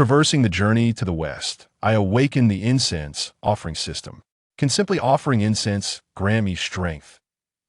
Traversing the journey to the west, I awaken the incense offering system. Can simply offering incense grant me strength?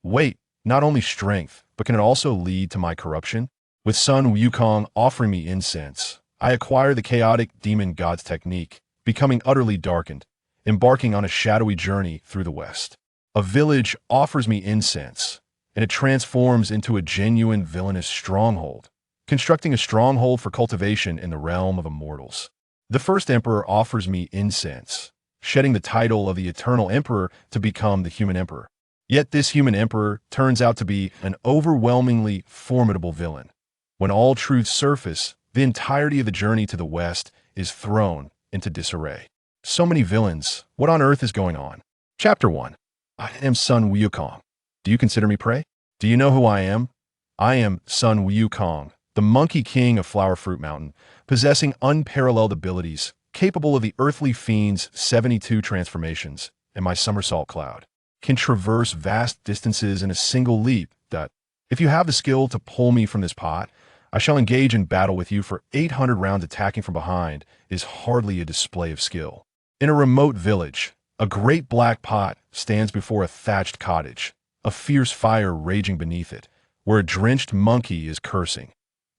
Wait, not only strength, but can it also lead to my corruption? With Sun Wukong offering me incense, I acquire the chaotic demon god's technique, becoming utterly darkened, embarking on a shadowy journey through the west. A village offers me incense, and it transforms into a genuine villainous stronghold, constructing a stronghold for cultivation in the realm of immortals. The first emperor offers me incense, shedding the title of the eternal emperor to become the human emperor. Yet this human emperor turns out to be an overwhelmingly formidable villain. When all truths surface, the entirety of the journey to the west is thrown into disarray. So many villains. What on earth is going on? Chapter 1. I am Sun Wukong. Do you consider me prey? Do you know who I am? I am Sun Wukong, the Monkey King of Flower Fruit Mountain, possessing unparalleled abilities, capable of the earthly fiend's 72 transformations, and my somersault cloud can traverse vast distances in a single leap that, if you have the skill to pull me from this pot, I shall engage in battle with you for 800 rounds. Attacking from behind is hardly a display of skill. In a remote village, a great black pot stands before a thatched cottage, a fierce fire raging beneath it, where a drenched monkey is cursing.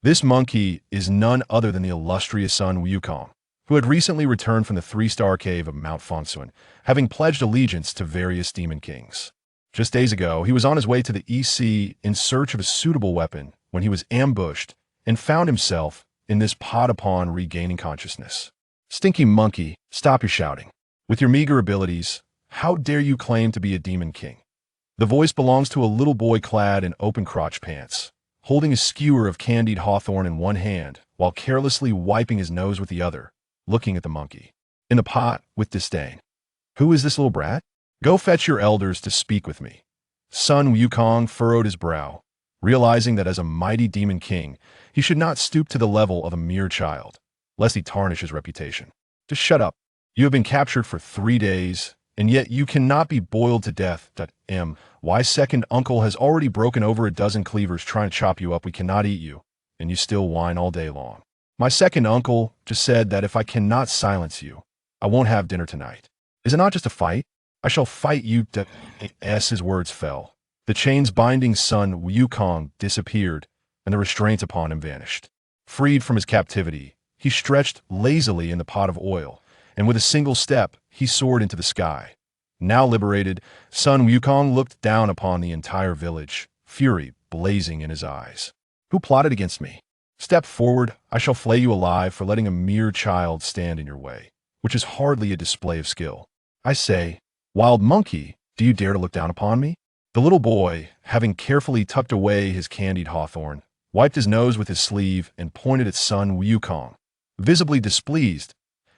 This monkey is none other than the illustrious Sun Wukong, who had recently returned from the 3-star cave of Mount Fengsuan, having pledged allegiance to various demon kings. Just days ago, he was on his way to the EC in search of a suitable weapon when he was ambushed and found himself in this pot upon regaining consciousness. Stinky monkey, stop your shouting. With your meager abilities, how dare you claim to be a demon king? The voice belongs to a little boy clad in open crotch pants, holding a skewer of candied hawthorn in one hand while carelessly wiping his nose with the other, looking at the monkey in the pot with disdain. Who is this little brat? Go fetch your elders to speak with me. Sun Wukong furrowed his brow, realizing that as a mighty demon king, he should not stoop to the level of a mere child, lest he tarnish his reputation. Just shut up. You have been captured for 3 days, and yet you cannot be boiled to death. My second uncle has already broken over a dozen cleavers trying to chop you up. We cannot eat you, and you still whine all day long. My second uncle just said that if I cannot silence you, I won't have dinner tonight. Is it not just a fight? I shall fight you to... As his words fell, the chains binding Sun Wukong disappeared, and the restraints upon him vanished. Freed from his captivity, he stretched lazily in the pot of oil, and with a single step, he soared into the sky. Now liberated, Sun Wukong looked down upon the entire village, fury blazing in his eyes. Who plotted against me? Step forward, I shall flay you alive for letting a mere child stand in your way, which is hardly a display of skill. I say, wild monkey, do you dare to look down upon me? The little boy, having carefully tucked away his candied hawthorn, wiped his nose with his sleeve and pointed at Sun Wukong, visibly displeased.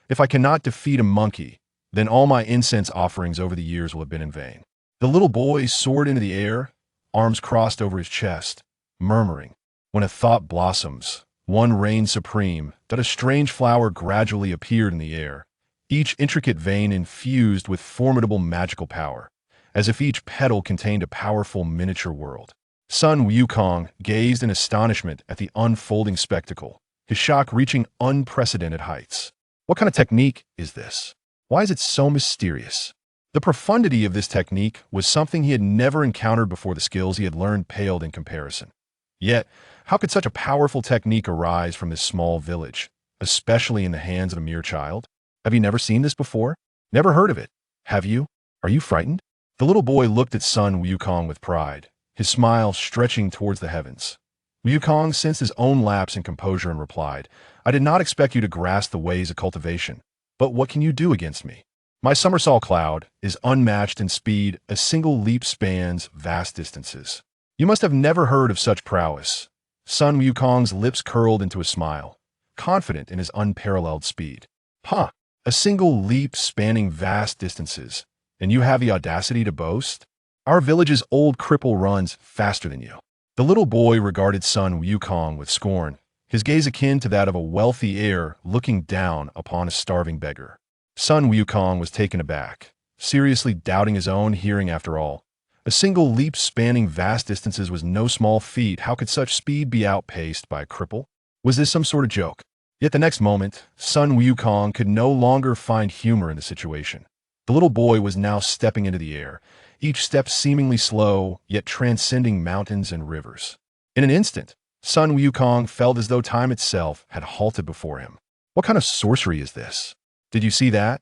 If I cannot defeat a monkey, then all my incense offerings over the years will have been in vain. The little boy soared into the air, arms crossed over his chest, murmuring, when a thought blossoms, one reigns supreme, that a strange flower gradually appeared in the air, each intricate vein infused with formidable magical power, as if each petal contained a powerful miniature world. Sun Wukong gazed in astonishment at the unfolding spectacle, his shock reaching unprecedented heights. What kind of technique is this? Why is it so mysterious? The profundity of this technique was something he had never encountered before. The skills he had learned paled in comparison. Yet, how could such a powerful technique arise from this small village, especially in the hands of a mere child? Have you never seen this before? Never heard of it? Have you? Are you frightened? The little boy looked at Sun Wukong with pride, his smile stretching towards the heavens. Wukong sensed his own lapse in composure and replied, I did not expect you to grasp the ways of cultivation, but what can you do against me? My somersault cloud is unmatched in speed. A single leap spans vast distances. You must have never heard of such prowess. Sun Wukong's lips curled into a smile, confident in his unparalleled speed. Huh, a single leap spanning vast distances, and you have the audacity to boast? Our village's old cripple runs faster than you. The little boy regarded Sun Wukong with scorn, his gaze akin to that of a wealthy heir looking down upon a starving beggar. Sun Wukong was taken aback, seriously doubting his own hearing after all. A single leap spanning vast distances was no small feat. How could such speed be outpaced by a cripple? Was this some sort of joke? Yet the next moment, Sun Wukong could no longer find humor in the situation. The little boy was now stepping into the air, each step seemingly slow, yet transcending mountains and rivers. In an instant, Sun Wukong felt as though time itself had halted before him. What kind of sorcery is this? Did you see that?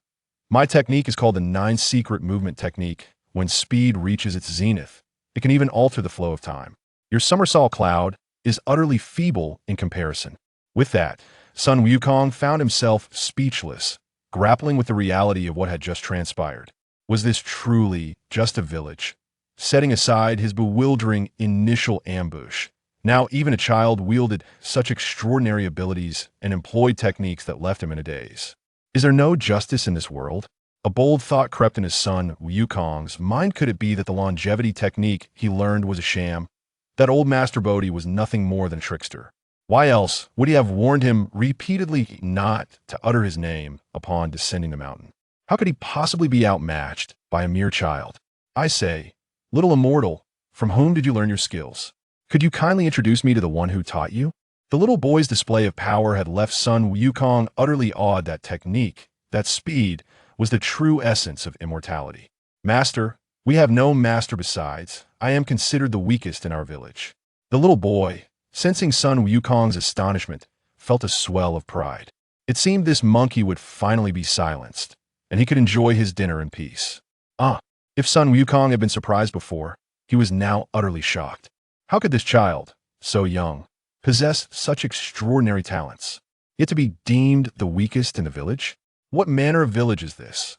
My technique is called the 9 secret movement technique. When speed reaches its zenith, it can even alter the flow of time. Your somersault cloud is utterly feeble in comparison. With that, Sun Wukong found himself speechless, grappling with the reality of what had just transpired. Was this truly just a village? Setting aside his bewildering initial ambush, now even a child wielded such extraordinary abilities and employed techniques that left him in a daze. Is there no justice in this world? A bold thought crept in his son Wukong's mind. Could it be that the longevity technique he learned was a sham? That old Master Bodhi was nothing more than a trickster. Why else would he have warned him repeatedly not to utter his name upon descending the mountain? How could he possibly be outmatched by a mere child? I say, little immortal, from whom did you learn your skills? Could you kindly introduce me to the one who taught you? The little boy's display of power had left Sun Wukong utterly awed. That technique, that speed, was the true essence of immortality. Master, we have no master besides. I am considered the weakest in our village. The little boy, sensing Sun Wukong's astonishment, felt a swell of pride. It seemed this monkey would finally be silenced, and he could enjoy his dinner in peace. If Sun Wukong had been surprised before, he was now utterly shocked. How could this child, so young, possess such extraordinary talents, yet to be deemed the weakest in the village? What manner of village is this?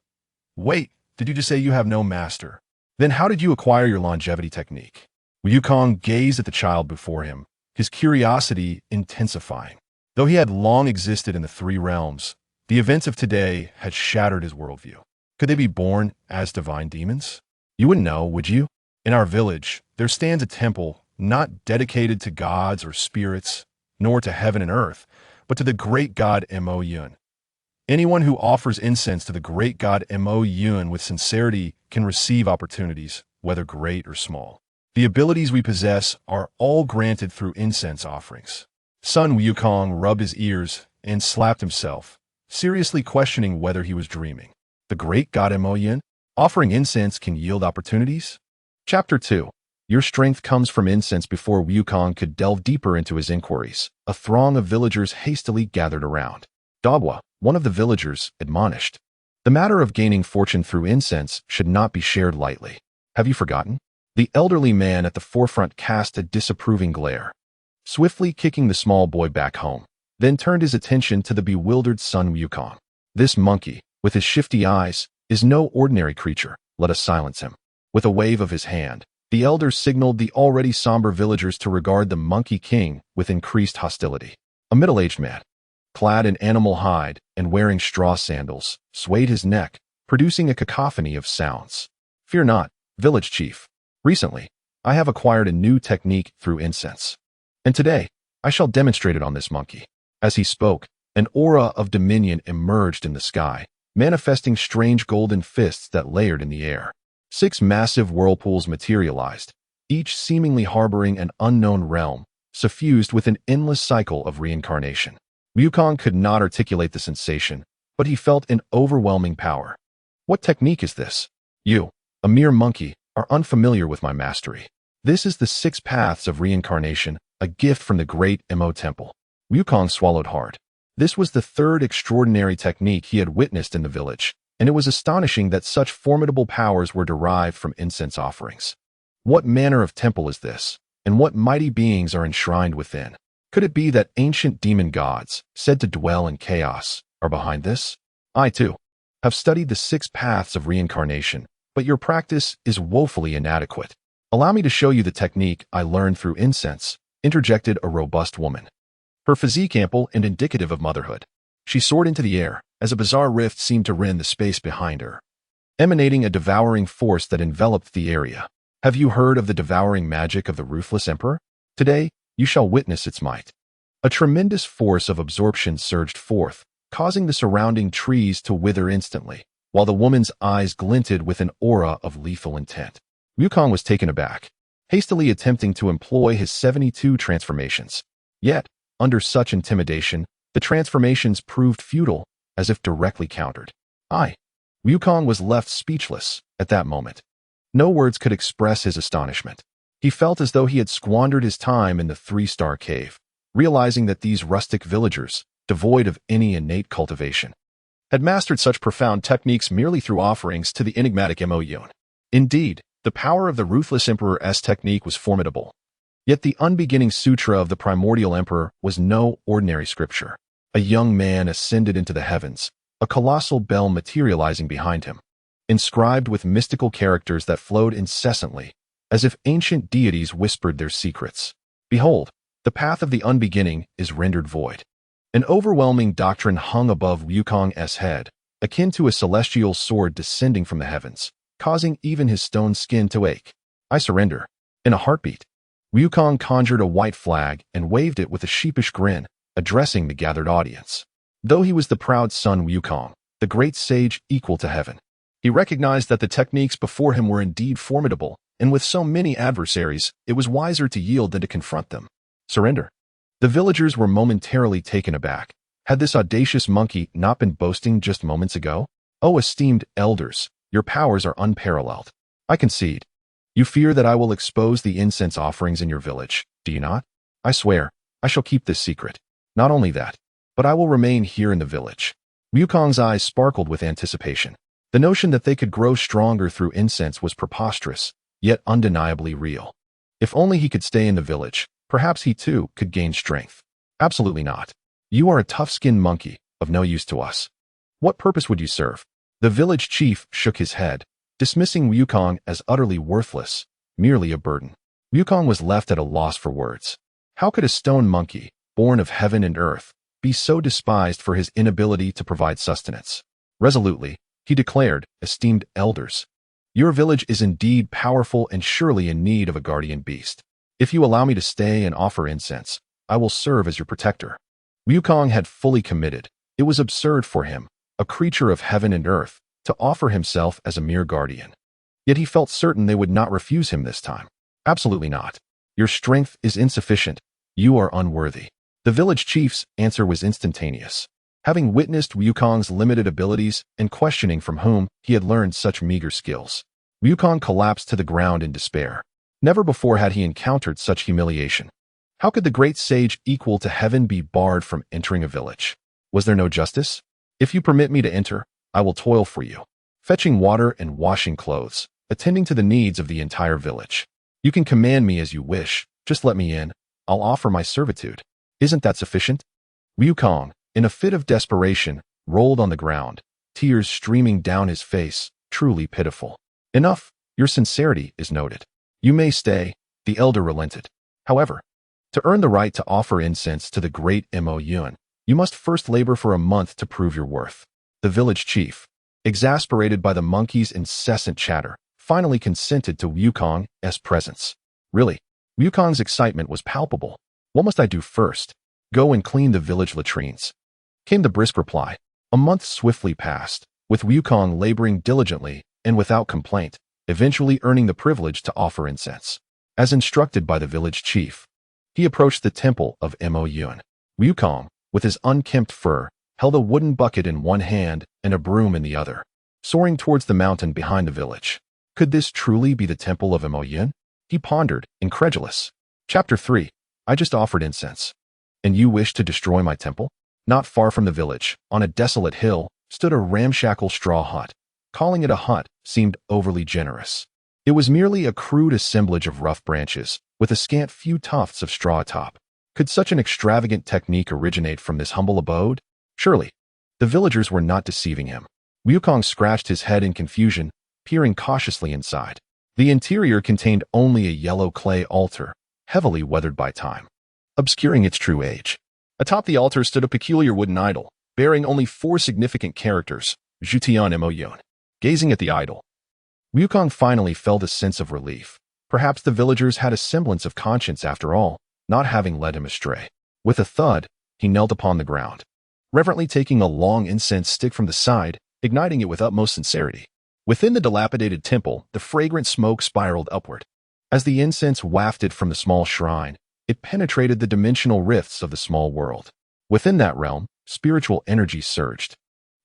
Wait, did you just say you have no master? Then how did you acquire your longevity technique? Wukong gazed at the child before him, his curiosity intensifying. Though he had long existed in the 3 realms, the events of today had shattered his worldview. Could they be born as divine demons? You wouldn't know, would you? In our village, there stands a temple not dedicated to gods or spirits, nor to heaven and earth, but to the great god Mo Yun. Anyone who offers incense to the great god Mo Yun with sincerity can receive opportunities, whether great or small. The abilities we possess are all granted through incense offerings. Sun Wukong rubbed his ears and slapped himself, seriously questioning whether he was dreaming. The great god Mo Yun? Offering incense can yield opportunities? Chapter 2. Your strength comes from incense. Before Wukong could delve deeper into his inquiries, a throng of villagers hastily gathered around. Dagwa, one of the villagers, admonished. The matter of gaining fortune through incense should not be shared lightly. Have you forgotten? The elderly man at the forefront cast a disapproving glare, swiftly kicking the small boy back home, then turned his attention to the bewildered Sun Wukong. This monkey, with his shifty eyes, is no ordinary creature. Let us silence him. With a wave of his hand, the elder signaled the already somber villagers to regard the Monkey King with increased hostility. A middle-aged man, clad in animal hide and wearing straw sandals, swayed his neck, producing a cacophony of sounds. Fear not, village chief. Recently, I have acquired a new technique through incense, and today I shall demonstrate it on this monkey. As he spoke, an aura of dominion emerged in the sky, manifesting strange golden fists that layered in the air. 6 massive whirlpools materialized, each seemingly harboring an unknown realm, suffused with an endless cycle of reincarnation. Wukong could not articulate the sensation, but he felt an overwhelming power. What technique is this? You, a mere monkey, are unfamiliar with my mastery. This is the 6 paths of reincarnation, a gift from the great Mo temple. Wukong swallowed hard. This was the 3rd extraordinary technique he had witnessed in the village, and it was astonishing that such formidable powers were derived from incense offerings. What manner of temple is this, and what mighty beings are enshrined within? Could it be that ancient demon gods, said to dwell in chaos, are behind this? I, too, have studied the 6 paths of reincarnation, but your practice is woefully inadequate. Allow me to show you the technique I learned through incense, interjected a robust woman, her physique ample and indicative of motherhood. She soared into the air, as a bizarre rift seemed to rend the space behind her, emanating a devouring force that enveloped the area. Have you heard of the devouring magic of the ruthless emperor? Today, you shall witness its might. A tremendous force of absorption surged forth, causing the surrounding trees to wither instantly, while the woman's eyes glinted with an aura of lethal intent. Wukong was taken aback, hastily attempting to employ his 72 transformations. Yet, under such intimidation, The transformations proved futile, as if directly countered. Wukong was left speechless at that moment. No words could express his astonishment. He felt as though he had squandered his time in the three-star cave, realizing that these rustic villagers, devoid of any innate cultivation, had mastered such profound techniques merely through offerings to the enigmatic Xīyóu. Indeed, the power of the ruthless emperor's technique was formidable. Yet the unbeginning sutra of the Primordial Emperor was no ordinary scripture. A young man ascended into the heavens, a colossal bell materializing behind him, inscribed with mystical characters that flowed incessantly, as if ancient deities whispered their secrets. Behold, the path of the unbeginning is rendered void. An overwhelming doctrine hung above Wukong's head, akin to a celestial sword descending from the heavens, causing even his stone skin to ache. I surrender. In a heartbeat, Wukong conjured a white flag and waved it with a sheepish grin, addressing the gathered audience. Though he was the proud son Wukong, the great sage equal to heaven, he recognized that the techniques before him were indeed formidable, and with so many adversaries, it was wiser to yield than to confront them. Surrender. The villagers were momentarily taken aback. Had this audacious monkey not been boasting just moments ago? Oh, esteemed elders, your powers are unparalleled. I concede. You fear that I will expose the incense offerings in your village, do you not? I swear, I shall keep this secret. Not only that, but I will remain here in the village. Wukong's eyes sparkled with anticipation. The notion that they could grow stronger through incense was preposterous, yet undeniably real. If only he could stay in the village, perhaps he too could gain strength. Absolutely not. You are a tough-skinned monkey, of no use to us. What purpose would you serve? The village chief shook his head, dismissing Wukong as utterly worthless, merely a burden. Wukong was left at a loss for words. How could a stone monkey, born of heaven and earth, be so despised for his inability to provide sustenance? Resolutely, he declared, esteemed elders, your village is indeed powerful and surely in need of a guardian beast. If you allow me to stay and offer incense, I will serve as your protector. Wukong had fully committed. It was absurd for him, a creature of heaven and earth, to offer himself as a mere guardian. Yet he felt certain they would not refuse him this time. Absolutely not. Your strength is insufficient. You are unworthy. The village chief's answer was instantaneous. Having witnessed Wukong's limited abilities and questioning from whom he had learned such meager skills, Wukong collapsed to the ground in despair. Never before had he encountered such humiliation. How could the great sage equal to heaven be barred from entering a village? Was there no justice? If you permit me to enter, I will toil for you, fetching water and washing clothes, attending to the needs of the entire village. You can command me as you wish, just let me in, I'll offer my servitude. Isn't that sufficient? Wukong, in a fit of desperation, rolled on the ground, tears streaming down his face, truly pitiful. Enough, your sincerity is noted. You may stay, the elder relented. However, to earn the right to offer incense to the great Xīyóu, you must first labor for a month to prove your worth. The village chief, exasperated by the monkey's incessant chatter, finally consented to Wukong's presence. Really, Wukong's excitement was palpable. What must I do first? Go and clean the village latrines, came the brisk reply. A month swiftly passed, with Wukong laboring diligently and without complaint, eventually earning the privilege to offer incense. As instructed by the village chief, he approached the temple of Xīyóu. Wukong, with his unkempt fur, held a wooden bucket in one hand and a broom in the other, soaring towards the mountain behind the village. Could this truly be the temple of Xīyóu? He pondered, incredulous. Chapter 3. I just offered incense. And you wish to destroy my temple? Not far from the village, on a desolate hill, stood a ramshackle straw hut. Calling it a hut seemed overly generous. It was merely a crude assemblage of rough branches, with a scant few tufts of straw atop. Could such an extravagant technique originate from this humble abode? Surely. The villagers were not deceiving him. Wukong scratched his head in confusion, peering cautiously inside. The interior contained only a yellow clay altar, heavily weathered by time, obscuring its true age. Atop the altar stood a peculiar wooden idol, bearing only 4 significant characters, Zhutian Xīyóu. Gazing at the idol, Wukong finally felt a sense of relief. Perhaps the villagers had a semblance of conscience after all, not having led him astray. With a thud, he knelt upon the ground, reverently taking a long incense stick from the side, igniting it with utmost sincerity. Within the dilapidated temple, the fragrant smoke spiraled upward. As the incense wafted from the small shrine, it penetrated the dimensional rifts of the small world. Within that realm, spiritual energy surged,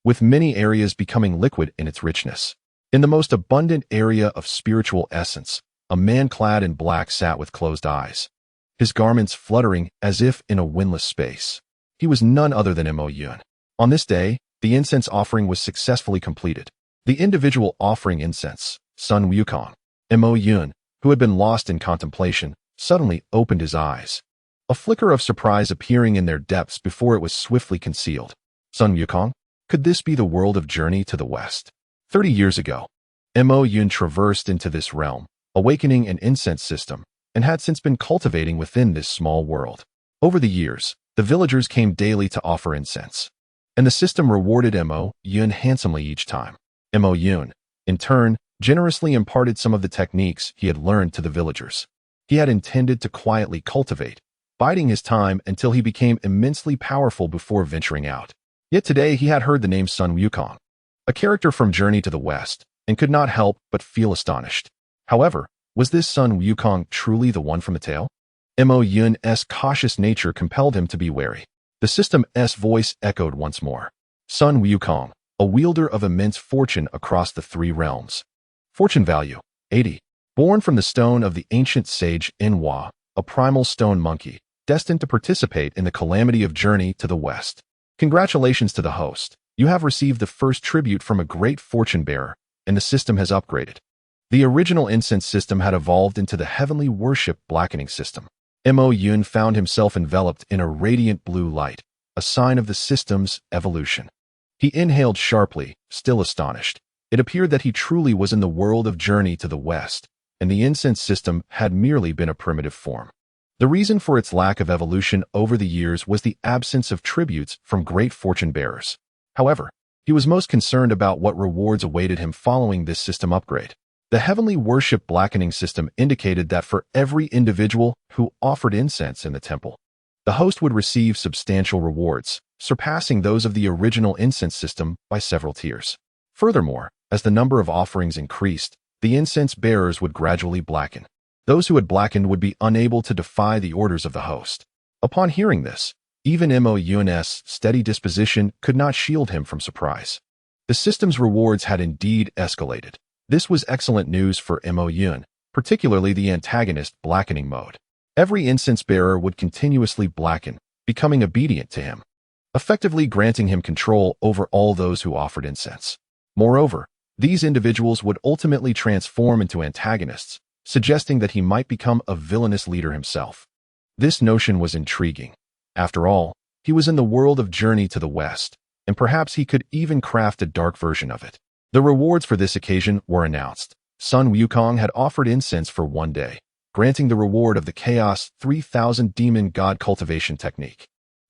with many areas becoming liquid in its richness. In the most abundant area of spiritual essence, a man clad in black sat with closed eyes, his garments fluttering as if in a windless space. He was none other than Mo Yun. On this day, the incense offering was successfully completed. The individual offering incense, Sun Wukong, Mo Yun, who had been lost in contemplation, suddenly opened his eyes, a flicker of surprise appearing in their depths before it was swiftly concealed. Sun Wukong? Could this be the world of Journey to the West? 30 years ago, Mo Yun traversed into this realm, awakening an incense system, and had since been cultivating within this small world. Over the years, the villagers came daily to offer incense, and the system rewarded Mo Yun handsomely each time. Mo Yun, in turn, generously imparted some of the techniques he had learned to the villagers. He had intended to quietly cultivate, biding his time until he became immensely powerful before venturing out. Yet today he had heard the name Sun Wukong, a character from Journey to the West, and could not help but feel astonished. However, was this Sun Wukong truly the one from the tale? Mo Yun's cautious nature compelled him to be wary. The system's voice echoed once more. Sun Wukong, a wielder of immense fortune across the three realms. Fortune value, 80. Born from the stone of the ancient sage Inwa, a primal stone monkey, destined to participate in the calamity of Journey to the West. Congratulations to the host. You have received the first tribute from a great fortune bearer, and the system has upgraded. The original incense system had evolved into the heavenly worship blackening system. Mo Yun found himself enveloped in a radiant blue light, a sign of the system's evolution. He inhaled sharply, still astonished. It appeared that he truly was in the world of Journey to the West, and the incense system had merely been a primitive form. The reason for its lack of evolution over the years was the absence of tributes from great fortune bearers. However, he was most concerned about what rewards awaited him following this system upgrade. The heavenly worship blackening system indicated that for every individual who offered incense in the temple, the host would receive substantial rewards, surpassing those of the original incense system by several tiers. Furthermore, as the number of offerings increased, the incense bearers would gradually blacken. Those who had blackened would be unable to defy the orders of the host. Upon hearing this, even Mo Yun's steady disposition could not shield him from surprise. The system's rewards had indeed escalated. This was excellent news for Mo Yun, particularly the antagonist blackening mode. Every incense bearer would continuously blacken, becoming obedient to him, effectively granting him control over all those who offered incense. Moreover, these individuals would ultimately transform into antagonists, suggesting that he might become a villainous leader himself. This notion was intriguing. After all, he was in the world of Journey to the West, and perhaps he could even craft a dark version of it. The rewards for this occasion were announced. Sun Wukong had offered incense for 1 day, granting the reward of the Chaos 3000 Demon God Cultivation Technique.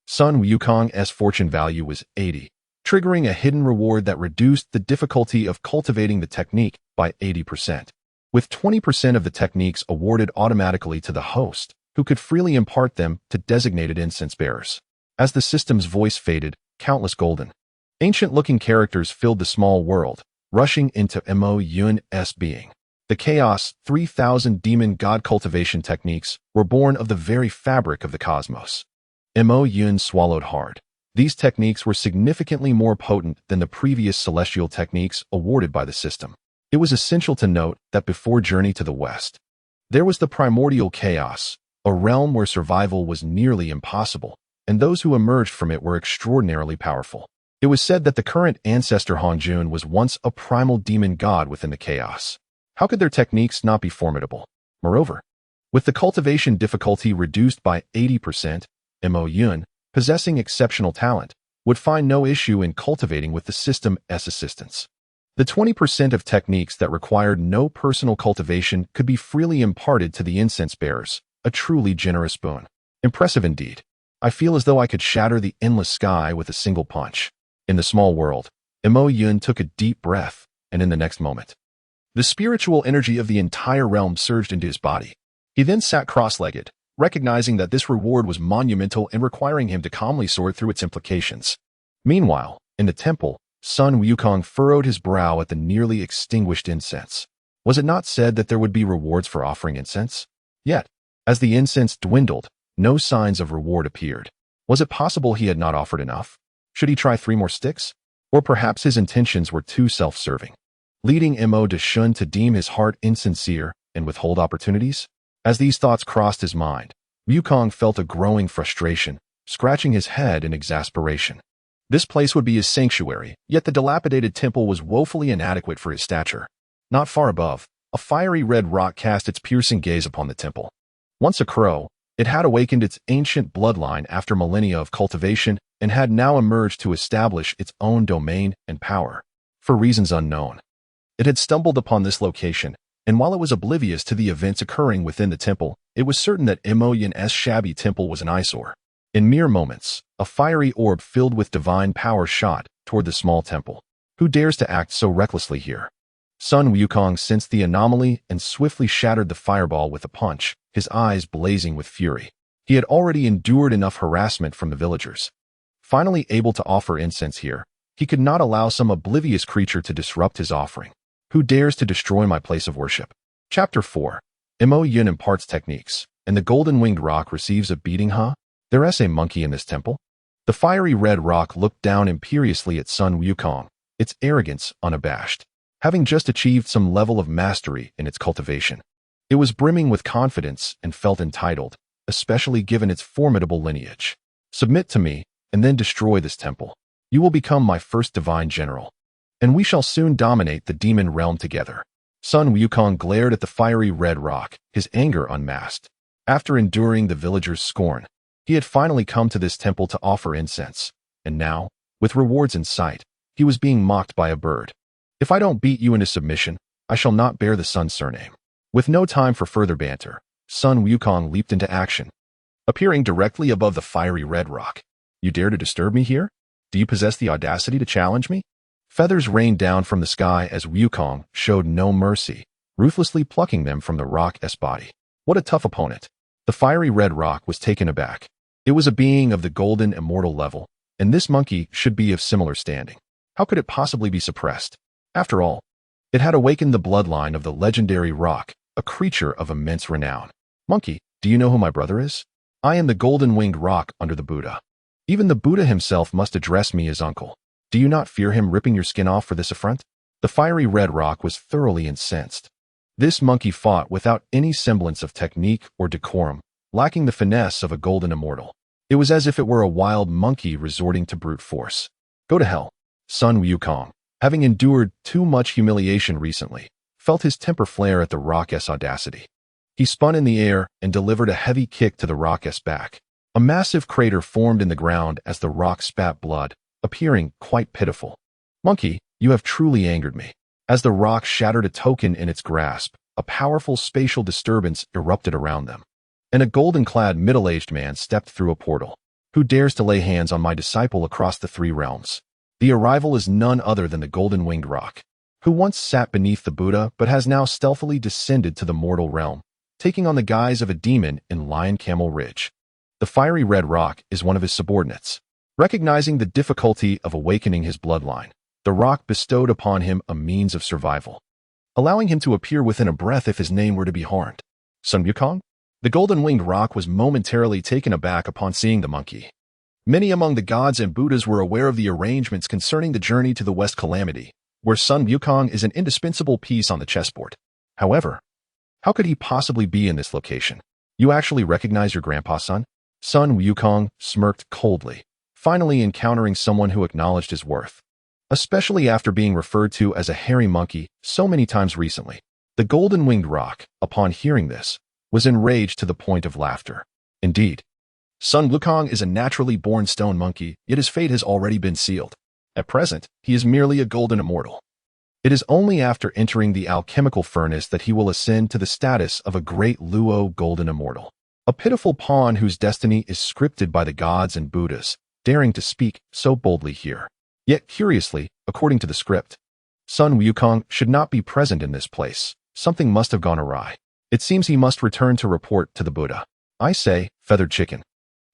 Sun Wukong's fortune value was 80, triggering a hidden reward that reduced the difficulty of cultivating the technique by 80%. With 20% of the techniques awarded automatically to the host, who could freely impart them to designated incense bearers. As the system's voice faded, countless golden, ancient-looking characters filled the small world, rushing into Mo Yun's being. The Chaos 3000 Demon God Cultivation Techniques were born of the very fabric of the cosmos. Mo Yun swallowed hard. These techniques were significantly more potent than the previous celestial techniques awarded by the system. It was essential to note that before Journey to the West, there was the Primordial Chaos, a realm where survival was nearly impossible, and those who emerged from it were extraordinarily powerful. It was said that the current ancestor Hanjun was once a primal demon god within the chaos. How could their techniques not be formidable? Moreover, with the cultivation difficulty reduced by 80%, Mo Yun, possessing exceptional talent, would find no issue in cultivating with the system's assistance. The 20% of techniques that required no personal cultivation could be freely imparted to the incense bearers, a truly generous boon. Impressive indeed. I feel as though I could shatter the endless sky with a single punch. In the small world, Mo Yun took a deep breath, and in the next moment, the spiritual energy of the entire realm surged into his body. He then sat cross-legged, recognizing that this reward was monumental and requiring him to calmly sort through its implications. Meanwhile, in the temple, Sun Wukong furrowed his brow at the nearly extinguished incense. Was it not said that there would be rewards for offering incense? Yet, as the incense dwindled, no signs of reward appeared. Was it possible he had not offered enough? Should he try 3 more sticks? Or perhaps his intentions were too self-serving, leading Mo de Shun to deem his heart insincere and withhold opportunities? As these thoughts crossed his mind, Wukong felt a growing frustration, scratching his head in exasperation. This place would be his sanctuary, yet the dilapidated temple was woefully inadequate for his stature. Not far above, a fiery red rock cast its piercing gaze upon the temple. Once a crow, it had awakened its ancient bloodline after millennia of cultivation and had now emerged to establish its own domain and power. For reasons unknown, it had stumbled upon this location, and while it was oblivious to the events occurring within the temple, it was certain that Mo Yin's shabby temple was an eyesore. In mere moments, a fiery orb filled with divine power shot toward the small temple. Who dares to act so recklessly here? Sun Wukong sensed the anomaly and swiftly shattered the fireball with a punch, his eyes blazing with fury. He had already endured enough harassment from the villagers. Finally able to offer incense here, he could not allow some oblivious creature to disrupt his offering. Who dares to destroy my place of worship? Chapter 4. Mo Yin imparts techniques, and the golden-winged rock receives a beating, huh? There's a monkey in this temple? The fiery red rock looked down imperiously at Sun Wukong, its arrogance unabashed. Having just achieved some level of mastery in its cultivation, it was brimming with confidence and felt entitled, especially given its formidable lineage. Submit to me, and then destroy this temple. You will become my first divine general, and we shall soon dominate the demon realm together. Sun Wukong glared at the fiery red rock, his anger unmasked. After enduring the villagers' scorn, he had finally come to this temple to offer incense, and now, with rewards in sight, he was being mocked by a bird. If I don't beat you into submission, I shall not bear the Sun surname. With no time for further banter, Sun Wukong leaped into action, appearing directly above the fiery red rock. You dare to disturb me here? Do you possess the audacity to challenge me? Feathers rained down from the sky as Wukong showed no mercy, ruthlessly plucking them from the rock's body. What a tough opponent. The fiery red rock was taken aback. It was a being of the golden immortal level, and this monkey should be of similar standing. How could it possibly be suppressed? After all, it had awakened the bloodline of the legendary rock, a creature of immense renown. Monkey, do you know who my brother is? I am the golden-winged rock under the Buddha. Even the Buddha himself must address me as uncle. Do you not fear him ripping your skin off for this affront? The fiery red rock was thoroughly incensed. This monkey fought without any semblance of technique or decorum, lacking the finesse of a golden immortal. It was as if it were a wild monkey resorting to brute force. Go to hell. Sun Wukong, having endured too much humiliation recently, felt his temper flare at the rock's audacity. He spun in the air and delivered a heavy kick to the rock's back. A massive crater formed in the ground as the rock spat blood, appearing quite pitiful. Monkey, you have truly angered me. As the rock shattered a token in its grasp, a powerful spatial disturbance erupted around them, and a golden-clad middle-aged man stepped through a portal. Who dares to lay hands on my disciple across the 3 realms? The arrival is none other than the golden-winged rock, who once sat beneath the Buddha but has now stealthily descended to the mortal realm, taking on the guise of a demon in Lion Camel Ridge. The fiery red rock is one of his subordinates. Recognizing the difficulty of awakening his bloodline, the rock bestowed upon him a means of survival, allowing him to appear within a breath if his name were to be harmed. Sun Wukong? The golden-winged rock was momentarily taken aback upon seeing the monkey. Many among the gods and Buddhas were aware of the arrangements concerning the journey to the West Calamity, where Sun Wukong is an indispensable piece on the chessboard. However, how could he possibly be in this location? You actually recognize your grandpa, son? Sun Wukong smirked coldly, finally encountering someone who acknowledged his worth, especially after being referred to as a hairy monkey so many times recently. The golden-winged rock, upon hearing this, was enraged to the point of laughter. Indeed, Sun Wukong is a naturally born stone monkey, yet his fate has already been sealed. At present, he is merely a golden immortal. It is only after entering the alchemical furnace that he will ascend to the status of a great Luo golden immortal, a pitiful pawn whose destiny is scripted by the gods and Buddhas, daring to speak so boldly here. Yet curiously, according to the script, Sun Wukong should not be present in this place. Something must have gone awry. It seems he must return to report to the Buddha. I say, feathered chicken,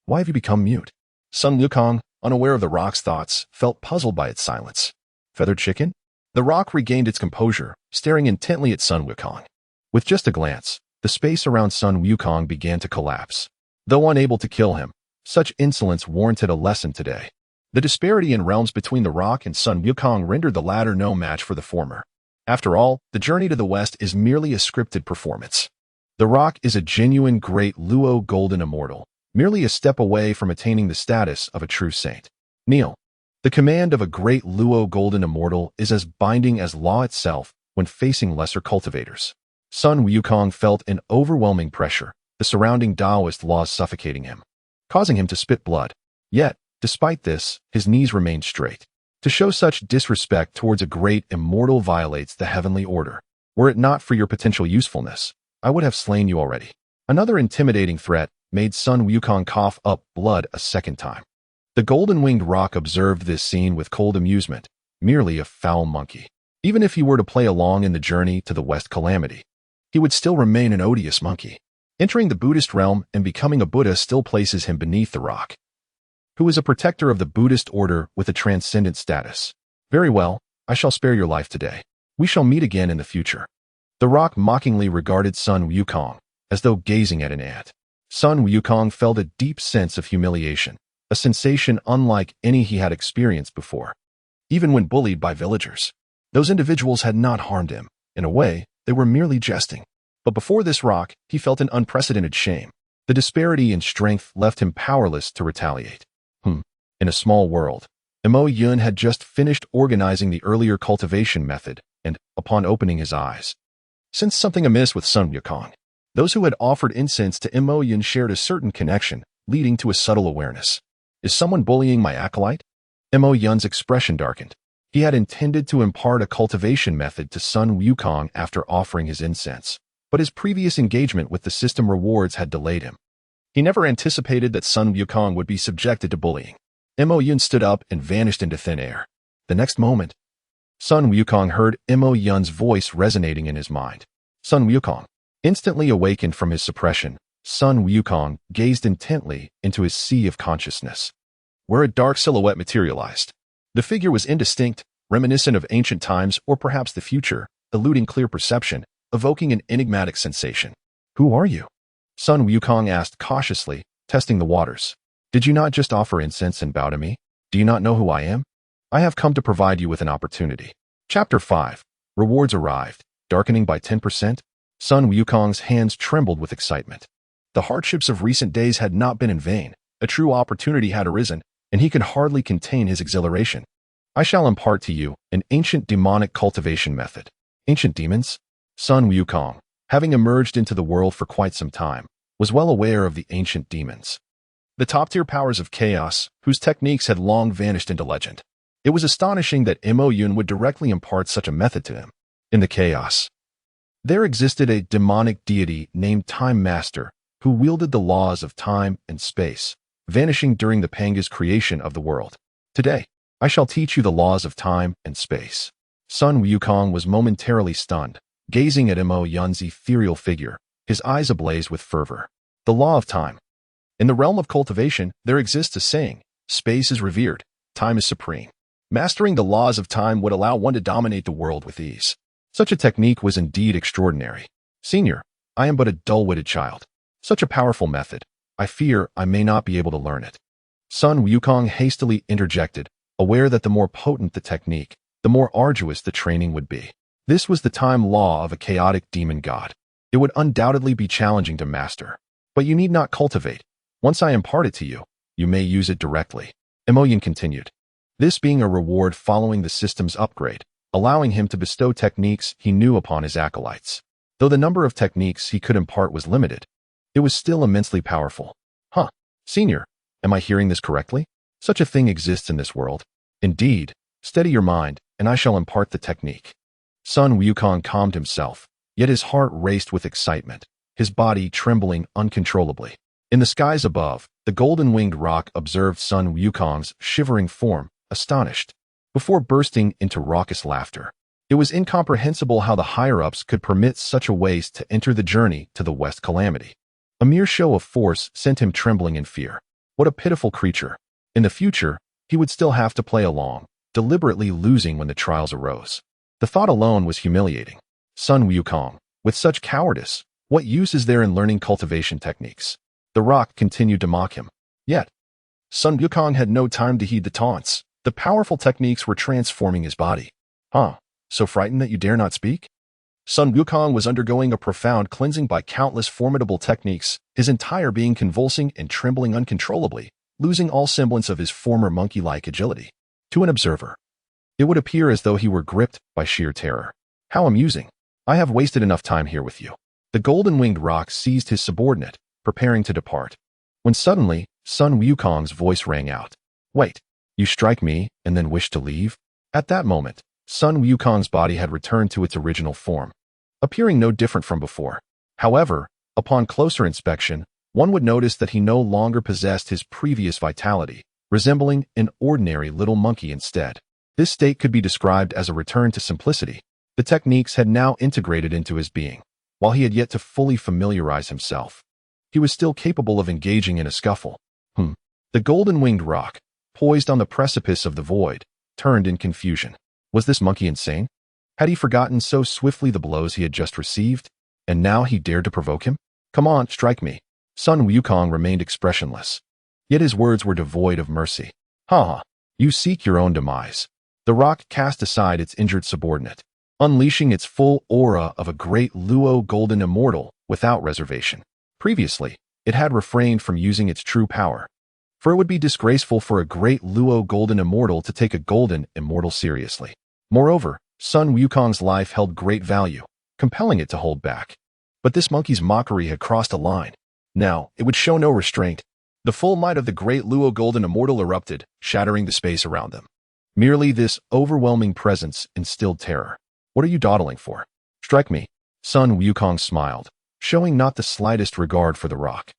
why have you become mute? Sun Wukong, unaware of the rock's thoughts, felt puzzled by its silence. Feathered chicken? The rock regained its composure, staring intently at Sun Wukong. With just a glance, the space around Sun Wukong began to collapse. Though unable to kill him, Such insolence warranted a lesson today. The disparity in realms between the rock and Sun Wukong rendered the latter no match for the former. After all, the journey to the west is merely a scripted performance. The rock is a genuine great Luo golden immortal, merely a step away from attaining the status of a true saint. Kneel. The command of a great Luo golden immortal is as binding as law itself when facing lesser cultivators. Sun Wukong felt an overwhelming pressure, the surrounding Taoist laws suffocating him, causing him to spit blood. Yet, despite this, his knees remained straight. To show such disrespect towards a great immortal violates the heavenly order. Were it not for your potential usefulness, I would have slain you already. Another intimidating threat made Sun Wukong cough up blood a second time. The golden-winged rock observed this scene with cold amusement, merely a foul monkey. Even if he were to play along in the journey to the West Calamity, he would still remain an odious monkey. Entering the Buddhist realm and becoming a Buddha still places him beneath the rock, who is a protector of the Buddhist order with a transcendent status. Very well, I shall spare your life today. We shall meet again in the future. The rock mockingly regarded Sun Wukong, as though gazing at an ant. Sun Wukong felt a deep sense of humiliation, a sensation unlike any he had experienced before. Even when bullied by villagers, those individuals had not harmed him. In a way, they were merely jesting. But before this rock, he felt an unprecedented shame. The disparity in strength left him powerless to retaliate. In a small world, Mo Yun had just finished organizing the earlier cultivation method, and, upon opening his eyes, sensed something amiss with Sun Wukong. Those who had offered incense to Mo Yun shared a certain connection, leading to a subtle awareness. Is someone bullying my acolyte? Mo Yun's expression darkened. He had intended to impart a cultivation method to Sun Wukong after offering his incense, but his previous engagement with the system rewards had delayed him. He never anticipated that Sun Wukong would be subjected to bullying. Mo Yun stood up and vanished into thin air. The next moment, Sun Wukong heard Mo Yun's voice resonating in his mind. Sun Wukong. Instantly awakened from his suppression, Sun Wukong gazed intently into his sea of consciousness, where a dark silhouette materialized. The figure was indistinct, reminiscent of ancient times or perhaps the future, eluding clear perception, evoking an enigmatic sensation. Who are you? Sun Wukong asked cautiously, testing the waters. Did you not just offer incense and bow to me? Do you not know who I am? I have come to provide you with an opportunity. Chapter 5. Rewards arrived, darkening by 10%. Sun Wukong's hands trembled with excitement. The hardships of recent days had not been in vain. A true opportunity had arisen, and he could hardly contain his exhilaration. I shall impart to you an ancient demonic cultivation method. Ancient demons? Sun Wukong, having emerged into the world for quite some time, was well aware of the ancient demons, the top-tier powers of chaos, whose techniques had long vanished into legend. It was astonishing that Mo Yun would directly impart such a method to him. In the chaos, there existed a demonic deity named Time Master, who wielded the laws of time and space, vanishing during the Panga's creation of the world. Today, I shall teach you the laws of time and space. Sun Wukong was momentarily stunned, gazing at Mo Yun's ethereal figure, his eyes ablaze with fervor. The law of time. In the realm of cultivation, there exists a saying, space is revered, time is supreme. Mastering the laws of time would allow one to dominate the world with ease. Such a technique was indeed extraordinary. Senior, I am but a dull-witted child. Such a powerful method. I fear I may not be able to learn it. Sun Wukong hastily interjected, aware that the more potent the technique, the more arduous the training would be. This was the time law of a chaotic demon god. It would undoubtedly be challenging to master. But you need not cultivate. Once I impart it to you, you may use it directly. Mo Yun continued, this being a reward following the system's upgrade, allowing him to bestow techniques he knew upon his acolytes. Though the number of techniques he could impart was limited, it was still immensely powerful. Senior, am I hearing this correctly? Such a thing exists in this world. Indeed, steady your mind, and I shall impart the technique. Sun Wukong calmed himself, yet his heart raced with excitement, his body trembling uncontrollably. In the skies above, the golden-winged rock observed Sun Wukong's shivering form, astonished, before bursting into raucous laughter. It was incomprehensible how the higher-ups could permit such a waste to enter the journey to the West Calamity. A mere show of force sent him trembling in fear. What a pitiful creature. In the future, he would still have to play along, deliberately losing when the trials arose. The thought alone was humiliating. Sun Wukong, with such cowardice, what use is there in learning cultivation techniques? The rock continued to mock him. Yet, Sun Wukong had no time to heed the taunts. The powerful techniques were transforming his body. Huh? So frightened that you dare not speak? Sun Wukong was undergoing a profound cleansing by countless formidable techniques, his entire being convulsing and trembling uncontrollably, losing all semblance of his former monkey-like agility. To an observer, it would appear as though he were gripped by sheer terror. How amusing. I have wasted enough time here with you. The golden-winged roc seized his subordinate, preparing to depart, when suddenly Sun Wukong's voice rang out. Wait, you strike me and then wish to leave? At that moment, Sun Wukong's body had returned to its original form, appearing no different from before. However, upon closer inspection, one would notice that he no longer possessed his previous vitality, resembling an ordinary little monkey instead. This state could be described as a return to simplicity. The techniques had now integrated into his being, while he had yet to fully familiarize himself. He was still capable of engaging in a scuffle. The golden-winged roc, poised on the precipice of the void, turned in confusion. Was this monkey insane? Had he forgotten so swiftly the blows he had just received, and now he dared to provoke him? Come on, strike me. Sun Wukong remained expressionless, yet his words were devoid of mercy. Ha! You seek your own demise. The roc cast aside its injured subordinate, unleashing its full aura of a great Luo golden immortal without reservation. Previously, it had refrained from using its true power, for it would be disgraceful for a great Luo golden immortal to take a golden immortal seriously. Moreover, Sun Wukong's life held great value, compelling it to hold back. But this monkey's mockery had crossed a line. Now, it would show no restraint. The full might of the great Luo golden immortal erupted, shattering the space around them. Merely this overwhelming presence instilled terror. What are you dawdling for? Strike me. Sun Wukong smiled, showing not the slightest regard for the roc.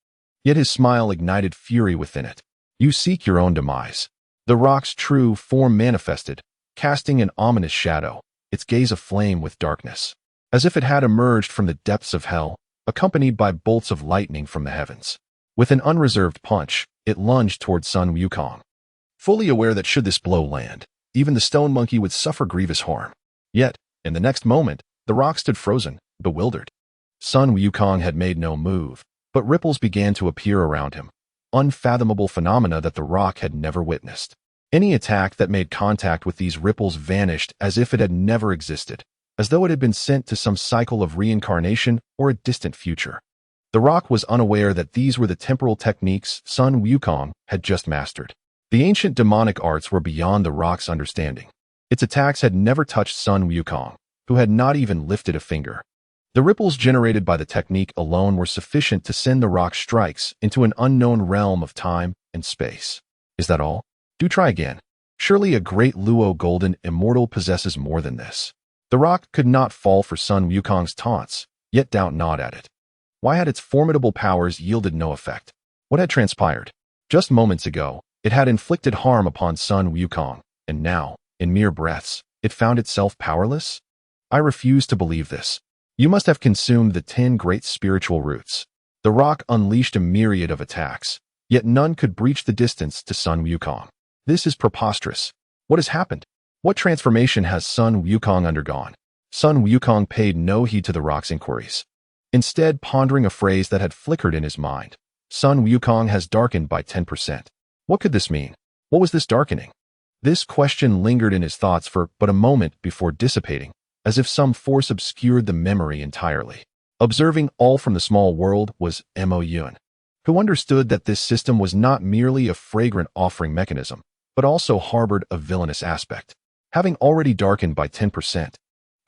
Yet his smile ignited fury within it. You seek your own demise. The roc's true form manifested, casting an ominous shadow, its gaze aflame with darkness, as if it had emerged from the depths of hell, accompanied by bolts of lightning from the heavens. With an unreserved punch, it lunged toward Sun Wukong, fully aware that should this blow land, even the stone monkey would suffer grievous harm. Yet, in the next moment, the roc stood frozen, bewildered. Sun Wukong had made no move, but ripples began to appear around him, unfathomable phenomena that the roc had never witnessed. Any attack that made contact with these ripples vanished as if it had never existed, as though it had been sent to some cycle of reincarnation or a distant future. The roc was unaware that these were the temporal techniques Sun Wukong had just mastered. The ancient demonic arts were beyond the roc's understanding. Its attacks had never touched Sun Wukong, who had not even lifted a finger. The ripples generated by the technique alone were sufficient to send the roc's strikes into an unknown realm of time and space. Is that all? Do try again. Surely a great Luo golden immortal possesses more than this. The roc could not fall for Sun Wukong's taunts, yet doubt not at it. Why had its formidable powers yielded no effect? What had transpired? Just moments ago, it had inflicted harm upon Sun Wukong, and now, in mere breaths, it found itself powerless? I refuse to believe this. You must have consumed the 10 great spiritual roots. The roc unleashed a myriad of attacks, yet none could breach the distance to Sun Wukong. This is preposterous. What has happened? What transformation has Sun Wukong undergone? Sun Wukong paid no heed to the roc's inquiries, instead pondering a phrase that had flickered in his mind. Sun Wukong has darkened by 10%. What could this mean? What was this darkening? This question lingered in his thoughts for but a moment before dissipating, as if some force obscured the memory entirely. Observing all from the small world was Mo Yun, who understood that this system was not merely a fragrant offering mechanism, but also harbored a villainous aspect. Having already darkened by 10%,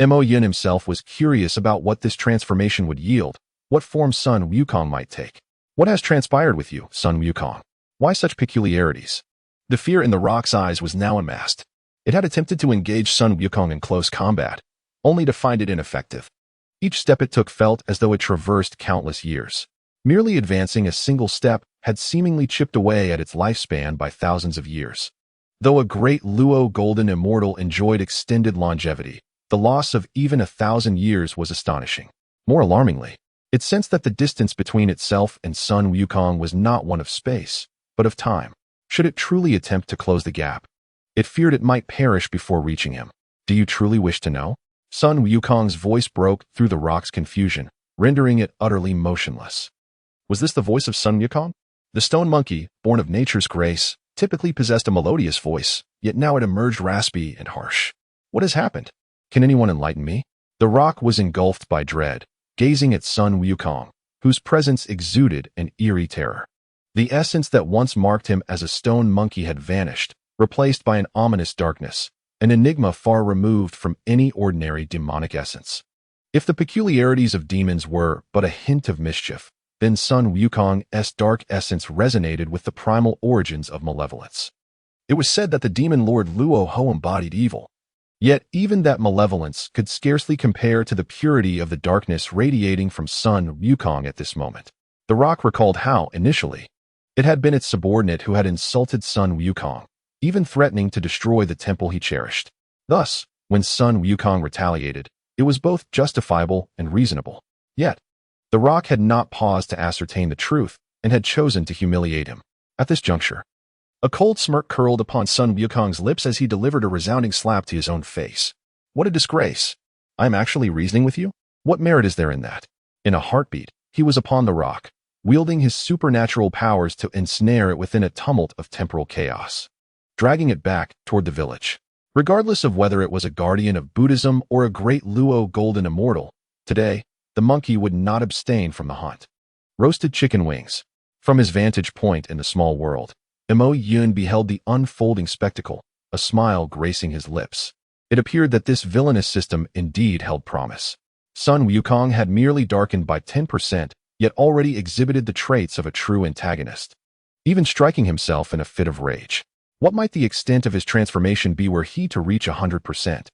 Mo Yun himself was curious about what this transformation would yield, what form Sun Wukong might take. What has transpired with you, Sun Wukong? Why such peculiarities? The fear in the roc's eyes was now unmasked. It had attempted to engage Sun Wukong in close combat, only to find it ineffective. Each step it took felt as though it traversed countless years. Merely advancing a single step had seemingly chipped away at its lifespan by thousands of years. Though a great Luo golden immortal enjoyed extended longevity, the loss of even 1,000 years was astonishing. More alarmingly, it sensed that the distance between itself and Sun Wukong was not one of space, but of time. Should it truly attempt to close the gap, it feared it might perish before reaching him. Do you truly wish to know? Sun Wukong's voice broke through the rock's confusion, rendering it utterly motionless. Was this the voice of Sun Wukong? The stone monkey, born of nature's grace, typically possessed a melodious voice, yet now it emerged raspy and harsh. What has happened? Can anyone enlighten me? The rock was engulfed by dread, gazing at Sun Wukong, whose presence exuded an eerie terror. The essence that once marked him as a stone monkey had vanished, replaced by an ominous darkness, an enigma far removed from any ordinary demonic essence. If the peculiarities of demons were but a hint of mischief, then Sun Wukong's dark essence resonated with the primal origins of malevolence. It was said that the demon lord Luo Ho embodied evil. Yet even that malevolence could scarcely compare to the purity of the darkness radiating from Sun Wukong at this moment. The rock recalled how, initially, it had been its subordinate who had insulted Sun Wukong, even threatening to destroy the temple he cherished. Thus, when Sun Wukong retaliated, it was both justifiable and reasonable. Yet, the rock had not paused to ascertain the truth and had chosen to humiliate him. At this juncture, a cold smirk curled upon Sun Wukong's lips as he delivered a resounding slap to his own face. What a disgrace! I am actually reasoning with you? What merit is there in that? In a heartbeat, he was upon the rock, wielding his supernatural powers to ensnare it within a tumult of temporal chaos, dragging it back toward the village. Regardless of whether it was a guardian of Buddhism or a great Luo golden immortal, today, the monkey would not abstain from the hunt. Roasted chicken wings. From his vantage point in the small world, Mo Yun beheld the unfolding spectacle, a smile gracing his lips. It appeared that this villainous system indeed held promise. Sun Wukong had merely darkened by 10%, yet already exhibited the traits of a true antagonist, even striking himself in a fit of rage. What might the extent of his transformation be were he to reach 100%?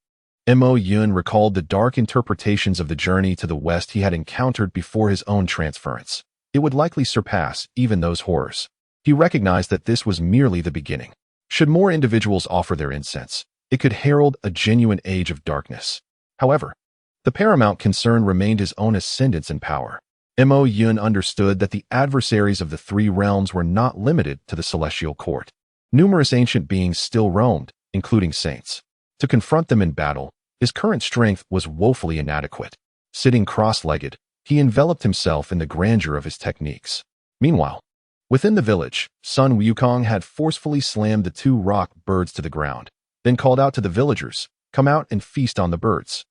Mo Yun recalled the dark interpretations of the journey to the west he had encountered before his own transference. It would likely surpass even those horrors. He recognized that this was merely the beginning. Should more individuals offer their incense, it could herald a genuine age of darkness. However, the paramount concern remained his own ascendance and power. Mo Yun understood that the adversaries of the three realms were not limited to the celestial court. Numerous ancient beings still roamed, including saints. To confront them in battle, his current strength was woefully inadequate. Sitting cross-legged, he enveloped himself in the grandeur of his techniques. Meanwhile, within the village, Sun Wukong had forcefully slammed the two rock birds to the ground, then called out to the villagers, "Come out and feast on the birds."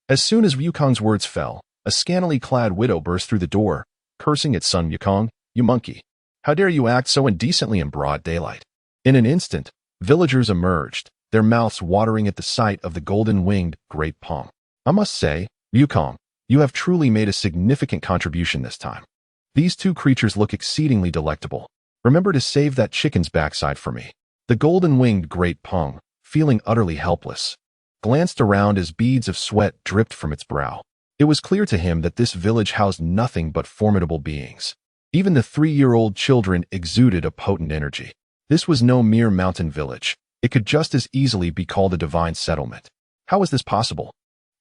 As soon as Wukong's words fell, a scantily clad widow burst through the door, cursing at Sun Wukong, "You monkey! How dare you act so indecently in broad daylight?" In an instant, villagers emerged, their mouths watering at the sight of the golden-winged great Pong. "I must say, Wukong, you have truly made a significant contribution this time. These two creatures look exceedingly delectable. Remember to save that chicken's backside for me." The golden-winged great Pong, feeling utterly helpless, glanced around as beads of sweat dripped from its brow. It was clear to him that this village housed nothing but formidable beings. Even the 3-year-old children exuded a potent energy. This was no mere mountain village. It could just as easily be called a divine settlement. How was this possible?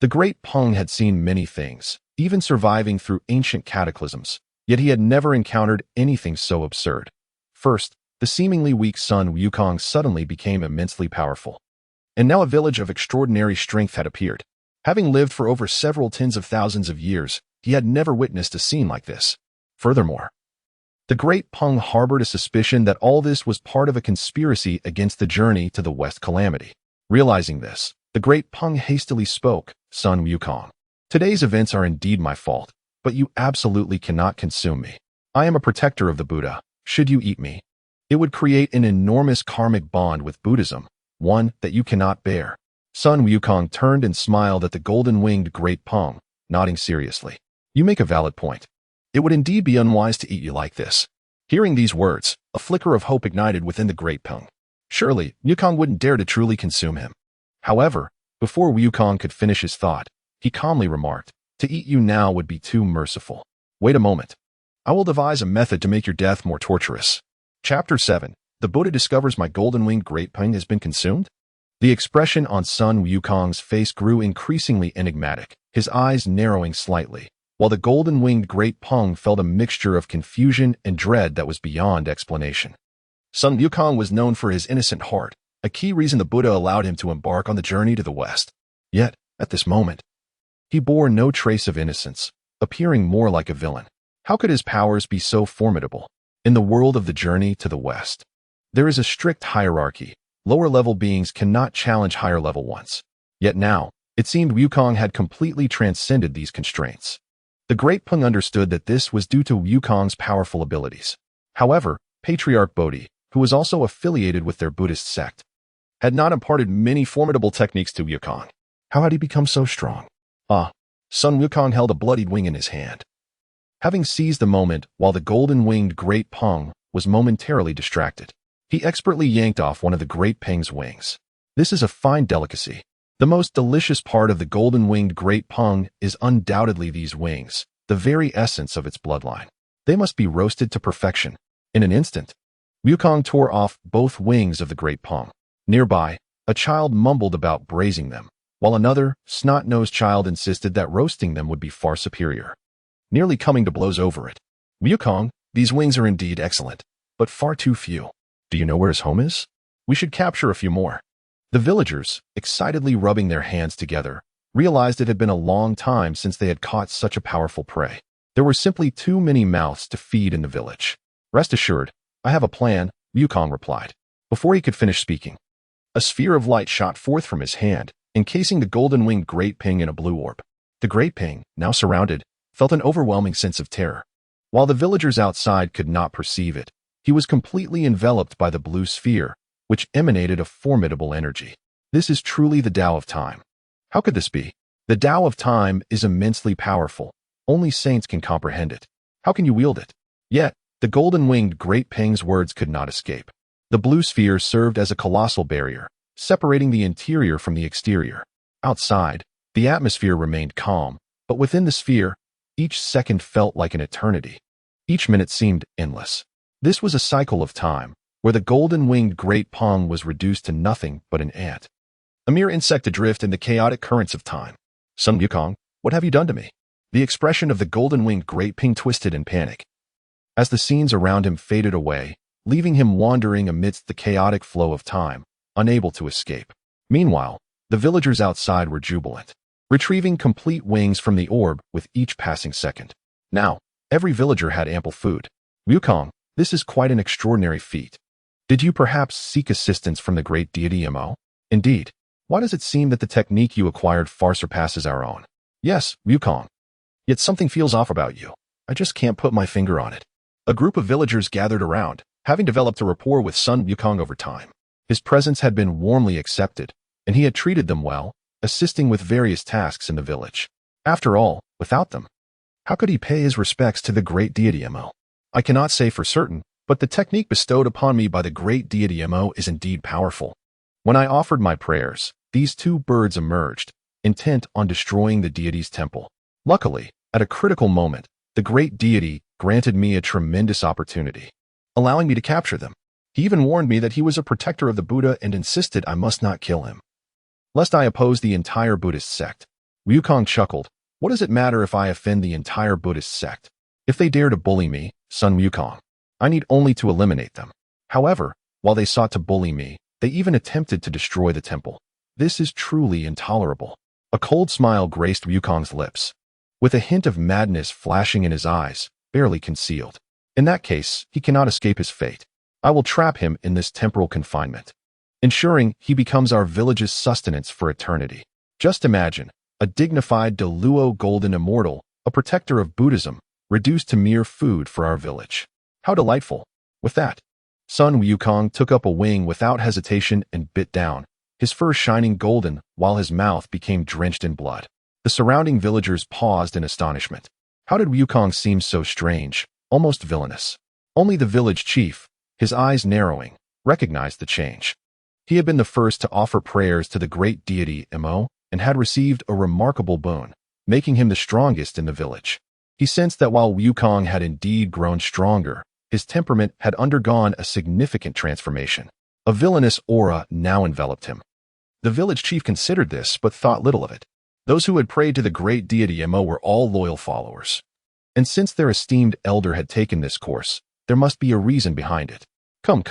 The great Peng had seen many things, even surviving through ancient cataclysms, yet he had never encountered anything so absurd. First, the seemingly weak Sun Wukong suddenly became immensely powerful. And now a village of extraordinary strength had appeared. Having lived for over several tens of thousands of years, he had never witnessed a scene like this. Furthermore, the great Peng harbored a suspicion that all this was part of a conspiracy against the journey to the West Calamity. Realizing this, the great Peng hastily spoke, "Sun Wukong, today's events are indeed my fault, but you absolutely cannot consume me. I am a protector of the Buddha. Should you eat me, it would create an enormous karmic bond with Buddhism, one that you cannot bear." Sun Wukong turned and smiled at the golden-winged great Peng, nodding seriously. "You make a valid point. It would indeed be unwise to eat you like this." Hearing these words, a flicker of hope ignited within the great Peng. Surely, Wukong wouldn't dare to truly consume him. However, before Wukong could finish his thought, he calmly remarked, "To eat you now would be too merciful. Wait a moment. I will devise a method to make your death more torturous." Chapter 7. The Buddha discovers my golden-winged great Peng has been consumed? The expression on Sun Wukong's face grew increasingly enigmatic, his eyes narrowing slightly, while the golden-winged great Peng felt a mixture of confusion and dread that was beyond explanation. Sun Wukong was known for his innocent heart, a key reason the Buddha allowed him to embark on the journey to the West. Yet, at this moment, he bore no trace of innocence, appearing more like a villain. How could his powers be so formidable in the world of the journey to the West? There is a strict hierarchy. Lower-level beings cannot challenge higher-level ones. Yet now, it seemed Wukong had completely transcended these constraints. The Great Peng understood that this was due to Wukong's powerful abilities. However, Patriarch Bodhi, who was also affiliated with their Buddhist sect, had not imparted many formidable techniques to Wukong. How had he become so strong? Sun Wukong held a bloodied wing in his hand. Having seized the moment while the golden-winged Great Peng was momentarily distracted, he expertly yanked off one of the Great Peng's wings. This is a fine delicacy. The most delicious part of the golden-winged Great Peng is undoubtedly these wings, the very essence of its bloodline. They must be roasted to perfection. In an instant, Wukong tore off both wings of the Great Peng. Nearby, a child mumbled about braising them, while another, snot-nosed child insisted that roasting them would be far superior. Nearly coming to blows over it. Wukong, these wings are indeed excellent, but far too few. Do you know where his home is? We should capture a few more. The villagers, excitedly rubbing their hands together, realized it had been a long time since they had caught such a powerful prey. There were simply too many mouths to feed in the village. Rest assured, I have a plan, Wukong replied. Before he could finish speaking, a sphere of light shot forth from his hand, encasing the golden-winged Great Peng in a blue orb. The Great Peng, now surrounded, felt an overwhelming sense of terror. While the villagers outside could not perceive it, he was completely enveloped by the blue sphere, which emanated a formidable energy. This is truly the Tao of Time. How could this be? The Tao of Time is immensely powerful. Only saints can comprehend it. How can you wield it? Yet, the golden-winged Great Peng's words could not escape. The blue sphere served as a colossal barrier, separating the interior from the exterior. Outside, the atmosphere remained calm, but within the sphere, each second felt like an eternity. Each minute seemed endless. This was a cycle of time, where the golden-winged Great Peng was reduced to nothing but an ant. A mere insect adrift in the chaotic currents of time. Sun Wukong, what have you done to me? The expression of the golden-winged Great Peng twisted in panic. As the scenes around him faded away, leaving him wandering amidst the chaotic flow of time, unable to escape. Meanwhile, the villagers outside were jubilant, retrieving complete wings from the orb with each passing second. Now, every villager had ample food. Wukong, this is quite an extraordinary feat. Did you perhaps seek assistance from the great deity Mo? Indeed. Why does it seem that the technique you acquired far surpasses our own? Yes, Wukong. Yet something feels off about you. I just can't put my finger on it. A group of villagers gathered around, having developed a rapport with Sun Wukong over time. His presence had been warmly accepted, and he had treated them well, assisting with various tasks in the village. After all, without them, how could he pay his respects to the great deity Mo? I cannot say for certain, but the technique bestowed upon me by the great deity Mo is indeed powerful. When I offered my prayers, these two birds emerged, intent on destroying the deity's temple. Luckily, at a critical moment, the great deity granted me a tremendous opportunity, allowing me to capture them. He even warned me that he was a protector of the Buddha and insisted I must not kill him, lest I oppose the entire Buddhist sect. Wukong chuckled. What does it matter if I offend the entire Buddhist sect? If they dare to bully me, Sun Wukong, I need only to eliminate them. However, while they sought to bully me, they even attempted to destroy the temple. This is truly intolerable. A cold smile graced Wukong's lips, with a hint of madness flashing in his eyes, barely concealed. In that case, he cannot escape his fate. I will trap him in this temporal confinement, ensuring he becomes our village's sustenance for eternity. Just imagine, a dignified Deluo golden immortal, a protector of Buddhism, reduced to mere food for our village. How delightful. With that, Sun Wukong took up a wing without hesitation and bit down, his fur shining golden while his mouth became drenched in blood. The surrounding villagers paused in astonishment. How did Wukong seem so strange, almost villainous? Only the village chief, his eyes narrowing, recognized the change. He had been the first to offer prayers to the great deity Mo and had received a remarkable boon, making him the strongest in the village. He sensed that while Wukong had indeed grown stronger, his temperament had undergone a significant transformation. A villainous aura now enveloped him. The village chief considered this, but thought little of it. Those who had prayed to the great deity Mo were all loyal followers. And since their esteemed elder had taken this course, there must be a reason behind it. Come,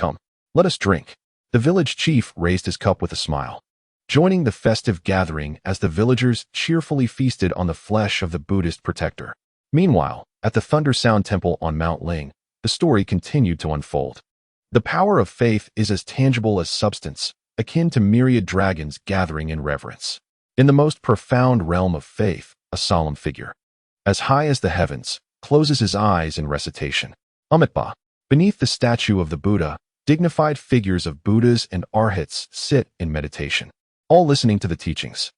let us drink. The village chief raised his cup with a smile, joining the festive gathering as the villagers cheerfully feasted on the flesh of the Buddhist protector. Meanwhile, at the Thunder Sound Temple on Mount Ling, the story continued to unfold. The power of faith is as tangible as substance, akin to myriad dragons gathering in reverence. In the most profound realm of faith, a solemn figure, as high as the heavens, closes his eyes in recitation. Amitabha. Beneath the statue of the Buddha, dignified figures of Buddhas and Arhats sit in meditation, all listening to the teachings.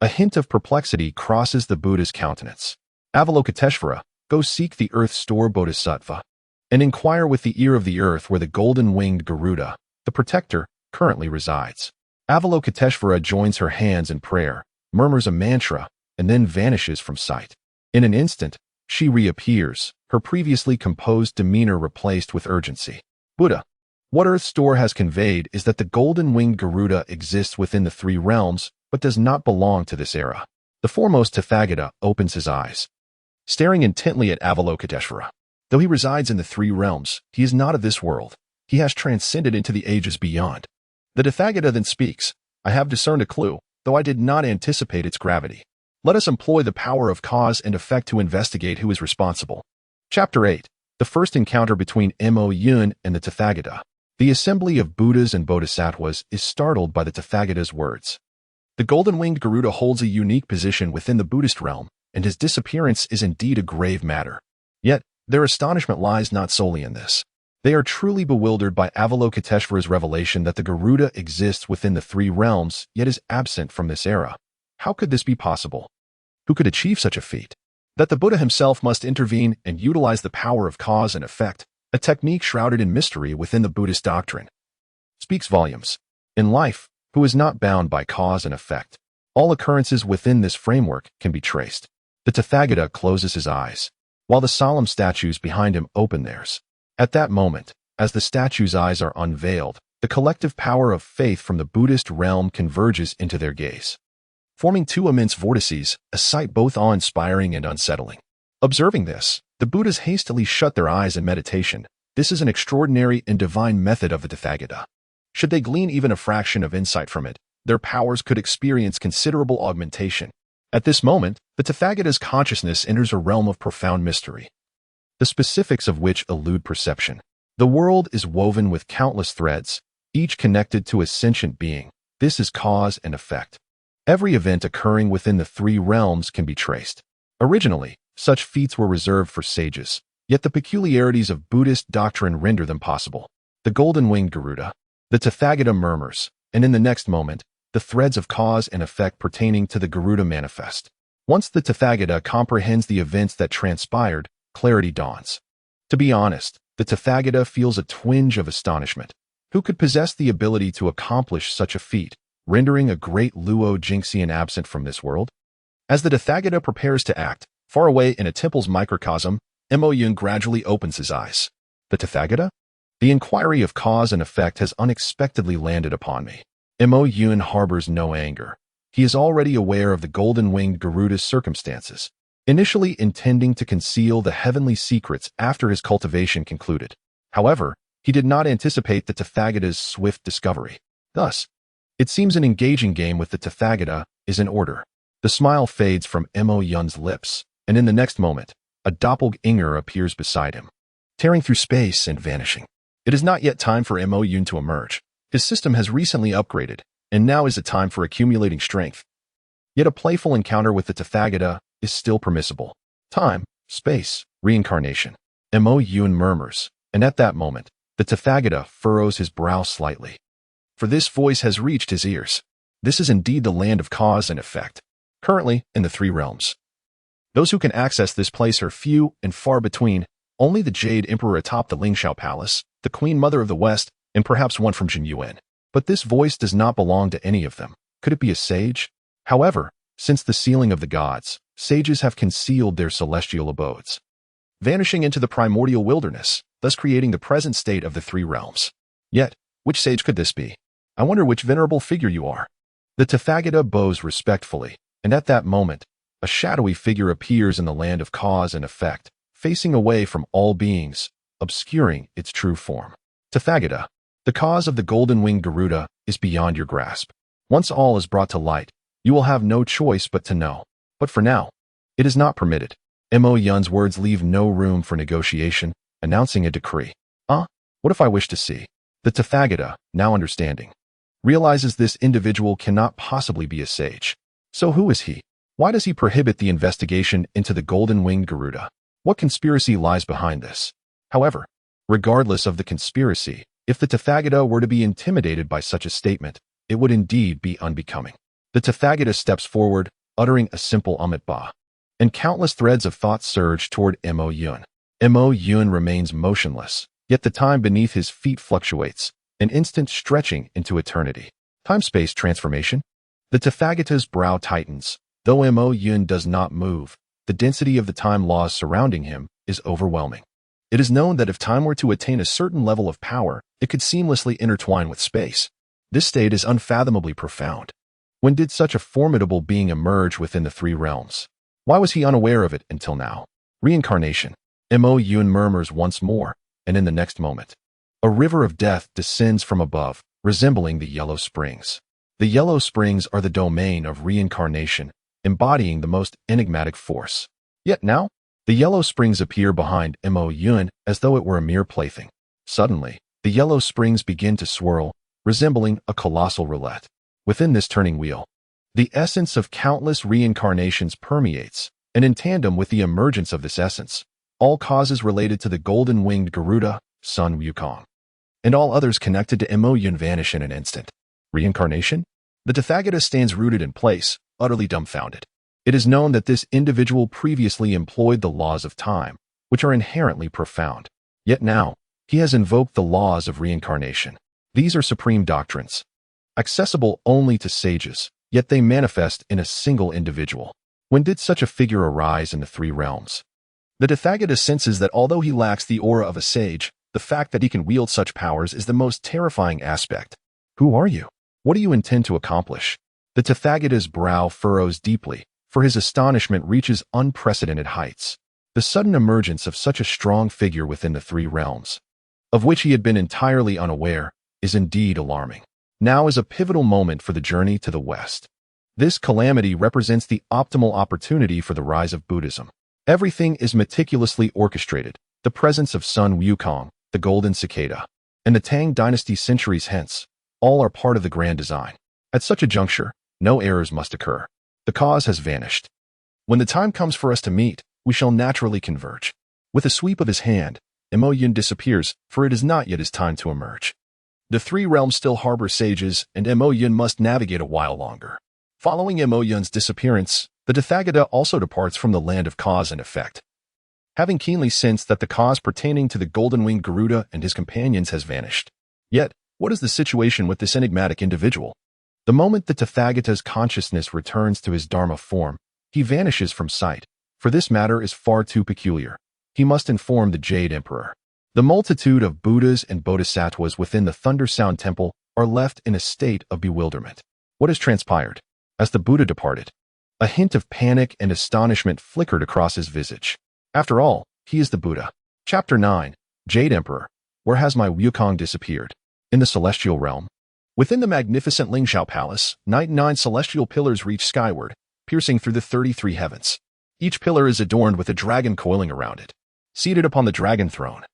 A hint of perplexity crosses the Buddha's countenance. Avalokiteshvara, go seek the earth-store Bodhisattva, and inquire with the ear of the earth where the golden-winged Garuda, the protector, currently resides. Avalokiteshvara joins her hands in prayer, murmurs a mantra, and then vanishes from sight. In an instant, she reappears, her previously composed demeanor replaced with urgency. Buddha, what Earth Store has conveyed is that the golden-winged Garuda exists within the three realms, but does not belong to this era. The foremost Tathagata opens his eyes, staring intently at Avalokiteshvara. Though he resides in the three realms, he is not of this world. He has transcended into the ages beyond. The Tathagata then speaks, I have discerned a clue, though I did not anticipate its gravity. Let us employ the power of cause and effect to investigate who is responsible. Chapter 8. The first encounter between Mo Yun and the Tathagata. The assembly of Buddhas and Bodhisattvas is startled by the Tathagata's words. The golden-winged Garuda holds a unique position within the Buddhist realm, and his disappearance is indeed a grave matter. Yet, their astonishment lies not solely in this. They are truly bewildered by Avalokiteshvara's revelation that the Garuda exists within the three realms, yet is absent from this era. How could this be possible? Who could achieve such a feat? That the Buddha himself must intervene and utilize the power of cause and effect, a technique shrouded in mystery within the Buddhist doctrine, speaks volumes. In life, who is not bound by cause and effect, all occurrences within this framework can be traced. The Tathagata closes his eyes, while the solemn statues behind him open theirs. At that moment, as the statues' eyes are unveiled, the collective power of faith from the Buddhist realm converges into their gaze, forming two immense vortices, a sight both awe-inspiring and unsettling. Observing this, the Buddhas hastily shut their eyes in meditation. This is an extraordinary and divine method of the Tathagata. Should they glean even a fraction of insight from it, their powers could experience considerable augmentation. At this moment, the Tathagata's consciousness enters a realm of profound mystery, the specifics of which elude perception. The world is woven with countless threads, each connected to a sentient being. This is cause and effect. Every event occurring within the three realms can be traced. Originally, such feats were reserved for sages, yet the peculiarities of Buddhist doctrine render them possible. The golden-winged Garuda. The Tathagata murmurs, and in the next moment, the threads of cause and effect pertaining to the Garuda manifest. Once the Tathagata comprehends the events that transpired, clarity dawns. To be honest, the Tathagata feels a twinge of astonishment. Who could possess the ability to accomplish such a feat, rendering a great Luo Jingxian absent from this world? As the Tathagata prepares to act, far away in a temple's microcosm, Mo Yun gradually opens his eyes. The Tathagata? The inquiry of cause and effect has unexpectedly landed upon me. Mo Yun harbors no anger. He is already aware of the golden-winged Garuda's circumstances, initially intending to conceal the heavenly secrets after his cultivation concluded. However, he did not anticipate the Tathagata's swift discovery. Thus, it seems an engaging game with the Tathagata is in order. The smile fades from Mo Yun's lips, and in the next moment, a doppelganger appears beside him, tearing through space and vanishing. It is not yet time for Mo Yun to emerge. His system has recently upgraded, and now is the time for accumulating strength. Yet a playful encounter with the Tathagata is still permissible. Time, space, reincarnation. Mo Yun murmurs, and at that moment, the Tathagata furrows his brow slightly. For this voice has reached his ears. This is indeed the land of cause and effect, currently in the three realms. Those who can access this place are few and far between. Only the Jade Emperor atop the Lingxiao Palace, the Queen Mother of the West, and perhaps one from Xīyóu. But this voice does not belong to any of them. Could it be a sage? However, since the sealing of the gods, sages have concealed their celestial abodes, vanishing into the primordial wilderness, thus creating the present state of the three realms. Yet, which sage could this be? I wonder which venerable figure you are. The Tathagata bows respectfully, and at that moment, a shadowy figure appears in the land of cause and effect, facing away from all beings, obscuring its true form. Tathagata, the cause of the golden-winged Garuda is beyond your grasp. Once all is brought to light, you will have no choice but to know. But for now, it is not permitted. Mo Yun's words leave no room for negotiation, announcing a decree. What if I wish to see? The Tathagata, now understanding, realizes this individual cannot possibly be a sage. So who is he? Why does he prohibit the investigation into the golden-winged Garuda? What conspiracy lies behind this? However, regardless of the conspiracy, if the Tathagata were to be intimidated by such a statement, it would indeed be unbecoming. The Tathagata steps forward, uttering a simple Amitabha, and countless threads of thought surge toward Mo Yun. Mo Yun remains motionless, yet the time beneath his feet fluctuates, an instant stretching into eternity. Time-space transformation? The Tathagata's brow tightens. Though Mo Yun does not move, the density of the time laws surrounding him is overwhelming. It is known that if time were to attain a certain level of power, it could seamlessly intertwine with space. This state is unfathomably profound. When did such a formidable being emerge within the three realms? Why was he unaware of it until now? Reincarnation. Mo Yun murmurs once more, and in the next moment, a river of death descends from above, resembling the Yellow Springs. The Yellow Springs are the domain of reincarnation, embodying the most enigmatic force. Yet now, the Yellow Springs appear behind Mo Yun as though it were a mere plaything. Suddenly, the Yellow Springs begin to swirl, resembling a colossal roulette. Within this turning wheel, the essence of countless reincarnations permeates, and in tandem with the emergence of this essence, all causes related to the golden-winged Garuda, son Wukong, and all others connected to Mo Yun vanish in an instant. Reincarnation? The Tathagata stands rooted in place, utterly dumbfounded. It is known that this individual previously employed the laws of time, which are inherently profound. Yet now, he has invoked the laws of reincarnation. These are supreme doctrines, accessible only to sages, yet they manifest in a single individual. When did such a figure arise in the three realms? The Tathagata senses that although he lacks the aura of a sage, the fact that he can wield such powers is the most terrifying aspect. Who are you? What do you intend to accomplish? The Tathagata's brow furrows deeply, for his astonishment reaches unprecedented heights. The sudden emergence of such a strong figure within the three realms, of which he had been entirely unaware, is indeed alarming. Now is a pivotal moment for the journey to the West. This calamity represents the optimal opportunity for the rise of Buddhism. Everything is meticulously orchestrated. The presence of Sun Wukong, the Golden Cicada, and the Tang Dynasty centuries hence, all are part of the grand design. At such a juncture, no errors must occur. The cause has vanished. When the time comes for us to meet, we shall naturally converge. With a sweep of his hand, Mo Yun disappears, for it is not yet his time to emerge. The three realms still harbor sages, and Mo Yun must navigate a while longer. Following Mo Yun's disappearance, the Tathagata also departs from the land of cause and effect. Having keenly sensed that the cause pertaining to the golden-winged Garuda and his companions has vanished. Yet, what is the situation with this enigmatic individual? The moment the Tathagata's consciousness returns to his Dharma form, he vanishes from sight, for this matter is far too peculiar. He must inform the Jade Emperor. The multitude of Buddhas and Bodhisattvas within the Thunder Sound Temple are left in a state of bewilderment. What has transpired? As the Buddha departed, a hint of panic and astonishment flickered across his visage. After all, he is the Buddha. Chapter 9, Jade Emperor. Where has my Wukong disappeared? In the celestial realm. Within the magnificent Lingxiao Palace, 99 celestial pillars reach skyward, piercing through the 33 heavens. Each pillar is adorned with a dragon coiling around it. Seated upon the dragon throne,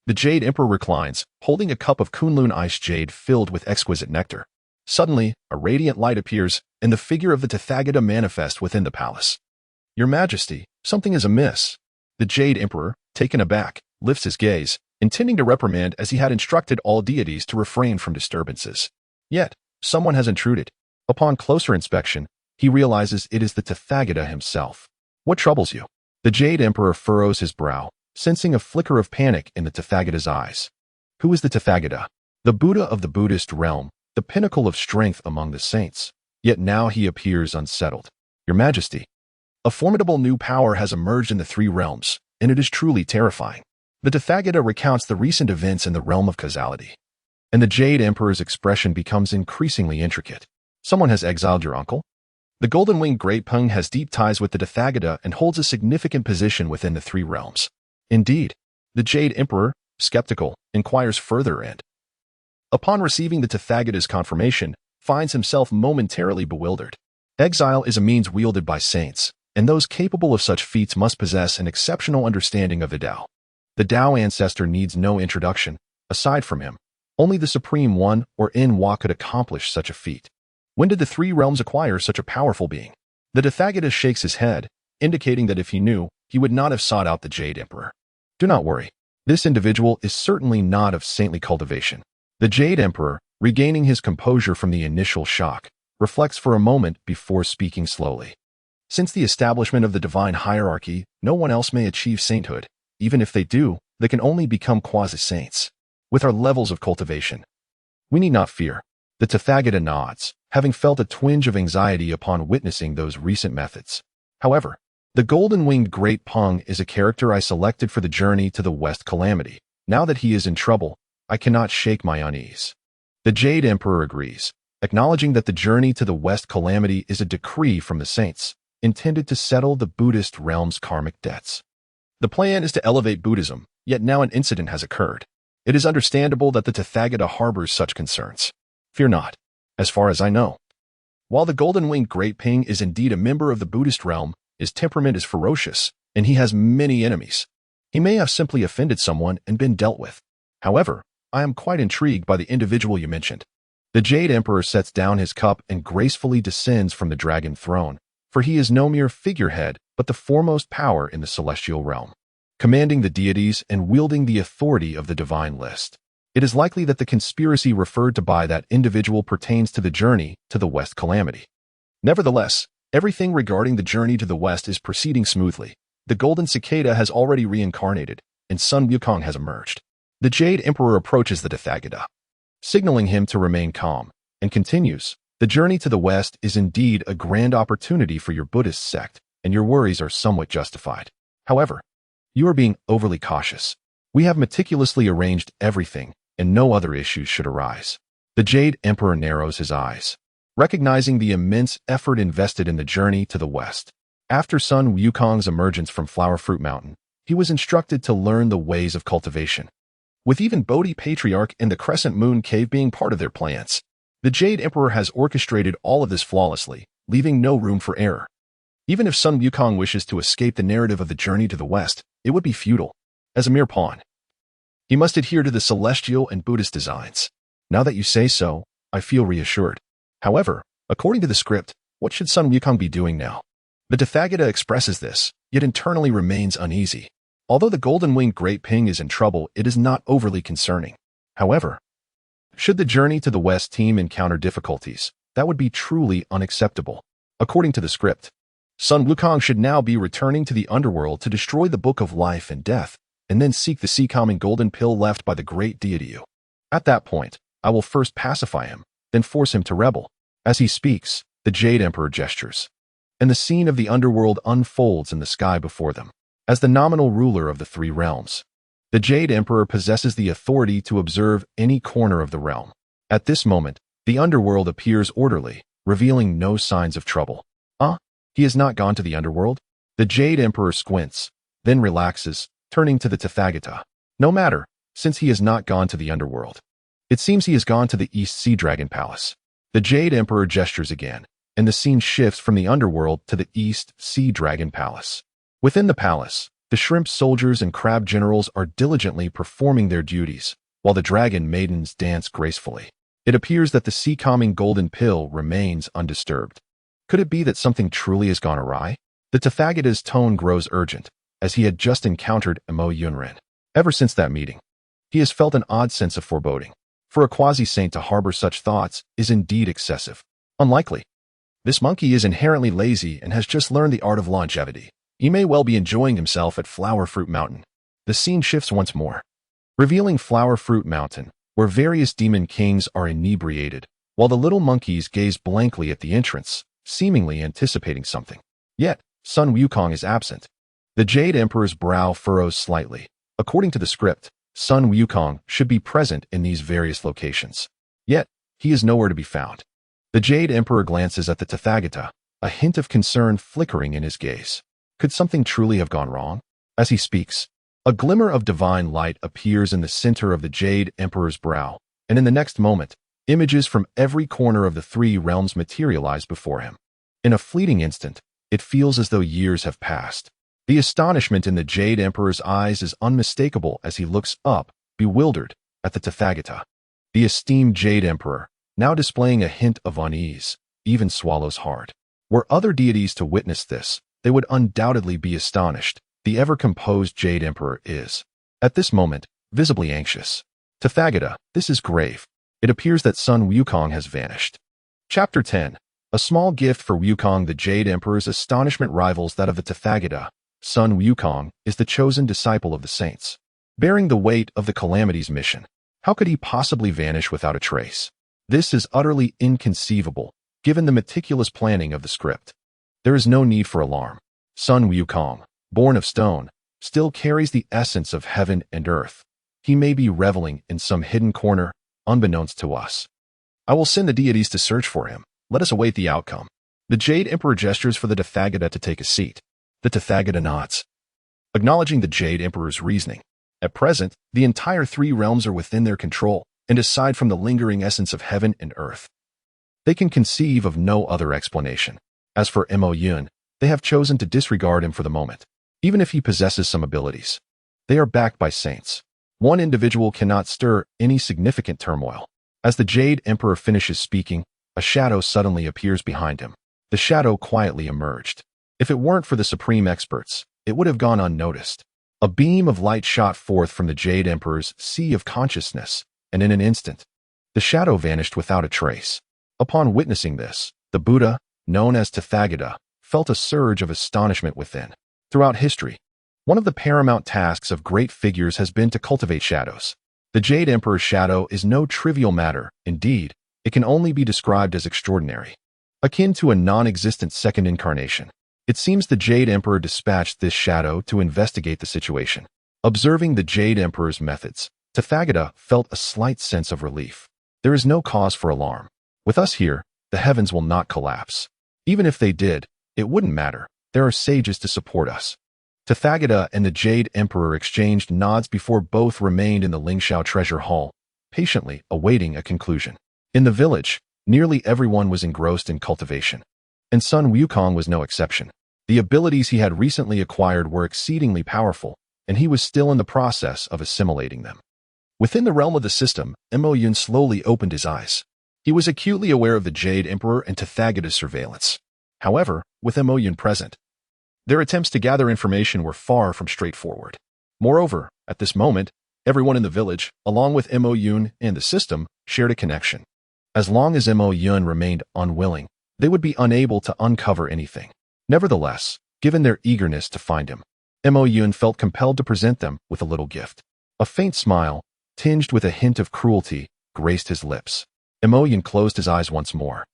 the Jade Emperor reclines, holding a cup of Kunlun ice jade filled with exquisite nectar. Suddenly, a radiant light appears, and the figure of the Tathagata manifests within the palace. Your Majesty, something is amiss. The Jade Emperor, taken aback, lifts his gaze, intending to reprimand as he had instructed all deities to refrain from disturbances. Yet, someone has intruded. Upon closer inspection, he realizes it is the Tathagata himself. What troubles you? The Jade Emperor furrows his brow, sensing a flicker of panic in the Tathagata's eyes. Who is the Tathagata? The Buddha of the Buddhist realm, the pinnacle of strength among the saints. Yet now he appears unsettled. Your Majesty, a formidable new power has emerged in the three realms, and it is truly terrifying. The Tathagata recounts the recent events in the realm of causality, and the Jade Emperor's expression becomes increasingly intricate. Someone has exiled your uncle? The golden-winged Great Peng has deep ties with the Tathagata and holds a significant position within the three realms. Indeed, the Jade Emperor, skeptical, inquires further and, upon receiving the Tathagata's confirmation, finds himself momentarily bewildered. Exile is a means wielded by saints, and those capable of such feats must possess an exceptional understanding of the Tao. The Tao ancestor needs no introduction. Aside from him, only the Supreme One or Inwa could accomplish such a feat. When did the three realms acquire such a powerful being? The Tathagata shakes his head, indicating that if he knew, he would not have sought out the Jade Emperor. Do not worry. This individual is certainly not of saintly cultivation. The Jade Emperor, regaining his composure from the initial shock, reflects for a moment before speaking slowly. Since the establishment of the divine hierarchy, no one else may achieve sainthood. Even if they do, they can only become quasi-saints. With our levels of cultivation, we need not fear. The Tathagata nods, having felt a twinge of anxiety upon witnessing those recent methods. However, the golden-winged Great Pung is a character I selected for the journey to the West Calamity. Now that he is in trouble, I cannot shake my unease. The Jade Emperor agrees, acknowledging that the journey to the West Calamity is a decree from the saints, intended to settle the Buddhist realm's karmic debts. The plan is to elevate Buddhism, yet now an incident has occurred. It is understandable that the Tathagata harbors such concerns. Fear not. As far as I know, while the golden-winged Great Ping is indeed a member of the Buddhist realm, his temperament is ferocious, and he has many enemies. He may have simply offended someone and been dealt with. However, I am quite intrigued by the individual you mentioned. The Jade Emperor sets down his cup and gracefully descends from the dragon throne, for he is no mere figurehead, but the foremost power in the celestial realm, commanding the deities and wielding the authority of the divine list. It is likely that the conspiracy referred to by that individual pertains to the journey to the West Calamity. Nevertheless, everything regarding the journey to the West is proceeding smoothly. The golden cicada has already reincarnated, and Sun Wukong has emerged. The Jade Emperor approaches the Tathagata, signaling him to remain calm, and continues, "The journey to the West is indeed a grand opportunity for your Buddhist sect, and your worries are somewhat justified. However, you are being overly cautious. We have meticulously arranged everything, and no other issues should arise." The Jade Emperor narrows his eyes, recognizing the immense effort invested in the journey to the West. After Sun Wukong's emergence from Flower Fruit Mountain, he was instructed to learn the ways of cultivation. With even Bodhi Patriarch and the Crescent Moon Cave being part of their plans, the Jade Emperor has orchestrated all of this flawlessly, leaving no room for error. Even if Sun Wukong wishes to escape the narrative of the journey to the West, it would be futile. As a mere pawn, he must adhere to the celestial and Buddhist designs. Now that you say so, I feel reassured. However, according to the script, what should Sun Wukong be doing now? The Tathagata expresses this, yet internally remains uneasy. Although the golden-winged Great Ping is in trouble, it is not overly concerning. However, should the journey to the West team encounter difficulties, that would be truly unacceptable. According to the script, Sun Wukong should now be returning to the underworld to destroy the Book of Life and Death, and then seek the sea-calming golden pill left by the great deity. At that point, I will first pacify him, then force him to rebel. As he speaks, the Jade Emperor gestures, and the scene of the underworld unfolds in the sky before them. As the nominal ruler of the three realms, the Jade Emperor possesses the authority to observe any corner of the realm. At this moment, the underworld appears orderly, revealing no signs of trouble. He has not gone to the underworld? The Jade Emperor squints, then relaxes, turning to the Tathagata. No matter, since he has not gone to the underworld. It seems he has gone to the East Sea Dragon Palace. The Jade Emperor gestures again, and the scene shifts from the underworld to the East Sea Dragon Palace. Within the palace, the shrimp soldiers and crab generals are diligently performing their duties, while the dragon maidens dance gracefully. It appears that the sea-calming golden pill remains undisturbed. Could it be that something truly has gone awry? The Tathagata's tone grows urgent, as he had just encountered Mo Yunren. Ever since that meeting, he has felt an odd sense of foreboding. For a quasi-saint to harbor such thoughts is indeed excessive. Unlikely. This monkey is inherently lazy and has just learned the art of longevity. He may well be enjoying himself at Flower Fruit Mountain. The scene shifts once more, revealing Flower Fruit Mountain, where various demon kings are inebriated, while the little monkeys gaze blankly at the entrance, seemingly anticipating something. Yet, Sun Wukong is absent. The Jade Emperor's brow furrows slightly. According to the script, Sun Wukong should be present in these various locations. Yet, he is nowhere to be found. The Jade Emperor glances at the Tathagata, a hint of concern flickering in his gaze. Could something truly have gone wrong? As he speaks, a glimmer of divine light appears in the center of the Jade Emperor's brow, and in the next moment, images from every corner of the three realms materialize before him. In a fleeting instant, it feels as though years have passed. The astonishment in the Jade Emperor's eyes is unmistakable as he looks up, bewildered, at the Tathagata. The esteemed Jade Emperor, now displaying a hint of unease, even swallows hard. Were other deities to witness this, they would undoubtedly be astonished. The ever-composed Jade Emperor is, at this moment, visibly anxious. Tathagata, this is grave. It appears that son Wukong has vanished. Chapter 10. A small gift for Wukong. The Jade Emperor's astonishment rivals that of the Tathagata. Son Wukong is the chosen disciple of the saints, bearing the weight of the calamity's mission. How could he possibly vanish without a trace? This is utterly inconceivable, given the meticulous planning of the script. There is no need for alarm. Son Wukong, born of stone, still carries the essence of heaven and earth. He may be reveling in some hidden corner, unbeknownst to us. I will send the deities to search for him. Let us await the outcome. The Jade Emperor gestures for the Tathagata to take a seat. The Tathagata nods, acknowledging the Jade Emperor's reasoning. At present, the entire three realms are within their control, and aside from the lingering essence of heaven and earth, they can conceive of no other explanation. As for Mo Yun, they have chosen to disregard him for the moment. Even if he possesses some abilities, they are backed by saints. One individual cannot stir any significant turmoil. As the Jade Emperor finishes speaking, a shadow suddenly appears behind him. The shadow quietly emerged. If it weren't for the supreme experts, it would have gone unnoticed. A beam of light shot forth from the Jade Emperor's sea of consciousness, and in an instant, the shadow vanished without a trace. Upon witnessing this, the Buddha, known as Tathagata, felt a surge of astonishment within. Throughout history, one of the paramount tasks of great figures has been to cultivate shadows. The Jade Emperor's shadow is no trivial matter. Indeed, it can only be described as extraordinary, akin to a non-existent second incarnation. It seems the Jade Emperor dispatched this shadow to investigate the situation. Observing the Jade Emperor's methods, Tathagata felt a slight sense of relief. There is no cause for alarm. With us here, the heavens will not collapse. Even if they did, it wouldn't matter. There are sages to support us. Tathagata and the Jade Emperor exchanged nods before both remained in the Lingxiao treasure hall, patiently awaiting a conclusion. In the village, nearly everyone was engrossed in cultivation, and son Wukong was no exception. The abilities he had recently acquired were exceedingly powerful, and he was still in the process of assimilating them. Within the realm of the system, Mo Yun slowly opened his eyes. He was acutely aware of the Jade Emperor and Tathagata's surveillance. However, with Mo Yun present, their attempts to gather information were far from straightforward. Moreover, at this moment, everyone in the village, along with Mo Yun and the system, shared a connection. As long as Mo Yun remained unwilling, they would be unable to uncover anything. Nevertheless, given their eagerness to find him, Mo Yun felt compelled to present them with a little gift. A faint smile, tinged with a hint of cruelty, graced his lips. Mo Yun closed his eyes once more.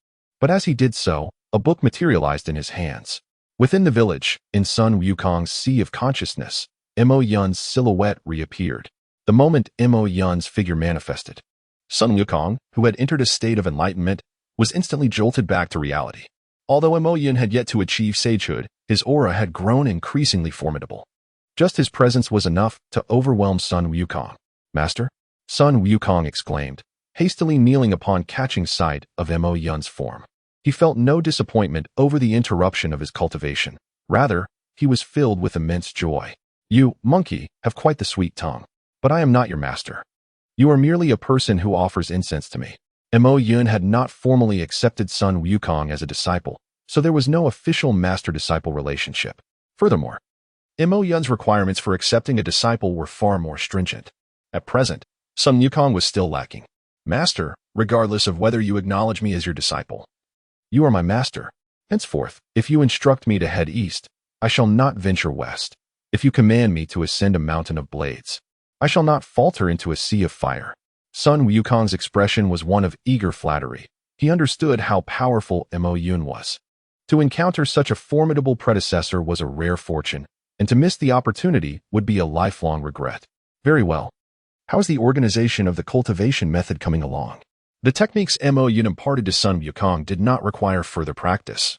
But as he did so, a book materialized in his hands. Within the village, in son Wukong's sea of consciousness, Mo Yun's silhouette reappeared. The moment Mo Yun's figure manifested, son Wukong, who had entered a state of enlightenment, was instantly jolted back to reality. Although Mo Yun had yet to achieve sagehood, his aura had grown increasingly formidable. Just his presence was enough to overwhelm son Wukong. Master? Son Wukong exclaimed, hastily kneeling upon catching sight of Mo Yun's form. He felt no disappointment over the interruption of his cultivation. Rather, he was filled with immense joy. You, monkey, have quite the sweet tongue. But I am not your master. You are merely a person who offers incense to me. Mo Yun had not formally accepted son Wukong as a disciple, so there was no official master-disciple relationship. Furthermore, Mo Yun's requirements for accepting a disciple were far more stringent. At present, son Wukong was still lacking. Master, regardless of whether you acknowledge me as your disciple, you are my master. Henceforth, if you instruct me to head east, I shall not venture west. If you command me to ascend a mountain of blades, I shall not falter into a sea of fire. Son Wukong's expression was one of eager flattery. He understood how powerful Mo Yun was. To encounter such a formidable predecessor was a rare fortune, and to miss the opportunity would be a lifelong regret. Very well. How is the organization of the cultivation method coming along? The techniques Mo Yun imparted to son Wukong did not require further practice.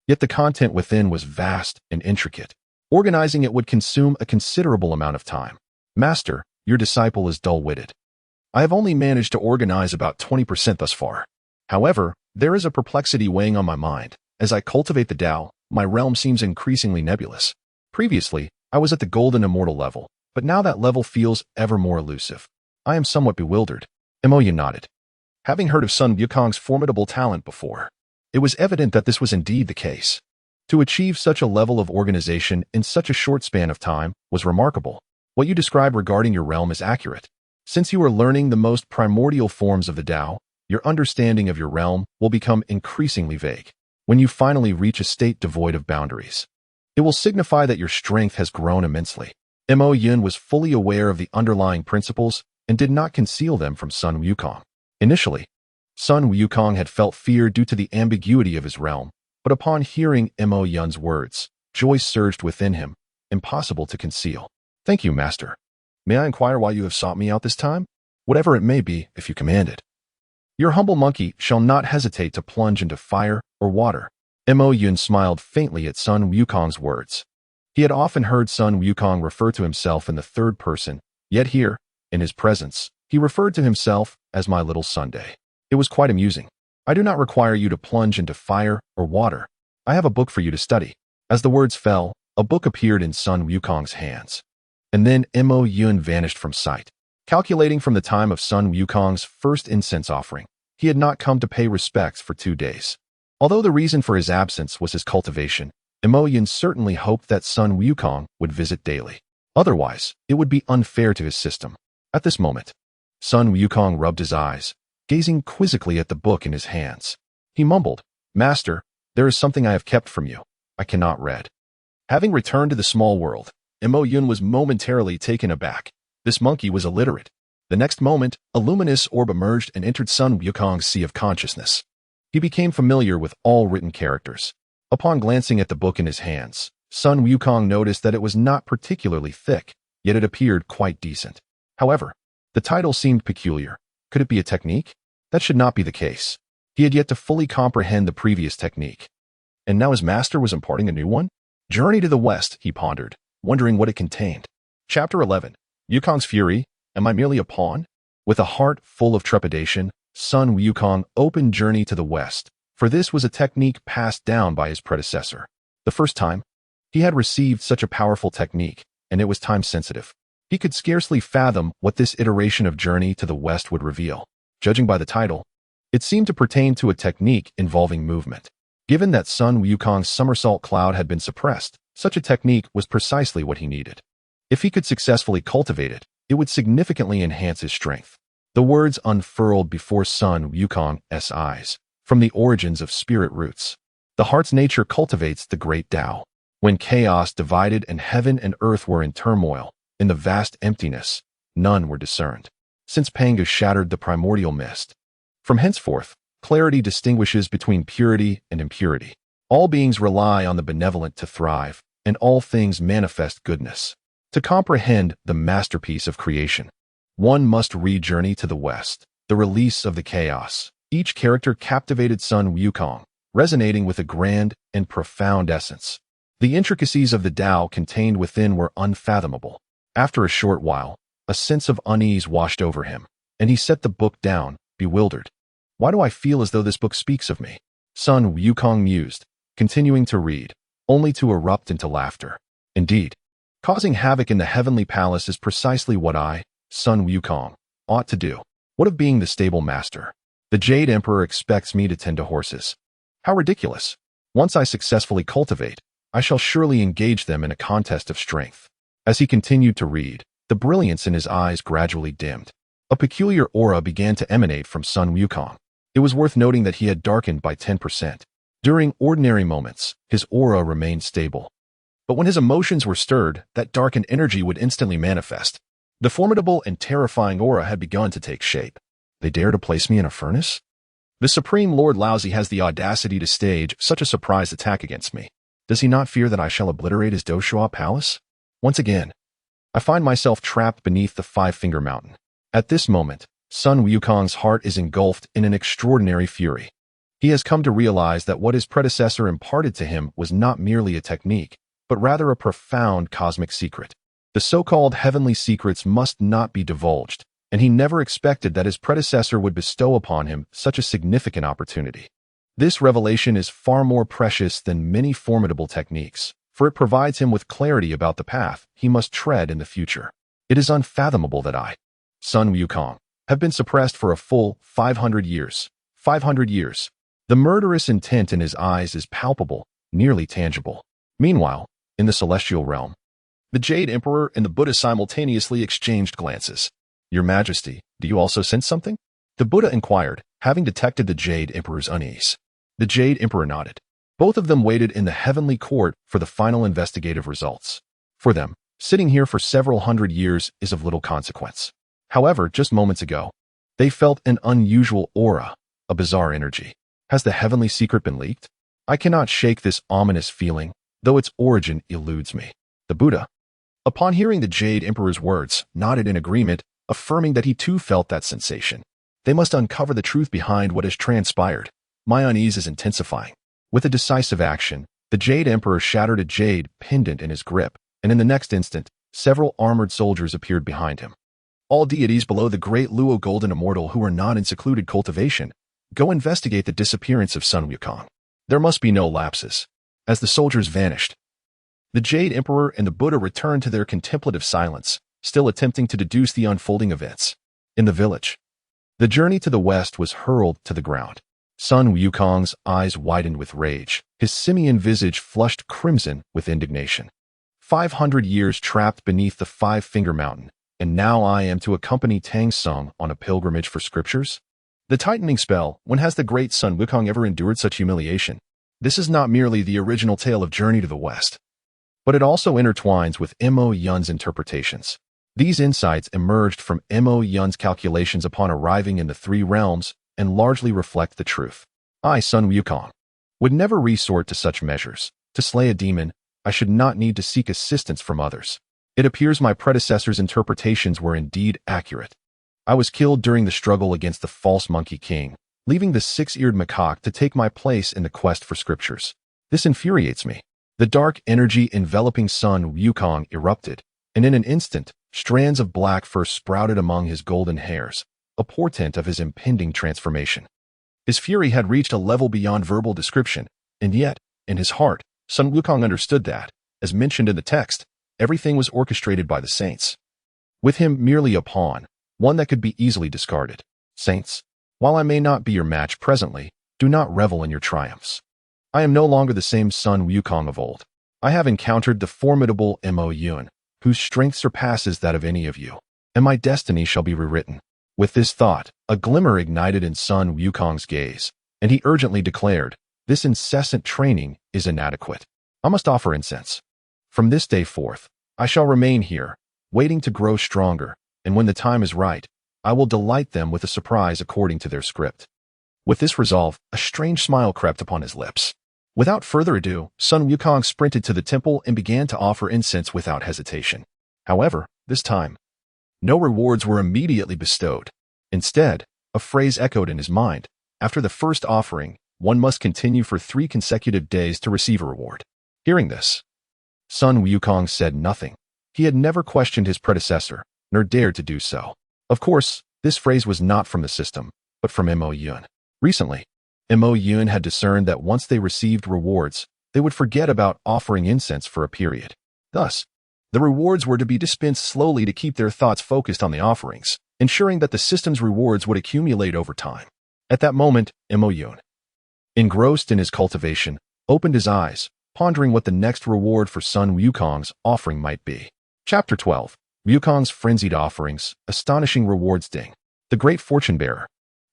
Yet the content within was vast and intricate. Organizing it would consume a considerable amount of time. Master, your disciple is dull-witted. I have only managed to organize about 20% thus far. However, there is a perplexity weighing on my mind. As I cultivate the Tao, my realm seems increasingly nebulous. Previously, I was at the golden immortal level, but now that level feels ever more elusive. I am somewhat bewildered. Xīyóu nodded. Having heard of Sun Wukong's formidable talent before, it was evident that this was indeed the case. To achieve such a level of organization in such a short span of time was remarkable. What you describe regarding your realm is accurate. Since you are learning the most primordial forms of the Tao, your understanding of your realm will become increasingly vague. When you finally reach a state devoid of boundaries, it will signify that your strength has grown immensely. Xīyóu was fully aware of the underlying principles and did not conceal them from Sun Wukong. Initially, Sun Wukong had felt fear due to the ambiguity of his realm, but upon hearing Xīyóu's words, joy surged within him, impossible to conceal. Thank you, Master. May I inquire why you have sought me out this time? Whatever it may be, if you command it. Your humble monkey shall not hesitate to plunge into fire or water. Xīyóu smiled faintly at Sun Wukong's words. He had often heard Sun Wukong refer to himself in the third person, yet here, in his presence, he referred to himself as my little Sunday. It was quite amusing. I do not require you to plunge into fire or water. I have a book for you to study. As the words fell, a book appeared in Sun Wukong's hands. And then Xīyóu vanished from sight. Calculating from the time of Sun Wukong's first incense offering, he had not come to pay respects for 2 days. Although the reason for his absence was his cultivation, Xīyóu certainly hoped that Sun Wukong would visit daily. Otherwise, it would be unfair to his system. At this moment, Sun Wukong rubbed his eyes, gazing quizzically at the book in his hands. He mumbled, Master, there is something I have kept from you. I cannot read. Having returned to the small world, Xīyóu was momentarily taken aback. This monkey was illiterate. The next moment, a luminous orb emerged and entered Sun Wukong's sea of consciousness. He became familiar with all written characters. Upon glancing at the book in his hands, Sun Wukong noticed that it was not particularly thick, yet it appeared quite decent. However, the title seemed peculiar. Could it be a technique? That should not be the case. He had yet to fully comprehend the previous technique. And now his master was imparting a new one? Journey to the West, he pondered, wondering what it contained. Chapter 11. Wukong's Fury. Am I merely a pawn? With a heart full of trepidation, Sun Wukong opened Journey to the West, for this was a technique passed down by his predecessor. The first time, he had received such a powerful technique, and it was time-sensitive. He could scarcely fathom what this iteration of Journey to the West would reveal. Judging by the title, it seemed to pertain to a technique involving movement. Given that Sun Wukong's somersault cloud had been suppressed, such a technique was precisely what he needed. If he could successfully cultivate it, it would significantly enhance his strength. The words unfurled before Sun Wukong's eyes, from the origins of spirit roots. The heart's nature cultivates the great Tao. When chaos divided and heaven and earth were in turmoil, in the vast emptiness, none were discerned. Since Panga shattered the primordial mist, from henceforth, clarity distinguishes between purity and impurity. All beings rely on the benevolent to thrive, and all things manifest goodness. To comprehend the masterpiece of creation, one must read Journey to the West, the release of the chaos. Each character captivated Sun Wukong, resonating with a grand and profound essence. The intricacies of the Tao contained within were unfathomable. After a short while, a sense of unease washed over him, and he set the book down, bewildered. Why do I feel as though this book speaks of me? Sun Wukong mused, continuing to read, only to erupt into laughter. Indeed, causing havoc in the heavenly palace is precisely what I, Sun Wukong, ought to do. What of being the stable master? The Jade Emperor expects me to tend to horses. How ridiculous. Once I successfully cultivate, I shall surely engage them in a contest of strength. As he continued to read, the brilliance in his eyes gradually dimmed. A peculiar aura began to emanate from Sun Wukong. It was worth noting that he had darkened by 10%. During ordinary moments, his aura remained stable. But when his emotions were stirred, that darkened energy would instantly manifest. The formidable and terrifying aura had begun to take shape. They dare to place me in a furnace? The Supreme Lord Laozi has the audacity to stage such a surprise attack against me. Does he not fear that I shall obliterate his Doshuo palace? Once again, I find myself trapped beneath the Five-Finger Mountain. At this moment, Sun Wukong's heart is engulfed in an extraordinary fury. He has come to realize that what his predecessor imparted to him was not merely a technique, but rather a profound cosmic secret. The so-called heavenly secrets must not be divulged, and he never expected that his predecessor would bestow upon him such a significant opportunity. This revelation is far more precious than many formidable techniques, for it provides him with clarity about the path he must tread in the future. It is unfathomable that I, Sun Wukong, have been suppressed for a full 500 years. 500 years. The murderous intent in his eyes is palpable, nearly tangible. Meanwhile, in the celestial realm, the Jade Emperor and the Buddha simultaneously exchanged glances. Your Majesty, do you also sense something? The Buddha inquired, having detected the Jade Emperor's unease. The Jade Emperor nodded. Both of them waited in the heavenly court for the final investigative results. For them, sitting here for several hundred years is of little consequence. However, just moments ago, they felt an unusual aura, a bizarre energy. Has the heavenly secret been leaked? I cannot shake this ominous feeling, though its origin eludes me. The Buddha, upon hearing the Jade Emperor's words, nodded in agreement, affirming that he too felt that sensation. They must uncover the truth behind what has transpired. My unease is intensifying. With a decisive action, the Jade Emperor shattered a jade pendant in his grip, and in the next instant, several armored soldiers appeared behind him. All deities below the great Luo Golden Immortal who are not in secluded cultivation, go investigate the disappearance of Sun Wukong. There must be no lapses. As the soldiers vanished, the Jade Emperor and the Buddha returned to their contemplative silence, still attempting to deduce the unfolding events. In the village, the journey to the west was hurled to the ground. Sun Wukong's eyes widened with rage, his simian visage flushed crimson with indignation. 500 years trapped beneath the Five-Finger Mountain, and now I am to accompany Tang Sung on a pilgrimage for scriptures? The tightening spell, when has the great Sun Wukong ever endured such humiliation? This is not merely the original tale of Journey to the West, but it also intertwines with Mo Yun's interpretations. These insights emerged from Mo Yun's calculations upon arriving in the Three Realms and largely reflect the truth. I, Sun Wukong, would never resort to such measures. To slay a demon, I should not need to seek assistance from others. It appears my predecessor's interpretations were indeed accurate. I was killed during the struggle against the false Monkey King, leaving the six-eared macaque to take my place in the quest for scriptures. This infuriates me. The dark energy enveloping Sun Wukong erupted, and in an instant, strands of black fur sprouted among his golden hairs, a portent of his impending transformation. His fury had reached a level beyond verbal description, and yet, in his heart, Sun Wukong understood that, as mentioned in the text, everything was orchestrated by the saints. With him merely a pawn, one that could be easily discarded. Saints, while I may not be your match presently, do not revel in your triumphs. I am no longer the same Sun Wukong of old. I have encountered the formidable Mo Yun, whose strength surpasses that of any of you, and my destiny shall be rewritten. With this thought, a glimmer ignited in Sun Wukong's gaze, and he urgently declared, this incessant training is inadequate. I must offer incense. From this day forth, I shall remain here, waiting to grow stronger, and when the time is right, I will delight them with a surprise according to their script. With this resolve, a strange smile crept upon his lips. Without further ado, Sun Wukong sprinted to the temple and began to offer incense without hesitation. However, this time, no rewards were immediately bestowed. Instead, a phrase echoed in his mind. After the first offering, one must continue for 3 consecutive days to receive a reward. Hearing this, Sun Wukong said nothing. He had never questioned his predecessor, nor dared to do so. Of course, this phrase was not from the system, but from Mo Yun. Recently, Mo Yun had discerned that once they received rewards, they would forget about offering incense for a period. Thus, the rewards were to be dispensed slowly to keep their thoughts focused on the offerings, ensuring that the system's rewards would accumulate over time. At that moment, Mo Yun, engrossed in his cultivation, opened his eyes, pondering what the next reward for Sun Wukong's offering might be. Chapter 12. Wukong's Frenzied Offerings, Astonishing Rewards Ding. The Great Fortune Bearer,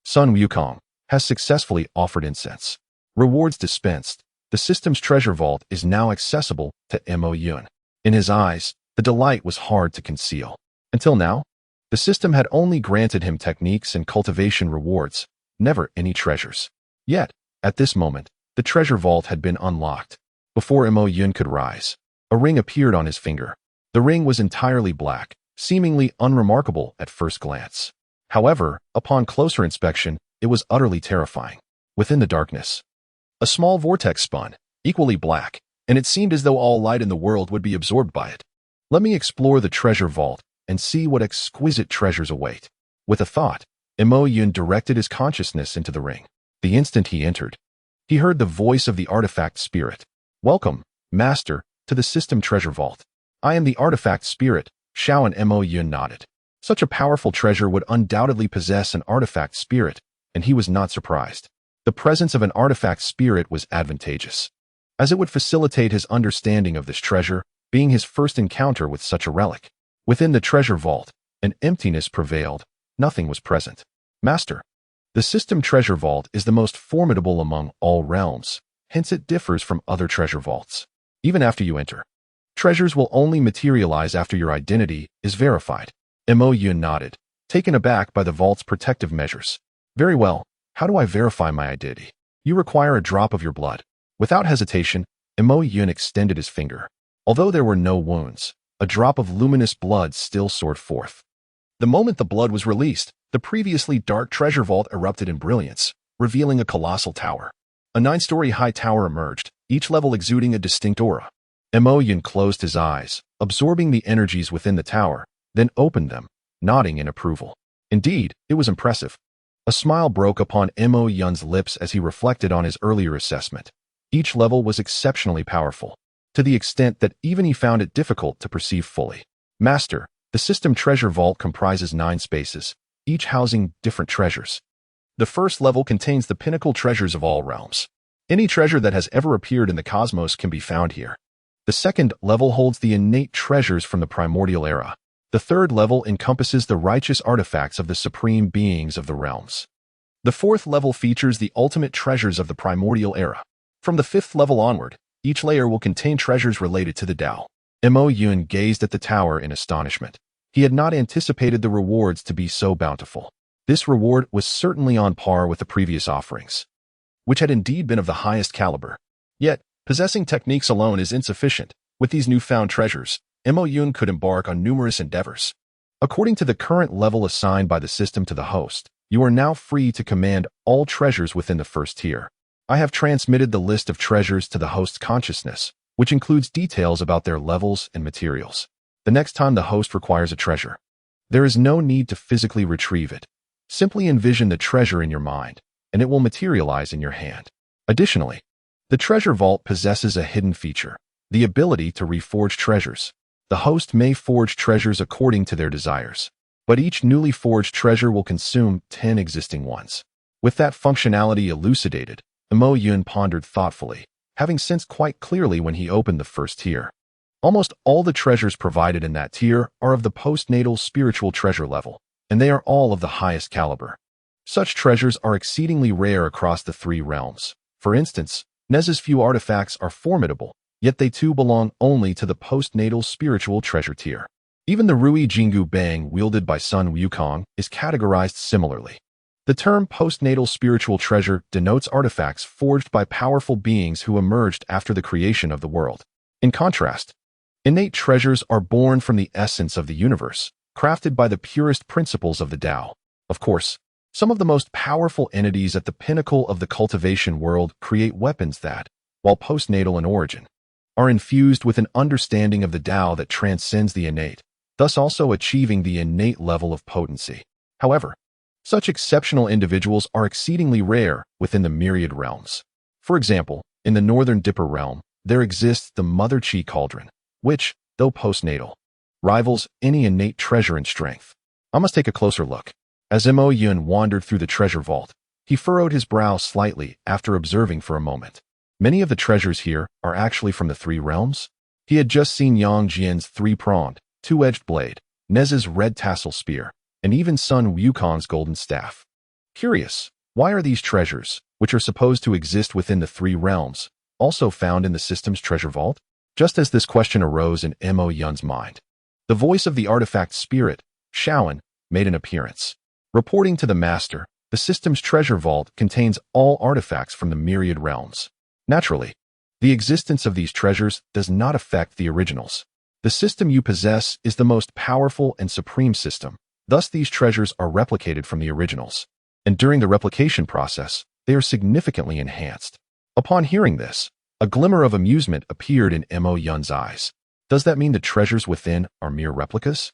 Sun Wukong, has successfully offered incense. Rewards dispensed. The system's treasure vault is now accessible to Mo Yun. In his eyes, the delight was hard to conceal. Until now, the system had only granted him techniques and cultivation rewards, never any treasures. Yet, at this moment, the treasure vault had been unlocked. Before Mo Yun could rise, a ring appeared on his finger. The ring was entirely black, seemingly unremarkable at first glance. However, upon closer inspection, it was utterly terrifying. Within the darkness, a small vortex spun, equally black, and it seemed as though all light in the world would be absorbed by it. Let me explore the treasure vault and see what exquisite treasures await. With a thought, Mo Yun directed his consciousness into the ring. The instant he entered, he heard the voice of the artifact spirit. Welcome, Master, to the system treasure vault. I am the artifact spirit. Xiao and Mo Yun nodded. Such a powerful treasure would undoubtedly possess an artifact spirit, and he was not surprised. The presence of an artifact spirit was advantageous, as it would facilitate his understanding of this treasure, being his first encounter with such a relic. Within the treasure vault, an emptiness prevailed. Nothing was present. Master, the system treasure vault is the most formidable among all realms, hence it differs from other treasure vaults. Even after you enter, treasures will only materialize after your identity is verified. Mo Yun nodded, taken aback by the vault's protective measures. Very well, how do I verify my identity? You require a drop of your blood. Without hesitation, Mo Yun extended his finger. Although there were no wounds, a drop of luminous blood still soared forth. The moment the blood was released, the previously dark treasure vault erupted in brilliance, revealing a colossal tower. A 9-story high tower emerged, each level exuding a distinct aura. Mo Yun closed his eyes, absorbing the energies within the tower, then opened them, nodding in approval. Indeed, it was impressive. A smile broke upon Mo Yun's lips as he reflected on his earlier assessment. Each level was exceptionally powerful, to the extent that even he found it difficult to perceive fully. Master, the system treasure vault comprises 9 spaces, each housing different treasures. The first level contains the pinnacle treasures of all realms. Any treasure that has ever appeared in the cosmos can be found here. The second level holds the innate treasures from the primordial era. The third level encompasses the righteous artifacts of the supreme beings of the realms. The fourth level features the ultimate treasures of the primordial era. From the 5th level onward, each layer will contain treasures related to the Tao. Mo Yun gazed at the tower in astonishment. He had not anticipated the rewards to be so bountiful. This reward was certainly on par with the previous offerings, which had indeed been of the highest caliber. Yet, possessing techniques alone is insufficient. With these newfound treasures, Mo Yun could embark on numerous endeavors. According to the current level assigned by the system to the host, you are now free to command all treasures within the first tier. I have transmitted the list of treasures to the host's consciousness, which includes details about their levels and materials. The next time the host requires a treasure, there is no need to physically retrieve it. Simply envision the treasure in your mind, and it will materialize in your hand. Additionally, the treasure vault possesses a hidden feature, the ability to reforge treasures. The host may forge treasures according to their desires, but each newly forged treasure will consume 10 existing ones. With that functionality elucidated, Mo Yun pondered thoughtfully, having sensed quite clearly when he opened the first tier. Almost all the treasures provided in that tier are of the postnatal spiritual treasure level, and they are all of the highest caliber. Such treasures are exceedingly rare across the 3 realms. For instance, Nez's few artifacts are formidable, yet they too belong only to the postnatal spiritual treasure tier. Even the Rui Jingu Bang wielded by son Wukong is categorized similarly. The term postnatal spiritual treasure denotes artifacts forged by powerful beings who emerged after the creation of the world. In contrast, innate treasures are born from the essence of the universe, crafted by the purest principles of the Tao. Of course, some of the most powerful entities at the pinnacle of the cultivation world create weapons that, while postnatal in origin, are infused with an understanding of the Tao that transcends the innate, thus also achieving the innate level of potency. However, such exceptional individuals are exceedingly rare within the myriad realms. For example, in the Northern Dipper realm, there exists the Mother Qi Cauldron, which, though postnatal, rivals any innate treasure in strength. I must take a closer look. As Mo Yun wandered through the treasure vault, he furrowed his brow slightly after observing for a moment. Many of the treasures here are actually from the 3 realms. He had just seen Yang Jian's 3-pronged, 2-edged blade, Nez's red tassel spear, and even son Wukong's golden staff. Curious, why are these treasures, which are supposed to exist within the 3 realms, also found in the system's treasure vault? Just as this question arose in Mo Yun's mind, the voice of the artifact spirit, Shaoan, made an appearance. Reporting to the master, the system's treasure vault contains all artifacts from the myriad realms. Naturally, the existence of these treasures does not affect the originals. The system you possess is the most powerful and supreme system. Thus, these treasures are replicated from the originals. And during the replication process, they are significantly enhanced. Upon hearing this, a glimmer of amusement appeared in Mo Yun's eyes. Does that mean the treasures within are mere replicas?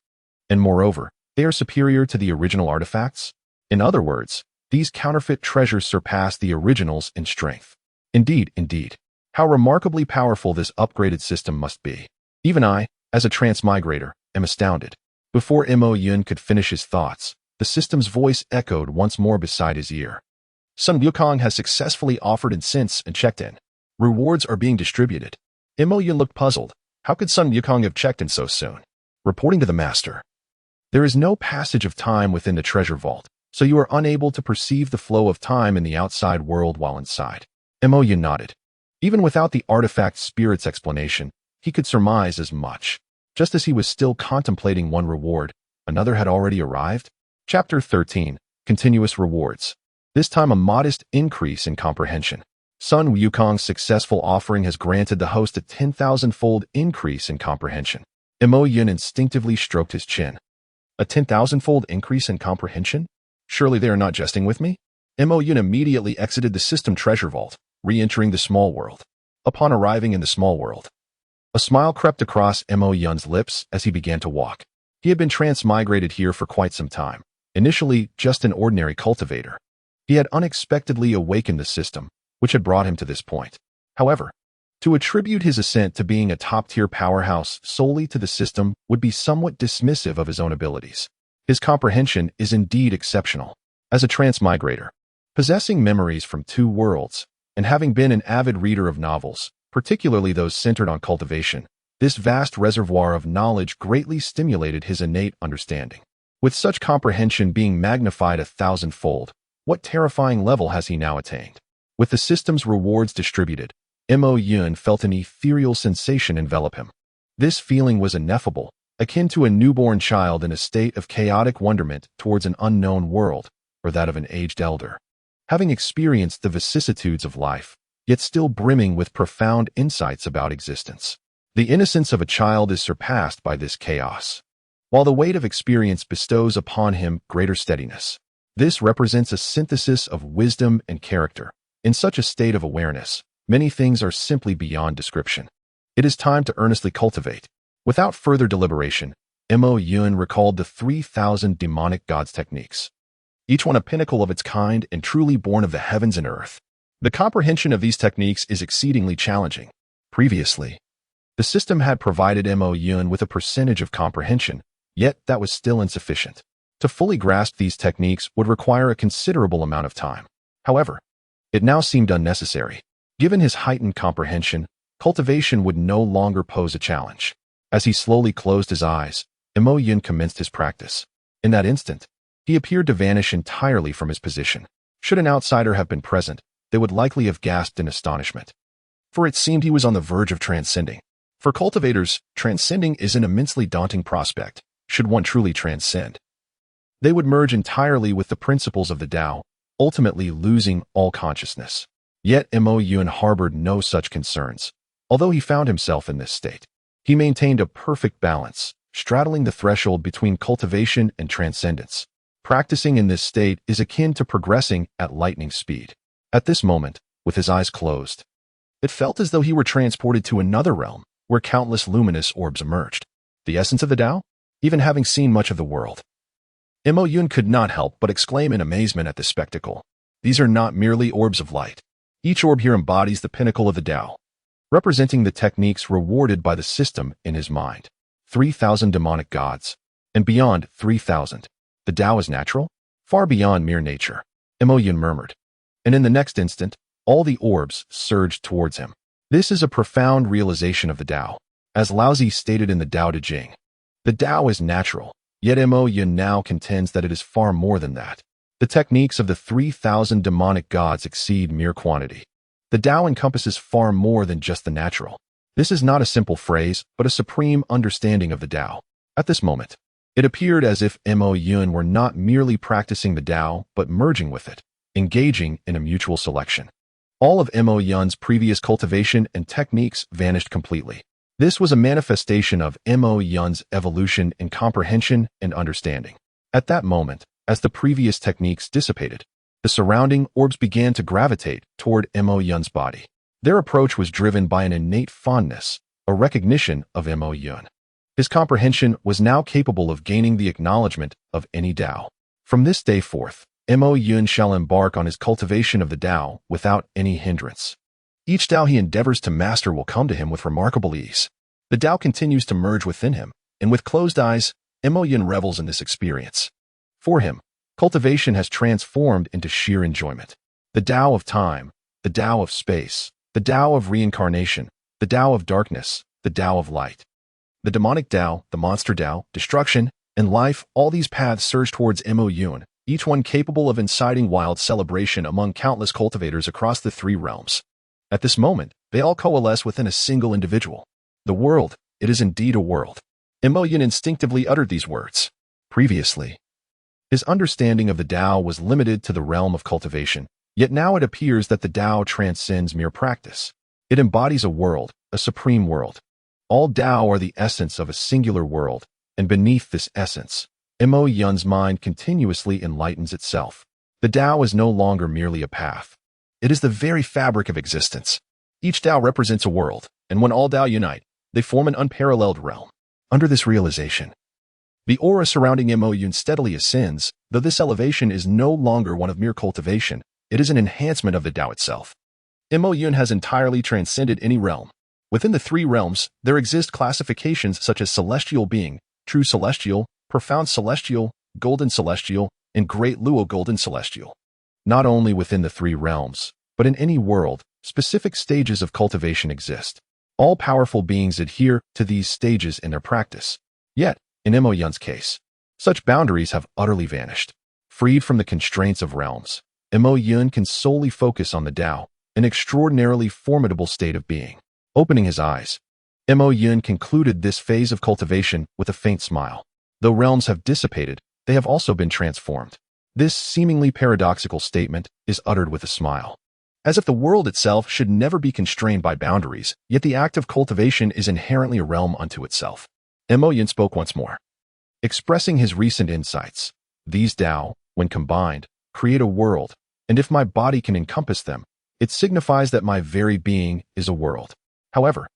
And moreover, they are superior to the original artifacts? In other words, these counterfeit treasures surpass the originals in strength. Indeed. How remarkably powerful this upgraded system must be. Even I, as a transmigrator, am astounded. Before Mo Yun could finish his thoughts, the system's voice echoed once more beside his ear. Sun Wukong has successfully offered incense and checked in. Rewards are being distributed. Mo Yun looked puzzled. How could Sun Wukong have checked in so soon? Reporting to the master. There is no passage of time within the treasure vault, so you are unable to perceive the flow of time in the outside world while inside. Mo Yun nodded. Even without the artifact spirit's explanation, he could surmise as much. Just as he was still contemplating one reward, another had already arrived. Chapter 13. Continuous Rewards. This time a modest increase in comprehension. Sun Wukong's successful offering has granted the host a 10,000-fold increase in comprehension. Mo Yun instinctively stroked his chin. A 10,000-fold increase in comprehension? Surely they are not jesting with me? Mo Yun immediately exited the system treasure vault, re-entering the small world. Upon arriving in the small world, a smile crept across Mo Yun's lips as he began to walk. He had been transmigrated here for quite some time, initially just an ordinary cultivator. He had unexpectedly awakened the system, which had brought him to this point. However, to attribute his ascent to being a top-tier powerhouse solely to the system would be somewhat dismissive of his own abilities. His comprehension is indeed exceptional. As a transmigrator, possessing memories from two worlds, and having been an avid reader of novels, particularly those centered on cultivation, this vast reservoir of knowledge greatly stimulated his innate understanding. With such comprehension being magnified 1,000-fold, what terrifying level has he now attained? With the system's rewards distributed, Mo Yun felt an ethereal sensation envelop him. This feeling was ineffable, akin to a newborn child in a state of chaotic wonderment towards an unknown world, or that of an aged elder. Having experienced the vicissitudes of life, yet still brimming with profound insights about existence. The innocence of a child is surpassed by this chaos, while the weight of experience bestows upon him greater steadiness. This represents a synthesis of wisdom and character. In such a state of awareness, many things are simply beyond description. It is time to earnestly cultivate. Without further deliberation, Mo Yun recalled the 3,000 demonic gods techniques, each one a pinnacle of its kind and truly born of the heavens and earth. The comprehension of these techniques is exceedingly challenging. Previously, the system had provided Mo Yun with a percentage of comprehension, yet that was still insufficient. To fully grasp these techniques would require a considerable amount of time. However, it now seemed unnecessary. Given his heightened comprehension, cultivation would no longer pose a challenge. As he slowly closed his eyes, Mo Yun commenced his practice. In that instant, he appeared to vanish entirely from his position. Should an outsider have been present, they would likely have gasped in astonishment, for it seemed he was on the verge of transcending. For cultivators, transcending is an immensely daunting prospect. Should one truly transcend, they would merge entirely with the principles of the Tao, ultimately losing all consciousness. Yet Mo Yun harbored no such concerns. Although he found himself in this state, he maintained a perfect balance, straddling the threshold between cultivation and transcendence. Practicing in this state is akin to progressing at lightning speed. At this moment, with his eyes closed, it felt as though he were transported to another realm, where countless luminous orbs emerged. The essence of the Tao? Even having seen much of the world, Mo Yun could not help but exclaim in amazement at this spectacle. These are not merely orbs of light. Each orb here embodies the pinnacle of the Tao, representing the techniques rewarded by the system in his mind. 3,000 demonic gods, and beyond 3,000. The Tao is natural, far beyond mere nature, Mo Yun murmured. And in the next instant, all the orbs surged towards him. This is a profound realization of the Tao. As Laozi stated in the Tao Te Ching, the Tao is natural, yet Mo Yun now contends that it is far more than that. The techniques of the 3,000 demonic gods exceed mere quantity. The Tao encompasses far more than just the natural. This is not a simple phrase, but a supreme understanding of the Tao. At this moment, it appeared as if Mo Yun were not merely practicing the Tao, but merging with it, engaging in a mutual selection. All of Mo Yun's previous cultivation and techniques vanished completely. This was a manifestation of Mo Yun's evolution in comprehension and understanding. At that moment, as the previous techniques dissipated, the surrounding orbs began to gravitate toward Mo Yun's body. Their approach was driven by an innate fondness, a recognition of Mo Yun. His comprehension was now capable of gaining the acknowledgement of any Tao. From this day forth, Mo Yun shall embark on his cultivation of the Tao without any hindrance. Each Tao he endeavors to master will come to him with remarkable ease. The Tao continues to merge within him, and with closed eyes, Mo Yun revels in this experience. For him, cultivation has transformed into sheer enjoyment. The Tao of time, the Tao of space, the Tao of reincarnation, the Tao of darkness, the Tao of light. The demonic Tao, the monster Tao, destruction, and life, all these paths surge towards Mo Yun, each one capable of inciting wild celebration among countless cultivators across the three realms. At this moment, they all coalesce within a single individual. The world, it is indeed a world. Mo Yun instinctively uttered these words. Previously, his understanding of the Tao was limited to the realm of cultivation, yet now it appears that the Tao transcends mere practice. It embodies a world, a supreme world. All Tao are the essence of a singular world, and beneath this essence, Mo Yun's mind continuously enlightens itself. The Tao is no longer merely a path. It is the very fabric of existence. Each Tao represents a world, and when all Tao unite, they form an unparalleled realm. Under this realization, the aura surrounding Mo Yun steadily ascends, though this elevation is no longer one of mere cultivation, it is an enhancement of the Tao itself. Mo Yun has entirely transcended any realm. Within the three realms, there exist classifications such as celestial being, true celestial, profound celestial, golden celestial, and great Luo golden celestial. Not only within the three realms, but in any world, specific stages of cultivation exist. All powerful beings adhere to these stages in their practice. Yet, in Mo Yun's case, such boundaries have utterly vanished. Freed from the constraints of realms, Mo Yun can solely focus on the Tao, an extraordinarily formidable state of being. Opening his eyes, Mo Yun concluded this phase of cultivation with a faint smile. Though realms have dissipated, they have also been transformed. This seemingly paradoxical statement is uttered with a smile. As if the world itself should never be constrained by boundaries, yet the act of cultivation is inherently a realm unto itself. Mo Yun spoke once more, expressing his recent insights. These Tao, when combined, create a world, and if my body can encompass them, it signifies that my very being is a world. However,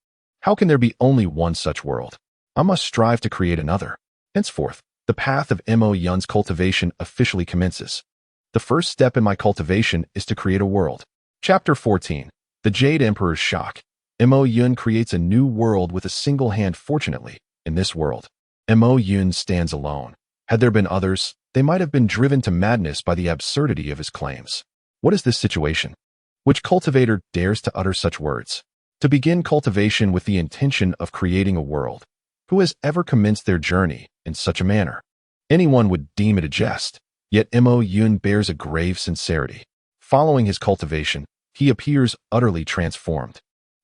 how can there be only one such world? I must strive to create another. Henceforth, the path of Mo Yun's cultivation officially commences. The first step in my cultivation is to create a world. Chapter 14. The Jade Emperor's Shock. Mo Yun creates a new world with a single hand. Fortunately, in this world, Mo Yun stands alone. Had there been others, they might have been driven to madness by the absurdity of his claims. What is this situation? Which cultivator dares to utter such words? To begin cultivation with the intention of creating a world. Who has ever commenced their journey in such a manner? Anyone would deem it a jest, yet Mo Yun bears a grave sincerity. Following his cultivation, he appears utterly transformed,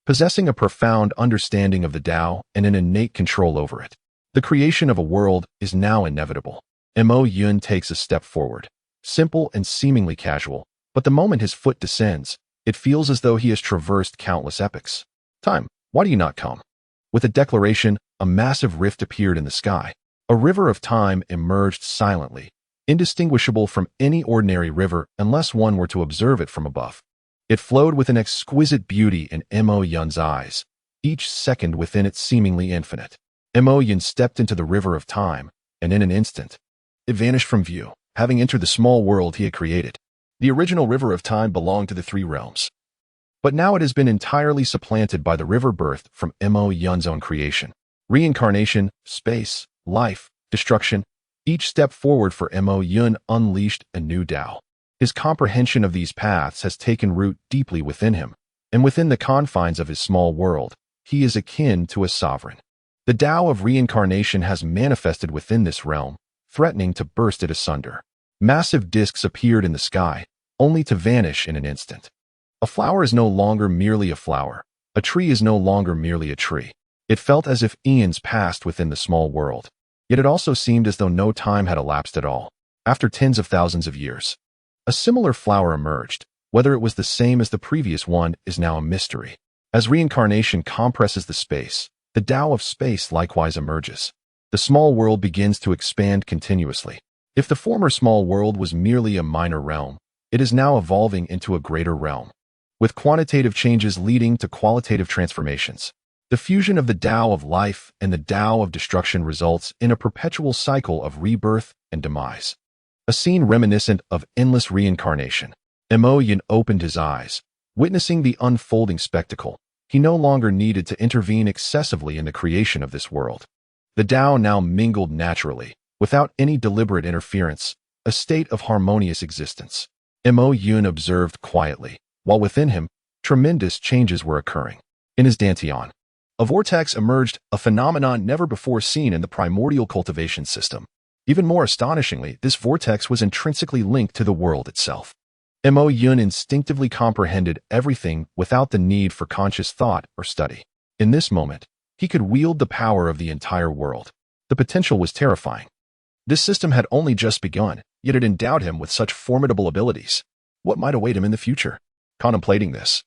possessing a profound understanding of the Tao and an innate control over it. The creation of a world is now inevitable. Mo Yun takes a step forward, simple and seemingly casual, but the moment his foot descends, it feels as though he has traversed countless epochs. Time, why do you not come? With a declaration, a massive rift appeared in the sky. A river of time emerged silently, indistinguishable from any ordinary river unless one were to observe it from above. It flowed with an exquisite beauty in Mo Yun's eyes, each second within it seemingly infinite. Mo Yun stepped into the river of time, and in an instant, it vanished from view, having entered the small world he had created. The original river of time belonged to the three realms. But now it has been entirely supplanted by the river birthed from Mo Yun's own creation. Reincarnation, space, life, destruction, each step forward for Mo Yun unleashed a new Tao. His comprehension of these paths has taken root deeply within him, and within the confines of his small world, he is akin to a sovereign. The Tao of reincarnation has manifested within this realm, threatening to burst it asunder. Massive discs appeared in the sky, only to vanish in an instant. A flower is no longer merely a flower. A tree is no longer merely a tree. It felt as if eons passed within the small world. Yet it also seemed as though no time had elapsed at all. After tens of thousands of years, a similar flower emerged. Whether it was the same as the previous one is now a mystery. As reincarnation compresses the space, the Tao of space likewise emerges. The small world begins to expand continuously. If the former small world was merely a minor realm, it is now evolving into a greater realm, with quantitative changes leading to qualitative transformations. The fusion of the Tao of life and the Tao of destruction results in a perpetual cycle of rebirth and demise. A scene reminiscent of endless reincarnation. Mo Yun opened his eyes, witnessing the unfolding spectacle. He no longer needed to intervene excessively in the creation of this world. The Tao now mingled naturally, without any deliberate interference, a state of harmonious existence. Mo Yun observed quietly, while within him, tremendous changes were occurring. In his dantian, a vortex emerged, a phenomenon never before seen in the primordial cultivation system. Even more astonishingly, this vortex was intrinsically linked to the world itself. Mo Yun instinctively comprehended everything without the need for conscious thought or study. In this moment, he could wield the power of the entire world. The potential was terrifying. This system had only just begun, yet it endowed him with such formidable abilities. What might await him in the future? Contemplating this,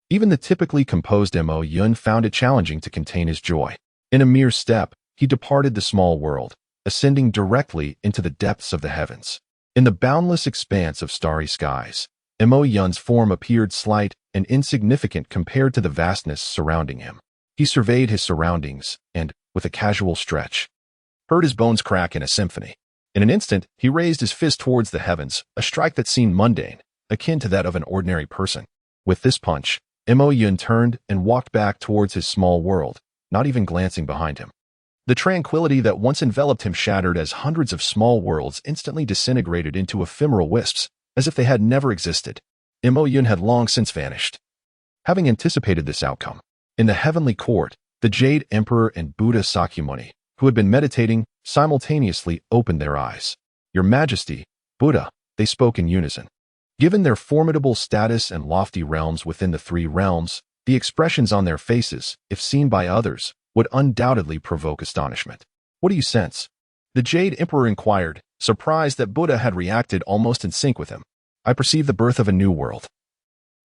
even the typically composed Mo Yun found it challenging to contain his joy. In a mere step, he departed the small world, ascending directly into the depths of the heavens. In the boundless expanse of starry skies, Mo Yun's form appeared slight and insignificant compared to the vastness surrounding him. He surveyed his surroundings and, with a casual stretch, heard his bones crack in a symphony. In an instant, he raised his fist towards the heavens, a strike that seemed mundane, akin to that of an ordinary person. With this punch, Mo Yun turned and walked back towards his small world, not even glancing behind him. The tranquility that once enveloped him shattered as hundreds of small worlds instantly disintegrated into ephemeral wisps, as if they had never existed. Mo Yun had long since vanished. Having anticipated this outcome, in the heavenly court, the Jade Emperor and Buddha Sakyamuni, who had been meditating, simultaneously opened their eyes. "Your Majesty, Buddha," they spoke in unison. Given their formidable status and lofty realms within the three realms, the expressions on their faces, if seen by others, would undoubtedly provoke astonishment. "What do you sense?" The Jade Emperor inquired, surprised that Buddha had reacted almost in sync with him. "I perceive the birth of a new world.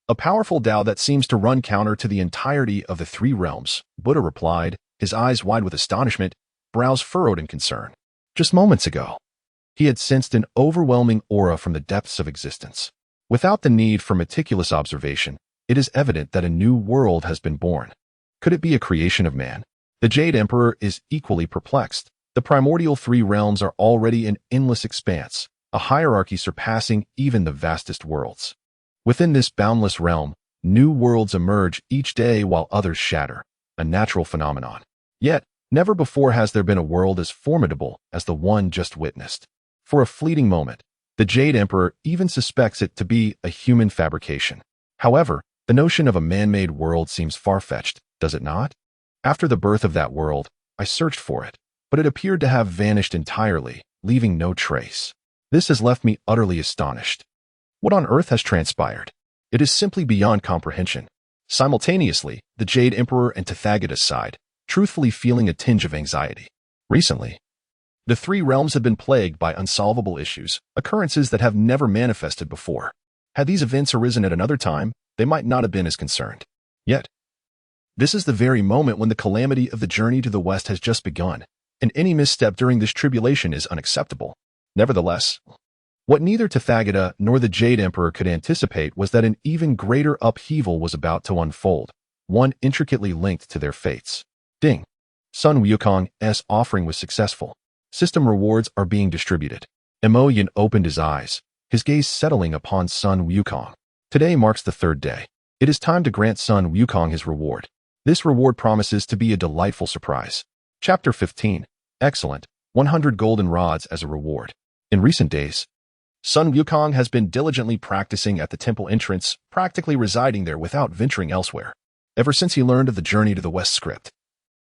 A powerful Tao that seems to run counter to the entirety of the three realms," Buddha replied, his eyes wide with astonishment, brows furrowed in concern. Just moments ago, he had sensed an overwhelming aura from the depths of existence. Without the need for meticulous observation, it is evident that a new world has been born. Could it be a creation of man? The Jade Emperor is equally perplexed. The primordial three realms are already an endless expanse, a hierarchy surpassing even the vastest worlds. Within this boundless realm, new worlds emerge each day while others shatter, a natural phenomenon. Yet, never before has there been a world as formidable as the one just witnessed. For a fleeting moment, the Jade Emperor even suspects it to be a human fabrication. However, the notion of a man-made world seems far-fetched, does it not? After the birth of that world, I searched for it, but it appeared to have vanished entirely, leaving no trace. This has left me utterly astonished. What on earth has transpired? It is simply beyond comprehension. Simultaneously, the Jade Emperor and Tathagata sighed, truthfully feeling a tinge of anxiety. Recently, the three realms have been plagued by unsolvable issues, occurrences that have never manifested before. Had these events arisen at another time, they might not have been as concerned. Yet, this is the very moment when the calamity of the journey to the West has just begun, and any misstep during this tribulation is unacceptable. Nevertheless, what neither Tathagata nor the Jade Emperor could anticipate was that an even greater upheaval was about to unfold, one intricately linked to their fates. Ding! Sun Wukong's offering was successful. System rewards are being distributed. Mo Yun opened his eyes, his gaze settling upon Sun Wukong. Today marks the third day. It is time to grant Sun Wukong his reward. This reward promises to be a delightful surprise. Chapter 15. Excellent. 100 golden rods as a reward. In recent days, Sun Wukong has been diligently practicing at the temple entrance, practically residing there without venturing elsewhere. Ever since he learned of the journey to the West script,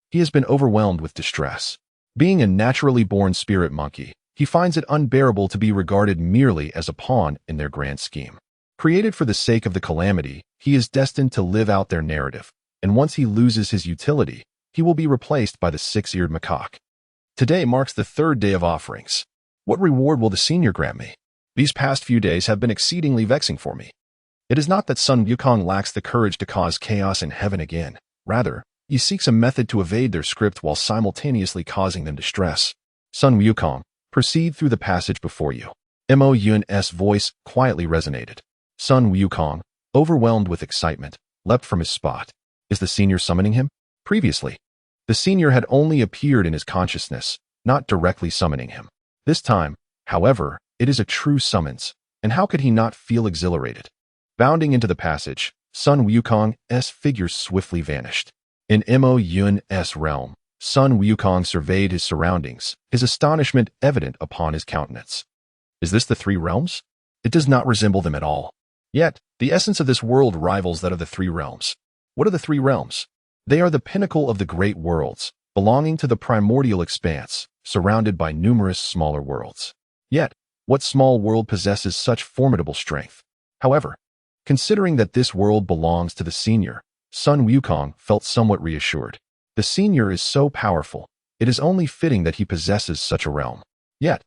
he has been overwhelmed with distress. Being a naturally born spirit monkey, he finds it unbearable to be regarded merely as a pawn in their grand scheme. Created for the sake of the calamity, he is destined to live out their narrative, and once he loses his utility, he will be replaced by the six-eared macaque. Today marks the third day of offerings. What reward will the senior grant me? These past few days have been exceedingly vexing for me. It is not that Sun Wukong lacks the courage to cause chaos in heaven again. Rather, he seeks a method to evade their script while simultaneously causing them distress. Sun Wukong, proceed through the passage before you. Mo Yun's voice quietly resonated. Sun Wukong, overwhelmed with excitement, leapt from his spot. Is the senior summoning him? Previously, the senior had only appeared in his consciousness, not directly summoning him. This time, however, it is a true summons, and how could he not feel exhilarated? Bounding into the passage, Sun Wukong's figure swiftly vanished. In Mo Yun's realm, Sun Wukong surveyed his surroundings, his astonishment evident upon his countenance. Is this the three realms? It does not resemble them at all. Yet, the essence of this world rivals that of the three realms. What are the three realms? They are the pinnacle of the great worlds, belonging to the primordial expanse, surrounded by numerous smaller worlds. Yet, what small world possesses such formidable strength? However, considering that this world belongs to the senior, Sun Wukong felt somewhat reassured. The senior is so powerful, it is only fitting that he possesses such a realm. Yet,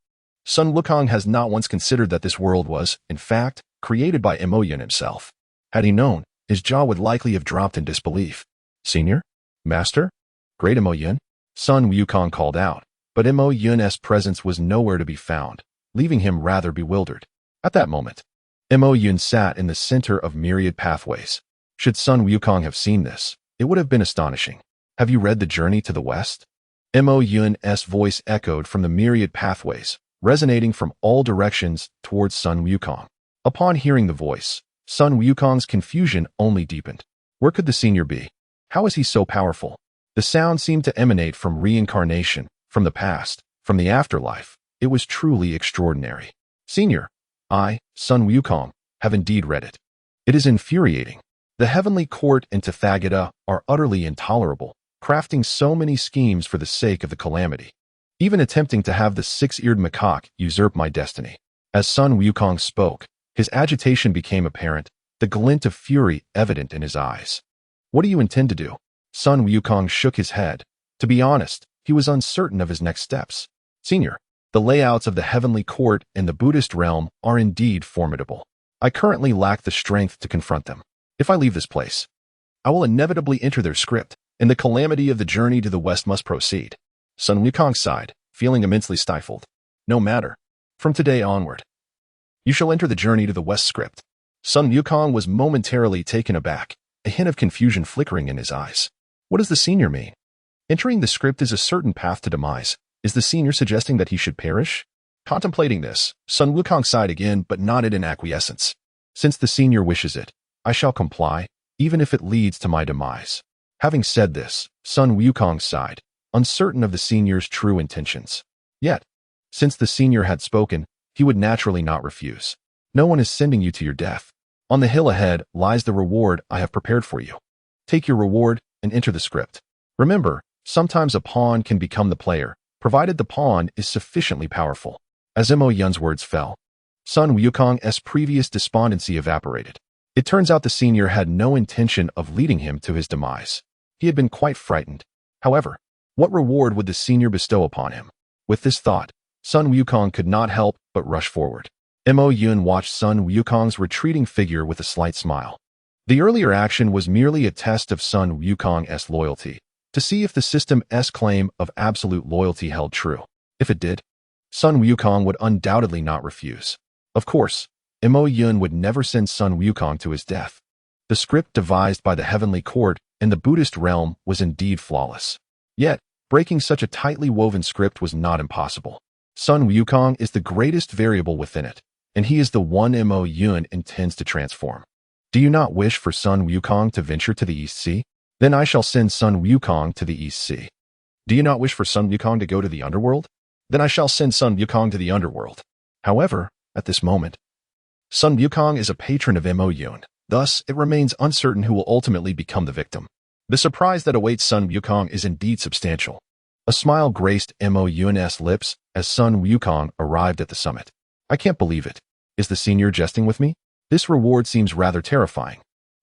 Sun Wukong has not once considered that this world was, in fact, created by Mo Yun himself. Had he known, his jaw would likely have dropped in disbelief. Senior? Master? Great Mo Yun? Sun Wukong called out, but Mo Yun's presence was nowhere to be found, leaving him rather bewildered. At that moment, Mo Yun sat in the center of myriad pathways. Should Sun Wukong have seen this, it would have been astonishing. Have you read The Journey to the West? Mo Yun's voice echoed from the myriad pathways, resonating from all directions towards Sun Wukong. Upon hearing the voice, Sun Wukong's confusion only deepened. Where could the senior be? How is he so powerful? The sound seemed to emanate from reincarnation, from the past, from the afterlife. It was truly extraordinary. Senior, I, Sun Wukong, have indeed read it. It is infuriating. The heavenly court and Tathagata are utterly intolerable, crafting so many schemes for the sake of the calamity, even attempting to have the six-eared macaque usurp my destiny. As Sun Wukong spoke, his agitation became apparent, the glint of fury evident in his eyes. What do you intend to do? Sun Wukong shook his head. To be honest, he was uncertain of his next steps. Senior, the layouts of the heavenly court and the Buddhist realm are indeed formidable. I currently lack the strength to confront them. If I leave this place, I will inevitably enter their script, and the calamity of the journey to the west must proceed. Sun Wukong sighed, feeling immensely stifled. No matter. From today onward, you shall enter the journey to the west script. Sun Wukong was momentarily taken aback, a hint of confusion flickering in his eyes. What does the senior mean? Entering the script is a certain path to demise. Is the senior suggesting that he should perish? Contemplating this, Sun Wukong sighed again but nodded in acquiescence. Since the senior wishes it, I shall comply, even if it leads to my demise. Having said this, Sun Wukong sighed, uncertain of the senior's true intentions. Yet, since the senior had spoken, he would naturally not refuse. No one is sending you to your death. On the hill ahead lies the reward I have prepared for you. Take your reward and enter the script. Remember, sometimes a pawn can become the player, provided the pawn is sufficiently powerful. As Mo Yun's words fell, Sun Wukong's previous despondency evaporated. It turns out the senior had no intention of leading him to his demise. He had been quite frightened. However, what reward would the senior bestow upon him? With this thought, Sun Wukong could not help but rush forward. Mo Yun watched Sun Wukong's retreating figure with a slight smile. The earlier action was merely a test of Sun Wukong's loyalty, to see if the system's claim of absolute loyalty held true. If it did, Sun Wukong would undoubtedly not refuse. Of course, Mo Yun would never send Sun Wukong to his death. The script devised by the heavenly court and the Buddhist realm was indeed flawless. Yet, breaking such a tightly woven script was not impossible. Sun Wukong is the greatest variable within it, and he is the one Mo Yun intends to transform. Do you not wish for Sun Wukong to venture to the East Sea? Then I shall send Sun Wukong to the East Sea. Do you not wish for Sun Wukong to go to the underworld? Then I shall send Sun Wukong to the underworld. However, at this moment, Sun Wukong is a patron of Mo Yun. Thus, it remains uncertain who will ultimately become the victim. The surprise that awaits Sun Wukong is indeed substantial. A smile graced Mo Yun's lips as Sun Wukong arrived at the summit. I can't believe it. Is the senior jesting with me? This reward seems rather terrifying.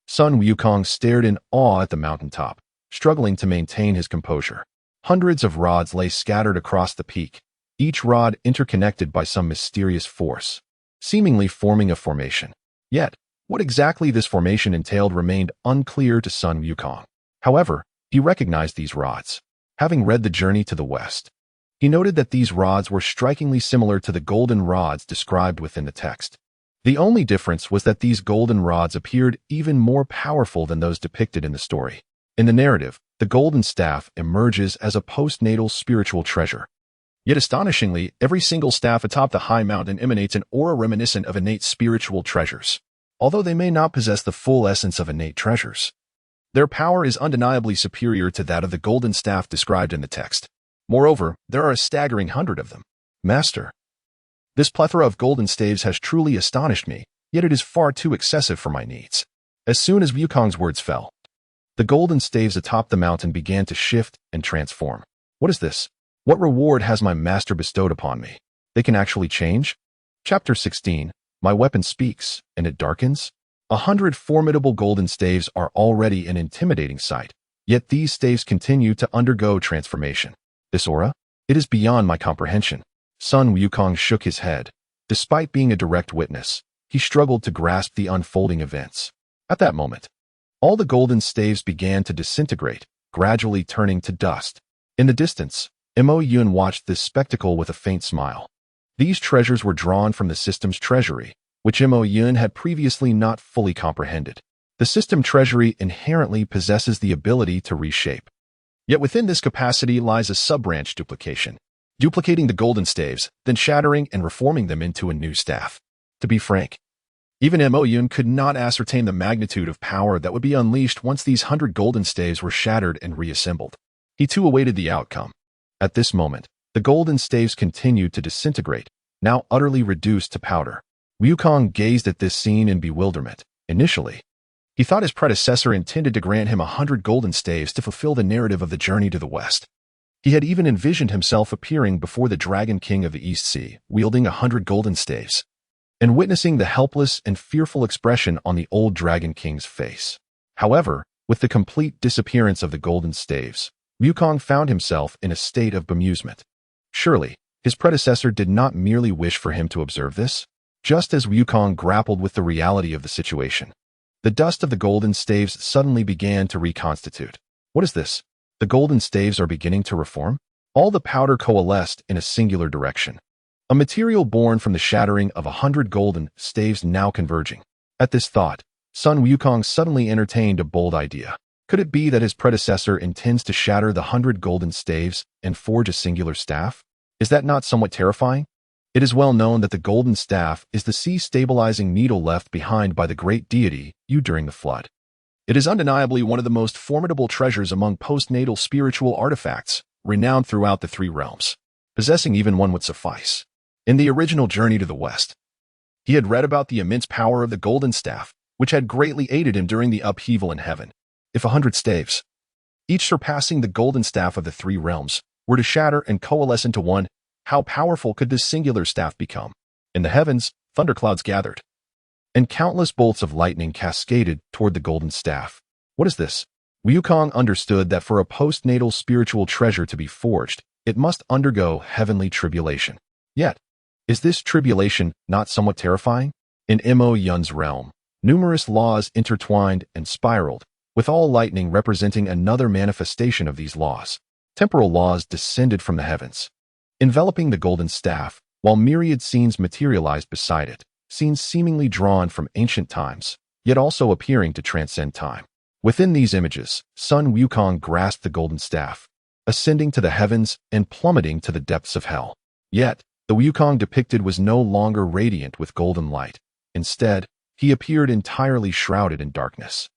Sun Wukong stared in awe at the mountaintop, struggling to maintain his composure. Hundreds of rods lay scattered across the peak, each rod interconnected by some mysterious force, seemingly forming a formation. Yet, what exactly this formation entailed remained unclear to Sun Wukong. However, he recognized these rods. Having read The Journey to the West, he noted that these rods were strikingly similar to the golden rods described within the text. The only difference was that these golden rods appeared even more powerful than those depicted in the story. In the narrative, the golden staff emerges as a postnatal spiritual treasure. Yet astonishingly, every single staff atop the high mountain emanates an aura reminiscent of innate spiritual treasures. Although they may not possess the full essence of innate treasures, Their power is undeniably superior to that of the golden staff described in the text. Moreover, there are a staggering 100 of them. Master, this plethora of golden staves has truly astonished me, yet it is far too excessive for my needs. As soon as Wukong's words fell, the golden staves atop the mountain began to shift and transform. What is this? What reward has my master bestowed upon me? They can actually change? Chapter 16. My weapon speaks, and it darkens? 100 formidable golden staves are already an intimidating sight, yet these staves continue to undergo transformation. This aura? It is beyond my comprehension. Sun Wukong shook his head. Despite being a direct witness, he struggled to grasp the unfolding events. At that moment, all the golden staves began to disintegrate, gradually turning to dust. In the distance, Mo Yun watched this spectacle with a faint smile. These treasures were drawn from the system's treasury, which Mo Yun had previously not fully comprehended. The system treasury inherently possesses the ability to reshape. Yet within this capacity lies a sub-branch duplication, duplicating the golden staves, then shattering and reforming them into a new staff. To be frank, even Mo Yun could not ascertain the magnitude of power that would be unleashed once these 100 golden staves were shattered and reassembled. He too awaited the outcome. At this moment, the golden staves continued to disintegrate, now utterly reduced to powder. Wukong gazed at this scene in bewilderment. Initially, he thought his predecessor intended to grant him 100 golden staves to fulfill the narrative of the journey to the west. He had even envisioned himself appearing before the Dragon King of the East Sea, wielding 100 golden staves, and witnessing the helpless and fearful expression on the old Dragon King's face. However, with the complete disappearance of the golden staves, Wukong found himself in a state of bemusement. Surely, his predecessor did not merely wish for him to observe this? Just as Wukong grappled with the reality of the situation, the dust of the golden staves suddenly began to reconstitute. What is this? The golden staves are beginning to reform? All the powder coalesced in a singular direction. A material born from the shattering of 100 golden staves now converging. At this thought, Sun Wukong suddenly entertained a bold idea. Could it be that his predecessor intends to shatter the 100 golden staves and forge a singular staff? Is that not somewhat terrifying? It is well known that the golden staff is the sea-stabilizing needle left behind by the great deity Yu during the flood. It is undeniably one of the most formidable treasures among postnatal spiritual artifacts, renowned throughout the three realms. Possessing even one would suffice. In the original journey to the west, he had read about the immense power of the golden staff, which had greatly aided him during the upheaval in heaven. If 100 staves, each surpassing the golden staff of the three realms, were to shatter and coalesce into one, how powerful could this singular staff become? In the heavens, thunderclouds gathered, and countless bolts of lightning cascaded toward the golden staff. What is this? Wukong understood that for a postnatal spiritual treasure to be forged, it must undergo heavenly tribulation. Yet, is this tribulation not somewhat terrifying? In Mo Yun's realm, numerous laws intertwined and spiraled, with all lightning representing another manifestation of these laws. Temporal laws descended from the heavens, enveloping the golden staff, while myriad scenes materialized beside it, scenes seemingly drawn from ancient times, yet also appearing to transcend time. Within these images, Sun Wukong grasped the golden staff, ascending to the heavens and plummeting to the depths of hell. Yet, the Wukong depicted was no longer radiant with golden light. Instead, he appeared entirely shrouded in darkness.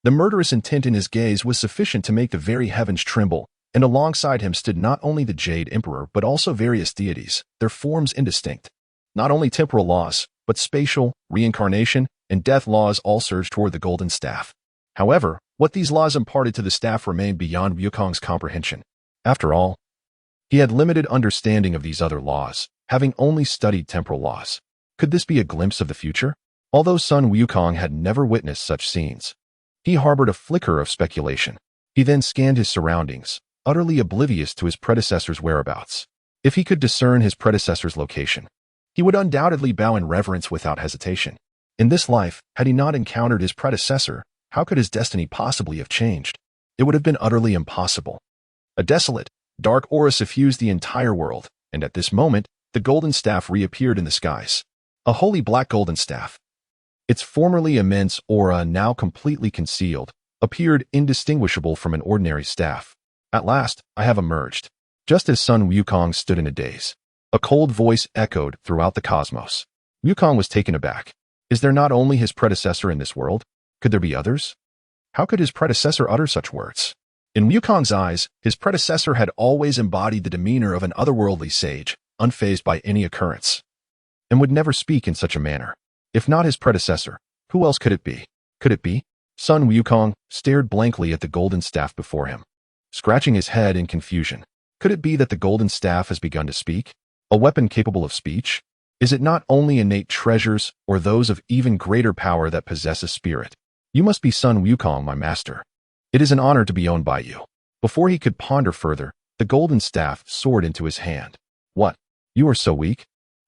The murderous intent in his gaze was sufficient to make the very heavens tremble, and alongside him stood not only the Jade Emperor but also various deities, their forms indistinct. Not only temporal laws, but spatial, reincarnation, and death laws all surged toward the golden staff. However, what these laws imparted to the staff remained beyond Wukong's comprehension. After all, he had limited understanding of these other laws, having only studied temporal laws. Could this be a glimpse of the future? Although Sun Wukong had never witnessed such scenes, he harbored a flicker of speculation. He then scanned his surroundings, utterly oblivious to his predecessor's whereabouts. If he could discern his predecessor's location, he would undoubtedly bow in reverence without hesitation. In this life, had he not encountered his predecessor, how could his destiny possibly have changed? It would have been utterly impossible. A desolate, dark aura suffused the entire world, and at this moment, the golden staff reappeared in the skies. A holy black golden staff. Its formerly immense aura, now completely concealed, appeared indistinguishable from an ordinary staff. At last, I have emerged. Just as Sun Wukong stood in a daze, a cold voice echoed throughout the cosmos. Wukong was taken aback. Is there not only his predecessor in this world? Could there be others? How could his predecessor utter such words? In Wukong's eyes, his predecessor had always embodied the demeanor of an otherworldly sage, unfazed by any occurrence, and would never speak in such a manner. If not his predecessor, who else could it be? Could it be? Sun Wukong stared blankly at the golden staff before him, scratching his head in confusion. Could it be that the golden staff has begun to speak? A weapon capable of speech? Is it not only innate treasures or those of even greater power that possess a spirit? You must be Sun Wukong, my master. It is an honor to be owned by you. Before he could ponder further, the golden staff soared into his hand. What? You are so weak?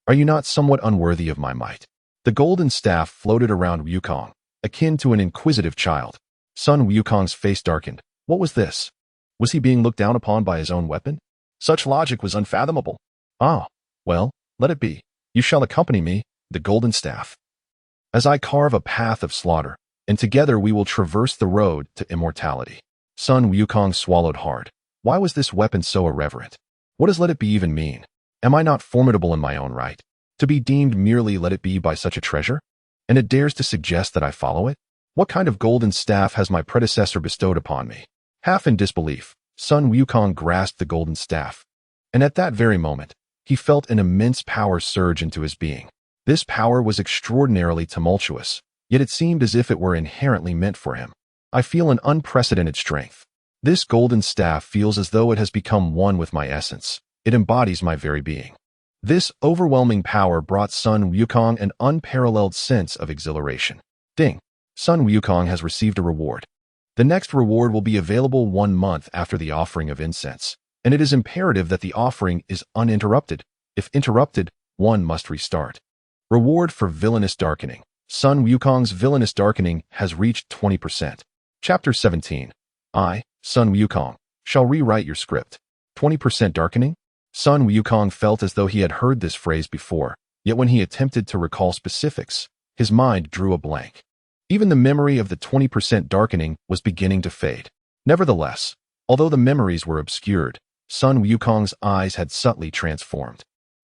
Are you not somewhat unworthy of my might? The golden staff floated around Wukong, akin to an inquisitive child. Sun Wukong's face darkened. What was this? Was he being looked down upon by his own weapon? Such logic was unfathomable. Ah, well, let it be. You shall accompany me, the golden staff, as I carve a path of slaughter, and together we will traverse the road to immortality. Sun Wukong swallowed hard. Why was this weapon so irreverent? What does let it be even mean? Am I not formidable in my own right? To be deemed merely let it be by such a treasure? And it dares to suggest that I follow it? What kind of golden staff has my predecessor bestowed upon me? Half in disbelief, Sun Wukong grasped the golden staff. And at that very moment, he felt an immense power surge into his being. This power was extraordinarily tumultuous, yet it seemed as if it were inherently meant for him. I feel an unprecedented strength. This golden staff feels as though it has become one with my essence. It embodies my very being. This overwhelming power brought Sun Wukong an unparalleled sense of exhilaration. Ding! Sun Wukong has received a reward. The next reward will be available 1 month after the offering of incense, and it is imperative that the offering is uninterrupted. If interrupted, one must restart. Reward for villainous darkening. Sun Wukong's villainous darkening has reached 20%. Chapter 17. I, Sun Wukong, shall rewrite your script. 20% darkening? Sun Wukong felt as though he had heard this phrase before, yet when he attempted to recall specifics, his mind drew a blank. Even the memory of the 20% darkening was beginning to fade. Nevertheless, although the memories were obscured, Sun Wukong's eyes had subtly transformed.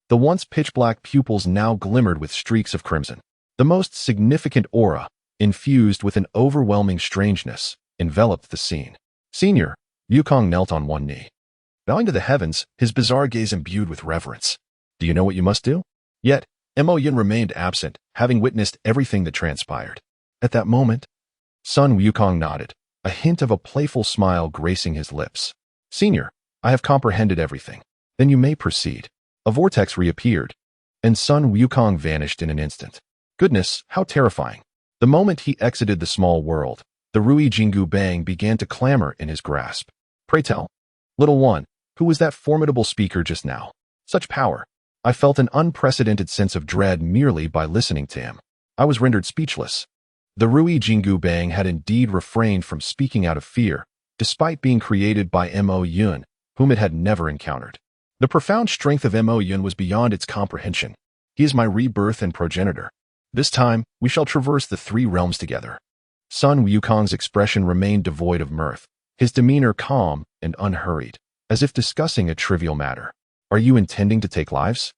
The once pitch-black pupils now glimmered with streaks of crimson. The most significant aura, infused with an overwhelming strangeness, enveloped the scene. Senior, Wukong knelt on one knee, bowing to the heavens, his bizarre gaze imbued with reverence. Do you know what you must do? Yet, Mo Yin remained absent, having witnessed everything that transpired. At that moment, Sun Wukong nodded, a hint of a playful smile gracing his lips. Senior, I have comprehended everything. Then you may proceed. A vortex reappeared, and Sun Wukong vanished in an instant. Goodness, how terrifying. The moment he exited the small world, the Rui Jingu Bang began to clamor in his grasp. Pray tell, little one, who was that formidable speaker just now? Such power. I felt an unprecedented sense of dread merely by listening to him. I was rendered speechless. The Rui Jingu Bang had indeed refrained from speaking out of fear, despite being created by Mo Yin, whom it had never encountered. The profound strength of Mo Yin was beyond its comprehension. He is my rebirth and progenitor. This time, we shall traverse the 3 realms together. Sun Wukong's expression remained devoid of mirth, his demeanor calm and unhurried, as if discussing a trivial matter. Are you intending to take lives?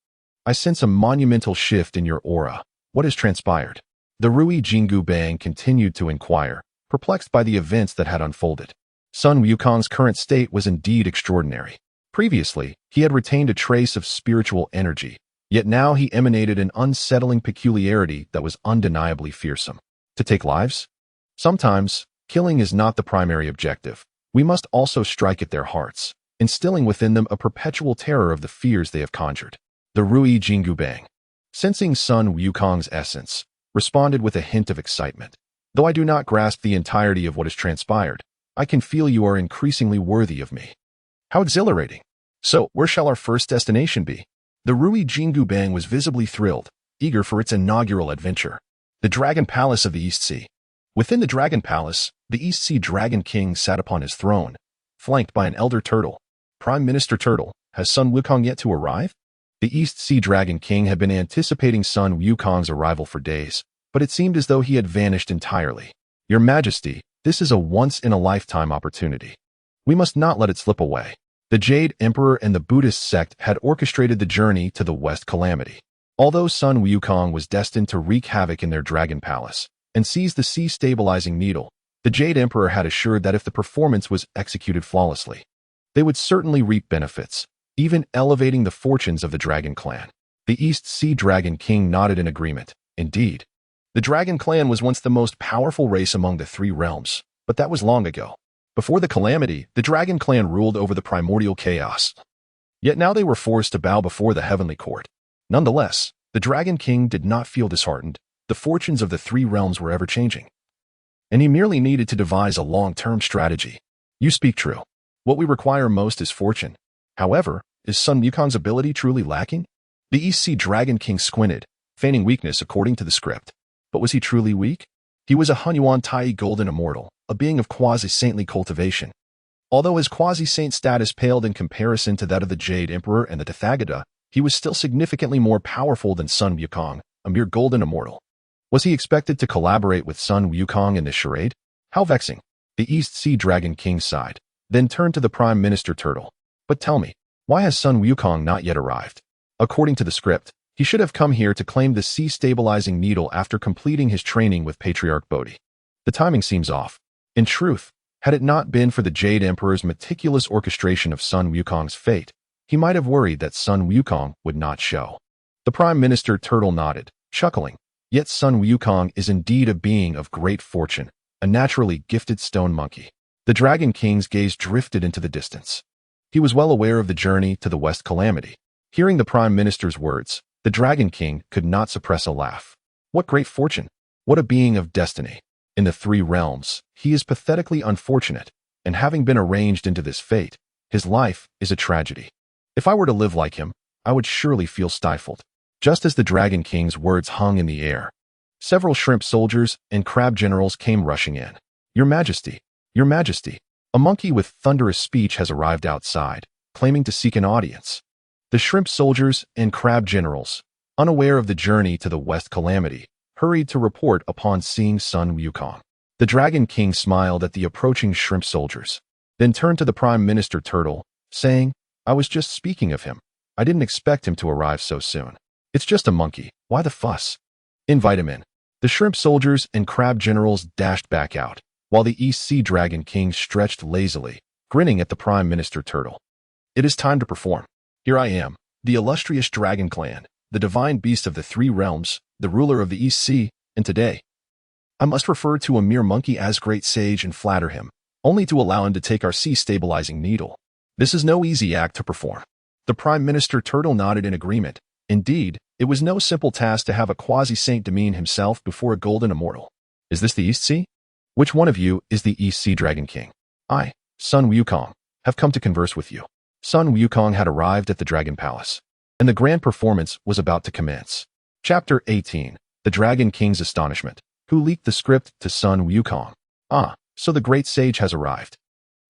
I sense a monumental shift in your aura. What has transpired? The Rui Jingu Bang continued to inquire, perplexed by the events that had unfolded. Sun Wukong's current state was indeed extraordinary. Previously, he had retained a trace of spiritual energy, yet now he emanated an unsettling peculiarity that was undeniably fearsome. To take lives? Sometimes, killing is not the primary objective. We must also strike at their hearts, instilling within them a perpetual terror of the fears they have conjured. The Rui Jingu Bang, sensing Sun Wukong's essence, responded with a hint of excitement. Though I do not grasp the entirety of what has transpired, I can feel you are increasingly worthy of me. How exhilarating. So, where shall our first destination be? The Rui Jingu Bang was visibly thrilled, eager for its inaugural adventure. The Dragon Palace of the East Sea. Within the Dragon Palace, the East Sea Dragon King sat upon his throne, flanked by an elder turtle. Prime Minister Turtle, has Sun Wukong yet to arrive? The East Sea Dragon King had been anticipating Sun Wukong's arrival for days, but it seemed as though he had vanished entirely. Your Majesty, this is a once-in-a-lifetime opportunity. We must not let it slip away. The Jade Emperor and the Buddhist sect had orchestrated the journey to the West Calamity. Although Sun Wukong was destined to wreak havoc in their Dragon Palace and seize the sea-stabilizing needle, The Jade Emperor had assured that if the performance was executed flawlessly, they would certainly reap benefits, even elevating the fortunes of the Dragon Clan. The East Sea Dragon King nodded in agreement. Indeed, the Dragon Clan was once the most powerful race among the three realms, but that was long ago. Before the calamity, the Dragon Clan ruled over the primordial chaos. Yet now they were forced to bow before the heavenly court. Nonetheless, the Dragon King did not feel disheartened. The fortunes of the three realms were ever-changing, and he merely needed to devise a long-term strategy. You speak true. What we require most is fortune. However, is Sun Wukong's ability truly lacking? The East Sea Dragon King squinted, feigning weakness according to the script. But was he truly weak? He was a Hunyuan Tai golden immortal, a being of quasi-saintly cultivation. Although his quasi-saint status paled in comparison to that of the Jade Emperor and the Tathagata, he was still significantly more powerful than Sun Wukong, a mere golden immortal. Was he expected to collaborate with Sun Wukong in this charade? How vexing. The East Sea Dragon King sighed, then turned to the Prime Minister Turtle. But tell me, why has Sun Wukong not yet arrived? According to the script, he should have come here to claim the sea-stabilizing needle after completing his training with Patriarch Bodhi. The timing seems off. In truth, had it not been for the Jade Emperor's meticulous orchestration of Sun Wukong's fate, he might have worried that Sun Wukong would not show. The Prime Minister Turtle nodded, chuckling. Yet Sun Wukong is indeed a being of great fortune, a naturally gifted stone monkey. The Dragon King's gaze drifted into the distance. He was well aware of the journey to the West Calamity. Hearing the Prime Minister's words, the Dragon King could not suppress a laugh. What great fortune! What a being of destiny! In the three realms, he is pathetically unfortunate, and having been arranged into this fate, his life is a tragedy. If I were to live like him, I would surely feel stifled. Just as the Dragon King's words hung in the air, several shrimp soldiers and crab generals came rushing in. Your Majesty, Your Majesty, a monkey with thunderous speech has arrived outside, claiming to seek an audience. The shrimp soldiers and crab generals, unaware of the journey to the West Calamity, hurried to report upon seeing Sun Wukong. The Dragon King smiled at the approaching shrimp soldiers, then turned to the Prime Minister Turtle, saying, I was just speaking of him. I didn't expect him to arrive so soon. It's just a monkey. Why the fuss? Invite him in. The shrimp soldiers and crab generals dashed back out, while the East Sea Dragon King stretched lazily, grinning at the Prime Minister Turtle. It is time to perform. Here I am, the illustrious Dragon Clan, the divine beast of the three realms, the ruler of the East Sea, and today, I must refer to a mere monkey as great sage and flatter him, only to allow him to take our sea-stabilizing needle. This is no easy act to perform. The Prime Minister Turtle nodded in agreement. Indeed, it was no simple task to have a quasi-saint demean himself before a golden immortal. Is this the East Sea? Which one of you is the East Sea Dragon King? I, Sun Wukong, have come to converse with you. Sun Wukong had arrived at the Dragon Palace, and the grand performance was about to commence. Chapter 18. The Dragon King's Astonishment. Who leaked the script to Sun Wukong? Ah, so the great sage has arrived.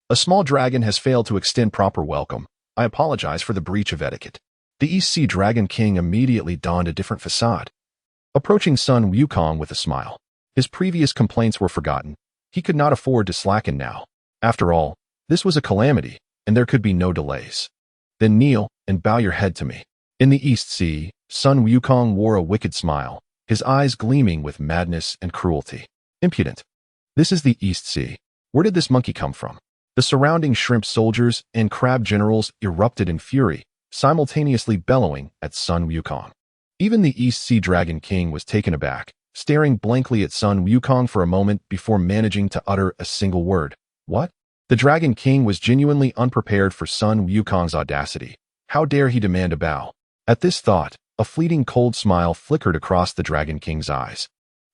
A small dragon has failed to extend proper welcome. I apologize for the breach of etiquette. The East Sea Dragon King immediately donned a different facade, approaching Sun Wukong with a smile. His previous complaints were forgotten. He could not afford to slacken now. After all, this was a calamity, and there could be no delays. Then kneel and bow your head to me. In the East Sea, Sun Wukong wore a wicked smile, his eyes gleaming with madness and cruelty. Impudent. This is the East Sea. Where did this monkey come from? The surrounding shrimp soldiers and crab generals erupted in fury, simultaneously bellowing at Sun Wukong. Even the East Sea Dragon King was taken aback, staring blankly at Sun Wukong for a moment before managing to utter a single word. What? The Dragon King was genuinely unprepared for Sun Wukong's audacity. How dare he demand a bow? At this thought, a fleeting cold smile flickered across the Dragon King's eyes,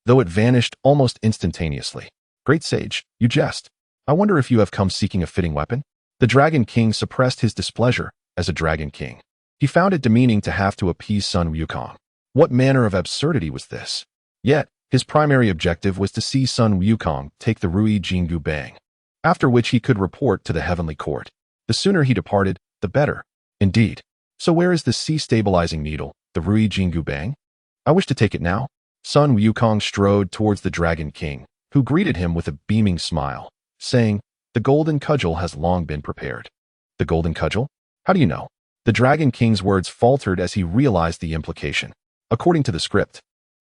though it vanished almost instantaneously. Great sage, you jest. I wonder if you have come seeking a fitting weapon? The Dragon King suppressed his displeasure as a Dragon King. He found it demeaning to have to appease Sun Wukong. What manner of absurdity was this? Yet, his primary objective was to see Sun Wukong take the Rui Jingu Bang, after which he could report to the heavenly court. The sooner he departed, the better. Indeed. So where is the sea-stabilizing needle, the Rui Jingu Bang? I wish to take it now. Sun Wukong strode towards the Dragon King, who greeted him with a beaming smile, saying, the golden cudgel has long been prepared. The golden cudgel? How do you know? The Dragon King's words faltered as he realized the implication. According to the script,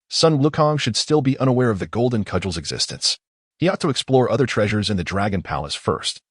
Sun Wukong should still be unaware of the golden cudgel's existence. He ought to explore other treasures in the Dragon Palace first,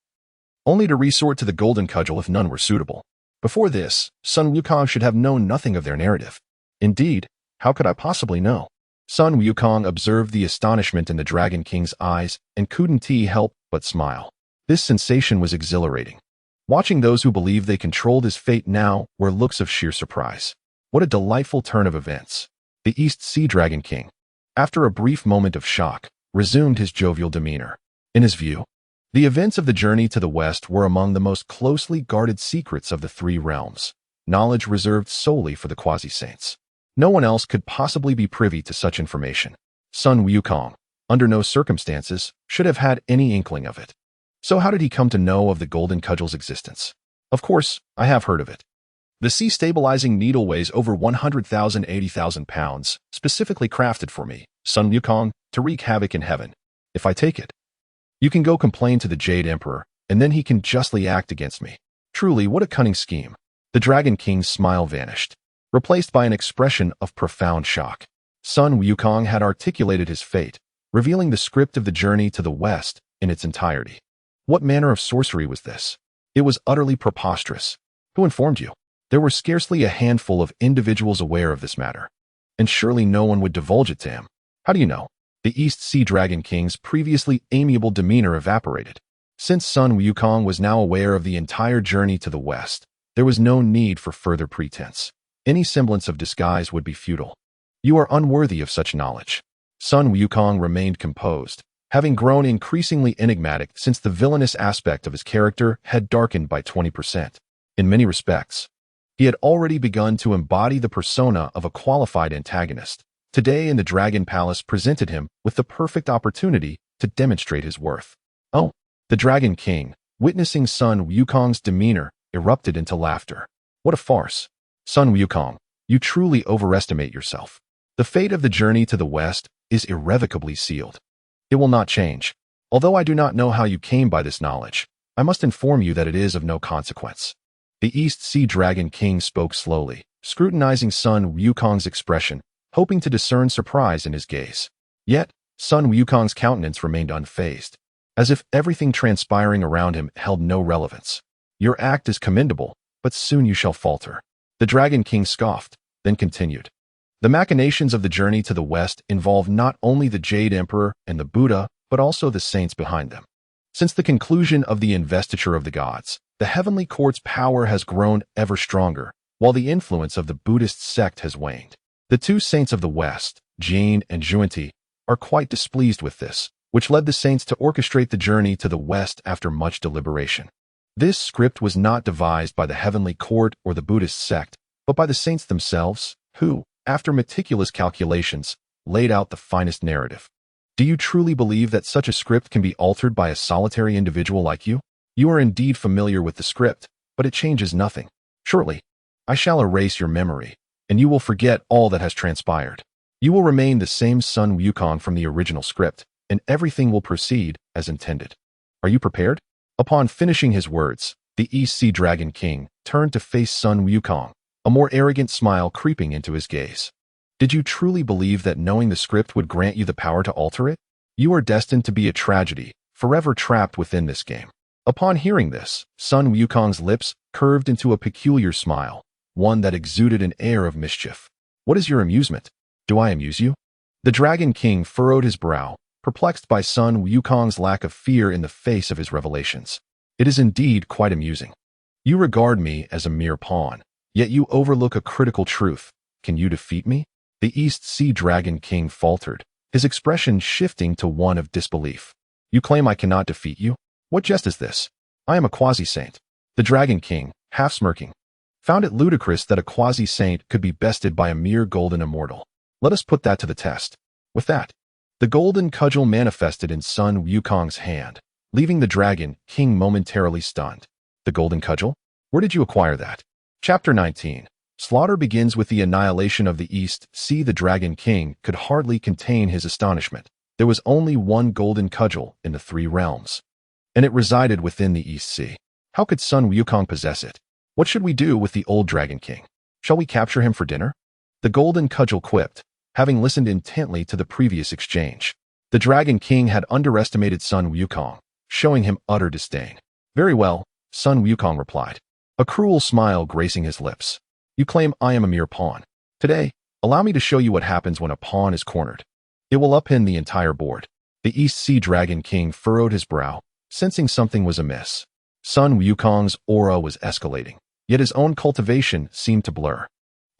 only to resort to the Golden Cudgel if none were suitable. Before this, Sun Wukong should have known nothing of their narrative. Indeed, how could I possibly know? Sun Wukong observed the astonishment in the Dragon King's eyes and couldn't help but smile. This sensation was exhilarating. Watching those who believed they controlled his fate now were looks of sheer surprise. What a delightful turn of events. The East Sea Dragon King, after a brief moment of shock, resumed his jovial demeanor. In his view, the events of the journey to the West were among the most closely guarded secrets of the three realms, knowledge reserved solely for the quasi-saints. No one else could possibly be privy to such information. Sun Wukong, under no circumstances, should have had any inkling of it. So how did he come to know of the Golden Cudgel's existence? Of course, I have heard of it. The sea-stabilizing needle weighs over 180,000 pounds, specifically crafted for me, Sun Wukong, to wreak havoc in heaven. If I take it, you can go complain to the Jade Emperor, and then he can justly act against me. Truly, what a cunning scheme. The Dragon King's smile vanished, replaced by an expression of profound shock. Sun Wukong had articulated his fate, revealing the script of the journey to the West in its entirety. What manner of sorcery was this? It was utterly preposterous. Who informed you? There were scarcely a handful of individuals aware of this matter, and surely no one would divulge it to him. How do you know? The East Sea Dragon King's previously amiable demeanor evaporated. Since Sun Wukong was now aware of the entire journey to the West, there was no need for further pretense. Any semblance of disguise would be futile. You are unworthy of such knowledge. Sun Wukong remained composed, having grown increasingly enigmatic since the villainous aspect of his character had darkened by 20%. In many respects, he had already begun to embody the persona of a qualified antagonist. Today in the Dragon Palace presented him with the perfect opportunity to demonstrate his worth. Oh, the Dragon King, witnessing Sun Wukong's demeanor, erupted into laughter. What a farce. Sun Wukong, you truly overestimate yourself. The fate of the journey to the West is irrevocably sealed. It will not change. Although I do not know how you came by this knowledge, I must inform you that it is of no consequence. The East Sea Dragon King spoke slowly, scrutinizing Sun Wukong's expression, hoping to discern surprise in his gaze. Yet, Sun Wukong's countenance remained unfazed, as if everything transpiring around him held no relevance. Your act is commendable, but soon you shall falter. The Dragon King scoffed, then continued. The machinations of the journey to the West involve not only the Jade Emperor and the Buddha, but also the saints behind them. Since the conclusion of the investiture of the gods, the heavenly court's power has grown ever stronger, while the influence of the Buddhist sect has waned. The two saints of the West, Jin and Zhuanti, are quite displeased with this, which led the saints to orchestrate the journey to the West after much deliberation. This script was not devised by the heavenly court or the Buddhist sect, but by the saints themselves, who, after meticulous calculations, laid out the finest narrative. Do you truly believe that such a script can be altered by a solitary individual like you? You are indeed familiar with the script, but it changes nothing. Shortly, I shall erase your memory, and you will forget all that has transpired. You will remain the same Sun Wukong from the original script, and everything will proceed as intended. Are you prepared? Upon finishing his words, the East Sea Dragon King turned to face Sun Wukong, a more arrogant smile creeping into his gaze. Did you truly believe that knowing the script would grant you the power to alter it? You are destined to be a tragedy, forever trapped within this game. Upon hearing this, Sun Wukong's lips curved into a peculiar smile, one that exuded an air of mischief. What is your amusement? Do I amuse you? The Dragon King furrowed his brow, perplexed by Sun Wukong's lack of fear in the face of his revelations. It is indeed quite amusing. You regard me as a mere pawn, yet you overlook a critical truth. Can you defeat me? The East Sea Dragon King faltered, his expression shifting to one of disbelief. You claim I cannot defeat you? What jest is this? I am a quasi-saint. The Dragon King, half smirking, found it ludicrous that a quasi-saint could be bested by a mere golden immortal. Let us put that to the test. With that, the golden cudgel manifested in Sun Wukong's hand, leaving the Dragon King momentarily stunned. The golden cudgel? Where did you acquire that? Chapter 19. Slaughter begins with the annihilation of the East Sea. The Dragon King could hardly contain his astonishment. There was only one golden cudgel in the three realms, and it resided within the East Sea. How could Sun Wukong possess it? What should we do with the old Dragon King? Shall we capture him for dinner? The golden cudgel quipped, having listened intently to the previous exchange. The Dragon King had underestimated Sun Wukong, showing him utter disdain. Very well, Sun Wukong replied, a cruel smile gracing his lips. You claim I am a mere pawn. Today, allow me to show you what happens when a pawn is cornered. It will upend the entire board. The East Sea Dragon King furrowed his brow, sensing something was amiss. Sun Wukong's aura was escalating, yet his own cultivation seemed to blur.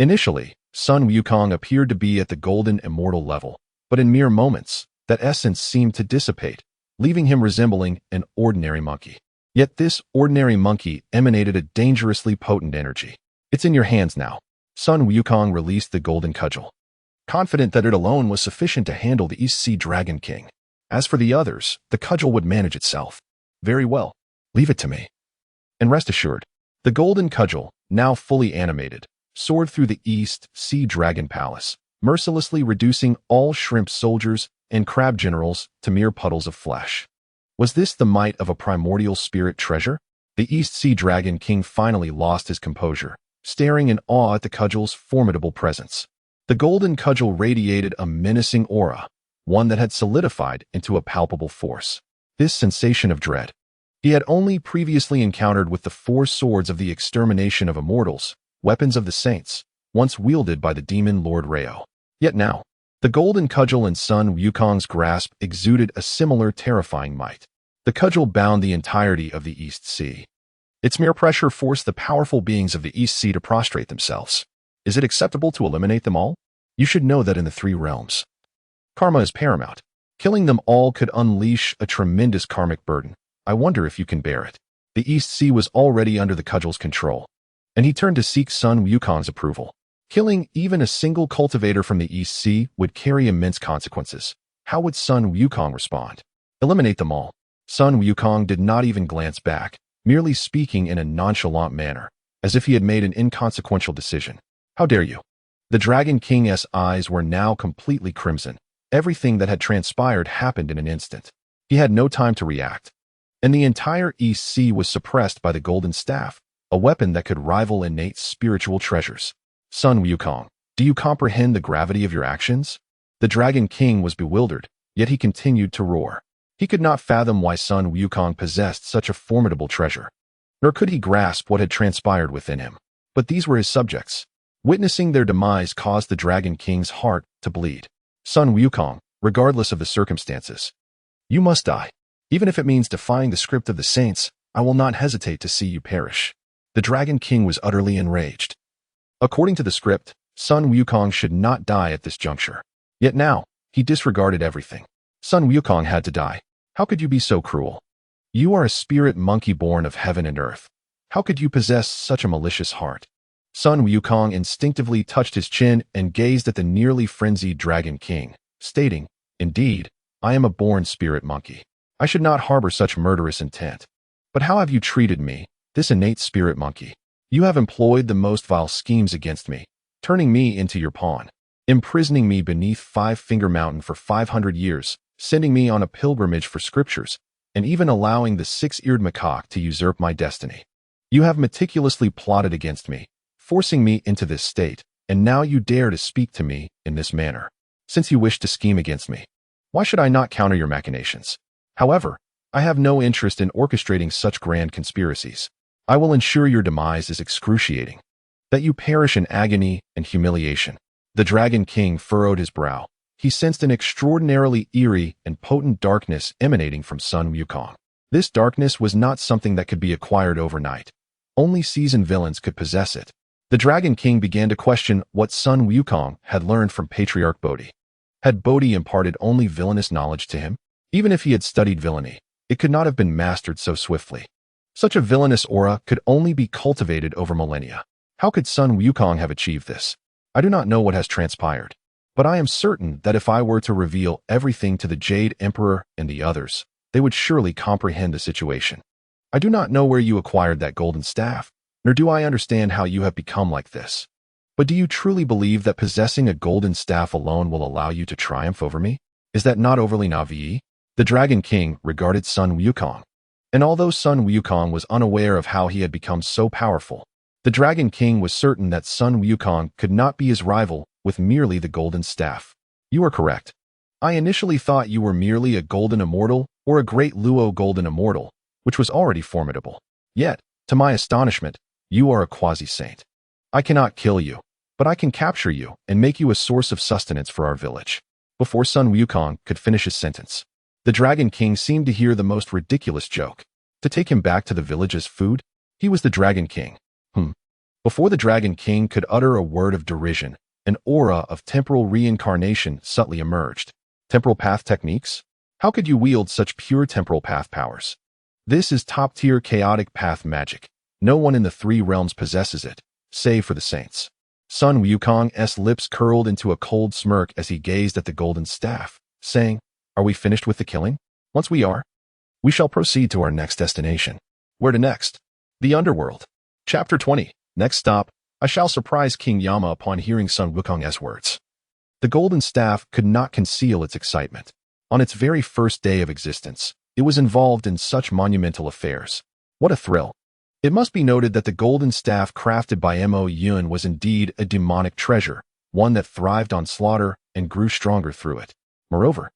Initially, Sun Wukong appeared to be at the golden immortal level, but in mere moments, that essence seemed to dissipate, leaving him resembling an ordinary monkey. Yet this ordinary monkey emanated a dangerously potent energy. It's in your hands now. Sun Wukong released the golden cudgel, confident that it alone was sufficient to handle the East Sea Dragon King. As for the others, the cudgel would manage itself. Very well. Leave it to me. And rest assured, the golden cudgel, now fully animated, soared through the East Sea Dragon Palace, mercilessly reducing all shrimp soldiers and crab generals to mere puddles of flesh. Was this the might of a primordial spirit treasure? The East Sea Dragon King finally lost his composure, staring in awe at the cudgel's formidable presence. The golden cudgel radiated a menacing aura, one that had solidified into a palpable force. This sensation of dread he had only previously encountered with the 4 swords of the extermination of immortals, weapons of the saints, once wielded by the demon Lord Xīyóu. Yet now, the golden cudgel in Sun Wukong's grasp exuded a similar terrifying might. The cudgel bound the entirety of the East Sea. Its mere pressure forced the powerful beings of the East Sea to prostrate themselves. Is it acceptable to eliminate them all? You should know that in the 3 realms, karma is paramount. Killing them all could unleash a tremendous karmic burden. I wonder if you can bear it. The East Sea was already under the cudgel's control, and he turned to seek Sun Wukong's approval. Killing even a single cultivator from the East Sea would carry immense consequences. How would Sun Wukong respond? Eliminate them all. Sun Wukong did not even glance back, merely speaking in a nonchalant manner, as if he had made an inconsequential decision. How dare you? The Dragon King's eyes were now completely crimson. Everything that had transpired happened in an instant. He had no time to react, and the entire East Sea was suppressed by the golden staff, a weapon that could rival innate spiritual treasures. Sun Wukong, do you comprehend the gravity of your actions? The Dragon King was bewildered, yet he continued to roar. He could not fathom why Sun Wukong possessed such a formidable treasure, nor could he grasp what had transpired within him. But these were his subjects. Witnessing their demise caused the Dragon King's heart to bleed. Sun Wukong, regardless of the circumstances, you must die. Even if it means defying the script of the saints, I will not hesitate to see you perish. The Dragon King was utterly enraged. According to the script, Sun Wukong should not die at this juncture. Yet now, he disregarded everything. Sun Wukong had to die. How could you be so cruel? You are a spirit monkey born of heaven and earth. How could you possess such a malicious heart? Sun Wukong instinctively touched his chin and gazed at the nearly frenzied Dragon King, stating, Indeed, I am a born spirit monkey. I should not harbor such murderous intent. But how have you treated me, this innate spirit monkey? You have employed the most vile schemes against me, turning me into your pawn, imprisoning me beneath Five-Finger Mountain for 500 years, sending me on a pilgrimage for scriptures, and even allowing the 6-eared macaque to usurp my destiny. You have meticulously plotted against me, forcing me into this state, and now you dare to speak to me in this manner. Since you wish to scheme against me, why should I not counter your machinations? However, I have no interest in orchestrating such grand conspiracies. I will ensure your demise is excruciating, that you perish in agony and humiliation. The Dragon King furrowed his brow. He sensed an extraordinarily eerie and potent darkness emanating from Sun Wukong. This darkness was not something that could be acquired overnight. Only seasoned villains could possess it. The Dragon King began to question what Sun Wukong had learned from Patriarch Bodhi. Had Bodhi imparted only villainous knowledge to him? Even if he had studied villainy, it could not have been mastered so swiftly. Such a villainous aura could only be cultivated over millennia. How could Sun Wukong have achieved this? I do not know what has transpired, but I am certain that if I were to reveal everything to the Jade Emperor and the others, they would surely comprehend the situation. I do not know where you acquired that golden staff, nor do I understand how you have become like this. But do you truly believe that possessing a golden staff alone will allow you to triumph over me? Is that not overly naive? The Dragon King regarded Sun Wukong, and although Sun Wukong was unaware of how he had become so powerful, the Dragon King was certain that Sun Wukong could not be his rival with merely the golden staff. You are correct. I initially thought you were merely a golden immortal or a great Luo golden immortal, which was already formidable. Yet, to my astonishment, you are a quasi-saint. I cannot kill you, but I can capture you and make you a source of sustenance for our village." Before Sun Wukong could finish his sentence, the Dragon King seemed to hear the most ridiculous joke. To take him back to the village as food? He was the Dragon King. Before the Dragon King could utter a word of derision, an aura of temporal reincarnation subtly emerged. Temporal path techniques? How could you wield such pure temporal path powers? This is top-tier chaotic path magic. No one in the three realms possesses it, save for the saints. Sun Wukong's lips curled into a cold smirk as he gazed at the golden staff, saying, "Are we finished with the killing? Once we are, we shall proceed to our next destination." Where to next? The Underworld. Chapter 20. Next stop, I shall surprise King Yama upon hearing Sun Wukong's words. The golden staff could not conceal its excitement. On its very first day of existence, it was involved in such monumental affairs. What a thrill. It must be noted that the golden staff crafted by Mo Yun was indeed a demonic treasure, one that thrived on slaughter and grew stronger through it. Moreover,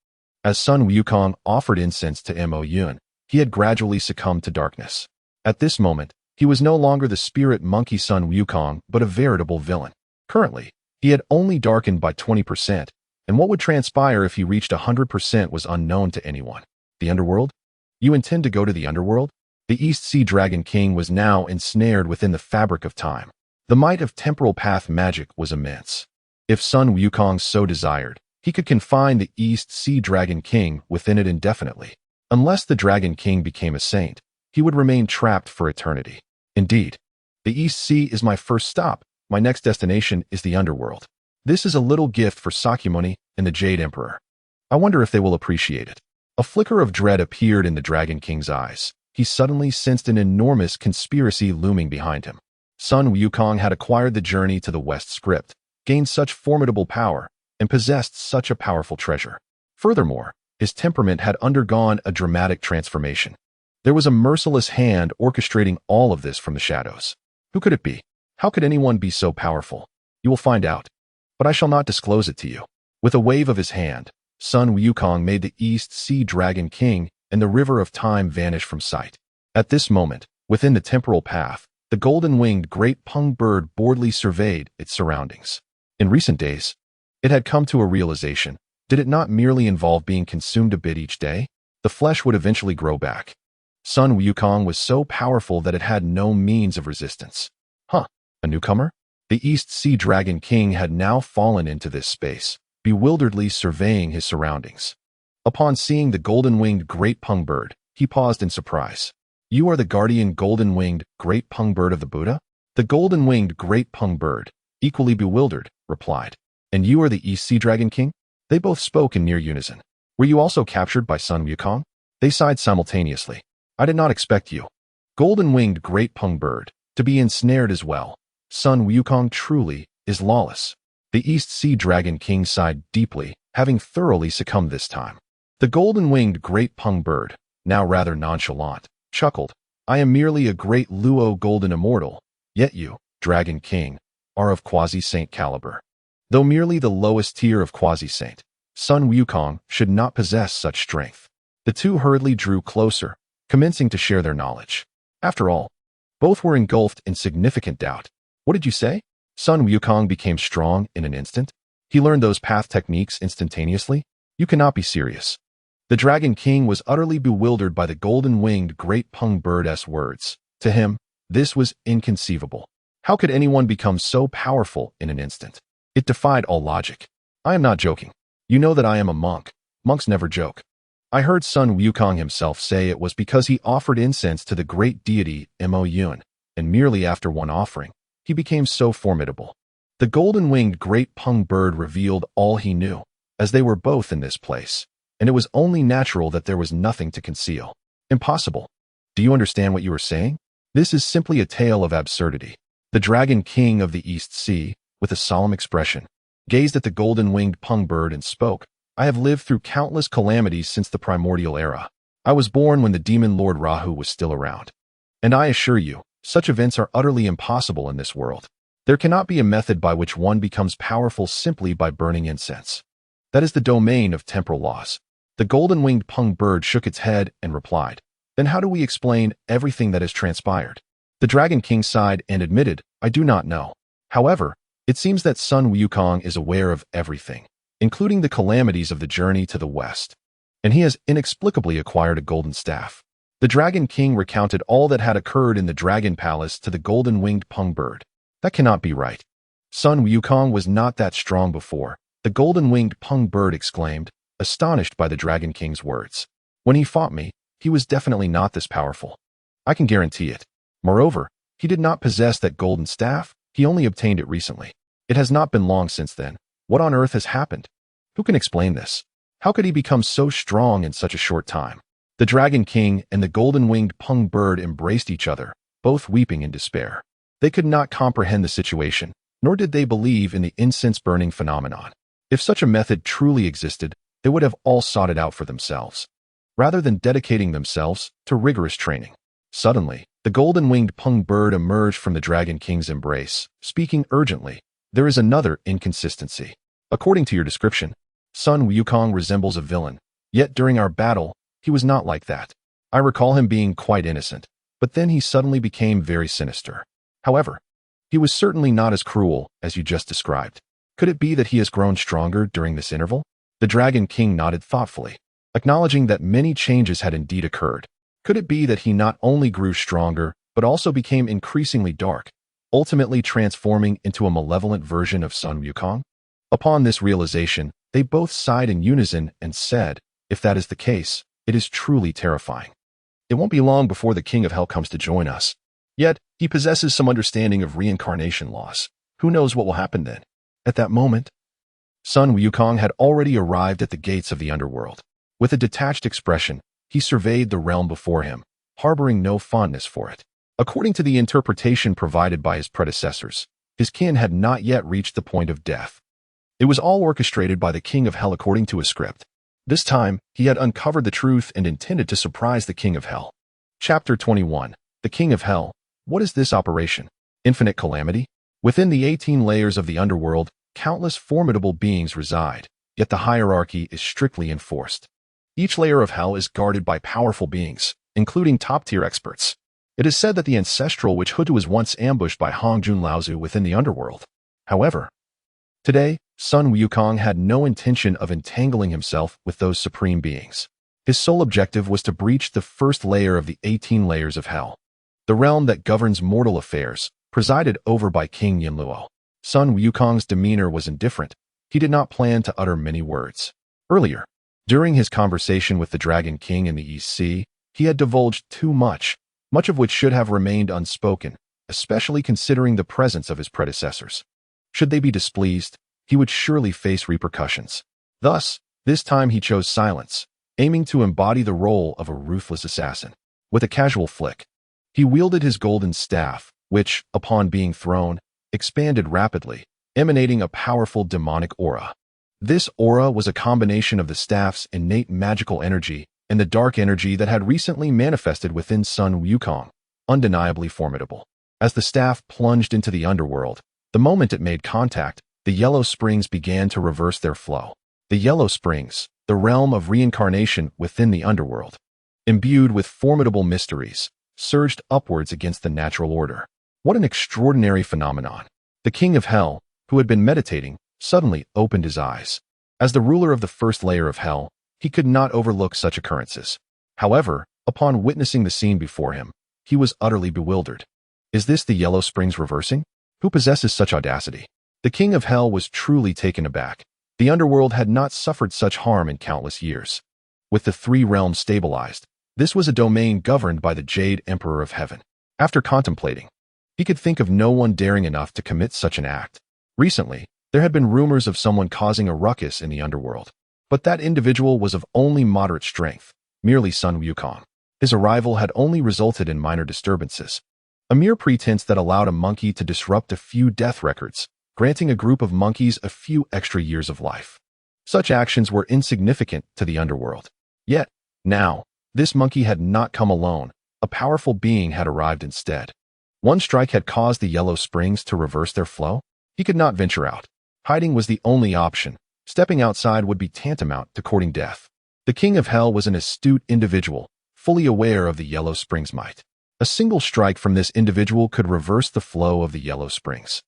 as Sun Wukong offered incense to Mo Yun, he had gradually succumbed to darkness. At this moment, he was no longer the spirit monkey Sun Wukong, but a veritable villain. Currently, he had only darkened by 20%, and what would transpire if he reached 100% was unknown to anyone. The Underworld? You intend to go to the Underworld? The East Sea Dragon King was now ensnared within the fabric of time. The might of temporal path magic was immense. If Sun Wukong so desired, he could confine the East Sea Dragon King within it indefinitely. Unless the Dragon King became a saint, he would remain trapped for eternity. Indeed, the East Sea is my first stop. My next destination is the Underworld. This is a little gift for Sakyamuni and the Jade Emperor. I wonder if they will appreciate it. A flicker of dread appeared in the Dragon King's eyes. He suddenly sensed an enormous conspiracy looming behind him. Sun Wukong had acquired the journey to the West Script, gained such formidable power, and possessed such a powerful treasure. Furthermore, his temperament had undergone a dramatic transformation. There was a merciless hand orchestrating all of this from the shadows. Who could it be? How could anyone be so powerful? You will find out, but I shall not disclose it to you. With a wave of his hand, Sun Wukong made the East Sea Dragon King and the river of time vanish from sight. At this moment, within the temporal path, the golden-winged great pung bird boredly surveyed its surroundings. In recent days, it had come to a realization. Did it not merely involve being consumed a bit each day? The flesh would eventually grow back. Sun Wukong was so powerful that it had no means of resistance. A newcomer? The East Sea Dragon King had now fallen into this space, bewilderedly surveying his surroundings. Upon seeing the golden-winged great pung bird, he paused in surprise. "You are the guardian golden-winged great pung bird of the Buddha?" The golden-winged great pung bird, equally bewildered, replied. "And you are the East Sea Dragon King?" They both spoke in near unison. "Were you also captured by Sun Wukong?" They sighed simultaneously. "I did not expect you, golden-winged great pung bird, to be ensnared as well. Sun Wukong truly is lawless." The East Sea Dragon King sighed deeply, having thoroughly succumbed this time. The golden-winged great pung bird, now rather nonchalant, chuckled. "I am merely a great Luo golden immortal, yet you, Dragon King, are of quasi-saint caliber. Though merely the lowest tier of quasi-saint, Sun Wukong should not possess such strength." The two hurriedly drew closer, commencing to share their knowledge. After all, both were engulfed in significant doubt. "What did you say?" Sun Wukong became strong in an instant. He learned those path techniques instantaneously. "You cannot be serious." The Dragon King was utterly bewildered by the golden-winged great pung bird's words. To him, this was inconceivable. How could anyone become so powerful in an instant? It defied all logic. "I am not joking. You know that I am a monk. Monks never joke. I heard Sun Wukong himself say it was because he offered incense to the great deity Mo Yun, and merely after one offering, he became so formidable." The golden-winged great pung bird revealed all he knew, as they were both in this place, and it was only natural that there was nothing to conceal. "Impossible. Do you understand what you are saying? This is simply a tale of absurdity." The Dragon King of the East Sea, with a solemn expression, gazed at the golden-winged pung bird and spoke. "I have lived through countless calamities since the Primordial era. I was born when the demon Lord Rahu was still around. And I assure you, such events are utterly impossible in this world. There cannot be a method by which one becomes powerful simply by burning incense. That is the domain of temporal laws. The golden-winged pung bird shook its head and replied, "Then how do we explain everything that has transpired?" The Dragon King sighed and admitted, "I do not know. However, it seems that Sun Wukong is aware of everything, including the calamities of the journey to the west, and he has inexplicably acquired a golden staff." The Dragon King recounted all that had occurred in the Dragon Palace to the golden-winged pung bird. "That cannot be right. Sun Wukong was not that strong before," the golden-winged pung bird exclaimed, astonished by the Dragon King's words. "When he fought me, he was definitely not this powerful. I can guarantee it. Moreover, he did not possess that golden staff, he only obtained it recently. It has not been long since then. What on earth has happened? Who can explain this? How could he become so strong in such a short time?" The Dragon King and the golden-winged pung bird embraced each other, both weeping in despair. They could not comprehend the situation, nor did they believe in the incense-burning phenomenon. If such a method truly existed, they would have all sought it out for themselves, rather than dedicating themselves to rigorous training. Suddenly, the golden-winged pung bird emerged from the Dragon King's embrace, speaking urgently. "There is another inconsistency. According to your description, Sun Wukong resembles a villain, yet during our battle, he was not like that. I recall him being quite innocent, but then he suddenly became very sinister. However, he was certainly not as cruel as you just described. Could it be that he has grown stronger during this interval?" The Dragon King nodded thoughtfully, acknowledging that many changes had indeed occurred. Could it be that he not only grew stronger, but also became increasingly dark, ultimately transforming into a malevolent version of Sun Wukong? Upon this realization, they both sighed in unison and said, "If that is the case, it is truly terrifying. It won't be long before the King of Hell comes to join us. Yet, he possesses some understanding of reincarnation laws. Who knows what will happen then?" At that moment, Sun Wukong had already arrived at the gates of the underworld. With a detached expression, he surveyed the realm before him, harboring no fondness for it. According to the interpretation provided by his predecessors, his kin had not yet reached the point of death. It was all orchestrated by the King of Hell according to a script. This time, he had uncovered the truth and intended to surprise the King of Hell. Chapter 21. The King of Hell. What is this operation? Infinite calamity? Within the 18 layers of the underworld, countless formidable beings reside, yet the hierarchy is strictly enforced. Each layer of hell is guarded by powerful beings, including top-tier experts. It is said that the ancestral witch Hutu was once ambushed by Hongjun Laozu within the underworld. However, today, Sun Wukong had no intention of entangling himself with those supreme beings. His sole objective was to breach the first layer of the 18 layers of hell, the realm that governs mortal affairs, presided over by King Yinluo. Sun Wukong's demeanor was indifferent. He did not plan to utter many words. Earlier, during his conversation with the Dragon King in the East Sea, he had divulged too much of which should have remained unspoken, especially considering the presence of his predecessors. Should they be displeased, he would surely face repercussions. Thus, this time he chose silence, aiming to embody the role of a ruthless assassin. With a casual flick, he wielded his golden staff, which, upon being thrown, expanded rapidly, emanating a powerful demonic aura. This aura was a combination of the staff's innate magical energy and the dark energy that had recently manifested within Sun Wukong, undeniably formidable. As the staff plunged into the underworld, the moment it made contact, the yellow springs began to reverse their flow. The yellow springs, the realm of reincarnation within the underworld, imbued with formidable mysteries, surged upwards against the natural order. What an extraordinary phenomenon! The King of Hell, who had been meditating, suddenly opened his eyes. As the ruler of the first layer of hell, he could not overlook such occurrences. However, upon witnessing the scene before him, he was utterly bewildered. Is this the yellow springs reversing? Who possesses such audacity? The King of Hell was truly taken aback. The underworld had not suffered such harm in countless years. With the three realms stabilized, this was a domain governed by the Jade Emperor of Heaven. After contemplating, he could think of no one daring enough to commit such an act. Recently, there had been rumors of someone causing a ruckus in the underworld, but that individual was of only moderate strength, merely Sun Wukong. His arrival had only resulted in minor disturbances, a mere pretense that allowed a monkey to disrupt a few death records, granting a group of monkeys a few extra years of life. Such actions were insignificant to the underworld. Yet, now, this monkey had not come alone. A powerful being had arrived instead. One strike had caused the yellow springs to reverse their flow. He could not venture out. Hiding was the only option, Stepping outside would be tantamount to courting death. The king of hell was an astute individual, fully aware of the Yellow Springs' might. A single strike from this individual could reverse the flow of the Yellow Springs,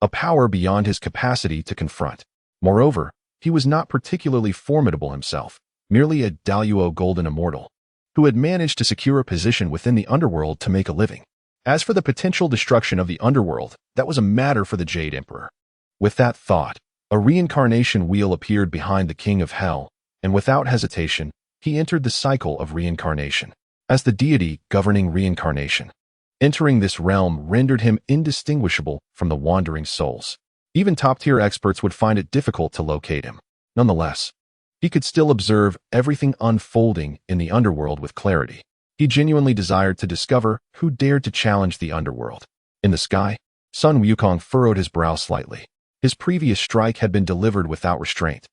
a power beyond his capacity to confront. Moreover, he was not particularly formidable himself, merely a Daluo golden immortal, who had managed to secure a position within the underworld to make a living. As for the potential destruction of the underworld, that was a matter for the Jade Emperor. With that thought, a reincarnation wheel appeared behind the king of hell, and without hesitation, he entered the cycle of reincarnation. As the deity governing reincarnation, entering this realm rendered him indistinguishable from the wandering souls. Even top-tier experts would find it difficult to locate him. Nonetheless, he could still observe everything unfolding in the underworld with clarity. He genuinely desired to discover who dared to challenge the underworld. In the sky, Sun Wukong furrowed his brow slightly. His previous strike had been delivered without restraint,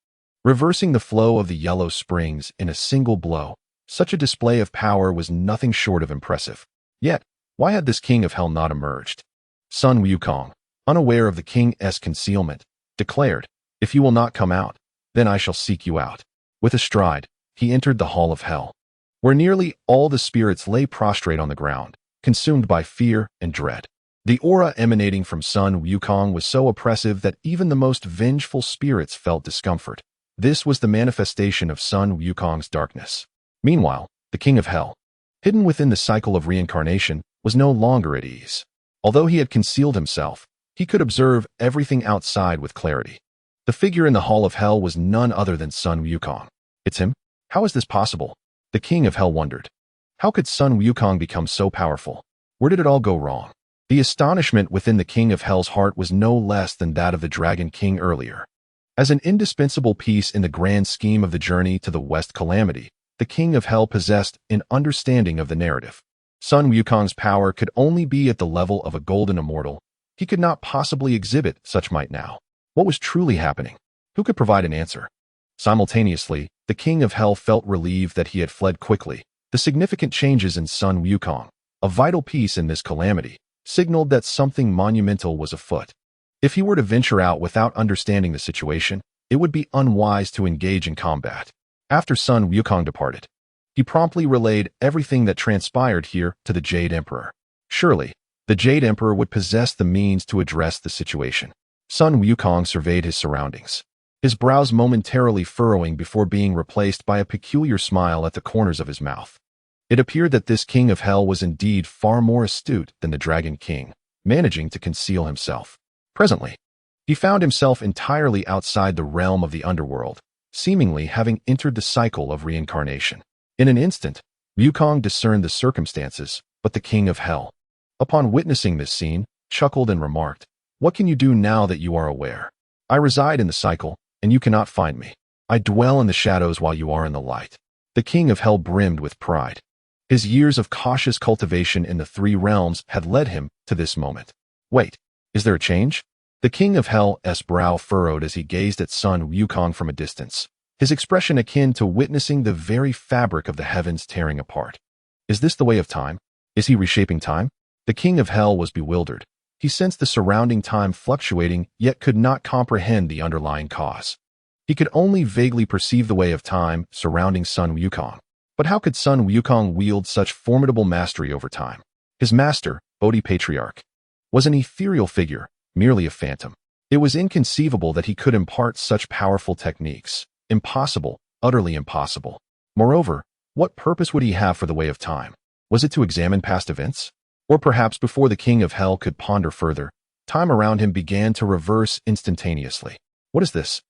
reversing the flow of the Yellow Springs in a single blow. Such a display of power was nothing short of impressive. Yet, why had this king of hell not emerged? Sun Wukong, unaware of the king's concealment, declared, "If you will not come out, then I shall seek you out." With a stride, he entered the hall of hell, where nearly all the spirits lay prostrate on the ground, consumed by fear and dread. The aura emanating from Sun Wukong was so oppressive that even the most vengeful spirits felt discomfort. This was the manifestation of Sun Wukong's darkness. Meanwhile, the king of hell, hidden within the cycle of reincarnation, was no longer at ease. Although he had concealed himself, he could observe everything outside with clarity. The figure in the hall of hell was none other than Sun Wukong. It's him? How is this possible? The king of hell wondered. How could Sun Wukong become so powerful? Where did it all go wrong? The astonishment within the king of hell's heart was no less than that of the Dragon King earlier. As an indispensable piece in the grand scheme of the journey to the West Calamity, the king of hell possessed an understanding of the narrative. Sun Wukong's power could only be at the level of a golden immortal. He could not possibly exhibit such might now. What was truly happening? Who could provide an answer? Simultaneously, the king of hell felt relieved that he had fled quickly. The significant changes in Sun Wukong, a vital piece in this calamity, signaled that something monumental was afoot. If he were to venture out without understanding the situation, it would be unwise to engage in combat. After Sun Wukong departed, he promptly relayed everything that transpired here to the Jade Emperor. Surely, the Jade Emperor would possess the means to address the situation. Sun Wukong surveyed his surroundings, his brows momentarily furrowing before being replaced by a peculiar smile at the corners of his mouth. It appeared that this king of hell was indeed far more astute than the Dragon King, managing to conceal himself. Presently, he found himself entirely outside the realm of the underworld, seemingly having entered the cycle of reincarnation. In an instant, Wukong discerned the circumstances, but the king of hell, upon witnessing this scene, chuckled and remarked, "What can you do now that you are aware? I reside in the cycle, and you cannot find me. I dwell in the shadows while you are in the light." The king of hell brimmed with pride. His years of cautious cultivation in the three realms had led him to this moment. Wait, is there a change? The king of hell's brow furrowed as he gazed at Sun Wukong from a distance, his expression akin to witnessing the very fabric of the heavens tearing apart. Is this the way of time? Is he reshaping time? The king of hell was bewildered. He sensed the surrounding time fluctuating, yet could not comprehend the underlying cause. He could only vaguely perceive the way of time surrounding Sun Wukong. But how could Sun Wukong wield such formidable mastery over time? His master, Bodhi Patriarch, was an ethereal figure, merely a phantom. It was inconceivable that he could impart such powerful techniques. Impossible, utterly impossible. Moreover, what purpose would he have for the way of time? Was it to examine past events? Or perhaps before the king of hell could ponder further, time around him began to reverse instantaneously. What is this?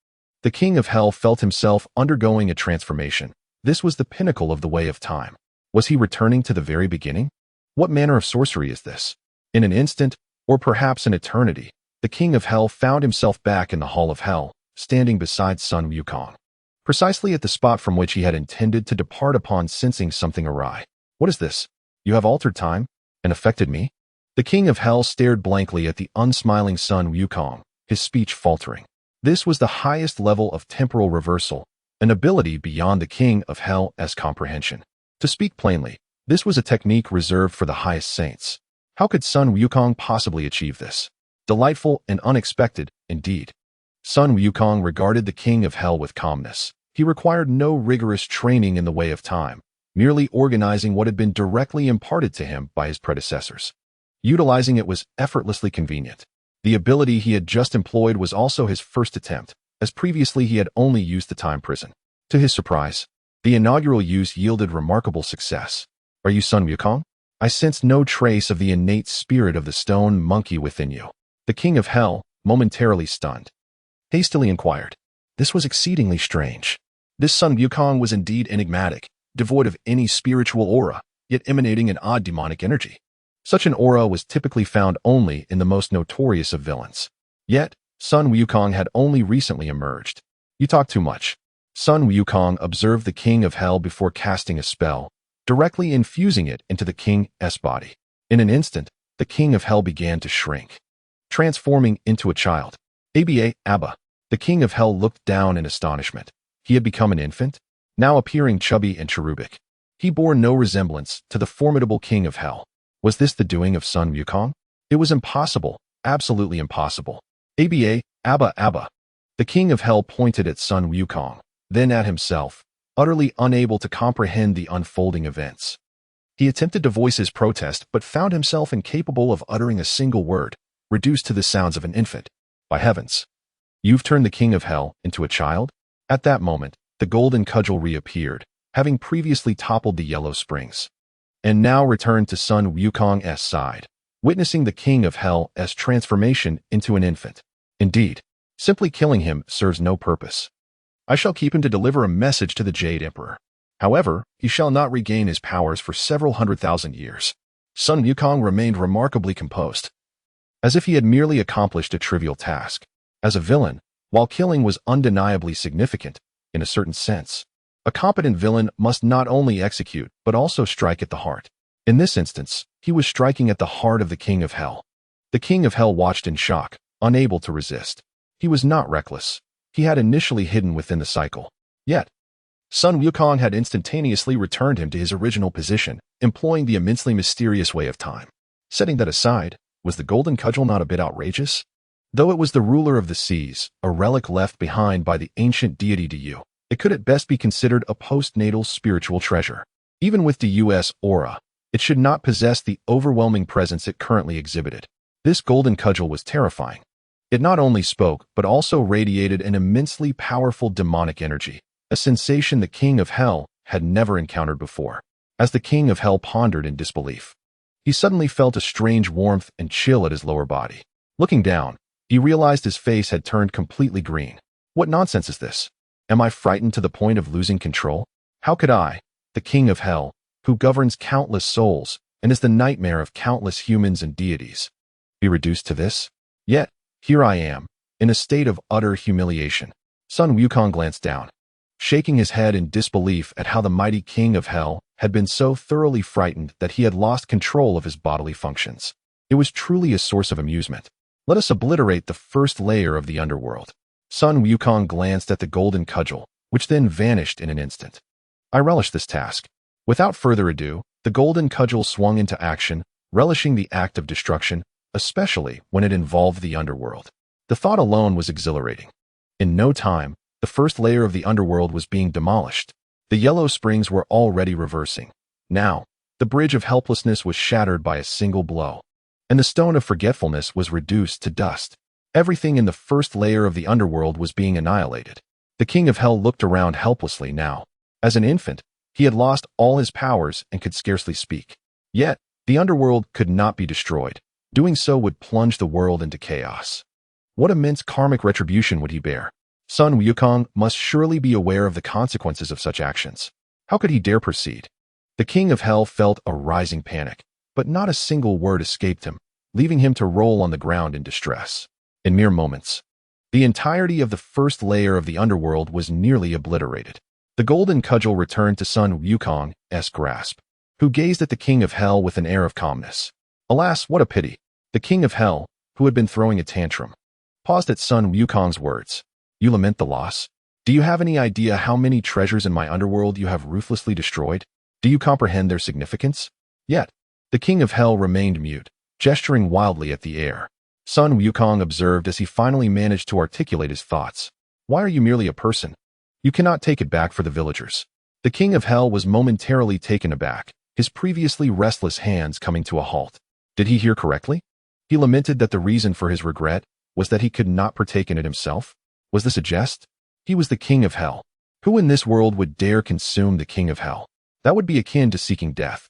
The king of hell felt himself undergoing a transformation. This was the pinnacle of the way of time. Was he returning to the very beginning? What manner of sorcery is this? In an instant, or perhaps an eternity, the king of hell found himself back in the hall of hell, standing beside Sun Wukong, precisely at the spot from which he had intended to depart upon sensing something awry. What is this? You have altered time and affected me? The king of hell stared blankly at the unsmiling Sun Wukong, his speech faltering. This was the highest level of temporal reversal, an ability beyond the king of hell's comprehension. To speak plainly, this was a technique reserved for the highest saints. How could Sun Wukong possibly achieve this? Delightful and unexpected, indeed. Sun Wukong regarded the king of hell with calmness. He required no rigorous training in the way of time, merely organizing what had been directly imparted to him by his predecessors. Utilizing it was effortlessly convenient. The ability he had just employed was also his first attempt, as previously he had only used the time prison. To his surprise, the inaugural use yielded remarkable success. Are you Sun Wukong? I sense no trace of the innate spirit of the stone monkey within you. The king of hell, momentarily stunned, hastily inquired. This was exceedingly strange. This Sun Wukong was indeed enigmatic, devoid of any spiritual aura, yet emanating an odd demonic energy. Such an aura was typically found only in the most notorious of villains. Yet, Sun Wukong had only recently emerged. You talk too much. Sun Wukong observed the king of hell before casting a spell, directly infusing it into the king's body. In an instant, the king of hell began to shrink, transforming into a child. Abba. The king of hell looked down in astonishment. He had become an infant, now appearing chubby and cherubic. He bore no resemblance to the formidable king of hell. Was this the doing of Sun Wukong? It was impossible, absolutely impossible. Abba. The king of hell pointed at Sun Wukong, then at himself, utterly unable to comprehend the unfolding events. He attempted to voice his protest, but found himself incapable of uttering a single word, reduced to the sounds of an infant. By heavens! You've turned the king of hell into a child? At that moment, the golden cudgel reappeared, having previously toppled the yellow springs, and now returned to Sun Wukong's side, witnessing the king of hell's transformation into an infant. Indeed, simply killing him serves no purpose. I shall keep him to deliver a message to the Jade Emperor. However, he shall not regain his powers for several 100,000 years. Sun Wukong remained remarkably composed, as if he had merely accomplished a trivial task. As a villain, while killing was undeniably significant, in a certain sense, a competent villain must not only execute, but also strike at the heart. In this instance, he was striking at the heart of the king of hell. The king of hell watched in shock, unable to resist. He was not reckless. He had initially hidden within the cycle. Yet, Sun Wukong had instantaneously returned him to his original position, employing the immensely mysterious way of time. Setting that aside, was the golden cudgel not a bit outrageous? Though it was the ruler of the seas, a relic left behind by the ancient deity Xīyóu, it could at best be considered a postnatal spiritual treasure. Even with the U.S. aura, it should not possess the overwhelming presence it currently exhibited. This golden cudgel was terrifying. It not only spoke, but also radiated an immensely powerful demonic energy, a sensation the king of hell had never encountered before. As the king of hell pondered in disbelief, he suddenly felt a strange warmth and chill at his lower body. Looking down, he realized his face had turned completely green. What nonsense is this? Am I frightened to the point of losing control? How could I, the king of hell, who governs countless souls and is the nightmare of countless humans and deities, be reduced to this? Yet, here I am, in a state of utter humiliation. Sun Wukong glanced down, shaking his head in disbelief at how the mighty king of hell had been so thoroughly frightened that he had lost control of his bodily functions. It was truly a source of amusement. Let us obliterate the first layer of the underworld. Sun Wukong glanced at the golden cudgel, which then vanished in an instant. I relish this task. Without further ado, the golden cudgel swung into action, relishing the act of destruction, especially when it involved the underworld. The thought alone was exhilarating. In no time, the first layer of the underworld was being demolished. The yellow springs were already reversing. Now, the bridge of helplessness was shattered by a single blow, and the stone of forgetfulness was reduced to dust. Everything in the first layer of the underworld was being annihilated. The king of hell looked around helplessly now. As an infant, he had lost all his powers and could scarcely speak. Yet, the underworld could not be destroyed. Doing so would plunge the world into chaos. What immense karmic retribution would he bear? Sun Wukong must surely be aware of the consequences of such actions. How could he dare proceed? The king of hell felt a rising panic, but not a single word escaped him, leaving him to roll on the ground in distress. In mere moments, the entirety of the first layer of the underworld was nearly obliterated. The golden cudgel returned to Sun Wukong's grasp, who gazed at the king of hell with an air of calmness. Alas, what a pity! The king of hell, who had been throwing a tantrum, paused at Sun Wukong's words. You lament the loss? Do you have any idea how many treasures in my underworld you have ruthlessly destroyed? Do you comprehend their significance? Yet, the king of hell remained mute, gesturing wildly at the air. Sun Wukong observed as he finally managed to articulate his thoughts. Why are you merely a person? You cannot take it back for the villagers. The king of hell was momentarily taken aback, his previously restless hands coming to a halt. Did he hear correctly? He lamented that the reason for his regret was that he could not partake in it himself. Was this a jest? He was the king of hell. Who in this world would dare consume the king of hell? That would be akin to seeking death.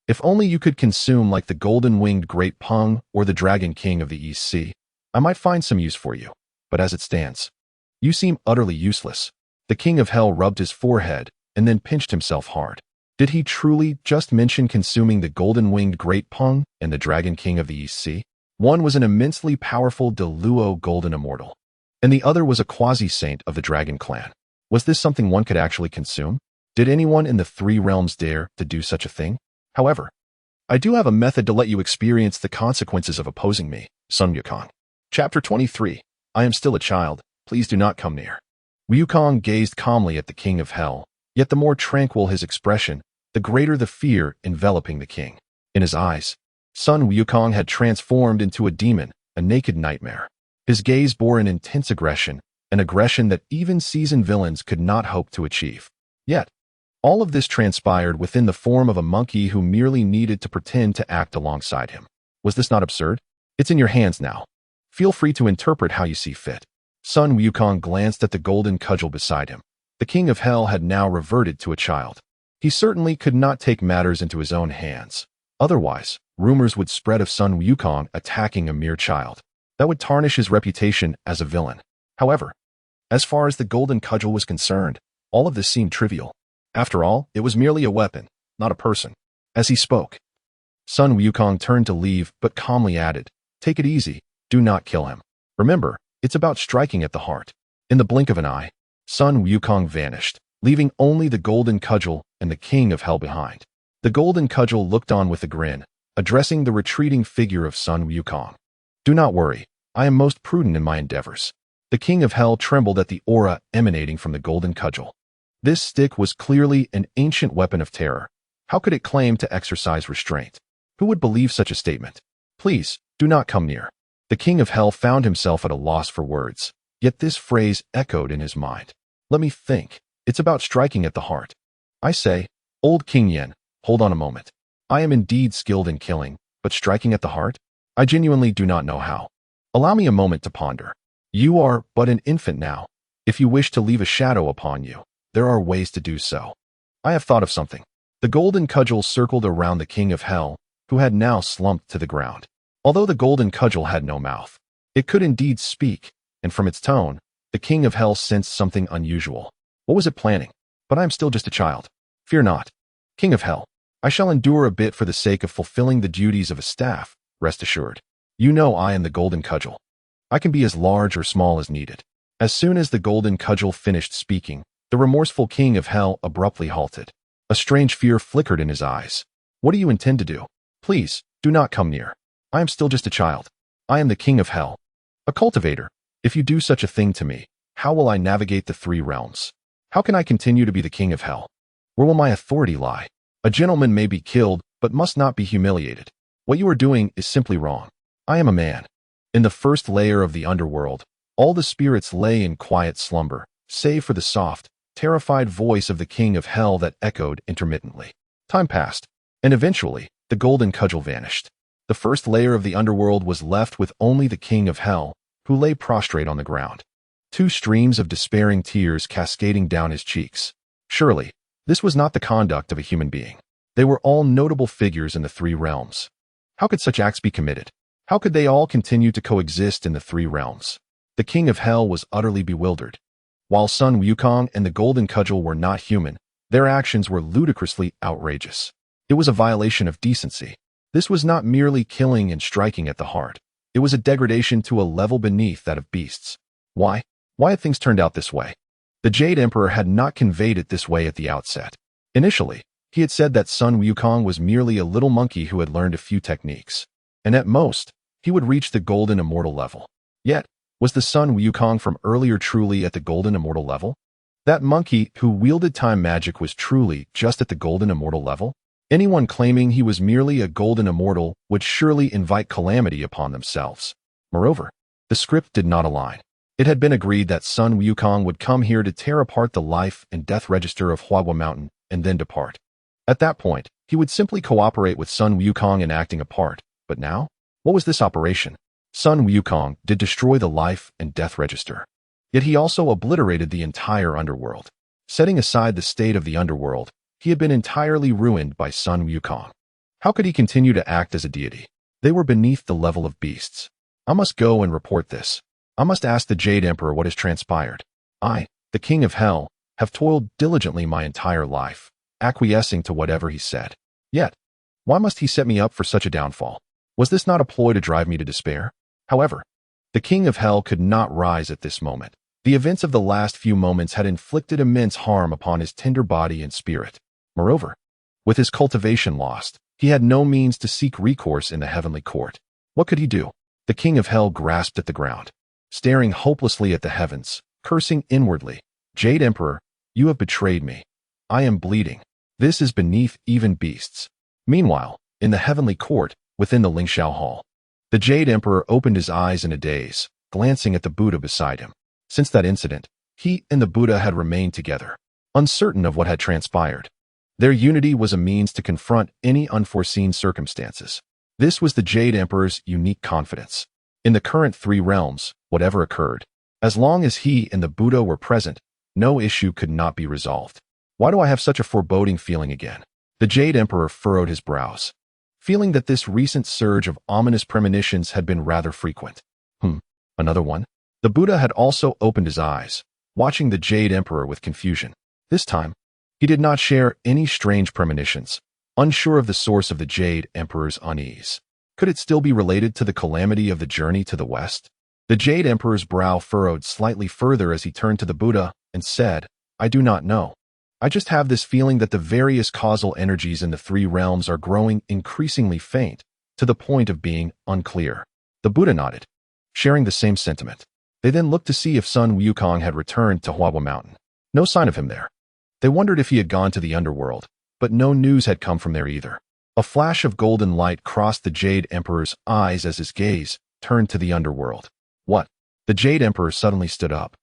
If only you could consume like the golden-winged great Peng or the dragon king of the East Sea, I might find some use for you. But as it stands, you seem utterly useless. The king of hell rubbed his forehead and then pinched himself hard. Did he truly just mention consuming the golden-winged great Peng and the dragon king of the East Sea? One was an immensely powerful Xīyóu golden immortal, and the other was a quasi-saint of the dragon clan. Was this something one could actually consume? Did anyone in the three realms dare to do such a thing? However, I do have a method to let you experience the consequences of opposing me, Sun Wukong. Chapter 23. I am still a child. Please do not come near. Wukong gazed calmly at the king of hell, yet the more tranquil his expression, the greater the fear enveloping the king. In his eyes, Sun Wukong had transformed into a demon, a naked nightmare. His gaze bore an intense aggression, an aggression that even seasoned villains could not hope to achieve. Yet, all of this transpired within the form of a monkey who merely needed to pretend to act alongside him. Was this not absurd? It's in your hands now. Feel free to interpret how you see fit. Sun Wukong glanced at the golden cudgel beside him. The king of hell had now reverted to a child. He certainly could not take matters into his own hands. Otherwise, rumors would spread of Sun Wukong attacking a mere child. That would tarnish his reputation as a villain. However, as far as the golden cudgel was concerned, all of this seemed trivial. After all, it was merely a weapon, not a person. As he spoke, Sun Wukong turned to leave but calmly added, "Take it easy, do not kill him. Remember, it's about striking at the heart." In the blink of an eye, Sun Wukong vanished, leaving only the golden cudgel and the king of hell behind. The golden cudgel looked on with a grin, addressing the retreating figure of Sun Wukong. "Do not worry, I am most prudent in my endeavors." The king of hell trembled at the aura emanating from the golden cudgel. This stick was clearly an ancient weapon of terror. How could it claim to exercise restraint? Who would believe such a statement? "Please, do not come near." The king of hell found himself at a loss for words, yet this phrase echoed in his mind. "Let me think. It's about striking at the heart. I say, old King Yen, hold on a moment. I am indeed skilled in killing, but striking at the heart? I genuinely do not know how. Allow me a moment to ponder. You are but an infant now. If you wish to leave a shadow upon you, there are ways to do so. I have thought of something." The golden cudgel circled around the king of hell, who had now slumped to the ground. Although the golden cudgel had no mouth, it could indeed speak, and from its tone, the king of hell sensed something unusual. What was it planning? "But I am still just a child. Fear not. King of hell, I shall endure a bit for the sake of fulfilling the duties of a staff, rest assured. You know I am the golden cudgel. I can be as large or small as needed." As soon as the golden cudgel finished speaking, the remorseful king of hell abruptly halted. A strange fear flickered in his eyes. "What do you intend to do? Please, do not come near. I am still just a child. I am the king of hell. A cultivator. If you do such a thing to me, how will I navigate the three realms? How can I continue to be the king of hell? Where will my authority lie? A gentleman may be killed, but must not be humiliated. What you are doing is simply wrong. I am a man." In the first layer of the underworld, all the spirits lay in quiet slumber, save for the soft, terrified voice of the king of hell that echoed intermittently. Time passed, and eventually, the golden cudgel vanished. The first layer of the underworld was left with only the king of hell, who lay prostrate on the ground. Two streams of despairing tears cascading down his cheeks. Surely, this was not the conduct of a human being. They were all notable figures in the three realms. How could such acts be committed? How could they all continue to coexist in the three realms? The king of hell was utterly bewildered. While Sun Wukong and the golden cudgel were not human, their actions were ludicrously outrageous. It was a violation of decency. This was not merely killing and striking at the heart. It was a degradation to a level beneath that of beasts. Why? Why had things turned out this way? The Jade Emperor had not conveyed it this way at the outset. Initially, he had said that Sun Wukong was merely a little monkey who had learned a few techniques, and at most, he would reach the golden immortal level. Yet, was the Sun Wukong from earlier truly at the golden immortal level? That monkey who wielded time magic was truly just at the golden immortal level? Anyone claiming he was merely a golden immortal would surely invite calamity upon themselves. Moreover, the script did not align. It had been agreed that Sun Wukong would come here to tear apart the life and death register of Huawa Mountain and then depart. At that point, he would simply cooperate with Sun Wukong in acting a part. But now? What was this operation? Sun Wukong did destroy the life and death register. Yet he also obliterated the entire underworld. Setting aside the state of the underworld, he had been entirely ruined by Sun Wukong. How could he continue to act as a deity? They were beneath the level of beasts. I must go and report this. I must ask the Jade Emperor what has transpired. I, the King of Hell, have toiled diligently my entire life, acquiescing to whatever he said. Yet, why must he set me up for such a downfall? Was this not a ploy to drive me to despair? However, the King of Hell could not rise at this moment. The events of the last few moments had inflicted immense harm upon his tender body and spirit. Moreover, with his cultivation lost, he had no means to seek recourse in the heavenly court. What could he do? The King of Hell grasped at the ground, staring hopelessly at the heavens, cursing inwardly. Jade Emperor, you have betrayed me. I am bleeding. This is beneath even beasts. Meanwhile, in the heavenly court, within the Lingxiao Hall, the Jade Emperor opened his eyes in a daze, glancing at the Buddha beside him. Since that incident, he and the Buddha had remained together, uncertain of what had transpired. Their unity was a means to confront any unforeseen circumstances. This was the Jade Emperor's unique confidence. In the current three realms, whatever occurred, as long as he and the Buddha were present, no issue could not be resolved. Why do I have such a foreboding feeling again? The Jade Emperor furrowed his brows, feeling that this recent surge of ominous premonitions had been rather frequent. Another one? The Buddha had also opened his eyes, watching the Jade Emperor with confusion. This time, he did not share any strange premonitions, unsure of the source of the Jade Emperor's unease. Could it still be related to the calamity of the journey to the west? The Jade Emperor's brow furrowed slightly further as he turned to the Buddha and said, I do not know. I just have this feeling that the various causal energies in the three realms are growing increasingly faint, to the point of being unclear. The Buddha nodded, sharing the same sentiment. They then looked to see if Sun Wukong had returned to Huawa Mountain. No sign of him there. They wondered if he had gone to the underworld, but no news had come from there either. A flash of golden light crossed the Jade Emperor's eyes as his gaze turned to the underworld. What? The Jade Emperor suddenly stood up,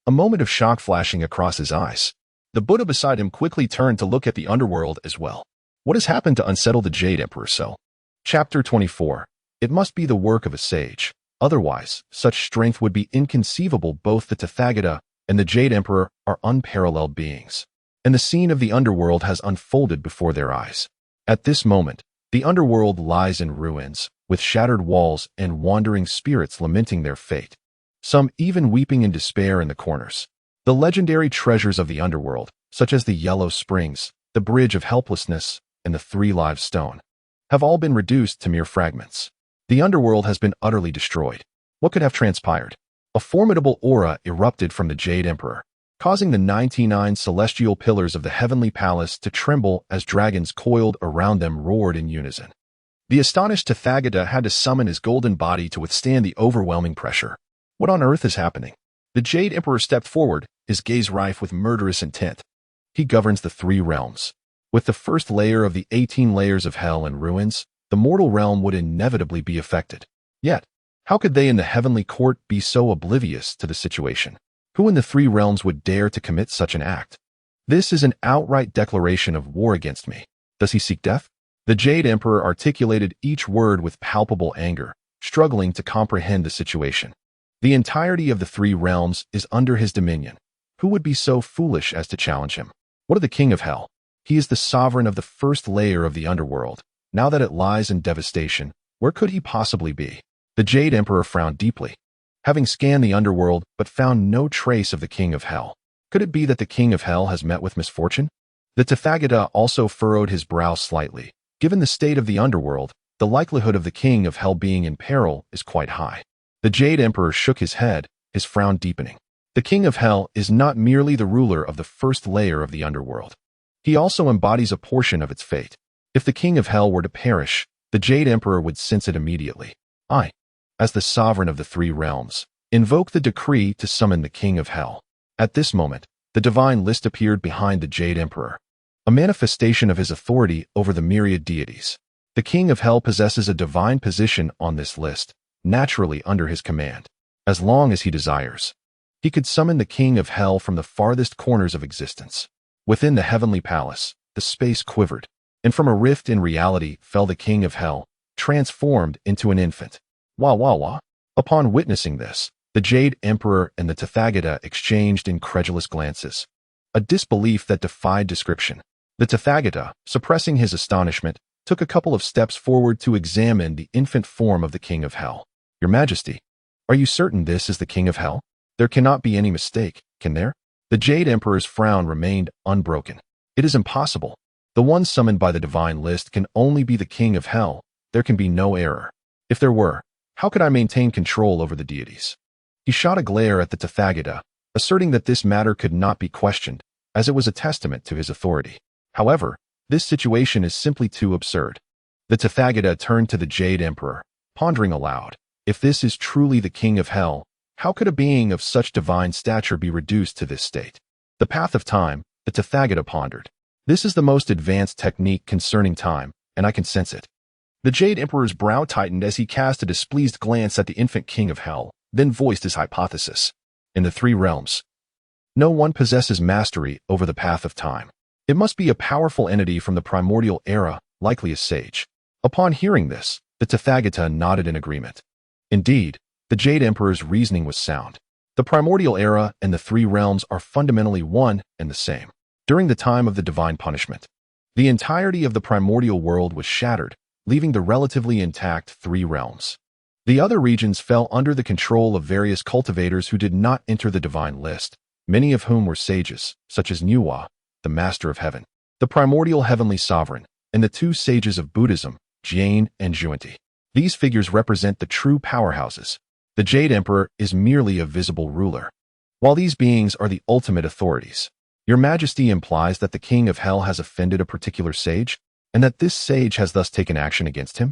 a moment of shock flashing across his eyes. The Buddha beside him quickly turned to look at the underworld as well. What has happened to unsettle the Jade Emperor so? Chapter 24. It must be the work of a sage. Otherwise, such strength would be inconceivable. Both the Tathagata and the Jade Emperor are unparalleled beings, and the scene of the underworld has unfolded before their eyes. At this moment, the underworld lies in ruins, with shattered walls and wandering spirits lamenting their fate, some even weeping in despair in the corners. The legendary treasures of the underworld, such as the Yellow Springs, the Bridge of Helplessness, and the Three Lives Stone, have all been reduced to mere fragments. The underworld has been utterly destroyed. What could have transpired? A formidable aura erupted from the Jade Emperor, causing the 99 celestial pillars of the heavenly palace to tremble as dragons coiled around them roared in unison. The astonished Tathagata had to summon his golden body to withstand the overwhelming pressure. What on earth is happening? The Jade Emperor stepped forward, his gaze rife with murderous intent. He governs the three realms. With the first layer of the 18 layers of hell in ruins, the mortal realm would inevitably be affected. Yet, how could they in the heavenly court be so oblivious to the situation? Who in the three realms would dare to commit such an act? This is an outright declaration of war against me. Does he seek death? The Jade Emperor articulated each word with palpable anger, struggling to comprehend the situation. The entirety of the three realms is under his dominion. Who would be so foolish as to challenge him? What of the King of Hell? He is the sovereign of the first layer of the underworld. Now that it lies in devastation, where could he possibly be? The Jade Emperor frowned deeply, having scanned the underworld but found no trace of the King of Hell. Could it be that the King of Hell has met with misfortune? The Tathagata also furrowed his brow slightly. Given the state of the underworld, the likelihood of the King of Hell being in peril is quite high. The Jade Emperor shook his head, his frown deepening. The King of Hell is not merely the ruler of the first layer of the underworld. He also embodies a portion of its fate. If the King of Hell were to perish, the Jade Emperor would sense it immediately. I, as the sovereign of the three realms, invoke the decree to summon the King of Hell. At this moment, the divine list appeared behind the Jade Emperor, a manifestation of his authority over the myriad deities. The King of Hell possesses a divine position on this list, naturally under his command, as long as he desires. He could summon the king of hell from the farthest corners of existence. Within the heavenly palace, the space quivered, and from a rift in reality fell the king of hell, transformed into an infant. Wah wah wah. Upon witnessing this, the Jade Emperor and the Tathagata exchanged incredulous glances, a disbelief that defied description. The Tathagata, suppressing his astonishment, took a couple of steps forward to examine the infant form of the king of hell. Your Majesty, are you certain this is the king of hell? There cannot be any mistake, can there? The Jade Emperor's frown remained unbroken. It is impossible. The one summoned by the divine list can only be the king of hell. There can be no error. If there were, how could I maintain control over the deities? He shot a glare at the Tathagata, asserting that this matter could not be questioned, as it was a testament to his authority. However, this situation is simply too absurd. The Tathagata turned to the Jade Emperor, pondering aloud. If this is truly the king of hell, how could a being of such divine stature be reduced to this state? The path of time, the Tathagata pondered. This is the most advanced technique concerning time, and I can sense it. The Jade Emperor's brow tightened as he cast a displeased glance at the infant king of hell, then voiced his hypothesis. In the three realms, no one possesses mastery over the path of time. It must be a powerful entity from the primordial era, likely a sage. Upon hearing this, the Tathagata nodded in agreement. Indeed, the Jade Emperor's reasoning was sound. The primordial era and the three realms are fundamentally one and the same. During the time of the divine punishment, the entirety of the primordial world was shattered, leaving the relatively intact three realms. The other regions fell under the control of various cultivators who did not enter the divine list, many of whom were sages, such as Xīyóu, the master of heaven, the primordial heavenly sovereign, and the two sages of Buddhism, Jade and Xīyóu. These figures represent the true powerhouses. The Jade Emperor is merely a visible ruler. While these beings are the ultimate authorities, Your Majesty implies that the king of hell has offended a particular sage, and that this sage has thus taken action against him?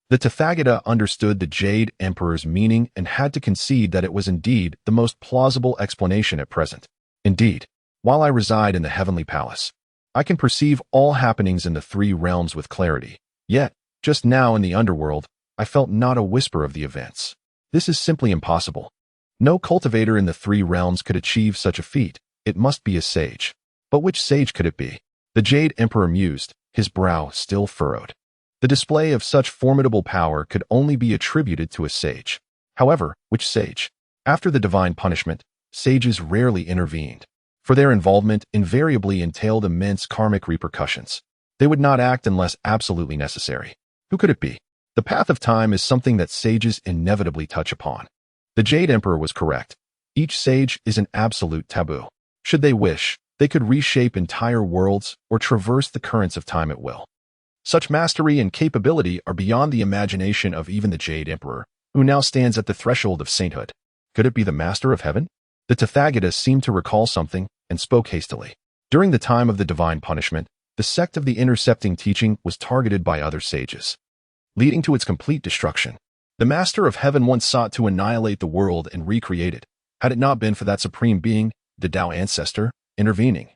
The Tathagata understood the Jade Emperor's meaning and had to concede that it was indeed the most plausible explanation at present. Indeed, while I reside in the heavenly palace, I can perceive all happenings in the three realms with clarity. Yet, just now in the underworld, I felt not a whisper of the events. This is simply impossible. No cultivator in the three realms could achieve such a feat. It must be a sage. But which sage could it be? The Jade Emperor mused, his brow still furrowed. The display of such formidable power could only be attributed to a sage. However, which sage? After the divine punishment, sages rarely intervened, for their involvement invariably entailed immense karmic repercussions. They would not act unless absolutely necessary. Who could it be? The path of time is something that sages inevitably touch upon. The Jade Emperor was correct. Each sage is an absolute taboo. Should they wish, they could reshape entire worlds or traverse the currents of time at will. Such mastery and capability are beyond the imagination of even the Jade Emperor, who now stands at the threshold of sainthood. Could it be the Master of Heaven? The Tathagata seemed to recall something and spoke hastily. During the time of the divine punishment, the sect of the intercepting teaching was targeted by other sages, leading to its complete destruction. The Master of Heaven once sought to annihilate the world and recreate it, had it not been for that supreme being, the Tao ancestor, intervening.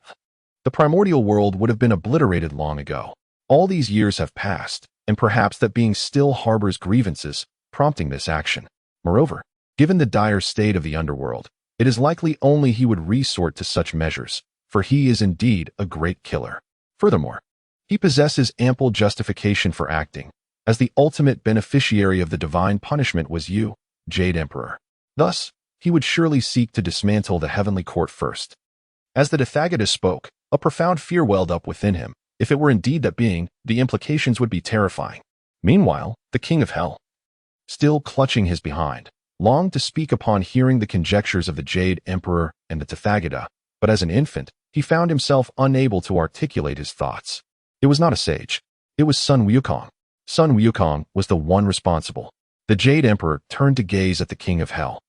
The primordial world would have been obliterated long ago. All these years have passed, and perhaps that being still harbors grievances, prompting this action. Moreover, given the dire state of the underworld, it is likely only he would resort to such measures, for he is indeed a great killer. Furthermore, he possesses ample justification for acting, as the ultimate beneficiary of the divine punishment was you, Jade Emperor. Thus, he would surely seek to dismantle the heavenly court first. As the Tathagata spoke, a profound fear welled up within him. If it were indeed that being, the implications would be terrifying. Meanwhile, the king of hell, still clutching his behind, longed to speak upon hearing the conjectures of the Jade Emperor and the Tathagata, but as an infant, he found himself unable to articulate his thoughts. It was not a sage. It was Sun Wukong. Sun Wukong was the one responsible. The Jade Emperor turned to gaze at the king of hell,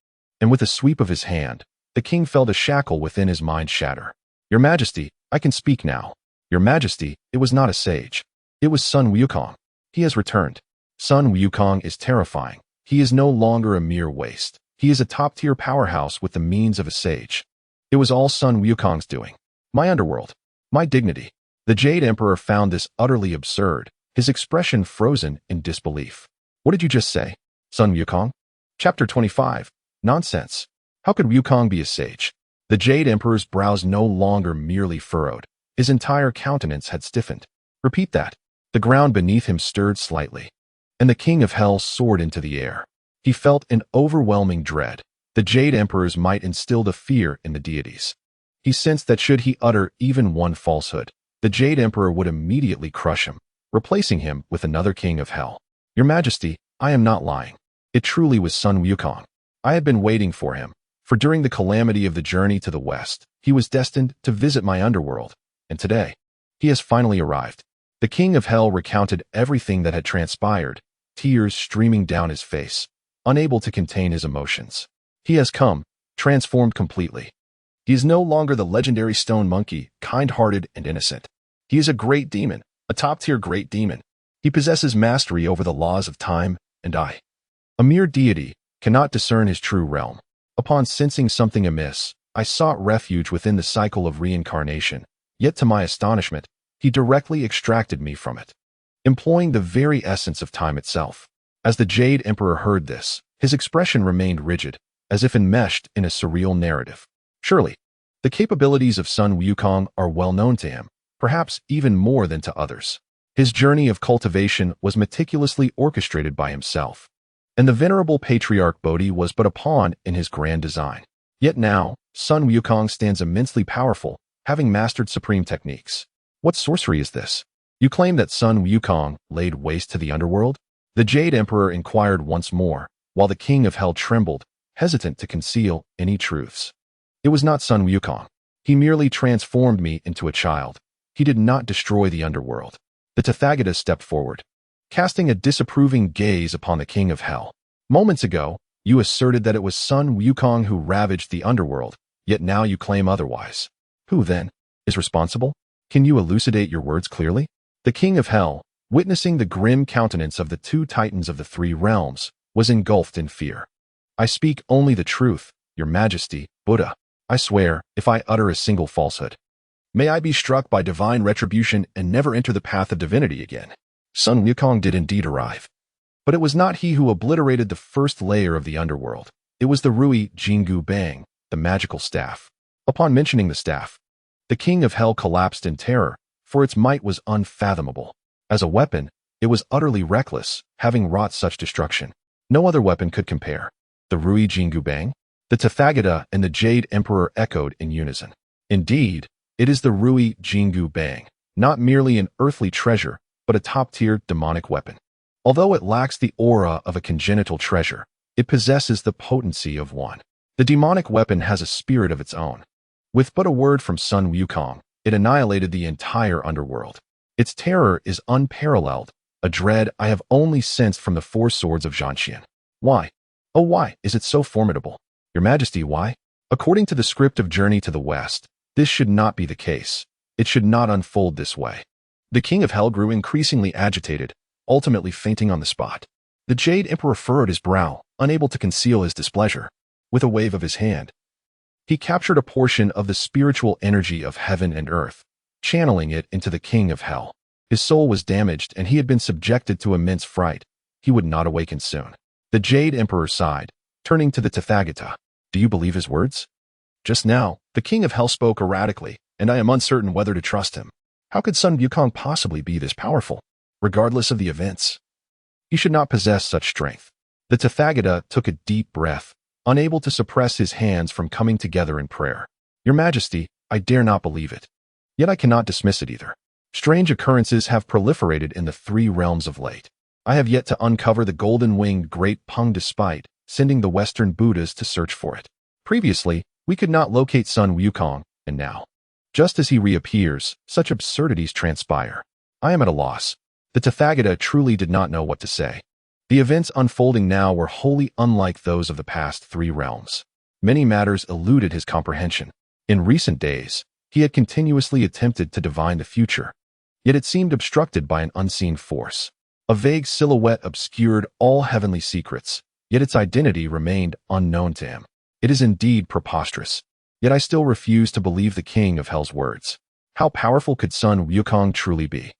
and with a sweep of his hand, the king felt a shackle within his mind shatter. Your Majesty, I can speak now. Your Majesty, it was not a sage. It was Sun Wukong. He has returned. Sun Wukong is terrifying. He is no longer a mere waste. He is a top-tier powerhouse with the means of a sage. It was all Sun Wukong's doing. My underworld. My dignity. The Jade Emperor found this utterly absurd, his expression frozen in disbelief. What did you just say? Sun Wukong? Chapter 25. Nonsense. How could Wukong be a sage? The Jade Emperor's brows no longer merely furrowed. His entire countenance had stiffened. Repeat that. The ground beneath him stirred slightly, and the King of Hell soared into the air. He felt an overwhelming dread. The Jade Emperor's might instilled a fear in the deities. He sensed that should he utter even one falsehood, the Jade Emperor would immediately crush him, replacing him with another King of Hell. Your Majesty, I am not lying. It truly was Sun Wukong. I had been waiting for him, for during the calamity of the journey to the west, he was destined to visit my underworld, and today, he has finally arrived. The King of Hell recounted everything that had transpired, tears streaming down his face, unable to contain his emotions. He has come, transformed completely. He is no longer the legendary stone monkey, kind-hearted and innocent. He is a great demon, a top-tier great demon. He possesses mastery over the laws of time, and I, a mere deity, cannot discern his true realm. Upon sensing something amiss, I sought refuge within the cycle of reincarnation, yet to my astonishment, he directly extracted me from it, employing the very essence of time itself. As the Jade Emperor heard this, his expression remained rigid, as if enmeshed in a surreal narrative. Surely, the capabilities of Sun Wukong are well known to him, perhaps even more than to others. His journey of cultivation was meticulously orchestrated by himself, and the venerable patriarch Bodhi was but a pawn in his grand design. Yet now, Sun Wukong stands immensely powerful, having mastered supreme techniques. What sorcery is this? You claim that Sun Wukong laid waste to the underworld? The Jade Emperor inquired once more, while the King of Hell trembled, hesitant to conceal any truths. It was not Sun Wukong. He merely transformed me into a child. He did not destroy the underworld. The Tathagata stepped forward, casting a disapproving gaze upon the King of Hell. Moments ago, you asserted that it was Sun Wukong who ravaged the underworld, yet now you claim otherwise. Who, then, is responsible? Can you elucidate your words clearly? The King of Hell, witnessing the grim countenance of the two titans of the three realms, was engulfed in fear. I speak only the truth, Your Majesty, Buddha. I swear, if I utter a single falsehood, may I be struck by divine retribution and never enter the path of divinity again. Sun Wukong did indeed arrive. But it was not he who obliterated the first layer of the underworld. It was the Rui Jingu Bang, the magical staff. Upon mentioning the staff, the King of Hell collapsed in terror, for its might was unfathomable. As a weapon, it was utterly reckless, having wrought such destruction. No other weapon could compare. The Rui Jingu Bang? The Tathagata and the Jade Emperor echoed in unison. Indeed, it is the Rui Jingu Bang, not merely an earthly treasure, but a top-tier demonic weapon. Although it lacks the aura of a congenital treasure, it possesses the potency of one. The demonic weapon has a spirit of its own. With but a word from Sun Wukong, it annihilated the entire underworld. Its terror is unparalleled, a dread I have only sensed from the four swords of Zhanxian. Why? Oh, why is it so formidable? Your Majesty, why? According to the script of Journey to the West, this should not be the case. It should not unfold this way. The King of Hell grew increasingly agitated, ultimately fainting on the spot. The Jade Emperor furrowed his brow, unable to conceal his displeasure. With a wave of his hand, he captured a portion of the spiritual energy of heaven and earth, channeling it into the King of Hell. His soul was damaged and he had been subjected to immense fright. He would not awaken soon. The Jade Emperor sighed, turning to the Tathagata. Do you believe his words? Just now, the King of Hell spoke erratically, and I am uncertain whether to trust him. How could Sun Wukong possibly be this powerful, regardless of the events? He should not possess such strength. The Tathagata took a deep breath, unable to suppress his hands from coming together in prayer. Your Majesty, I dare not believe it. Yet I cannot dismiss it either. Strange occurrences have proliferated in the three realms of late. I have yet to uncover the golden-winged great Peng despite sending the Western Buddhas to search for it. Previously, we could not locate Sun Wukong, and now, just as he reappears, such absurdities transpire. I am at a loss. The Tathagata truly did not know what to say. The events unfolding now were wholly unlike those of the past three realms. Many matters eluded his comprehension. In recent days, he had continuously attempted to divine the future, yet it seemed obstructed by an unseen force. A vague silhouette obscured all heavenly secrets, yet its identity remained unknown to him. It is indeed preposterous, yet I still refuse to believe the King of Hell's words. How powerful could Sun Wukong truly be?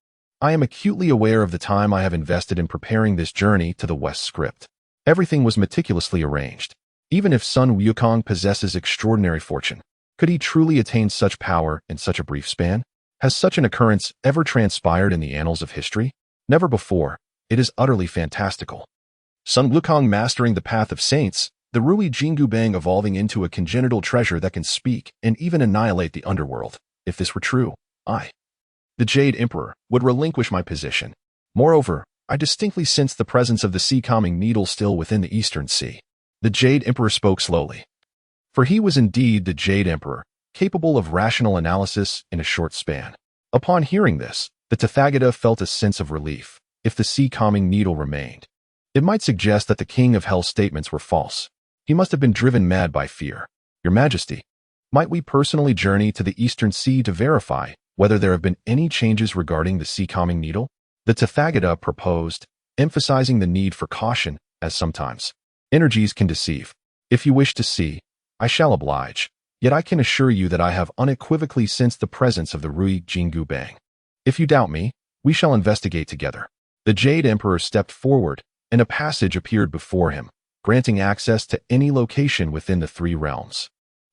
I am acutely aware of the time I have invested in preparing this journey to the West script. Everything was meticulously arranged. Even if Sun Wukong possesses extraordinary fortune, could he truly attain such power in such a brief span? Has such an occurrence ever transpired in the annals of history? Never before. It is utterly fantastical. Sun Wukong mastering the path of saints, the Rui Jingu Bang evolving into a congenital treasure that can speak and even annihilate the underworld. If this were true, I, the Jade Emperor, would relinquish my position. Moreover, I distinctly sensed the presence of the sea-calming needle still within the Eastern Sea. The Jade Emperor spoke slowly. For he was indeed the Jade Emperor, capable of rational analysis in a short span. Upon hearing this, the Tathagata felt a sense of relief. If the sea-calming needle remained, it might suggest that the King of Hell's statements were false. He must have been driven mad by fear. Your Majesty, might we personally journey to the Eastern Sea to verify whether there have been any changes regarding the sea-calming needle? The Tathagata proposed, emphasizing the need for caution, as sometimes energies can deceive. If you wish to see, I shall oblige. Yet I can assure you that I have unequivocally sensed the presence of the Rui Jingu Bang. If you doubt me, we shall investigate together. The Jade Emperor stepped forward, and a passage appeared before him, granting access to any location within the three realms.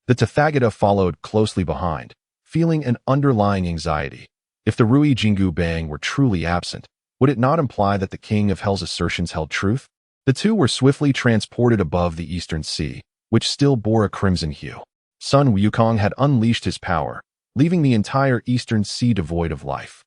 The Tathagata followed closely behind, feeling an underlying anxiety. If the Rui Jingu Bang were truly absent, would it not imply that the King of Hell's assertions held truth? The two were swiftly transported above the Eastern Sea, which still bore a crimson hue. Sun Wukong had unleashed his power, leaving the entire Eastern Sea devoid of life.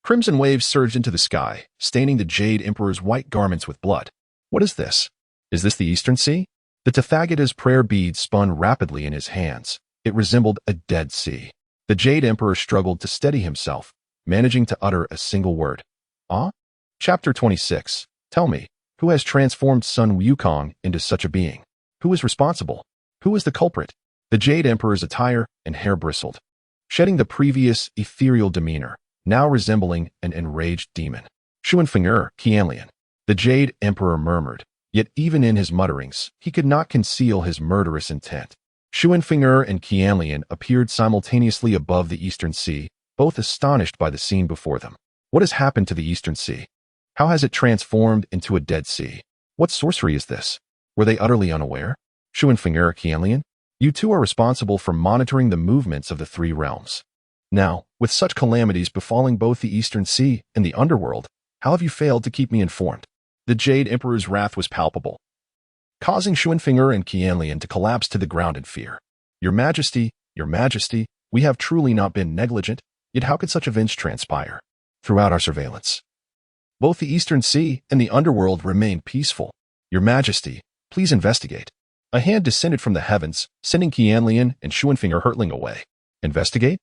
Crimson waves surged into the sky, staining the Jade Emperor's white garments with blood. What is this? Is this the Eastern Sea? The Tathagata's prayer bead spun rapidly in his hands. It resembled a dead sea. The Jade Emperor struggled to steady himself, managing to utter a single word. Ah? Chapter 26. Tell me, who has transformed Sun Wukong into such a being? Who is responsible? Who is the culprit? The Jade Emperor's attire and hair bristled, shedding the previous ethereal demeanor, now resembling an enraged demon. Xuanfeng'er, Qianlian. The Jade Emperor murmured, yet even in his mutterings, he could not conceal his murderous intent. Xuanfeng'er and Qianlian appeared simultaneously above the Eastern Sea, both astonished by the scene before them. What has happened to the Eastern Sea? How has it transformed into a dead sea? What sorcery is this? Were they utterly unaware? Xuanfeng'er, Qianlian, you two are responsible for monitoring the movements of the three realms. Now, with such calamities befalling both the Eastern Sea and the underworld, how have you failed to keep me informed? The Jade Emperor's wrath was palpable, causing Xuanfeng'er and Qianlian to collapse to the ground in fear. Your Majesty, we have truly not been negligent, yet how could such events transpire? Throughout our surveillance, both the Eastern Sea and the underworld remained peaceful. Your Majesty, please investigate. A hand descended from the heavens, sending Qianlian and Xuanfeng'er hurtling away. Investigate?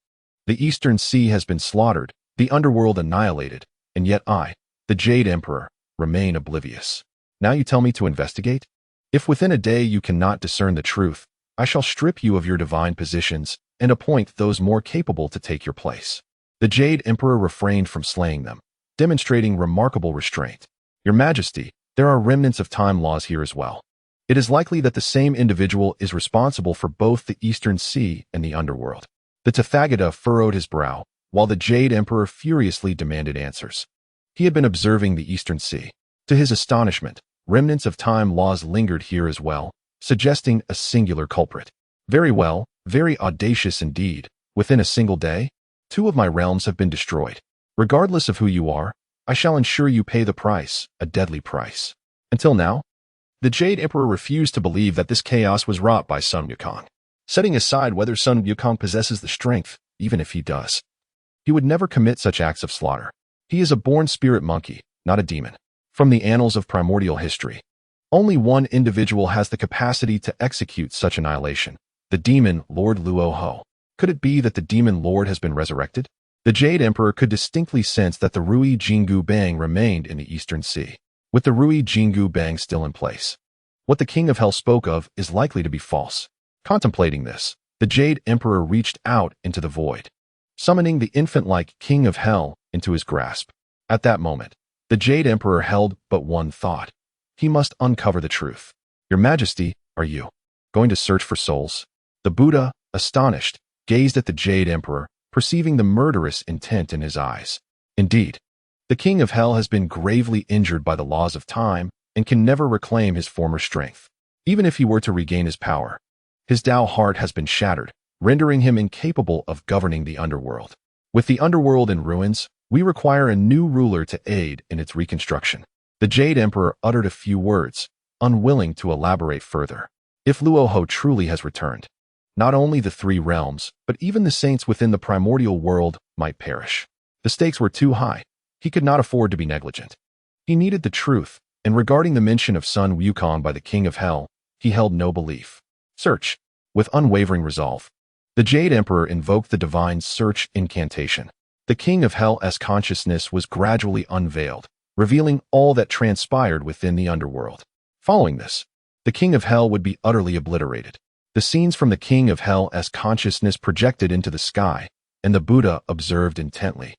The Eastern Sea has been slaughtered, the underworld annihilated, and yet I, the Jade Emperor, remain oblivious. Now you tell me to investigate? If within a day you cannot discern the truth, I shall strip you of your divine positions and appoint those more capable to take your place. The Jade Emperor refrained from slaying them, demonstrating remarkable restraint. Your Majesty, there are remnants of time laws here as well. It is likely that the same individual is responsible for both the Eastern Sea and the underworld. The Tathagata furrowed his brow, while the Jade Emperor furiously demanded answers. He had been observing the Eastern Sea. To his astonishment, remnants of time laws lingered here as well, suggesting a singular culprit. Very well, very audacious indeed. Within a single day, 2 of my realms have been destroyed. Regardless of who you are, I shall ensure you pay the price, a deadly price. Until now, the Jade Emperor refused to believe that this chaos was wrought by Sun Wukong. Setting aside whether Sun Wukong possesses the strength, even if he does, he would never commit such acts of slaughter. He is a born spirit monkey, not a demon. From the annals of primordial history, only one individual has the capacity to execute such annihilation, the demon Lord Luo Ho. Could it be that the demon lord has been resurrected? The Jade Emperor could distinctly sense that the Rui Jingu Bang remained in the Eastern Sea, with the Rui Jingu Bang still in place. What the King of Hell spoke of is likely to be false. Contemplating this, the Jade Emperor reached out into the void, summoning the infant-like King of Hell into his grasp. At that moment, the Jade Emperor held but one thought. He must uncover the truth. Your Majesty, are you going to search for souls? The Buddha, astonished, gazed at the Jade Emperor, perceiving the murderous intent in his eyes. Indeed, the King of Hell has been gravely injured by the laws of time and can never reclaim his former strength. Even if he were to regain his power, his Tao heart has been shattered, rendering him incapable of governing the underworld. With the underworld in ruins, we require a new ruler to aid in its reconstruction. The Jade Emperor uttered a few words, unwilling to elaborate further. If Luoho truly has returned, not only the three realms, but even the saints within the primordial world might perish. The stakes were too high. He could not afford to be negligent. He needed the truth, and regarding the mention of Sun Wukong by the King of Hell, he held no belief. Search. With unwavering resolve, the Jade Emperor invoked the divine search incantation. The King of Hell's consciousness was gradually unveiled, revealing all that transpired within the underworld. Following this, the King of Hell would be utterly obliterated. The scenes from the King of Hell's consciousness projected into the sky, and the Buddha observed intently,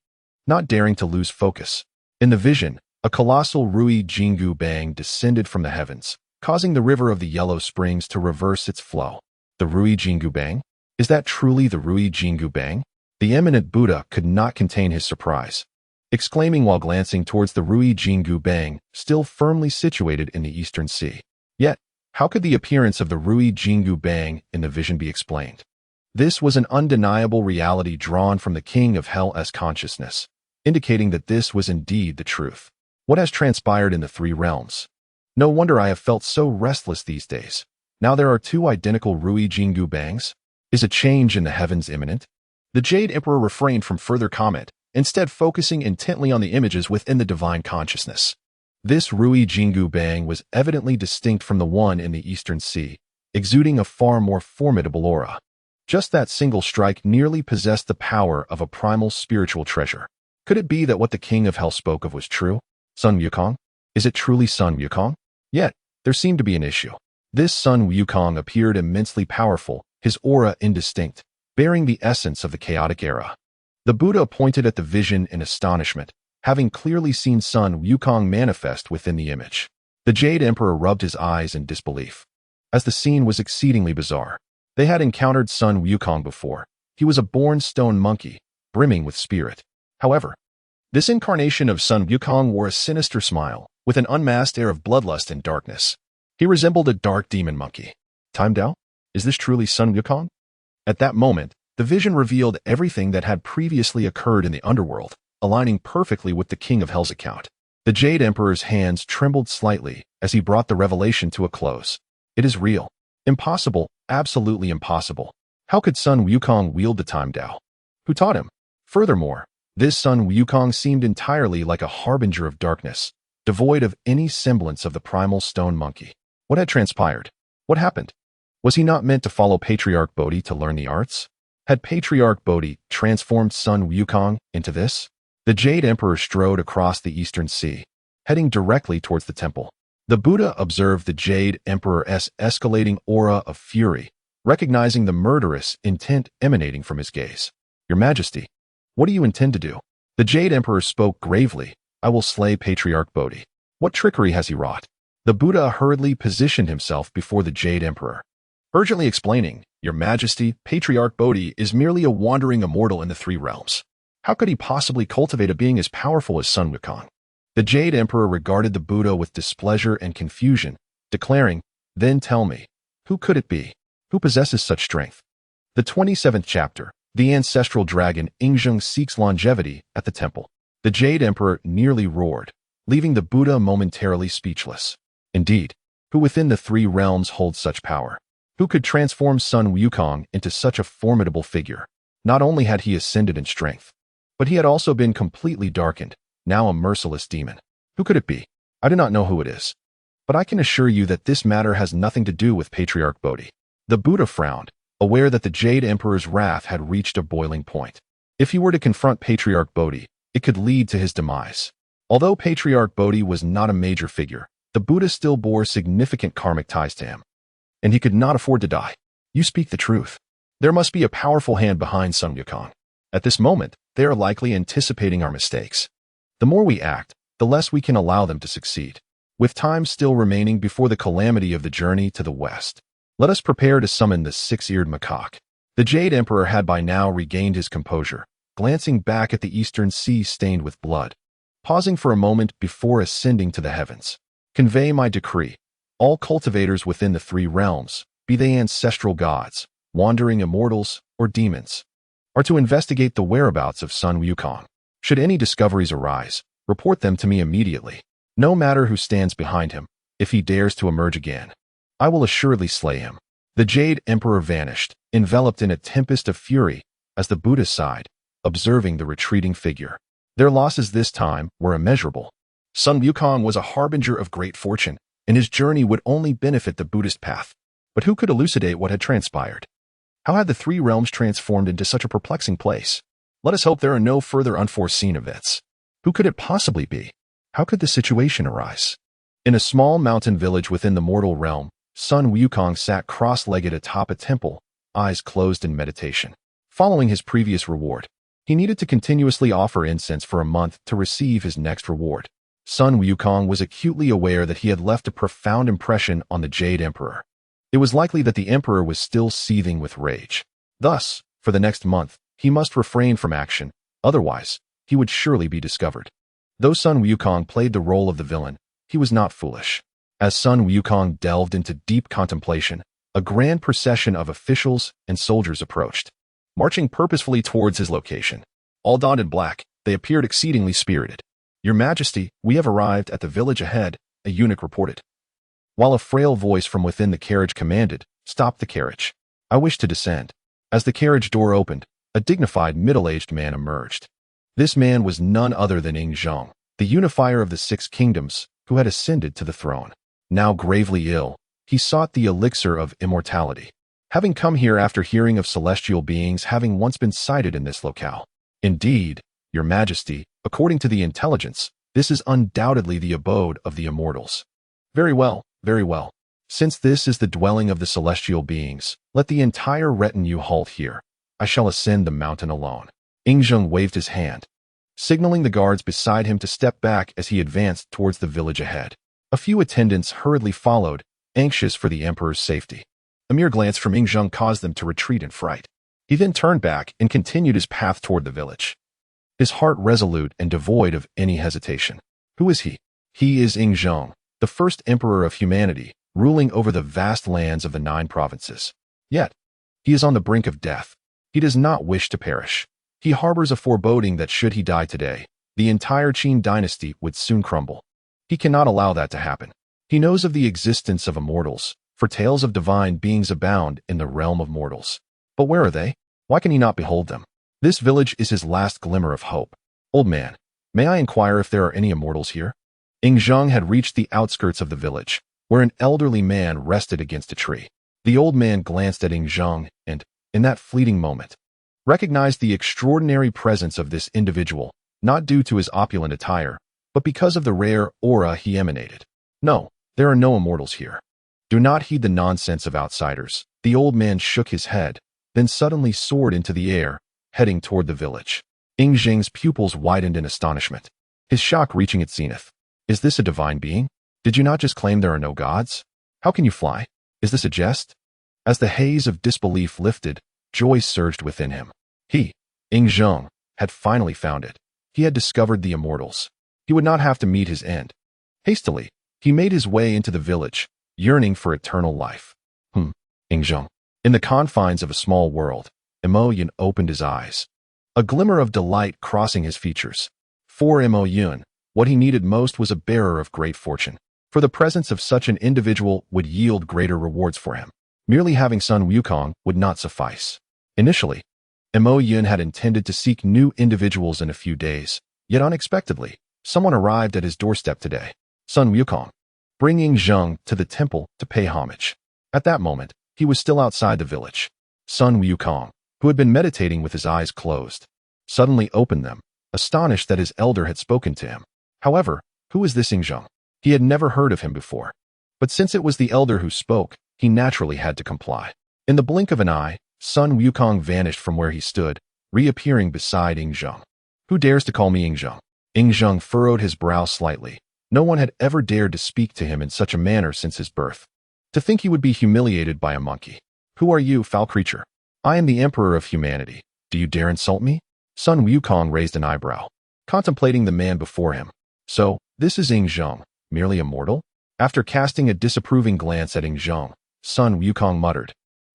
not daring to lose focus. In the vision, a colossal Rui Jingu Bang descended from the heavens, causing the river of the Yellow Springs to reverse its flow. The Rui Jingu Bang? Is that truly the Rui Jingu Bang? The eminent Buddha could not contain his surprise, exclaiming while glancing towards the Rui Jingu Bang, still firmly situated in the Eastern Sea. Yet, how could the appearance of the Rui Jingu Bang in the vision be explained? This was an undeniable reality drawn from the King of Hell's consciousness, indicating that this was indeed the truth. What has transpired in the three realms? No wonder I have felt so restless these days. Now there are two identical Rui Jingu Bangs? Is a change in the heavens imminent? The Jade Emperor refrained from further comment, instead focusing intently on the images within the divine consciousness. This Rui Jingu Bang was evidently distinct from the one in the Eastern Sea, exuding a far more formidable aura. Just that single strike nearly possessed the power of a primal spiritual treasure. Could it be that what the King of Hell spoke of was true? Sun Wukong? Is it truly Sun Wukong? Yet, there seemed to be an issue. This Sun Wukong appeared immensely powerful, his aura indistinct, bearing the essence of the chaotic era. The Buddha pointed at the vision in astonishment, having clearly seen Sun Wukong manifest within the image. The Jade Emperor rubbed his eyes in disbelief, as the scene was exceedingly bizarre. They had encountered Sun Wukong before. He was a born stone monkey, brimming with spirit. However, this incarnation of Sun Wukong wore a sinister smile, with an unmasked air of bloodlust and darkness. He resembled a dark demon monkey. Time Dao? Is this truly Sun Wukong? At that moment, the vision revealed everything that had previously occurred in the underworld, aligning perfectly with the King of Hell's account. The Jade Emperor's hands trembled slightly as he brought the revelation to a close. It is real. Impossible, absolutely impossible. How could Sun Wukong wield the Time Dao? Who taught him? Furthermore, this Sun Wukong seemed entirely like a harbinger of darkness, devoid of any semblance of the primal stone monkey. What had transpired? What happened? Was he not meant to follow Patriarch Bodhi to learn the arts? Had Patriarch Bodhi transformed Sun Wukong into this? The Jade Emperor strode across the Eastern Sea, heading directly towards the temple. The Buddha observed the Jade Emperor's escalating aura of fury, recognizing the murderous intent emanating from his gaze. Your Majesty, what do you intend to do? The Jade Emperor spoke gravely. I will slay Patriarch Bodhi. What trickery has he wrought? The Buddha hurriedly positioned himself before the Jade Emperor, urgently explaining, Your Majesty, Patriarch Bodhi is merely a wandering immortal in the three realms. How could he possibly cultivate a being as powerful as Sun Wukong? The Jade Emperor regarded the Buddha with displeasure and confusion, declaring, Then tell me, who could it be? Who possesses such strength? The 27th chapter, the ancestral dragon Yingzheng seeks longevity at the temple. The Jade Emperor nearly roared, leaving the Buddha momentarily speechless. Indeed, who within the three realms holds such power? Who could transform Sun Wukong into such a formidable figure? Not only had he ascended in strength, but he had also been completely darkened, now a merciless demon. Who could it be? I do not know who it is, but I can assure you that this matter has nothing to do with Patriarch Bodhi. The Buddha frowned, aware that the Jade Emperor's wrath had reached a boiling point. If he were to confront Patriarch Bodhi, it could lead to his demise. Although Patriarch Bodhi was not a major figure, the Buddha still bore significant karmic ties to him, and he could not afford to die. You speak the truth. There must be a powerful hand behind Sun Wukong. At this moment, they are likely anticipating our mistakes. The more we act, the less we can allow them to succeed. With time still remaining before the calamity of the journey to the west, let us prepare to summon the six-eared macaque. The Jade Emperor had by now regained his composure, glancing back at the Eastern Sea stained with blood, pausing for a moment before ascending to the heavens. Convey my decree. All cultivators within the three realms, be they ancestral gods, wandering immortals, or demons, are to investigate the whereabouts of Sun Wukong. Should any discoveries arise, report them to me immediately. No matter who stands behind him, if he dares to emerge again, I will assuredly slay him. The Jade Emperor vanished, enveloped in a tempest of fury, as the Buddhist sighed, observing the retreating figure. Their losses this time were immeasurable. Sun Wukong was a harbinger of great fortune, and his journey would only benefit the Buddhist path. But who could elucidate what had transpired? How had the three realms transformed into such a perplexing place? Let us hope there are no further unforeseen events. Who could it possibly be? How could the situation arise? In a small mountain village within the mortal realm, Sun Wukong sat cross-legged atop a temple, eyes closed in meditation. Following his previous reward, he needed to continuously offer incense for a month to receive his next reward. Sun Wukong was acutely aware that he had left a profound impression on the Jade Emperor. It was likely that the Emperor was still seething with rage. Thus, for the next month, he must refrain from action, otherwise, he would surely be discovered. Though Sun Wukong played the role of the villain, he was not foolish. As Sun Wukong delved into deep contemplation, a grand procession of officials and soldiers approached, marching purposefully towards his location. All donned in black, they appeared exceedingly spirited. "Your Majesty, we have arrived at the village ahead," a eunuch reported. While a frail voice from within the carriage commanded, "Stop the carriage. I wish to descend." As the carriage door opened, a dignified middle-aged man emerged. This man was none other than Xīyóu, the unifier of the six kingdoms, who had ascended to the throne. Now gravely ill, he sought the elixir of immortality, having come here after hearing of celestial beings having once been sighted in this locale. "Indeed, Your Majesty, according to the intelligence, this is undoubtedly the abode of the immortals." "Very well, very well. Since this is the dwelling of the celestial beings, let the entire retinue halt here. I shall ascend the mountain alone." Xīyóu waved his hand, signaling the guards beside him to step back as he advanced towards the village ahead. A few attendants hurriedly followed, anxious for the Emperor's safety. A mere glance from Xīyóu caused them to retreat in fright. He then turned back and continued his path toward the village, his heart resolute and devoid of any hesitation. Who is he? He is Xīyóu, the first emperor of humanity, ruling over the vast lands of the 9 provinces. Yet, he is on the brink of death. He does not wish to perish. He harbors a foreboding that should he die today, the entire Qin dynasty would soon crumble. He cannot allow that to happen. He knows of the existence of immortals, for tales of divine beings abound in the realm of mortals. But where are they? Why can he not behold them? This village is his last glimmer of hope. "Old man, may I inquire if there are any immortals here?" Xīyóu had reached the outskirts of the village, where an elderly man rested against a tree. The old man glanced at Xīyóu and, in that fleeting moment, recognized the extraordinary presence of this individual, not due to his opulent attire, but because of the rare aura he emanated. "No, there are no immortals here. Do not heed the nonsense of outsiders." The old man shook his head, then suddenly soared into the air, heading toward the village. Xīyóu's pupils widened in astonishment, his shock reaching its zenith. "Is this a divine being? Did you not just claim there are no gods? How can you fly? Is this a jest?" As the haze of disbelief lifted, joy surged within him. He, Xīyóu, had finally found it. He had discovered the immortals. He would not have to meet his end. Hastily, he made his way into the village, yearning for eternal life. Xīyóu. In the confines of a small world, Xīyóu opened his eyes, a glimmer of delight crossing his features. For Xīyóu, what he needed most was a bearer of great fortune, for the presence of such an individual would yield greater rewards for him. Merely having Sun Wukong would not suffice. Initially, Xīyóu had intended to seek new individuals in a few days, yet unexpectedly, someone arrived at his doorstep today. Sun Wukong, bringing Xīyóu to the temple to pay homage. At that moment, he was still outside the village. Sun Wukong, who had been meditating with his eyes closed, suddenly opened them, astonished that his elder had spoken to him. However, who is this Xīyóu? He had never heard of him before. But since it was the elder who spoke, he naturally had to comply. In the blink of an eye, Sun Wukong vanished from where he stood, reappearing beside Xīyóu. "Who dares to call me Xīyóu?" Xīyóu furrowed his brow slightly. No one had ever dared to speak to him in such a manner since his birth. To think he would be humiliated by a monkey. "Who are you, foul creature?" "I am the Emperor of humanity. Do you dare insult me?" Sun Wukong raised an eyebrow, contemplating the man before him. "So, this is Xīyóu, merely a mortal?" After casting a disapproving glance at Xīyóu, son Wukong muttered,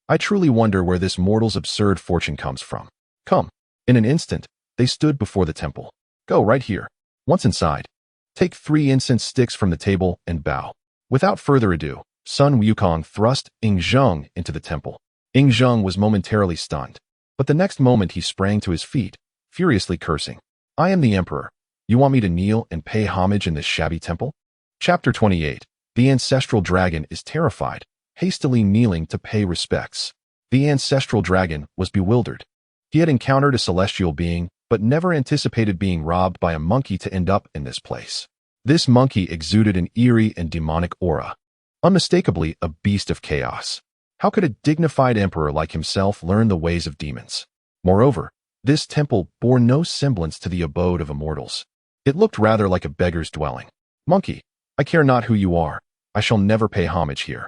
I truly wonder where this mortal's absurd fortune comes from. Come. In an instant, they stood before the temple. Go right here. Once inside, take 3 incense sticks from the table and bow. Without further ado, son Wukong thrust Xīyóu into the temple. Xīyóu was momentarily stunned, but the next moment he sprang to his feet, furiously cursing. I am the emperor. You want me to kneel and pay homage in this shabby temple? Chapter 28. The ancestral dragon is terrified, hastily kneeling to pay respects. The ancestral dragon was bewildered. He had encountered a celestial being, but never anticipated being robbed by a monkey to end up in this place. This monkey exuded an eerie and demonic aura, unmistakably a beast of chaos. How could a dignified emperor like himself learn the ways of demons? Moreover, this temple bore no semblance to the abode of immortals. It looked rather like a beggar's dwelling. Monkey, I care not who you are. I shall never pay homage here.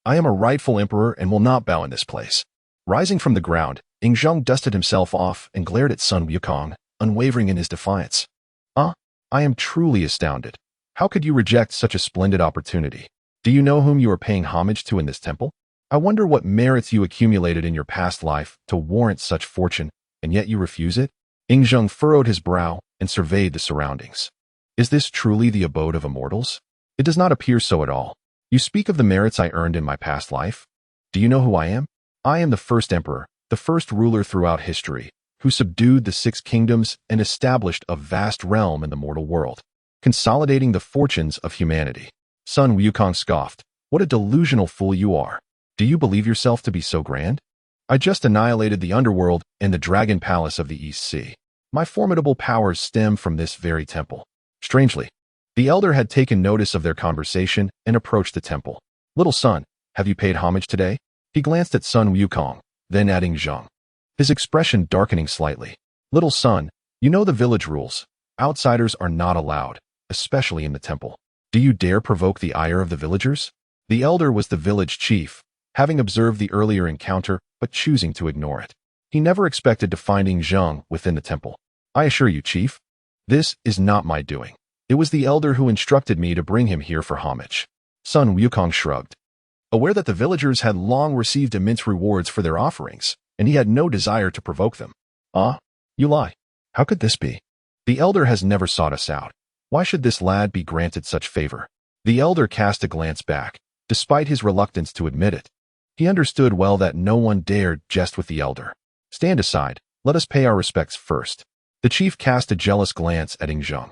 I am a rightful emperor and will not bow in this place. Rising from the ground, Xīyóu dusted himself off and glared at son Wukong, unwavering in his defiance. I am truly astounded. How could you reject such a splendid opportunity? Do you know whom you are paying homage to in this temple? I wonder what merits you accumulated in your past life to warrant such fortune, and yet you refuse it? Xīyóu furrowed his brow and surveyed the surroundings. Is this truly the abode of immortals? It does not appear so at all. You speak of the merits I earned in my past life. Do you know who I am? I am the first emperor, the first ruler throughout history, who subdued the 6 kingdoms and established a vast realm in the mortal world, consolidating the fortunes of humanity. Son Wukong scoffed. What a delusional fool you are. Do you believe yourself to be so grand? I just annihilated the underworld and the dragon palace of the East Sea. My formidable powers stem from this very temple. Strangely, the elder had taken notice of their conversation and approached the temple. Little son, have you paid homage today? He glanced at son Wukong, then at Xīyóu, his expression darkening slightly. Little son, you know the village rules. Outsiders are not allowed, especially in the temple. Do you dare provoke the ire of the villagers? The elder was the village chief, having observed the earlier encounter but choosing to ignore it. He never expected to find Xīyóu within the temple. I assure you, chief, this is not my doing. It was the elder who instructed me to bring him here for homage. Son Wukong shrugged. Aware that the villagers had long received immense rewards for their offerings, and he had no desire to provoke them. You lie. How could this be? The elder has never sought us out. Why should this lad be granted such favor? The elder cast a glance back, despite his reluctance to admit it. He understood well that no one dared jest with the elder. Stand aside, let us pay our respects first. The chief cast a jealous glance at Xīyóu,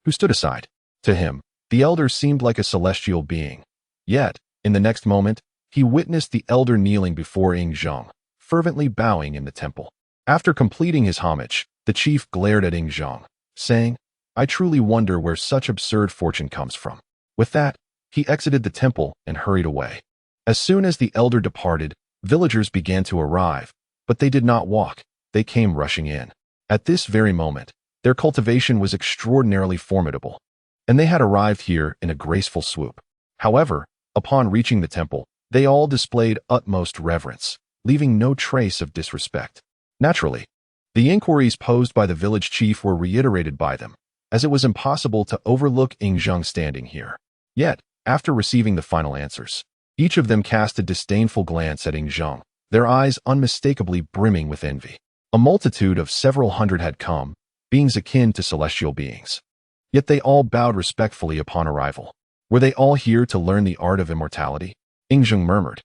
who stood aside. To him, the elder seemed like a celestial being. Yet, in the next moment, he witnessed the elder kneeling before Xīyóu, fervently bowing in the temple. After completing his homage, the chief glared at Xīyóu, saying, I truly wonder where such absurd fortune comes from. With that, he exited the temple and hurried away. As soon as the elder departed, villagers began to arrive, but they did not walk, they came rushing in. At this very moment, their cultivation was extraordinarily formidable, and they had arrived here in a graceful swoop. However, upon reaching the temple, they all displayed utmost reverence, leaving no trace of disrespect. Naturally, the inquiries posed by the village chief were reiterated by them, as it was impossible to overlook Xīyóu standing here. Yet, after receiving the final answers, each of them cast a disdainful glance at Xīyóu, their eyes unmistakably brimming with envy. A multitude of several hundred had come, beings akin to celestial beings. Yet they all bowed respectfully upon arrival. Were they all here to learn the art of immortality? Xīyóu murmured,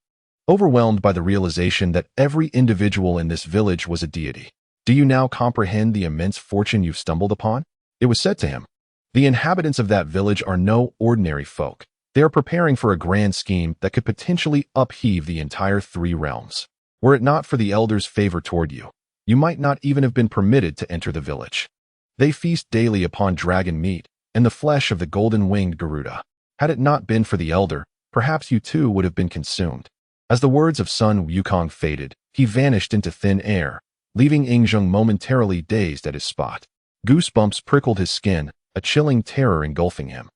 overwhelmed by the realization that every individual in this village was a deity. Do you now comprehend the immense fortune you've stumbled upon? It was said to him. The inhabitants of that village are no ordinary folk. They are preparing for a grand scheme that could potentially upheave the entire 3 realms. Were it not for the elder's favor toward you, you might not even have been permitted to enter the village. They feast daily upon dragon meat and the flesh of the golden-winged Garuda. Had it not been for the elder, perhaps you too would have been consumed. As the words of son Wukong faded, he vanished into thin air, leaving Xīyóu momentarily dazed at his spot. Goosebumps prickled his skin, a chilling terror engulfing him.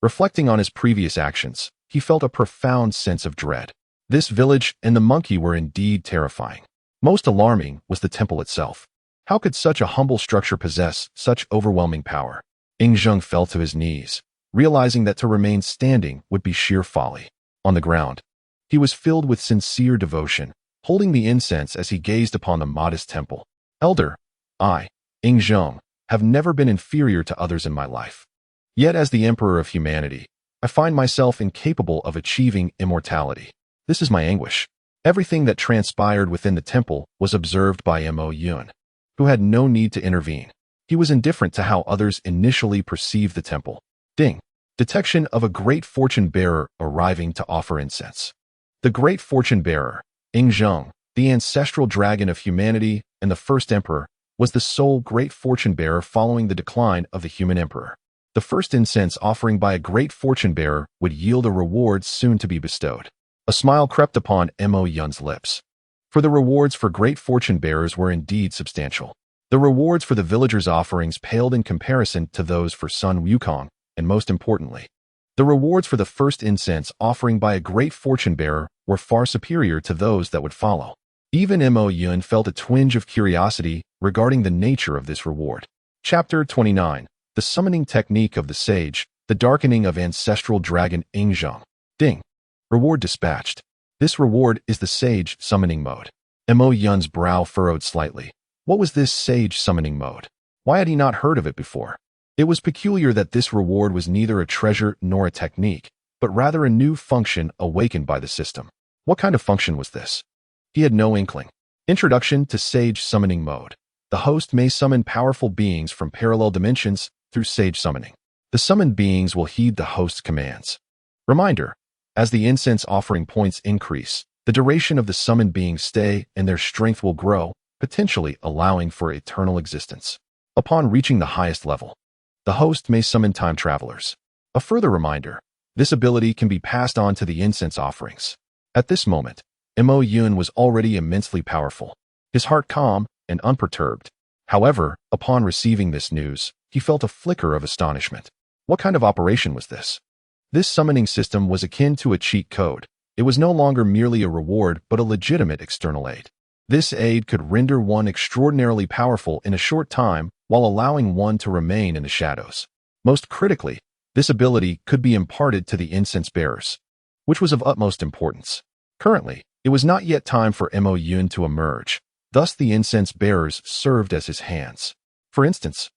Reflecting on his previous actions, he felt a profound sense of dread. This village and the monkey were indeed terrifying. Most alarming was the temple itself. How could such a humble structure possess such overwhelming power? Xīyóu fell to his knees, realizing that to remain standing would be sheer folly. On the ground, he was filled with sincere devotion, holding the incense as he gazed upon the modest temple. Elder, I, Xīyóu, have never been inferior to others in my life. Yet as the Emperor of humanity, I find myself incapable of achieving immortality. This is my anguish. Everything that transpired within the temple was observed by Mo Yun, who had no need to intervene. He was indifferent to how others initially perceived the temple. Ding. Detection of a great fortune-bearer arriving to offer incense. The great fortune-bearer, Xīyóu, the ancestral dragon of humanity and the first emperor, was the sole great fortune-bearer following the decline of the human emperor. The first incense offering by a great fortune-bearer would yield a reward soon to be bestowed. A smile crept upon Mo Yun's lips. For the rewards for great fortune-bearers were indeed substantial. The rewards for the villagers' offerings paled in comparison to those for Sun Wukong, and most importantly, the rewards for the first incense offering by a great fortune-bearer were far superior to those that would follow. Even Mo Yun felt a twinge of curiosity regarding the nature of this reward. Chapter 29. The Summoning Technique of the Sage, the Darkening of Ancestral Dragon Xīyóu. Ding. Reward dispatched. This reward is the Sage Summoning Mode. Mo Yun's brow furrowed slightly. What was this Sage Summoning Mode? Why had he not heard of it before? It was peculiar that this reward was neither a treasure nor a technique, but rather a new function awakened by the system. What kind of function was this? He had no inkling. Introduction to Sage Summoning Mode. The host may summon powerful beings from parallel dimensions through Sage Summoning. The summoned beings will heed the host's commands. Reminder: as the incense offering points increase, the duration of the summoned beings stay and their strength will grow, potentially allowing for eternal existence. Upon reaching the highest level, the host may summon time travelers. A further reminder: this ability can be passed on to the incense offerings. At this moment, Mo Yun was already immensely powerful, his heart calm and unperturbed. However, upon receiving this news, he felt a flicker of astonishment. What kind of operation was this? This summoning system was akin to a cheat code. It was no longer merely a reward but a legitimate external aid. This aid could render one extraordinarily powerful in a short time while allowing one to remain in the shadows. Most critically, this ability could be imparted to the incense bearers, which was of utmost importance. Currently, it was not yet time for Mo Yun to emerge. Thus the incense bearers served as his hands. For instance,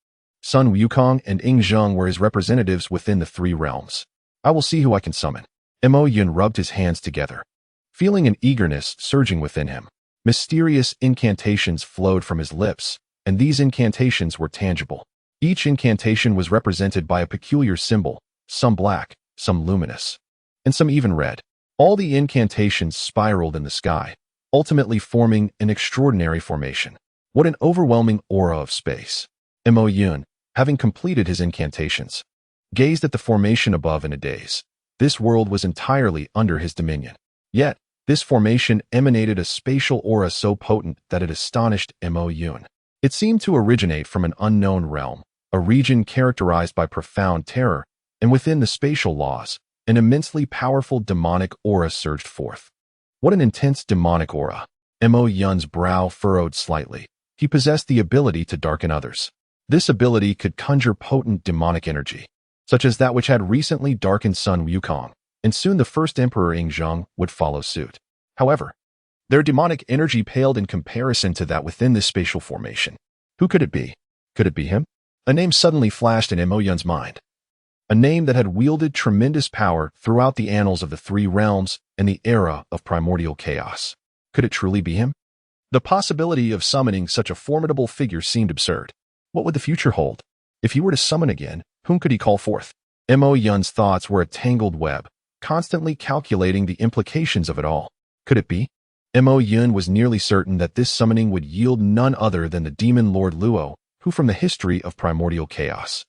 Sun Wukong and Xīyóu were his representatives within the three realms. I will see who I can summon. Mo Yun rubbed his hands together, feeling an eagerness surging within him. Mysterious incantations flowed from his lips, and these incantations were tangible. Each incantation was represented by a peculiar symbol, some black, some luminous, and some even red. All the incantations spiraled in the sky, ultimately forming an extraordinary formation. What an overwhelming aura of space. Mo Yun, having completed his incantations, gazed at the formation above in a daze. This world was entirely under his dominion. Yet, this formation emanated a spatial aura so potent that it astonished Mo Yun. It seemed to originate from an unknown realm, a region characterized by profound terror, and within the spatial laws, an immensely powerful demonic aura surged forth. What an intense demonic aura. Mo Yun's brow furrowed slightly. He possessed the ability to darken others. This ability could conjure potent demonic energy, such as that which had recently darkened Sun Wukong, and soon the first Emperor Xīyóu would follow suit. However, their demonic energy paled in comparison to that within this spatial formation. Who could it be? Could it be him? A name suddenly flashed in Mo Yun's mind. A name that had wielded tremendous power throughout the annals of the three realms and the era of primordial chaos. Could it truly be him? The possibility of summoning such a formidable figure seemed absurd. What would the future hold? If he were to summon again, whom could he call forth? Mo Yun's thoughts were a tangled web, constantly calculating the implications of it all. Could it be? Mo Yun was nearly certain that this summoning would yield none other than the demon Lord Luo, who from the history of primordial chaos.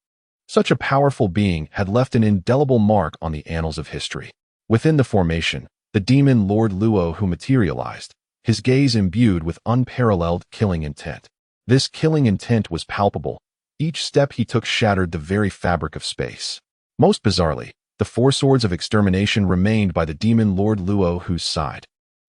Such a powerful being had left an indelible mark on the annals of history. Within the formation, the demon Lord Luo who materialized, his gaze imbued with unparalleled killing intent. This killing intent was palpable. Each step he took shattered the very fabric of space. Most bizarrely, the four swords of extermination remained by the demon Lord Luo whose side.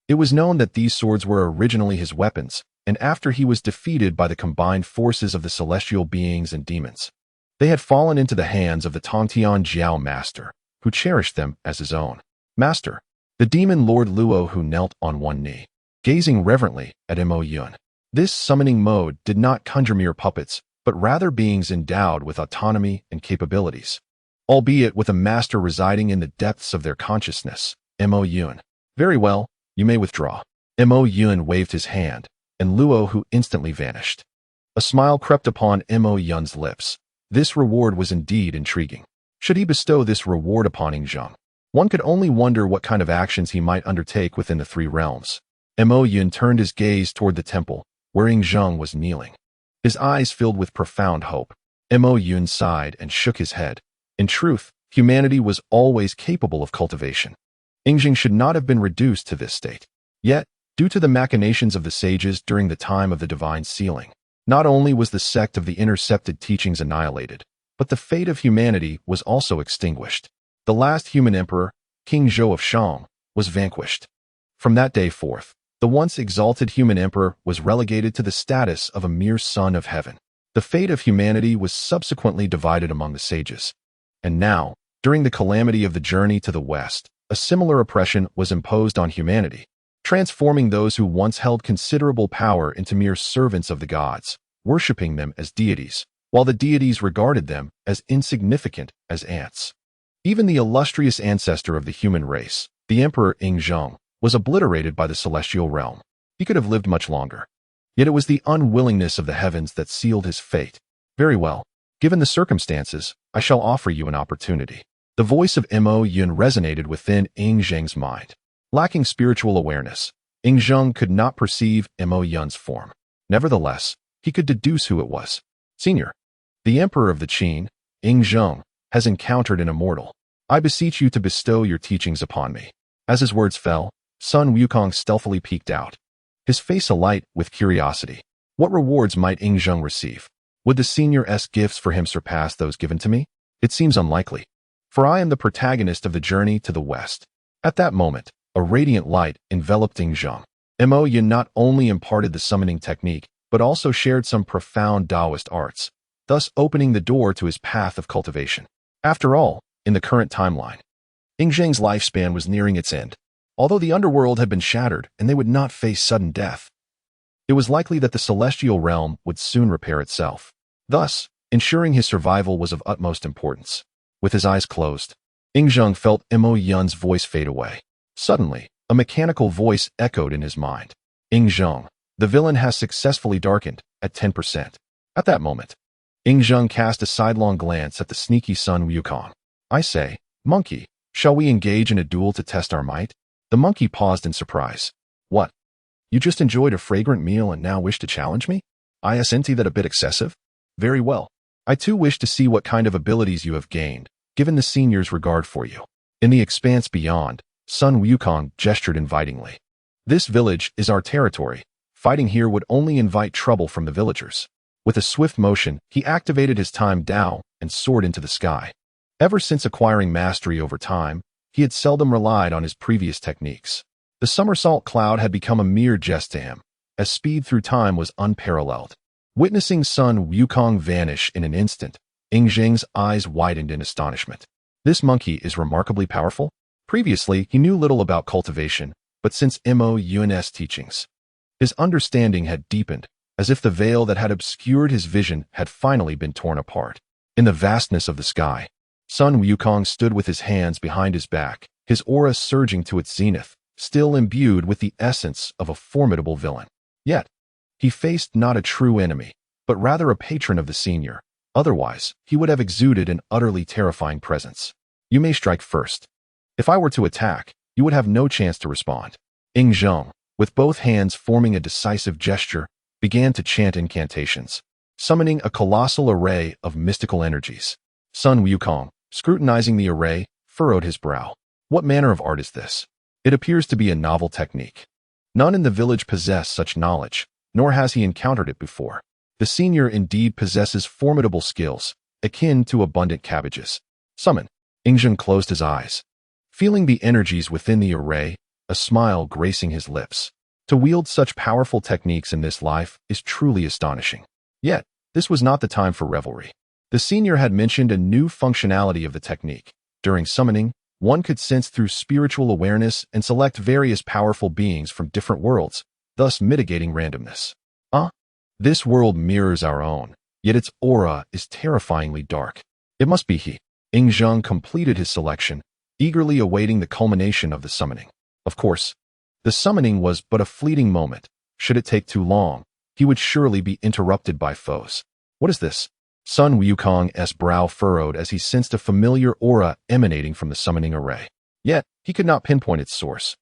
It was known that these swords were originally his weapons, and after he was defeated by the combined forces of the celestial beings and demons, They had fallen into the hands of the Tongtian Jiao master, who cherished them as his own. Master, the demon Lord Luo, who knelt on one knee, gazing reverently at Mo Yun. This summoning mode did not conjure mere puppets, but rather beings endowed with autonomy and capabilities, albeit with a master residing in the depths of their consciousness. Mo Yun. Very well, you may withdraw. Mo Yun waved his hand, and Luo who instantly vanished. A smile crept upon Mo Yun's lips. This reward was indeed intriguing. Should he bestow this reward upon Yingzheng? One could only wonder what kind of actions he might undertake within the three realms. Mo Yun turned his gaze toward the temple, where Yingzheng was kneeling. His eyes filled with profound hope. Mo Yun sighed and shook his head. In truth, humanity was always capable of cultivation. Yingzheng should not have been reduced to this state. Yet, due to the machinations of the sages during the time of the divine sealing, not only was the sect of the intercepted teachings annihilated, but the fate of humanity was also extinguished. The last human emperor, King Zhou of Shang, was vanquished. From that day forth, the once exalted human emperor was relegated to the status of a mere son of heaven. The fate of humanity was subsequently divided among the sages. And now, during the calamity of the journey to the west, a similar oppression was imposed on humanity, transforming those who once held considerable power into mere servants of the gods, worshipping them as deities, while the deities regarded them as insignificant as ants. Even the illustrious ancestor of the human race, the Emperor Yingzheng, was obliterated by the celestial realm. He could have lived much longer. Yet it was the unwillingness of the heavens that sealed his fate. Very well. Given the circumstances, I shall offer you an opportunity. The voice of Mo Yun resonated within Yingzheng's mind. Lacking spiritual awareness, Yingzheng could not perceive Mo Yun's form. Nevertheless, he could deduce who it was. Senior, the Emperor of the Qin, Yingzheng, has encountered an immortal. I beseech you to bestow your teachings upon me. As his words fell, Sun Wukong stealthily peeked out, his face alight with curiosity. What rewards might Yingzheng receive? Would the senior's gifts for him surpass those given to me? It seems unlikely, for I am the protagonist of the journey to the west. At that moment, a radiant light enveloped Yingzheng. Mo Yun not only imparted the summoning technique, but also shared some profound Taoist arts, thus opening the door to his path of cultivation. After all, in the current timeline, Yingzheng's lifespan was nearing its end. Although the underworld had been shattered and they would not face sudden death, it was likely that the celestial realm would soon repair itself. Thus, ensuring his survival was of utmost importance. With his eyes closed, Yingzheng felt Mo Yun's voice fade away. Suddenly, a mechanical voice echoed in his mind. Yingzheng, the villain has successfully darkened at 10%. At that moment, Yingzheng cast a sidelong glance at the sneaky Sun Wukong. I say, monkey, shall we engage in a duel to test our might? The monkey paused in surprise. What? You just enjoyed a fragrant meal and now wish to challenge me? Isn't that a bit excessive? Very well. I too wish to see what kind of abilities you have gained, given the senior's regard for you. In the expanse beyond, Sun Wukong gestured invitingly. This village is our territory. Fighting here would only invite trouble from the villagers. With a swift motion, he activated his time Dao and soared into the sky. Ever since acquiring mastery over time, he had seldom relied on his previous techniques. The somersault cloud had become a mere jest to him, as speed through time was unparalleled. Witnessing Sun Wukong vanish in an instant, Yingzheng's eyes widened in astonishment. This monkey is remarkably powerful. Previously, he knew little about cultivation, but since Mo Yun's teachings, his understanding had deepened, as if the veil that had obscured his vision had finally been torn apart. In the vastness of the sky, Sun Wukong stood with his hands behind his back, his aura surging to its zenith, still imbued with the essence of a formidable villain. Yet, he faced not a true enemy, but rather a patron of the senior. Otherwise, he would have exuded an utterly terrifying presence. You may strike first. If I were to attack, you would have no chance to respond. Yingzheng, with both hands forming a decisive gesture, began to chant incantations, summoning a colossal array of mystical energies. Sun Wukong, scrutinizing the array, furrowed his brow. What manner of art is this? It appears to be a novel technique. None in the village possess such knowledge, nor has he encountered it before. The senior indeed possesses formidable skills, akin to abundant cabbages. Summon. Yingzheng closed his eyes. Feeling the energies within the array, a smile gracing his lips. To wield such powerful techniques in this life is truly astonishing. Yet, this was not the time for revelry. The senior had mentioned a new functionality of the technique. During summoning, one could sense through spiritual awareness and select various powerful beings from different worlds, thus mitigating randomness. This world mirrors our own, yet its aura is terrifyingly dark. It must be he. Xīyóu completed his selection, eagerly awaiting the culmination of the summoning. Of course, the summoning was but a fleeting moment. Should it take too long, he would surely be interrupted by foes. What is this? Sun Wukong's brow furrowed as he sensed a familiar aura emanating from the summoning array. Yet, he could not pinpoint its source.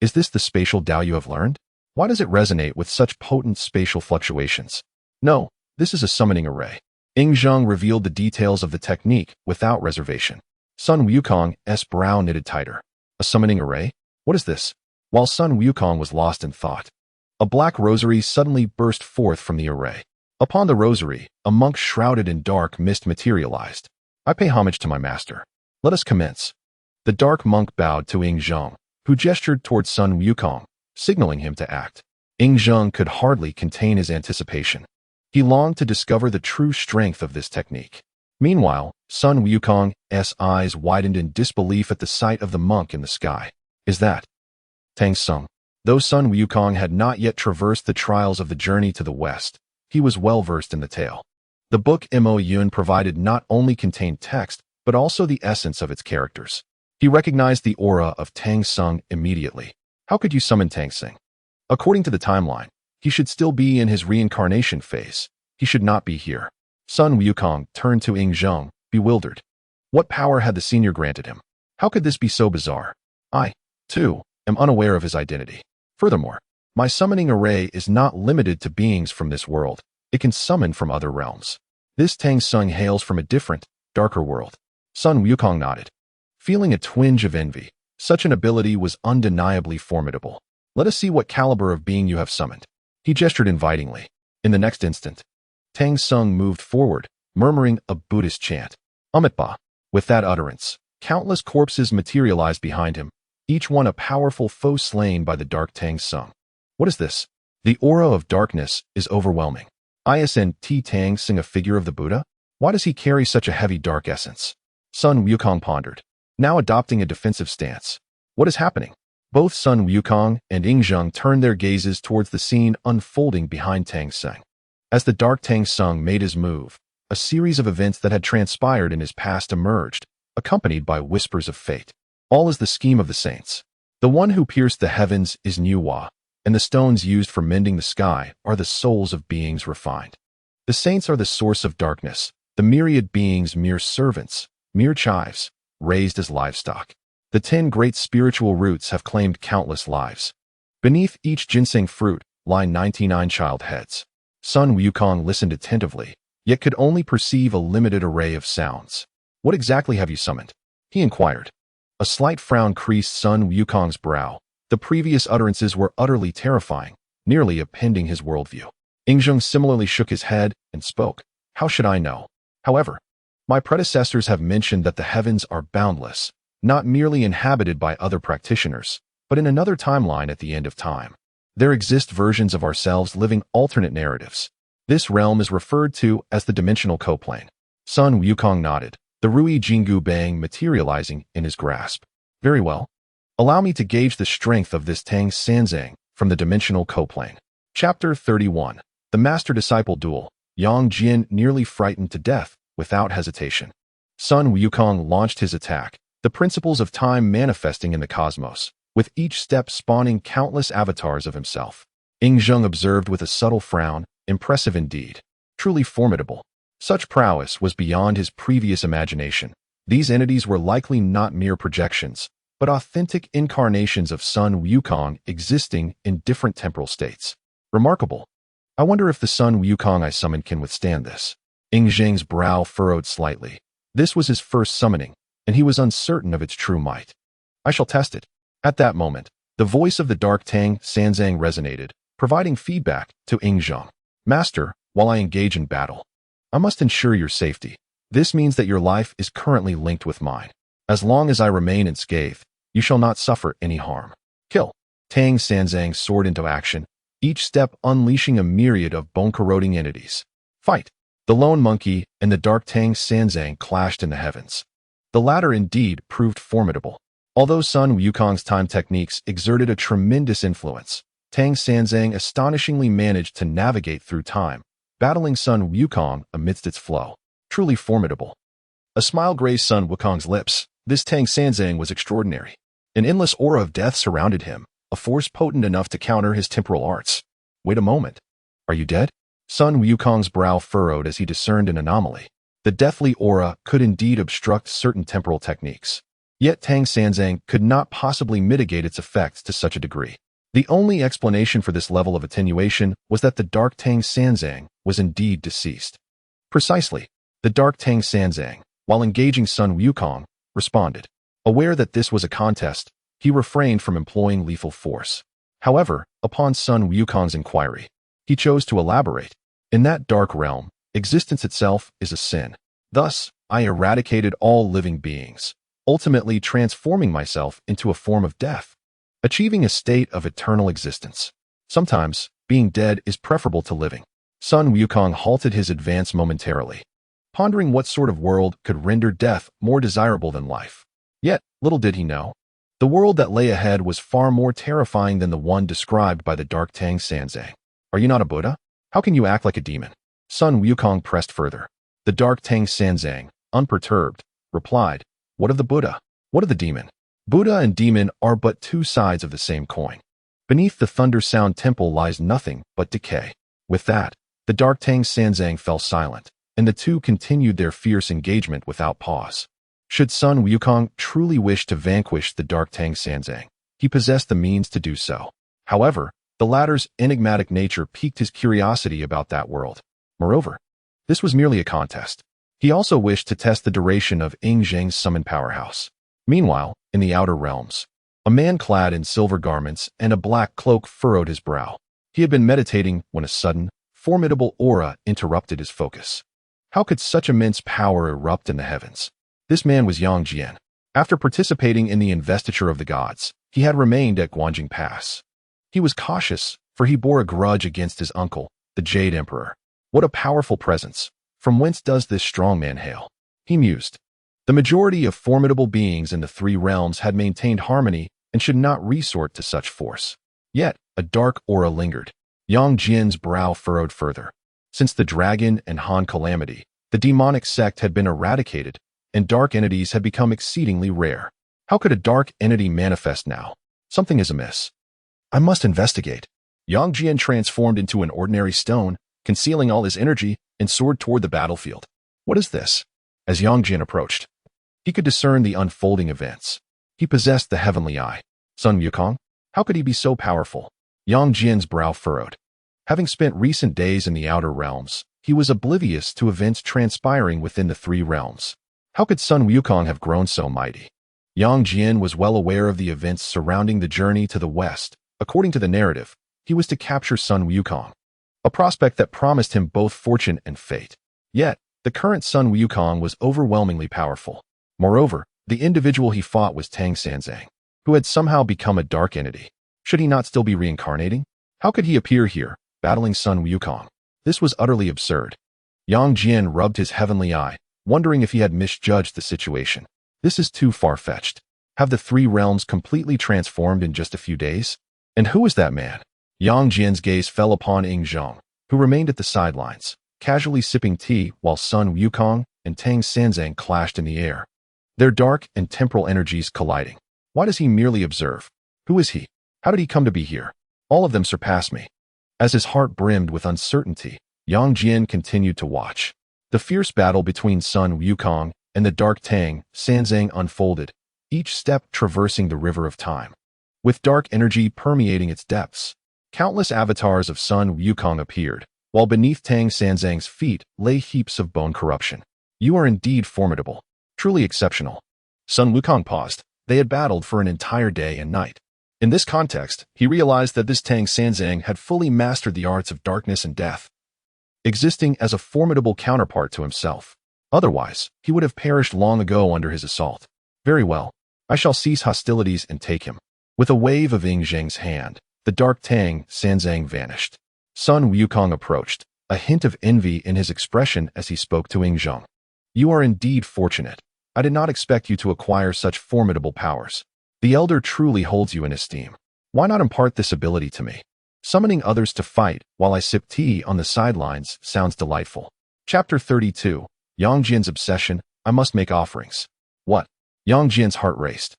Is this the spatial Tao you have learned? Why does it resonate with such potent spatial fluctuations? No, this is a summoning array. Xīyóu revealed the details of the technique without reservation. Sun Wukong's brow knitted tighter. A summoning array? What is this? While Sun Wukong was lost in thought, a black rosary suddenly burst forth from the array. Upon the rosary, a monk shrouded in dark mist materialized. I pay homage to my master. Let us commence. The dark monk bowed to Xīyóu, who gestured towards Sun Wukong, signaling him to act. Xīyóu could hardly contain his anticipation. He longed to discover the true strength of this technique. Meanwhile, Sun Wukong's eyes widened in disbelief at the sight of the monk in the sky. Is that Tang Sung? Though Sun Wukong had not yet traversed the trials of the journey to the west, he was well versed in the tale. The book Mo Yun provided not only contained text, but also the essence of its characters. He recognized the aura of Tang Sung immediately. How could you summon Tang Sung? According to the timeline, he should still be in his reincarnation phase. He should not be here. Sun Wukong turned to Xīyóu, bewildered. What power had the senior granted him? How could this be so bizarre? I, too, am unaware of his identity. Furthermore, my summoning array is not limited to beings from this world. It can summon from other realms. This Tang Sung hails from a different, darker world. Sun Wukong nodded. Feeling a twinge of envy, such an ability was undeniably formidable. Let us see what caliber of being you have summoned. He gestured invitingly. In the next instant, Tang Sung moved forward, murmuring a Buddhist chant. Amitba. With that utterance, countless corpses materialized behind him, each one a powerful foe slain by the dark Tang Sung. What is this? The aura of darkness is overwhelming. Isn't Tang Sung a figure of the Buddha? Why does he carry such a heavy dark essence? Sun Wukong pondered, now adopting a defensive stance. What is happening? Both Sun Wukong and Xīyóu turned their gazes towards the scene unfolding behind Tang Sung. As the dark Tang Sung made his move, a series of events that had transpired in his past emerged, accompanied by whispers of fate. All is the scheme of the saints. The one who pierced the heavens is Nuwa, and the stones used for mending the sky are the souls of beings refined. The saints are the source of darkness, the myriad beings mere servants, mere chives, raised as livestock. The 10 great spiritual roots have claimed countless lives. Beneath each ginseng fruit lie 99 child heads. Sun Wukong listened attentively, yet could only perceive a limited array of sounds. What exactly have you summoned? He inquired. A slight frown creased Sun Wukong's brow. The previous utterances were utterly terrifying, nearly appending his worldview. Xīyóu similarly shook his head and spoke. How should I know? However, my predecessors have mentioned that the heavens are boundless, not merely inhabited by other practitioners, but in another timeline at the end of time. There exist versions of ourselves living alternate narratives. This realm is referred to as the dimensional coplane. Sun Wukong nodded, the Rui Jingu Bang materializing in his grasp. Very well. Allow me to gauge the strength of this Tang Sanzang from the dimensional coplane. Chapter 31. The Master-Disciple Duel. Yang Jin nearly frightened to death, without hesitation. Sun Wukong launched his attack, the principles of time manifesting in the cosmos, with each step spawning countless avatars of himself. Xīyóu observed with a subtle frown, impressive indeed. Truly formidable. Such prowess was beyond his previous imagination. These entities were likely not mere projections, but authentic incarnations of Sun Wukong existing in different temporal states. Remarkable. I wonder if the Sun Wukong I summoned can withstand this. Xīyóu's brow furrowed slightly. This was his first summoning, and he was uncertain of its true might. I shall test it. At that moment, the voice of the dark Tang Sanzang resonated, providing feedback to Xīyóu. Master, while I engage in battle, I must ensure your safety. This means that your life is currently linked with mine. As long as I remain unscathed, you shall not suffer any harm. Kill. Tang Sanzang soared into action, each step unleashing a myriad of bone-corroding entities. Fight. The lone monkey and the dark Tang Sanzang clashed in the heavens. The latter indeed proved formidable. Although Sun Wukong's time techniques exerted a tremendous influence, Tang Sanzang astonishingly managed to navigate through time, battling Sun Wukong amidst its flow. Truly formidable. A smile grazed Sun Wukong's lips. This Tang Sanzang was extraordinary. An endless aura of death surrounded him, a force potent enough to counter his temporal arts. Wait a moment. Are you dead? Sun Wukong's brow furrowed as he discerned an anomaly. The deathly aura could indeed obstruct certain temporal techniques. Yet Tang Sanzang could not possibly mitigate its effects to such a degree. The only explanation for this level of attenuation was that the dark Tang Sanzang was indeed deceased. Precisely, the dark Tang Sanzang, while engaging Sun Wukong, responded. Aware that this was a contest, he refrained from employing lethal force. However, upon Sun Wukong's inquiry, he chose to elaborate. In that dark realm, existence itself is a sin. Thus, I eradicated all living beings, ultimately transforming myself into a form of death, achieving a state of eternal existence. Sometimes, being dead is preferable to living. Sun Wukong halted his advance momentarily, pondering what sort of world could render death more desirable than life. Yet, little did he know, the world that lay ahead was far more terrifying than the one described by the dark Tang Sanzang. Are you not a Buddha? How can you act like a demon? Sun Wukong pressed further. The dark Tang Sanzang, unperturbed, replied, What of the Buddha? What of the demon? Buddha and demon are but two sides of the same coin. Beneath the Thunder Sound Temple lies nothing but decay. With that, the dark Tang Sanzang fell silent, and the two continued their fierce engagement without pause. Should Sun Wukong truly wish to vanquish the dark Tang Sanzang, he possessed the means to do so. However, the latter's enigmatic nature piqued his curiosity about that world. Moreover, this was merely a contest. He also wished to test the duration of Ing Zheng's summon powerhouse. Meanwhile, in the outer realms, a man clad in silver garments and a black cloak furrowed his brow. He had been meditating when a sudden, formidable aura interrupted his focus. How could such immense power erupt in the heavens? This man was Yang Jian. After participating in the investiture of the gods, he had remained at Guanjing Pass. He was cautious, for he bore a grudge against his uncle, the Jade Emperor. What a powerful presence! From whence does this strong man hail? He mused. The majority of formidable beings in the three realms had maintained harmony and should not resort to such force. Yet, a dark aura lingered. Yang Jian's brow furrowed further. Since the dragon and Han calamity, the demonic sect had been eradicated, and dark entities had become exceedingly rare. How could a dark entity manifest now? Something is amiss. I must investigate. Yang Jian transformed into an ordinary stone, concealing all his energy, and soared toward the battlefield. What is this? As Yang Jian approached, he could discern the unfolding events. He possessed the heavenly eye. Sun Wukong? How could he be so powerful? Yang Jian's brow furrowed. Having spent recent days in the outer realms, he was oblivious to events transpiring within the three realms. How could Sun Wukong have grown so mighty? Yang Jian was well aware of the events surrounding the journey to the west. According to the narrative, he was to capture Sun Wukong, a prospect that promised him both fortune and fate. Yet, the current Sun Wukong was overwhelmingly powerful. Moreover, the individual he fought was Tang Sanzang, who had somehow become a dark entity. Should he not still be reincarnating? How could he appear here, battling Sun Wukong? This was utterly absurd. Yang Jian rubbed his heavenly eye, wondering if he had misjudged the situation. This is too far-fetched. Have the three realms completely transformed in just a few days? And who is that man? Yang Jian's gaze fell upon Ing Zheng, who remained at the sidelines, casually sipping tea while Sun Wukong and Tang Sanzang clashed in the air, their dark and temporal energies colliding. Why does he merely observe? Who is he? How did he come to be here? All of them surpass me. As his heart brimmed with uncertainty, Yang Jian continued to watch. The fierce battle between Sun Wukong and the dark Tang Sanzang unfolded, each step traversing the river of time. With dark energy permeating its depths, countless avatars of Sun Wukong appeared, while beneath Tang Sanzang's feet lay heaps of bone corruption. You are indeed formidable. Truly exceptional. Sun Wukong paused. They had battled for an entire day and night. In this context, he realized that this Tang Sanzang had fully mastered the arts of darkness and death, existing as a formidable counterpart to himself. Otherwise, he would have perished long ago under his assault. Very well. I shall cease hostilities and take him. With a wave of Ing Zheng's hand, the dark Tang Sanzang vanished. Sun Wukong approached, a hint of envy in his expression as he spoke to Xīyóu. You are indeed fortunate. I did not expect you to acquire such formidable powers. The elder truly holds you in esteem. Why not impart this ability to me? Summoning others to fight while I sip tea on the sidelines sounds delightful. Chapter 32. Yang Jian's obsession. I must make offerings. What? Yang Jian's heart raced.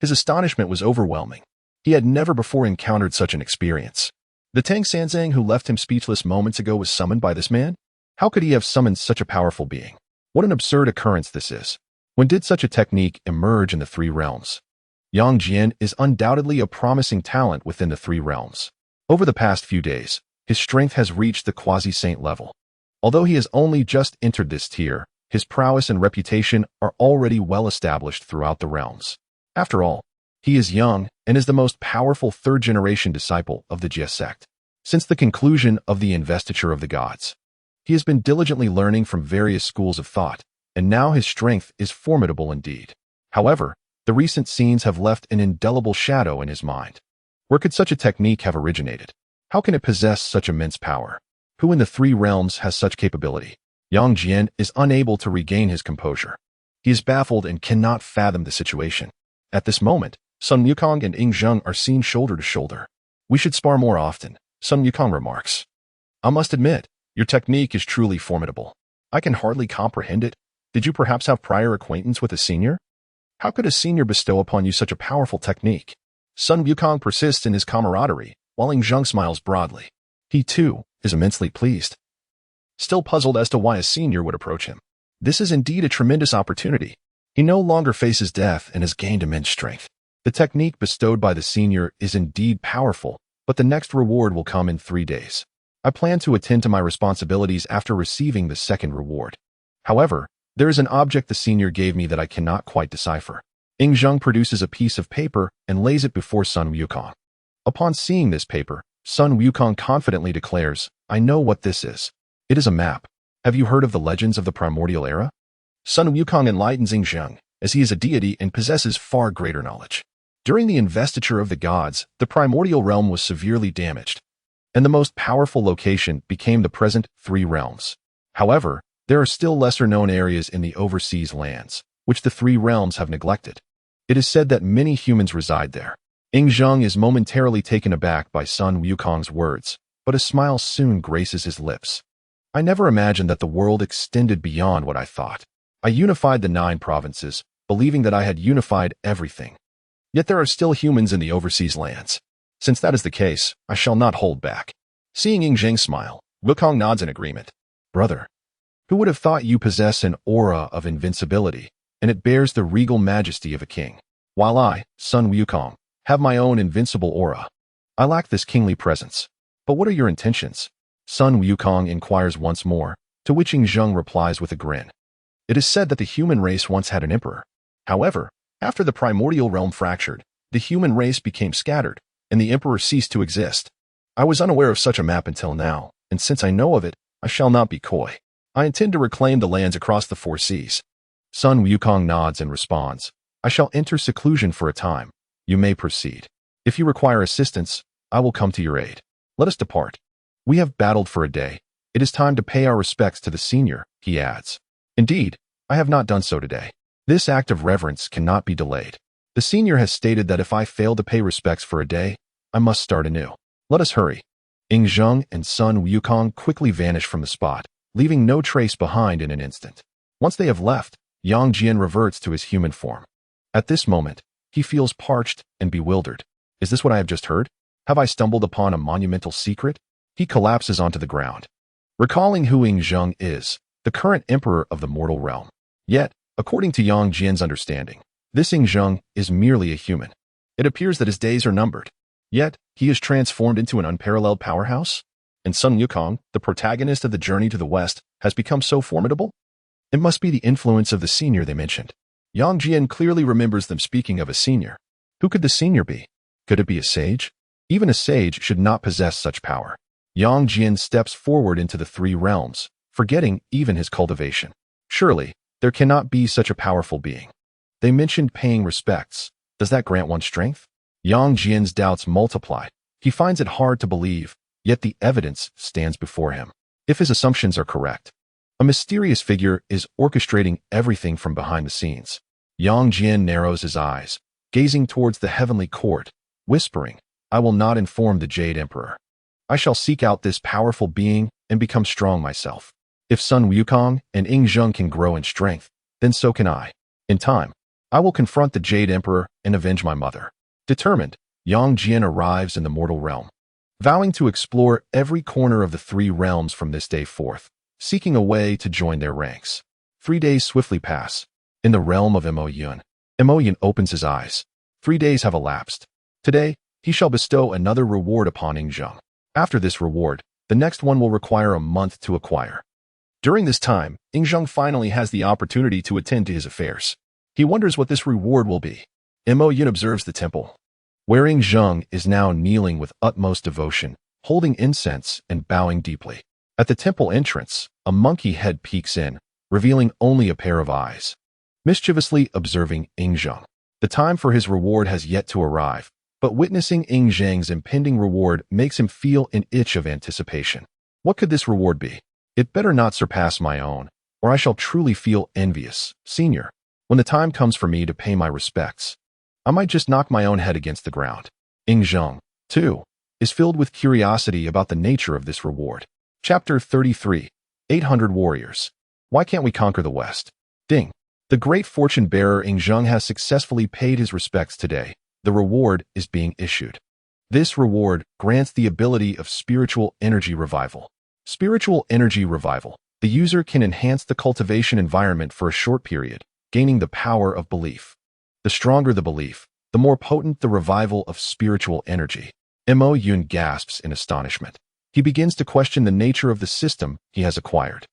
His astonishment was overwhelming. He had never before encountered such an experience. The Tang Sanzang who left him speechless moments ago was summoned by this man? How could he have summoned such a powerful being? What an absurd occurrence this is. When did such a technique emerge in the three realms? Yang Jian is undoubtedly a promising talent within the three realms. Over the past few days, his strength has reached the quasi-saint level. Although he has only just entered this tier, his prowess and reputation are already well established throughout the realms. After all, he is young and is the most powerful third-generation disciple of the Jie sect. Since the conclusion of the investiture of the gods, he has been diligently learning from various schools of thought, and now his strength is formidable indeed. However, the recent scenes have left an indelible shadow in his mind. Where could such a technique have originated? How can it possess such immense power? Who in the three realms has such capability? Yang Jian is unable to regain his composure. He is baffled and cannot fathom the situation. At this moment, Sun Wukong and Xīyóu are seen shoulder to shoulder. We should spar more often, Sun Wukong remarks. I must admit, your technique is truly formidable. I can hardly comprehend it. Did you perhaps have prior acquaintance with a senior? How could a senior bestow upon you such a powerful technique? Sun Wukong persists in his camaraderie, while Xīyóu smiles broadly. He, too, is immensely pleased. Still puzzled as to why a senior would approach him. This is indeed a tremendous opportunity. He no longer faces death and has gained immense strength. The technique bestowed by the senior is indeed powerful, but the next reward will come in 3 days. I plan to attend to my responsibilities after receiving the second reward. However, there is an object the senior gave me that I cannot quite decipher. Xīyóu produces a piece of paper and lays it before Sun Wukong. Upon seeing this paper, Sun Wukong confidently declares, I know what this is. It is a map. Have you heard of the legends of the Primordial era? Sun Wukong enlightens Xīyóu, as he is a deity and possesses far greater knowledge. During the investiture of the gods, the primordial realm was severely damaged, and the most powerful location became the present three realms. However, there are still lesser-known areas in the overseas lands, which the three realms have neglected. It is said that many humans reside there. Xīyóu is momentarily taken aback by Sun Wukong's words, but a smile soon graces his lips. I never imagined that the world extended beyond what I thought. I unified the 9 provinces, believing that I had unified everything. Yet there are still humans in the overseas lands. Since that is the case, I shall not hold back. Seeing Xīyóu smile, Wukong nods in agreement. Brother, who would have thought you possess an aura of invincibility, and it bears the regal majesty of a king, while I, Sun Wukong, have my own invincible aura. I lack this kingly presence. But what are your intentions? Sun Wukong inquires once more, to which Xīyóu replies with a grin. It is said that the human race once had an emperor. However, after the primordial realm fractured, the human race became scattered, and the emperor ceased to exist. I was unaware of such a map until now, and since I know of it, I shall not be coy. I intend to reclaim the lands across the 4 seas. Sun Wukong nods and responds, I shall enter seclusion for a time. You may proceed. If you require assistance, I will come to your aid. Let us depart. We have battled for a day. It is time to pay our respects to the senior, he adds. Indeed, I have not done so today. This act of reverence cannot be delayed. The senior has stated that if I fail to pay respects for a day, I must start anew. Let us hurry. Xīyóu and Sun Wukong quickly vanish from the spot, leaving no trace behind in an instant. Once they have left, Yang Jian reverts to his human form. At this moment, he feels parched and bewildered. Is this what I have just heard? Have I stumbled upon a monumental secret? He collapses onto the ground. Recalling who Xīyóu is, the current emperor of the mortal realm. Yet, according to Yang Jian's understanding, this Xīyóu is merely a human. It appears that his days are numbered. Yet, he is transformed into an unparalleled powerhouse? And Sun Wukong, the protagonist of the journey to the west, has become so formidable? It must be the influence of the senior they mentioned. Yang Jian clearly remembers them speaking of a senior. Who could the senior be? Could it be a sage? Even a sage should not possess such power. Yang Jian steps forward into the 3 realms, forgetting even his cultivation. Surely, there cannot be such a powerful being. They mentioned paying respects. Does that grant one strength? Yang Jian's doubts multiply. He finds it hard to believe, yet the evidence stands before him. If his assumptions are correct, a mysterious figure is orchestrating everything from behind the scenes. Yang Jian narrows his eyes, gazing towards the heavenly court, whispering, "I will not inform the Jade Emperor. I shall seek out this powerful being and become strong myself. If Sun Wukong and Ying Zheng can grow in strength, then so can I. In time, I will confront the Jade Emperor and avenge my mother." Determined, Yang Jian arrives in the mortal realm, vowing to explore every corner of the three realms from this day forth, seeking a way to join their ranks. 3 days swiftly pass. In the realm of Mo Yun opens his eyes. 3 days have elapsed. Today, he shall bestow another reward upon Ying Zheng. After this reward, the next one will require a month to acquire. During this time, Ying Zheng finally has the opportunity to attend to his affairs. He wonders what this reward will be. Mo Yun observes the temple, where Ying Zheng is now kneeling with utmost devotion, holding incense and bowing deeply. At the temple entrance, a monkey head peeks in, revealing only a pair of eyes, mischievously observing Ying Zheng. The time for his reward has yet to arrive, but witnessing Ying Zheng's impending reward makes him feel an itch of anticipation. What could this reward be? It better not surpass my own, or I shall truly feel envious. Senior, when the time comes for me to pay my respects, I might just knock my own head against the ground. Ying Zheng, too, is filled with curiosity about the nature of this reward. Chapter 33, 800 Warriors. Why can't we conquer the West? Ding. The great fortune bearer Ying Zheng has successfully paid his respects today. The reward is being issued. This reward grants the ability of spiritual energy revival. Spiritual energy revival. The user can enhance the cultivation environment for a short period, gaining the power of belief. The stronger the belief, the more potent the revival of spiritual energy. Mo Yun gasps in astonishment. He begins to question the nature of the system he has acquired.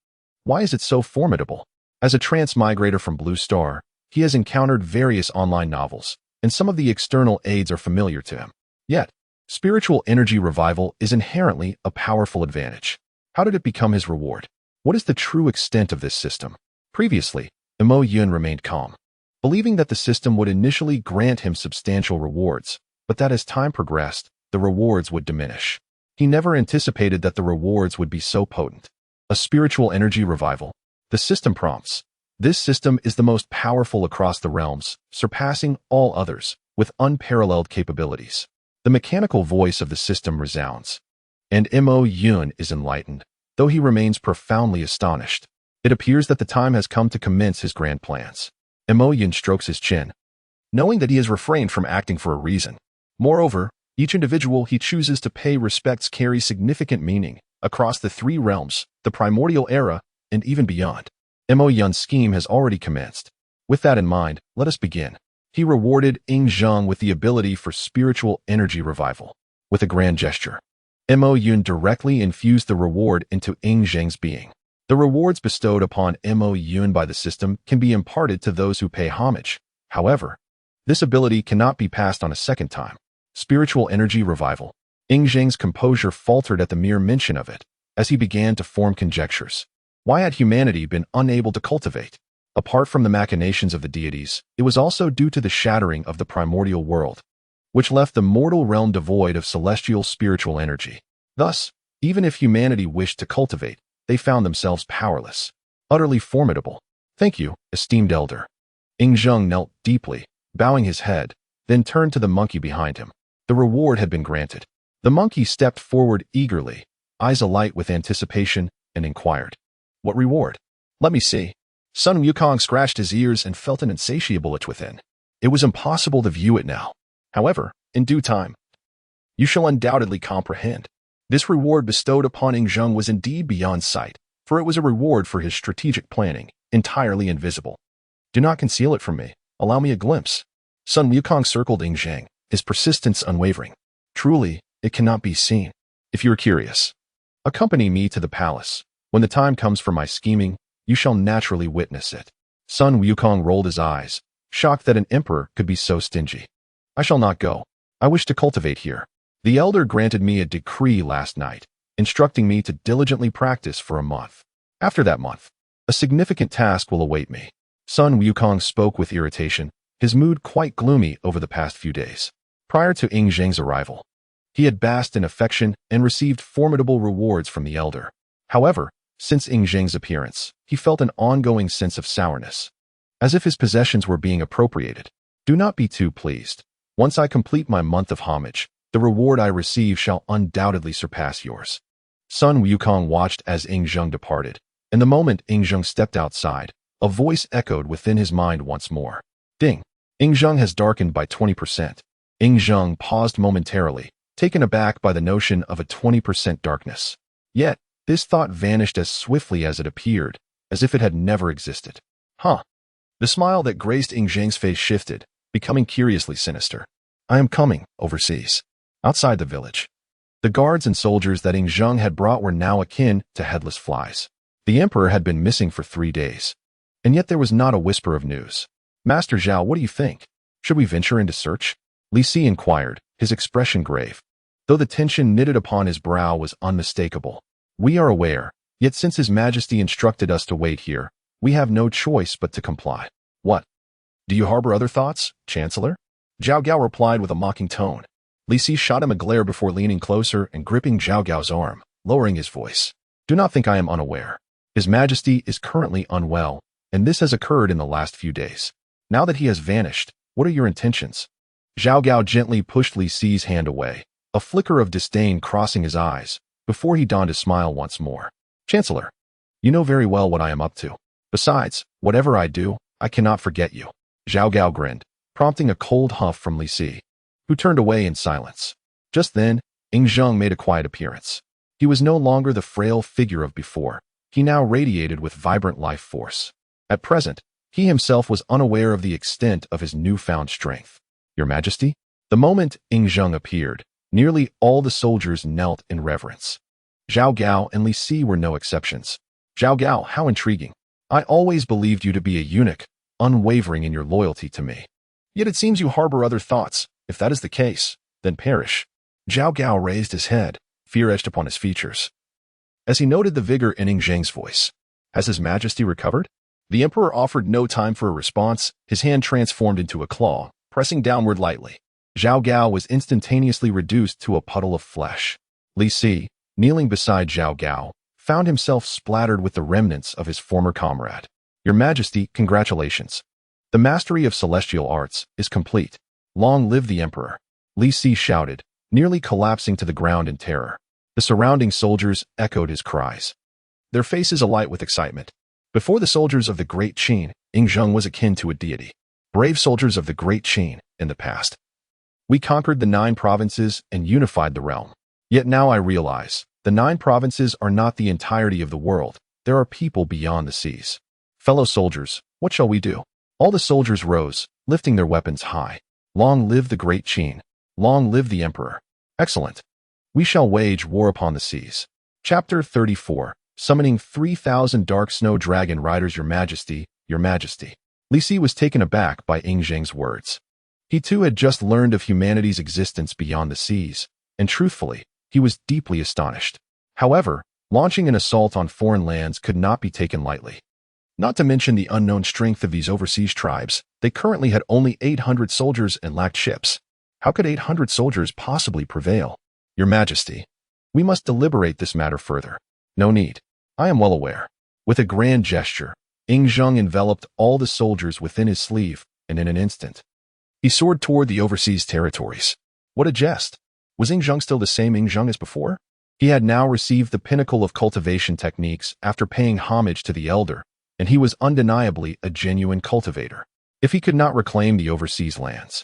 Why is it so formidable? As a transmigrator from Blue Star, he has encountered various online novels, and some of the external aids are familiar to him. Yet, spiritual energy revival is inherently a powerful advantage. How did it become his reward? What is the true extent of this system? Previously, Mo Yun remained calm, believing that the system would initially grant him substantial rewards, but that as time progressed, the rewards would diminish. He never anticipated that the rewards would be so potent. A spiritual energy revival. The system prompts. This system is the most powerful across the realms, surpassing all others, with unparalleled capabilities. The mechanical voice of the system resounds, and Mo Yun is enlightened, though he remains profoundly astonished. It appears that the time has come to commence his grand plans. Mo Yun strokes his chin, knowing that he has refrained from acting for a reason. Moreover, each individual he chooses to pay respects carries significant meaning across the three realms, the primordial era, and even beyond. Mo Yun's scheme has already commenced. With that in mind, let us begin. He rewarded Ying Zheng with the ability for spiritual energy revival. With a grand gesture, Mo Yun directly infused the reward into Ying Zheng's being. The rewards bestowed upon Mo Yun by the system can be imparted to those who pay homage. However, this ability cannot be passed on a second time. Spiritual energy revival. Ying Zheng's composure faltered at the mere mention of it, as he began to form conjectures. Why had humanity been unable to cultivate? Apart from the machinations of the deities, it was also due to the shattering of the primordial world, which left the mortal realm devoid of celestial spiritual energy. Thus, even if humanity wished to cultivate, they found themselves powerless, utterly formidable. Thank you, esteemed elder. Ying Zheng knelt deeply, bowing his head, then turned to the monkey behind him. The reward had been granted. The monkey stepped forward eagerly, eyes alight with anticipation, and inquired, "What reward? Let me see." Sun Wukong scratched his ears and felt an insatiable itch within. It was impossible to view it now. However, in due time, you shall undoubtedly comprehend. This reward bestowed upon Ying Zheng was indeed beyond sight, for it was a reward for his strategic planning, entirely invisible. Do not conceal it from me. Allow me a glimpse. Sun Wukong circled Ying Zheng, his persistence unwavering. Truly, it cannot be seen. If you are curious, accompany me to the palace. When the time comes for my scheming, you shall naturally witness it. Sun Wukong rolled his eyes, shocked that an emperor could be so stingy. I shall not go. I wish to cultivate here. The elder granted me a decree last night, instructing me to diligently practice for a month. After that month, a significant task will await me. Sun Wukong spoke with irritation, his mood quite gloomy over the past few days. Prior to Ying Zheng's arrival, he had basked in affection and received formidable rewards from the elder. However, since Zheng's appearance, he felt an ongoing sense of sourness, as if his possessions were being appropriated. Do not be too pleased. Once I complete my month of homage, the reward I receive shall undoubtedly surpass yours. Sun Wukong watched as Zheng departed, and the moment Zheng stepped outside, a voice echoed within his mind once more. Ding! Zheng has darkened by 20%. Zheng paused momentarily, taken aback by the notion of a 20% darkness. Yet, this thought vanished as swiftly as it appeared, as if it had never existed. Huh. The smile that graced Zheng's face shifted, becoming curiously sinister. I am coming, overseas. Outside the village. The guards and soldiers that Zheng had brought were now akin to headless flies. The emperor had been missing for 3 days. And yet there was not a whisper of news. Master Zhao, what do you think? Should we venture into search? Li Si inquired, his expression grave, though the tension knitted upon his brow was unmistakable. We are aware, yet since His Majesty instructed us to wait here, we have no choice but to comply. What? Do you harbor other thoughts, Chancellor? Zhao Gao replied with a mocking tone. Li Si shot him a glare before leaning closer and gripping Zhao Gao's arm, lowering his voice. Do not think I am unaware. His Majesty is currently unwell, and this has occurred in the last few days. Now that he has vanished, what are your intentions? Zhao Gao gently pushed Li Si's hand away, a flicker of disdain crossing his eyes, before he donned a smile once more. Chancellor, you know very well what I am up to. Besides, whatever I do, I cannot forget you. Zhao Gao grinned, prompting a cold huff from Li Si, who turned away in silence. Just then, Zheng made a quiet appearance. He was no longer the frail figure of before. He now radiated with vibrant life force. At present, he himself was unaware of the extent of his newfound strength. Your Majesty? The moment Zheng appeared, nearly all the soldiers knelt in reverence. Zhao Gao and Li Si were no exceptions. Zhao Gao, how intriguing. I always believed you to be a eunuch, unwavering in your loyalty to me. Yet it seems you harbor other thoughts. If that is the case, then perish. Zhao Gao raised his head, fear etched upon his features, as he noted the vigor in Zheng's voice. Has His Majesty recovered? The Emperor offered no time for a response, his hand transformed into a claw, pressing downward lightly. Zhao Gao was instantaneously reduced to a puddle of flesh. Li Si, kneeling beside Zhao Gao, found himself splattered with the remnants of his former comrade. Your Majesty, congratulations. The mastery of celestial arts is complete. Long live the Emperor. Li Si shouted, nearly collapsing to the ground in terror. The surrounding soldiers echoed his cries, their faces alight with excitement. Before the soldiers of the Great Qin, Zheng was akin to a deity. Brave soldiers of the Great Qin, in the past. We conquered the 9 provinces and unified the realm. Yet now I realize, the 9 provinces are not the entirety of the world. There are people beyond the seas. Fellow soldiers, what shall we do? All the soldiers rose, lifting their weapons high. Long live the Great Qin. Long live the Emperor. Excellent. We shall wage war upon the seas. Chapter 34. Summoning 3,000 dark snow dragon riders. Your Majesty, Your Majesty. Li Si was taken aback by Zheng's words. He too had just learned of humanity's existence beyond the seas, and truthfully, he was deeply astonished. However, launching an assault on foreign lands could not be taken lightly. Not to mention the unknown strength of these overseas tribes, they currently had only 800 soldiers and lacked ships. How could 800 soldiers possibly prevail? Your Majesty, we must deliberate this matter further. No need. I am well aware. With a grand gesture, Zheng enveloped all the soldiers within his sleeve, and in an instant, he soared toward the overseas territories. What a jest! Was Zheng still the same Zheng as before? He had now received the pinnacle of cultivation techniques after paying homage to the elder, and he was undeniably a genuine cultivator. If he could not reclaim the overseas lands,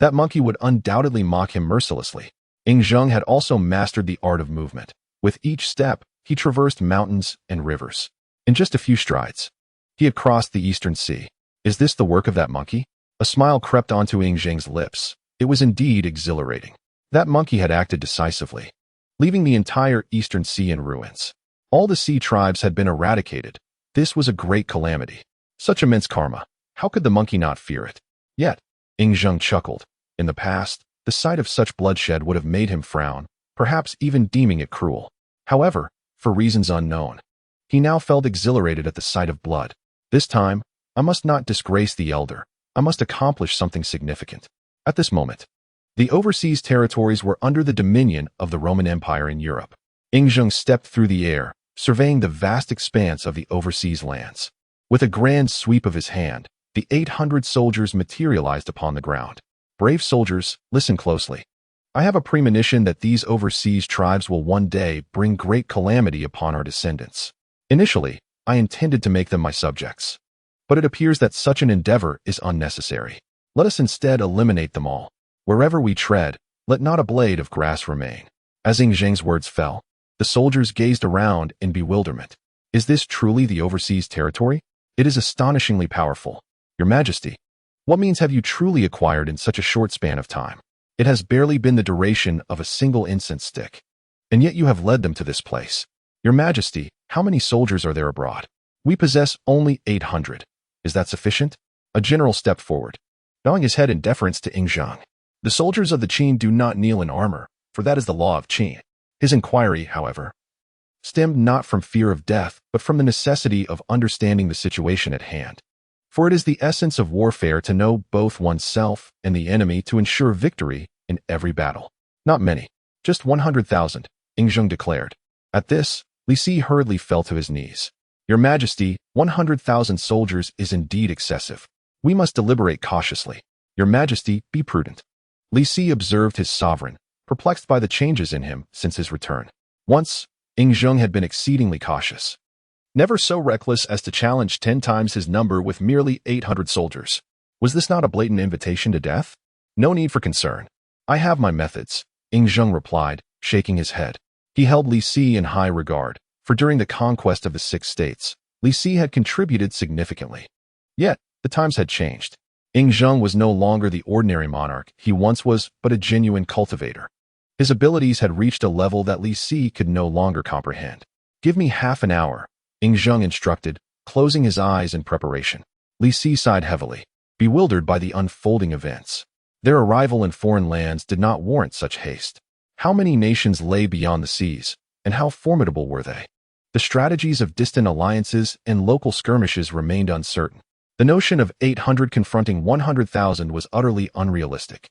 that monkey would undoubtedly mock him mercilessly. Zheng had also mastered the art of movement. With each step, he traversed mountains and rivers. In just a few strides, he had crossed the eastern sea. Is this the work of that monkey? A smile crept onto Zheng's lips. It was indeed exhilarating. That monkey had acted decisively, leaving the entire eastern sea in ruins. All the sea tribes had been eradicated. This was a great calamity. Such immense karma. How could the monkey not fear it? Yet, Zheng chuckled. In the past, the sight of such bloodshed would have made him frown, perhaps even deeming it cruel. However, for reasons unknown, he now felt exhilarated at the sight of blood. This time, I must not disgrace the elder. I must accomplish something significant. At this moment, the overseas territories were under the dominion of the Roman Empire in Europe. Zheng stepped through the air, surveying the vast expanse of the overseas lands. With a grand sweep of his hand, the 800 soldiers materialized upon the ground. Brave soldiers, listen closely. I have a premonition that these overseas tribes will one day bring great calamity upon our descendants. Initially, I intended to make them my subjects. But it appears that such an endeavor is unnecessary. Let us instead eliminate them all. Wherever we tread, let not a blade of grass remain. As Zheng's words fell, the soldiers gazed around in bewilderment. Is this truly the overseas territory? It is astonishingly powerful. Your Majesty, what means have you truly acquired in such a short span of time? It has barely been the duration of a single incense stick. And yet you have led them to this place. Your Majesty, how many soldiers are there abroad? We possess only 800. Is that sufficient? A general stepped forward, bowing his head in deference to Zheng. The soldiers of the Qin do not kneel in armor, for that is the law of Qin. His inquiry, however, stemmed not from fear of death, but from the necessity of understanding the situation at hand. For it is the essence of warfare to know both oneself and the enemy to ensure victory in every battle. Not many, just 100,000, Zheng declared. At this, Li Si hurriedly fell to his knees. Your Majesty, 100,000 soldiers is indeed excessive. We must deliberate cautiously. Your Majesty, be prudent. Li Si observed his sovereign, perplexed by the changes in him since his return. Once, Zheng had been exceedingly cautious, never so reckless as to challenge 10 times his number with merely 800 soldiers. Was this not a blatant invitation to death? No need for concern. I have my methods, Zheng replied, shaking his head. He held Li Si in high regard, for during the conquest of the 6 states, Li Si had contributed significantly. Yet, the times had changed. Zheng was no longer the ordinary monarch he once was, but a genuine cultivator. His abilities had reached a level that Li Si could no longer comprehend. Give me half an hour, Zheng instructed, closing his eyes in preparation. Li Si sighed heavily, bewildered by the unfolding events. Their arrival in foreign lands did not warrant such haste. How many nations lay beyond the seas, and how formidable were they? The strategies of distant alliances and local skirmishes remained uncertain. The notion of 800 confronting 100,000 was utterly unrealistic.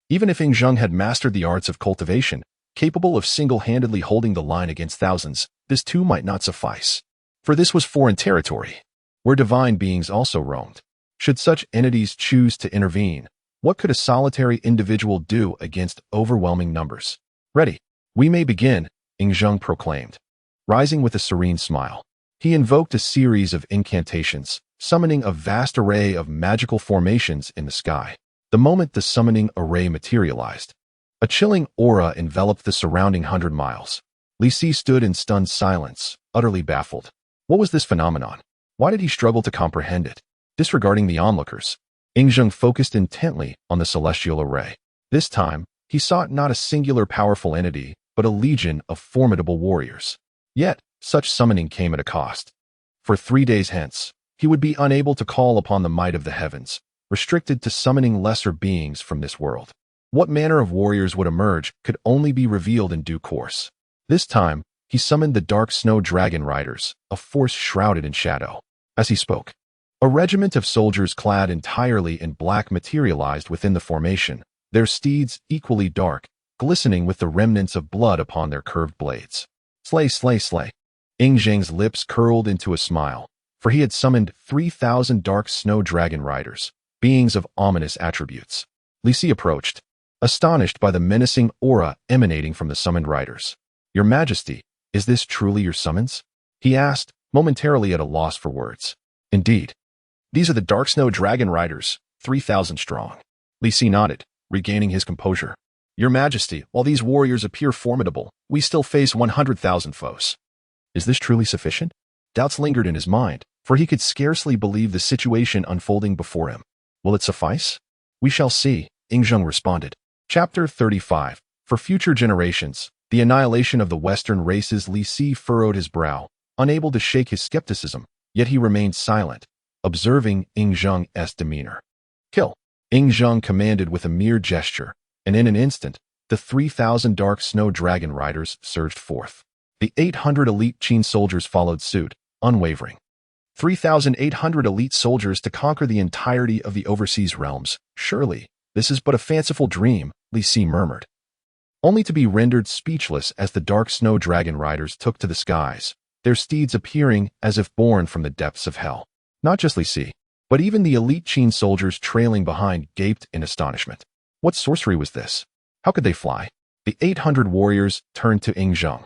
Even if Zheng had mastered the arts of cultivation, capable of single-handedly holding the line against thousands, this too might not suffice. For this was foreign territory, where divine beings also roamed. Should such entities choose to intervene, what could a solitary individual do against overwhelming numbers? Ready. We may begin, Zheng proclaimed. Rising with a serene smile, he invoked a series of incantations, summoning a vast array of magical formations in the sky. The moment the summoning array materialized, a chilling aura enveloped the surrounding 100 miles. Li Si stood in stunned silence, utterly baffled. What was this phenomenon? Why did he struggle to comprehend it? Disregarding the onlookers, Zheng focused intently on the celestial array. This time, he sought not a singular powerful entity, but a legion of formidable warriors. Yet, such summoning came at a cost. For 3 days hence, he would be unable to call upon the might of the heavens, restricted to summoning lesser beings from this world. What manner of warriors would emerge could only be revealed in due course. This time, he summoned the dark snow dragon riders, a force shrouded in shadow. As he spoke, a regiment of soldiers clad entirely in black materialized within the formation, their steeds equally dark, glistening with the remnants of blood upon their curved blades. Slay, slay, slay. Zheng's lips curled into a smile, for he had summoned 3,000 dark snow dragon riders, beings of ominous attributes. Li Si approached, astonished by the menacing aura emanating from the summoned riders. Your Majesty, is this truly your summons? He asked, momentarily at a loss for words. Indeed. These are the dark snow dragon riders, 3,000 strong. Li Si nodded, regaining his composure. Your Majesty, while these warriors appear formidable, we still face 100,000 foes. Is this truly sufficient? Doubts lingered in his mind, for he could scarcely believe the situation unfolding before him. Will it suffice? We shall see, Zheng responded. Chapter 35. For future generations, the annihilation of the Western races. Li Si furrowed his brow, unable to shake his skepticism, yet he remained silent, observing Zheng's demeanor. Kill, Zheng commanded with a mere gesture, and in an instant, the 3,000 dark snow dragon riders surged forth. The 800 elite Qin soldiers followed suit, unwavering. 3,800 elite soldiers to conquer the entirety of the overseas realms. Surely, this is but a fanciful dream, Li Si murmured. Only to be rendered speechless as the dark snow dragon riders took to the skies, their steeds appearing as if born from the depths of hell. Not just Li Si, but even the elite Qin soldiers trailing behind gaped in astonishment. What sorcery was this? How could they fly? The 800 warriors turned to Yingzheng,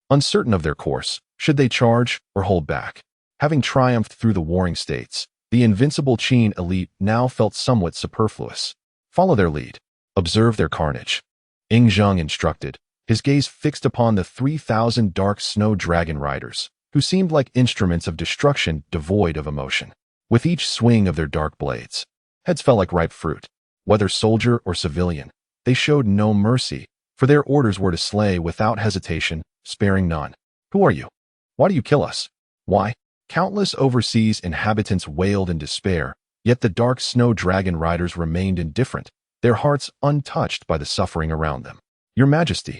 uncertain of their course. Should they charge or hold back? Having triumphed through the warring states, the invincible Qin elite now felt somewhat superfluous. Follow their lead. Observe their carnage. Yingzheng instructed, his gaze fixed upon the 3,000 dark snow dragon riders, who seemed like instruments of destruction devoid of emotion. With each swing of their dark blades, heads fell like ripe fruit. Whether soldier or civilian, they showed no mercy, for their orders were to slay without hesitation, sparing none. Who are you? Why do you kill us? Why? Countless overseas inhabitants wailed in despair, yet the dark snow dragon riders remained indifferent, their hearts untouched by the suffering around them. Your Majesty!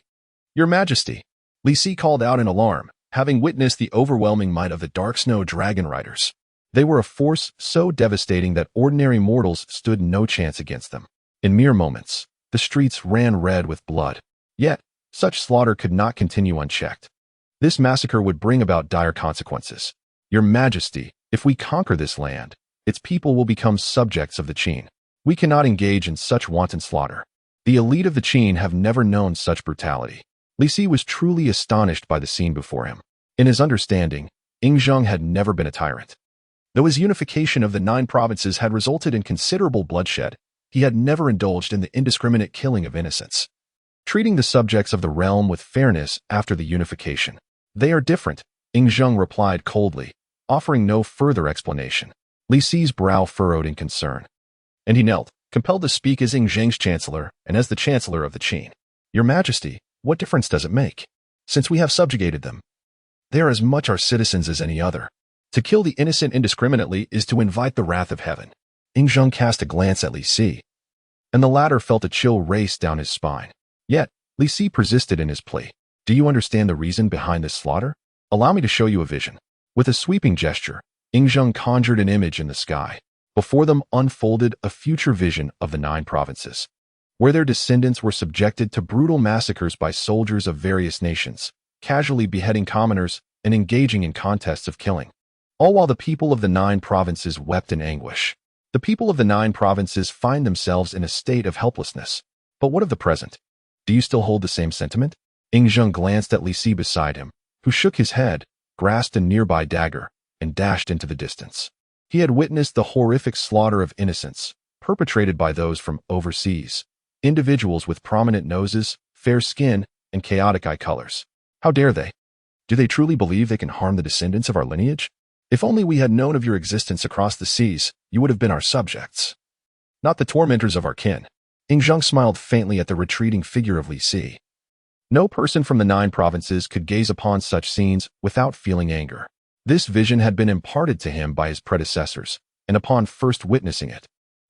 Your Majesty! Li Si called out in alarm, having witnessed the overwhelming might of the dark snow dragon riders. They were a force so devastating that ordinary mortals stood no chance against them. In mere moments, the streets ran red with blood. Yet, such slaughter could not continue unchecked. This massacre would bring about dire consequences. Your Majesty, if we conquer this land, its people will become subjects of the Qin. We cannot engage in such wanton slaughter. The elite of the Qin have never known such brutality. Li Si was truly astonished by the scene before him. In his understanding, Yingzheng had never been a tyrant. Though his unification of the 9 provinces had resulted in considerable bloodshed, he had never indulged in the indiscriminate killing of innocents. Treating the subjects of the realm with fairness after the unification. They are different, Yingzheng replied coldly, offering no further explanation. Li Si's brow furrowed in concern. And he knelt, compelled to speak as Yingzheng's chancellor and as the chancellor of the Qin. Your Majesty, what difference does it make? Since we have subjugated them, they are as much our citizens as any other. To kill the innocent indiscriminately is to invite the wrath of heaven. Yingzheng cast a glance at Li Si, and the latter felt a chill race down his spine. Yet, Li Si persisted in his plea. Do you understand the reason behind this slaughter? Allow me to show you a vision. With a sweeping gesture, Yingzheng conjured an image in the sky. Before them unfolded a future vision of the 9 provinces, where their descendants were subjected to brutal massacres by soldiers of various nations, casually beheading commoners and engaging in contests of killing. All while the people of the 9 provinces wept in anguish. The people of the 9 provinces find themselves in a state of helplessness. But what of the present? Do you still hold the same sentiment? Yingzheng glanced at Li Si beside him, who shook his head, grasped a nearby dagger, and dashed into the distance. He had witnessed the horrific slaughter of innocents, perpetrated by those from overseas, individuals with prominent noses, fair skin, and chaotic eye colors. How dare they? Do they truly believe they can harm the descendants of our lineage? If only we had known of your existence across the seas, you would have been our subjects, not the tormentors of our kin. Yingzheng smiled faintly at the retreating figure of Li Si. No person from the 9 provinces could gaze upon such scenes without feeling anger. This vision had been imparted to him by his predecessors, and upon first witnessing it,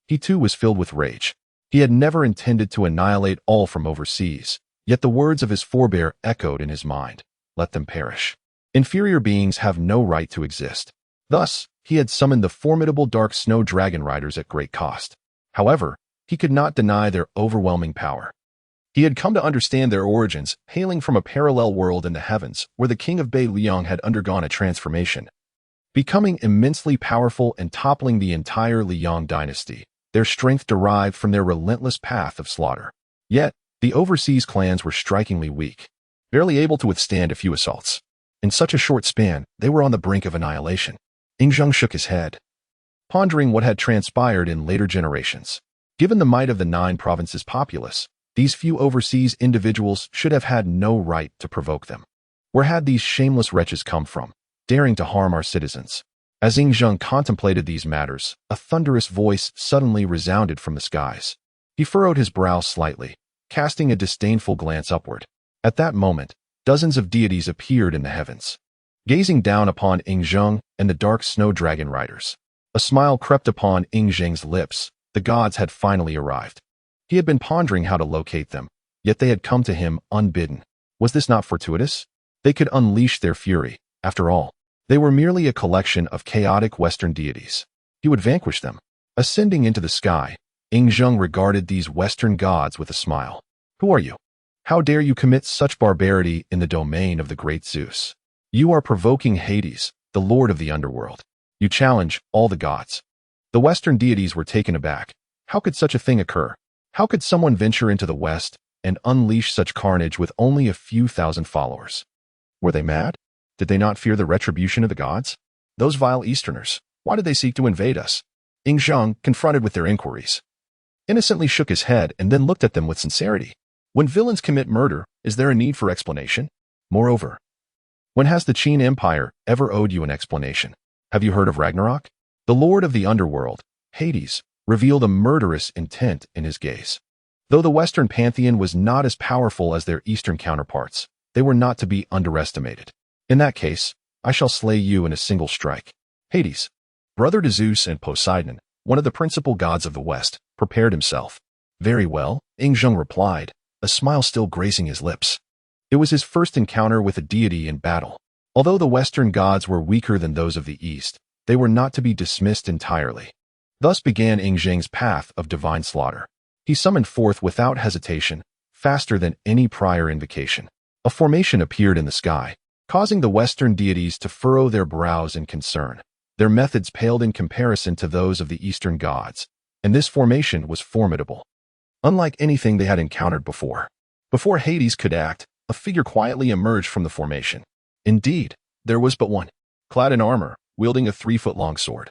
he too was filled with rage. He had never intended to annihilate all from overseas, yet the words of his forebear echoed in his mind. Let them perish. Inferior beings have no right to exist. Thus, he had summoned the formidable dark snow dragon riders at great cost. However, he could not deny their overwhelming power. He had come to understand their origins, hailing from a parallel world in the heavens where the king of Bei Liang had undergone a transformation, becoming immensely powerful and toppling the entire Liang dynasty. Their strength derived from their relentless path of slaughter. Yet, the overseas clans were strikingly weak, barely able to withstand a few assaults. In such a short span, they were on the brink of annihilation. Yingzheng shook his head, pondering what had transpired in later generations. Given the might of the 9 provinces' populace, these few overseas individuals should have had no right to provoke them. Where had these shameless wretches come from, daring to harm our citizens? As Yingzheng contemplated these matters, a thunderous voice suddenly resounded from the skies. He furrowed his brow slightly, casting a disdainful glance upward. At that moment, dozens of deities appeared in the heavens, gazing down upon Yingzheng and the dark snow dragon riders. A smile crept upon Yingzheng's lips. The gods had finally arrived. He had been pondering how to locate them, yet they had come to him unbidden. Was this not fortuitous? They could unleash their fury. After all, they were merely a collection of chaotic Western deities. He would vanquish them. Ascending into the sky, Yingzheng regarded these Western gods with a smile. Who are you? How dare you commit such barbarity in the domain of the great Zeus? You are provoking Hades, the lord of the underworld. You challenge all the gods. The Western deities were taken aback. How could such a thing occur? How could someone venture into the West and unleash such carnage with only a few thousand followers? Were they mad? Did they not fear the retribution of the gods? Those vile Easterners, why did they seek to invade us? Xīyóu, confronted with their inquiries, innocently shook his head and then looked at them with sincerity. When villains commit murder, is there a need for explanation? Moreover, when has the Qin Empire ever owed you an explanation? Have you heard of Ragnarok? The lord of the underworld, Hades, revealed a murderous intent in his gaze. Though the Western pantheon was not as powerful as their Eastern counterparts, they were not to be underestimated. In that case, I shall slay you in a single strike. Hades, brother to Zeus and Poseidon, one of the principal gods of the West, prepared himself. Very well, Xīyóu replied, a smile still gracing his lips. It was his first encounter with a deity in battle. Although the Western gods were weaker than those of the East, they were not to be dismissed entirely. Thus began Xīyóu's path of divine slaughter. He summoned forth without hesitation, faster than any prior invocation. A formation appeared in the sky, causing the Western deities to furrow their brows in concern. Their methods paled in comparison to those of the Eastern gods, and this formation was formidable, unlike anything they had encountered before. Before Hades could act, a figure quietly emerged from the formation. Indeed, there was but one, clad in armor, wielding a 3-foot-long sword.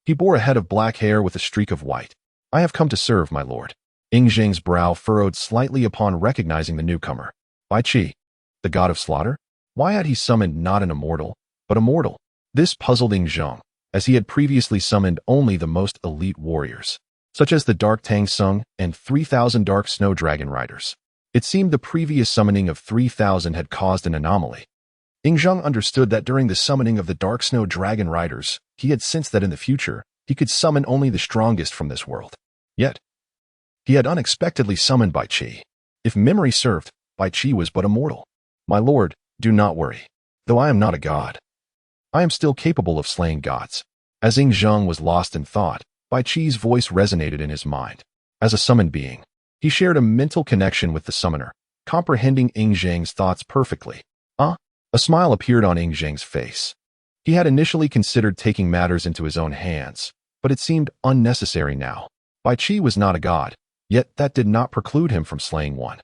He bore a head of black hair with a streak of white. I have come to serve, my lord. Xīyóu's brow furrowed slightly upon recognizing the newcomer. Bai Qi, the god of slaughter? Why had he summoned not an immortal, but a mortal? This puzzled Xīyóu, as he had previously summoned only the most elite warriors, such as the Dark Tang Sung and 3,000 Dark Snow Dragon Riders. It seemed the previous summoning of 3,000 had caused an anomaly. Xīyóu understood that during the summoning of the Dark Snow Dragon Riders, he had sensed that in the future, he could summon only the strongest from this world. Yet, he had unexpectedly summoned Bai Qi. If memory served, Bai Qi was but a mortal. My lord, do not worry. Though I am not a god, I am still capable of slaying gods. As Xīyóu was lost in thought, Bai Qi's voice resonated in his mind. As a summoned being, he shared a mental connection with the summoner, comprehending Xīyóu's thoughts perfectly. A smile appeared on Xīyóu's face. He had initially considered taking matters into his own hands, but it seemed unnecessary now. Bai Qi was not a god, yet that did not preclude him from slaying one.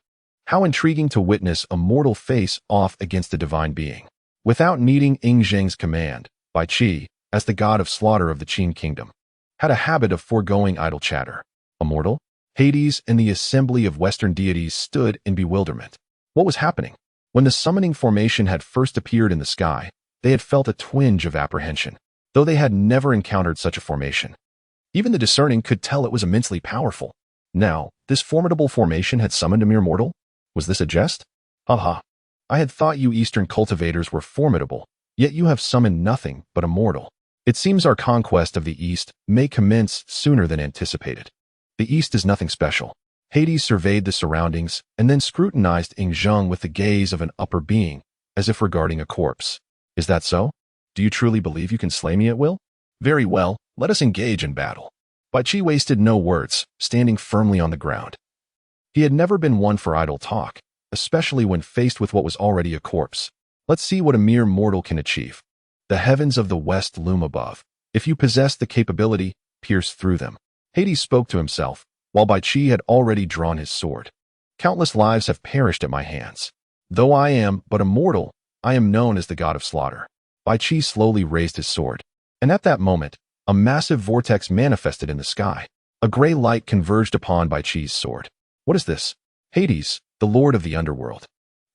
How intriguing to witness a mortal face off against a divine being. Without needing Xīyóu's command, Bai Qi, as the god of slaughter of the Qin kingdom, had a habit of foregoing idle chatter. A mortal? Hades and the assembly of Western deities stood in bewilderment. What was happening? When the summoning formation had first appeared in the sky, they had felt a twinge of apprehension, though they had never encountered such a formation. Even the discerning could tell it was immensely powerful. Now, this formidable formation had summoned a mere mortal? Was this a jest? Ha! I had thought you Eastern cultivators were formidable, yet you have summoned nothing but a mortal. It seems our conquest of the East may commence sooner than anticipated. The East is nothing special. Hades surveyed the surroundings and then scrutinized Xīyóu with the gaze of an upper being, as if regarding a corpse. Is that so? Do you truly believe you can slay me at will? Very well, let us engage in battle. Bai Qi wasted no words, standing firmly on the ground. He had never been one for idle talk, especially when faced with what was already a corpse. Let's see what a mere mortal can achieve. The heavens of the West loom above. If you possess the capability, pierce through them. Hades spoke to himself, while Bai Qi had already drawn his sword. Countless lives have perished at my hands. Though I am but a mortal, I am known as the god of slaughter. Bai Qi slowly raised his sword, and at that moment, a massive vortex manifested in the sky. A gray light converged upon Bai Qi's sword. What is this? Hades, the lord of the underworld,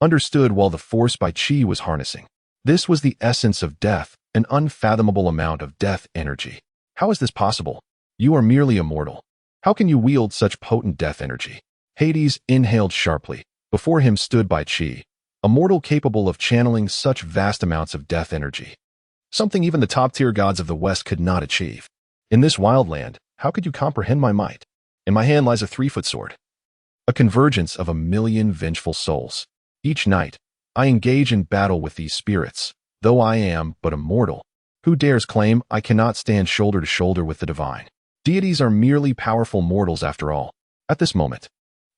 understood while the force Bai Qi was harnessing. This was the essence of death, an unfathomable amount of death energy. How is this possible? You are merely a mortal. How can you wield such potent death energy? Hades inhaled sharply. Before him stood Bai Qi, a mortal capable of channeling such vast amounts of death energy. Something even the top-tier gods of the West could not achieve. In this wild land, how could you comprehend my might? In my hand lies a 3-foot sword, a convergence of 1,000,000 vengeful souls. Each night, I engage in battle with these spirits, though I am but a mortal. Who dares claim I cannot stand shoulder to shoulder with the divine? Deities are merely powerful mortals after all. At this moment,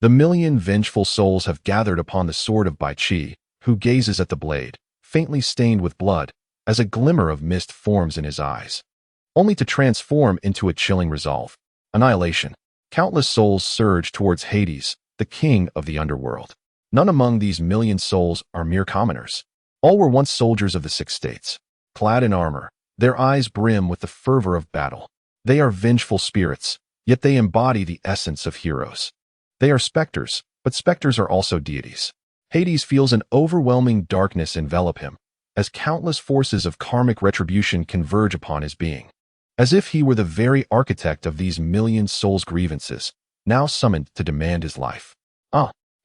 the 1,000,000 vengeful souls have gathered upon the sword of Bai Qi, who gazes at the blade, faintly stained with blood, as a glimmer of mist forms in his eyes, only to transform into a chilling resolve. Annihilation. Countless souls surge towards Hades, the king of the underworld. None among these million souls are mere commoners. All were once soldiers of the six states. Clad in armor, their eyes brim with the fervor of battle. They are vengeful spirits, yet they embody the essence of heroes. They are specters, but specters are also deities. Hades feels an overwhelming darkness envelop him, as countless forces of karmic retribution converge upon his being. As if he were the very architect of these million souls' grievances, now summoned to demand his life.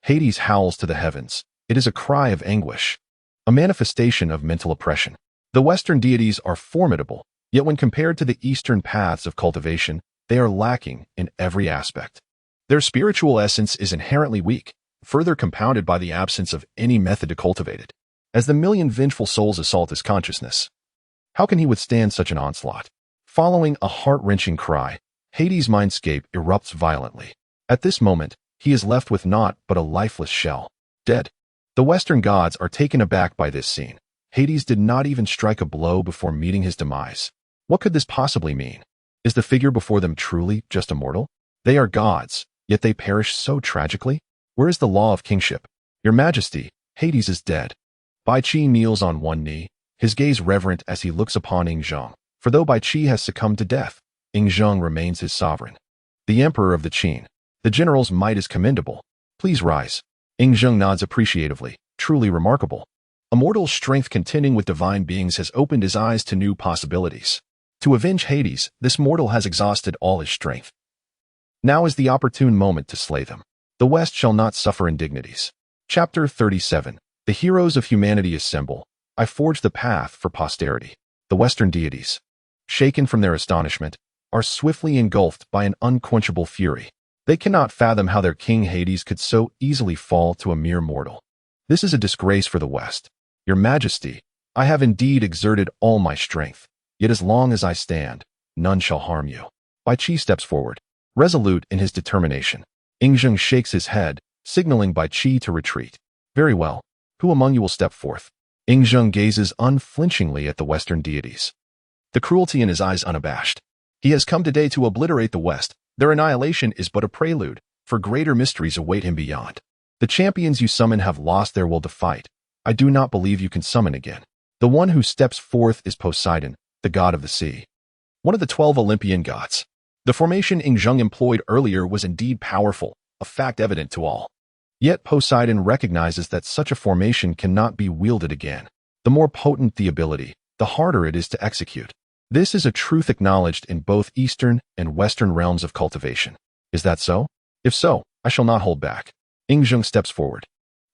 Hades howls to the heavens. It is a cry of anguish, a manifestation of mental oppression. The Western deities are formidable, yet when compared to the Eastern paths of cultivation, they are lacking in every aspect. Their spiritual essence is inherently weak, further compounded by the absence of any method to cultivate it. As the million vengeful souls assault his consciousness, how can he withstand such an onslaught? Following a heart-wrenching cry, Hades' mindscape erupts violently. At this moment, he is left with naught but a lifeless shell, dead. The Western gods are taken aback by this scene. Hades did not even strike a blow before meeting his demise. What could this possibly mean? Is the figure before them truly just a mortal? They are gods, yet they perish so tragically? Where is the law of kingship? Your Majesty, Hades is dead. Bai Qi kneels on one knee, his gaze reverent as he looks upon Xīyóu. For though Bai Qi has succumbed to death, Xīyóu remains his sovereign. The Emperor of the Qin. The general's might is commendable. Please rise. Xīyóu nods appreciatively. Truly remarkable. A mortal's strength contending with divine beings has opened his eyes to new possibilities. To avenge Hades, this mortal has exhausted all his strength. Now is the opportune moment to slay them. The West shall not suffer indignities. Chapter 37. The heroes of humanity assemble. I forge the path for posterity. The Western deities, shaken from their astonishment, are swiftly engulfed by an unquenchable fury. They cannot fathom how their king Hades could so easily fall to a mere mortal. This is a disgrace for the West. Your Majesty, I have indeed exerted all my strength, yet as long as I stand, none shall harm you. Bai Qi steps forward, resolute in his determination. Xīyóu shakes his head, signaling Bai Qi to retreat. Very well. Who among you will step forth? Xīyóu gazes unflinchingly at the Western deities, the cruelty in his eyes unabashed. He has come today to obliterate the West. Their annihilation is but a prelude, for greater mysteries await him beyond. The champions you summon have lost their will to fight. I do not believe you can summon again. The one who steps forth is Poseidon, the god of the sea, one of the 12 Olympian gods. The formation Xīyóu employed earlier was indeed powerful, a fact evident to all. Yet Poseidon recognizes that such a formation cannot be wielded again. The more potent the ability, the harder it is to execute. This is a truth acknowledged in both Eastern and Western realms of cultivation. Is that so? If so, I shall not hold back. Xīyóu steps forward,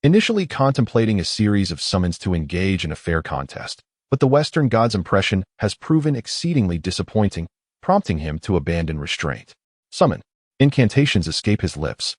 initially contemplating a series of summons to engage in a fair contest, but the Western god's impression has proven exceedingly disappointing, prompting him to abandon restraint. Summon. Incantations escape his lips,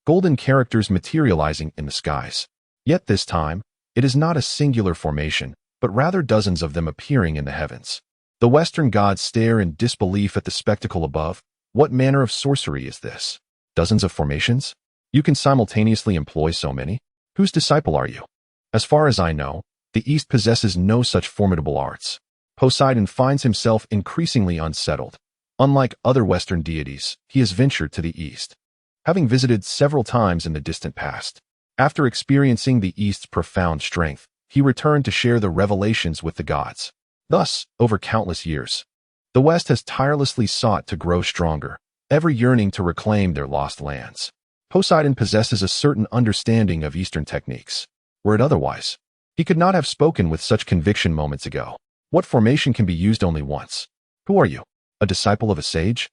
golden characters materializing in the skies. Yet this time, it is not a singular formation, but rather dozens of them appearing in the heavens. The Western gods stare in disbelief at the spectacle above. What manner of sorcery is this? Dozens of formations? You can simultaneously employ so many? Whose disciple are you? As far as I know, the East possesses no such formidable arts. Poseidon finds himself increasingly unsettled. Unlike other Western deities, he has ventured to the East, having visited several times in the distant past. After experiencing the East's profound strength, he returned to share the revelations with the gods. Thus, over countless years, the West has tirelessly sought to grow stronger, ever yearning to reclaim their lost lands. Poseidon possesses a certain understanding of Eastern techniques. Were it otherwise, he could not have spoken with such conviction moments ago. What formation can be used only once? Who are you? A disciple of a sage?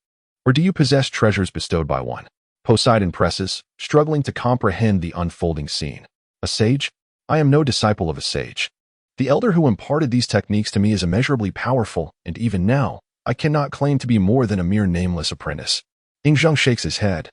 Or do you possess treasures bestowed by one? Poseidon presses, struggling to comprehend the unfolding scene. A sage? I am no disciple of a sage. The elder who imparted these techniques to me is immeasurably powerful, and even now, I cannot claim to be more than a mere nameless apprentice. Xīyóu shakes his head,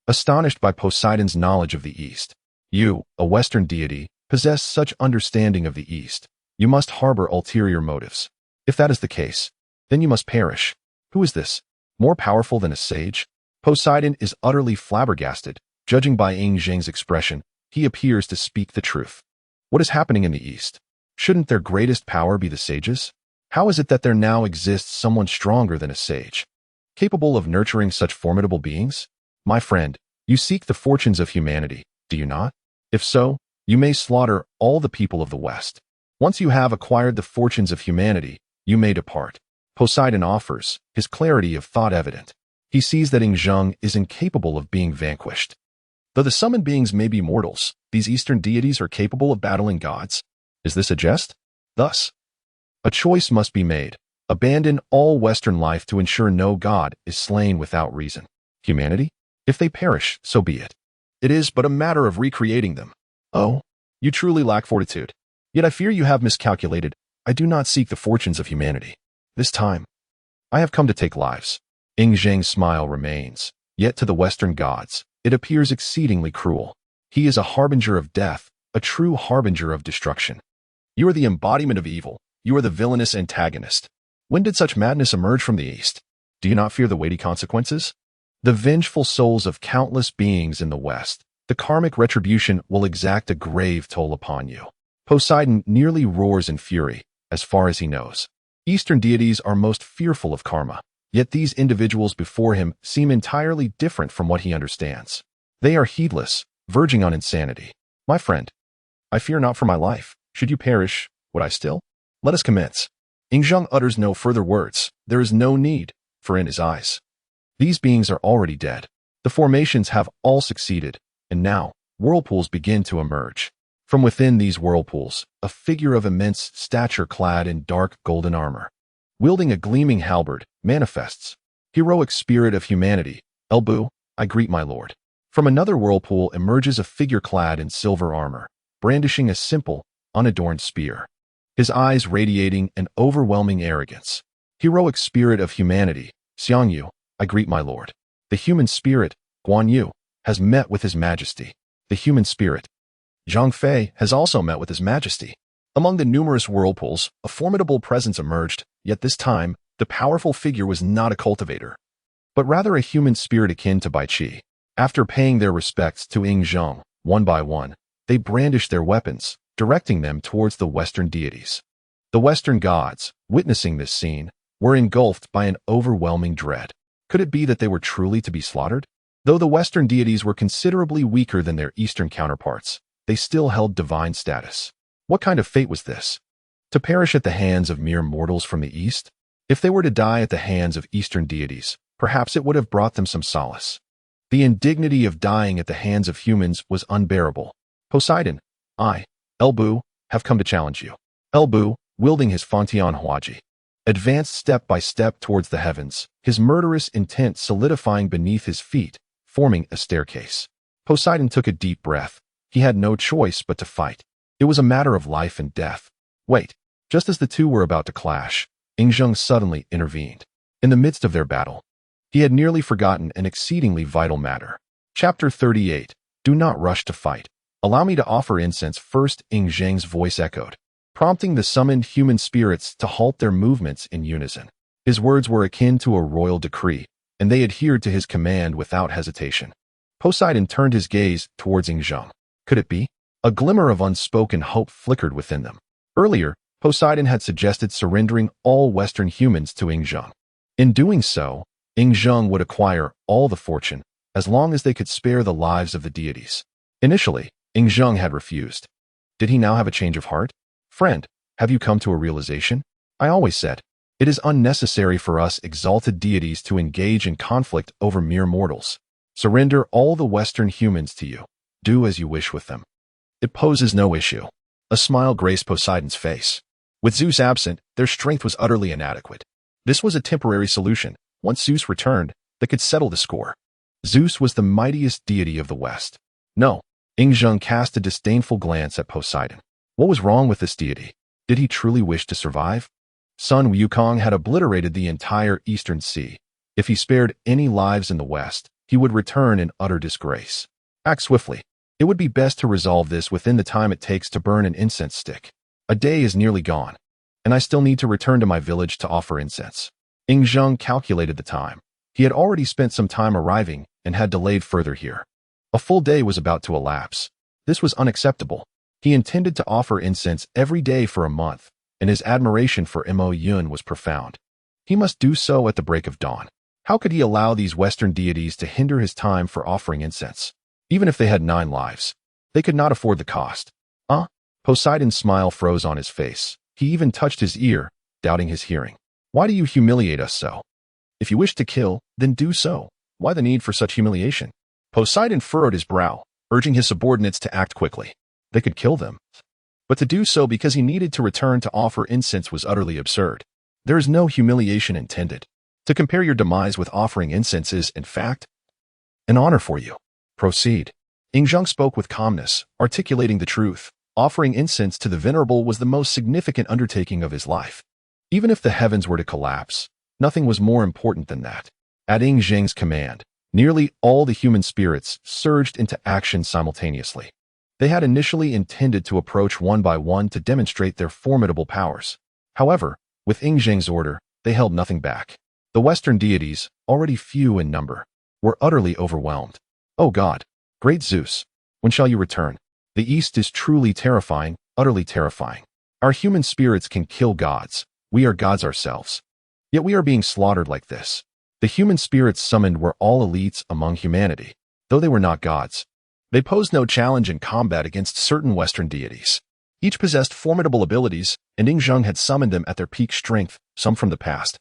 astonished by Poseidon's knowledge of the East. You, a Western deity, possess such understanding of the East. You must harbor ulterior motives. If that is the case, then you must perish. Who is this? More powerful than a sage? Poseidon is utterly flabbergasted. Judging by Xīyóu's expression, he appears to speak the truth. What is happening in the East? Shouldn't their greatest power be the sages? How is it that there now exists someone stronger than a sage, capable of nurturing such formidable beings? My friend, you seek the fortunes of humanity, do you not? If so, you may slaughter all the people of the West. Once you have acquired the fortunes of humanity, you may depart. Poseidon offers, his clarity of thought evident. He sees that Xīyóu is incapable of being vanquished. Though the summoned beings may be mortals, these Eastern deities are capable of battling gods. Is this a jest? Thus, a choice must be made. Abandon all Western life to ensure no god is slain without reason. Humanity? If they perish, so be it. It is but a matter of recreating them. Oh, you truly lack fortitude. Yet I fear you have miscalculated. I do not seek the fortunes of humanity. This time, I have come to take lives. Xīyóu's smile remains, yet to the Western gods, it appears exceedingly cruel. He is a harbinger of death, a true harbinger of destruction. You are the embodiment of evil. You are the villainous antagonist. When did such madness emerge from the East? Do you not fear the weighty consequences? The vengeful souls of countless beings in the West, the karmic retribution will exact a grave toll upon you. Poseidon nearly roars in fury, as far as he knows. Eastern deities are most fearful of karma, yet these individuals before him seem entirely different from what he understands. They are heedless, verging on insanity. My friend, I fear not for my life. Should you perish, would I still? Let us commence. Xīyóu utters no further words. There is no need, for in his eyes, these beings are already dead. The formations have all succeeded, and now, whirlpools begin to emerge. From within these whirlpools, a figure of immense stature clad in dark golden armor, wielding a gleaming halberd, manifests. Heroic spirit of humanity, Elbu, I greet my lord. From another whirlpool emerges a figure clad in silver armor, brandishing a simple, unadorned spear. His eyes radiating an overwhelming arrogance. Heroic spirit of humanity, Xīyóu, I greet my lord. The human spirit, Guan Yu, has met with his majesty. The human spirit, Zhang Fei, has also met with his majesty. Among the numerous whirlpools, a formidable presence emerged, yet this time, the powerful figure was not a cultivator, but rather a human spirit akin to Bai Qi. After paying their respects to Xīyóu, one by one, they brandished their weapons, directing them towards the Western deities. The Western gods, witnessing this scene, were engulfed by an overwhelming dread. Could it be that they were truly to be slaughtered? Though the Western deities were considerably weaker than their Eastern counterparts, they still held divine status. What kind of fate was this? To perish at the hands of mere mortals from the East? If they were to die at the hands of Eastern deities, perhaps it would have brought them some solace. The indignity of dying at the hands of humans was unbearable. Poseidon, I, Elbu, have come to challenge you. Elbu, wielding his Fantian Huaji, advanced step by step towards the heavens, his murderous intent solidifying beneath his feet, forming a staircase. Poseidon took a deep breath. He had no choice but to fight. It was a matter of life and death. Wait, just as the two were about to clash, Xīyóu suddenly intervened. In the midst of their battle, he had nearly forgotten an exceedingly vital matter. Chapter 38. Do not rush to fight. Allow me to offer incense first, Xīyóu's voice echoed, prompting the summoned human spirits to halt their movements in unison. His words were akin to a royal decree, and they adhered to his command without hesitation. Poseidon turned his gaze towards Xīyóu. Could it be? A glimmer of unspoken hope flickered within them. Earlier, Poseidon had suggested surrendering all Western humans to Xīyóu. In doing so, Xīyóu would acquire all the fortune, as long as they could spare the lives of the deities. Initially, Xīyóu had refused. Did he now have a change of heart? Friend, have you come to a realization? I always said, it is unnecessary for us exalted deities to engage in conflict over mere mortals. Surrender all the Western humans to you. Do as you wish with them. It poses no issue. A smile graced Poseidon's face. With Zeus absent, their strength was utterly inadequate. This was a temporary solution. Once Zeus returned, they could settle the score. Zeus was the mightiest deity of the West. No, Xīyóu cast a disdainful glance at Poseidon. What was wrong with this deity? Did he truly wish to survive? Sun Wukong had obliterated the entire Eastern Sea. If he spared any lives in the West, he would return in utter disgrace. Act swiftly. It would be best to resolve this within the time it takes to burn an incense stick. A day is nearly gone, and I still need to return to my village to offer incense. Xīyóu calculated the time. He had already spent some time arriving and had delayed further here. A full day was about to elapse. This was unacceptable. He intended to offer incense every day for a month, and his admiration for Mo Yun was profound. He must do so at the break of dawn. How could he allow these Western deities to hinder his time for offering incense? Even if they had 9 lives, they could not afford the cost. Poseidon's smile froze on his face. He even touched his ear, doubting his hearing. Why do you humiliate us so? If you wish to kill, then do so. Why the need for such humiliation? Poseidon furrowed his brow, urging his subordinates to act quickly. They could kill them. But to do so because he needed to return to offer incense was utterly absurd. There is no humiliation intended. To compare your demise with offering incense is, in fact, an honor for you. Proceed. Xīyóu spoke with calmness, articulating the truth. Offering incense to the venerable was the most significant undertaking of his life. Even if the heavens were to collapse, nothing was more important than that. At Xīyóu's command, nearly all the human spirits surged into action simultaneously. They had initially intended to approach one by one to demonstrate their formidable powers. However, with Xīyóu's order, they held nothing back. The Western deities, already few in number, were utterly overwhelmed. Oh God, great Zeus, when shall you return? The East is truly terrifying, utterly terrifying. Our human spirits can kill gods. We are gods ourselves. Yet we are being slaughtered like this. The human spirits summoned were all elites among humanity, though they were not gods. They posed no challenge in combat against certain Western deities. Each possessed formidable abilities, and Xīyóu had summoned them at their peak strength, some from the past,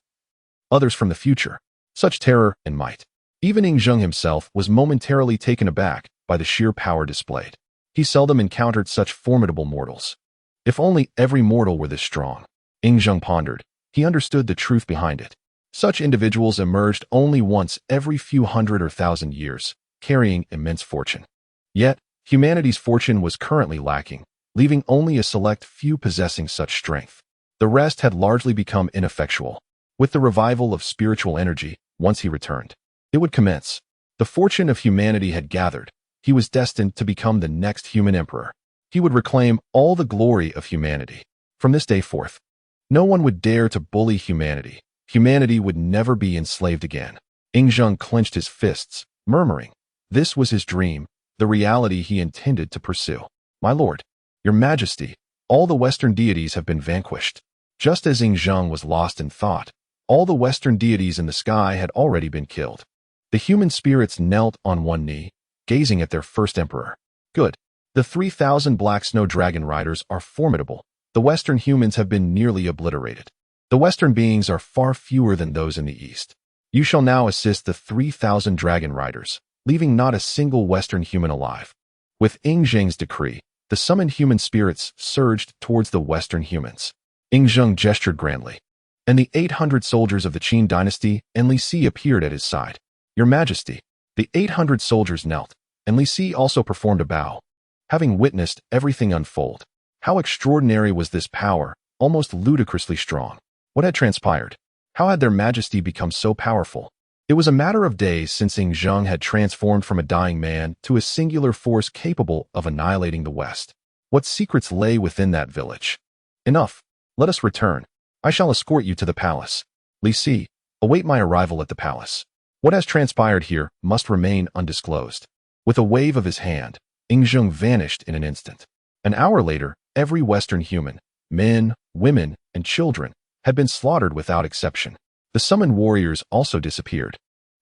others from the future. Such terror and might. Even Xīyóu himself was momentarily taken aback by the sheer power displayed. He seldom encountered such formidable mortals. If only every mortal were this strong. Xīyóu pondered. He understood the truth behind it. Such individuals emerged only once every few hundred or thousand years, carrying immense fortune. Yet, humanity's fortune was currently lacking, leaving only a select few possessing such strength. The rest had largely become ineffectual. With the revival of spiritual energy, once he returned, it would commence. The fortune of humanity had gathered. He was destined to become the next human emperor. He would reclaim all the glory of humanity. From this day forth, no one would dare to bully humanity. Humanity would never be enslaved again. Xīyóu clenched his fists, murmuring. This was his dream, the reality he intended to pursue. My lord, your majesty, all the Western deities have been vanquished. Just as Xīyóu was lost in thought, all the Western deities in the sky had already been killed. The human spirits knelt on one knee, gazing at their first emperor. Good. The 3,000 black snow dragon riders are formidable. The Western humans have been nearly obliterated. The Western beings are far fewer than those in the East. You shall now assist the 3,000 dragon riders, leaving not a single Western human alive. With Xīyóu's decree, the summoned human spirits surged towards the Western humans. Xīyóu gestured grandly, and the 800 soldiers of the Qin dynasty and Li Si appeared at his side. Your Majesty, the 800 soldiers knelt, and Li Si also performed a bow, having witnessed everything unfold. How extraordinary was this power, almost ludicrously strong. What had transpired? How had their Majesty become so powerful? It was a matter of days since Xīyóu had transformed from a dying man to a singular force capable of annihilating the West. What secrets lay within that village? Enough. Let us return. I shall escort you to the palace. Li Si, await my arrival at the palace. What has transpired here must remain undisclosed. With a wave of his hand, Xīyóu vanished in an instant. An hour later, every Western human, men, women, and children, had been slaughtered without exception. The summoned warriors also disappeared.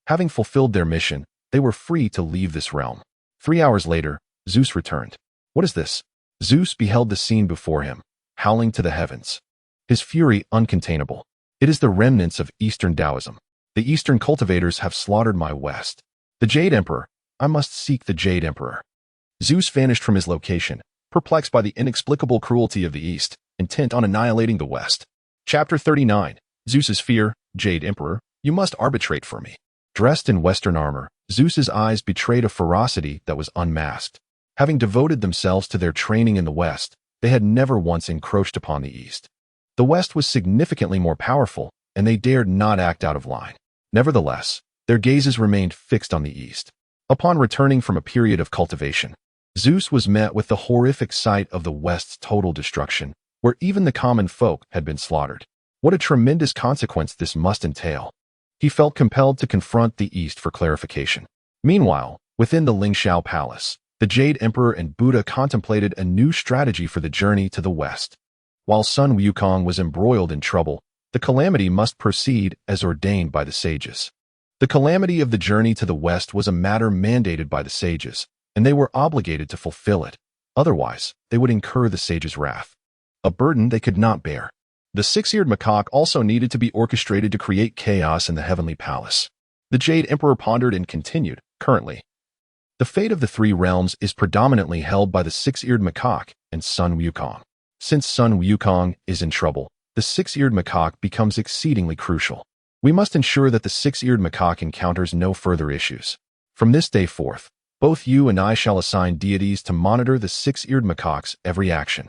Having fulfilled their mission, they were free to leave this realm. 3 hours later, Zeus returned. What is this? Zeus beheld the scene before him, howling to the heavens. His fury uncontainable. It is the remnants of Eastern Taoism. The Eastern cultivators have slaughtered my West. The Jade Emperor. I must seek the Jade Emperor. Zeus vanished from his location, perplexed by the inexplicable cruelty of the East, intent on annihilating the West. Chapter 39. Zeus's fear. Jade Emperor, you must arbitrate for me. Dressed in Western armor, Zeus's eyes betrayed a ferocity that was unmasked. Having devoted themselves to their training in the West, they had never once encroached upon the East. The West was significantly more powerful, and they dared not act out of line. Nevertheless, their gazes remained fixed on the East. Upon returning from a period of cultivation, Zeus was met with the horrific sight of the West's total destruction, where even the common folk had been slaughtered. What a tremendous consequence this must entail. He felt compelled to confront the East for clarification. Meanwhile, within the Lingxiao Palace, The Jade Emperor and Buddha contemplated a new strategy for the journey to the west. While Sun Wukong was embroiled in trouble, the calamity must proceed as ordained by the sages. The calamity of the journey to the west was a matter mandated by the sages, and they were obligated to fulfill it. Otherwise, they would incur the sages' wrath, a burden they could not bear. The six-eared macaque also needed to be orchestrated to create chaos in the heavenly palace. The Jade Emperor pondered and continued, currently, the fate of the three realms is predominantly held by the six-eared macaque and Sun Wukong. Since Sun Wukong is in trouble, the six-eared macaque becomes exceedingly crucial. We must ensure that the six-eared macaque encounters no further issues. From this day forth, both you and I shall assign deities to monitor the six-eared macaque's every action.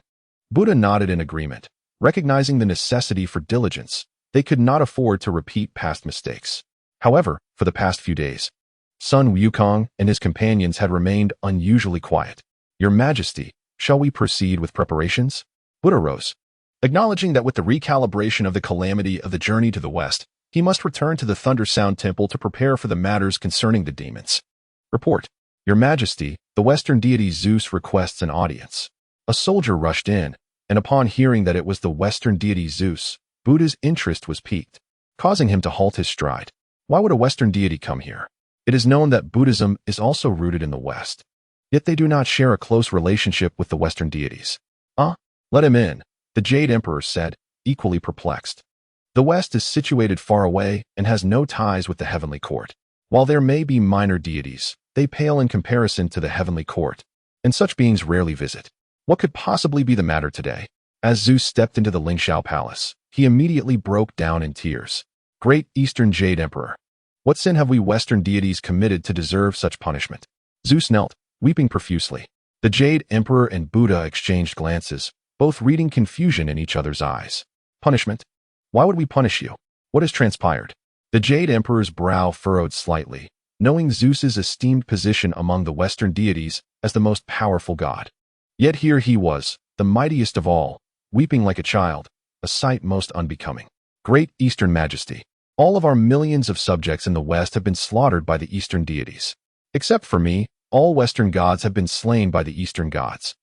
Buddha nodded in agreement, recognizing the necessity for diligence. They could not afford to repeat past mistakes. However, for the past few days, Sun Wukong and his companions had remained unusually quiet. Your Majesty, shall we proceed with preparations? Buddha rose, acknowledging that with the recalibration of the calamity of the journey to the west, he must return to the Thunder Sound Temple to prepare for the matters concerning the demons. Report. Your Majesty, the Western deity Zeus requests an audience. A soldier rushed in, and upon hearing that it was the Western deity Zeus, Buddha's interest was piqued, causing him to halt his stride. Why would a Western deity come here? It is known that Buddhism is also rooted in the West. Yet they do not share a close relationship with the Western deities. Let him in, the Jade Emperor said, equally perplexed. The West is situated far away and has no ties with the heavenly court. While there may be minor deities, they pale in comparison to the heavenly court, and such beings rarely visit. What could possibly be the matter today? As Zeus stepped into the Lingxiao Palace, he immediately broke down in tears. Great Eastern Jade Emperor, what sin have we Western deities committed to deserve such punishment? Zeus knelt, weeping profusely. The Jade Emperor and Buddha exchanged glances, both reading confusion in each other's eyes. Punishment? Why would we punish you? What has transpired? The Jade Emperor's brow furrowed slightly, knowing Zeus's esteemed position among the Western deities as the most powerful god. Yet here he was, the mightiest of all, weeping like a child, a sight most unbecoming. Great Eastern Majesty, all of our millions of subjects in the West have been slaughtered by the Eastern deities. Except for me, all Western gods have been slain by the Eastern gods.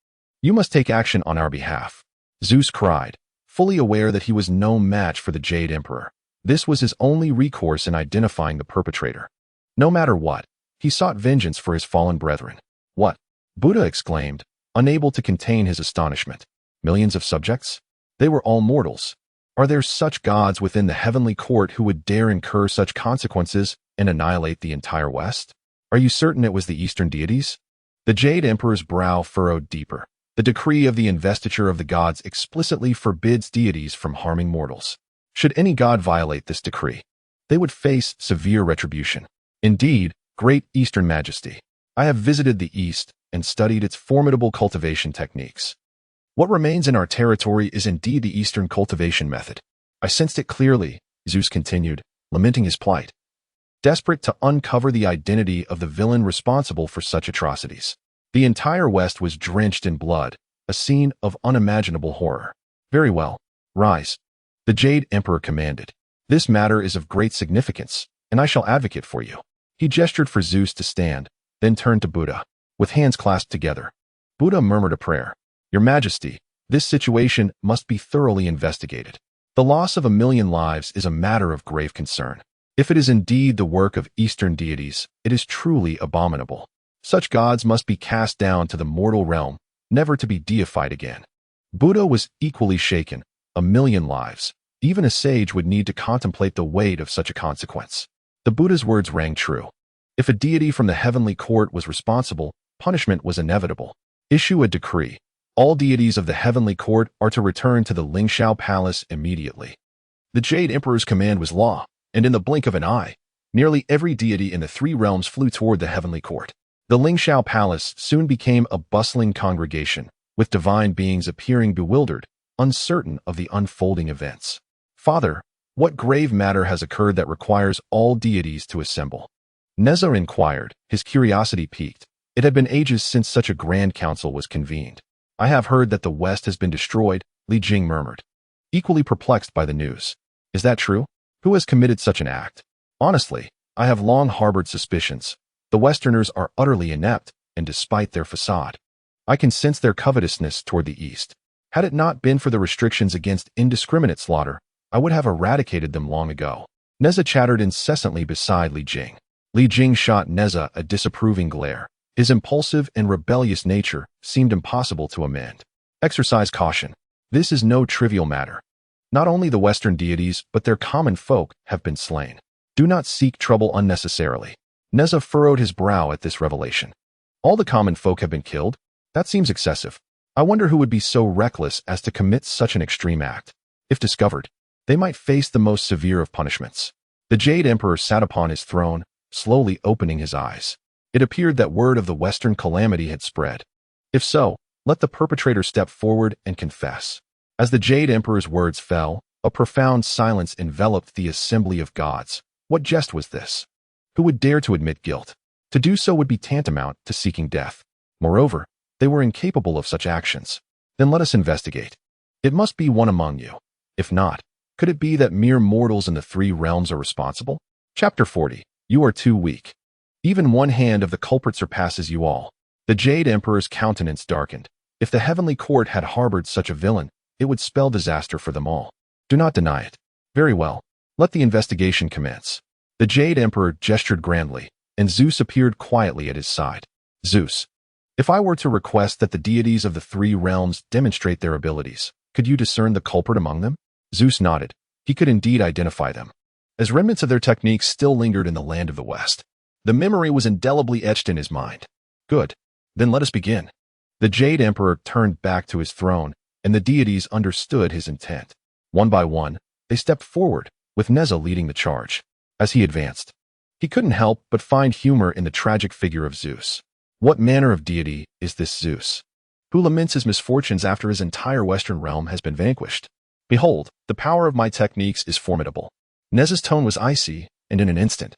You must take action on our behalf. Zeus cried, fully aware that he was no match for the Jade Emperor. This was his only recourse in identifying the perpetrator. No matter what, he sought vengeance for his fallen brethren. What? Buddha exclaimed, unable to contain his astonishment. Millions of subjects? They were all mortals. Are there such gods within the heavenly court who would dare incur such consequences and annihilate the entire West? Are you certain it was the Eastern deities? The Jade Emperor's brow furrowed deeper. The decree of the investiture of the gods explicitly forbids deities from harming mortals. Should any god violate this decree, they would face severe retribution. Indeed, Great Eastern Majesty, I have visited the East and studied its formidable cultivation techniques. What remains in our territory is indeed the Eastern cultivation method. I sensed it clearly, Zeus continued, lamenting his plight. Desperate to uncover the identity of the villain responsible for such atrocities. The entire West was drenched in blood, a scene of unimaginable horror. Very well, rise. The Jade Emperor commanded. This matter is of great significance, and I shall advocate for you. He gestured for Zeus to stand, then turned to Buddha. With hands clasped together, Buddha murmured a prayer. Your Majesty, this situation must be thoroughly investigated. The loss of 1,000,000 lives is a matter of grave concern. If it is indeed the work of Eastern deities, it is truly abominable. Such gods must be cast down to the mortal realm, never to be deified again. Buddha was equally shaken. 1,000,000 lives. Even a sage would need to contemplate the weight of such a consequence. The Buddha's words rang true. If a deity from the heavenly court was responsible, punishment was inevitable. Issue a decree. All deities of the heavenly court are to return to the Lingxiao Palace immediately. The Jade Emperor's command was law, and in the blink of an eye, nearly every deity in the three realms flew toward the heavenly court. The Lingxiao Palace soon became a bustling congregation, with divine beings appearing bewildered, uncertain of the unfolding events. Father, what grave matter has occurred that requires all deities to assemble? Neza inquired, his curiosity piqued. It had been ages since such a grand council was convened. I have heard that the West has been destroyed, Li Jing murmured, equally perplexed by the news. Is that true? Who has committed such an act? Honestly, I have long harbored suspicions. The Westerners are utterly inept, and despite their facade. I can sense their covetousness toward the east. Had it not been for the restrictions against indiscriminate slaughter, I would have eradicated them long ago. Neza chattered incessantly beside Li Jing. Li Jing shot Neza a disapproving glare. His impulsive and rebellious nature seemed impossible to amend. Exercise caution. This is no trivial matter. Not only the Western deities, but their common folk have been slain. Do not seek trouble unnecessarily. Neza furrowed his brow at this revelation. All the common folk have been killed? That seems excessive. I wonder who would be so reckless as to commit such an extreme act. If discovered, they might face the most severe of punishments. The Jade Emperor sat upon his throne, slowly opening his eyes. It appeared that word of the Western calamity had spread. If so, let the perpetrator step forward and confess. As the Jade Emperor's words fell, a profound silence enveloped the assembly of gods. What jest was this? Who would dare to admit guilt? To do so would be tantamount to seeking death. Moreover, they were incapable of such actions. Then let us investigate. It must be one among you. If not, could it be that mere mortals in the three realms are responsible? Chapter 40. You are too weak. Even one hand of the culprit surpasses you all. The Jade Emperor's countenance darkened. If the heavenly court had harbored such a villain, it would spell disaster for them all. Do not deny it. Very well. Let the investigation commence. The Jade Emperor gestured grandly, and Zeus appeared quietly at his side. Zeus, if I were to request that the deities of the three realms demonstrate their abilities, could you discern the culprit among them? Zeus nodded. He could indeed identify them, as remnants of their techniques still lingered in the land of the West. The memory was indelibly etched in his mind. Good. Then let us begin. The Jade Emperor turned back to his throne, and the deities understood his intent. One by one, they stepped forward, with Neza leading the charge. As he advanced, he couldn't help but find humor in the tragic figure of Zeus. What manner of deity is this Zeus, who laments his misfortunes after his entire Western realm has been vanquished? Behold, the power of my techniques is formidable. Neza's tone was icy, and in an instant,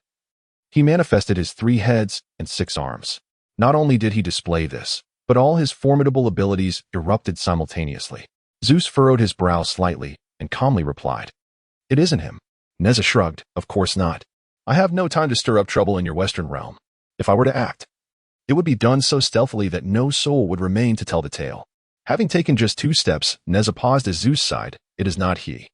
he manifested his 3 heads and 6 arms. Not only did he display this, but all his formidable abilities erupted simultaneously. Zeus furrowed his brow slightly and calmly replied, "It isn't him." Neza shrugged. "Of course not. I have no time to stir up trouble in your Western realm. If I were to act, it would be done so stealthily that no soul would remain to tell the tale." Having taken just 2 steps, Neza paused as Zeus sighed. "It is not he.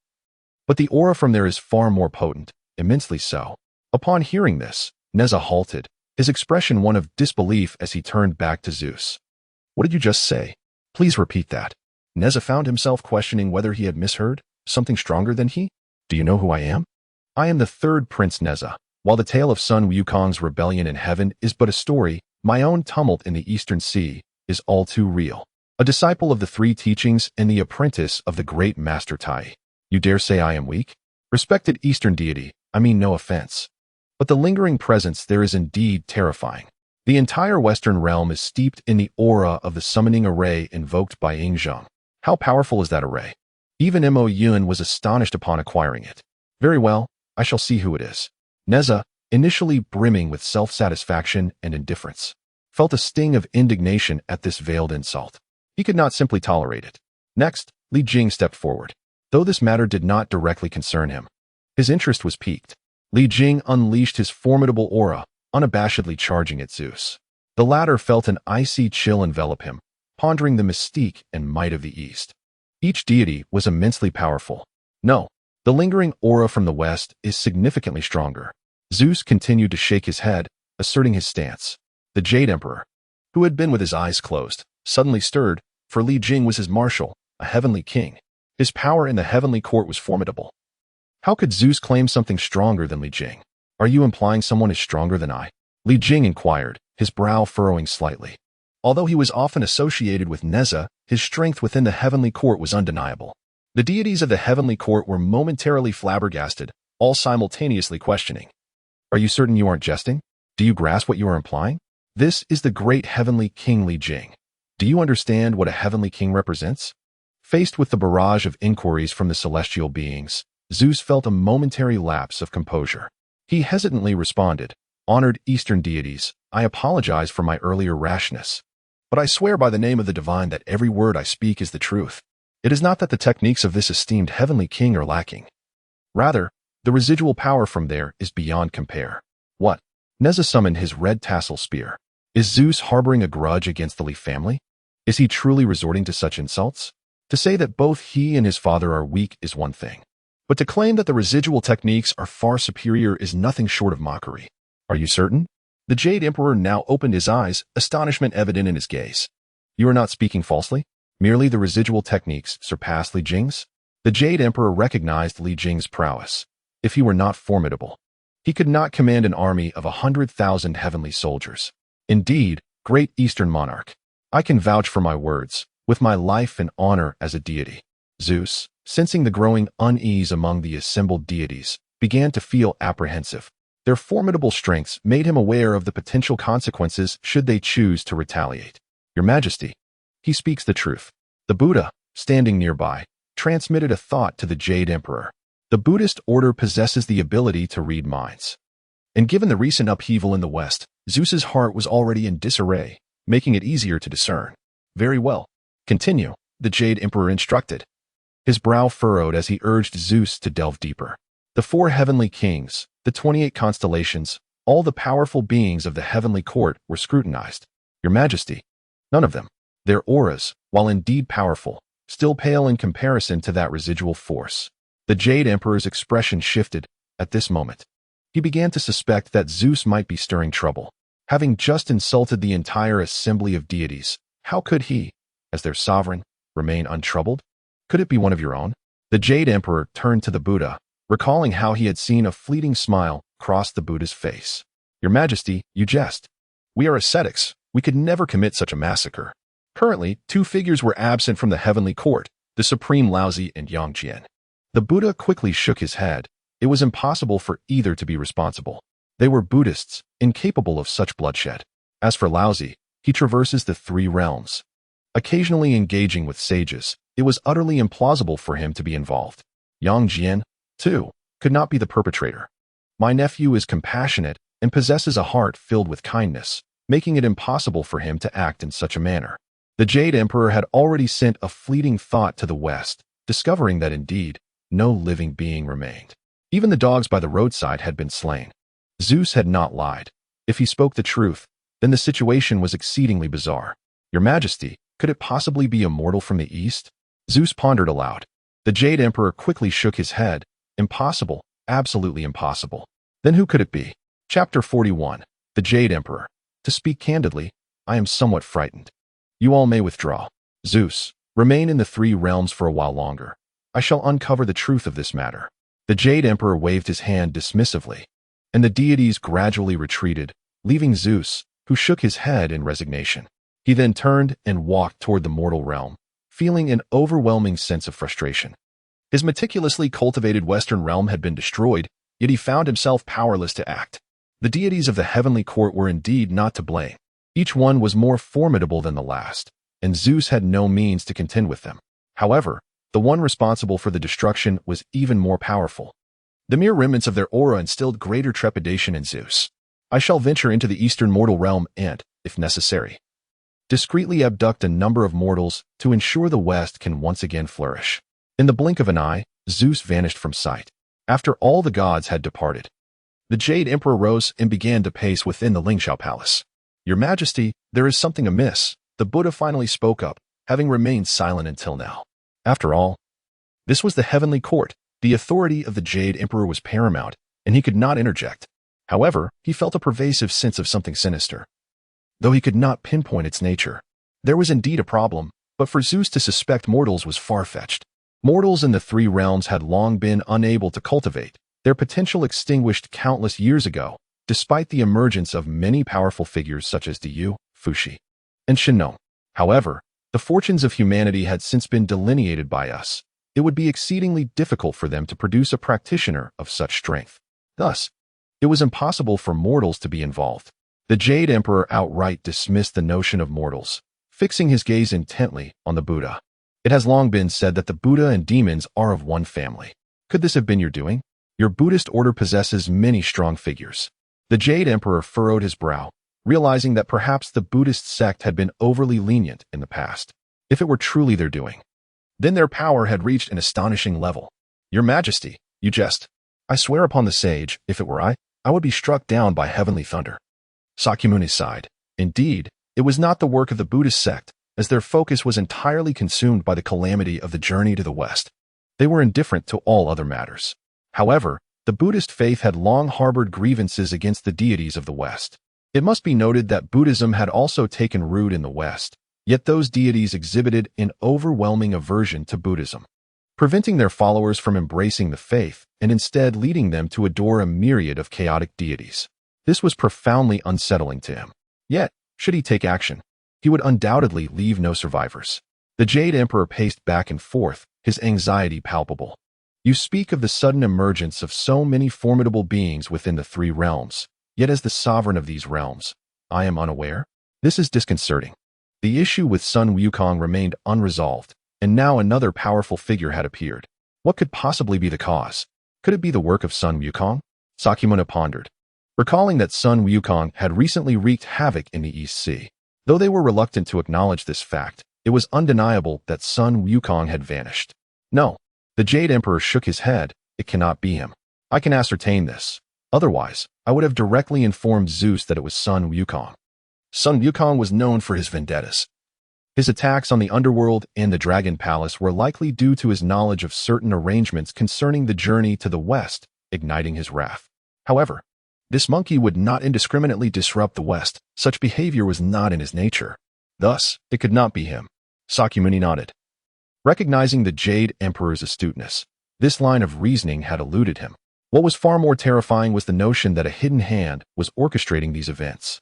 But the aura from there is far more potent, immensely so." Upon hearing this, Neza halted, his expression one of disbelief as he turned back to Zeus. "What did you just say? Please repeat that." Neza found himself questioning whether he had misheard. Something stronger than he? "Do you know who I am?" "I am the 3rd Prince Neza. While the tale of Sun Wukong's rebellion in heaven is but a story, my own tumult in the Eastern Sea is all too real. A disciple of the 3 teachings and the apprentice of the great Master Tai. You dare say I am weak? Respected Eastern deity, I mean no offense. But the lingering presence there is indeed terrifying. The entire Western realm is steeped in the aura of the summoning array invoked by Xīyóu. How powerful is that array? Even Mo Yun was astonished upon acquiring it. Very well, I shall see who it is. Neza, initially brimming with self-satisfaction and indifference, felt a sting of indignation at this veiled insult. He could not simply tolerate it. Next, Li Jing stepped forward. Though this matter did not directly concern him, his interest was piqued. Li Jing unleashed his formidable aura, unabashedly charging at Zeus. The latter felt an icy chill envelop him, pondering the mystique and might of the East. Each deity was immensely powerful. No, the lingering aura from the West is significantly stronger. Zeus continued to shake his head, asserting his stance. The Jade Emperor, who had been with his eyes closed, suddenly stirred, for Li Jing was his marshal, a heavenly king. His power in the heavenly court was formidable. How could Zeus claim something stronger than Li Jing? Are you implying someone is stronger than I? Li Jing inquired, his brow furrowing slightly. Although he was often associated with Neza, his strength within the heavenly court was undeniable. The deities of the heavenly court were momentarily flabbergasted, all simultaneously questioning. Are you certain you aren't jesting? Do you grasp what you are implying? This is the great heavenly king Li Jing. Do you understand what a heavenly king represents? Faced with the barrage of inquiries from the celestial beings, Zeus felt a momentary lapse of composure. He hesitantly responded, "Honored Eastern deities, I apologize for my earlier rashness. But I swear by the name of the divine that every word I speak is the truth. It is not that the techniques of this esteemed heavenly king are lacking. Rather, the residual power from there is beyond compare." What? Neza summoned his red tassel spear. Is Zeus harboring a grudge against the Li family? Is he truly resorting to such insults? To say that both he and his father are weak is one thing, but to claim that the residual techniques are far superior is nothing short of mockery. Are you certain? The Jade Emperor now opened his eyes, astonishment evident in his gaze. You are not speaking falsely? Merely the residual techniques surpass Li Jing's? The Jade Emperor recognized Li Jing's prowess. If he were not formidable, he could not command an army of 100,000 heavenly soldiers. Indeed, great Eastern monarch, I can vouch for my words, with my life and honor as a deity. Zeus, sensing the growing unease among the assembled deities, began to feel apprehensive. Their formidable strengths made him aware of the potential consequences should they choose to retaliate. Your Majesty, he speaks the truth. The Buddha, standing nearby, transmitted a thought to the Jade Emperor. The Buddhist order possesses the ability to read minds. And given the recent upheaval in the West, Zeus's heart was already in disarray, making it easier to discern. Very well. Continue, the Jade Emperor instructed. His brow furrowed as he urged Zeus to delve deeper. The 4 heavenly kings, the 28 constellations, all the powerful beings of the heavenly court were scrutinized. Your Majesty, none of them. Their auras, while indeed powerful, still pale in comparison to that residual force. The Jade Emperor's expression shifted at this moment. He began to suspect that Zeus might be stirring trouble. Having just insulted the entire assembly of deities, how could he, as their sovereign, remain untroubled? Could it be one of your own? The Jade Emperor turned to the Buddha, recalling how he had seen a fleeting smile cross the Buddha's face. Your Majesty, you jest. We are ascetics. We could never commit such a massacre. Currently, 2 figures were absent from the heavenly court, the supreme Laozi and Yang Jian. The Buddha quickly shook his head. It was impossible for either to be responsible. They were Buddhists, incapable of such bloodshed. As for Laozi, he traverses the 3 realms. Occasionally engaging with sages, it was utterly implausible for him to be involved. Yang Jian, too, could not be the perpetrator. My nephew is compassionate and possesses a heart filled with kindness, making it impossible for him to act in such a manner. The Jade Emperor had already sent a fleeting thought to the west, discovering that indeed, no living being remained. Even the dogs by the roadside had been slain. Zeus had not lied. If he spoke the truth, then the situation was exceedingly bizarre. Your Majesty, could it possibly be a mortal from the east? Zeus pondered aloud. The Jade Emperor quickly shook his head. Impossible, absolutely impossible. Then who could it be? Chapter 41. The Jade Emperor. To speak candidly, I am somewhat frightened. You all may withdraw. Zeus, remain in the 3 realms for a while longer. I shall uncover the truth of this matter. The Jade Emperor waved his hand dismissively, and the deities gradually retreated, leaving Zeus, who shook his head in resignation. He then turned and walked toward the mortal realm, feeling an overwhelming sense of frustration. His meticulously cultivated Western realm had been destroyed, yet he found himself powerless to act. The deities of the heavenly court were indeed not to blame. Each one was more formidable than the last, and Zeus had no means to contend with them. However, the one responsible for the destruction was even more powerful. The mere remnants of their aura instilled greater trepidation in Zeus. I shall venture into the eastern mortal realm and, if necessary, discreetly abduct a number of mortals to ensure the West can once again flourish. In the blink of an eye, Zeus vanished from sight. After all the gods had departed, the Jade Emperor rose and began to pace within the Lingxiao Palace. Your Majesty, there is something amiss, the Buddha finally spoke up, having remained silent until now. After all, this was the heavenly court. The authority of the Jade Emperor was paramount, and he could not interject. However, he felt a pervasive sense of something sinister. Though he could not pinpoint its nature, there was indeed a problem, but for Zeus to suspect mortals was far-fetched. Mortals in the 3 realms had long been unable to cultivate, their potential extinguished countless years ago, despite the emergence of many powerful figures such as Xīyóu, Fuxi, and Xīyóu. However, the fortunes of humanity had since been delineated by us. It would be exceedingly difficult for them to produce a practitioner of such strength. Thus, it was impossible for mortals to be involved. The Jade Emperor outright dismissed the notion of mortals, fixing his gaze intently on the Buddha. It has long been said that the Buddha and demons are of one family. Could this have been your doing? Your Buddhist order possesses many strong figures. The Jade Emperor furrowed his brow, realizing that perhaps the Buddhist sect had been overly lenient in the past. If it were truly their doing, then their power had reached an astonishing level. Your Majesty, you jest. I swear upon the sage, if it were I would be struck down by heavenly thunder. Sakyamuni sighed. Indeed, it was not the work of the Buddhist sect, as their focus was entirely consumed by the calamity of the journey to the West. They were indifferent to all other matters. However, the Buddhist faith had long harbored grievances against the deities of the West. It must be noted that Buddhism had also taken root in the West, yet those deities exhibited an overwhelming aversion to Buddhism, preventing their followers from embracing the faith and instead leading them to adore a myriad of chaotic deities. This was profoundly unsettling to him. Yet, should he take action, he would undoubtedly leave no survivors. The Jade Emperor paced back and forth, his anxiety palpable. You speak of the sudden emergence of so many formidable beings within the three realms, yet as the sovereign of these realms, I am unaware. This is disconcerting. The issue with Sun Wukong remained unresolved, and now another powerful figure had appeared. What could possibly be the cause? Could it be the work of Sun Wukong? Sakyamuni pondered, recalling that Sun Wukong had recently wreaked havoc in the East Sea. Though they were reluctant to acknowledge this fact, it was undeniable that Sun Wukong had vanished. No, the Jade Emperor shook his head. It cannot be him. I can ascertain this. Otherwise, I would have directly informed Zeus that it was Sun Wukong. Sun Wukong was known for his vendettas. His attacks on the underworld and the Dragon Palace were likely due to his knowledge of certain arrangements concerning the journey to the West, igniting his wrath. However, this monkey would not indiscriminately disrupt the West. Such behavior was not in his nature. Thus, it could not be him. Sakyamuni nodded. Recognizing the Jade Emperor's astuteness, this line of reasoning had eluded him. What was far more terrifying was the notion that a hidden hand was orchestrating these events.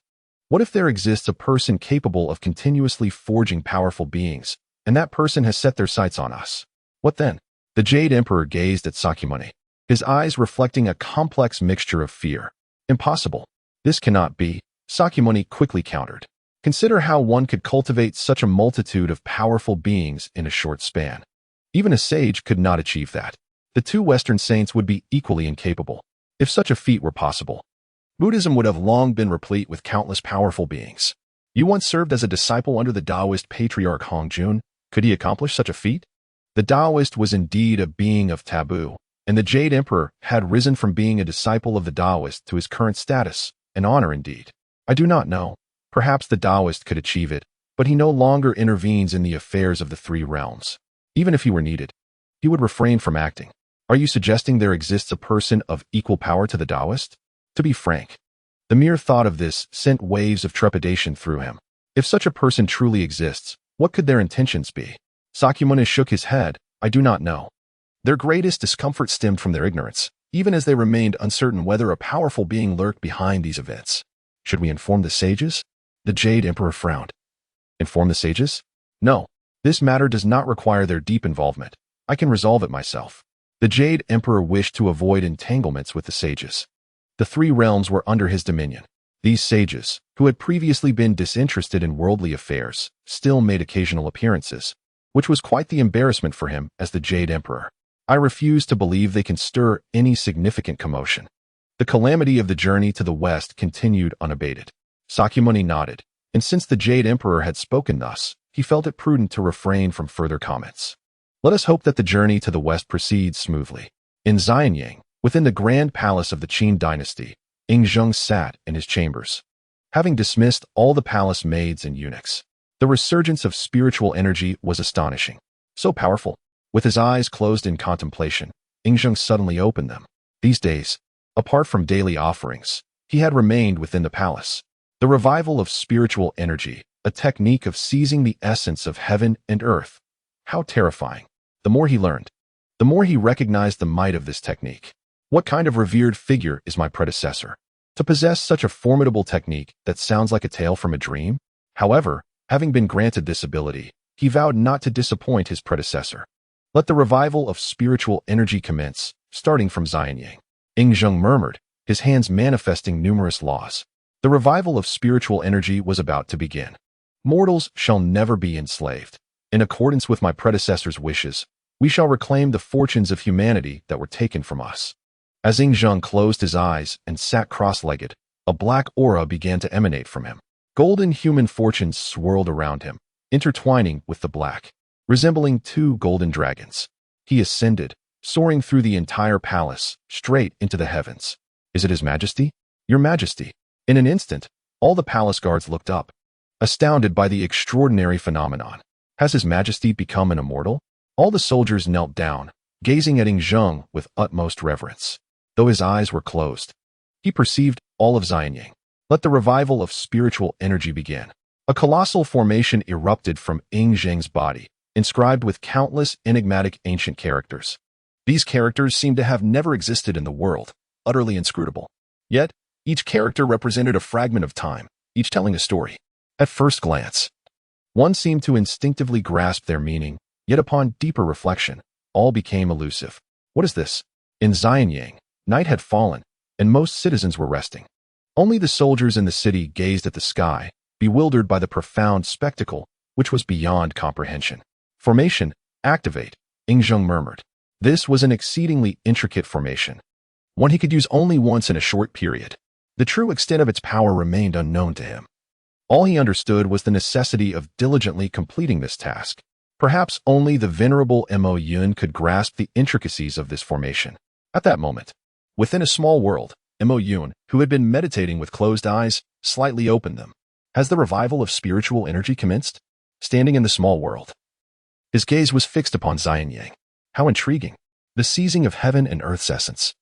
What if there exists a person capable of continuously forging powerful beings, and that person has set their sights on us? What then? The Jade Emperor gazed at Sakyamuni, his eyes reflecting a complex mixture of fear. Impossible. This cannot be, Sakyamuni quickly countered. Consider how one could cultivate such a multitude of powerful beings in a short span. Even a sage could not achieve that. The two Western saints would be equally incapable. If such a feat were possible, Buddhism would have long been replete with countless powerful beings. You once served as a disciple under the Taoist patriarch Hongjun. Could he accomplish such a feat? The Taoist was indeed a being of taboo, and the Jade Emperor had risen from being a disciple of the Taoist to his current status, an honor indeed. I do not know. Perhaps the Taoist could achieve it, but he no longer intervenes in the affairs of the three realms. Even if he were needed, he would refrain from acting. Are you suggesting there exists a person of equal power to the Taoist? To be frank, the mere thought of this sent waves of trepidation through him. If such a person truly exists, what could their intentions be? Sakyamuni shook his head. I do not know. Their greatest discomfort stemmed from their ignorance, even as they remained uncertain whether a powerful being lurked behind these events. Should we inform the sages? The Jade Emperor frowned. Inform the sages? No, this matter does not require their deep involvement. I can resolve it myself. The Jade Emperor wished to avoid entanglements with the sages. The three realms were under his dominion. These sages, who had previously been disinterested in worldly affairs, still made occasional appearances, which was quite the embarrassment for him as the Jade Emperor. I refuse to believe they can stir any significant commotion. The calamity of the journey to the West continued unabated. Sakyamuni nodded, and since the Jade Emperor had spoken thus, he felt it prudent to refrain from further comments. Let us hope that the journey to the West proceeds smoothly. In Xīyóu, within the grand palace of the Qin dynasty, Xīyóu sat in his chambers, having dismissed all the palace maids and eunuchs. The resurgence of spiritual energy was astonishing. So powerful. With his eyes closed in contemplation, Xīyóu suddenly opened them. These days, apart from daily offerings, he had remained within the palace. The revival of spiritual energy, a technique of seizing the essence of heaven and earth. How terrifying. The more he learned, the more he recognized the might of this technique. What kind of revered figure is my predecessor? To possess such a formidable technique that sounds like a tale from a dream? However, having been granted this ability, he vowed not to disappoint his predecessor. Let the revival of spiritual energy commence, starting from Xīyóu. Xīyóu murmured, his hands manifesting numerous laws. The revival of spiritual energy was about to begin. Mortals shall never be enslaved. In accordance with my predecessor's wishes, we shall reclaim the fortunes of humanity that were taken from us. As Xīyóu closed his eyes and sat cross-legged, a black aura began to emanate from him. Golden human fortunes swirled around him, intertwining with the black, resembling two golden dragons. He ascended, soaring through the entire palace, straight into the heavens. Is it His Majesty? Your Majesty. In an instant, All the palace guards looked up, astounded by the extraordinary phenomenon. Has His Majesty become an immortal? All the soldiers knelt down, gazing at Xīyóu with utmost reverence. Though his eyes were closed, he perceived all of Xīyóu. Let the revival of spiritual energy begin. A colossal formation erupted from Xīyóu's body, inscribed with countless enigmatic ancient characters. These characters seemed to have never existed in the world, utterly inscrutable. Yet, each character represented a fragment of time, each telling a story. At first glance, one seemed to instinctively grasp their meaning, yet upon deeper reflection, all became elusive. What is this? In Xīyóu, night had fallen, and most citizens were resting. Only the soldiers in the city gazed at the sky, bewildered by the profound spectacle, which was beyond comprehension. Formation, activate, Xīyóu murmured. This was an exceedingly intricate formation, one he could use only once in a short period. The true extent of its power remained unknown to him. All he understood was the necessity of diligently completing this task. Perhaps only the venerable Mo Yun could grasp the intricacies of this formation. At that moment, within a small world, Mo Yun, who had been meditating with closed eyes, slightly opened them. Has the revival of spiritual energy commenced? Standing in the small world, his gaze was fixed upon Xīyóu. How intriguing! The seizing of heaven and earth's essence,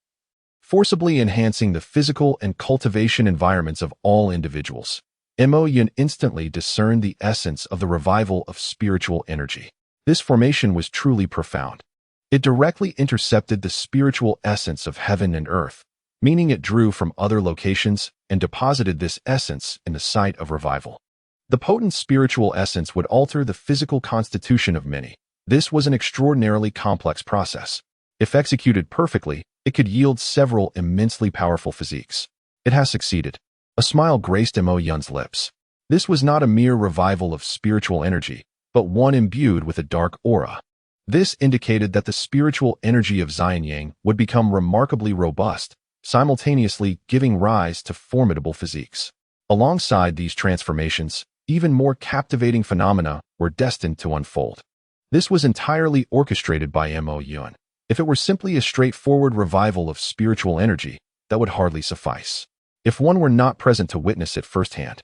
forcibly enhancing the physical and cultivation environments of all individuals. Mo Yun instantly discerned the essence of the revival of spiritual energy. This formation was truly profound. It directly intercepted the spiritual essence of heaven and earth, meaning it drew from other locations and deposited this essence in the site of revival. The potent spiritual essence would alter the physical constitution of many. This was an extraordinarily complex process. If executed perfectly, it could yield several immensely powerful physiques. It has succeeded. A smile graced Mo Yun's lips. This was not a mere revival of spiritual energy, but one imbued with a dark aura. This indicated that the spiritual energy of Xīyóu would become remarkably robust, simultaneously giving rise to formidable physiques. Alongside these transformations, even more captivating phenomena were destined to unfold. This was entirely orchestrated by Mo Yun. If it were simply a straightforward revival of spiritual energy, that would hardly suffice. If one were not present to witness it firsthand,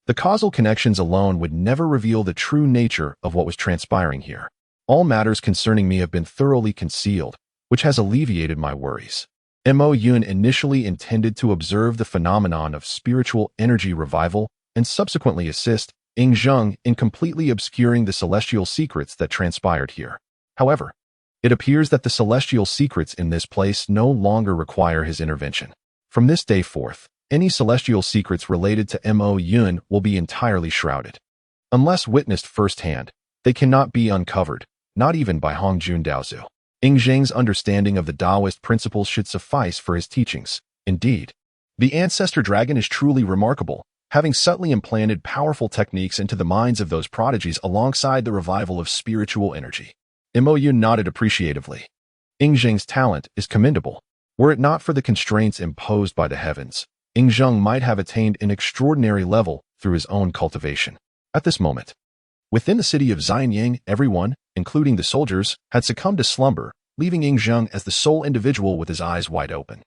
the causal connections alone would never reveal the true nature of what was transpiring here. All matters concerning me have been thoroughly concealed, which has alleviated my worries. Mo Yun initially intended to observe the phenomenon of spiritual energy revival and subsequently assist Xīyóu in completely obscuring the celestial secrets that transpired here. However, it appears that the celestial secrets in this place no longer require his intervention. From this day forth, any celestial secrets related to Mo Yun will be entirely shrouded. Unless witnessed firsthand, they cannot be uncovered, not even by Hongjun Daozu. Xīyóu's understanding of the Taoist principles should suffice for his teachings. Indeed, the ancestor dragon is truly remarkable, having subtly implanted powerful techniques into the minds of those prodigies alongside the revival of spiritual energy. Mo Yun nodded appreciatively. Xīyóu's talent is commendable. Were it not for the constraints imposed by the heavens, Xīyóu might have attained an extraordinary level through his own cultivation. At this moment, within the city of Xīyóu, everyone, including the soldiers, had succumbed to slumber, leaving Xīyóu as the sole individual with his eyes wide open.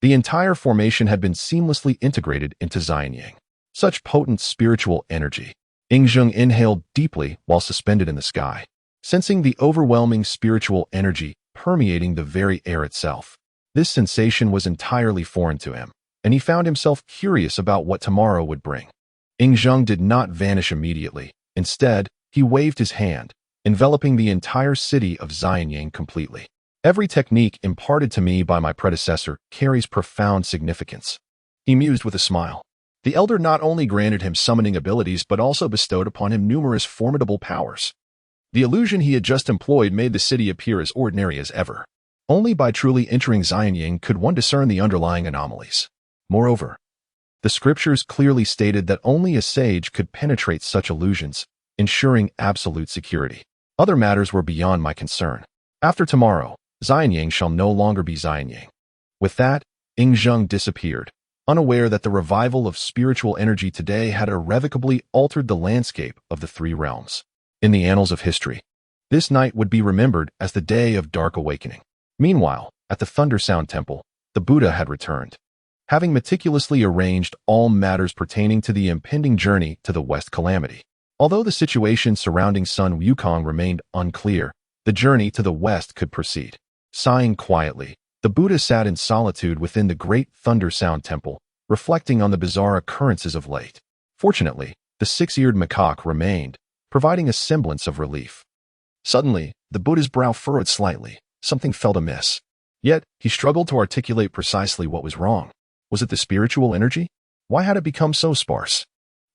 The entire formation had been seamlessly integrated into Xīyóu. Such potent spiritual energy. Xīyóu inhaled deeply while suspended in the sky, sensing the overwhelming spiritual energy permeating the very air itself. This sensation was entirely foreign to him, and he found himself curious about what tomorrow would bring. Xīyóu did not vanish immediately. Instead, he waved his hand, enveloping the entire city of Xīyóu completely. Every technique imparted to me by my predecessor carries profound significance. He mused with a smile. The elder not only granted him summoning abilities but also bestowed upon him numerous formidable powers. The illusion he had just employed made the city appear as ordinary as ever. Only by truly entering Xīyóu could one discern the underlying anomalies. Moreover, the scriptures clearly stated that only a sage could penetrate such illusions, ensuring absolute security. Other matters were beyond my concern. After tomorrow, Xīyóu shall no longer be Xīyóu. With that, Xīyóu disappeared, unaware that the revival of spiritual energy today had irrevocably altered the landscape of the three realms. In the annals of history, this night would be remembered as the day of dark awakening. Meanwhile, at the Thunder Sound Temple, the Buddha had returned. having meticulously arranged all matters pertaining to the impending journey to the West Calamity. Although the situation surrounding Sun Wukong remained unclear, the journey to the West could proceed. Sighing quietly, the Buddha sat in solitude within the great Thunder Sound Temple, reflecting on the bizarre occurrences of late. Fortunately, the six-eared macaque remained, providing a semblance of relief. Suddenly, the Buddha's brow furrowed slightly. Something felt amiss. Yet, he struggled to articulate precisely what was wrong. Was it the spiritual energy? Why had it become so sparse?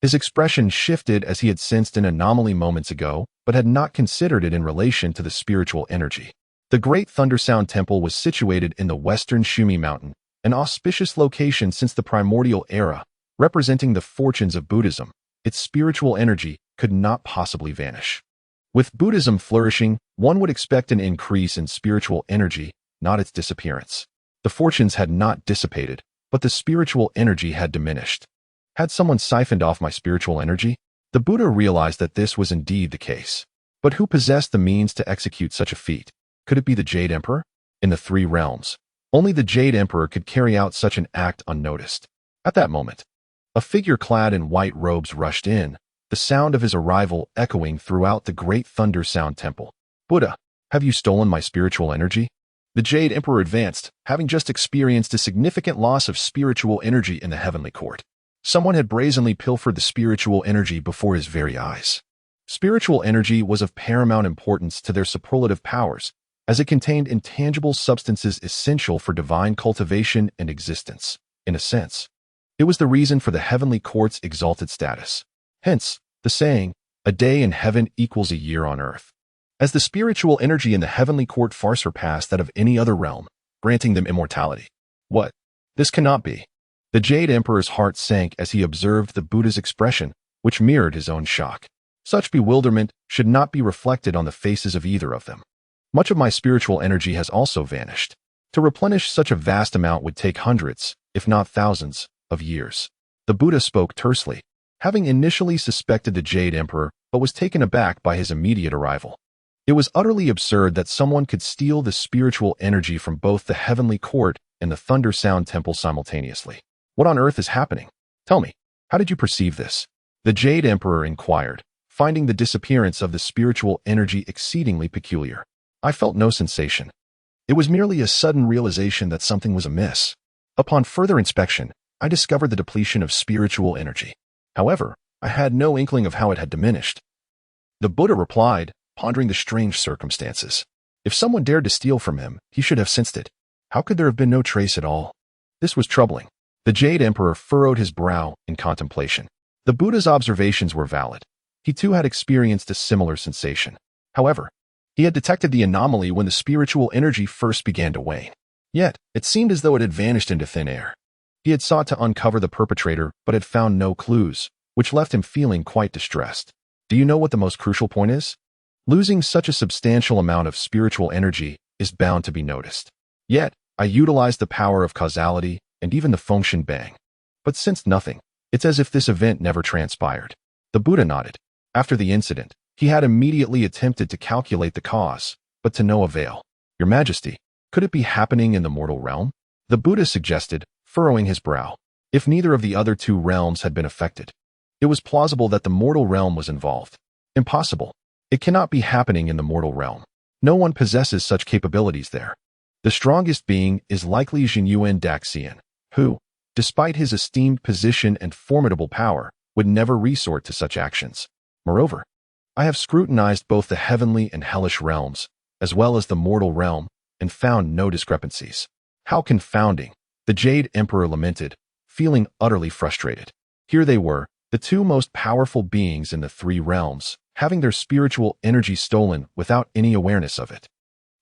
His expression shifted as he had sensed an anomaly moments ago, but had not considered it in relation to the spiritual energy. The Great Thunder Sound Temple was situated in the western Shumi Mountain, an auspicious location since the Primordial era, representing the fortunes of Buddhism. Its spiritual energy could not possibly vanish. With Buddhism flourishing, one would expect an increase in spiritual energy, not its disappearance. The fortunes had not dissipated, but the spiritual energy had diminished. Had someone siphoned off my spiritual energy? The Buddha realized that this was indeed the case. But who possessed the means to execute such a feat? Could it be the Jade Emperor? In the three realms, only the Jade Emperor could carry out such an act unnoticed. At that moment, a figure clad in white robes rushed in, the sound of his arrival echoing throughout the Great Thunder Sound Temple. Buddha, have you stolen my spiritual energy? The Jade Emperor advanced, having just experienced a significant loss of spiritual energy in the heavenly court. Someone had brazenly pilfered the spiritual energy before his very eyes. Spiritual energy was of paramount importance to their superlative powers, as it contained intangible substances essential for divine cultivation and existence. In a sense, it was the reason for the heavenly court's exalted status. Hence, the saying, "A day in heaven equals a year on earth." As the spiritual energy in the heavenly court far surpassed that of any other realm, granting them immortality. What? This cannot be. The Jade Emperor's heart sank as he observed the Buddha's expression, which mirrored his own shock. Such bewilderment should not be reflected on the faces of either of them. Much of my spiritual energy has also vanished. To replenish such a vast amount would take hundreds, if not thousands, of years. The Buddha spoke tersely, having initially suspected the Jade Emperor, but was taken aback by his immediate arrival. It was utterly absurd that someone could steal the spiritual energy from both the heavenly court and the Thunder Sound Temple simultaneously. What on earth is happening? Tell me, how did you perceive this? The Jade Emperor inquired, finding the disappearance of the spiritual energy exceedingly peculiar. I felt no sensation. It was merely a sudden realization that something was amiss. Upon further inspection, I discovered the depletion of spiritual energy. However, I had no inkling of how it had diminished. The Buddha replied, pondering the strange circumstances. If someone dared to steal from him, he should have sensed it. How could there have been no trace at all? This was troubling. The Jade Emperor furrowed his brow in contemplation. The Buddha's observations were valid. He too had experienced a similar sensation. However, he had detected the anomaly when the spiritual energy first began to wane. Yet, it seemed as though it had vanished into thin air. He had sought to uncover the perpetrator but had found no clues, which left him feeling quite distressed. Do you know what the most crucial point is? Losing such a substantial amount of spiritual energy is bound to be noticed. Yet, I utilized the power of causality and even the function bang. But sensed nothing. It's as if this event never transpired. The Buddha nodded. After the incident, he had immediately attempted to calculate the cause, but to no avail. Your Majesty, could it be happening in the mortal realm? The Buddha suggested, furrowing his brow. If neither of the other two realms had been affected, it was plausible that the mortal realm was involved. Impossible. It cannot be happening in the mortal realm. No one possesses such capabilities there. The strongest being is likely Xīyóu Daxian, who, despite his esteemed position and formidable power, would never resort to such actions. Moreover, I have scrutinized both the heavenly and hellish realms, as well as the mortal realm, and found no discrepancies. How confounding, the Jade Emperor lamented, feeling utterly frustrated. Here they were, the two most powerful beings in the three realms, having their spiritual energy stolen without any awareness of it.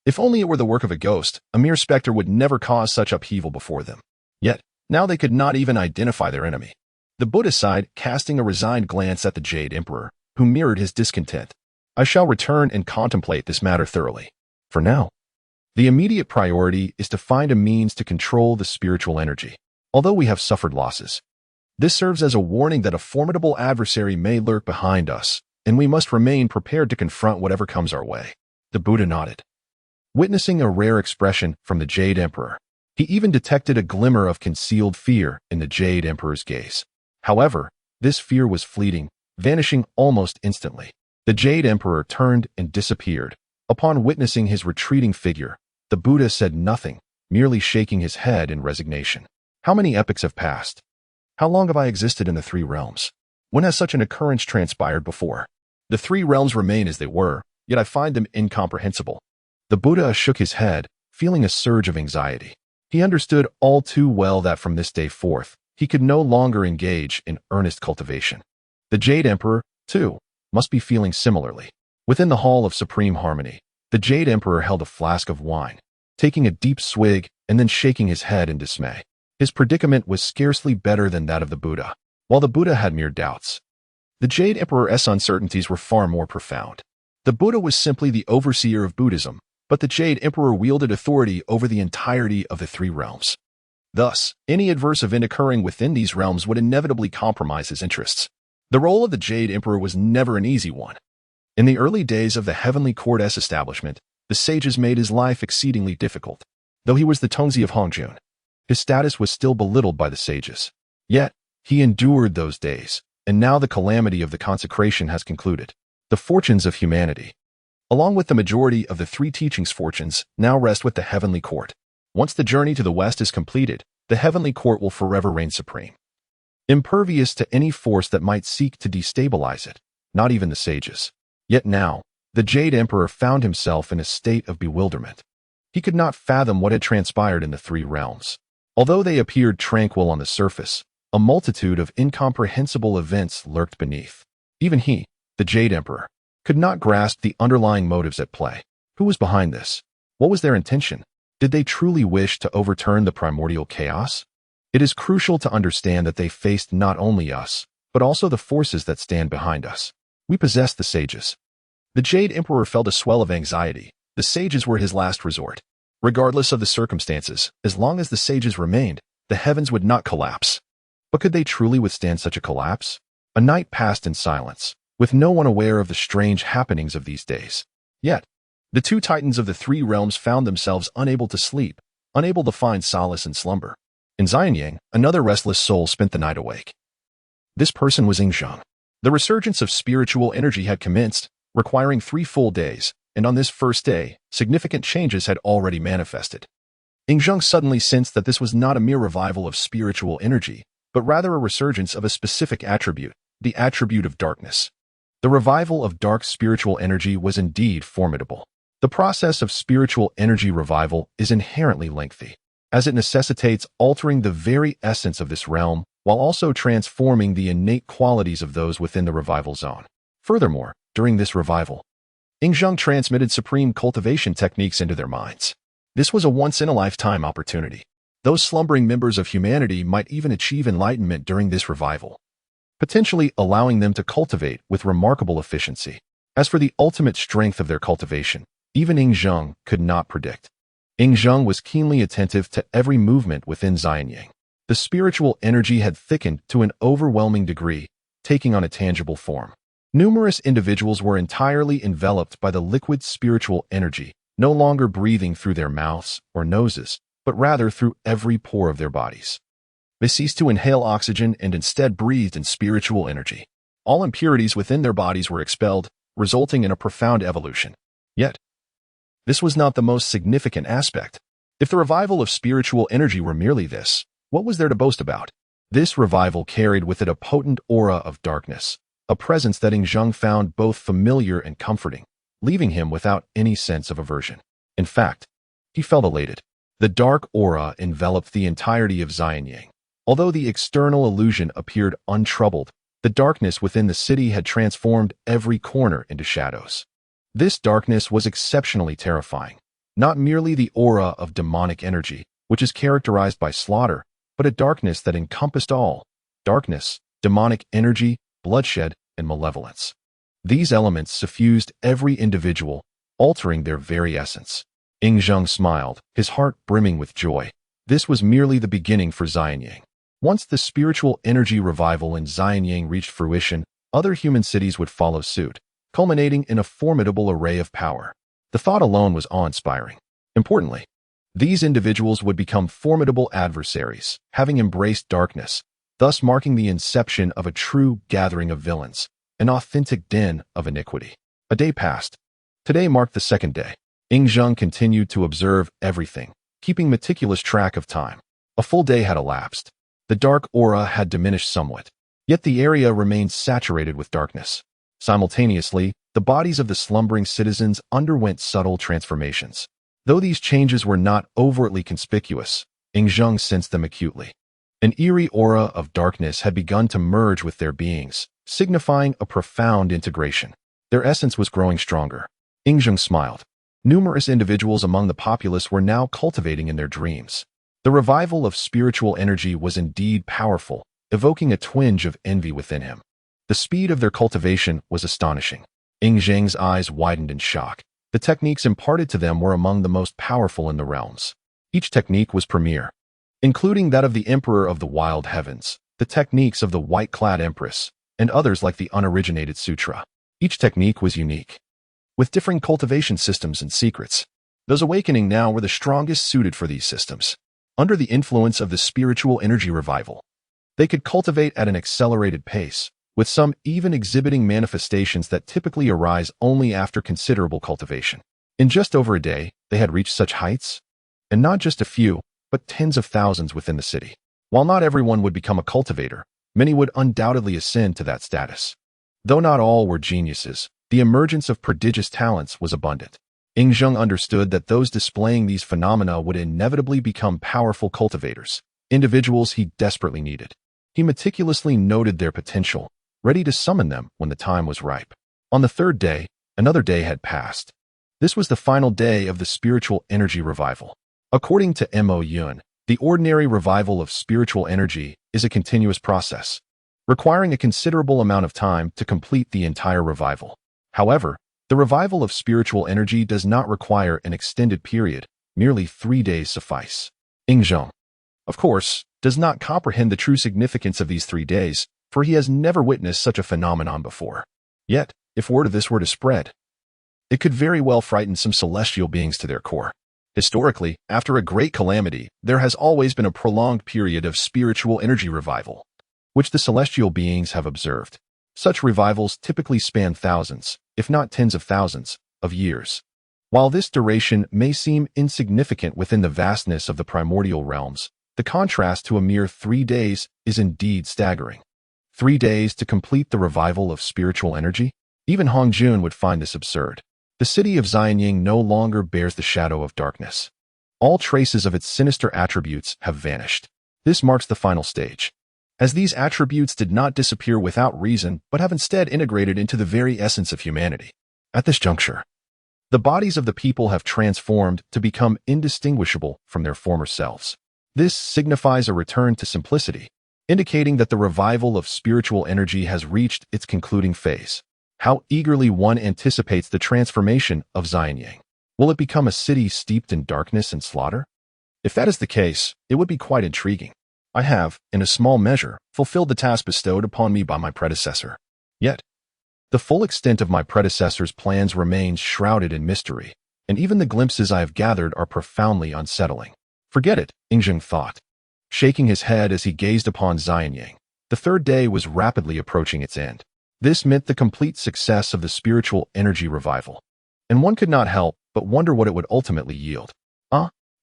If only it were the work of a ghost, a mere specter would never cause such upheaval before them. Yet, now they could not even identify their enemy. The Buddha sighed, casting a resigned glance at the Jade Emperor, who mirrored his discontent. I shall return and contemplate this matter thoroughly. For now, the immediate priority is to find a means to control the spiritual energy. Although we have suffered losses, this serves as a warning that a formidable adversary may lurk behind us, and we must remain prepared to confront whatever comes our way. The Buddha nodded, witnessing a rare expression from the Jade Emperor. He even detected a glimmer of concealed fear in the Jade Emperor's gaze. However, this fear was fleeting, vanishing almost instantly. The Jade Emperor turned and disappeared. Upon witnessing his retreating figure, the Buddha said nothing, merely shaking his head in resignation. How many epochs have passed? How long have I existed in the three realms? When has such an occurrence transpired before? The three realms remain as they were, yet I find them incomprehensible. The Buddha shook his head, feeling a surge of anxiety. He understood all too well that from this day forth, he could no longer engage in earnest cultivation. The Jade Emperor, too, must be feeling similarly. Within the Hall of Supreme Harmony, the Jade Emperor held a flask of wine, taking a deep swig and then shaking his head in dismay. His predicament was scarcely better than that of the Buddha, while the Buddha had mere doubts. The Jade Emperor's uncertainties were far more profound. The Buddha was simply the overseer of Buddhism, but the Jade Emperor wielded authority over the entirety of the three realms. Thus, any adverse event occurring within these realms would inevitably compromise his interests. The role of the Jade Emperor was never an easy one. In the early days of the Heavenly Court's establishment, the sages made his life exceedingly difficult. Though he was the Tongzi of Hongjun, his status was still belittled by the sages. Yet, he endured those days, and now the calamity of the consecration has concluded. The fortunes of humanity, along with the majority of the three teachings' fortunes, now rest with the Heavenly Court. Once the journey to the West is completed, the Heavenly Court will forever reign supreme, impervious to any force that might seek to destabilize it, not even the sages. Yet now, the Jade Emperor found himself in a state of bewilderment. He could not fathom what had transpired in the three realms. Although they appeared tranquil on the surface, a multitude of incomprehensible events lurked beneath. Even he, the Jade Emperor, could not grasp the underlying motives at play. Who was behind this? What was their intention? Did they truly wish to overturn the primordial chaos? It is crucial to understand that they faced not only us, but also the forces that stand behind us. We possess the sages. The Jade Emperor felt a swell of anxiety. The sages were his last resort. Regardless of the circumstances, as long as the sages remained, the heavens would not collapse. But could they truly withstand such a collapse? A night passed in silence, with no one aware of the strange happenings of these days. Yet, the two titans of the three realms found themselves unable to sleep, unable to find solace in slumber. In Xīyóu, another restless soul spent the night awake. This person was Xīyóu. The resurgence of spiritual energy had commenced, requiring 3 full days, and on this first day, significant changes had already manifested. Xīyóu suddenly sensed that this was not a mere revival of spiritual energy, but rather a resurgence of a specific attribute, the attribute of darkness. The revival of dark spiritual energy was indeed formidable. The process of spiritual energy revival is inherently lengthy, as it necessitates altering the very essence of this realm while also transforming the innate qualities of those within the revival zone. Furthermore, during this revival, Xīyóu transmitted supreme cultivation techniques into their minds. This was a once-in-a-lifetime opportunity. Those slumbering members of humanity might even achieve enlightenment during this revival, potentially allowing them to cultivate with remarkable efficiency. As for the ultimate strength of their cultivation, even Xīyóu could not predict. Xīyóu was keenly attentive to every movement within Xīyóu. The spiritual energy had thickened to an overwhelming degree, taking on a tangible form. Numerous individuals were entirely enveloped by the liquid spiritual energy, no longer breathing through their mouths or noses, but rather through every pore of their bodies. They ceased to inhale oxygen and instead breathed in spiritual energy. All impurities within their bodies were expelled, resulting in a profound evolution. Yet, this was not the most significant aspect. If the revival of spiritual energy were merely this, what was there to boast about? This revival carried with it a potent aura of darkness, a presence that Xīyóu found both familiar and comforting, leaving him without any sense of aversion. In fact, he felt elated. The dark aura enveloped the entirety of Xīyóu. Although the external illusion appeared untroubled, the darkness within the city had transformed every corner into shadows. This darkness was exceptionally terrifying, not merely the aura of demonic energy, which is characterized by slaughter, but a darkness that encompassed all: darkness, demonic energy, bloodshed, and malevolence. These elements suffused every individual, altering their very essence. Xīyóu smiled, his heart brimming with joy. This was merely the beginning for Xīyóu. Once the spiritual energy revival in Xīyóu reached fruition, other human cities would follow suit, culminating in a formidable array of power. The thought alone was awe-inspiring. Importantly, These individuals would become formidable adversaries, having embraced darkness, thus marking the inception of a true gathering of villains, an authentic den of iniquity. A day passed. Today marked the second day. Xīyóu continued to observe everything, keeping meticulous track of time. A full day had elapsed. The dark aura had diminished somewhat, yet the area remained saturated with darkness. Simultaneously, the bodies of the slumbering citizens underwent subtle transformations. Though these changes were not overtly conspicuous, Xīyóu sensed them acutely. An eerie aura of darkness had begun to merge with their beings, signifying a profound integration. Their essence was growing stronger. Xīyóu smiled. Numerous individuals among the populace were now cultivating in their dreams. The revival of spiritual energy was indeed powerful, evoking a twinge of envy within him. The speed of their cultivation was astonishing. Xīyóu's eyes widened in shock. The techniques imparted to them were among the most powerful in the realms. Each technique was premier, including that of the Emperor of the Wild Heavens, the techniques of the white-clad Empress, and others like the unoriginated Sutra. Each technique was unique, with differing cultivation systems and secrets. Those awakening now were the strongest suited for these systems. Under the influence of the spiritual energy revival, they could cultivate at an accelerated pace, with some even exhibiting manifestations that typically arise only after considerable cultivation. In just over a day, they had reached such heights, and not just a few, but tens of thousands within the city. While not everyone would become a cultivator, many would undoubtedly ascend to that status. Though not all were geniuses, the emergence of prodigious talents was abundant. Xīyóu understood that those displaying these phenomena would inevitably become powerful cultivators, individuals he desperately needed. He meticulously noted their potential, ready to summon them when the time was ripe. On the third day, another day had passed. This was the final day of the spiritual energy revival. According to Mo Yun, the ordinary revival of spiritual energy is a continuous process, requiring a considerable amount of time to complete the entire revival. However, the revival of spiritual energy does not require an extended period, merely 3 days suffice. Xīyóu, of course, does not comprehend the true significance of these 3 days, for he has never witnessed such a phenomenon before. Yet, if word of this were to spread, it could very well frighten some celestial beings to their core. Historically, after a great calamity, there has always been a prolonged period of spiritual energy revival, which the celestial beings have observed. Such revivals typically span thousands, if not tens of thousands, of years. While this duration may seem insignificant within the vastness of the primordial realms, the contrast to a mere 3 days is indeed staggering. 3 days to complete the revival of spiritual energy? Even Hong Jun would find this absurd. The city of Xīyóu no longer bears the shadow of darkness. All traces of its sinister attributes have vanished. This marks the final stage, as these attributes did not disappear without reason but have instead integrated into the very essence of humanity. At this juncture, the bodies of the people have transformed to become indistinguishable from their former selves. This signifies a return to simplicity, indicating that the revival of spiritual energy has reached its concluding phase. How eagerly one anticipates the transformation of Xīyóu. Will it become a city steeped in darkness and slaughter? If that is the case, it would be quite intriguing. I have, in a small measure, fulfilled the task bestowed upon me by my predecessor. Yet, the full extent of my predecessor's plans remains shrouded in mystery, and even the glimpses I have gathered are profoundly unsettling. Forget it, Xīyóu thought, shaking his head as he gazed upon Xīyóu. The third day was rapidly approaching its end. This meant the complete success of the spiritual energy revival, and one could not help but wonder what it would ultimately yield.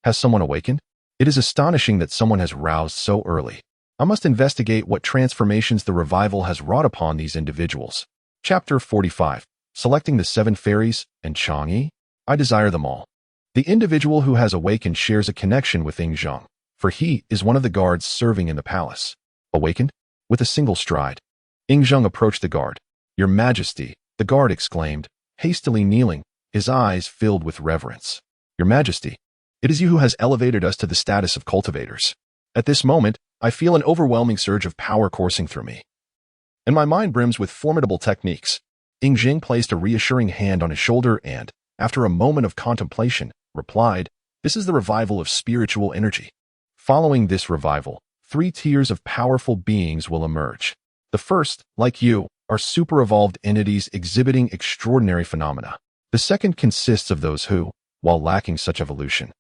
Has someone awakened? It is astonishing that someone has roused so early. I must investigate what transformations the revival has wrought upon these individuals. Chapter 45. Selecting the 7 fairies and Chang'e? I desire them all. The individual who has awakened shares a connection with Xīyóu, for he is one of the guards serving in the palace. Awakened? With a single stride, Xīyóu approached the guard. "Your Majesty," the guard exclaimed, hastily kneeling, his eyes filled with reverence. "Your Majesty, it is you who has elevated us to the status of cultivators. At this moment, I feel an overwhelming surge of power coursing through me, and my mind brims with formidable techniques." Xīyóu placed a reassuring hand on his shoulder and, after a moment of contemplation, replied, "This is the revival of spiritual energy. Following this revival, 3 tiers of powerful beings will emerge. The first, like you, are super-evolved entities exhibiting extraordinary phenomena. The second consists of those who, while lacking such evolution,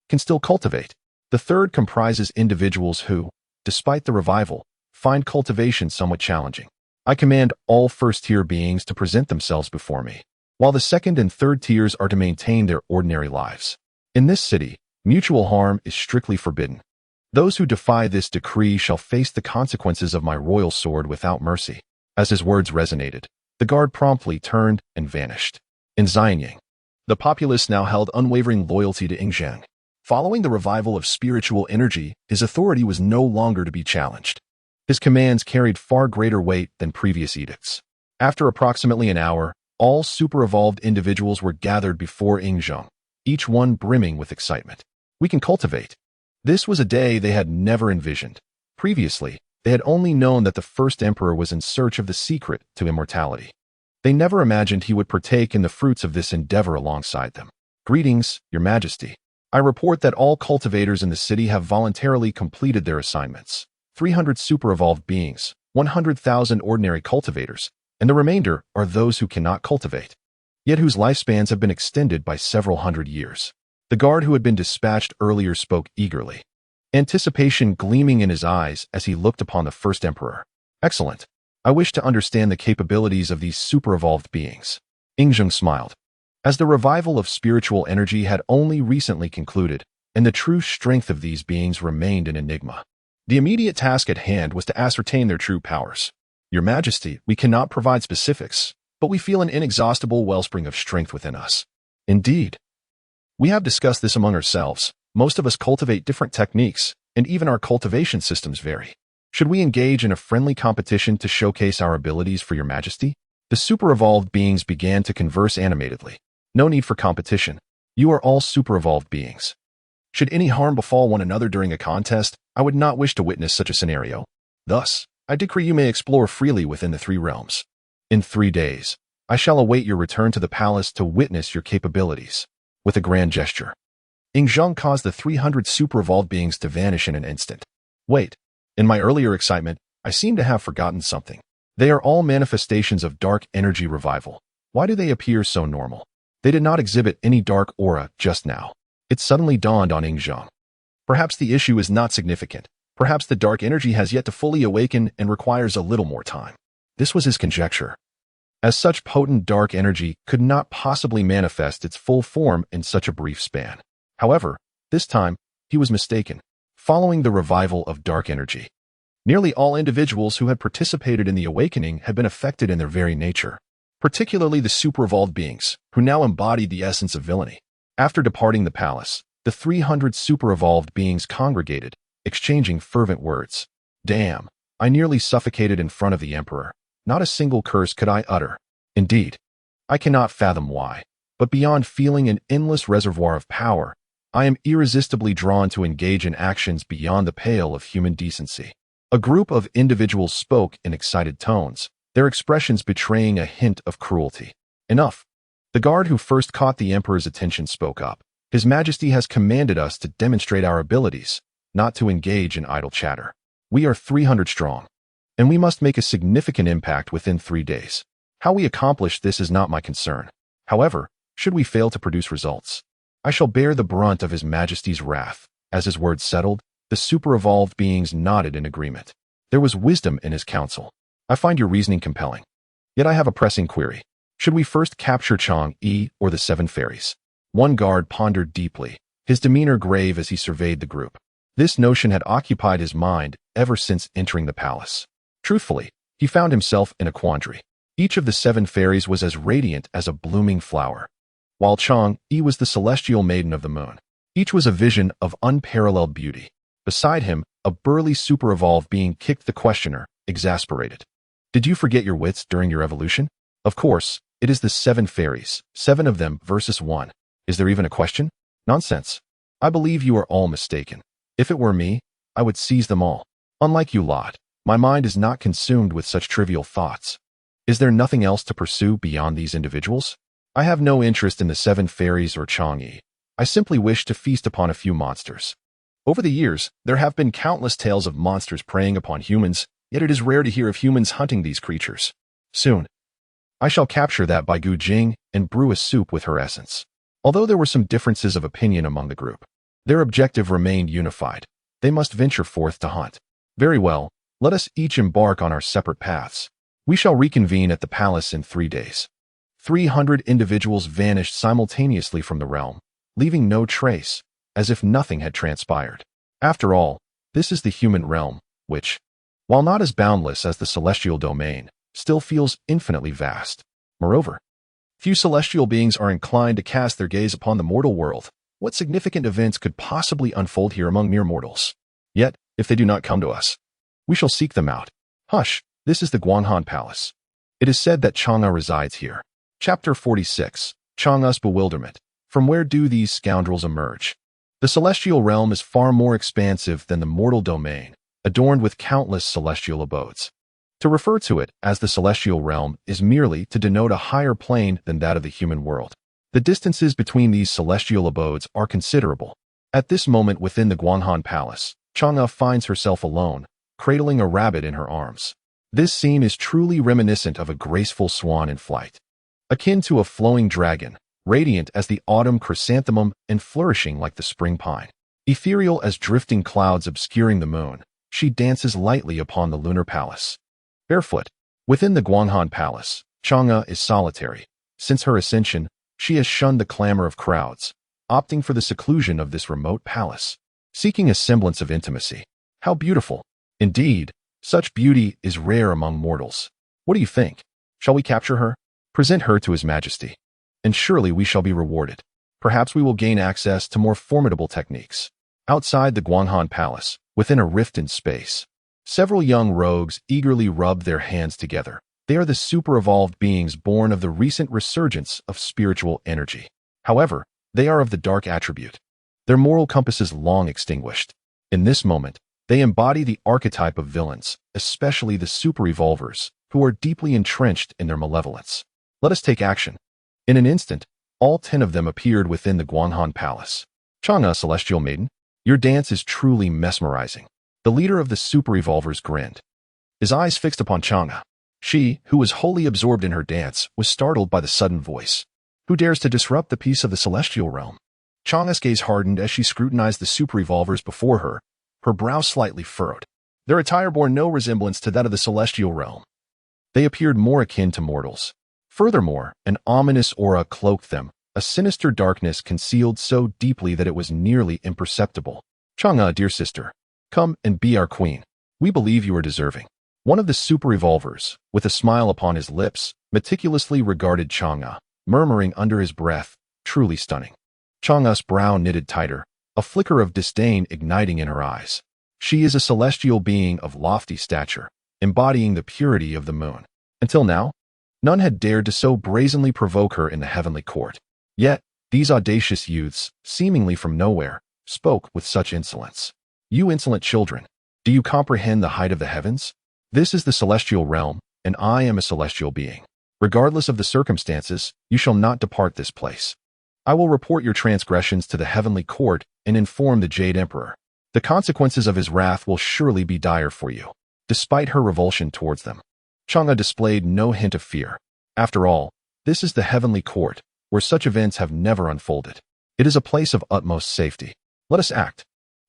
can still cultivate. The third comprises individuals who, despite the revival, find cultivation somewhat challenging. I command all first-tier beings to present themselves before me, while the second and third tiers are to maintain their ordinary lives. In this city, mutual harm is strictly forbidden. Those who defy this decree shall face the consequences of my royal sword without mercy. As his words resonated, the guard promptly turned and vanished. In Xīyóu, the populace now held unwavering loyalty to Xīyóu. Following the revival of spiritual energy, his authority was no longer to be challenged. His commands carried far greater weight than previous edicts. After approximately an hour, all super-evolved individuals were gathered before Xīyóu, each one brimming with excitement. We can cultivate. This was a day they had never envisioned. Previously, they had only known that the first emperor was in search of the secret to immortality. They never imagined he would partake in the fruits of this endeavor alongside them. Greetings, Your Majesty. I report that all cultivators in the city have voluntarily completed their assignments. 300 super-evolved beings, 100,000 ordinary cultivators, and the remainder are those who cannot cultivate, yet whose lifespans have been extended by several hundred years. The guard who had been dispatched earlier spoke eagerly, anticipation gleaming in his eyes as he looked upon the first emperor. Excellent. I wish to understand the capabilities of these super-evolved beings. Xīyóu smiled. As the revival of spiritual energy had only recently concluded, and the true strength of these beings remained an enigma. The immediate task at hand was to ascertain their true powers. Your Majesty, we cannot provide specifics, but we feel an inexhaustible wellspring of strength within us. Indeed. We have discussed this among ourselves. Most of us cultivate different techniques, and even our cultivation systems vary. Should we engage in a friendly competition to showcase our abilities for Your Majesty? The super-evolved beings began to converse animatedly. No need for competition. You are all super-evolved beings. Should any harm befall one another during a contest, I would not wish to witness such a scenario. Thus, I decree you may explore freely within the 3 realms. In 3 days, I shall await your return to the palace to witness your capabilities. With a grand gesture, Xīyóu caused the 300 super-evolved beings to vanish in an instant. Wait, in my earlier excitement, I seem to have forgotten something. They are all manifestations of dark energy revival. Why do they appear so normal? They did not exhibit any dark aura just now. It suddenly dawned on Xīyóu. Perhaps the issue is not significant. Perhaps the dark energy has yet to fully awaken and requires a little more time. This was his conjecture. As such potent dark energy could not possibly manifest its full form in such a brief span. However, this time, he was mistaken. Following the revival of dark energy, nearly all individuals who had participated in the awakening had been affected in their very nature, particularly the super-evolved beings, who now embodied the essence of villainy. After departing the palace, the 300 super-evolved beings congregated, exchanging fervent words. Damn, I nearly suffocated in front of the emperor. Not a single curse could I utter. Indeed, I cannot fathom why, but beyond feeling an endless reservoir of power, I am irresistibly drawn to engage in actions beyond the pale of human decency. A group of individuals spoke in excited tones, their expressions betraying a hint of cruelty. Enough. The guard who first caught the emperor's attention spoke up. His Majesty has commanded us to demonstrate our abilities, not to engage in idle chatter. We are 300 strong, and we must make a significant impact within 3 days. How we accomplish this is not my concern. However, should we fail to produce results, I shall bear the brunt of His Majesty's wrath. As his words settled, the super-evolved beings nodded in agreement. There was wisdom in his counsel. I find your reasoning compelling. Yet I have a pressing query. Should we first capture Chang'e or the 7 fairies? One guard pondered deeply, his demeanor grave as he surveyed the group. This notion had occupied his mind ever since entering the palace. Truthfully, he found himself in a quandary. Each of the 7 fairies was as radiant as a blooming flower, while Chang'e was the celestial maiden of the moon. Each was a vision of unparalleled beauty. Beside him, a burly super-evolved being kicked the questioner, exasperated. Did you forget your wits during your evolution? Of course, it is the 7 fairies, 7 of them versus 1. Is there even a question? Nonsense. I believe you are all mistaken. If it were me, I would seize them all. Unlike you lot, my mind is not consumed with such trivial thoughts. Is there nothing else to pursue beyond these individuals? I have no interest in the 7 fairies or Chang'e. I simply wish to feast upon a few monsters. Over the years, there have been countless tales of monsters preying upon humans, yet it is rare to hear of humans hunting these creatures. Soon, I shall capture that Baigu Jing and brew a soup with her essence. Although there were some differences of opinion among the group, Their objective remained unified. They must venture forth to hunt. Very well, let us each embark on our separate paths. We shall reconvene at the palace in 3 days. 300 individuals vanished simultaneously from the realm, leaving no trace, as if nothing had transpired. After all, this is the human realm, which, while not as boundless as the celestial domain, still feels infinitely vast. Moreover, few celestial beings are inclined to cast their gaze upon the mortal world. What significant events could possibly unfold here among mere mortals? Yet, if they do not come to us, we shall seek them out. Hush, this is the Guanhan Palace. It is said that Chang'e resides here. Chapter 46, Chang'e's Bewilderment. From where do these scoundrels emerge? The celestial realm is far more expansive than the mortal domain, adorned with countless celestial abodes. To refer to it as the celestial realm is merely to denote a higher plane than that of the human world. The distances between these celestial abodes are considerable. At this moment within the Guanhan Palace, Chang'e finds herself alone, cradling a rabbit in her arms. This scene is truly reminiscent of a graceful swan in flight. Akin to a flowing dragon, radiant as the autumn chrysanthemum and flourishing like the spring pine. Ethereal as drifting clouds obscuring the moon, she dances lightly upon the lunar palace. Barefoot. Within the Guanhan Palace, Chang'e is solitary. Since her ascension, she has shunned the clamor of crowds, opting for the seclusion of this remote palace, seeking a semblance of intimacy. How beautiful! Indeed, such beauty is rare among mortals. What do you think? Shall we capture her? Present her to His Majesty, and surely we shall be rewarded. Perhaps we will gain access to more formidable techniques. Outside the Guanhan Palace, within a rift in space, several young rogues eagerly rub their hands together. They are the super-evolved beings born of the recent resurgence of spiritual energy. However, they are of the dark attribute. Their moral compass is long extinguished. In this moment, they embody the archetype of villains, especially the super-evolvers, who are deeply entrenched in their malevolence. Let us take action. In an instant, all 10 of them appeared within the Guanhan Palace. Chang'e, Celestial Maiden, your dance is truly mesmerizing. The leader of the super-evolvers grinned, his eyes fixed upon Chang'e. She, who was wholly absorbed in her dance, was startled by the sudden voice. Who dares to disrupt the peace of the celestial realm? Chang'e's gaze hardened as she scrutinized the super-evolvers before her, her brow slightly furrowed. Their attire bore no resemblance to that of the celestial realm. They appeared more akin to mortals. Furthermore, an ominous aura cloaked them, a sinister darkness concealed so deeply that it was nearly imperceptible. Chang'e, dear sister, come and be our queen. We believe you are deserving. One of the super-evolvers, with a smile upon his lips, meticulously regarded Chang'e, murmuring under his breath, truly stunning. Chang'e's brow knitted tighter, a flicker of disdain igniting in her eyes. She is a celestial being of lofty stature, embodying the purity of the moon. Until now, none had dared to so brazenly provoke her in the heavenly court. Yet, these audacious youths, seemingly from nowhere, spoke with such insolence. You insolent children, do you comprehend the height of the heavens? This is the celestial realm, and I am a celestial being. Regardless of the circumstances, you shall not depart this place. I will report your transgressions to the heavenly court and inform the Jade Emperor. The consequences of his wrath will surely be dire for you. Despite her revulsion towards them, Chang'e displayed no hint of fear. After all, this is the heavenly court, where such events have never unfolded. It is a place of utmost safety. Let us act.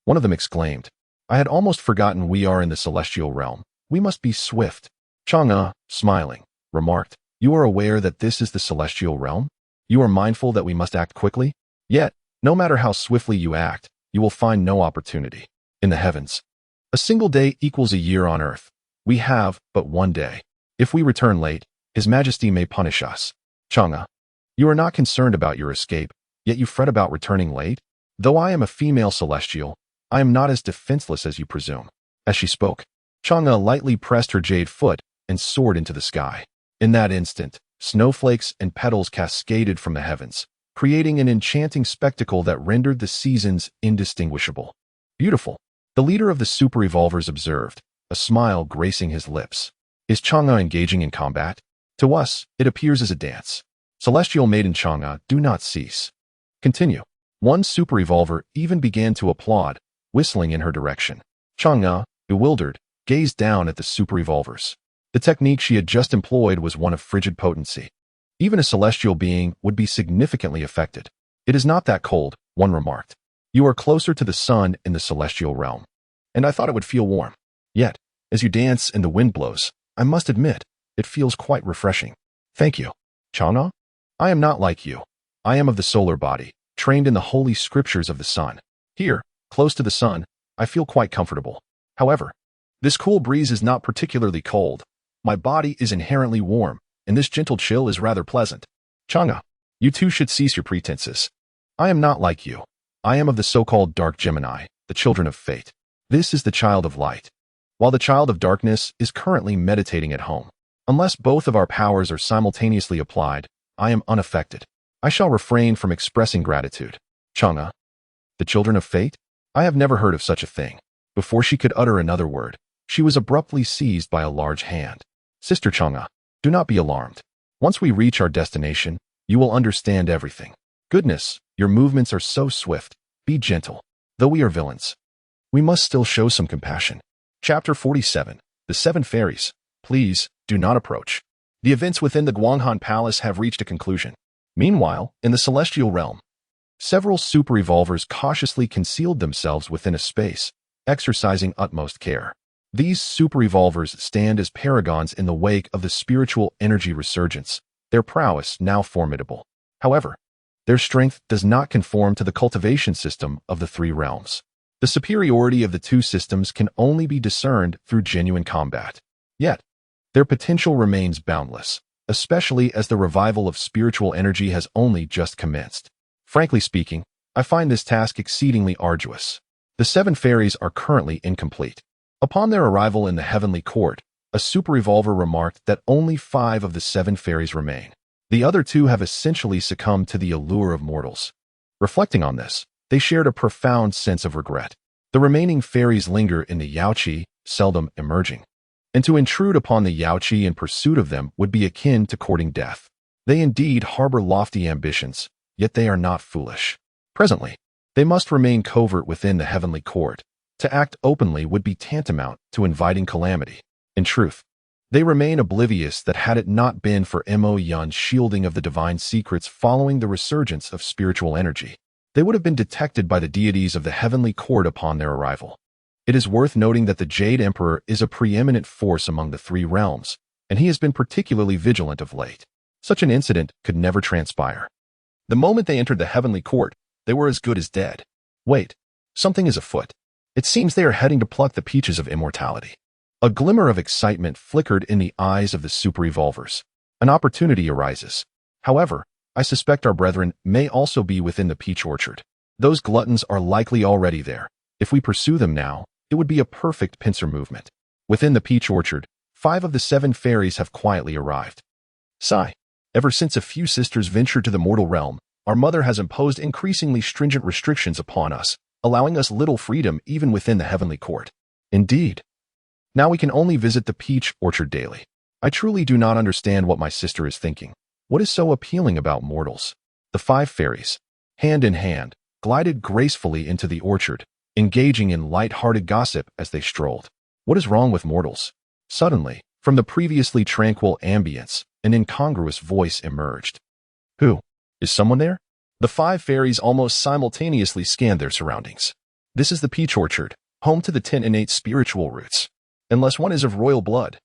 One of them exclaimed, I had almost forgotten we are in the celestial realm. We must be swift. Chang'e, smiling, remarked, you are aware that this is the celestial realm? You are mindful that we must act quickly? Yet, no matter how swiftly you act, you will find no opportunity. In the heavens, a single day equals a year on earth. We have but one day. If we return late, His Majesty may punish us. Chang'e, you are not concerned about your escape, yet you fret about returning late? Though I am a female celestial, I am not as defenseless as you presume. As she spoke, Chang'e lightly pressed her jade foot and soared into the sky. In that instant, snowflakes and petals cascaded from the heavens, creating an enchanting spectacle that rendered the seasons indistinguishable. Beautiful, the leader of the super-evolvers observed, a smile gracing his lips. Is Chang'e engaging in combat? To us, it appears as a dance. Celestial Maiden Chang'e, do not cease. Continue. One super-evolver even began to applaud, whistling in her direction. Chang'e, bewildered, gazed down at the super-evolvers. The technique she had just employed was one of frigid potency. Even a celestial being would be significantly affected. It is not that cold, one remarked. You are closer to the sun in the celestial realm, and I thought it would feel warm. Yet, as you dance and the wind blows, I must admit, it feels quite refreshing. Thank you. Chang'e? I am not like you. I am of the solar body, trained in the holy scriptures of the sun. Here, close to the sun, I feel quite comfortable. However, this cool breeze is not particularly cold. My body is inherently warm, and this gentle chill is rather pleasant. Chang'e, you too should cease your pretenses. I am not like you. I am of the so-called dark Gemini, the children of fate. This is the child of light, while the child of darkness is currently meditating at home. Unless both of our powers are simultaneously applied, I am unaffected. I shall refrain from expressing gratitude. Chang'e, the children of fate? I have never heard of such a thing. Before she could utter another word, she was abruptly seized by a large hand. Sister Chang'e, do not be alarmed. Once we reach our destination, you will understand everything. Goodness, your movements are so swift. Be gentle. Though we are villains, we must still show some compassion. Chapter 47. The Seven Fairies. Please, do not approach. The events within the Guanghan Palace have reached a conclusion. Meanwhile, in the celestial realm, several super evolvers cautiously concealed themselves within a space, exercising utmost care. These super evolvers stand as paragons in the wake of the spiritual energy resurgence, their prowess now formidable. However, their strength does not conform to the cultivation system of the three realms. The superiority of the two systems can only be discerned through genuine combat. Yet, their potential remains boundless, especially as the revival of spiritual energy has only just commenced. Frankly speaking, I find this task exceedingly arduous. The seven fairies are currently incomplete. Upon their arrival in the heavenly court, a super evolver remarked that only 5 of the 7 fairies remain. The other 2 have essentially succumbed to the allure of mortals. Reflecting on this, they shared a profound sense of regret. The remaining fairies linger in the Yaoqi, seldom emerging. And to intrude upon the Yaoqi in pursuit of them would be akin to courting death. They indeed harbor lofty ambitions, yet they are not foolish. Presently, they must remain covert within the heavenly court. To act openly would be tantamount to inviting calamity. In truth, they remain oblivious that had it not been for Mo Yun's shielding of the divine secrets following the resurgence of spiritual energy, they would have been detected by the deities of the heavenly court upon their arrival. It is worth noting that the Jade Emperor is a preeminent force among the 3 realms, and he has been particularly vigilant of late. Such an incident could never transpire. The moment they entered the heavenly court, they were as good as dead. Wait, something is afoot. It seems they are heading to pluck the peaches of immortality. A glimmer of excitement flickered in the eyes of the super evolvers. An opportunity arises. However, I suspect our brethren may also be within the peach orchard. Those gluttons are likely already there. If we pursue them now, it would be a perfect pincer movement. Within the peach orchard, 5 of the 7 fairies have quietly arrived. Sigh. Ever since a few sisters ventured to the mortal realm, our mother has imposed increasingly stringent restrictions upon us, allowing us little freedom even within the heavenly court. Indeed. Now we can only visit the peach orchard daily. I truly do not understand what my sister is thinking. What is so appealing about mortals? The 5 fairies, hand in hand, glided gracefully into the orchard, engaging in light-hearted gossip as they strolled. What is wrong with mortals? Suddenly, from the previously tranquil ambience, an incongruous voice emerged. Who? Is someone there? The 5 fairies almost simultaneously scanned their surroundings. This is the peach orchard, home to the 10 innate spiritual roots. Unless one is of royal blood,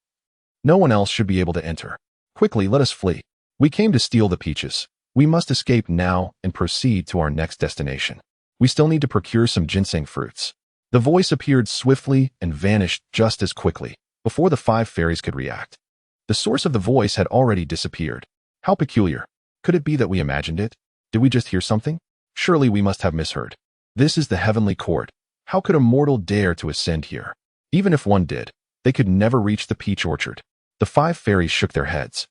no one else should be able to enter. Quickly, let us flee. We came to steal the peaches. We must escape now and proceed to our next destination. We still need to procure some ginseng fruits. The voice appeared swiftly and vanished just as quickly, before the 5 fairies could react. The source of the voice had already disappeared. How peculiar. Could it be that we imagined it? Did we just hear something? Surely we must have misheard. This is the heavenly court. How could a mortal dare to ascend here? Even if one did, they could never reach the peach orchard. The 5 fairies shook their heads,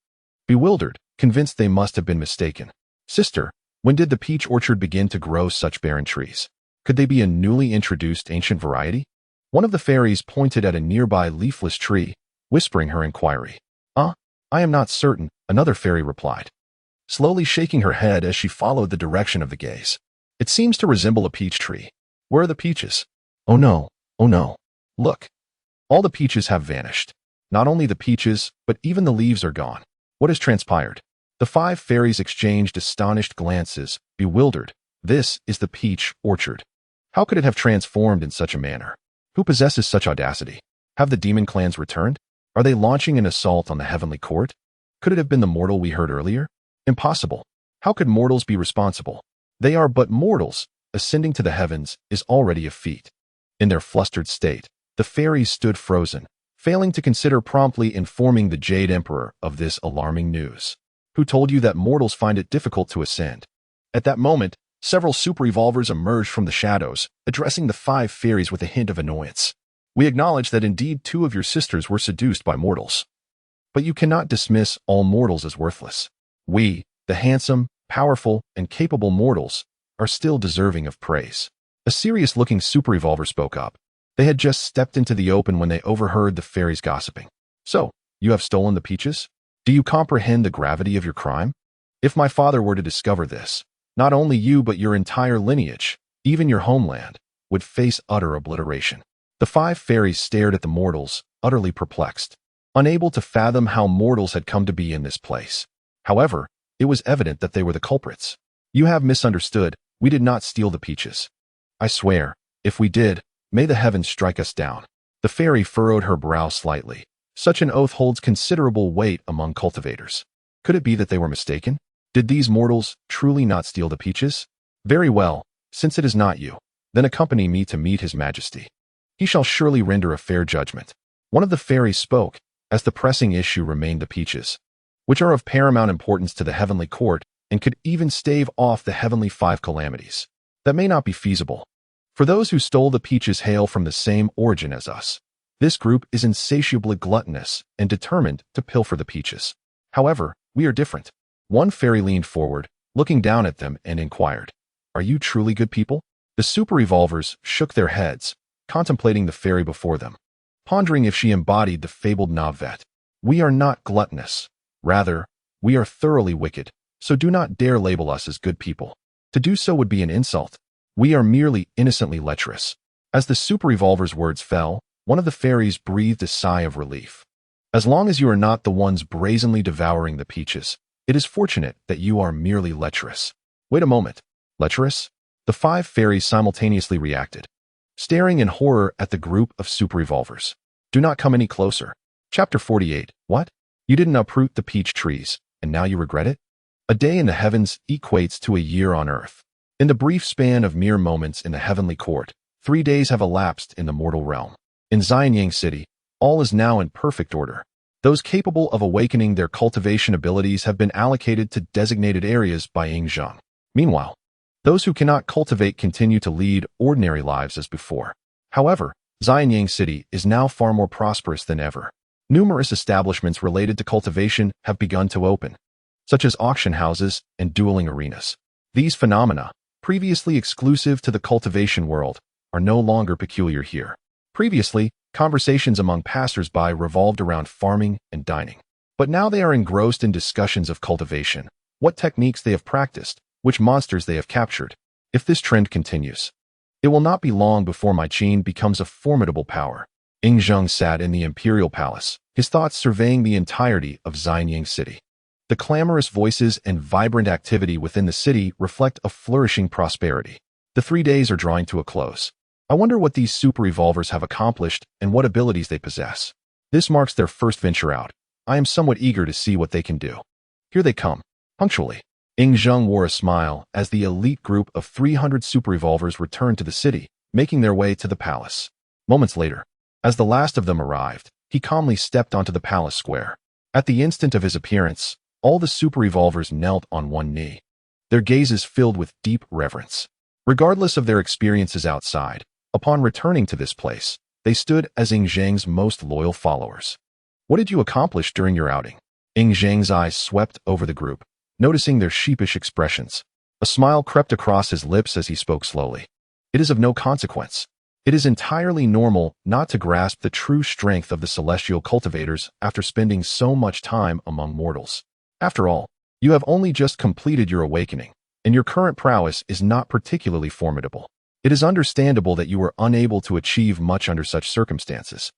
bewildered, convinced they must have been mistaken. Sister, when did the peach orchard begin to grow such barren trees? Could they be a newly introduced ancient variety? One of the fairies pointed at a nearby leafless tree, whispering her inquiry. I am not certain, another fairy replied, slowly shaking her head as she followed the direction of the gaze. It seems to resemble a peach tree. Where are the peaches? Oh no, oh no. Look. All the peaches have vanished. Not only the peaches, but even the leaves are gone. What has transpired? The 5 fairies exchanged astonished glances, bewildered. This is the peach orchard. How could it have transformed in such a manner? Who possesses such audacity? Have the demon clans returned? Are they launching an assault on the heavenly court? Could it have been the mortal we heard earlier? Impossible. How could mortals be responsible? They are but mortals. Ascending to the heavens is already a feat. In their flustered state, the fairies stood frozen, failing to consider promptly informing the Jade Emperor of this alarming news. Who told you that mortals find it difficult to ascend? At that moment, several super evolvers emerged from the shadows, addressing the 5 fairies with a hint of annoyance. We acknowledge that indeed 2 of your sisters were seduced by mortals. But you cannot dismiss all mortals as worthless. We, the handsome, powerful, and capable mortals, are still deserving of praise. A serious-looking super evolver spoke up. They had just stepped into the open when they overheard the fairies gossiping. So, you have stolen the peaches? Do you comprehend the gravity of your crime? If my father were to discover this, not only you but your entire lineage, even your homeland, would face utter obliteration. The 5 fairies stared at the mortals, utterly perplexed, unable to fathom how mortals had come to be in this place. However, it was evident that they were the culprits. You have misunderstood. We did not steal the peaches. I swear, if we did, may the heavens strike us down. The fairy furrowed her brow slightly. Such an oath holds considerable weight among cultivators. Could it be that they were mistaken? Did these mortals truly not steal the peaches? Very well, since it is not you, then accompany me to meet His Majesty. He shall surely render a fair judgment. One of the fairies spoke, as the pressing issue remained the peaches, which are of paramount importance to the heavenly court and could even stave off the heavenly 5 calamities. That may not be feasible. For those who stole the peaches hail from the same origin as us. This group is insatiably gluttonous and determined to pilfer the peaches. However, we are different. One fairy leaned forward, looking down at them, and inquired, "Are you truly good people?" The super evolvers shook their heads, contemplating the fairy before them, pondering if she embodied the fabled Navet. "We are not gluttonous. Rather, we are thoroughly wicked, so do not dare label us as good people. To do so would be an insult. We are merely innocently lecherous." As the super evolver's words fell, one of the fairies breathed a sigh of relief. "As long as you are not the ones brazenly devouring the peaches, it is fortunate that you are merely lecherous." Wait a moment. Lecherous? The 5 fairies simultaneously reacted, staring in horror at the group of super evolvers. "Do not come any closer." Chapter 48. What? You didn't uproot the peach trees, and now you regret it? A day in the heavens equates to a year on earth. In the brief span of mere moments in the heavenly court, 3 days have elapsed in the mortal realm. In Xīyóu City, all is now in perfect order. Those capable of awakening their cultivation abilities have been allocated to designated areas by Yingzheng. Meanwhile, those who cannot cultivate continue to lead ordinary lives as before. However, Xīyóu City is now far more prosperous than ever. Numerous establishments related to cultivation have begun to open, such as auction houses and dueling arenas. These phenomena, previously exclusive to the cultivation world, are no longer peculiar here. Previously, conversations among passers-by revolved around farming and dining. But now they are engrossed in discussions of cultivation, what techniques they have practiced, which monsters they have captured. If this trend continues, it will not be long before my Qin becomes a formidable power. Yingzheng sat in the imperial palace, his thoughts surveying the entirety of Xīyóu City. The clamorous voices and vibrant activity within the city reflect a flourishing prosperity. The 3 days are drawing to a close. I wonder what these super evolvers have accomplished and what abilities they possess. This marks their first venture out. I am somewhat eager to see what they can do. Here they come. Punctually, Yingzheng wore a smile as the elite group of 300 super evolvers returned to the city, making their way to the palace. Moments later, as the last of them arrived, he calmly stepped onto the palace square. At the instant of his appearance, all the super evolvers knelt on one knee, their gazes filled with deep reverence. Regardless of their experiences outside, upon returning to this place, they stood as Yingzheng's most loyal followers. What did you accomplish during your outing? Yingzheng's eyes swept over the group, noticing their sheepish expressions. A smile crept across his lips as he spoke slowly. It is of no consequence. It is entirely normal not to grasp the true strength of the celestial cultivators after spending so much time among mortals. After all, you have only just completed your awakening, and your current prowess is not particularly formidable. It is understandable that you were unable to achieve much under such circumstances.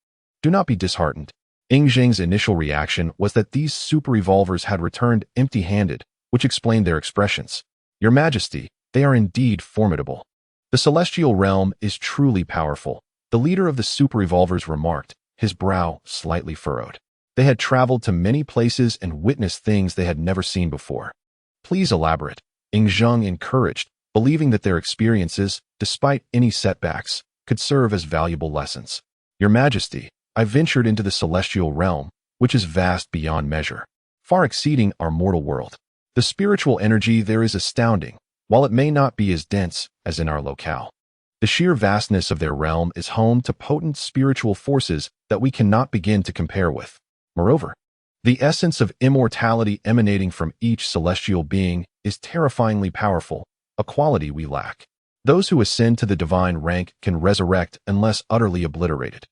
Do not be disheartened. Yingzheng's initial reaction was that these super evolvers had returned empty-handed, which explained their expressions. Your Majesty, they are indeed formidable. The celestial realm is truly powerful, the leader of the super revolvers remarked, his brow slightly furrowed. They had traveled to many places and witnessed things they had never seen before. Please elaborate, Zheng encouraged, believing that their experiences, despite any setbacks, could serve as valuable lessons. Your Majesty, I ventured into the celestial realm, which is vast beyond measure, far exceeding our mortal world. The spiritual energy there is astounding, while it may not be as dense as in our locale. The sheer vastness of their realm is home to potent spiritual forces that we cannot begin to compare with. Moreover, the essence of immortality emanating from each celestial being is terrifyingly powerful, a quality we lack. Those who ascend to the divine rank can resurrect unless utterly obliterated,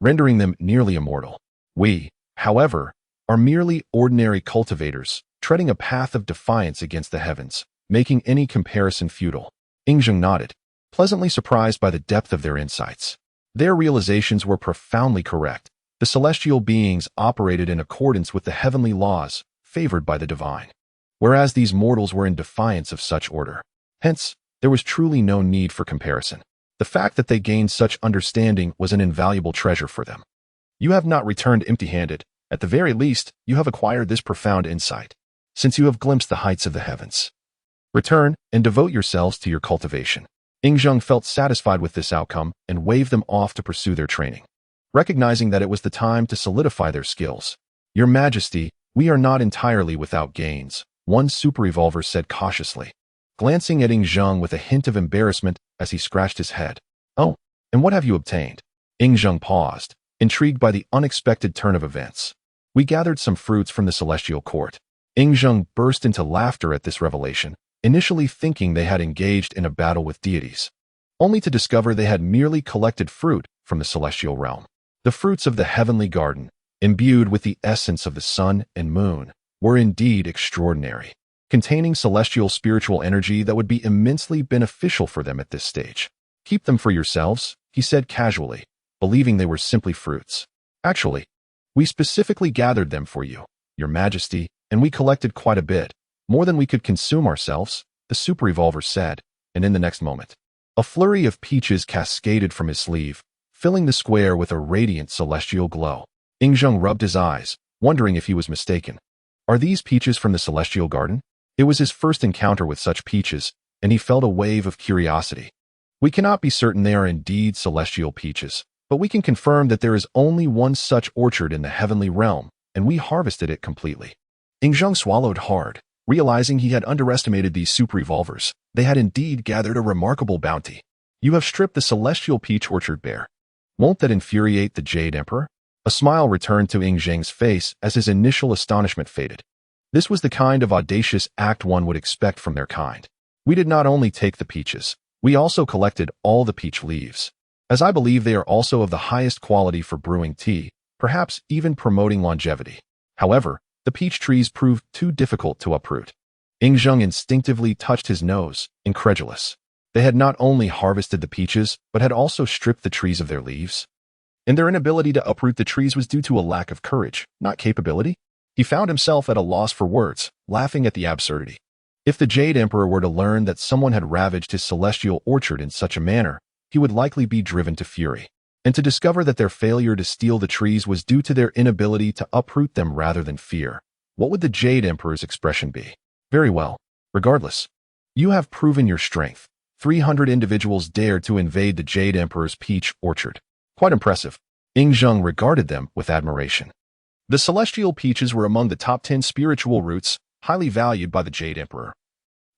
rendering them nearly immortal. We, however, are merely ordinary cultivators, treading a path of defiance against the heavens, making any comparison futile. Zheng nodded, pleasantly surprised by the depth of their insights. Their realizations were profoundly correct. The celestial beings operated in accordance with the heavenly laws, favored by the divine, whereas these mortals were in defiance of such order. Hence, there was truly no need for comparison. The fact that they gained such understanding was an invaluable treasure for them. You have not returned empty-handed. At the very least, you have acquired this profound insight, since you have glimpsed the heights of the heavens. Return and devote yourselves to your cultivation. Zheng felt satisfied with this outcome and waved them off to pursue their training, recognizing that it was the time to solidify their skills. Your Majesty, we are not entirely without gains, one super revolver said cautiously, glancing at Zheng with a hint of embarrassment as he scratched his head. Oh, and what have you obtained? Zheng paused, intrigued by the unexpected turn of events. We gathered some fruits from the celestial court. Zheng burst into laughter at this revelation, initially thinking they had engaged in a battle with deities, only to discover they had merely collected fruit from the celestial realm. The fruits of the heavenly garden, imbued with the essence of the sun and moon, were indeed extraordinary, containing celestial spiritual energy that would be immensely beneficial for them at this stage. Keep them for yourselves, he said casually, believing they were simply fruits. Actually, we specifically gathered them for you, Your Majesty, and we collected quite a bit, more than we could consume ourselves, the super revolver said, and in the next moment, a flurry of peaches cascaded from his sleeve, filling the square with a radiant celestial glow. Zheng rubbed his eyes, wondering if he was mistaken. Are these peaches from the celestial garden? It was his first encounter with such peaches, and he felt a wave of curiosity. We cannot be certain they are indeed celestial peaches, but we can confirm that there is only one such orchard in the heavenly realm, and we harvested it completely. Zheng swallowed hard, realizing he had underestimated these super revolvers. They had indeed gathered a remarkable bounty. You have stripped the celestial peach orchard bare. Won't that infuriate the Jade Emperor? A smile returned to Zheng's face as his initial astonishment faded. This was the kind of audacious act one would expect from their kind. We did not only take the peaches, we also collected all the peach leaves, as I believe they are also of the highest quality for brewing tea, perhaps even promoting longevity. However, the peach trees proved too difficult to uproot. Zheng instinctively touched his nose, incredulous. They had not only harvested the peaches, but had also stripped the trees of their leaves. And their inability to uproot the trees was due to a lack of courage, not capability. He found himself at a loss for words, laughing at the absurdity. If the Jade Emperor were to learn that someone had ravaged his celestial orchard in such a manner, he would likely be driven to fury. And to discover that their failure to steal the trees was due to their inability to uproot them rather than fear, what would the Jade Emperor's expression be? Very well. Regardless, you have proven your strength. 300 individuals dared to invade the Jade Emperor's peach orchard. Quite impressive. Zheng regarded them with admiration. The celestial peaches were among the top 10 spiritual roots, highly valued by the Jade Emperor,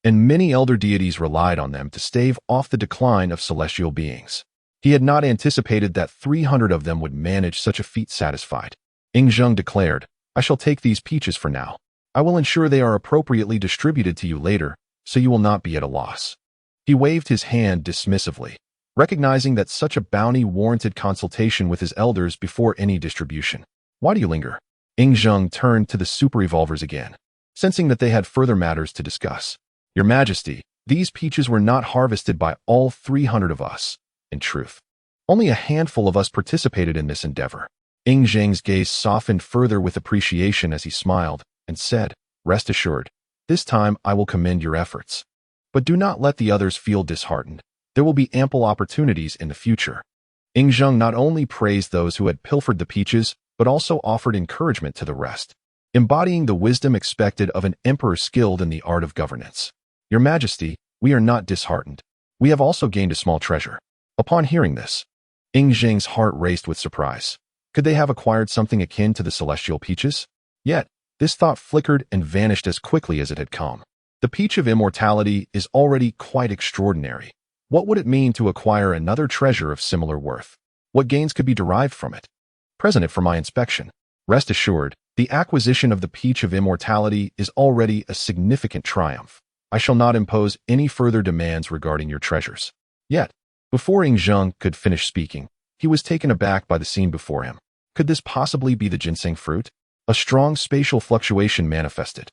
and many elder deities relied on them to stave off the decline of celestial beings. He had not anticipated that 300 of them would manage such a feat satisfied. Zheng declared, I shall take these peaches for now. I will ensure they are appropriately distributed to you later, so you will not be at a loss. He waved his hand dismissively, recognizing that such a bounty warranted consultation with his elders before any distribution. Why do you linger? Zheng turned to the super revolvers again, sensing that they had further matters to discuss. Your Majesty, these peaches were not harvested by all 300 of us. In truth, only a handful of us participated in this endeavor. Zheng's gaze softened further with appreciation as he smiled and said, Rest assured, this time I will commend your efforts. But do not let the others feel disheartened. There will be ample opportunities in the future. Yingzheng not only praised those who had pilfered the peaches, but also offered encouragement to the rest, embodying the wisdom expected of an emperor skilled in the art of governance. Your Majesty, we are not disheartened. We have also gained a small treasure. Upon hearing this, Yingzheng's heart raced with surprise. Could they have acquired something akin to the celestial peaches? Yet, this thought flickered and vanished as quickly as it had come. The peach of immortality is already quite extraordinary. What would it mean to acquire another treasure of similar worth? What gains could be derived from it? Present it for my inspection. Rest assured, the acquisition of the peach of immortality is already a significant triumph. I shall not impose any further demands regarding your treasures. Yet, before Yingzheng could finish speaking, he was taken aback by the scene before him. Could this possibly be the ginseng fruit? A strong spatial fluctuation manifested,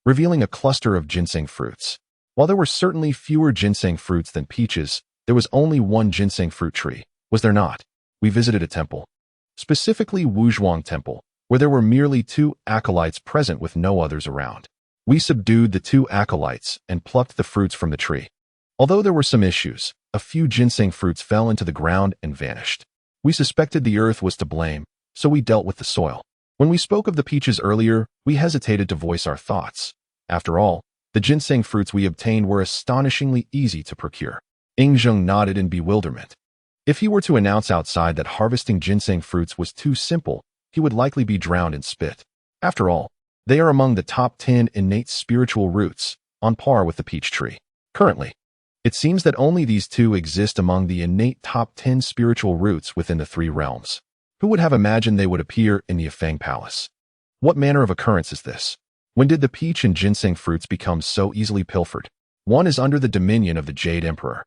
revealing a cluster of ginseng fruits. While there were certainly fewer ginseng fruits than peaches, there was only one ginseng fruit tree, was there not? We visited a temple, specifically Wuzhuang Temple, where there were merely 2 acolytes present with no others around. We subdued the 2 acolytes and plucked the fruits from the tree. Although there were some issues, a few ginseng fruits fell into the ground and vanished. We suspected the earth was to blame, so we dealt with the soil. When we spoke of the peaches earlier, we hesitated to voice our thoughts. After all, the ginseng fruits we obtained were astonishingly easy to procure. Yingzheng nodded in bewilderment. If he were to announce outside that harvesting ginseng fruits was too simple, he would likely be drowned in spit. After all, they are among the top 10 innate spiritual roots, on par with the peach tree. Currently, it seems that only these 2 exist among the innate top 10 spiritual roots within the 3 realms. Who would have imagined they would appear in the Yifeng Palace? What manner of occurrence is this? When did the peach and ginseng fruits become so easily pilfered? One is under the dominion of the Jade Emperor,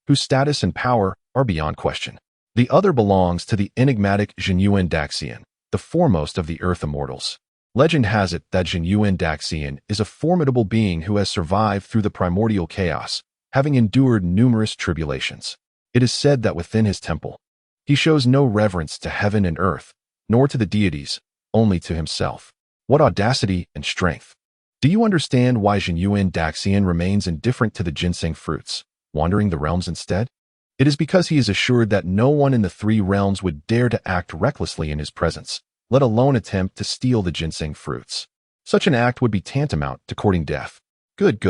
whose status and power are beyond question. The other belongs to the enigmatic Xīyóu Daxian, the foremost of the Earth Immortals. Legend has it that Xīyóu Daxian is a formidable being who has survived through the primordial chaos, having endured numerous tribulations. It is said that within his temple, he shows no reverence to heaven and earth, nor to the deities, only to himself. What audacity and strength! Do you understand why Xīyóu Daxian remains indifferent to the ginseng fruits, wandering the realms instead? It is because he is assured that no one in the 3 realms would dare to act recklessly in his presence, let alone attempt to steal the ginseng fruits. Such an act would be tantamount to courting death. Good.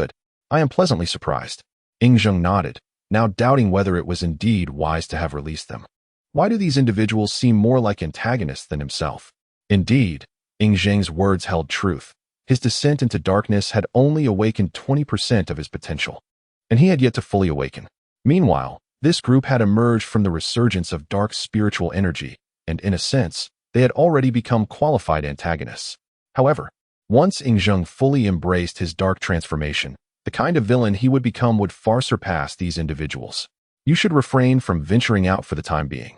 I am pleasantly surprised. Yingzheng nodded, now doubting whether it was indeed wise to have released them. Why do these individuals seem more like antagonists than himself? Indeed, Yingzheng's words held truth. His descent into darkness had only awakened 20% of his potential, and he had yet to fully awaken. Meanwhile, this group had emerged from the resurgence of dark spiritual energy, and in a sense, they had already become qualified antagonists. However, once Yingzheng fully embraced his dark transformation, the kind of villain he would become would far surpass these individuals. You should refrain from venturing out for the time being.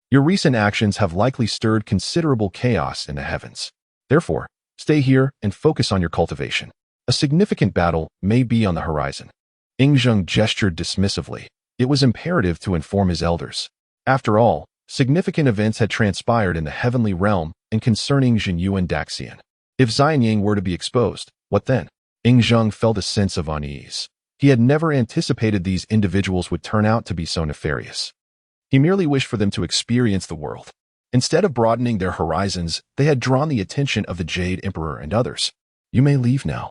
Your recent actions have likely stirred considerable chaos in the heavens. Therefore, stay here and focus on your cultivation. A significant battle may be on the horizon. Yingzheng gestured dismissively. It was imperative to inform his elders. After all, significant events had transpired in the heavenly realm and concerning Xīyóu Daxian. If Xianying were to be exposed, what then? Yingzheng felt a sense of unease. He had never anticipated these individuals would turn out to be so nefarious. He merely wished for them to experience the world. Instead of broadening their horizons, they had drawn the attention of the Jade Emperor and others. You may leave now.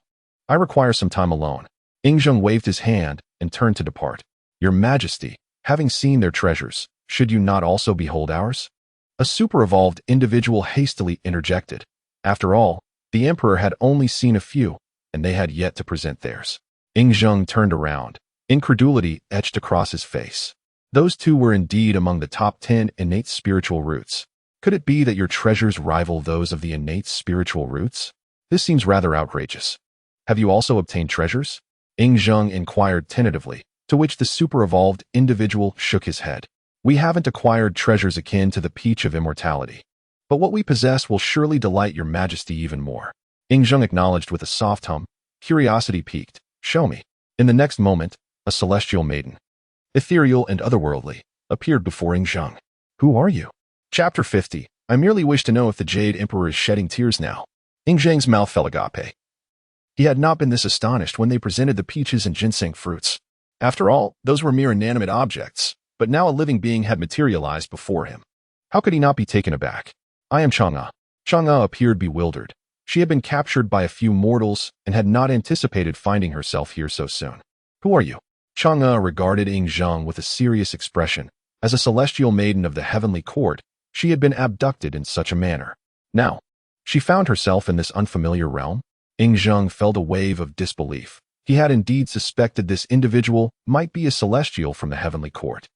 I require some time alone. Yingzheng waved his hand and turned to depart. Your Majesty, having seen their treasures, should you not also behold ours? A super-evolved individual hastily interjected. After all, the Emperor had only seen a few, and they had yet to present theirs. Yingzheng turned around. Incredulity etched across his face. Those 2 were indeed among the top 10 innate spiritual roots. Could it be that your treasures rival those of the innate spiritual roots? This seems rather outrageous. Have you also obtained treasures? Yingzheng inquired tentatively, to which the super-evolved individual shook his head. We haven't acquired treasures akin to the peach of immortality. But what we possess will surely delight your Majesty even more. Yingzheng acknowledged with a soft hum. Curiosity piqued. Show me. In the next moment, a celestial maiden, ethereal and otherworldly, appeared before Yingzheng. Who are you? Chapter 50. I merely wish to know if the Jade Emperor is shedding tears now. Yingzheng's mouth fell agape. He had not been this astonished when they presented the peaches and ginseng fruits. After all, those were mere inanimate objects, but now a living being had materialized before him. How could he not be taken aback? I am Chang'e. Chang'e appeared bewildered. She had been captured by a few mortals and had not anticipated finding herself here so soon. Who are you? Chang'e regarded Ying with a serious expression. As a celestial maiden of the heavenly court, she had been abducted in such a manner. Now, she found herself in this unfamiliar realm. Ying felt a wave of disbelief. He had indeed suspected this individual might be a celestial from the heavenly court.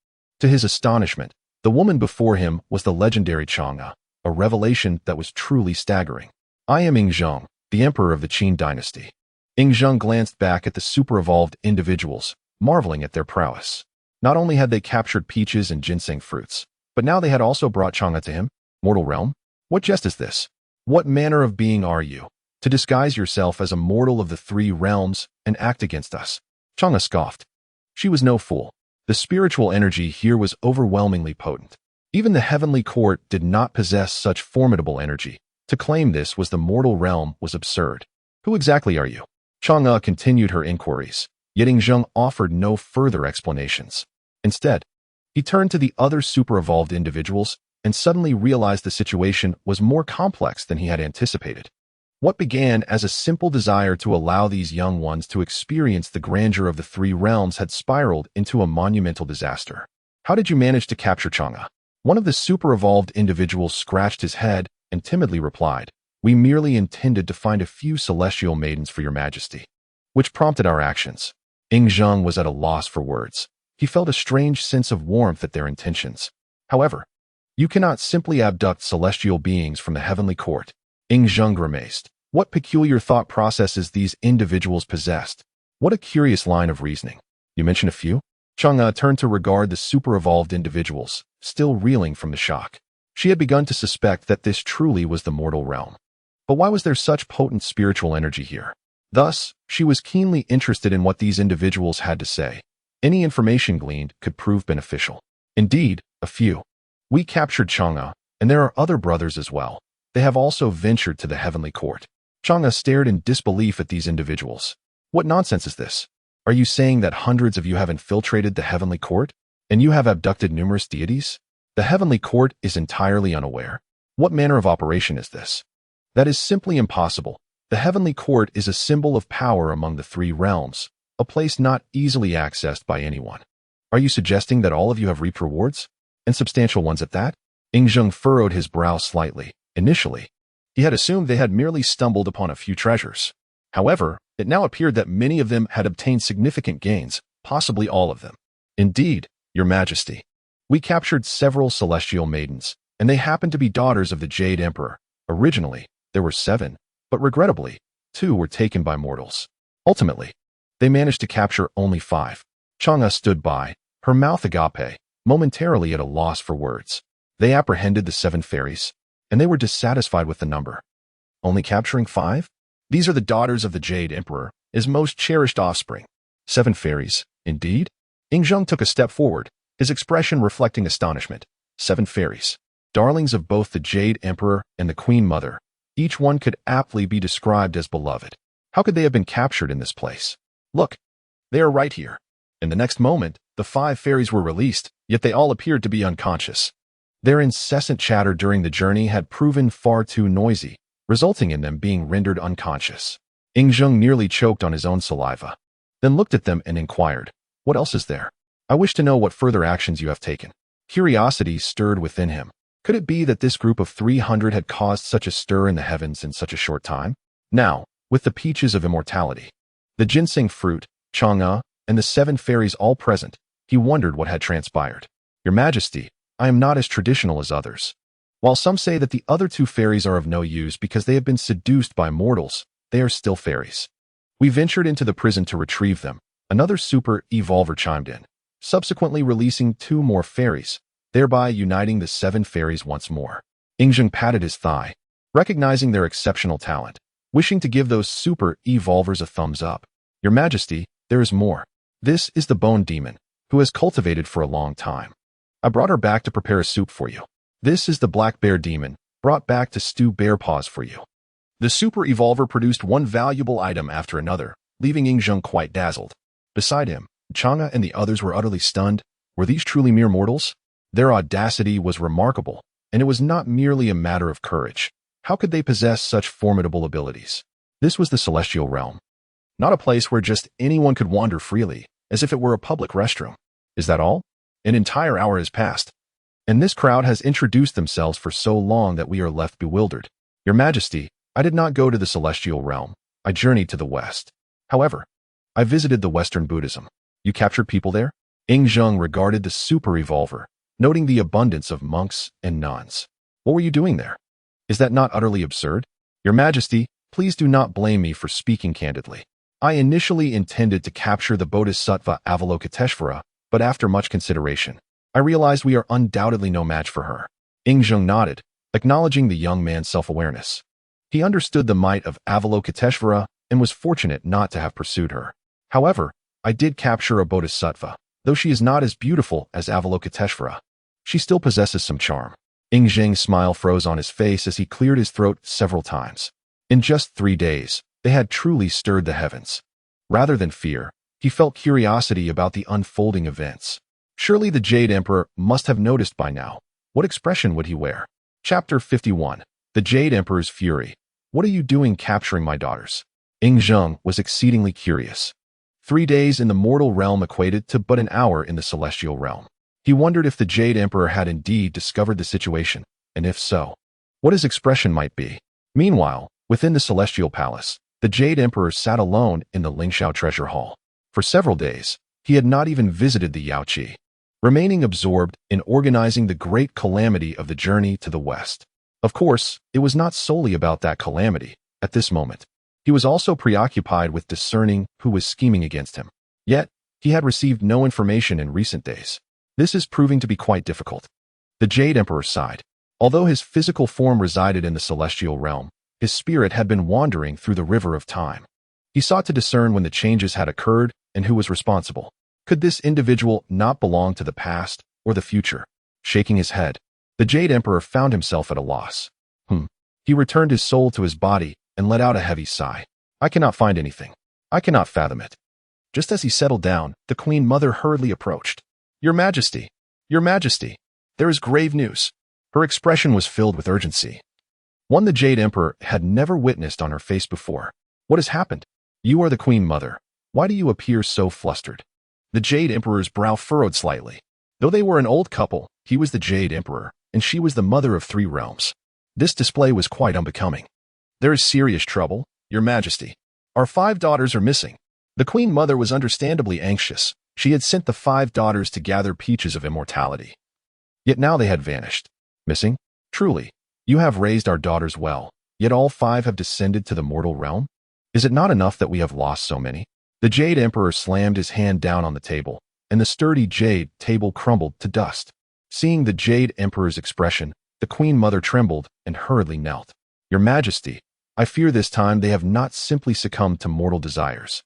To his astonishment, the woman before him was the legendary Chang'e, a revelation that was truly staggering. I am Ying, the emperor of the Qin dynasty. Ying glanced back at the super-evolved individuals, marveling at their prowess. Not only had they captured peaches and ginseng fruits, but now they had also brought Chang'e to him. Mortal realm? What jest is this? What manner of being are you, to disguise yourself as a mortal of the three realms and act against us? Chang'e scoffed. She was no fool. The spiritual energy here was overwhelmingly potent. Even the heavenly court did not possess such formidable energy. To claim this was the mortal realm was absurd. Who exactly are you? Chang'e continued her inquiries, yet Ying offered no further explanations. Instead, he turned to the other super-evolved individuals and suddenly realized the situation was more complex than he had anticipated. What began as a simple desire to allow these young ones to experience the grandeur of the three realms had spiraled into a monumental disaster. How did you manage to capture Chang'e? One of the super-evolved individuals scratched his head and timidly replied, We merely intended to find a few celestial maidens for your majesty. Which prompted our actions. Ying was at a loss for words. He felt a strange sense of warmth at their intentions. However, you cannot simply abduct celestial beings from the heavenly court. Ying grimaced. What peculiar thought processes these individuals possessed. What a curious line of reasoning. You mentioned a few? Chang'e turned to regard the super-evolved individuals, still reeling from the shock. She had begun to suspect that this truly was the mortal realm. But why was there such potent spiritual energy here? Thus, she was keenly interested in what these individuals had to say. Any information gleaned could prove beneficial. Indeed, a few. We captured Chang'e, and there are other brothers as well. They have also ventured to the heavenly court. Chang'e stared in disbelief at these individuals. What nonsense is this? Are you saying that hundreds of you have infiltrated the heavenly court, and you have abducted numerous deities? The heavenly court is entirely unaware. What manner of operation is this? That is simply impossible. The heavenly court is a symbol of power among the three realms, a place not easily accessed by anyone. Are you suggesting that all of you have reaped rewards? And substantial ones at that? Ying furrowed his brow slightly. Initially, he had assumed they had merely stumbled upon a few treasures. However, it now appeared that many of them had obtained significant gains, possibly all of them. Indeed, Your Majesty, we captured several celestial maidens, and they happened to be daughters of the Jade Emperor. Originally, there were 7, but regrettably, 2 were taken by mortals. Ultimately, they managed to capture only 5. Chang'e stood by, her mouth agape, momentarily at a loss for words. They apprehended the 7 fairies, and they were dissatisfied with the number. Only capturing 5? These are the daughters of the Jade Emperor, his most cherished offspring. 7 fairies, indeed? Ying took a step forward, his expression reflecting astonishment. 7 fairies, darlings of both the Jade Emperor and the Queen Mother. Each one could aptly be described as beloved. How could they have been captured in this place? Look, they are right here. In the next moment, the 5 fairies were released, yet they all appeared to be unconscious. Their incessant chatter during the journey had proven far too noisy, resulting in them being rendered unconscious. Ying nearly choked on his own saliva, then looked at them and inquired, What else is there? I wish to know what further actions you have taken. Curiosity stirred within him. Could it be that this group of 300 had caused such a stir in the heavens in such a short time? Now, with the peaches of immortality, the ginseng fruit, Chang'e, and the 7 fairies all present, he wondered what had transpired. Your Majesty, I am not as traditional as others. While some say that the other 2 fairies are of no use because they have been seduced by mortals, they are still fairies. We ventured into the prison to retrieve them. Another super-evolver chimed in, subsequently releasing 2 more fairies, thereby uniting the 7 fairies once more. Ying patted his thigh, recognizing their exceptional talent, wishing to give those super-evolvers a thumbs up. Your Majesty, there is more. This is the bone demon, who has cultivated for a long time. I brought her back to prepare a soup for you. This is the black bear demon, brought back to stew bear paws for you. The super-evolver produced one valuable item after another, leaving Ying quite dazzled. Beside him, Chang'e and the others were utterly stunned. Were these truly mere mortals? Their audacity was remarkable, and it was not merely a matter of courage. How could they possess such formidable abilities? This was the celestial realm, not a place where just anyone could wander freely, as if it were a public restroom. Is that all? An entire hour has passed, and this crowd has introduced themselves for so long that we are left bewildered. Your Majesty, I did not go to the celestial realm. I journeyed to the west. However, I visited the Western Buddhism. You captured people there? Zheng regarded the super revolver, noting the abundance of monks and nuns. What were you doing there? Is that not utterly absurd? Your Majesty, please do not blame me for speaking candidly. I initially intended to capture the Bodhisattva Avalokiteshvara, but after much consideration, I realized we are undoubtedly no match for her. Zheng nodded, acknowledging the young man's self-awareness. He understood the might of Avalokiteshvara and was fortunate not to have pursued her. However, I did capture a Bodhisattva, though she is not as beautiful as Avalokiteshvara. She still possesses some charm. Zheng's smile froze on his face as he cleared his throat several times. In just 3 days, they had truly stirred the heavens. Rather than fear, he felt curiosity about the unfolding events. Surely the Jade Emperor must have noticed by now. What expression would he wear? Chapter 51. The Jade Emperor's Fury. What are you doing capturing my daughters? Zheng was exceedingly curious. 3 days in the mortal realm equated to but an hour in the celestial realm. He wondered if the Jade Emperor had indeed discovered the situation, and if so, what his expression might be. Meanwhile, within the celestial palace, the Jade Emperor sat alone in the Lingxiao treasure hall. For several days, he had not even visited the Yaoqi, remaining absorbed in organizing the great calamity of the journey to the west. Of course, it was not solely about that calamity at this moment. He was also preoccupied with discerning who was scheming against him. Yet, he had received no information in recent days. This is proving to be quite difficult. The Jade Emperor sighed. Although his physical form resided in the celestial realm, his spirit had been wandering through the river of time. He sought to discern when the changes had occurred and who was responsible. Could this individual not belong to the past or the future? Shaking his head, the Jade Emperor found himself at a loss. He returned his soul to his body and let out a heavy sigh. I cannot find anything. I cannot fathom it. Just as he settled down, the Queen Mother hurriedly approached. Your Majesty, there is grave news. Her expression was filled with urgency, one the Jade Emperor had never witnessed on her face before. What has happened? You are the Queen Mother. Why do you appear so flustered? The Jade Emperor's brow furrowed slightly. Though they were an old couple, he was the Jade Emperor, and she was the mother of 3 realms. This display was quite unbecoming. There is serious trouble, Your Majesty. Our 5 daughters are missing. The Queen Mother was understandably anxious. She had sent the 5 daughters to gather peaches of immortality. Yet now they had vanished. Missing? Truly, you have raised our daughters well, yet all 5 have descended to the mortal realm? Is it not enough that we have lost so many? The Jade Emperor slammed his hand down on the table, and the sturdy jade table crumbled to dust. Seeing the Jade Emperor's expression, the Queen Mother trembled and hurriedly knelt. Your Majesty, I fear this time they have not simply succumbed to mortal desires.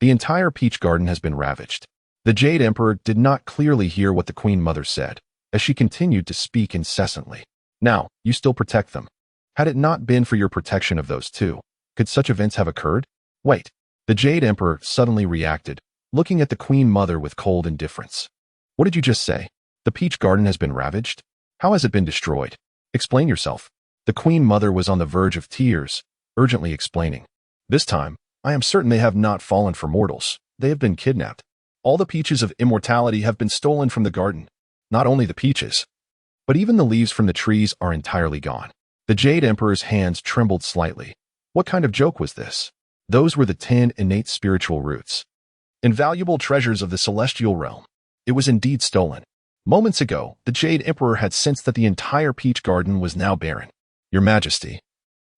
The entire peach garden has been ravaged. The Jade Emperor did not clearly hear what the Queen Mother said, as she continued to speak incessantly. Now, you still protect them. Had it not been for your protection of those 2, could such events have occurred? Wait. The Jade Emperor suddenly reacted, looking at the Queen Mother with cold indifference. What did you just say? The peach garden has been ravaged? How has it been destroyed? Explain yourself. The Queen Mother was on the verge of tears, urgently explaining. This time, I am certain they have not fallen for mortals. They have been kidnapped. All the peaches of immortality have been stolen from the garden. Not only the peaches, but even the leaves from the trees are entirely gone. The Jade Emperor's hands trembled slightly. What kind of joke was this? Those were the 10 innate spiritual roots, invaluable treasures of the celestial realm. It was indeed stolen. Moments ago, the Jade Emperor had sensed that the entire peach garden was now barren. Your Majesty,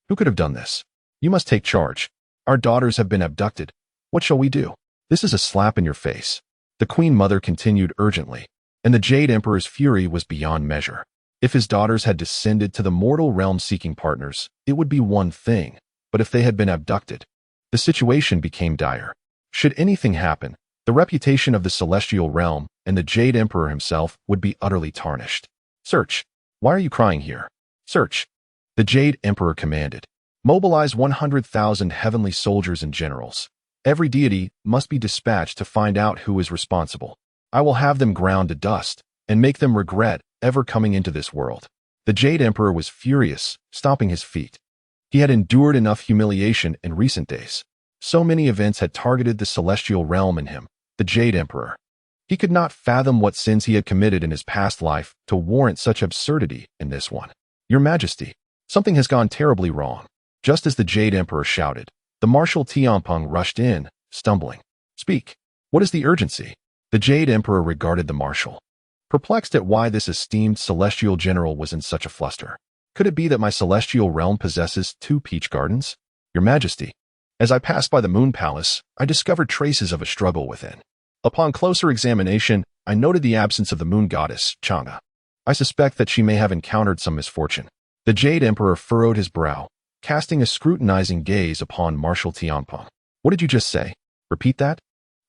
who could have done this? You must take charge. Our daughters have been abducted. What shall we do? This is a slap in your face. The Queen Mother continued urgently, and the Jade Emperor's fury was beyond measure. If his daughters had descended to the mortal realm seeking partners, it would be one thing, but if they had been abducted, the situation became dire. Should anything happen, the reputation of the celestial realm and the Jade Emperor himself would be utterly tarnished. Search. Why are you crying here? Search. The Jade Emperor commanded. Mobilize 100,000 heavenly soldiers and generals. Every deity must be dispatched to find out who is responsible. I will have them ground to dust and make them regret ever coming into this world. The Jade Emperor was furious, stomping his feet. He had endured enough humiliation in recent days. So many events had targeted the celestial realm in him, the Jade Emperor. He could not fathom what sins he had committed in his past life to warrant such absurdity in this one. Your Majesty, something has gone terribly wrong. Just as the Jade Emperor shouted, the Marshal Tianpeng rushed in, stumbling. Speak. What is the urgency? The Jade Emperor regarded the Marshal, perplexed at why this esteemed celestial general was in such a fluster. Could it be that my celestial realm possesses 2 peach gardens? Your Majesty, as I passed by the Moon Palace, I discovered traces of a struggle within. Upon closer examination, I noted the absence of the moon goddess, Chang'e. I suspect that she may have encountered some misfortune. The Jade Emperor furrowed his brow, casting a scrutinizing gaze upon Marshal Tianpeng. What did you just say? Repeat that?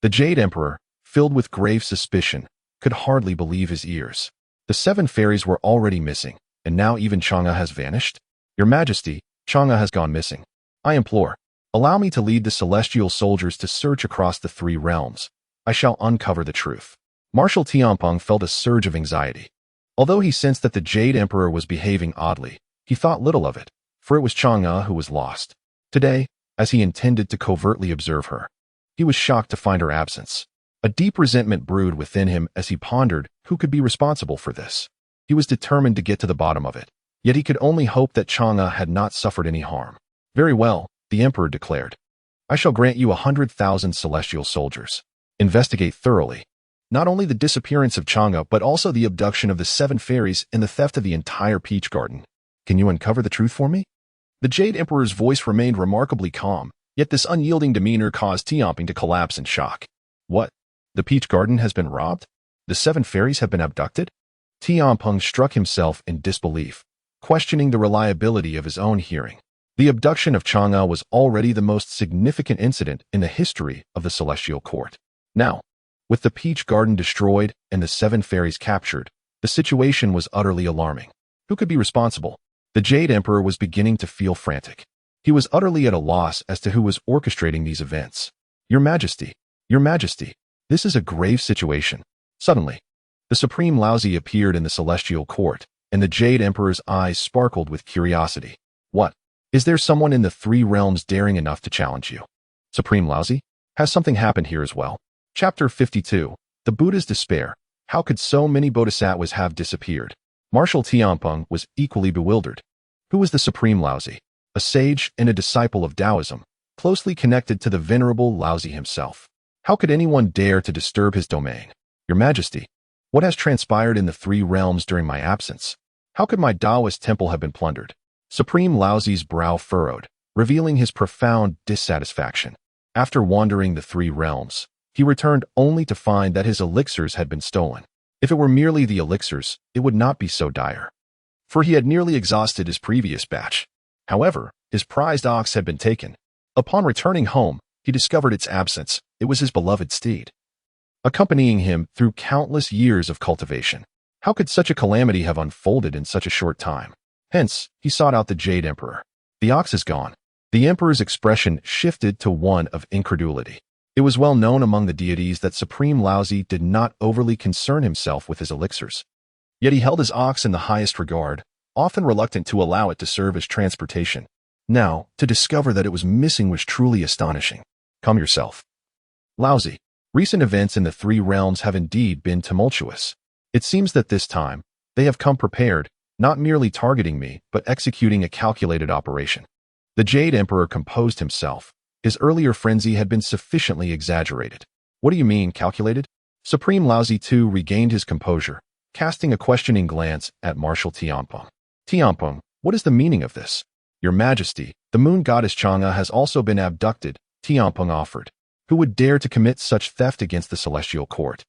The Jade Emperor, filled with grave suspicion, could hardly believe his ears. The 7 fairies were already missing, and now even Chang'e has vanished? Your Majesty, Chang'e has gone missing. I implore, allow me to lead the celestial soldiers to search across the 3 realms. I shall uncover the truth. Marshal Tianpeng felt a surge of anxiety. Although he sensed that the Jade Emperor was behaving oddly, he thought little of it, for it was Chang'e who was lost. Today, as he intended to covertly observe her, he was shocked to find her absence. A deep resentment brewed within him as he pondered who could be responsible for this. He was determined to get to the bottom of it, yet he could only hope that Chang'e had not suffered any harm. Very well, the Emperor declared. I shall grant you 100,000 celestial soldiers. Investigate thoroughly. Not only the disappearance of Chang'e, but also the abduction of the 7 fairies and the theft of the entire peach garden. Can you uncover the truth for me? The Jade Emperor's voice remained remarkably calm, yet this unyielding demeanor caused Tianpeng to collapse in shock. What? The peach garden has been robbed? The 7 fairies have been abducted? Tianpeng struck himself in disbelief, questioning the reliability of his own hearing. The abduction of Chang'e was already the most significant incident in the history of the Celestial Court. Now, with the peach garden destroyed and the 7 fairies captured, the situation was utterly alarming. Who could be responsible? The Jade Emperor was beginning to feel frantic. He was utterly at a loss as to who was orchestrating these events. Your Majesty, this is a grave situation. Suddenly, the Supreme Laozi appeared in the Celestial Court, and the Jade Emperor's eyes sparkled with curiosity. What? Is there someone in the 3 realms daring enough to challenge you? Supreme Laozi? Has something happened here as well? Chapter 52. The Buddha's Despair. How could so many bodhisattvas have disappeared? Marshal Tianpeng was equally bewildered. Who was the Supreme Laozi? A sage and a disciple of Taoism, closely connected to the venerable Laozi himself. How could anyone dare to disturb his domain? Your Majesty, what has transpired in the 3 realms during my absence? How could my Taoist temple have been plundered? Supreme Laozi's brow furrowed, revealing his profound dissatisfaction. After wandering the 3 realms, he returned only to find that his elixirs had been stolen. If it were merely the elixirs, it would not be so dire, for he had nearly exhausted his previous batch. However, his prized ox had been taken. Upon returning home, he discovered its absence. It was his beloved steed, accompanying him through countless years of cultivation. How could such a calamity have unfolded in such a short time? Hence, he sought out the Jade Emperor. The ox is gone. The Emperor's expression shifted to one of incredulity. It was well known among the deities that Supreme Laozi did not overly concern himself with his elixirs. Yet he held his ox in the highest regard, often reluctant to allow it to serve as transportation. Now, to discover that it was missing was truly astonishing. Calm yourself. Laozi, recent events in the 3 realms have indeed been tumultuous. It seems that this time, they have come prepared, not merely targeting me, but executing a calculated operation. The Jade Emperor composed himself. His earlier frenzy had been sufficiently exaggerated. What do you mean, calculated? Supreme Laozi too regained his composure, casting a questioning glance at Marshal Tianpeng. Tianpeng, what is the meaning of this? Your Majesty, the moon goddess Chang'e has also been abducted, Tianpeng offered. Who would dare to commit such theft against the Celestial Court?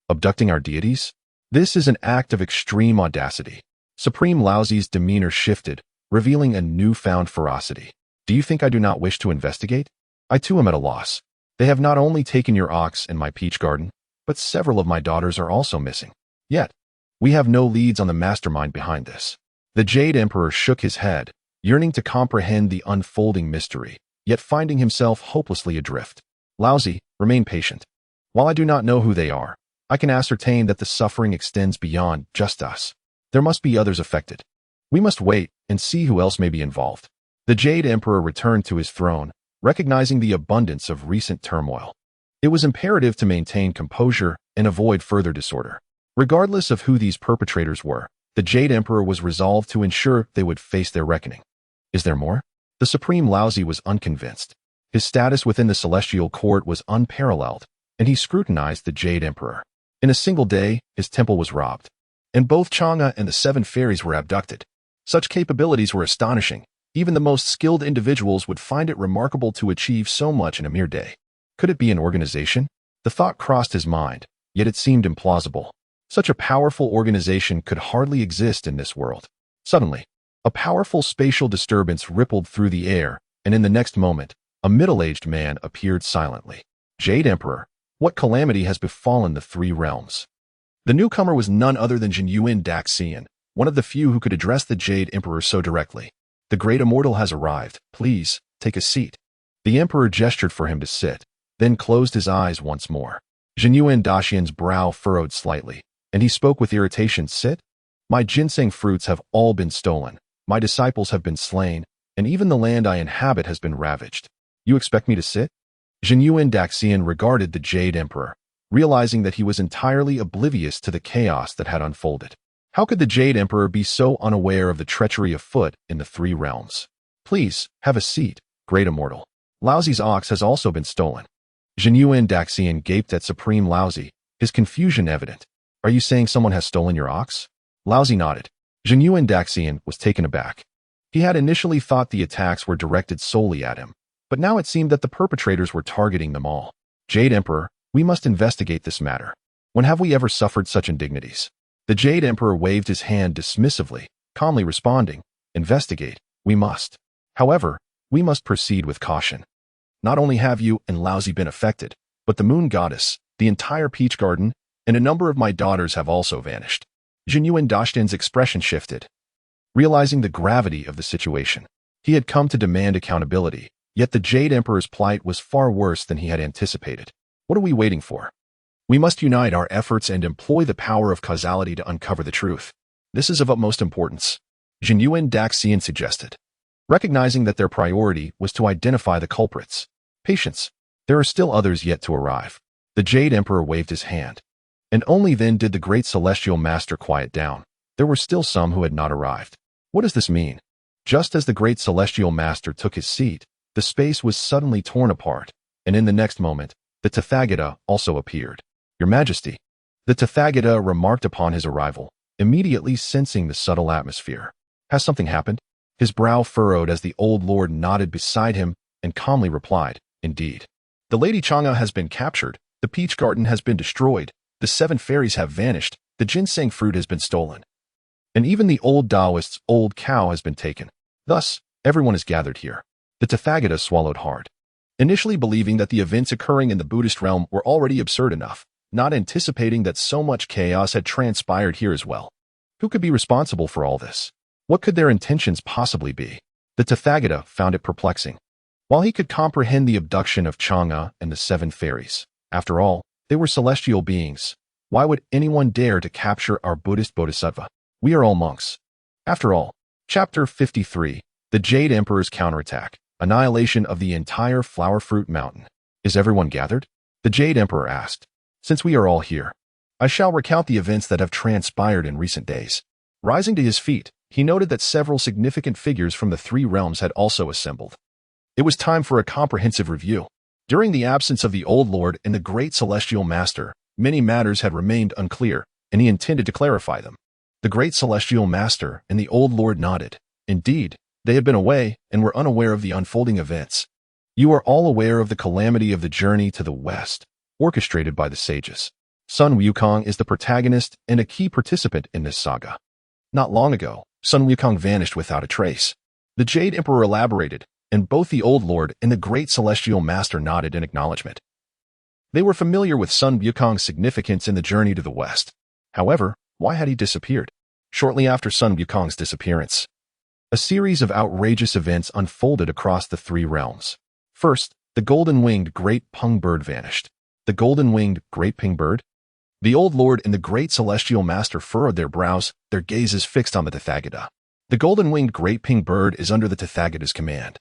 Abducting our deities? This is an act of extreme audacity. Supreme Laozi's demeanor shifted, revealing a newfound ferocity. Do you think I do not wish to investigate? I too am at a loss. They have not only taken your ox and my peach garden, but several of my daughters are also missing. Yet, we have no leads on the mastermind behind this. The Jade Emperor shook his head, yearning to comprehend the unfolding mystery, yet finding himself hopelessly adrift. Laozi, remain patient. While I do not know who they are, I can ascertain that the suffering extends beyond just us. There must be others affected. We must wait and see who else may be involved. The Jade Emperor returned to his throne, recognizing the abundance of recent turmoil. It was imperative to maintain composure and avoid further disorder. Regardless of who these perpetrators were, the Jade Emperor was resolved to ensure they would face their reckoning. Is there more? The Supreme Laozi was unconvinced. His status within the celestial court was unparalleled, and he scrutinized the Jade Emperor. In a single day, his temple was robbed, and both Chang'e and the 7 fairies were abducted. Such capabilities were astonishing. Even the most skilled individuals would find it remarkable to achieve so much in a mere day. Could it be an organization? The thought crossed his mind, yet it seemed implausible. Such a powerful organization could hardly exist in this world. Suddenly, a powerful spatial disturbance rippled through the air, and in the next moment, a middle-aged man appeared silently. Jade Emperor, what calamity has befallen the 3 realms? The newcomer was none other than Xīyóu Daxian, one of the few who could address the Jade Emperor so directly. The great immortal has arrived. Please, take a seat. The Emperor gestured for him to sit, then closed his eyes once more. Xīyóu Daxian's brow furrowed slightly, and he spoke with irritation. Sit? My ginseng fruits have all been stolen. My disciples have been slain, and even the land I inhabit has been ravaged. You expect me to sit? Xīyóu Daxian regarded the Jade Emperor, realizing that he was entirely oblivious to the chaos that had unfolded. How could the Jade Emperor be so unaware of the treachery afoot in the 3 realms? Please, have a seat, great immortal. Laozi's ox has also been stolen. Xīyóu Daxian gaped at Supreme Laozi, his confusion evident. Are you saying someone has stolen your ox? Laozi nodded. Xīyóu Daxian was taken aback. He had initially thought the attacks were directed solely at him, but now it seemed that the perpetrators were targeting them all. Jade Emperor, we must investigate this matter. When have we ever suffered such indignities? The Jade Emperor waved his hand dismissively, calmly responding, investigate, we must. However, we must proceed with caution. Not only have you and Laozi been affected, but the Moon Goddess, the entire Peach Garden, and a number of my daughters have also vanished. Xīyóu Daxian's expression shifted. Realizing the gravity of the situation, he had come to demand accountability, yet the Jade Emperor's plight was far worse than he had anticipated. What are we waiting for? We must unite our efforts and employ the power of causality to uncover the truth. This is of utmost importance, Xīyóu Daxian suggested. Recognizing that their priority was to identify the culprits. Patience. There are still others yet to arrive. The Jade Emperor waved his hand. And only then did the great celestial master quiet down. There were still some who had not arrived. What does this mean? Just as the great celestial master took his seat, the space was suddenly torn apart, and in the next moment, the Tathagata also appeared. Your Majesty. The Tathagata remarked upon his arrival, immediately sensing the subtle atmosphere. Has something happened? His brow furrowed as the old lord nodded beside him and calmly replied, Indeed. The Lady Chang'e has been captured, the Peach Garden has been destroyed, the 7 fairies have vanished, the ginseng fruit has been stolen. And even the old Taoist's old cow has been taken. Thus, everyone is gathered here. The Tathagata swallowed hard. Initially believing that the events occurring in the Buddhist realm were already absurd enough, not anticipating that so much chaos had transpired here as well. Who could be responsible for all this? What could their intentions possibly be? The Tathagata found it perplexing. While he could comprehend the abduction of Chang'e and the 7 fairies, after all, they were celestial beings. Why would anyone dare to capture our Buddhist bodhisattva? We are all monks. After all, Chapter 53, The Jade Emperor's Counterattack, Annihilation of the Entire Flower Fruit Mountain. Is everyone gathered? The Jade Emperor asked. Since we are all here, I shall recount the events that have transpired in recent days. Rising to his feet, he noted that several significant figures from the 3 realms had also assembled. It was time for a comprehensive review. During the absence of the Old Lord and the Great Celestial Master, many matters had remained unclear, and he intended to clarify them. The Great Celestial Master and the Old Lord nodded. Indeed, they had been away and were unaware of the unfolding events. You are all aware of the calamity of the journey to the west, orchestrated by the sages. Sun Wukong is the protagonist and a key participant in this saga. Not long ago, Sun Wukong vanished without a trace. The Jade Emperor elaborated, and both the Old Lord and the Great Celestial Master nodded in acknowledgement. They were familiar with Sun Wukong's significance in the journey to the west. However, why had he disappeared? Shortly after Sun Wukong's disappearance, a series of outrageous events unfolded across the 3 realms. First, the golden-winged great pung bird vanished. The golden-winged great ping bird? The old lord and the great celestial master furrowed their brows, their gazes fixed on the Tathagata. The golden-winged great ping bird is under the Tathagata's command.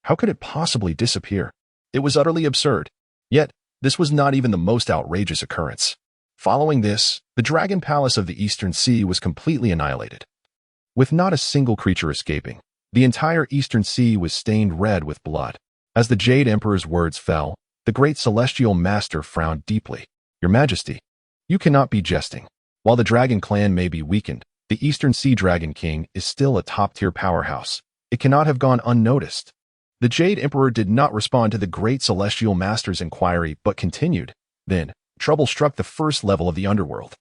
How could it possibly disappear? It was utterly absurd. Yet, this was not even the most outrageous occurrence. Following this, the dragon palace of the Eastern Sea was completely annihilated. With not a single creature escaping, the entire Eastern Sea was stained red with blood. As the Jade Emperor's words fell, the great celestial master frowned deeply. Your Majesty, you cannot be jesting. While the dragon clan may be weakened, the Eastern Sea Dragon King is still a top-tier powerhouse. It cannot have gone unnoticed. The Jade Emperor did not respond to the great celestial master's inquiry but continued. Then, trouble struck the first level of the underworld.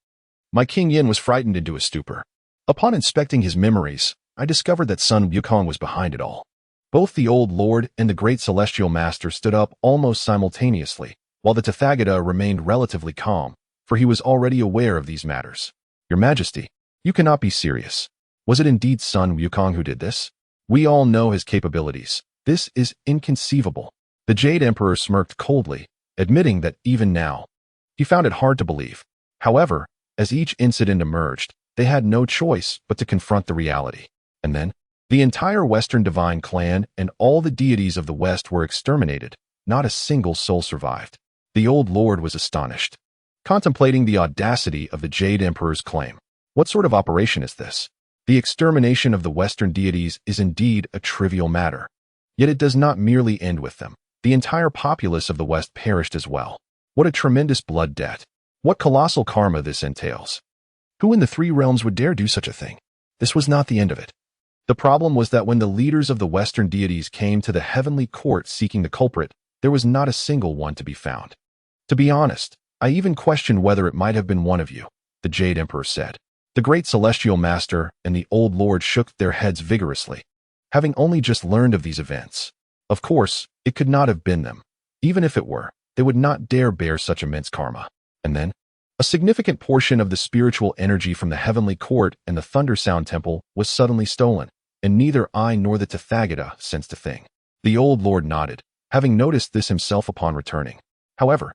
My King Yin was frightened into a stupor. Upon inspecting his memories, I discovered that Sun Wukong was behind it all. Both the old lord and the great celestial master stood up almost simultaneously, while the Tathagata remained relatively calm, for he was already aware of these matters. Your Majesty, you cannot be serious. Was it indeed Sun Wukong who did this? We all know his capabilities. This is inconceivable. The Jade Emperor smirked coldly, admitting that even now, he found it hard to believe. However, as each incident emerged, they had no choice but to confront the reality. And then, the entire Western divine clan and all the deities of the West were exterminated. Not a single soul survived. The old lord was astonished, contemplating the audacity of the Jade Emperor's claim. What sort of operation is this? The extermination of the Western deities is indeed a trivial matter. Yet it does not merely end with them. The entire populace of the West perished as well. What a tremendous blood debt. What colossal karma this entails. Who in the three realms would dare do such a thing? This was not the end of it. The problem was that when the leaders of the Western deities came to the heavenly court seeking the culprit, there was not a single one to be found. To be honest, I even questioned whether it might have been one of you, the Jade Emperor said. The great celestial master and the old lord shook their heads vigorously, having only just learned of these events. Of course, it could not have been them. Even if it were, they would not dare bear such immense karma. And then, a significant portion of the spiritual energy from the heavenly court and the Thunder Sound Temple was suddenly stolen, and neither I nor the Tathagata sensed a thing. The old lord nodded, having noticed this himself upon returning. However,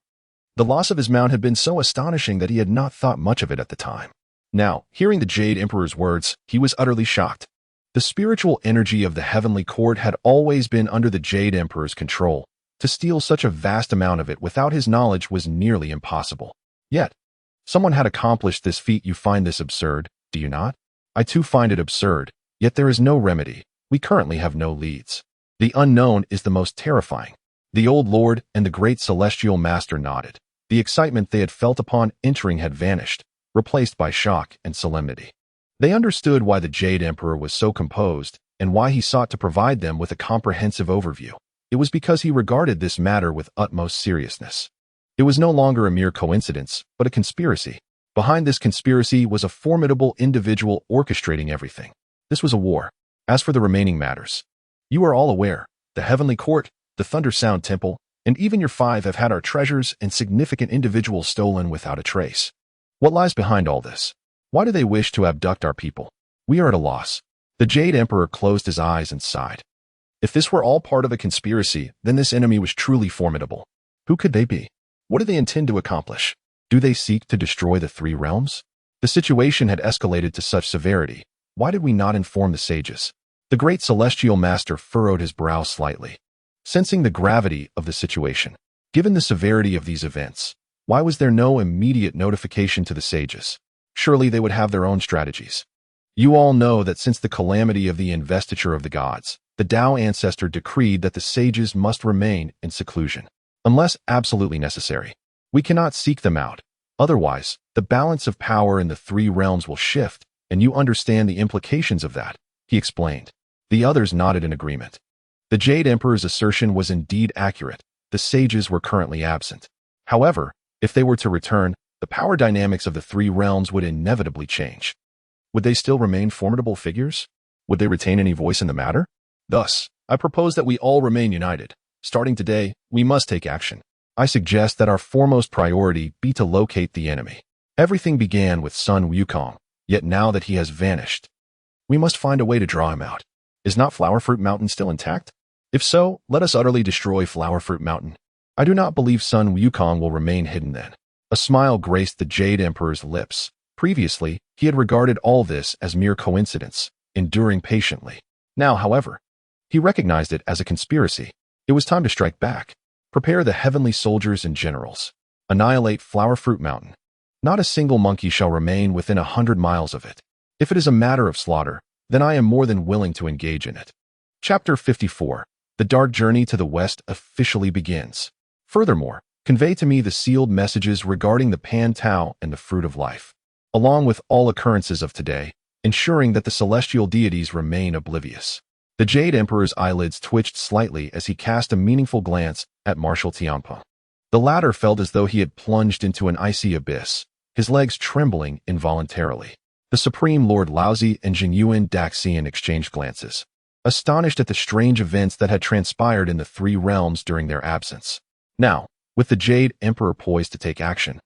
the loss of his mount had been so astonishing that he had not thought much of it at the time. Now, hearing the Jade Emperor's words, he was utterly shocked. The spiritual energy of the heavenly court had always been under the Jade Emperor's control. To steal such a vast amount of it without his knowledge was nearly impossible. Yet, someone had accomplished this feat. You find this absurd, do you not? I too find it absurd, yet there is no remedy. We currently have no leads. The unknown is the most terrifying. The old lord and the great celestial master nodded. The excitement they had felt upon entering had vanished, replaced by shock and solemnity. They understood why the Jade Emperor was so composed and why he sought to provide them with a comprehensive overview. It was because he regarded this matter with utmost seriousness. It was no longer a mere coincidence, but a conspiracy. Behind this conspiracy was a formidable individual orchestrating everything. This was a war. As for the remaining matters, you are all aware, the Heavenly Court, the Thunder Sound Temple, and even your five have had our treasures and significant individuals stolen without a trace. What lies behind all this? Why do they wish to abduct our people? We are at a loss. The Jade Emperor closed his eyes and sighed. If this were all part of a conspiracy, then this enemy was truly formidable. Who could they be? What do they intend to accomplish? Do they seek to destroy the three realms? The situation had escalated to such severity. Why did we not inform the sages? The great celestial master furrowed his brow slightly, sensing the gravity of the situation. Given the severity of these events, why was there no immediate notification to the sages? Surely they would have their own strategies. You all know that since the calamity of the investiture of the gods, the Tao ancestor decreed that the sages must remain in seclusion, unless absolutely necessary. We cannot seek them out. Otherwise, the balance of power in the three realms will shift, and you understand the implications of that, he explained. The others nodded in agreement. The Jade Emperor's assertion was indeed accurate. The sages were currently absent. However, if they were to return, the power dynamics of the three realms would inevitably change. Would they still remain formidable figures? Would they retain any voice in the matter? Thus, I propose that we all remain united. Starting today, we must take action. I suggest that our foremost priority be to locate the enemy. Everything began with Sun Wukong, yet now that he has vanished, we must find a way to draw him out. Is not Flowerfruit Mountain still intact? If so, let us utterly destroy Flower Fruit Mountain. I do not believe Sun Wukong will remain hidden then. A smile graced the Jade Emperor's lips. Previously, he had regarded all this as mere coincidence, enduring patiently. Now, however, he recognized it as a conspiracy. It was time to strike back. Prepare the heavenly soldiers and generals. Annihilate Flower Fruit Mountain. Not a single monkey shall remain within 100 miles of it. If it is a matter of slaughter, then I am more than willing to engage in it. Chapter 54. The dark journey to the west officially begins. Furthermore, convey to me the sealed messages regarding the Pan Tao and the fruit of life, along with all occurrences of today, ensuring that the celestial deities remain oblivious. The Jade Emperor's eyelids twitched slightly as he cast a meaningful glance at Marshal Tianpo. The latter felt as though he had plunged into an icy abyss, his legs trembling involuntarily. The Supreme Lord Laozi and Xīyóu Daxian exchanged glances, astonished at the strange events that had transpired in the three realms during their absence. Now, with the Jade Emperor poised to take action,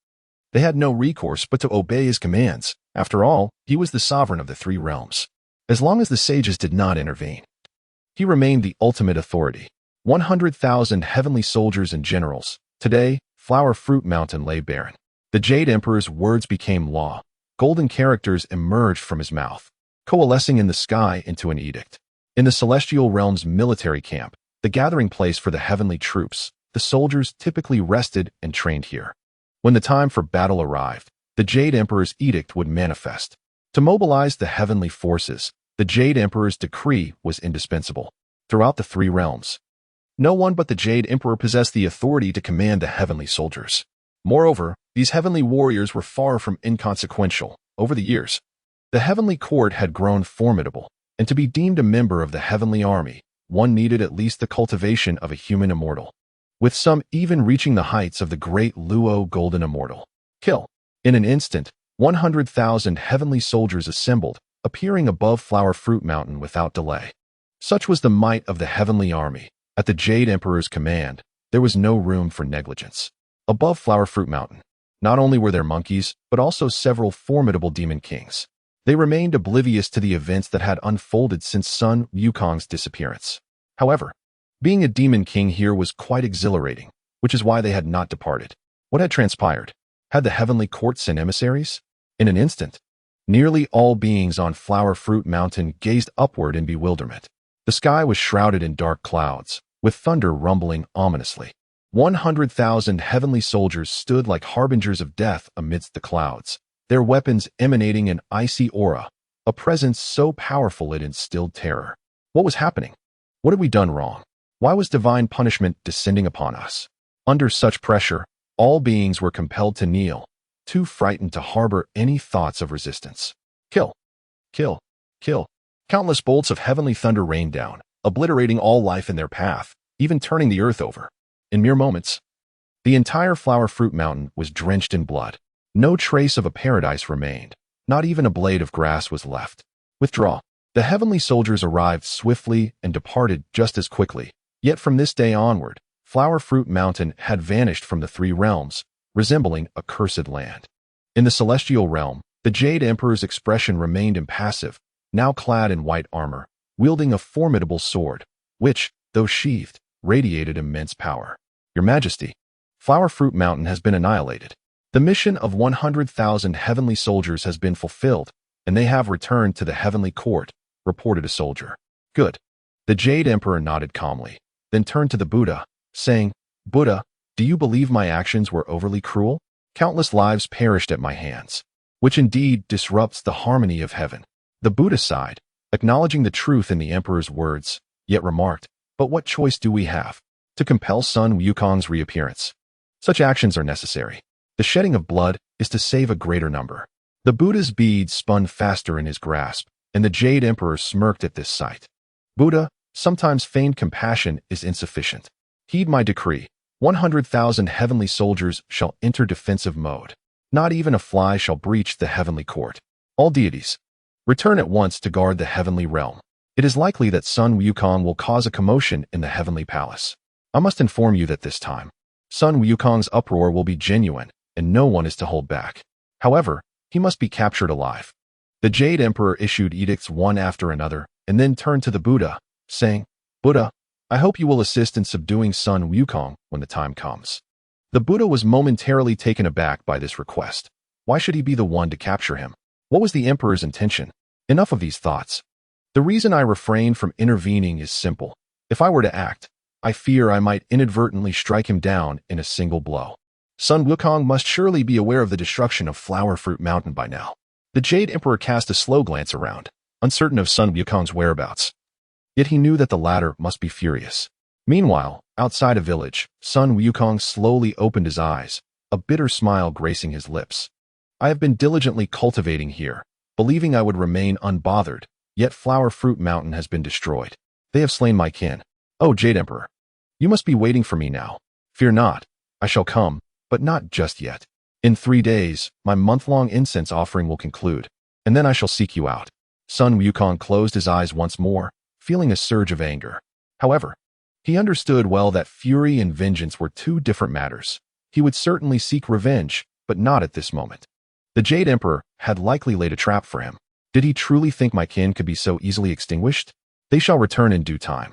they had no recourse but to obey his commands. After all, he was the sovereign of the three realms. As long as the sages did not intervene, he remained the ultimate authority. 100,000 heavenly soldiers and generals. Today, Flower Fruit Mountain lay barren. The Jade Emperor's words became law. Golden characters emerged from his mouth, coalescing in the sky into an edict. In the celestial realm's military camp, the gathering place for the heavenly troops, the soldiers typically rested and trained here. When the time for battle arrived, the Jade Emperor's edict would manifest. To mobilize the heavenly forces, the Jade Emperor's decree was indispensable. Throughout the three realms, no one but the Jade Emperor possessed the authority to command the heavenly soldiers. Moreover, these heavenly warriors were far from inconsequential. Over the years, the heavenly court had grown formidable, and to be deemed a member of the heavenly army, one needed at least the cultivation of a human immortal, with some even reaching the heights of the great Luo golden immortal. Kill. In an instant, 100,000 heavenly soldiers assembled, appearing above Flower Fruit Mountain without delay. Such was the might of the heavenly army. At the Jade Emperor's command, there was no room for negligence. Above Flower Fruit Mountain, not only were there monkeys, but also several formidable demon kings. They remained oblivious to the events that had unfolded since Sun Wukong's disappearance. However, being a demon king here was quite exhilarating, which is why they had not departed. What had transpired? Had the heavenly court sent emissaries? In an instant, nearly all beings on Flower Fruit Mountain gazed upward in bewilderment. The sky was shrouded in dark clouds, with thunder rumbling ominously. 100,000 heavenly soldiers stood like harbingers of death amidst the clouds, their weapons emanating an icy aura, a presence so powerful it instilled terror. What was happening? What had we done wrong? Why was divine punishment descending upon us? Under such pressure, all beings were compelled to kneel, too frightened to harbor any thoughts of resistance. Kill. Kill. Kill. Countless bolts of heavenly thunder rained down, obliterating all life in their path, even turning the earth over. In mere moments, the entire Flower Fruit Mountain was drenched in blood. No trace of a paradise remained. Not even a blade of grass was left. Withdraw. The heavenly soldiers arrived swiftly and departed just as quickly. Yet from this day onward, Flower Fruit Mountain had vanished from the three realms, resembling a cursed land. In the celestial realm, the Jade Emperor's expression remained impassive, now clad in white armor, wielding a formidable sword, which, though sheathed, radiated immense power. Your Majesty, Flower Fruit Mountain has been annihilated. The mission of 100,000 heavenly soldiers has been fulfilled, and they have returned to the heavenly court, reported a soldier. Good. The Jade Emperor nodded calmly, then turned to the Buddha, saying, Buddha, do you believe my actions were overly cruel? Countless lives perished at my hands, which indeed disrupts the harmony of heaven. The Buddha sighed, acknowledging the truth in the Emperor's words, yet remarked, but what choice do we have? To compel Sun Wukong's reappearance. Such actions are necessary. The shedding of blood is to save a greater number. The Buddha's beads spun faster in his grasp, and the Jade Emperor smirked at this sight. Buddha, sometimes feigned compassion is insufficient. Heed my decree. 100,000 heavenly soldiers shall enter defensive mode. Not even a fly shall breach the heavenly court. All deities, return at once to guard the heavenly realm. It is likely that Sun Wukong will cause a commotion in the heavenly palace. I must inform you that this time, Sun Wukong's uproar will be genuine, and no one is to hold back. However, he must be captured alive. The Jade Emperor issued edicts one after another, and then turned to the Buddha, saying, Buddha, I hope you will assist in subduing Sun Wukong when the time comes. The Buddha was momentarily taken aback by this request. Why should he be the one to capture him? What was the emperor's intention? Enough of these thoughts. The reason I refrained from intervening is simple. If I were to act, I fear I might inadvertently strike him down in a single blow. Sun Wukong must surely be aware of the destruction of Flower Fruit Mountain by now. The Jade Emperor cast a slow glance around, uncertain of Sun Wukong's whereabouts. Yet he knew that the latter must be furious. Meanwhile, outside a village, Sun Wukong slowly opened his eyes, a bitter smile gracing his lips. I have been diligently cultivating here, believing I would remain unbothered, yet Flower Fruit Mountain has been destroyed. They have slain my kin. Oh, Jade Emperor, you must be waiting for me now. Fear not, I shall come, but not just yet. In 3 days, my month-long incense offering will conclude, and then I shall seek you out. Sun Wukong closed his eyes once more, feeling a surge of anger. However, he understood well that fury and vengeance were two different matters. He would certainly seek revenge, but not at this moment. The Jade Emperor had likely laid a trap for him. Did he truly think my kin could be so easily extinguished? They shall return in due time,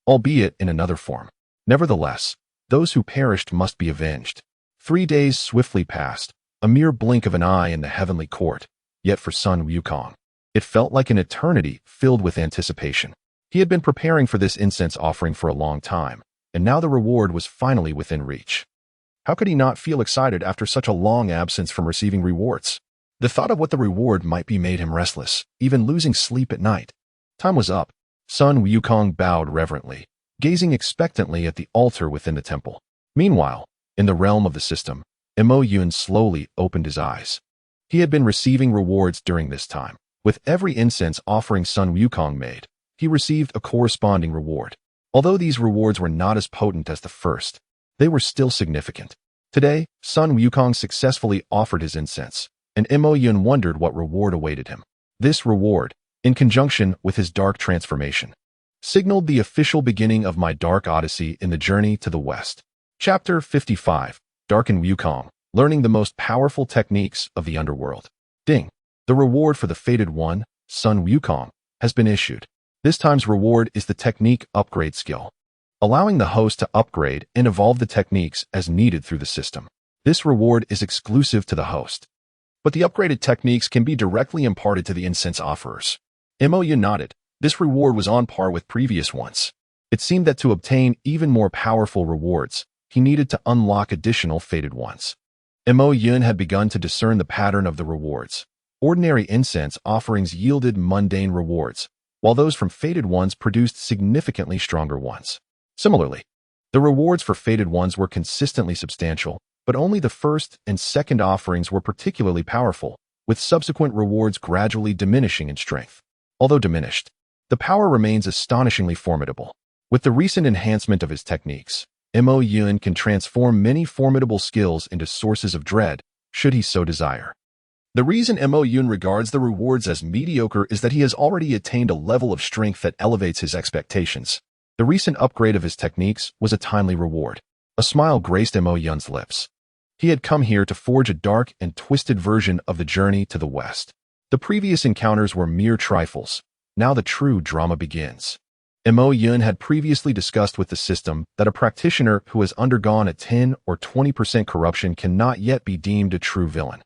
albeit in another form. Nevertheless, those who perished must be avenged. 3 days swiftly passed, a mere blink of an eye in the heavenly court, yet for Sun Wukong, it felt like an eternity filled with anticipation. He had been preparing for this incense offering for a long time, and now the reward was finally within reach. How could he not feel excited after such a long absence from receiving rewards? The thought of what the reward might be made him restless, even losing sleep at night. Time was up. Sun Wukong bowed reverently, gazing expectantly at the altar within the temple. Meanwhile, in the realm of the system, Xīyóu slowly opened his eyes. He had been receiving rewards during this time. With every incense offering Sun Wukong made, he received a corresponding reward. Although these rewards were not as potent as the first, they were still significant. Today, Sun Wukong successfully offered his incense, and Xīyóu wondered what reward awaited him. This reward, in conjunction with his dark transformation, signaled the official beginning of my dark odyssey in the journey to the west. Chapter 55, Darken Wukong, Learning the Most Powerful Techniques of the Underworld. Ding! The reward for the fated one, Sun Wukong, has been issued. This time's reward is the technique upgrade skill, allowing the host to upgrade and evolve the techniques as needed through the system. This reward is exclusive to the host, but the upgraded techniques can be directly imparted to the incense offerers. Xīyóu nodded. This reward was on par with previous ones. It seemed that to obtain even more powerful rewards, he needed to unlock additional fated ones. Xīyóu had begun to discern the pattern of the rewards. Ordinary incense offerings yielded mundane rewards, while those from fated ones produced significantly stronger ones. Similarly, the rewards for fated ones were consistently substantial, but only the first and second offerings were particularly powerful, with subsequent rewards gradually diminishing in strength. Although diminished, the power remains astonishingly formidable. With the recent enhancement of his techniques, Xīyóu can transform many formidable skills into sources of dread, should he so desire. The reason Xīyóu regards the rewards as mediocre is that he has already attained a level of strength that elevates his expectations. The recent upgrade of his techniques was a timely reward. A smile graced Xīyóu's lips. He had come here to forge a dark and twisted version of the journey to the west. The previous encounters were mere trifles. Now the true drama begins. Xīyóu had previously discussed with the system that a practitioner who has undergone a 10 or 20% corruption cannot yet be deemed a true villain,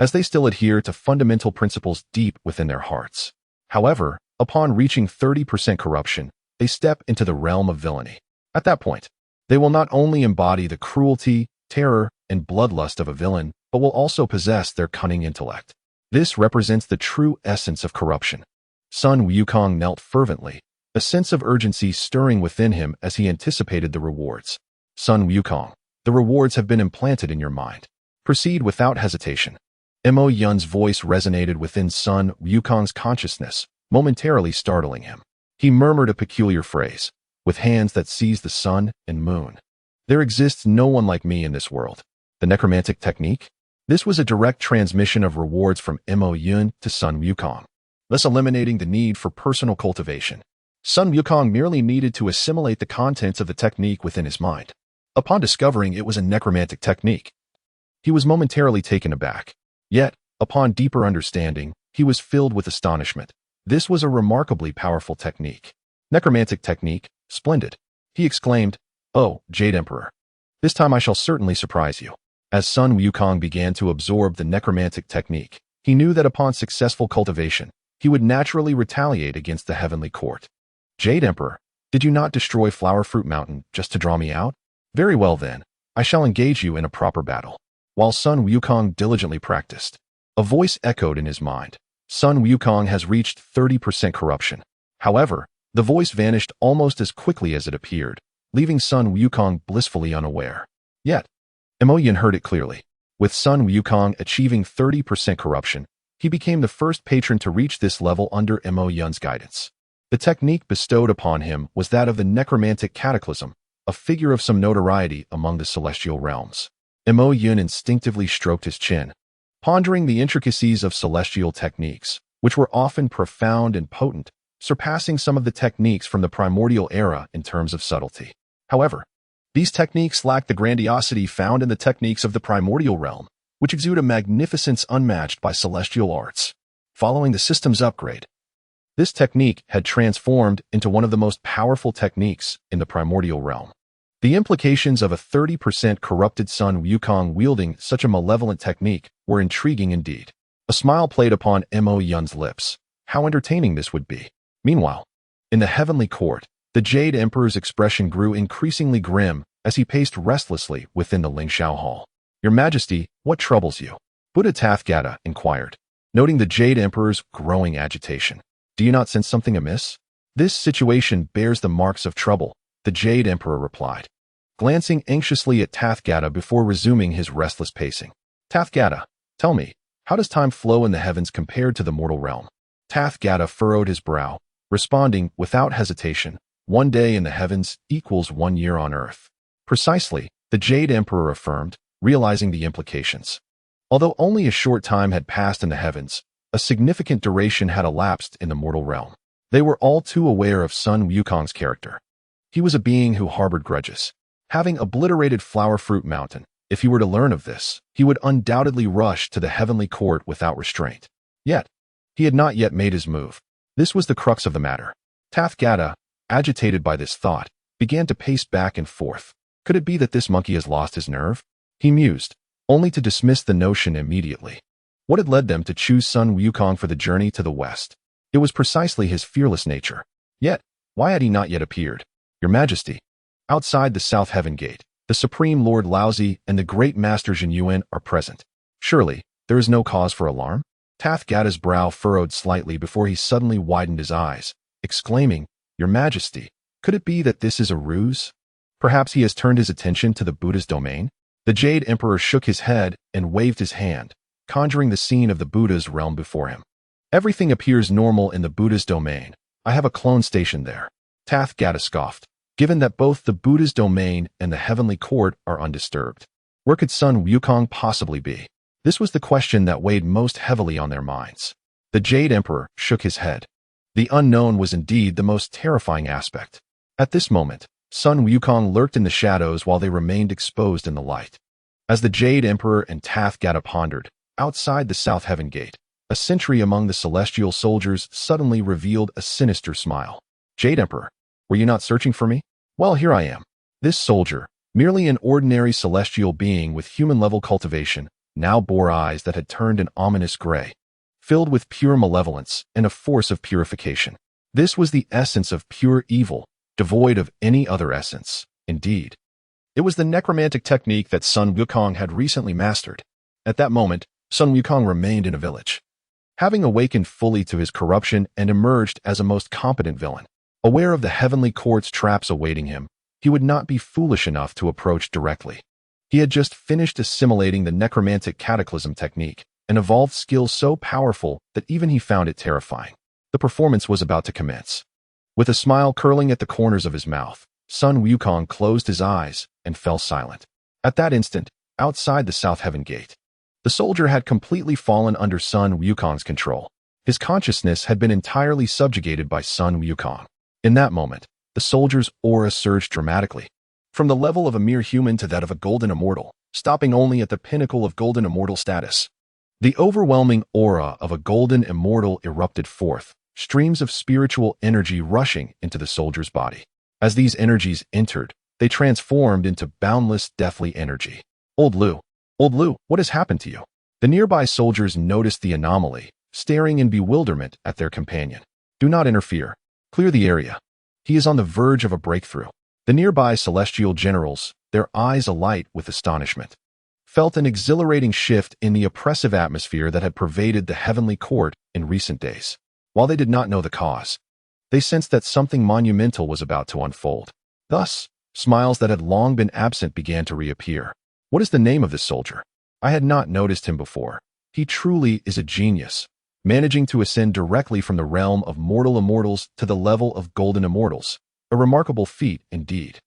as they still adhere to fundamental principles deep within their hearts. However, upon reaching 30% corruption, they step into the realm of villainy. At that point, they will not only embody the cruelty, terror, and bloodlust of a villain, but will also possess their cunning intellect. This represents the true essence of corruption. Sun Wukong knelt fervently, a sense of urgency stirring within him as he anticipated the rewards. Sun Wukong, the rewards have been implanted in your mind. Proceed without hesitation. Xīyóu's voice resonated within Sun Wukong's consciousness, momentarily startling him. He murmured a peculiar phrase, with hands that seize the sun and moon. There exists no one like me in this world. The necromantic technique? This was a direct transmission of rewards from Xīyóu to Sun Wukong, thus eliminating the need for personal cultivation. Sun Wukong merely needed to assimilate the contents of the technique within his mind. Upon discovering it was a necromantic technique, he was momentarily taken aback. Yet, upon deeper understanding, he was filled with astonishment. This was a remarkably powerful technique. Necromantic technique, splendid. He exclaimed, "Oh, Jade Emperor. This time I shall certainly surprise you." As Sun Wukong began to absorb the necromantic technique, he knew that upon successful cultivation, he would naturally retaliate against the heavenly court. "Jade Emperor, did you not destroy Flower Fruit Mountain just to draw me out? Very well then, I shall engage you in a proper battle." While Sun Wukong diligently practiced, a voice echoed in his mind. Sun Wukong has reached 30% corruption. However, the voice vanished almost as quickly as it appeared, leaving Sun Wukong blissfully unaware. Yet, Mo Yin heard it clearly. With Sun Wukong achieving 30% corruption, he became the first patron to reach this level under Mo Yin's guidance. The technique bestowed upon him was that of the necromantic cataclysm, a figure of some notoriety among the celestial realms. Mo Yin instinctively stroked his chin, pondering the intricacies of celestial techniques, which were often profound and potent, surpassing some of the techniques from the primordial era in terms of subtlety. However, these techniques lacked the grandiosity found in the techniques of the primordial realm, which exude a magnificence unmatched by celestial arts. Following the system's upgrade, this technique had transformed into one of the most powerful techniques in the primordial realm. The implications of a 30% corrupted Sun Wukong wielding such a malevolent technique were intriguing indeed. A smile played upon Mo Yun's lips. How entertaining this would be. Meanwhile, in the heavenly court, the Jade Emperor's expression grew increasingly grim as he paced restlessly within the Lingxiao Hall. "Your Majesty, what troubles you?" Buddha Tathgata inquired, noting the Jade Emperor's growing agitation. "Do you not sense something amiss?" "This situation bears the marks of trouble," the Jade Emperor replied, glancing anxiously at Tathgata before resuming his restless pacing. "Tathgata, tell me, how does time flow in the heavens compared to the mortal realm?" Tathgata furrowed his brow, responding without hesitation, "One day in the heavens equals 1 year on earth." "Precisely," the Jade Emperor affirmed, realizing the implications. Although only a short time had passed in the heavens, a significant duration had elapsed in the mortal realm. They were all too aware of Sun Wukong's character. He was a being who harbored grudges. Having obliterated Flower Fruit Mountain, if he were to learn of this, he would undoubtedly rush to the heavenly court without restraint. Yet, he had not yet made his move. This was the crux of the matter. Tathgata, agitated by this thought, began to pace back and forth. Could it be that this monkey has lost his nerve? He mused, only to dismiss the notion immediately. What had led them to choose Sun Wukong for the journey to the west? It was precisely his fearless nature. Yet, why had he not yet appeared? "Your Majesty, outside the South Heaven Gate, the Supreme Lord Laozi and the Great Master Xīyóu are present. Surely, there is no cause for alarm?" Tathgata's brow furrowed slightly before he suddenly widened his eyes, exclaiming, "Your Majesty, could it be that this is a ruse? Perhaps he has turned his attention to the Buddha's domain?" The Jade Emperor shook his head and waved his hand, conjuring the scene of the Buddha's realm before him. "Everything appears normal in the Buddha's domain. I have a clone stationed there." Tathgata scoffed, given that both the Buddha's domain and the heavenly court are undisturbed. Where could Sun Wukong possibly be? This was the question that weighed most heavily on their minds. The Jade Emperor shook his head. The unknown was indeed the most terrifying aspect. At this moment, Sun Wukong lurked in the shadows while they remained exposed in the light. As the Jade Emperor and Tathgata pondered, outside the South Heaven Gate, a sentry among the celestial soldiers suddenly revealed a sinister smile. "Jade Emperor, were you not searching for me? Well, here I am." This soldier, merely an ordinary celestial being with human-level cultivation, now bore eyes that had turned an ominous gray, filled with pure malevolence and a force of purification. This was the essence of pure evil, devoid of any other essence. Indeed, it was the necromantic technique that Sun Wukong had recently mastered. At that moment, Sun Wukong remained in a village, having awakened fully to his corruption and emerged as a most competent villain. Aware of the heavenly court's traps awaiting him, he would not be foolish enough to approach directly. He had just finished assimilating the necromantic cataclysm technique, an evolved skill so powerful that even he found it terrifying. The performance was about to commence. With a smile curling at the corners of his mouth, Sun Wukong closed his eyes and fell silent. At that instant, outside the South Heaven Gate, the soldier had completely fallen under Sun Wukong's control. His consciousness had been entirely subjugated by Sun Wukong. In that moment, the soldier's aura surged dramatically, from the level of a mere human to that of a golden immortal, stopping only at the pinnacle of golden immortal status. The overwhelming aura of a golden immortal erupted forth, streams of spiritual energy rushing into the soldier's body. As these energies entered, they transformed into boundless, deathly energy. Old Lu, what has happened to you? The nearby soldiers noticed the anomaly, staring in bewilderment at their companion. Do not interfere. Clear the area. He is on the verge of a breakthrough. The nearby celestial generals, their eyes alight with astonishment, felt an exhilarating shift in the oppressive atmosphere that had pervaded the heavenly court in recent days. While they did not know the cause, they sensed that something monumental was about to unfold. Thus, smiles that had long been absent began to reappear. What is the name of this soldier? I had not noticed him before. He truly is a genius, managing to ascend directly from the realm of mortal immortals to the level of golden immortals. A remarkable feat indeed.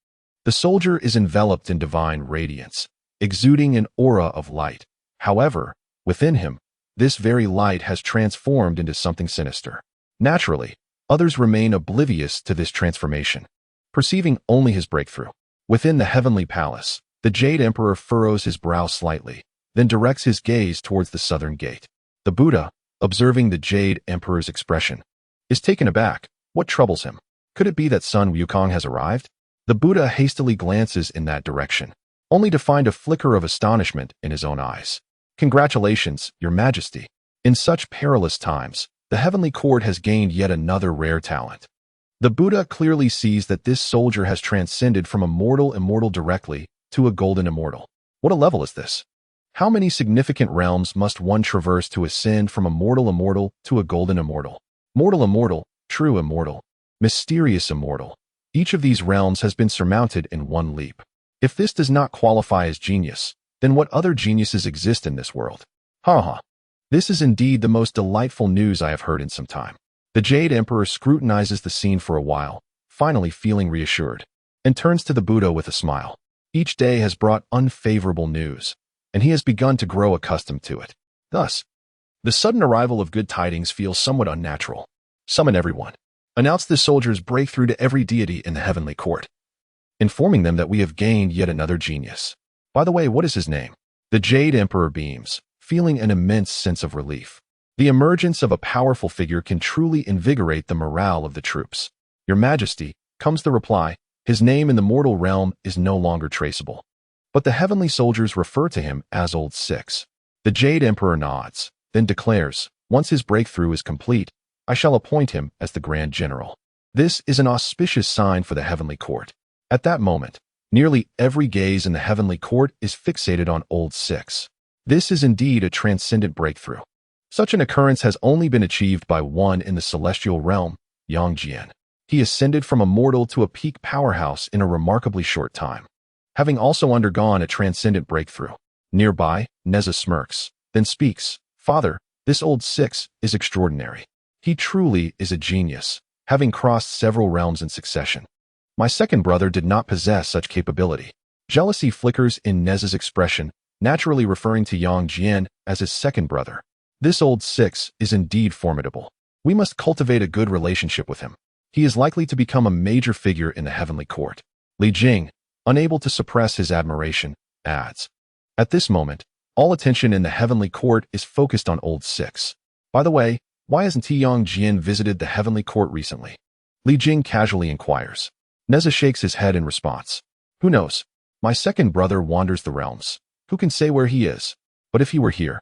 The soldier is enveloped in divine radiance, exuding an aura of light. However, within him, this very light has transformed into something sinister. Naturally, others remain oblivious to this transformation, perceiving only his breakthrough. Within the heavenly palace, the Jade Emperor furrows his brow slightly, then directs his gaze towards the southern gate. The Buddha, observing the Jade Emperor's expression, is taken aback. What troubles him? Could it be that Sun Wukong has arrived? The Buddha hastily glances in that direction, only to find a flicker of astonishment in his own eyes. Congratulations, Your Majesty. In such perilous times, the heavenly court has gained yet another rare talent. The Buddha clearly sees that this soldier has transcended from a mortal immortal directly to a golden immortal. What a level is this? How many significant realms must one traverse to ascend from a mortal immortal to a golden immortal? Mortal immortal, true immortal, mysterious immortal. Each of these realms has been surmounted in one leap. If this does not qualify as genius, then what other geniuses exist in this world? This is indeed the most delightful news I have heard in some time. The Jade Emperor scrutinizes the scene for a while, finally feeling reassured, and turns to the Buddha with a smile. Each day has brought unfavorable news, and he has begun to grow accustomed to it. Thus, the sudden arrival of good tidings feels somewhat unnatural. Summon everyone. Announce this soldier's breakthrough to every deity in the heavenly court, informing them that we have gained yet another genius. By the way, what is his name? The Jade Emperor beams, feeling an immense sense of relief. The emergence of a powerful figure can truly invigorate the morale of the troops. Your Majesty, comes the reply, his name in the mortal realm is no longer traceable. But the heavenly soldiers refer to him as Old Six. The Jade Emperor nods, then declares, once his breakthrough is complete, I shall appoint him as the Grand General. This is an auspicious sign for the heavenly court. At that moment, nearly every gaze in the heavenly court is fixated on Old Six. This is indeed a transcendent breakthrough. Such an occurrence has only been achieved by one in the celestial realm, Yang Jian. He ascended from a mortal to a peak powerhouse in a remarkably short time, having also undergone a transcendent breakthrough. Nearby, Neza smirks, then speaks, Father, this Old Six is extraordinary. He truly is a genius, having crossed several realms in succession. My second brother did not possess such capability. Jealousy flickers in Neza's expression, naturally referring to Yang Jian as his second brother. This Old Six is indeed formidable. We must cultivate a good relationship with him. He is likely to become a major figure in the heavenly court. Li Jing, unable to suppress his admiration, adds. At this moment, all attention in the heavenly court is focused on Old Six. By the way, why hasn't Yang Jian visited the heavenly court recently? Li Jing casually inquires. Neza shakes his head in response. Who knows? My second brother wanders the realms. Who can say where he is? But if he were here,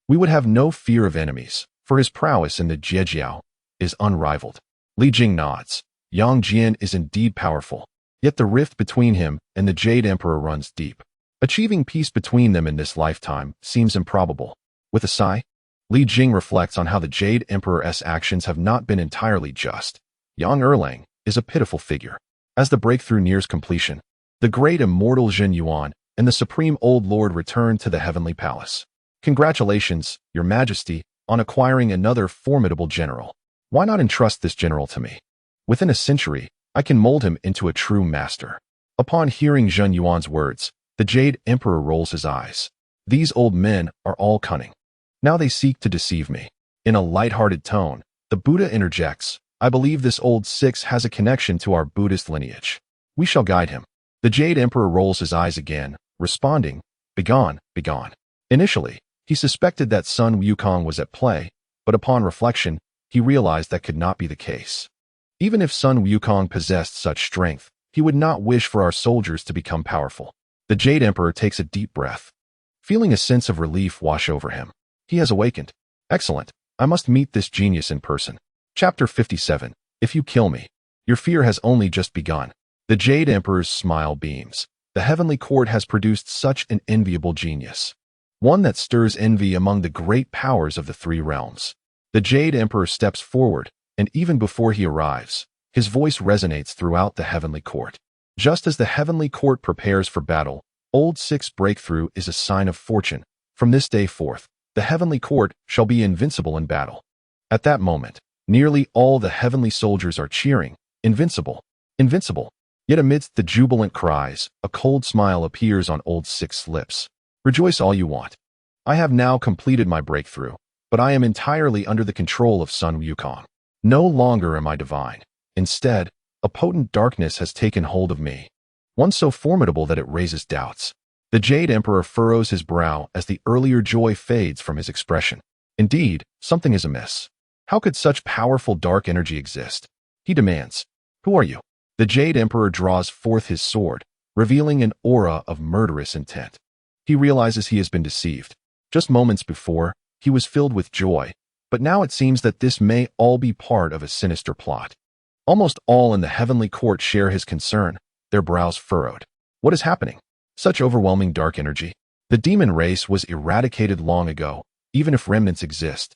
we would have no fear of enemies, for his prowess in the Xīyóu is unrivaled. Li Jing nods. Yang Jian is indeed powerful, yet the rift between him and the Jade Emperor runs deep. Achieving peace between them in this lifetime seems improbable. With a sigh, Li Jing reflects on how the Jade Emperor's actions have not been entirely just. Yang Erlang is a pitiful figure. As the breakthrough nears completion, the great immortal Xīyóu and the Supreme Old Lord return to the heavenly palace. Congratulations, Your Majesty, on acquiring another formidable general. Why not entrust this general to me? Within a century, I can mold him into a true master. Upon hearing Xīyóu's words, the Jade Emperor rolls his eyes. These old men are all cunning. Now they seek to deceive me. In a light-hearted tone, the Buddha interjects, I believe this Old Six has a connection to our Buddhist lineage. We shall guide him. The Jade Emperor rolls his eyes again, responding, Begone, begone. Initially, he suspected that Sun Wukong was at play, but upon reflection, he realized that could not be the case. Even if Sun Wukong possessed such strength, He would not wish for our soldiers to become powerful. The Jade Emperor takes a deep breath, feeling a sense of relief wash over him. He has awakened. Excellent. I must meet this genius in person. Chapter 57. If you kill me, your fear has only just begun. The Jade Emperor's smile beams. The heavenly court has produced such an enviable genius, one that stirs envy among the great powers of the three realms. The Jade Emperor steps forward, and even before he arrives, his voice resonates throughout the heavenly court. Just as the heavenly court prepares for battle, Old Six breakthrough is a sign of fortune. From this day forth, the heavenly court shall be invincible in battle. At that moment, nearly all the heavenly soldiers are cheering, "Invincible! Invincible!" Yet amidst the jubilant cries, a cold smile appears on Old Six's lips. Rejoice all you want. I have now completed my breakthrough, but I am entirely under the control of Sun Wukong. No longer am I divine. Instead, a potent darkness has taken hold of me, one so formidable that it raises doubts. The Jade Emperor furrows his brow as the earlier joy fades from his expression. Indeed, something is amiss. How could such powerful dark energy exist? He demands. Who are you? The Jade Emperor draws forth his sword, revealing an aura of murderous intent. He realizes he has been deceived. Just moments before, he was filled with joy, but now it seems that this may all be part of a sinister plot. Almost all in the heavenly court share his concern, their brows furrowed. What is happening? Such overwhelming dark energy. The demon race was eradicated long ago, even if remnants exist.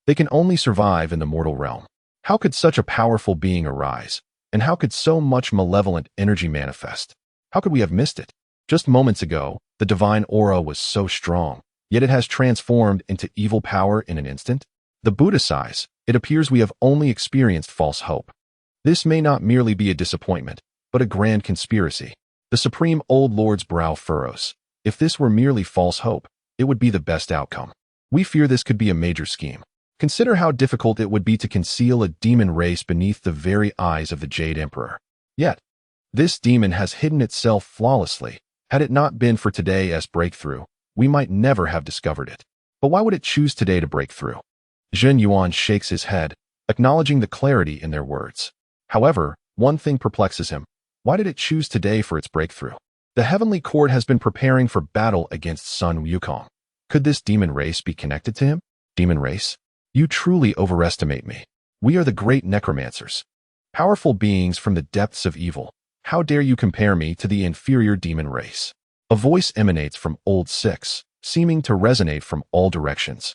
They can only survive in the mortal realm. How could such a powerful being arise? And how could so much malevolent energy manifest? How could we have missed it? Just moments ago, the divine aura was so strong, yet it has transformed into evil power in an instant. The Buddha sighs. It appears we have only experienced false hope. This may not merely be a disappointment, but a grand conspiracy. The Supreme Old Lord's brow furrows. If this were merely false hope, it would be the best outcome. We fear this could be a major scheme. Consider how difficult it would be to conceal a demon race beneath the very eyes of the Jade Emperor. Yet, this demon has hidden itself flawlessly. Had it not been for today's breakthrough, we might never have discovered it. But why would it choose today to break through? Zhen Yuan shakes his head, acknowledging the clarity in their words. However, one thing perplexes him. Why did it choose today for its breakthrough? The heavenly court has been preparing for battle against Sun Wukong. Could this demon race be connected to him? Demon race? You truly overestimate me. We are the great necromancers, powerful beings from the depths of evil. How dare you compare me to the inferior demon race? A voice emanates from Old Six, seeming to resonate from all directions.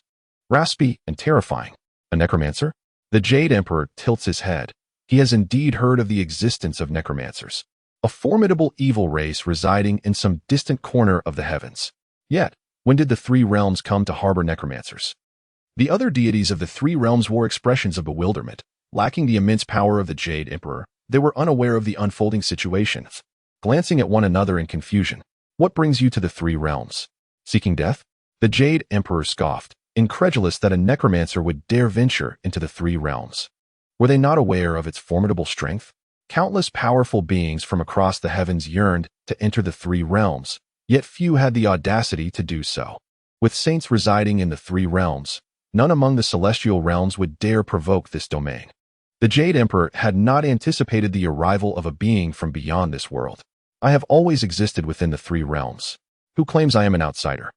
Raspy and terrifying. A necromancer? The Jade Emperor tilts his head. He has indeed heard of the existence of necromancers, a formidable evil race residing in some distant corner of the heavens. Yet, when did the three realms come to harbor necromancers? The other deities of the three realms wore expressions of bewilderment. Lacking the immense power of the Jade Emperor, they were unaware of the unfolding situation, glancing at one another in confusion. What brings you to the three realms? Seeking death? The Jade Emperor scoffed, incredulous that a necromancer would dare venture into the three realms. Were they not aware of its formidable strength? Countless powerful beings from across the heavens yearned to enter the three realms, yet few had the audacity to do so. With saints residing in the three realms, none among the celestial realms would dare provoke this domain. The Jade Emperor had not anticipated the arrival of a being from beyond this world. I have always existed within the three realms. Who claims I am an outsider?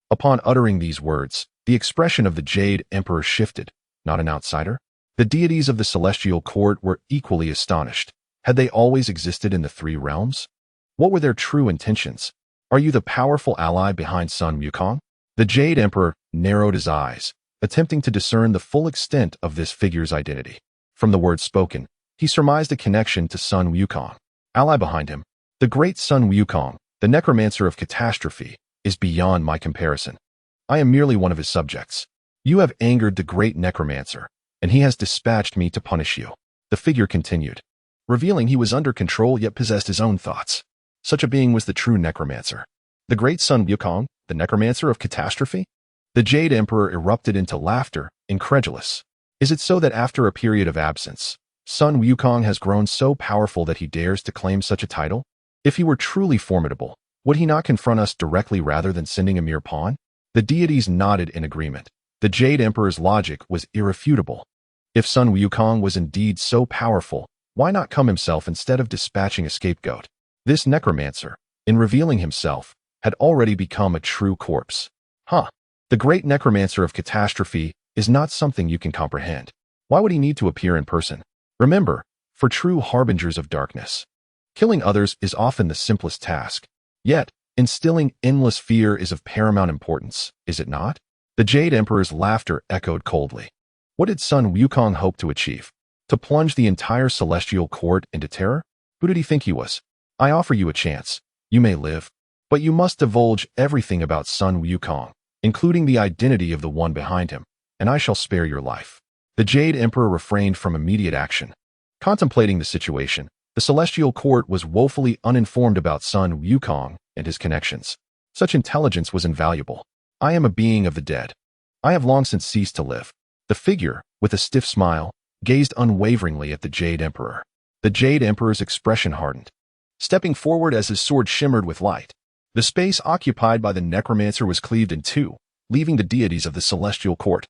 Upon uttering these words, the expression of the Jade Emperor shifted. Not an outsider? The deities of the celestial court were equally astonished. Had they always existed in the three realms? What were their true intentions? Are you the powerful ally behind Sun Wukong? The Jade Emperor narrowed his eyes, attempting to discern the full extent of this figure's identity. From the words spoken, he surmised a connection to Sun Wukong. Ally behind him, the great Sun Wukong, the necromancer of catastrophe, is beyond my comparison. I am merely one of his subjects. You have angered the great necromancer, and he has dispatched me to punish you. The figure continued, revealing he was under control yet possessed his own thoughts. Such a being was the true necromancer. The great Sun Wukong, the necromancer of catastrophe? The Jade Emperor erupted into laughter, incredulous. Is it so that after a period of absence, Sun Wukong has grown so powerful that he dares to claim such a title? If he were truly formidable, would he not confront us directly rather than sending a mere pawn? The deities nodded in agreement. The Jade Emperor's logic was irrefutable. If Sun Wukong was indeed so powerful, Why not come himself instead of dispatching a scapegoat? This necromancer, in revealing himself, had already become a true corpse. The great necromancer of catastrophe is not something you can comprehend. Why would he need to appear in person? Remember, for true harbingers of darkness, killing others is often the simplest task. Yet, instilling endless fear is of paramount importance, is it not? The Jade Emperor's laughter echoed coldly. What did Sun Wukong hope to achieve? To plunge the entire celestial court into terror? Who did he think he was? I offer you a chance. You may live, but you must divulge everything about Sun Wukong, including the identity of the one behind him, and I shall spare your life. The Jade Emperor refrained from immediate action. Contemplating the situation, the celestial court was woefully uninformed about Sun Wukong and his connections. Such intelligence was invaluable. I am a being of the dead. I have long since ceased to live. The figure, with a stiff smile, gazed unwaveringly at the Jade Emperor. The Jade Emperor's expression hardened, stepping forward as his sword shimmered with light. The space occupied by the necromancer was cleaved in two, leaving the deities of the celestial court,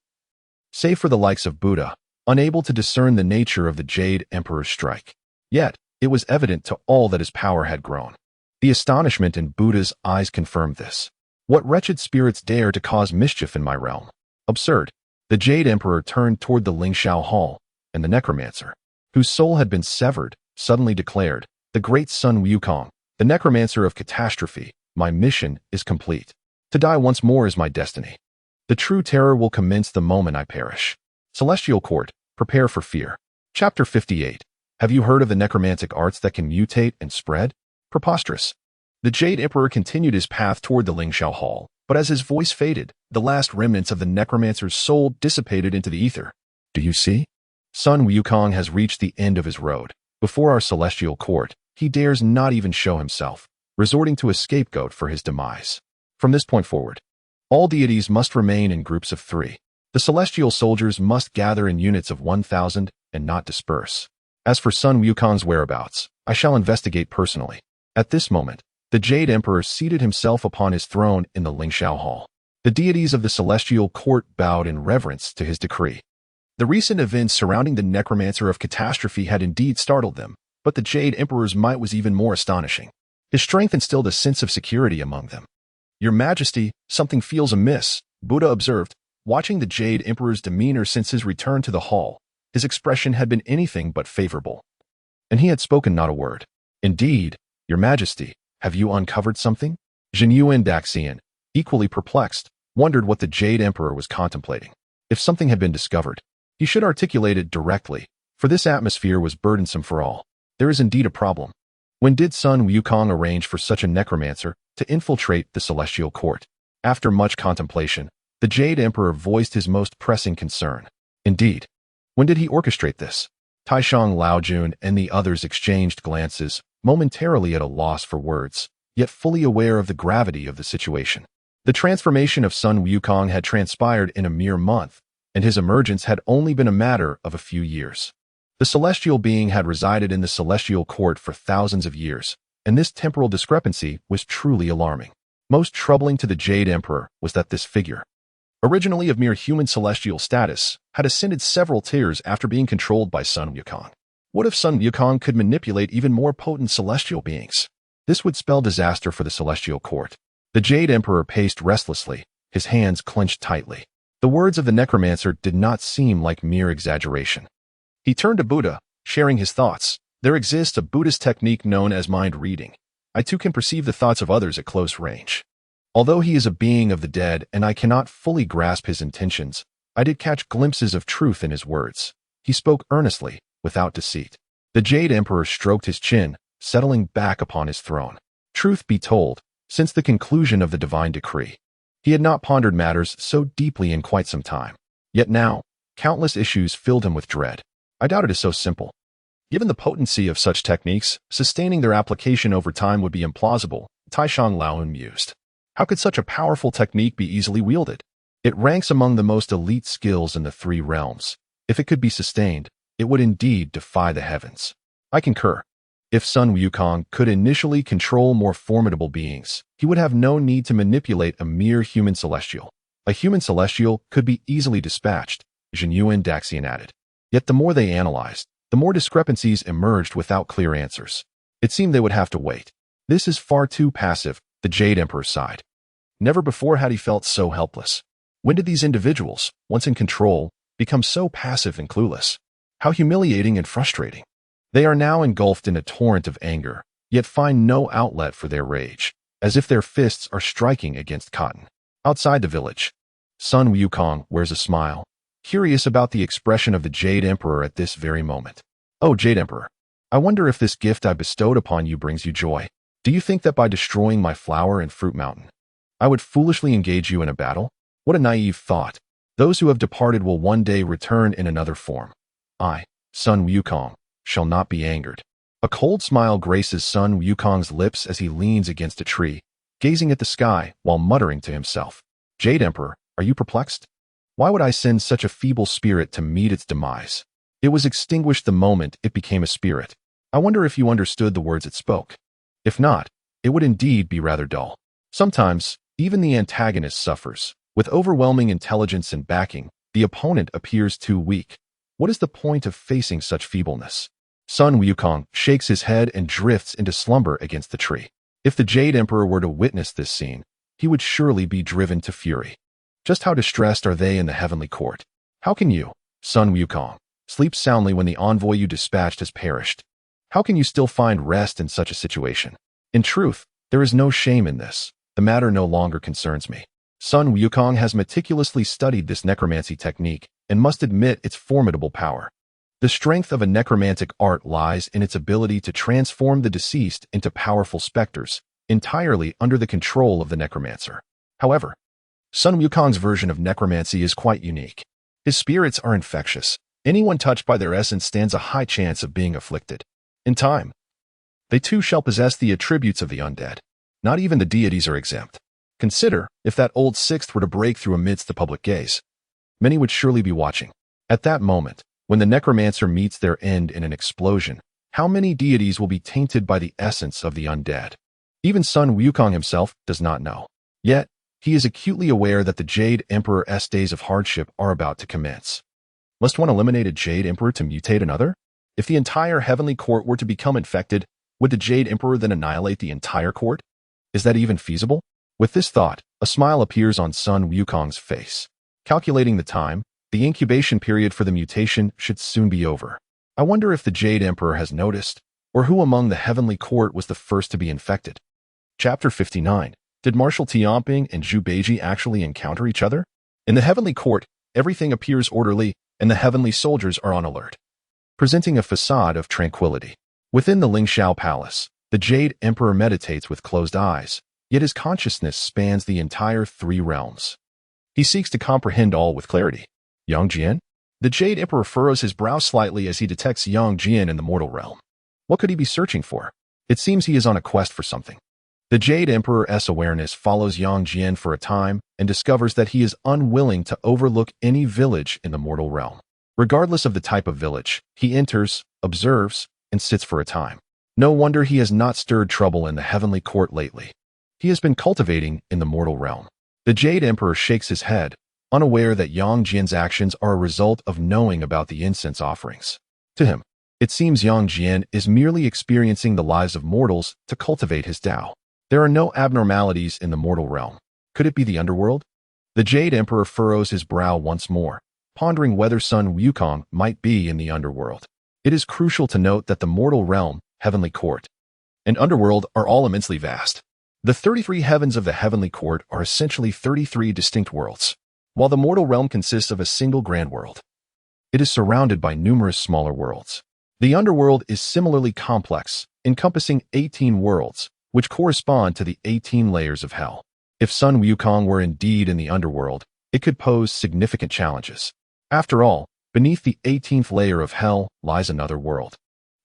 save for the likes of Buddha, unable to discern the nature of the Jade Emperor's strike. Yet, it was evident to all that his power had grown. The astonishment in Buddha's eyes confirmed this. What wretched spirits dare to cause mischief in my realm? Absurd. The Jade Emperor turned toward the Lingxiao Hall, and the necromancer, whose soul had been severed, suddenly declared, "The great Sun Wukong, the necromancer of catastrophe, my mission is complete. To die once more is my destiny. The true terror will commence the moment I perish. Celestial Court, prepare for fear." Chapter 58. Have you heard of the necromantic arts that can mutate and spread? Preposterous. The Jade Emperor continued his path toward the Lingxiao Hall, but as his voice faded, the last remnants of the necromancer's soul dissipated into the ether. Do you see? Sun Wukong has reached the end of his road. Before our celestial court, he dares not even show himself, resorting to a scapegoat for his demise. From this point forward, all deities must remain in groups of 3. The celestial soldiers must gather in units of 1,000 and not disperse. As for Sun Wukong's whereabouts, I shall investigate personally. At this moment, the Jade Emperor seated himself upon his throne in the Lingxiao Hall. The deities of the celestial court bowed in reverence to his decree. The recent events surrounding the necromancer of catastrophe had indeed startled them, but the Jade Emperor's might was even more astonishing. His strength instilled a sense of security among them. "Your Majesty, something feels amiss," Buddha observed, watching the Jade Emperor's demeanor since his return to the hall. His expression had been anything but favorable, and he had spoken not a word. "Indeed, Your Majesty, have you uncovered something?" Xīyóu and Daxian, equally perplexed, wondered what the Jade Emperor was contemplating. If something had been discovered, he should articulate it directly, for this atmosphere was burdensome for all. There is indeed a problem. When did Sun Wukong arrange for such a necromancer to infiltrate the celestial court? After much contemplation, the Jade Emperor voiced his most pressing concern. Indeed, when did he orchestrate this? Taishang Laojun and the others exchanged glances, momentarily at a loss for words, yet fully aware of the gravity of the situation. The transformation of Sun Wukong had transpired in a mere month, and his emergence had only been a matter of a few years. The celestial being had resided in the celestial court for thousands of years, and this temporal discrepancy was truly alarming. Most troubling to the Jade Emperor was that this figure, originally of mere human celestial status, had ascended several tiers after being controlled by Sun Wukong. What if Sun Wukong could manipulate even more potent celestial beings? This would spell disaster for the celestial court. The Jade Emperor paced restlessly, his hands clenched tightly. The words of the necromancer did not seem like mere exaggeration. He turned to Buddha, sharing his thoughts. There exists a Buddhist technique known as mind reading. I too can perceive the thoughts of others at close range. Although he is a being of the dead and I cannot fully grasp his intentions, I did catch glimpses of truth in his words. He spoke earnestly, without deceit. The Jade Emperor stroked his chin, settling back upon his throne. Truth be told, since the conclusion of the divine decree, he had not pondered matters so deeply in quite some time. Yet now, countless issues filled him with dread. I doubt it is so simple. Given the potency of such techniques, sustaining their application over time would be implausible, Taishang Laoun mused. How could such a powerful technique be easily wielded? It ranks among the most elite skills in the 3 realms. If it could be sustained, it would indeed defy the heavens. I concur. If Sun Wukong could initially control more formidable beings, he would have no need to manipulate a mere human celestial. A human celestial could be easily dispatched, Xīyóu and Daxian added. Yet the more they analyzed, the more discrepancies emerged without clear answers. It seemed they would have to wait. This is far too passive, the Jade Emperor sighed. Never before had he felt so helpless. When did these individuals, once in control, become so passive and clueless? How humiliating and frustrating. They are now engulfed in a torrent of anger, yet find no outlet for their rage, as if their fists are striking against cotton. Outside the village, Sun Wukong wears a smile, curious about the expression of the Jade Emperor at this very moment. Oh, Jade Emperor, I wonder if this gift I bestowed upon you brings you joy. Do you think that by destroying my flower and fruit mountain, I would foolishly engage you in a battle? What a naive thought. Those who have departed will one day return in another form. I, Sun Wukong, shall not be angered. A cold smile graces Sun Wukong's lips as he leans against a tree, gazing at the sky while muttering to himself. Jade Emperor, are you perplexed? Why would I send such a feeble spirit to meet its demise? It was extinguished the moment it became a spirit. I wonder if you understood the words it spoke. If not, it would indeed be rather dull. Sometimes, even the antagonist suffers. With overwhelming intelligence and backing, the opponent appears too weak. What is the point of facing such feebleness? Sun Wukong shakes his head and drifts into slumber against the tree. If the Jade Emperor were to witness this scene, he would surely be driven to fury. Just how distressed are they in the heavenly court? How can you, Sun Wukong, sleep soundly when the envoy you dispatched has perished? How can you still find rest in such a situation? In truth, there is no shame in this. The matter no longer concerns me. Sun Wukong has meticulously studied this necromancy technique and must admit its formidable power. The strength of a necromantic art lies in its ability to transform the deceased into powerful specters, entirely under the control of the necromancer. However, Sun Wukong's version of necromancy is quite unique. His spirits are infectious. Anyone touched by their essence stands a high chance of being afflicted. In time, they too shall possess the attributes of the undead. Not even the deities are exempt. Consider, if that old sixth were to break through amidst the public gaze. Many would surely be watching. At that moment, when the necromancer meets their end in an explosion, how many deities will be tainted by the essence of the undead? Even Sun Wukong himself does not know. Yet, he is acutely aware that the Jade Emperor's days of hardship are about to commence. Must one eliminate a Jade Emperor to mutate another? If the entire heavenly court were to become infected, would the Jade Emperor then annihilate the entire court? Is that even feasible? With this thought, a smile appears on Sun Wukong's face. Calculating the time, the incubation period for the mutation should soon be over. I wonder if the Jade Emperor has noticed, or who among the heavenly court was the first to be infected. Chapter 59. Did Marshal Tianping and Zhu Beiji actually encounter each other? In the heavenly court, everything appears orderly, and the heavenly soldiers are on alert, presenting a facade of tranquility. Within the Lingxiao Palace, the Jade Emperor meditates with closed eyes, yet his consciousness spans the entire three realms. He seeks to comprehend all with clarity. Yang Jian? The Jade Emperor furrows his brow slightly as he detects Yang Jian in the mortal realm. What could he be searching for? It seems he is on a quest for something. The Jade Emperor's awareness follows Yang Jian for a time and discovers that he is unwilling to overlook any village in the mortal realm. Regardless of the type of village, he enters, observes, and sits for a time. No wonder he has not stirred trouble in the heavenly court lately. He has been cultivating in the mortal realm. The Jade Emperor shakes his head, unaware that Yang Jian's actions are a result of knowing about the incense offerings. To him, it seems Yang Jian is merely experiencing the lives of mortals to cultivate his Tao. There are no abnormalities in the mortal realm. Could it be the underworld? The Jade Emperor furrows his brow once more, pondering whether Sun Wukong might be in the underworld. It is crucial to note that the mortal realm, heavenly court, and underworld are all immensely vast. The 33 heavens of the heavenly court are essentially 33 distinct worlds, while the mortal realm consists of a single grand world. It is surrounded by numerous smaller worlds. The underworld is similarly complex, encompassing 18 worlds, which correspond to the 18 layers of hell. If Sun Wukong were indeed in the underworld, it could pose significant challenges. After all, beneath the 18th layer of hell lies another world.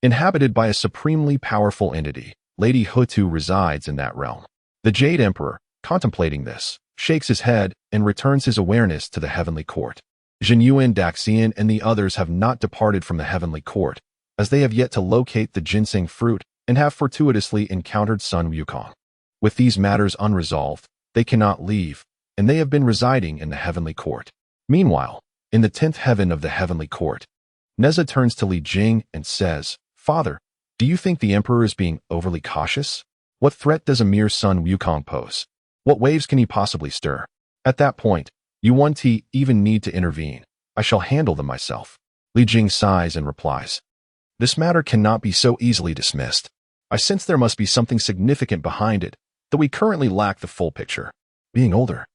Inhabited by a supremely powerful entity, Lady Hutu resides in that realm. The Jade Emperor, contemplating this, shakes his head and returns his awareness to the heavenly court. Xīyóu, Daxian, and the others have not departed from the heavenly court, as they have yet to locate the ginseng fruit and have fortuitously encountered Sun Wukong. With these matters unresolved, they cannot leave, and they have been residing in the heavenly court. Meanwhile, in the 10th heaven of the heavenly court, Neza turns to Li Jing and says, "Father, do you think the emperor is being overly cautious? What threat does a mere son Wukong pose? What waves can he possibly stir? At that point, you won't even need to intervene. I shall handle them myself." Li Jing sighs and replies, "This matter cannot be so easily dismissed. I sense there must be something significant behind it, though we currently lack the full picture." Being older,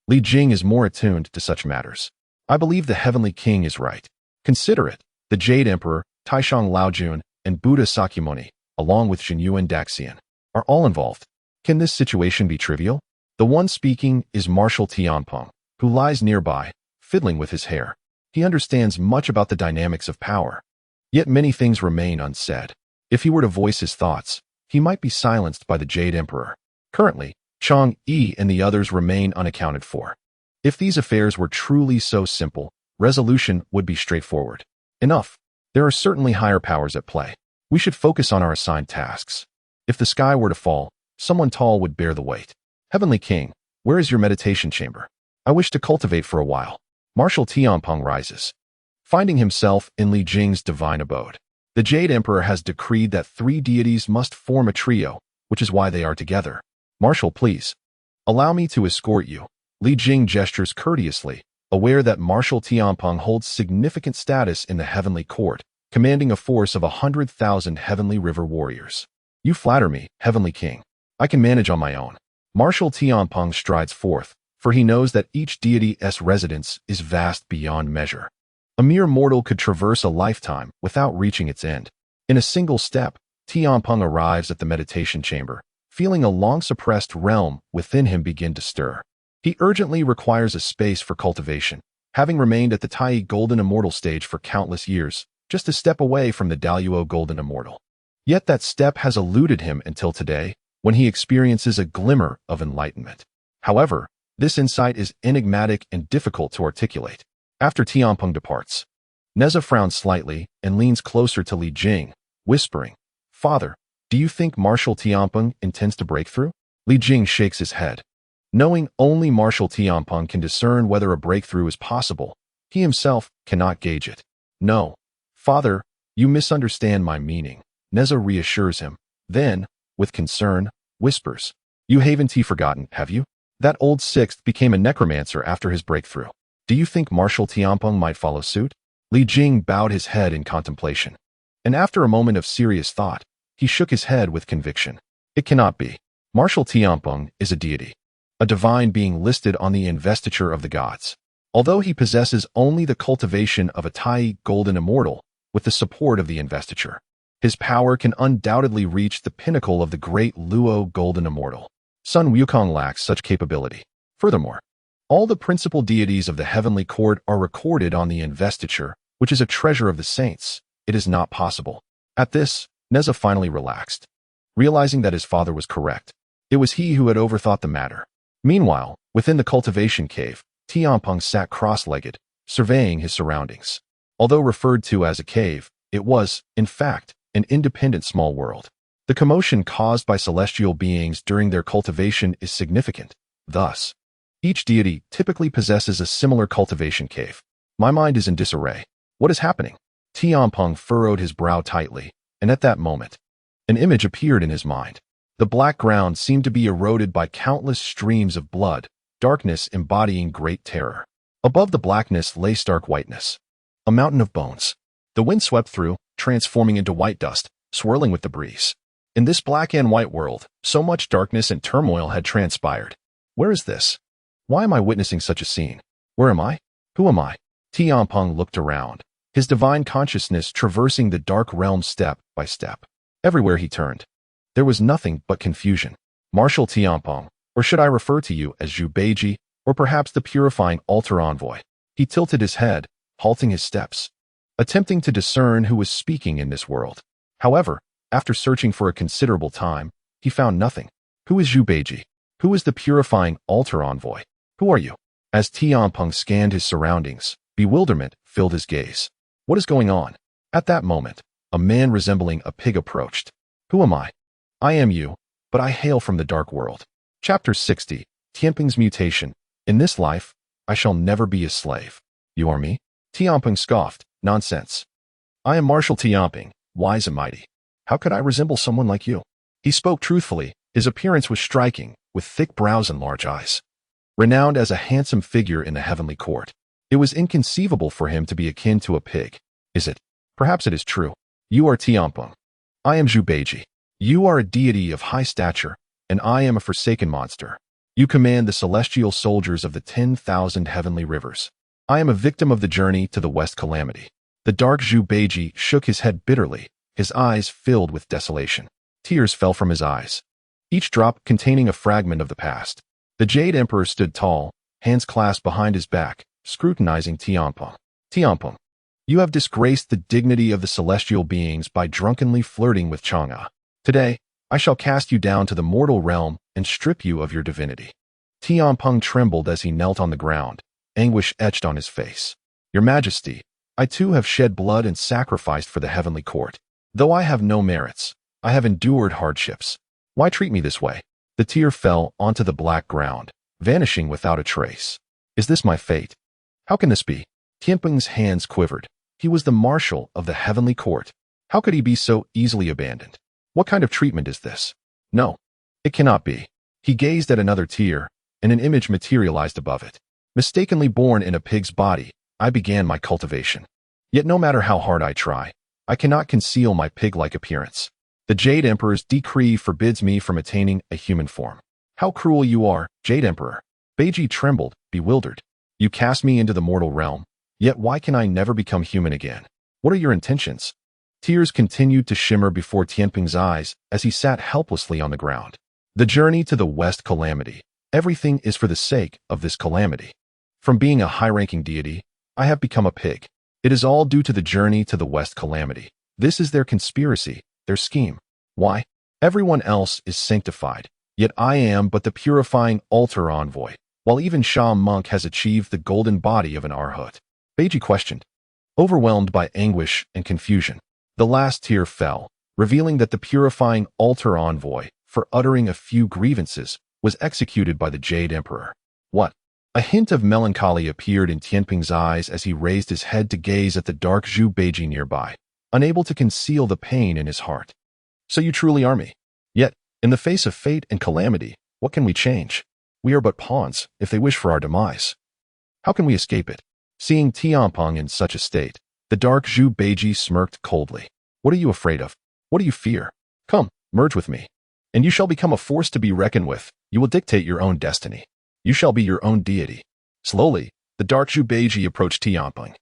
Li Jing is more attuned to such matters. "I believe the Heavenly King is right. Consider it, the Jade Emperor, Taishang Laojun, and Buddha Sakyamuni, along with Xīyóu and Daxian, are all involved. Can this situation be trivial?" The one speaking is Marshal Tianpeng, who lies nearby, fiddling with his hair. He understands much about the dynamics of power. Yet many things remain unsaid. If he were to voice his thoughts, he might be silenced by the Jade Emperor. Currently, Chang Yi and the others remain unaccounted for. If these affairs were truly so simple, resolution would be straightforward. Enough. There are certainly higher powers at play. We should focus on our assigned tasks. If the sky were to fall, someone tall would bear the weight. Heavenly King, where is your meditation chamber? I wish to cultivate for a while. Marshal Tianpeng rises, finding himself in Li Jing's divine abode. The Jade Emperor has decreed that 3 deities must form a trio, which is why they are together. Marshal, please. Allow me to escort you. Li Jing gestures courteously, aware that Marshal Tianpeng holds significant status in the Heavenly Court, commanding a force of 100,000 Heavenly River warriors. You flatter me, Heavenly King. I can manage on my own. Marshal Tianpeng strides forth, for he knows that each deity's residence is vast beyond measure. A mere mortal could traverse a lifetime without reaching its end. In a single step, Tianpeng arrives at the meditation chamber, feeling a long-suppressed realm within him begin to stir. He urgently requires a space for cultivation, having remained at the Tai Golden Immortal stage for countless years, just a step away from the Daluo Golden Immortal. Yet that step has eluded him until today, when he experiences a glimmer of enlightenment. However, this insight is enigmatic and difficult to articulate. After Tianpeng departs, Neza frowns slightly and leans closer to Li Jing, whispering, "Father, do you think Marshal Tianpeng intends to break through?" Li Jing shakes his head. Knowing only Marshal Tianpeng can discern whether a breakthrough is possible, he himself cannot gauge it. "No, Father, you misunderstand my meaning," Neza reassures him. Then, with concern, whispers, "You haven't forgotten, have you? That old sixth became a necromancer after his breakthrough. Do you think Marshal Tianpeng might follow suit?" Li Jing bowed his head in contemplation. And after a moment of serious thought, he shook his head with conviction. It cannot be. Marshal Tianpeng is a deity, a divine being listed on the investiture of the gods. Although he possesses only the cultivation of a Tai Golden Immortal with the support of the investiture, his power can undoubtedly reach the pinnacle of the great Luo Golden Immortal. Sun Wukong lacks such capability. Furthermore, all the principal deities of the Heavenly Court are recorded on the investiture, which is a treasure of the saints. It is not possible. At this, Neza finally relaxed, realizing that his father was correct. It was he who had overthought the matter. Meanwhile, within the cultivation cave, Tianpeng sat cross-legged, surveying his surroundings. Although referred to as a cave, it was, in fact, an independent small world. The commotion caused by celestial beings during their cultivation is significant. Thus, each deity typically possesses a similar cultivation cave. My mind is in disarray. What is happening? Tianpeng furrowed his brow tightly, and at that moment, an image appeared in his mind. The black ground seemed to be eroded by countless streams of blood, darkness embodying great terror. Above the blackness lay stark whiteness, a mountain of bones. The wind swept through, transforming into white dust, swirling with the breeze. In this black and white world, so much darkness and turmoil had transpired. Where is this? Why am I witnessing such a scene? Where am I? Who am I? Tianpeng looked around, his divine consciousness traversing the dark realm step by step. Everywhere he turned, there was nothing but confusion. Marshal Tianpeng, or should I refer to you as Zhu Beiji, or perhaps the purifying altar envoy? He tilted his head, halting his steps, attempting to discern who was speaking in this world. However, after searching for a considerable time, he found nothing. Who is Zhu Beiji? Who is the purifying altar envoy? Who are you? As Tianpeng scanned his surroundings, bewilderment filled his gaze. What is going on? At that moment, a man resembling a pig approached. Who am I? I am you, but I hail from the dark world. Chapter 60, Tianpeng's Mutation. In this life, I shall never be a slave. You are me? Tianpeng scoffed. Nonsense. I am Marshal Tianping, wise and mighty. How could I resemble someone like you? He spoke truthfully. His appearance was striking, with thick brows and large eyes. Renowned as a handsome figure in the heavenly court, it was inconceivable for him to be akin to a pig. Is it? Perhaps it is true. You are Tianping. I am Xīyóu Beiji. You are a deity of high stature, and I am a forsaken monster. You command the celestial soldiers of the 10,000 heavenly rivers. I am a victim of the journey to the West Calamity. The dark Xīyóu Beiji shook his head bitterly, his eyes filled with desolation. Tears fell from his eyes, each drop containing a fragment of the past. The Jade Emperor stood tall, hands clasped behind his back, scrutinizing Tianping. Tianping, you have disgraced the dignity of the celestial beings by drunkenly flirting with Chang'e. Today, I shall cast you down to the mortal realm and strip you of your divinity. Tianping trembled as he knelt on the ground, anguish etched on his face. Your Majesty, I too have shed blood and sacrificed for the heavenly court. Though I have no merits, I have endured hardships. Why treat me this way? The tear fell onto the black ground, vanishing without a trace. Is this my fate? How can this be? Tianping's hands quivered. He was the marshal of the heavenly court. How could he be so easily abandoned? What kind of treatment is this? No, it cannot be. He gazed at another tear, and an image materialized above it. Mistakenly born in a pig's body, I began my cultivation. Yet no matter how hard I try, I cannot conceal my pig-like appearance. The Jade Emperor's decree forbids me from attaining a human form. How cruel you are, Jade Emperor. Beiji trembled, bewildered. You cast me into the mortal realm, yet why can I never become human again? What are your intentions? Tears continued to shimmer before Tianping's eyes as he sat helplessly on the ground. The journey to the West Calamity. Everything is for the sake of this calamity. From being a high-ranking deity, I have become a pig. It is all due to the journey to the West Calamity. This is their conspiracy, their scheme. Why? Everyone else is sanctified, yet I am but the purifying altar envoy, while even Sha Monk has achieved the golden body of an arhat. Beiji questioned, overwhelmed by anguish and confusion. The last tear fell, revealing that the purifying altar envoy, for uttering a few grievances, was executed by the Jade Emperor. What? A hint of melancholy appeared in Tianping's eyes as he raised his head to gaze at the dark Xīyóu Beiji nearby, unable to conceal the pain in his heart. So you truly are me. Yet, in the face of fate and calamity, what can we change? We are but pawns, if they wish for our demise. How can we escape it? Seeing Tianping in such a state, the dark Xīyóu Beiji smirked coldly. What are you afraid of? What do you fear? Come, merge with me, and you shall become a force to be reckoned with. You will dictate your own destiny. You shall be your own deity. Slowly, the dark Xīyóu Beiji approached Tianping,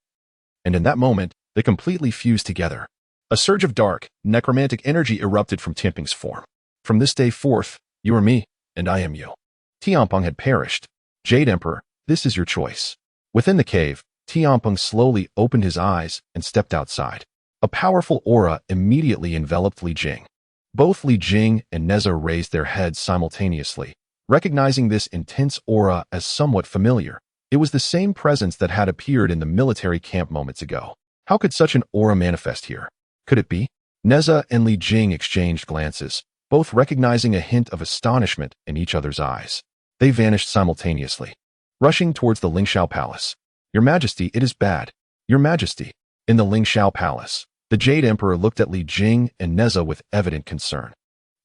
and in that moment, they completely fused together. A surge of dark, necromantic energy erupted from Tianping's form. From this day forth, you are me, and I am you. Tianping had perished. Jade Emperor, this is your choice. Within the cave, Tianping slowly opened his eyes and stepped outside. A powerful aura immediately enveloped Li Jing. Both Li Jing and Neza raised their heads simultaneously, recognizing this intense aura as somewhat familiar. It was the same presence that had appeared in the military camp moments ago. How could such an aura manifest here? Could it be? Neza and Li Jing exchanged glances, both recognizing a hint of astonishment in each other's eyes. They vanished simultaneously, rushing towards the Lingxiao Palace. Your Majesty, it is bad. Your Majesty. In the Lingxiao Palace, the Jade Emperor looked at Li Jing and Neza with evident concern.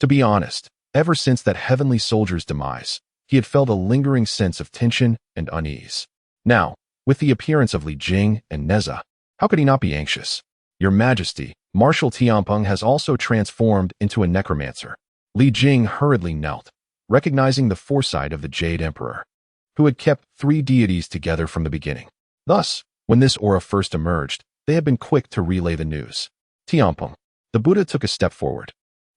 To be honest, ever since that heavenly soldier's demise, he had felt a lingering sense of tension and unease. Now, with the appearance of Li Jing and Neza, how could he not be anxious? Your Majesty, Marshal Tianping has also transformed into a necromancer. Li Jing hurriedly knelt, recognizing the foresight of the Jade Emperor, who had kept 3 deities together from the beginning. Thus, when this aura first emerged, they had been quick to relay the news. Tianping. The Buddha took a step forward,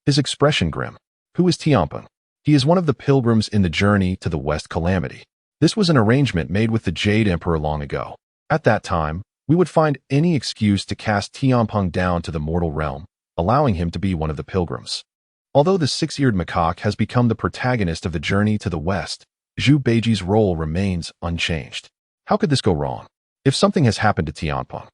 his expression grim. Who is Tianping? He is one of the pilgrims in the journey to the West Calamity. This was an arrangement made with the Jade Emperor long ago. At that time, we would find any excuse to cast Tianping down to the mortal realm, allowing him to be one of the pilgrims. Although the 6-eared macaque has become the protagonist of the journey to the West, Xīyóu Beiji's role remains unchanged. How could this go wrong? If something has happened to Tianping,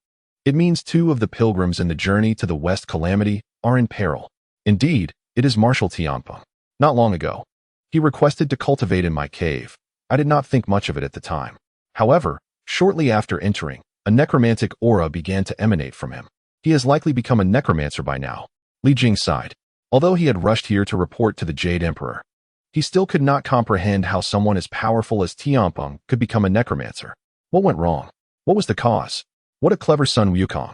it means 2 of the pilgrims in the journey to the West Calamity are in peril. Indeed, it is Marshal Tianping. Not long ago, he requested to cultivate in my cave. I did not think much of it at the time. However, shortly after entering, a necromantic aura began to emanate from him. He has likely become a necromancer by now. Li Jing sighed. Although he had rushed here to report to the Jade Emperor, he still could not comprehend how someone as powerful as Tianpeng could become a necromancer. What went wrong? What was the cause? What a clever son Wukong.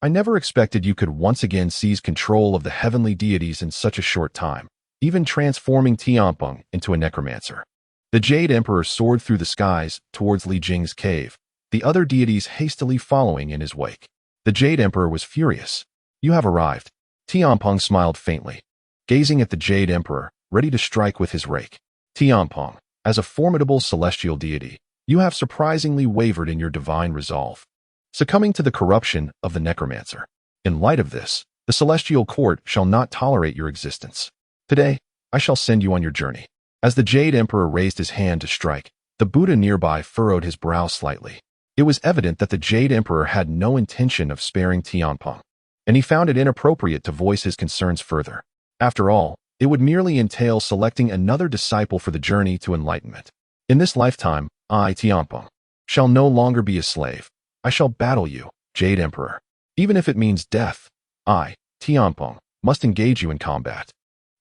I never expected you could once again seize control of the heavenly deities in such a short time, even transforming Tianpeng into a necromancer. The Jade Emperor soared through the skies towards Li Jing's cave, the other deities hastily following in his wake. The Jade Emperor was furious. You have arrived. Tianpeng smiled faintly, gazing at the Jade Emperor, ready to strike with his rake. Tianpeng, as a formidable celestial deity, you have surprisingly wavered in your divine resolve, succumbing to the corruption of the necromancer. In light of this, the celestial court shall not tolerate your existence. Today, I shall send you on your journey. As the Jade Emperor raised his hand to strike, the Buddha nearby furrowed his brow slightly. It was evident that the Jade Emperor had no intention of sparing Tianpeng, and he found it inappropriate to voice his concerns further. After all, it would merely entail selecting another disciple for the journey to enlightenment. In this lifetime, I, Tianpeng, shall no longer be a slave. I shall battle you, Jade Emperor. Even if it means death, I, Tianpeng, must engage you in combat.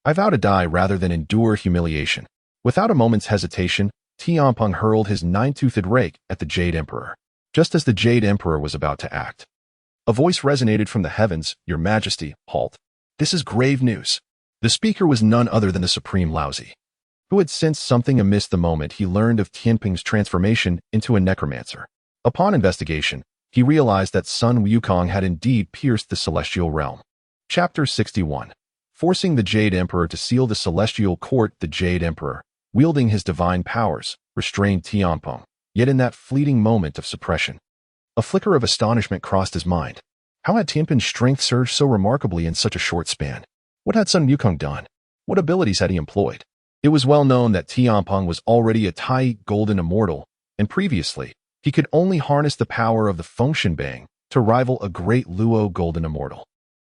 I vow to die rather than endure humiliation. Without a moment's hesitation, Tianpeng hurled his nine-toothed rake at the Jade Emperor. Just as the Jade Emperor was about to act, a voice resonated from the heavens, Your Majesty, halt. This is grave news. The speaker was none other than the Supreme Laozi, who had sensed something amiss the moment he learned of Tianpeng's transformation into a necromancer. Upon investigation, he realized that Sun Wukong had indeed pierced the celestial realm. Chapter 61. Forcing the Jade Emperor to seal the celestial court. The Jade Emperor, wielding his divine powers, restrained Tianpeng, yet in that fleeting moment of suppression, a flicker of astonishment crossed his mind. How had Tianpeng's strength surged so remarkably in such a short span? What had Sun Wukong done? What abilities had he employed? It was well known that Tianpeng was already a Tai golden immortal, and previously, he could only harness the power of the Fengshen Bang to rival a great Luo golden immortal.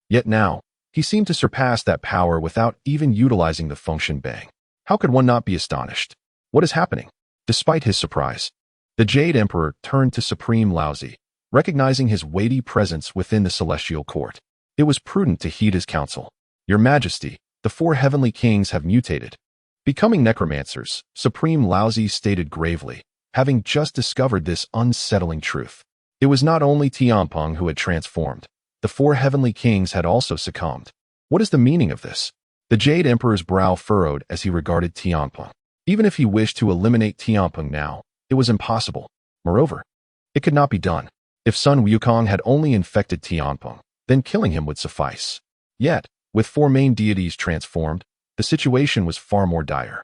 Yet now, he seemed to surpass that power without even utilizing the Fengshen Bang. How could one not be astonished? What is happening? Despite his surprise, the Jade Emperor turned to Supreme Laozi, recognizing his weighty presence within the celestial court. It was prudent to heed his counsel. Your Majesty, the four heavenly kings have mutated, becoming necromancers, Supreme Laozi stated gravely, having just discovered this unsettling truth. It was not only Tianpeng who had transformed. The four heavenly kings had also succumbed. What is the meaning of this? The Jade Emperor's brow furrowed as he regarded Tianpeng. Even if he wished to eliminate Tianpeng now, it was impossible. Moreover, it could not be done. If Sun Wukong had only infected Tianpeng, then killing him would suffice. Yet, with four main deities transformed, the situation was far more dire.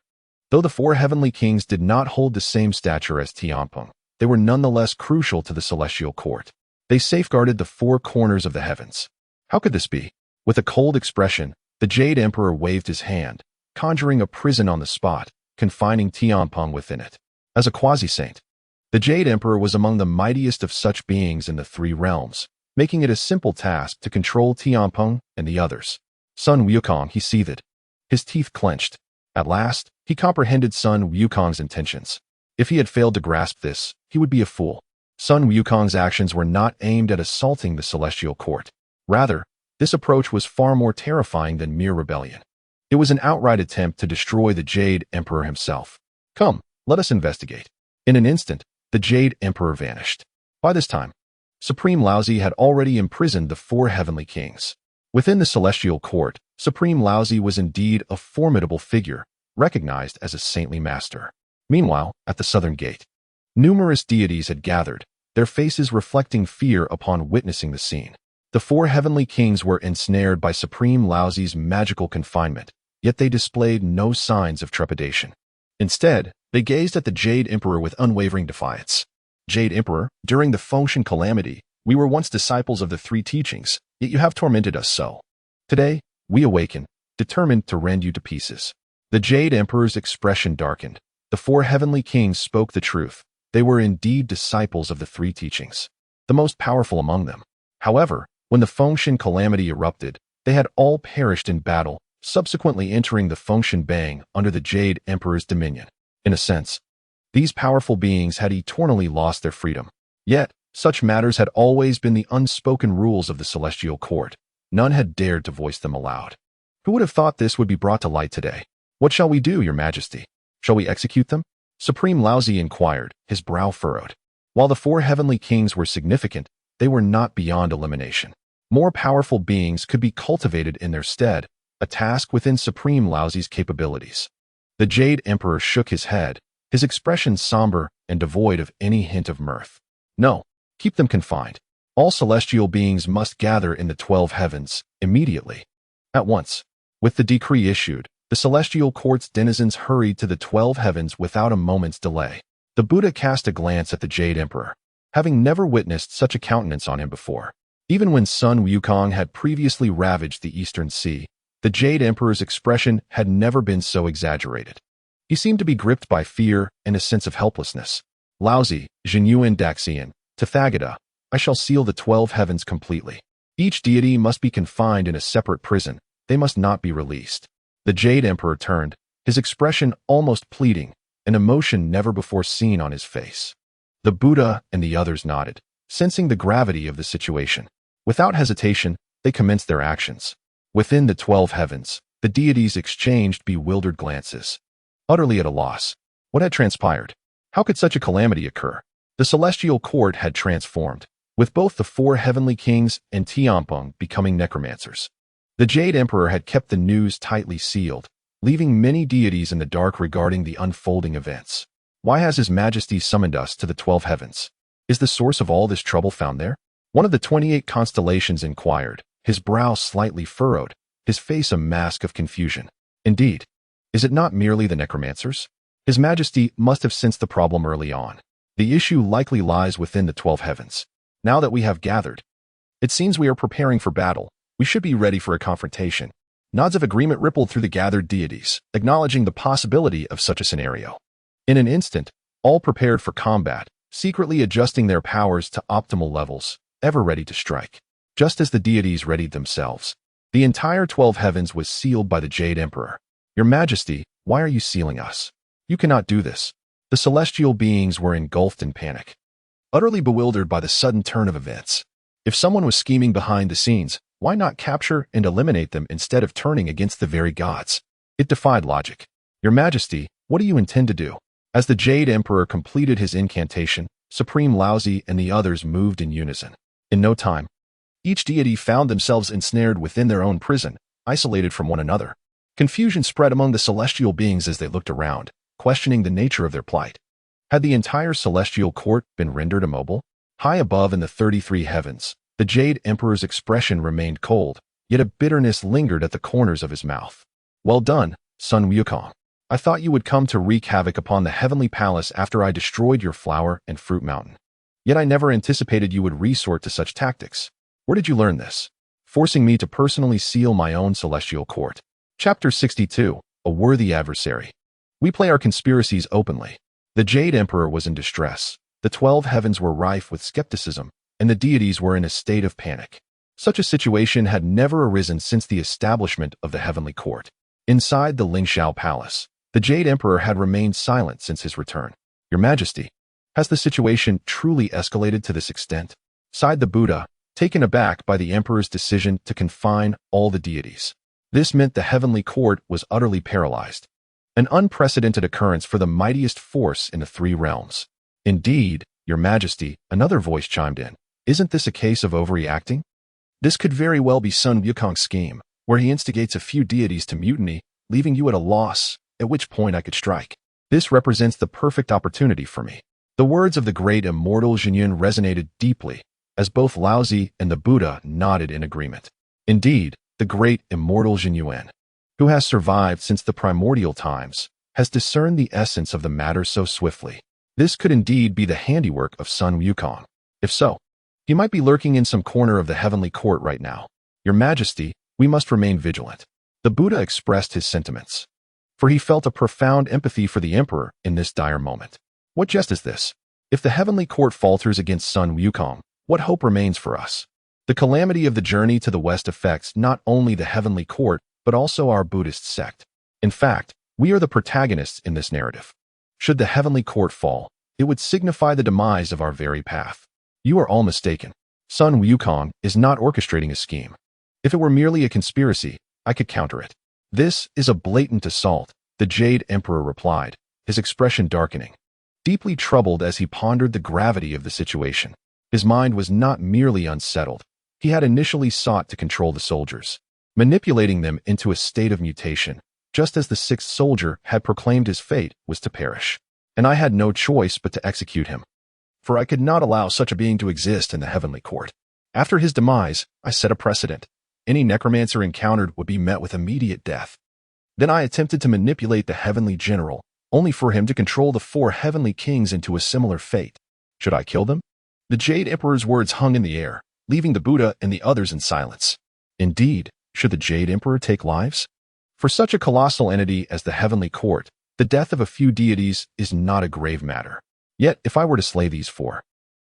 Though the four heavenly kings did not hold the same stature as Tianpeng, they were nonetheless crucial to the celestial court. They safeguarded the four corners of the heavens. How could this be? With a cold expression, the Jade Emperor waved his hand, conjuring a prison on the spot, confining Tianpeng within it. As a quasi-saint, the Jade Emperor was among the mightiest of such beings in the three realms, making it a simple task to control Tianpeng and the others. Sun Wukong, he seethed. His teeth clenched. At last, he comprehended Sun Wukong's intentions. If he had failed to grasp this, he would be a fool. Sun Wukong's actions were not aimed at assaulting the celestial court. Rather, this approach was far more terrifying than mere rebellion. It was an outright attempt to destroy the Jade Emperor himself. Come, let us investigate. In an instant, the Jade Emperor vanished. By this time, Supreme Laozi had already imprisoned the four heavenly kings. Within the celestial court, Supreme Laozi was indeed a formidable figure, recognized as a saintly master. Meanwhile, at the southern gate, numerous deities had gathered, their faces reflecting fear upon witnessing the scene. The four heavenly kings were ensnared by Supreme Laozi's magical confinement, yet they displayed no signs of trepidation. Instead, they gazed at the Jade Emperor with unwavering defiance. Jade Emperor, during the Fengshen calamity, we were once disciples of the three teachings, yet you have tormented us so. Today, we awaken, determined to rend you to pieces. The Jade Emperor's expression darkened. The four heavenly kings spoke the truth. They were indeed disciples of the three teachings, the most powerful among them. However, when the Fengshen calamity erupted, they had all perished in battle, subsequently entering the Fengshen Bang under the Jade Emperor's dominion. In a sense, these powerful beings had eternally lost their freedom. Yet, Such matters had always been the unspoken rules of the celestial court. None had dared to voice them aloud. Who would have thought this would be brought to light today? What shall we do, your majesty? Shall we execute them? Supreme Laozi inquired, his brow furrowed. While the four heavenly kings were significant, they were not beyond elimination. More powerful beings could be cultivated in their stead, a task within Supreme Laozi's capabilities. The Jade Emperor shook his head, his expression somber and devoid of any hint of mirth. No, keep them confined. All celestial beings must gather in the 12 heavens, immediately. At once. With the decree issued, the celestial court's denizens hurried to the 12 heavens without a moment's delay. The Buddha cast a glance at the Jade Emperor, having never witnessed such a countenance on him before. Even when Sun Wukong had previously ravaged the Eastern Sea, the Jade Emperor's expression had never been so exaggerated. He seemed to be gripped by fear and a sense of helplessness. Laozi, Xīyóu Daxian, Tathagata, I shall seal the 12 heavens completely. Each deity must be confined in a separate prison. They must not be released. The Jade Emperor turned, his expression almost pleading, an emotion never before seen on his face. The Buddha and the others nodded, sensing the gravity of the situation. Without hesitation, they commenced their actions. Within the 12 heavens, the deities exchanged bewildered glances. Utterly at a loss. What had transpired? How could such a calamity occur? The celestial court had transformed, with both the four heavenly kings and Tianpeng becoming necromancers. The Jade Emperor had kept the news tightly sealed, leaving many deities in the dark regarding the unfolding events. Why has His Majesty summoned us to the 12 heavens? Is the source of all this trouble found there? One of the 28 constellations inquired, his brow slightly furrowed, his face a mask of confusion. Indeed, is it not merely the necromancers? His Majesty must have sensed the problem early on. The issue likely lies within the 12 heavens. Now that we have gathered, it seems we are preparing for battle. We should be ready for a confrontation. Nods of agreement rippled through the gathered deities, acknowledging the possibility of such a scenario. In an instant, all prepared for combat, secretly adjusting their powers to optimal levels, ever ready to strike. Just as the deities readied themselves, the entire 12 heavens was sealed by the Jade Emperor. Your Majesty, why are you sealing us? You cannot do this. The celestial beings were engulfed in panic, utterly bewildered by the sudden turn of events. If someone was scheming behind the scenes, why not capture and eliminate them instead of turning against the very gods? It defied logic. Your Majesty, what do you intend to do? As the Jade Emperor completed his incantation, Supreme Laozi and the others moved in unison. In no time, each deity found themselves ensnared within their own prison, isolated from one another. Confusion spread among the celestial beings as they looked around, questioning the nature of their plight. Had the entire celestial court been rendered immobile? High above in the 33 heavens, the Jade Emperor's expression remained cold, yet a bitterness lingered at the corners of his mouth. Well done, Sun Wukong. I thought you would come to wreak havoc upon the heavenly palace after I destroyed your flower and fruit mountain. Yet I never anticipated you would resort to such tactics. Where did you learn this? Forcing me to personally seal my own celestial court. Chapter 62, A Worthy Adversary. We play our conspiracies openly. The Jade Emperor was in distress. The 12 heavens were rife with skepticism, and the deities were in a state of panic. Such a situation had never arisen since the establishment of the heavenly court. Inside the Lingxiao Palace, the Jade Emperor had remained silent since his return. Your Majesty, has the situation truly escalated to this extent? Sighed the Buddha, taken aback by the Emperor's decision to confine all the deities. This meant the heavenly court was utterly paralyzed. An unprecedented occurrence for the mightiest force in the three realms. Indeed, Your Majesty, another voice chimed in. Isn't this a case of overreacting? This could very well be Sun Wukong's scheme, where he instigates a few deities to mutiny, leaving you at a loss, at which point I could strike. This represents the perfect opportunity for me. The words of the great immortal Xīyóu resonated deeply, as both Laozi and the Buddha nodded in agreement. Indeed, the great immortal Xīyóu, who has survived since the primordial times, has discerned the essence of the matter so swiftly. This could indeed be the handiwork of Sun Wukong. If so, he might be lurking in some corner of the heavenly court right now. Your Majesty, we must remain vigilant. The Buddha expressed his sentiments, for he felt a profound empathy for the Emperor in this dire moment. What jest is this? If the heavenly court falters against Sun Wukong, what hope remains for us? The calamity of the journey to the west affects not only the heavenly court, but also our Buddhist sect. In fact, we are the protagonists in this narrative. Should the heavenly court fall, it would signify the demise of our very path. You are all mistaken. Sun Wukong is not orchestrating a scheme. If it were merely a conspiracy, I could counter it. This is a blatant assault, the Jade Emperor replied, his expression darkening. Deeply troubled as he pondered the gravity of the situation. His mind was not merely unsettled. He had initially sought to control the soldiers, manipulating them into a state of mutation, just as the sixth soldier had proclaimed his fate was to perish. And I had no choice but to execute him. For I could not allow such a being to exist in the heavenly court. After his demise, I set a precedent. Any necromancer encountered would be met with immediate death. Then I attempted to manipulate the heavenly general, only for him to control the 4 heavenly kings into a similar fate. Should I kill them? The Jade Emperor's words hung in the air, leaving the Buddha and the others in silence. Indeed, should the Jade Emperor take lives? For such a colossal entity as the heavenly court, the death of a few deities is not a grave matter. Yet, if I were to slay these 4,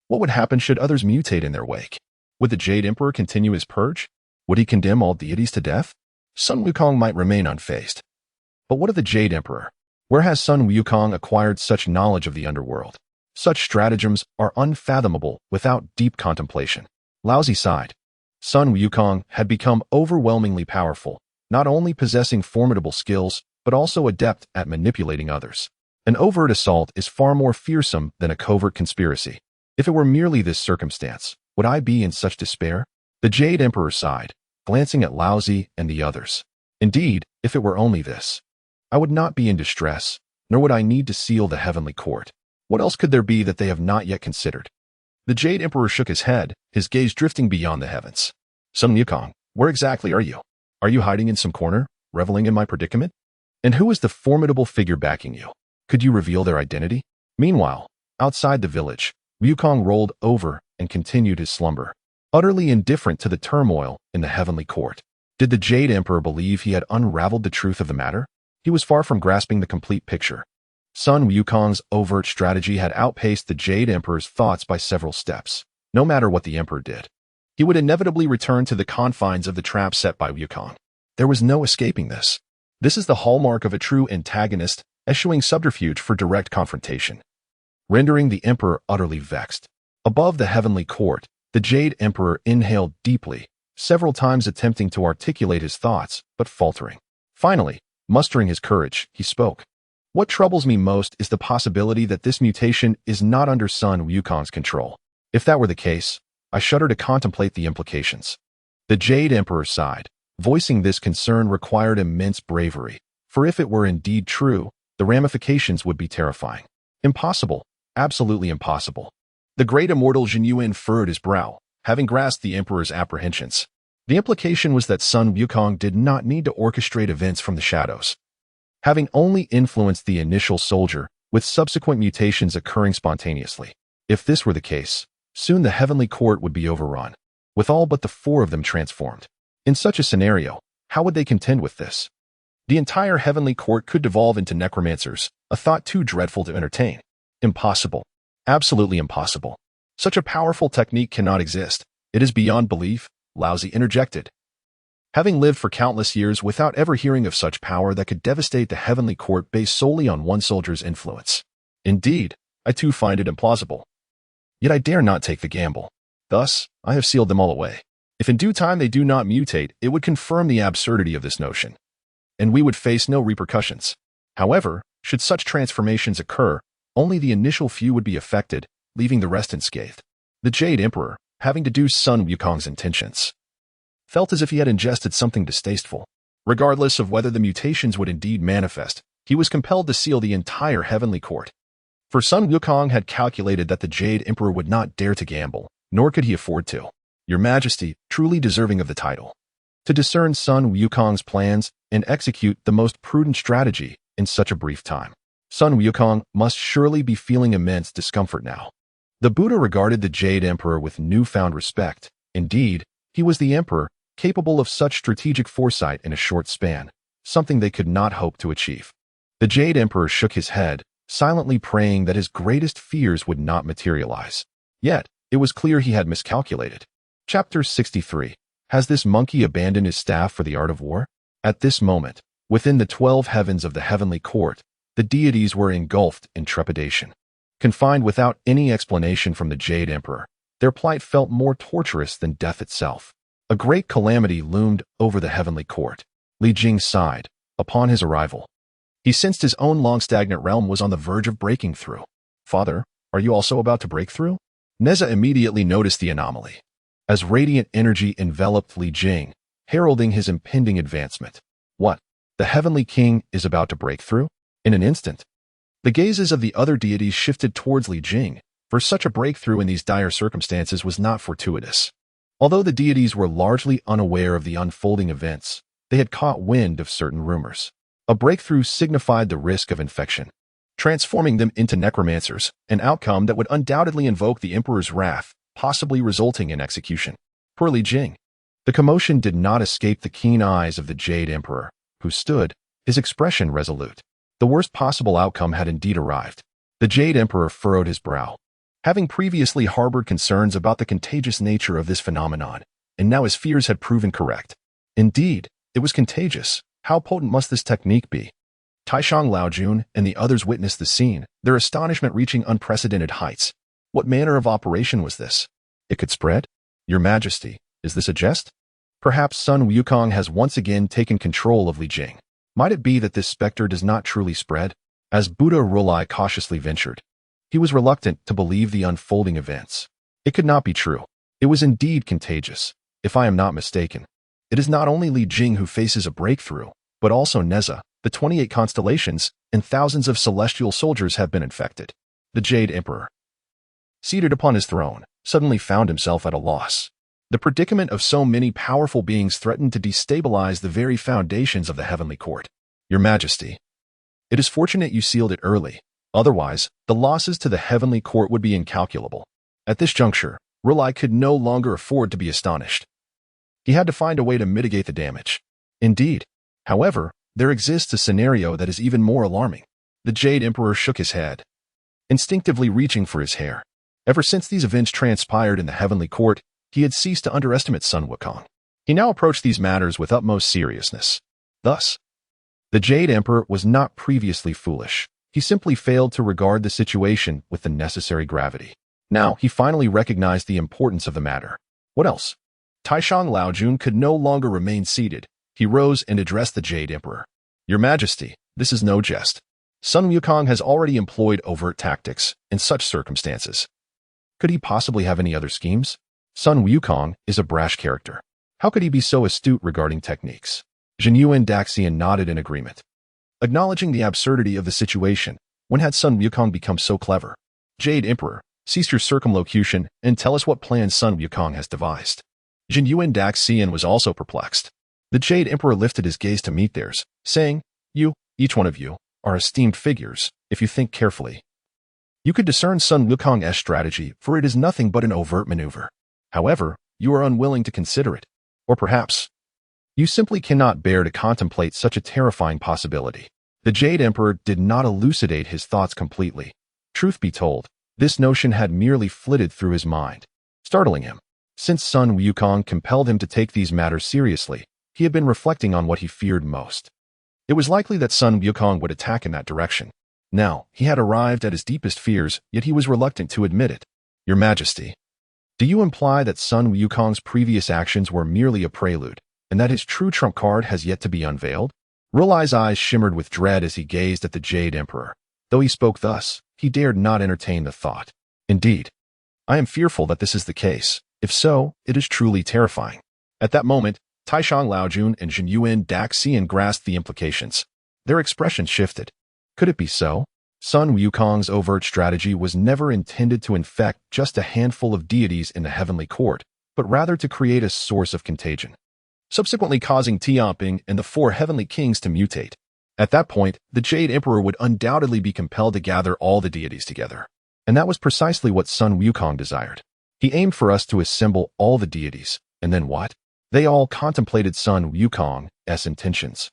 what would happen should others mutate in their wake? Would the Jade Emperor continue his purge? Would he condemn all deities to death? Sun Wukong might remain unfazed. But what of the Jade Emperor? Where has Sun Wukong acquired such knowledge of the underworld? Such stratagems are unfathomable without deep contemplation. Laozi sighed. Sun Wukong had become overwhelmingly powerful, not only possessing formidable skills, but also adept at manipulating others. An overt assault is far more fearsome than a covert conspiracy. If it were merely this circumstance, would I be in such despair? The Jade Emperor sighed, glancing at Laozi and the others. Indeed, if it were only this, I would not be in distress, nor would I need to seal the heavenly court. What else could there be that they have not yet considered? The Jade Emperor shook his head, his gaze drifting beyond the heavens. Sun Wukong, where exactly are you? Are you hiding in some corner, reveling in my predicament? And who is the formidable figure backing you? Could you reveal their identity? Meanwhile, outside the village, Wukong rolled over and continued his slumber, utterly indifferent to the turmoil in the heavenly court. Did the Jade Emperor believe he had unraveled the truth of the matter? He was far from grasping the complete picture. Sun Wukong's overt strategy had outpaced the Jade Emperor's thoughts by several steps. No matter what the Emperor did, he would inevitably return to the confines of the trap set by Wukong. There was no escaping this. This is the hallmark of a true antagonist, eschewing subterfuge for direct confrontation, rendering the Emperor utterly vexed. Above the heavenly court, the Jade Emperor inhaled deeply, several times attempting to articulate his thoughts, but faltering. Finally, mustering his courage, he spoke. What troubles me most is the possibility that this mutation is not under Sun Wukong's control. If that were the case, I shudder to contemplate the implications. The Jade Emperor sighed. Voicing this concern required immense bravery, for if it were indeed true, the ramifications would be terrifying. Impossible, absolutely impossible. The great immortal Xīyóu furrowed his brow, having grasped the Emperor's apprehensions. The implication was that Sun Wukong did not need to orchestrate events from the shadows, having only influenced the initial soldier, with subsequent mutations occurring spontaneously. If this were the case, soon the heavenly court would be overrun, with all but the 4 of them transformed. In such a scenario, how would they contend with this? The entire heavenly court could devolve into necromancers, a thought too dreadful to entertain. Impossible. Absolutely impossible. Such a powerful technique cannot exist. It is beyond belief, Laozi interjected. Having lived for countless years without ever hearing of such power that could devastate the heavenly court based solely on one soldier's influence. Indeed, I too find it implausible. Yet I dare not take the gamble. Thus, I have sealed them all away. If in due time they do not mutate, it would confirm the absurdity of this notion, and we would face no repercussions. However, should such transformations occur, only the initial few would be affected, leaving the rest unscathed. The Jade Emperor, having deduced Sun Wukong's intentions, felt as if he had ingested something distasteful. Regardless of whether the mutations would indeed manifest, he was compelled to seal the entire heavenly court. For Sun Wukong had calculated that the Jade Emperor would not dare to gamble, nor could he afford to. Your Majesty, truly deserving of the title. To discern Sun Wukong's plans and execute the most prudent strategy in such a brief time. Sun Wukong must surely be feeling immense discomfort now. The Buddha regarded the Jade Emperor with newfound respect. Indeed, he was the Emperor, capable of such strategic foresight in a short span, something they could not hope to achieve. The Jade Emperor shook his head, silently praying that his greatest fears would not materialize. Yet, it was clear he had miscalculated. Chapter 63. Has this monkey abandoned his staff for the art of war? At this moment, within the 12 heavens of the heavenly court, the deities were engulfed in trepidation. Confined without any explanation from the Jade Emperor, Their plight felt more torturous than death itself. A great calamity loomed over the heavenly court. Li Jing sighed. Upon his arrival, he sensed his own long-stagnant realm was on the verge of breaking through. Father, are you also about to break through? Neza immediately noticed the anomaly, as radiant energy enveloped Li Jing, heralding his impending advancement. What? The heavenly king is about to break through? In an instant, the gazes of the other deities shifted towards Li Jing, for such a breakthrough in these dire circumstances was not fortuitous. Although the deities were largely unaware of the unfolding events, they had caught wind of certain rumors. A breakthrough signified the risk of infection, transforming them into necromancers, an outcome that would undoubtedly invoke the emperor's wrath, possibly resulting in execution. Poor Li Jing. The commotion did not escape the keen eyes of the Jade Emperor, who stood, his expression resolute. The worst possible outcome had indeed arrived. The Jade Emperor furrowed his brow, having previously harbored concerns about the contagious nature of this phenomenon, and now his fears had proven correct. Indeed, it was contagious. How potent must this technique be? Taishang Laojun and the others witnessed the scene, their astonishment reaching unprecedented heights. What manner of operation was this? It could spread? Your Majesty, is this a jest? Perhaps Sun Wukong has once again taken control of Li Jing. Might it be that this specter does not truly spread? As Buddha Rulai cautiously ventured, he was reluctant to believe the unfolding events. It could not be true. It was indeed contagious, if I am not mistaken. It is not only Li Jing who faces a breakthrough, but also Neza, the 28 constellations, and thousands of celestial soldiers have been infected. The Jade Emperor, seated upon his throne, suddenly found himself at a loss. The predicament of so many powerful beings threatened to destabilize the very foundations of the heavenly court. Your Majesty, it is fortunate you sealed it early. Otherwise, the losses to the heavenly court would be incalculable. At this juncture, Rulai could no longer afford to be astonished. He had to find a way to mitigate the damage. Indeed, however, there exists a scenario that is even more alarming. The Jade Emperor shook his head, instinctively reaching for his hair. Ever since these events transpired in the heavenly court, he had ceased to underestimate Sun Wukong. He now approached these matters with utmost seriousness. Thus, the Jade Emperor was not previously foolish. He simply failed to regard the situation with the necessary gravity. Now, he finally recognized the importance of the matter. What else? Taishang Laojun could no longer remain seated. He rose and addressed the Jade Emperor. Your Majesty, this is no jest. Sun Wukong has already employed overt tactics in such circumstances. Could he possibly have any other schemes? Sun Wukong is a brash character. How could he be so astute regarding techniques? Xīyóu and Daxian nodded in agreement. Acknowledging the absurdity of the situation, when had Sun Wukong become so clever? Jade Emperor, cease your circumlocution and tell us what plans Sun Wukong has devised. Xīyóu and Daxian was also perplexed. The Jade Emperor lifted his gaze to meet theirs, saying, You, each one of you, are esteemed figures, if you think carefully. You could discern Sun Wukong's strategy, for it is nothing but an overt maneuver. However, you are unwilling to consider it. Or perhaps, you simply cannot bear to contemplate such a terrifying possibility. The Jade Emperor did not elucidate his thoughts completely. Truth be told, this notion had merely flitted through his mind, startling him. Since Sun Wukong compelled him to take these matters seriously, he had been reflecting on what he feared most. It was likely that Sun Wukong would attack in that direction. Now, he had arrived at his deepest fears, yet he was reluctant to admit it. Your Majesty, do you imply that Sun Wukong's previous actions were merely a prelude, and that his true trump card has yet to be unveiled? Rulai's eyes shimmered with dread as he gazed at the Jade Emperor. Though he spoke thus, he dared not entertain the thought. Indeed, I am fearful that this is the case. If so, it is truly terrifying. At that moment, Taishang Laojun and Xīyóu and Daxian grasped the implications. Their expressions shifted. Could it be so? Sun Wukong's overt strategy was never intended to infect just a handful of deities in the heavenly court, but rather to create a source of contagion, subsequently causing Tianping and the 4 heavenly kings to mutate. At that point, the Jade Emperor would undoubtedly be compelled to gather all the deities together. And that was precisely what Sun Wukong desired. He aimed for us to assemble all the deities, and then what? They all contemplated Sun Wukong's intentions.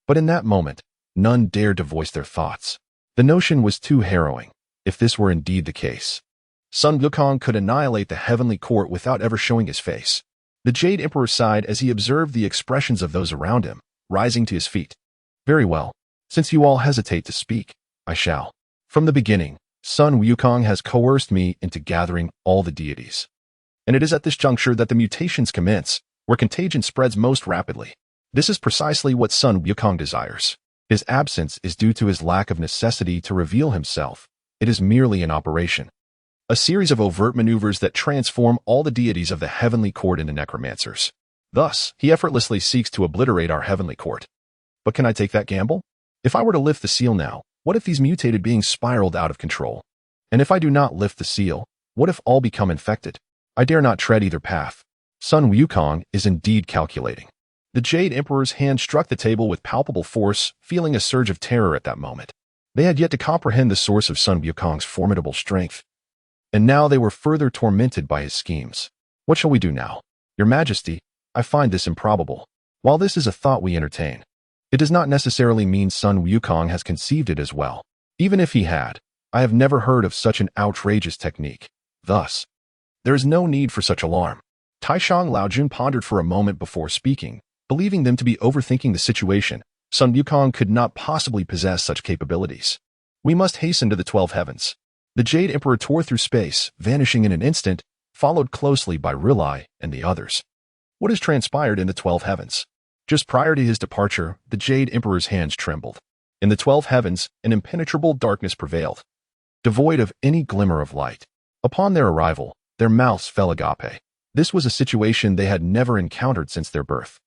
But in that moment, none dared to voice their thoughts. The notion was too harrowing, if this were indeed the case. Sun Wukong could annihilate the heavenly court without ever showing his face. The Jade Emperor sighed as he observed the expressions of those around him, rising to his feet. Very well. Since you all hesitate to speak, I shall. From the beginning, Sun Wukong has coerced me into gathering all the deities. And it is at this juncture that the mutations commence, where contagion spreads most rapidly. This is precisely what Sun Wukong desires. His absence is due to his lack of necessity to reveal himself. It is merely an operation. A series of overt maneuvers that transform all the deities of the heavenly court into necromancers. Thus, he effortlessly seeks to obliterate our heavenly court. But can I take that gamble? If I were to lift the seal now, what if these mutated beings spiraled out of control? And if I do not lift the seal, what if all become infected? I dare not tread either path. Sun Wukong is indeed calculating. The Jade Emperor's hand struck the table with palpable force, feeling a surge of terror at that moment. They had yet to comprehend the source of Sun Wukong's formidable strength. And now they were further tormented by his schemes. What shall we do now? Your Majesty, I find this improbable. While this is a thought we entertain, it does not necessarily mean Sun Wukong has conceived it as well. Even if he had, I have never heard of such an outrageous technique. Thus, there is no need for such alarm. Taishang Laojun pondered for a moment before speaking, believing them to be overthinking the situation. Sun Wukong could not possibly possess such capabilities. We must hasten to the 12 heavens. The Jade Emperor tore through space, vanishing in an instant, followed closely by Rilai and the others. What has transpired in the 12 heavens? Just prior to his departure, the Jade Emperor's hands trembled. In the 12 heavens, an impenetrable darkness prevailed, devoid of any glimmer of light. Upon their arrival, their mouths fell agape. This was a situation they had never encountered since their birth.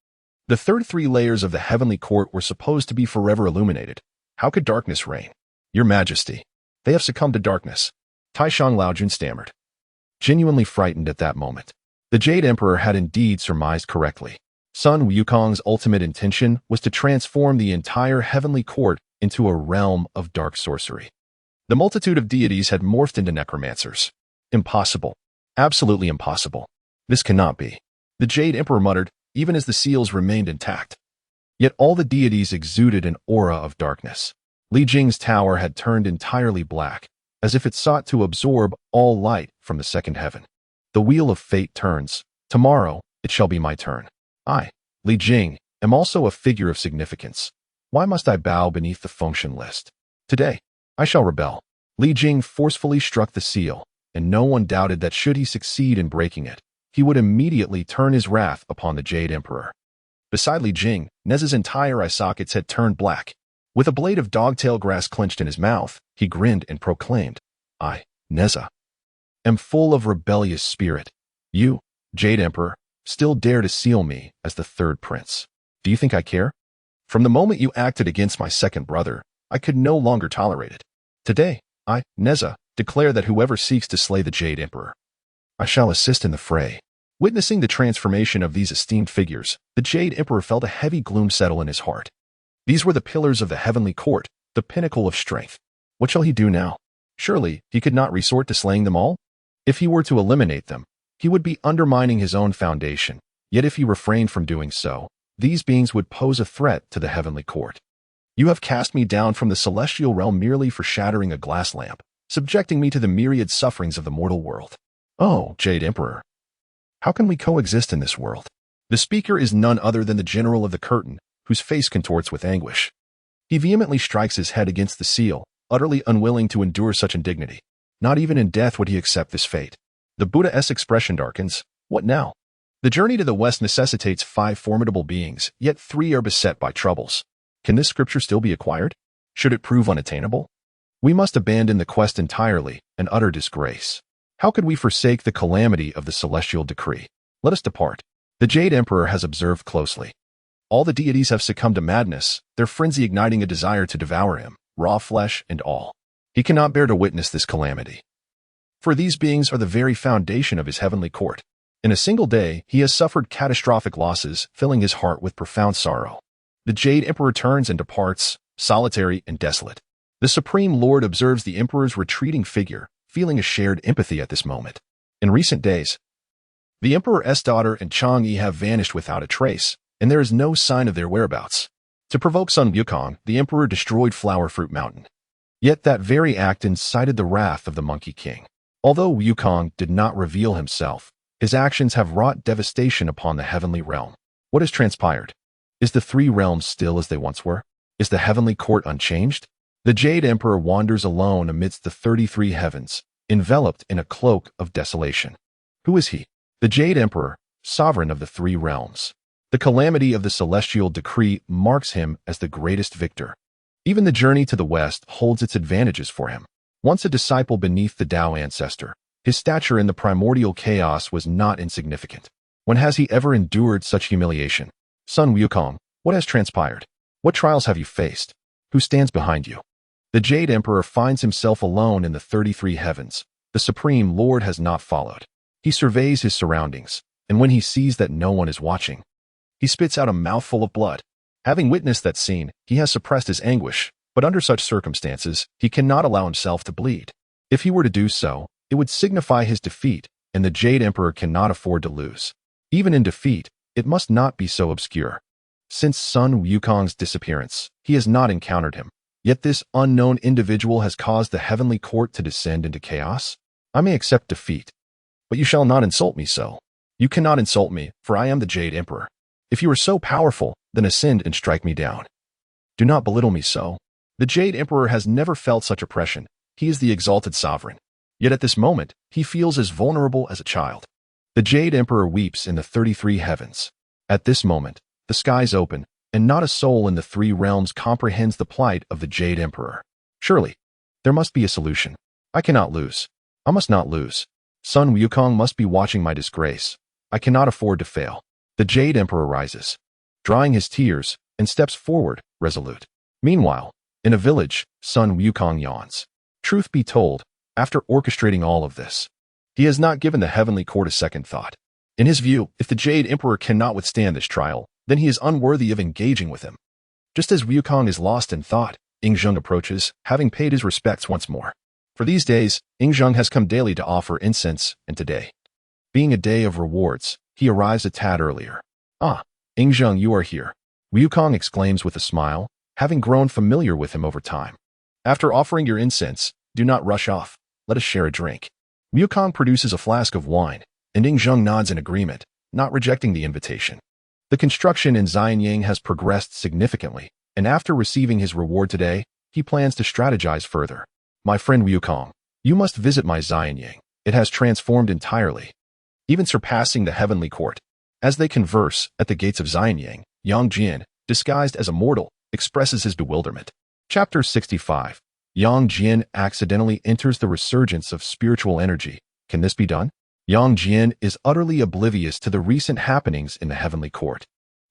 The third three layers of the heavenly court were supposed to be forever illuminated. How could darkness reign? Your Majesty, they have succumbed to darkness. Taishang Laojun stammered, genuinely frightened at that moment. The Jade Emperor had indeed surmised correctly. Sun Wukong's ultimate intention was to transform the entire heavenly court into a realm of dark sorcery. The multitude of deities had morphed into necromancers. Impossible. Absolutely impossible. This cannot be. The Jade Emperor muttered, even as the seals remained intact. Yet all the deities exuded an aura of darkness. Li Jing's tower had turned entirely black, as if it sought to absorb all light from the second heaven. The wheel of fate turns. Tomorrow, it shall be my turn. I, Li Jing, am also a figure of significance. Why must I bow beneath the function list? Today, I shall rebel. Li Jing forcefully struck the seal, and no one doubted that should he succeed in breaking it, he would immediately turn his wrath upon the Jade Emperor. Beside Li Jing, Neza's entire eye sockets had turned black. With a blade of dogtail grass clenched in his mouth, he grinned and proclaimed, I, Neza, am full of rebellious spirit. You, Jade Emperor, still dare to seal me as the third prince. Do you think I care? From the moment you acted against my second brother, I could no longer tolerate it. Today, I, Neza, declare that whoever seeks to slay the Jade Emperor, I shall assist in the fray. Witnessing the transformation of these esteemed figures, the Jade Emperor felt a heavy gloom settle in his heart. These were the pillars of the heavenly court, the pinnacle of strength. What shall he do now? Surely, he could not resort to slaying them all? If he were to eliminate them, he would be undermining his own foundation. Yet if he refrained from doing so, these beings would pose a threat to the heavenly court. You have cast me down from the celestial realm merely for shattering a glass lamp, subjecting me to the myriad sufferings of the mortal world. Oh, Jade Emperor, how can we coexist in this world? The speaker is none other than the general of the curtain, whose face contorts with anguish. He vehemently strikes his head against the seal, utterly unwilling to endure such indignity. Not even in death would he accept this fate. The Buddha-esque expression darkens. What now? The journey to the west necessitates 5 formidable beings, yet 3 are beset by troubles. Can this scripture still be acquired? Should it prove unattainable? We must abandon the quest entirely, an utter disgrace. How could we forsake the calamity of the celestial decree? Let us depart. The Jade Emperor has observed closely. All the deities have succumbed to madness, their frenzy igniting a desire to devour him, raw flesh and all. He cannot bear to witness this calamity. For these beings are the very foundation of his heavenly court. In a single day, he has suffered catastrophic losses, filling his heart with profound sorrow. The Jade Emperor turns and departs, solitary and desolate. The Supreme Lord observes the Emperor's retreating figure, feeling a shared empathy at this moment. In recent days, the Emperor's daughter and Chang'e have vanished without a trace, and there is no sign of their whereabouts. To provoke Sun Wukong, the Emperor destroyed Flower Fruit Mountain. Yet that very act incited the wrath of the Monkey King. Although Wukong did not reveal himself, his actions have wrought devastation upon the heavenly realm. What has transpired? Is the 3 realms still as they once were? Is the heavenly court unchanged? The Jade Emperor wanders alone amidst the 33 heavens, enveloped in a cloak of desolation. Who is he? The Jade Emperor, sovereign of the three realms. The calamity of the celestial decree marks him as the greatest victor. Even the journey to the west holds its advantages for him. Once a disciple beneath the Tao ancestor, his stature in the primordial chaos was not insignificant. When has he ever endured such humiliation? Son Wukong, what has transpired? What trials have you faced? Who stands behind you? The Jade Emperor finds himself alone in the 33 heavens. The Supreme Lord has not followed. He surveys his surroundings, and when he sees that no one is watching, he spits out a mouthful of blood. Having witnessed that scene, he has suppressed his anguish, but under such circumstances, he cannot allow himself to bleed. If he were to do so, it would signify his defeat, and the Jade Emperor cannot afford to lose. Even in defeat, it must not be so obscure. Since Sun Wukong's disappearance, he has not encountered him. Yet this unknown individual has caused the heavenly court to descend into chaos. I may accept defeat, but you shall not insult me so. You cannot insult me, for I am the Jade Emperor. If you are so powerful, then ascend and strike me down. Do not belittle me so. The Jade Emperor has never felt such oppression. He is the exalted sovereign. Yet at this moment, he feels as vulnerable as a child. The Jade Emperor weeps in the 33 heavens. At this moment, the skies open, and not a soul in the three realms comprehends the plight of the Jade Emperor. Surely, there must be a solution. I cannot lose. I must not lose. Sun Wukong must be watching my disgrace. I cannot afford to fail. The Jade Emperor rises, drying his tears, and steps forward, resolute. Meanwhile, in a village, Sun Wukong yawns. Truth be told, after orchestrating all of this, he has not given the heavenly court a second thought. In his view, if the Jade Emperor cannot withstand this trial, then he is unworthy of engaging with him. Just as Wukong is lost in thought, Xīyóu approaches, having paid his respects once more. For these days, Xīyóu has come daily to offer incense, and today, being a day of rewards, he arrives a tad earlier. Ah, Xīyóu, you are here. Wukong exclaims with a smile, having grown familiar with him over time. After offering your incense, do not rush off. Let us share a drink. Wukong produces a flask of wine, and Xīyóu nods in agreement, not rejecting the invitation. The construction in Xīyóu has progressed significantly, and after receiving his reward today, he plans to strategize further. My friend Wukong, you must visit my Xīyóu. It has transformed entirely, even surpassing the heavenly court. As they converse at the gates of Xīyóu, Yang Jian, disguised as a mortal, expresses his bewilderment. Chapter 65. Yang Jian accidentally enters the resurgence of spiritual energy. Can this be done? Yang Jian is utterly oblivious to the recent happenings in the heavenly court.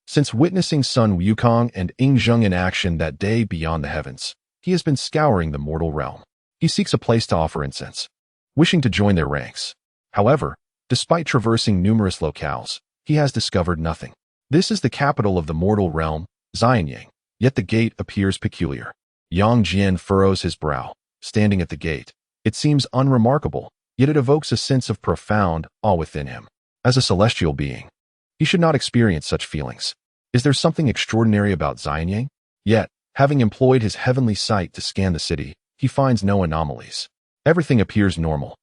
Since witnessing Sun Wukong and Xīyóu in action that day beyond the heavens, he has been scouring the mortal realm. He seeks a place to offer incense, wishing to join their ranks. However, despite traversing numerous locales, he has discovered nothing. This is the capital of the mortal realm, Xīyóu, yet the gate appears peculiar. Yang Jian furrows his brow, standing at the gate. It seems unremarkable, yet it evokes a sense of profound awe within him. As a celestial being, he should not experience such feelings. Is there something extraordinary about Xīyóu? Yet, having employed his heavenly sight to scan the city, he finds no anomalies. Everything appears normal.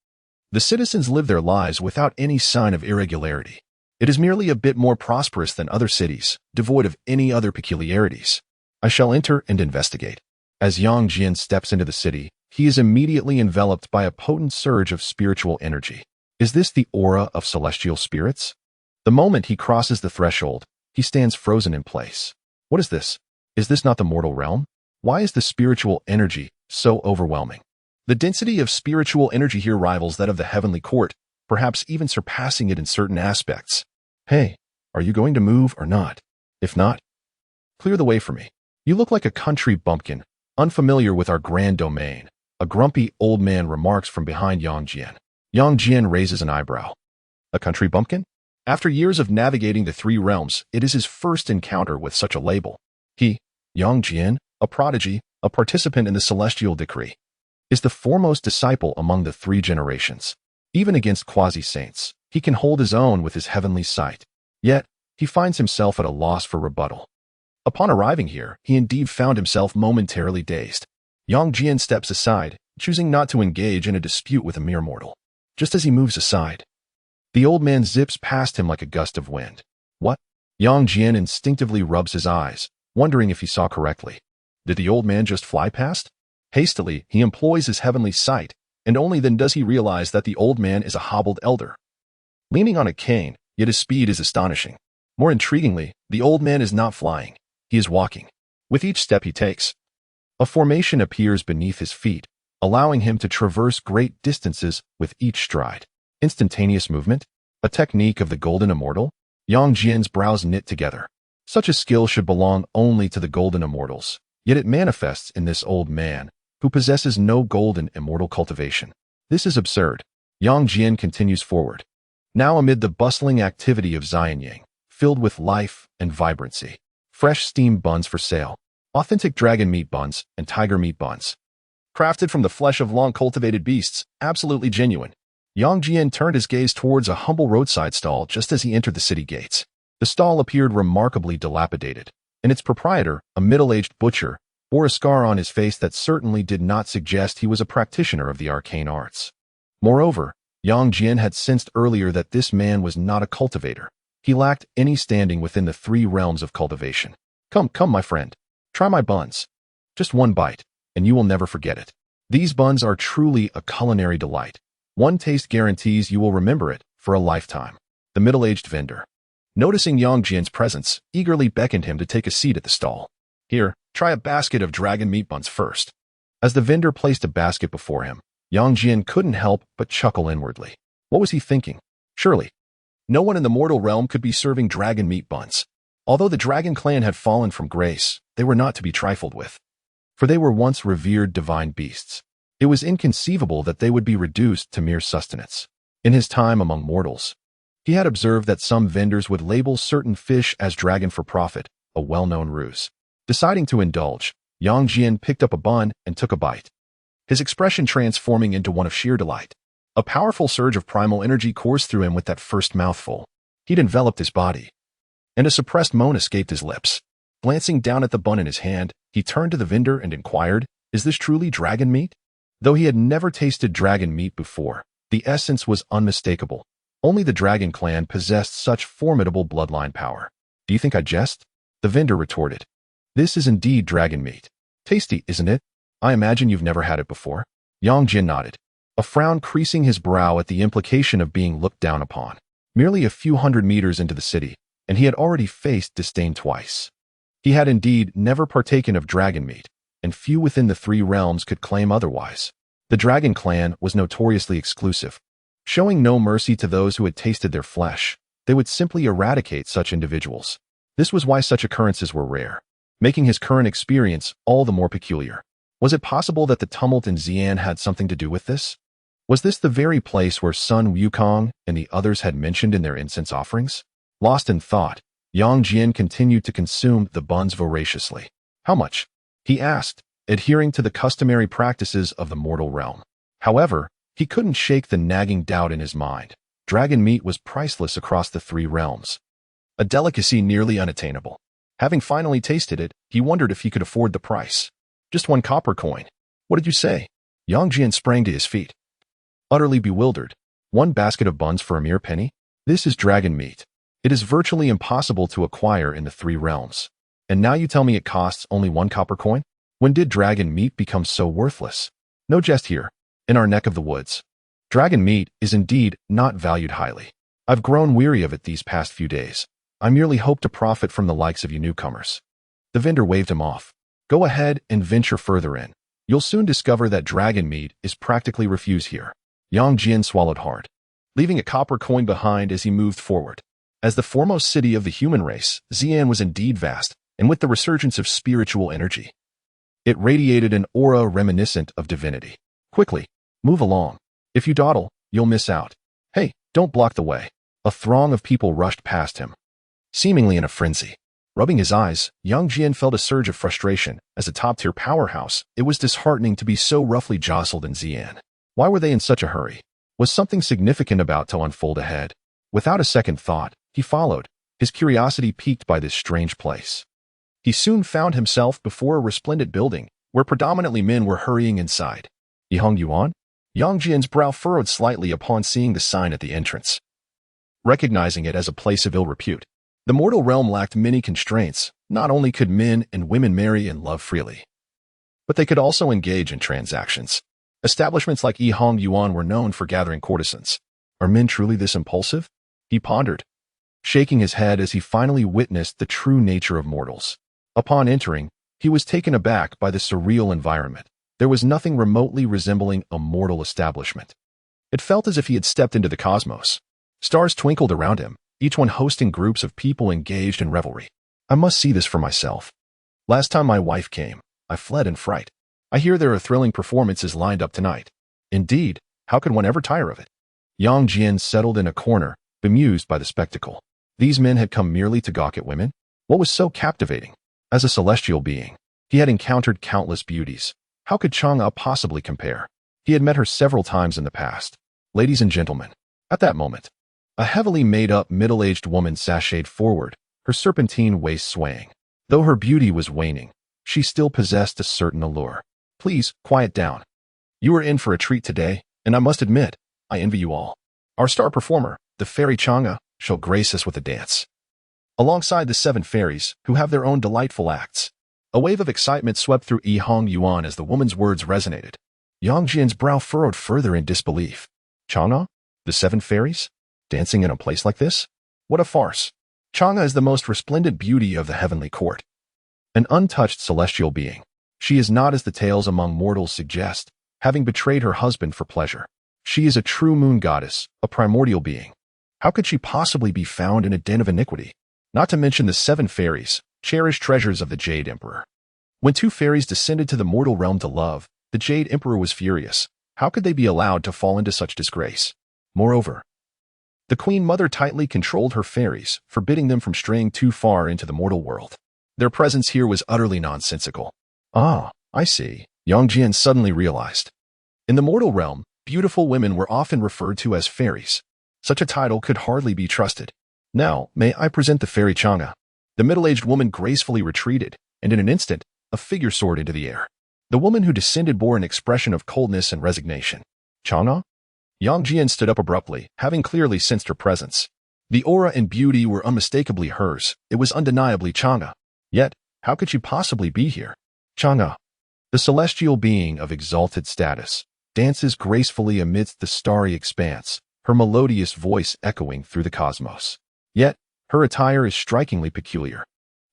The citizens live their lives without any sign of irregularity. It is merely a bit more prosperous than other cities, devoid of any other peculiarities. I shall enter and investigate. As Yang Jian steps into the city, he is immediately enveloped by a potent surge of spiritual energy. Is this the aura of celestial spirits? The moment he crosses the threshold, he stands frozen in place. What is this? Is this not the mortal realm? Why is the spiritual energy so overwhelming? The density of spiritual energy here rivals that of the heavenly court, perhaps even surpassing it in certain aspects. Hey, are you going to move or not? If not, clear the way for me. You look like a country bumpkin, unfamiliar with our grand domain. A grumpy old man remarks from behind Yang Jian. Yang Jian raises an eyebrow. A country bumpkin? After years of navigating the three realms, it is his first encounter with such a label. He, Yang Jian, a prodigy, a participant in the celestial decree, is the foremost disciple among the three generations. Even against quasi-saints, he can hold his own with his heavenly sight. Yet, he finds himself at a loss for rebuttal. Upon arriving here, he indeed found himself momentarily dazed. Yang Jian steps aside, choosing not to engage in a dispute with a mere mortal. Just as he moves aside, the old man zips past him like a gust of wind. What? Yang Jian instinctively rubs his eyes, wondering if he saw correctly. Did the old man just fly past? Hastily, he employs his heavenly sight, and only then does he realize that the old man is a hobbled elder. leaning on a cane, yet his speed is astonishing. More intriguingly, the old man is not flying. He is walking. With each step he takes, a formation appears beneath his feet, allowing him to traverse great distances with each stride. Instantaneous movement? A technique of the golden immortal? Yang Jian's brows knit together. Such a skill should belong only to the golden immortals, yet it manifests in this old man, who possesses no golden immortal cultivation. This is absurd. Yang Jian continues forward, now amid the bustling activity of Xīyóu, filled with life and vibrancy. Fresh steamed buns for sale. Authentic dragon meat buns and tiger meat buns. Crafted from the flesh of long-cultivated beasts, absolutely genuine. Yang Jian turned his gaze towards a humble roadside stall just as he entered the city gates. The stall appeared remarkably dilapidated, and its proprietor, a middle-aged butcher, bore a scar on his face that certainly did not suggest he was a practitioner of the arcane arts. Moreover, Yang Jian had sensed earlier that this man was not a cultivator. He lacked any standing within the three realms of cultivation. Come, my friend. Try my buns. Just one bite, and you will never forget it. These buns are truly a culinary delight. One taste guarantees you will remember it for a lifetime. The middle-aged vendor, noticing Yang Jian's presence, eagerly beckoned him to take a seat at the stall. Here, try a basket of dragon meat buns first. As the vendor placed a basket before him, Yang Jian couldn't help but chuckle inwardly. What was he thinking? Surely, no one in the mortal realm could be serving dragon meat buns. Although the dragon clan had fallen from grace, they were not to be trifled with. For they were once revered divine beasts. It was inconceivable that they would be reduced to mere sustenance. In his time among mortals, he had observed that some vendors would label certain fish as dragon for profit, a well-known ruse. Deciding to indulge, Yang Jian picked up a bun and took a bite, his expression transforming into one of sheer delight. A powerful surge of primal energy coursed through him with that first mouthful. He'd enveloped his body, and a suppressed moan escaped his lips. Glancing down at the bun in his hand, he turned to the vendor and inquired, "Is this truly dragon meat?" Though he had never tasted dragon meat before, the essence was unmistakable. Only the dragon clan possessed such formidable bloodline power. "Do you think I jest?" the vendor retorted. "This is indeed dragon meat. Tasty, isn't it? I imagine you've never had it before." Yang Jian nodded, a frown creasing his brow at the implication of being looked down upon. Merely a few hundred meters into the city, and he had already faced disdain twice. He had indeed never partaken of dragon meat, and few within the three realms could claim otherwise. The dragon clan was notoriously exclusive. Showing no mercy to those who had tasted their flesh, they would simply eradicate such individuals. This was why such occurrences were rare, making his current experience all the more peculiar. Was it possible that the tumult in Xi'an had something to do with this? Was this the very place where Sun Wukong and the others had mentioned in their incense offerings? Lost in thought, Yang Jian continued to consume the buns voraciously. "How much?" he asked, adhering to the customary practices of the mortal realm. However, he couldn't shake the nagging doubt in his mind. Dragon meat was priceless across the three realms, a delicacy nearly unattainable. Having finally tasted it, he wondered if he could afford the price. "Just one copper coin. What did you say?" Yang Jian sprang to his feet, utterly bewildered. "One basket of buns for a mere penny? This is dragon meat. It is virtually impossible to acquire in the three realms. And now you tell me it costs only one copper coin? When did dragon meat become so worthless? No jest here. In our neck of the woods, dragon meat is indeed not valued highly. I've grown weary of it these past few days. I merely hope to profit from the likes of you newcomers." The vendor waved him off. "Go ahead and venture further in. You'll soon discover that dragon meat is practically refused here." Yang Jian swallowed hard, leaving a copper coin behind as he moved forward. As the foremost city of the human race, Xi'an was indeed vast, and with the resurgence of spiritual energy, it radiated an aura reminiscent of divinity. "Quickly, move along. If you dawdle, you'll miss out. Hey, don't block the way." A throng of people rushed past him, seemingly in a frenzy. Rubbing his eyes, Yang Jian felt a surge of frustration. As a top-tier powerhouse, it was disheartening to be so roughly jostled in Xi'an. Why were they in such a hurry? Was something significant about to unfold ahead? Without a second thought, he followed, his curiosity piqued by this strange place. He soon found himself before a resplendent building, where predominantly men were hurrying inside. Xīyóu Yuan? Yang Jian's brow furrowed slightly upon seeing the sign at the entrance. Recognizing it as a place of ill repute, the mortal realm lacked many constraints. Not only could men and women marry and love freely, but they could also engage in transactions. Establishments like Xīyóu Yuan were known for gathering courtesans. Are men truly this impulsive? he pondered, shaking his head as he finally witnessed the true nature of mortals. Upon entering, he was taken aback by the surreal environment. There was nothing remotely resembling a mortal establishment. It felt as if he had stepped into the cosmos. Stars twinkled around him, each one hosting groups of people engaged in revelry. I must see this for myself. Last time my wife came, I fled in fright. I hear there are thrilling performances lined up tonight. Indeed, how could one ever tire of it? Yang Jian settled in a corner, bemused by the spectacle. These men had come merely to gawk at women? What was so captivating? As a celestial being, he had encountered countless beauties. How could Chang'e possibly compare? He had met her several times in the past. Ladies and gentlemen, at that moment, a heavily made-up middle-aged woman sashayed forward, her serpentine waist swaying. Though her beauty was waning, she still possessed a certain allure. Please, quiet down. You are in for a treat today, and I must admit, I envy you all. Our star performer, the fairy Chang'e, shall grace us with a dance. Alongside the 7 fairies, who have their own delightful acts. A wave of excitement swept through Hong Yuan as the woman's words resonated. Yang Jian's brow furrowed further in disbelief. Chang'e? The 7 fairies? Dancing in a place like this? What a farce. Chang'e is the most resplendent beauty of the heavenly court. An untouched celestial being. She is not as the tales among mortals suggest, having betrayed her husband for pleasure. She is a true moon goddess, a primordial being. How could she possibly be found in a den of iniquity? Not to mention the 7 fairies, cherished treasures of the Jade Emperor. When 2 fairies descended to the mortal realm to love, the Jade Emperor was furious. How could they be allowed to fall into such disgrace? Moreover, the Queen Mother tightly controlled her fairies, forbidding them from straying too far into the mortal world. Their presence here was utterly nonsensical. Ah, I see, Yang Jian suddenly realized. In the mortal realm, beautiful women were often referred to as fairies. Such a title could hardly be trusted. Now, may I present the fairy Chang'e? The middle-aged woman gracefully retreated, and in an instant, a figure soared into the air. The woman who descended bore an expression of coldness and resignation. Chang'e? Yang Jian stood up abruptly, having clearly sensed her presence. The aura and beauty were unmistakably hers. It was undeniably Chang'e. Yet, how could she possibly be here? Chang'e, the celestial being of exalted status, dances gracefully amidst the starry expanse, her melodious voice echoing through the cosmos. Yet, her attire is strikingly peculiar.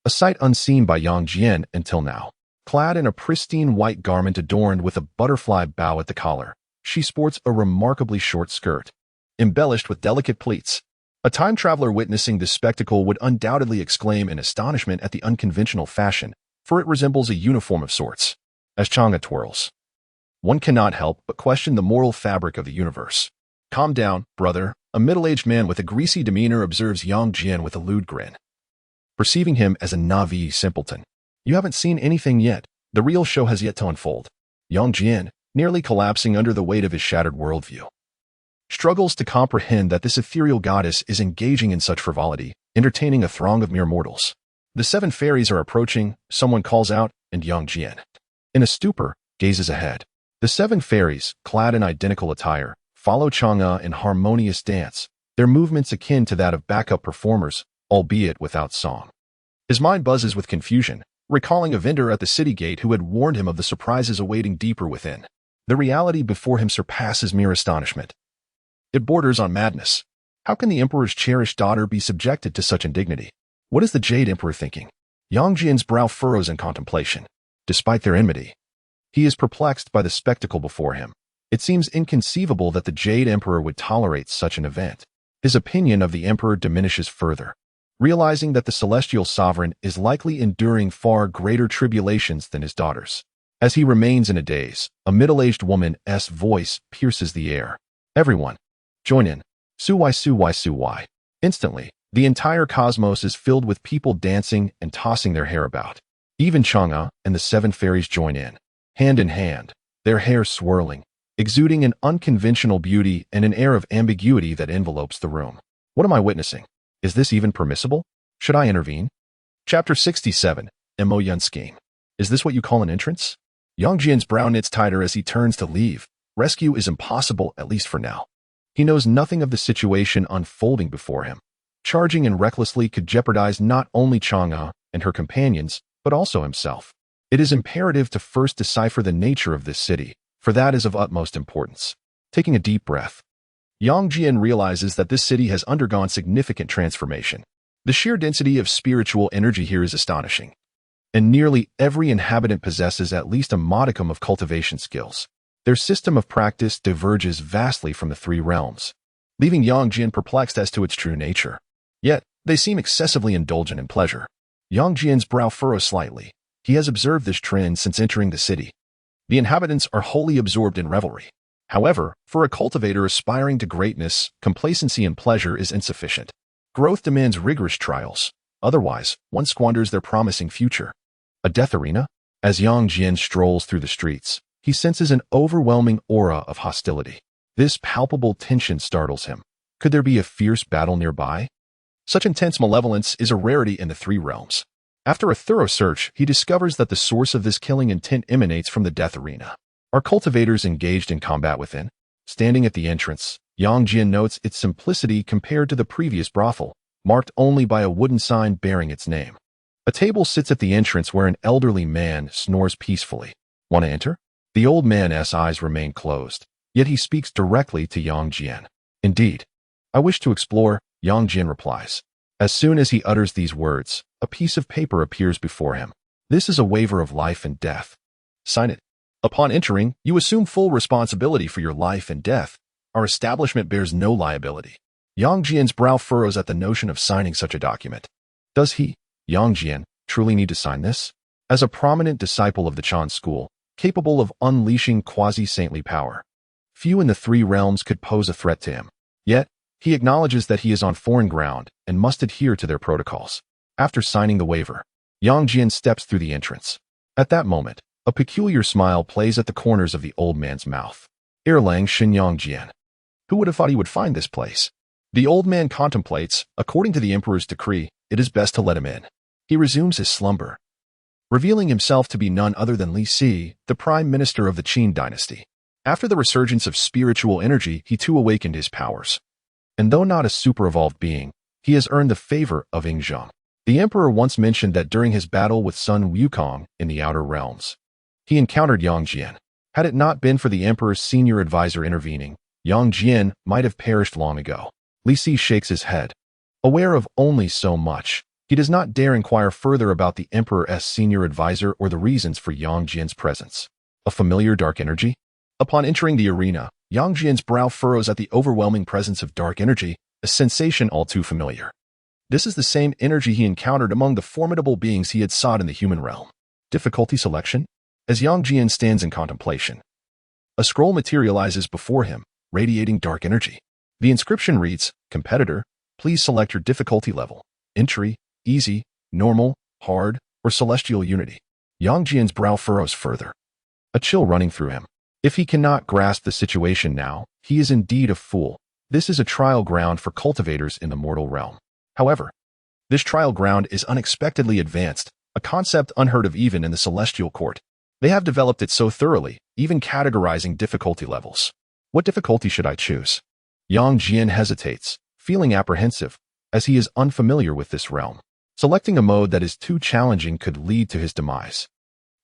A sight unseen by Yang Jian until now. Clad in a pristine white garment adorned with a butterfly bow at the collar, she sports a remarkably short skirt, embellished with delicate pleats. A time traveler witnessing this spectacle would undoubtedly exclaim in astonishment at the unconventional fashion, for it resembles a uniform of sorts. As Chang'e twirls, one cannot help but question the moral fabric of the universe. Calm down, brother, a middle-aged man with a greasy demeanor observes Yang Jian with a lewd grin. Perceiving him as a Na'vi simpleton. You haven't seen anything yet. The real show has yet to unfold. Yang Jian, nearly collapsing under the weight of his shattered worldview, struggles to comprehend that this ethereal goddess is engaging in such frivolity, entertaining a throng of mere mortals. The 7 fairies are approaching, someone calls out, and Yang Jian, in a stupor, gazes ahead. The 7 fairies, clad in identical attire, follow Chang'e in harmonious dance, their movements akin to that of backup performers, albeit without song. His mind buzzes with confusion, recalling a vendor at the city gate who had warned him of the surprises awaiting deeper within. The reality before him surpasses mere astonishment. It borders on madness. How can the emperor's cherished daughter be subjected to such indignity? What is the Jade Emperor thinking? Yang Jian's brow furrows in contemplation. Despite their enmity, he is perplexed by the spectacle before him. It seems inconceivable that the Jade Emperor would tolerate such an event. His opinion of the emperor diminishes further, realizing that the celestial sovereign is likely enduring far greater tribulations than his daughters. As he remains in a daze, a middle-aged woman's voice pierces the air. Everyone, join in. Suwai, suwai, suwai. Instantly, the entire cosmos is filled with people dancing and tossing their hair about. Even Chang'e and the 7 fairies join in hand, their hair swirling, exuding an unconventional beauty and an air of ambiguity that envelopes the room. What am I witnessing? Is this even permissible? Should I intervene? Chapter 67, Mo Yun Scheme. Is this what you call an entrance? Yang Jian's brow knits tighter as he turns to leave. Rescue is impossible, at least for now. He knows nothing of the situation unfolding before him. Charging in recklessly could jeopardize not only Chang'e and her companions, but also himself. It is imperative to first decipher the nature of this city, for that is of utmost importance. Taking a deep breath, Yang Jian realizes that this city has undergone significant transformation. The sheer density of spiritual energy here is astonishing, and nearly every inhabitant possesses at least a modicum of cultivation skills. Their system of practice diverges vastly from the three realms, leaving Yang Jian perplexed as to its true nature. Yet, they seem excessively indulgent in pleasure. Yang Jian's brow furrows slightly. He has observed this trend since entering the city. The inhabitants are wholly absorbed in revelry. However, for a cultivator aspiring to greatness, complacency and pleasure is insufficient. Growth demands rigorous trials. Otherwise, one squanders their promising future. A death arena? As Yang Jian strolls through the streets, he senses an overwhelming aura of hostility. This palpable tension startles him. Could there be a fierce battle nearby? Such intense malevolence is a rarity in the three realms. After a thorough search, he discovers that the source of this killing intent emanates from the death arena. Are cultivators engaged in combat within? Standing at the entrance, Yang Jian notes its simplicity compared to the previous brothel, marked only by a wooden sign bearing its name. A table sits at the entrance where an elderly man snores peacefully. Want to enter? The old man's eyes remain closed, yet he speaks directly to Yang Jian. Indeed. I wish to explore, Yang Jian replies. As soon as he utters these words, a piece of paper appears before him. This is a waiver of life and death. Sign it. Upon entering, you assume full responsibility for your life and death. Our establishment bears no liability. Yang Jian's brow furrows at the notion of signing such a document. Does he, Yang Jian, truly need to sign this? As a prominent disciple of the Qin school, capable of unleashing quasi-saintly power, few in the three realms could pose a threat to him. Yet, he acknowledges that he is on foreign ground and must adhere to their protocols. After signing the waiver, Yang Jian steps through the entrance. At that moment, a peculiar smile plays at the corners of the old man's mouth. Erlang Shin Yang Jian. Who would have thought he would find this place? The old man contemplates. According to the emperor's decree, it is best to let him in. He resumes his slumber, revealing himself to be none other than Li Si, the prime minister of the Qin dynasty. After the resurgence of spiritual energy, he too awakened his powers. And though not a super-evolved being, he has earned the favor of Xīyóu. The emperor once mentioned that during his battle with son Wukong in the outer realms, he encountered Yang Jian. Had it not been for the emperor's senior advisor intervening, Yang Jian might have perished long ago. Li Si shakes his head. Aware of only so much, he does not dare inquire further about the emperor's senior advisor or the reasons for Yang Jian's presence. A familiar dark energy? Upon entering the arena, Yang Jian's brow furrows at the overwhelming presence of dark energy, a sensation all too familiar. This is the same energy he encountered among the formidable beings he had sought in the human realm. Difficulty selection? As Yang Jian stands in contemplation, a scroll materializes before him, radiating dark energy. The inscription reads, Competitor, please select your difficulty level. Entry, easy, normal, hard, or celestial unity. Yang Jian's brow furrows further, a chill running through him. If he cannot grasp the situation now, he is indeed a fool. This is a trial ground for cultivators in the mortal realm. However, this trial ground is unexpectedly advanced, a concept unheard of even in the celestial court. They have developed it so thoroughly, even categorizing difficulty levels. What difficulty should I choose? Yang Jian hesitates, feeling apprehensive, as he is unfamiliar with this realm. Selecting a mode that is too challenging could lead to his demise.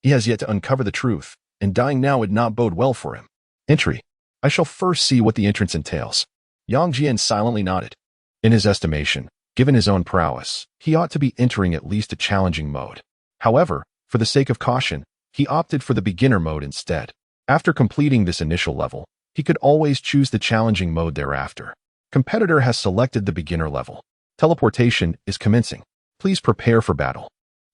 He has yet to uncover the truth, and dying now would not bode well for him. Entry. I shall first see what the entrance entails. Yang Jian silently nodded. In his estimation, given his own prowess, he ought to be entering at least a challenging mode. However, for the sake of caution, he opted for the beginner mode instead. After completing this initial level, he could always choose the challenging mode thereafter. Competitor has selected the beginner level. Teleportation is commencing. Please prepare for battle.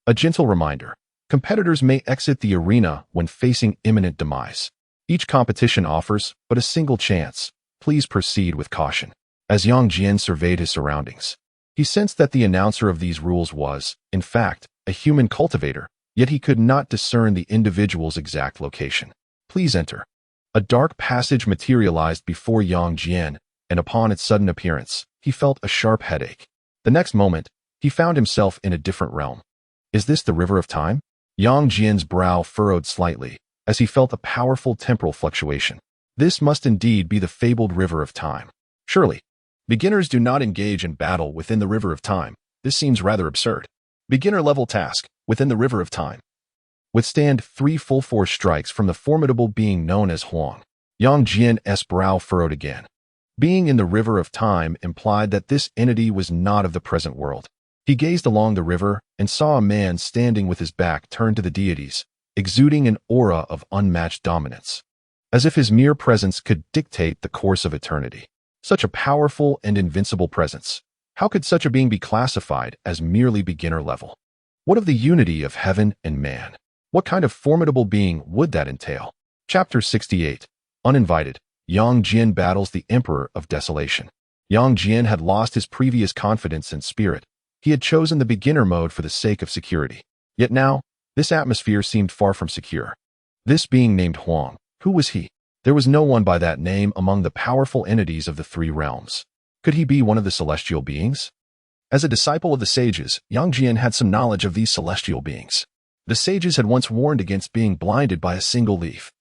A gentle reminder. Competitors may exit the arena when facing imminent demise. Each competition offers but a single chance. Please proceed with caution. As Yang Jian surveyed his surroundings, he sensed that the announcer of these rules was, in fact, a human cultivator, yet he could not discern the individual's exact location. Please enter. A dark passage materialized before Yang Jian, and upon its sudden appearance, he felt a sharp headache. The next moment, he found himself in a different realm. Is this the river of time? Yang Jian's brow furrowed slightly, as he felt a powerful temporal fluctuation. This must indeed be the fabled river of time. Surely, beginners do not engage in battle within the river of time. This seems rather absurd. Beginner-level task, within the river of time. Withstand 3 full-force strikes from the formidable being known as Huang. Yang Jian's brow furrowed again. Being in the river of time implied that this entity was not of the present world. He gazed along the river and saw a man standing with his back turned to the deities, exuding an aura of unmatched dominance, as if his mere presence could dictate the course of eternity. Such a powerful and invincible presence. How could such a being be classified as merely beginner level? What of the unity of heaven and man? What kind of formidable being would that entail? Chapter 68. Uninvited. Yang Jian battles the Emperor of Desolation. Yang Jian had lost his previous confidence and spirit. He had chosen the beginner mode for the sake of security. Yet now, this atmosphere seemed far from secure. This being named Huang, who was he? There was no one by that name among the powerful entities of the three realms. Could he be one of the celestial beings? As a disciple of the sages, Yang Jian had some knowledge of these celestial beings. The sages had once warned against being blinded by a single leaf.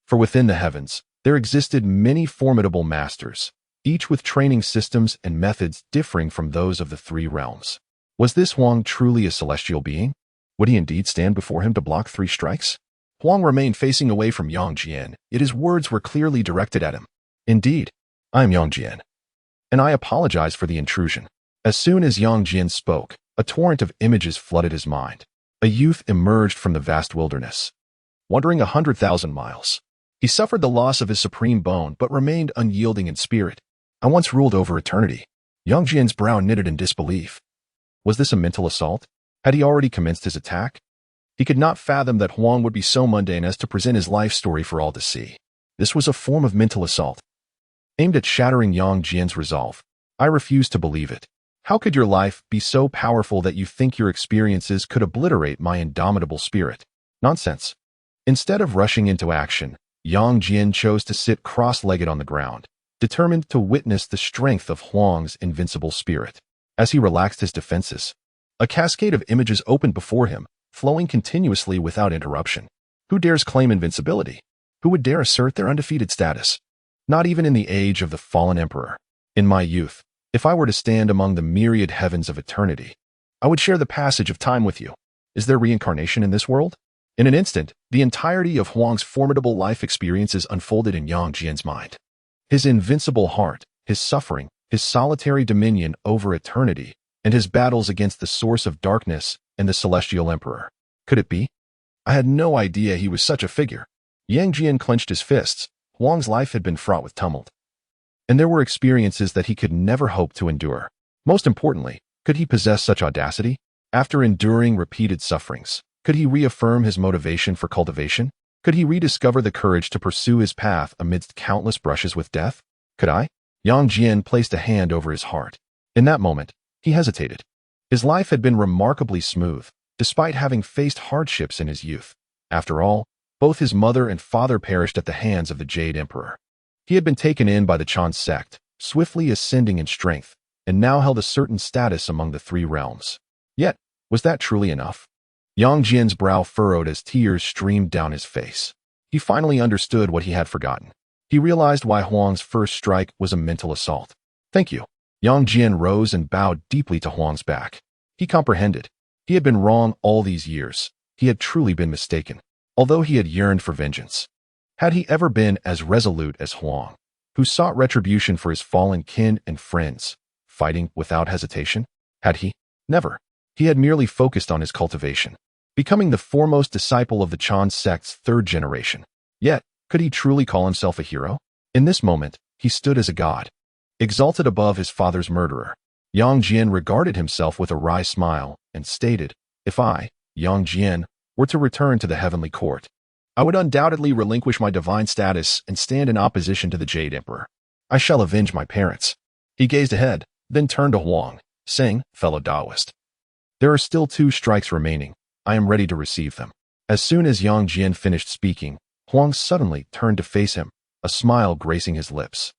For within the heavens, there existed many formidable masters, each with training systems and methods differing from those of the three realms. Was this Huang truly a celestial being? Would he indeed stand before him to block 3 strikes? Huang remained facing away from Yang Jian, yet his words were clearly directed at him. Indeed, I am Yang Jian, and I apologize for the intrusion. As soon as Yang Jian spoke, a torrent of images flooded his mind. A youth emerged from the vast wilderness, wandering 100,000 miles. He suffered the loss of his supreme bone, but remained unyielding in spirit. I once ruled over eternity. Yang Jian's brow knitted in disbelief. Was this a mental assault? Had he already commenced his attack? He could not fathom that Huang would be so mundane as to present his life story for all to see. This was a form of mental assault, aimed at shattering Yang Jian's resolve. I refuse to believe it. How could your life be so powerful that you think your experiences could obliterate my indomitable spirit? Nonsense. Instead of rushing into action, Yang Jian chose to sit cross-legged on the ground, determined to witness the strength of Huang's invincible spirit. As he relaxed his defenses, a cascade of images opened before him, flowing continuously without interruption. Who dares claim invincibility? Who would dare assert their undefeated status? Not even in the age of the fallen emperor. In my youth, if I were to stand among the myriad heavens of eternity, I would share the passage of time with you. Is there reincarnation in this world? In an instant, the entirety of Huang's formidable life experiences unfolded in Yang Jian's mind. His invincible heart, his suffering, his solitary dominion over eternity, and his battles against the source of darkness and the celestial emperor. Could it be? I had no idea he was such a figure. Yang Jian clenched his fists. Huang's life had been fraught with tumult, and there were experiences that he could never hope to endure. Most importantly, could he possess such audacity? After enduring repeated sufferings, could he reaffirm his motivation for cultivation? Could he rediscover the courage to pursue his path amidst countless brushes with death? Could I? Yang Jian placed a hand over his heart. In that moment, he hesitated. His life had been remarkably smooth, despite having faced hardships in his youth. After all, both his mother and father perished at the hands of the Jade Emperor. He had been taken in by the Qin sect, swiftly ascending in strength, and now held a certain status among the three realms. Yet, was that truly enough? Yang Jian's brow furrowed as tears streamed down his face. He finally understood what he had forgotten. He realized why Huang's first strike was a mental assault. Thank you. Yang Jian rose and bowed deeply to Huang's back. He comprehended. He had been wrong all these years. He had truly been mistaken, although he had yearned for vengeance. Had he ever been as resolute as Huang, who sought retribution for his fallen kin and friends, fighting without hesitation? Had he? Never. He had merely focused on his cultivation, becoming the foremost disciple of the Qin sect's 3rd generation. Yet, could he truly call himself a hero? In this moment, he stood as a god, exalted above his father's murderer. Yang Jian regarded himself with a wry smile and stated, "If I, Yang Jian, were to return to the heavenly court, I would undoubtedly relinquish my divine status and stand in opposition to the Jade Emperor. I shall avenge my parents." He gazed ahead, then turned to Huang, saying, "Fellow Taoist, there are still 2 strikes remaining. I am ready to receive them." As soon as Yang Jian finished speaking, Huang suddenly turned to face him, a smile gracing his lips.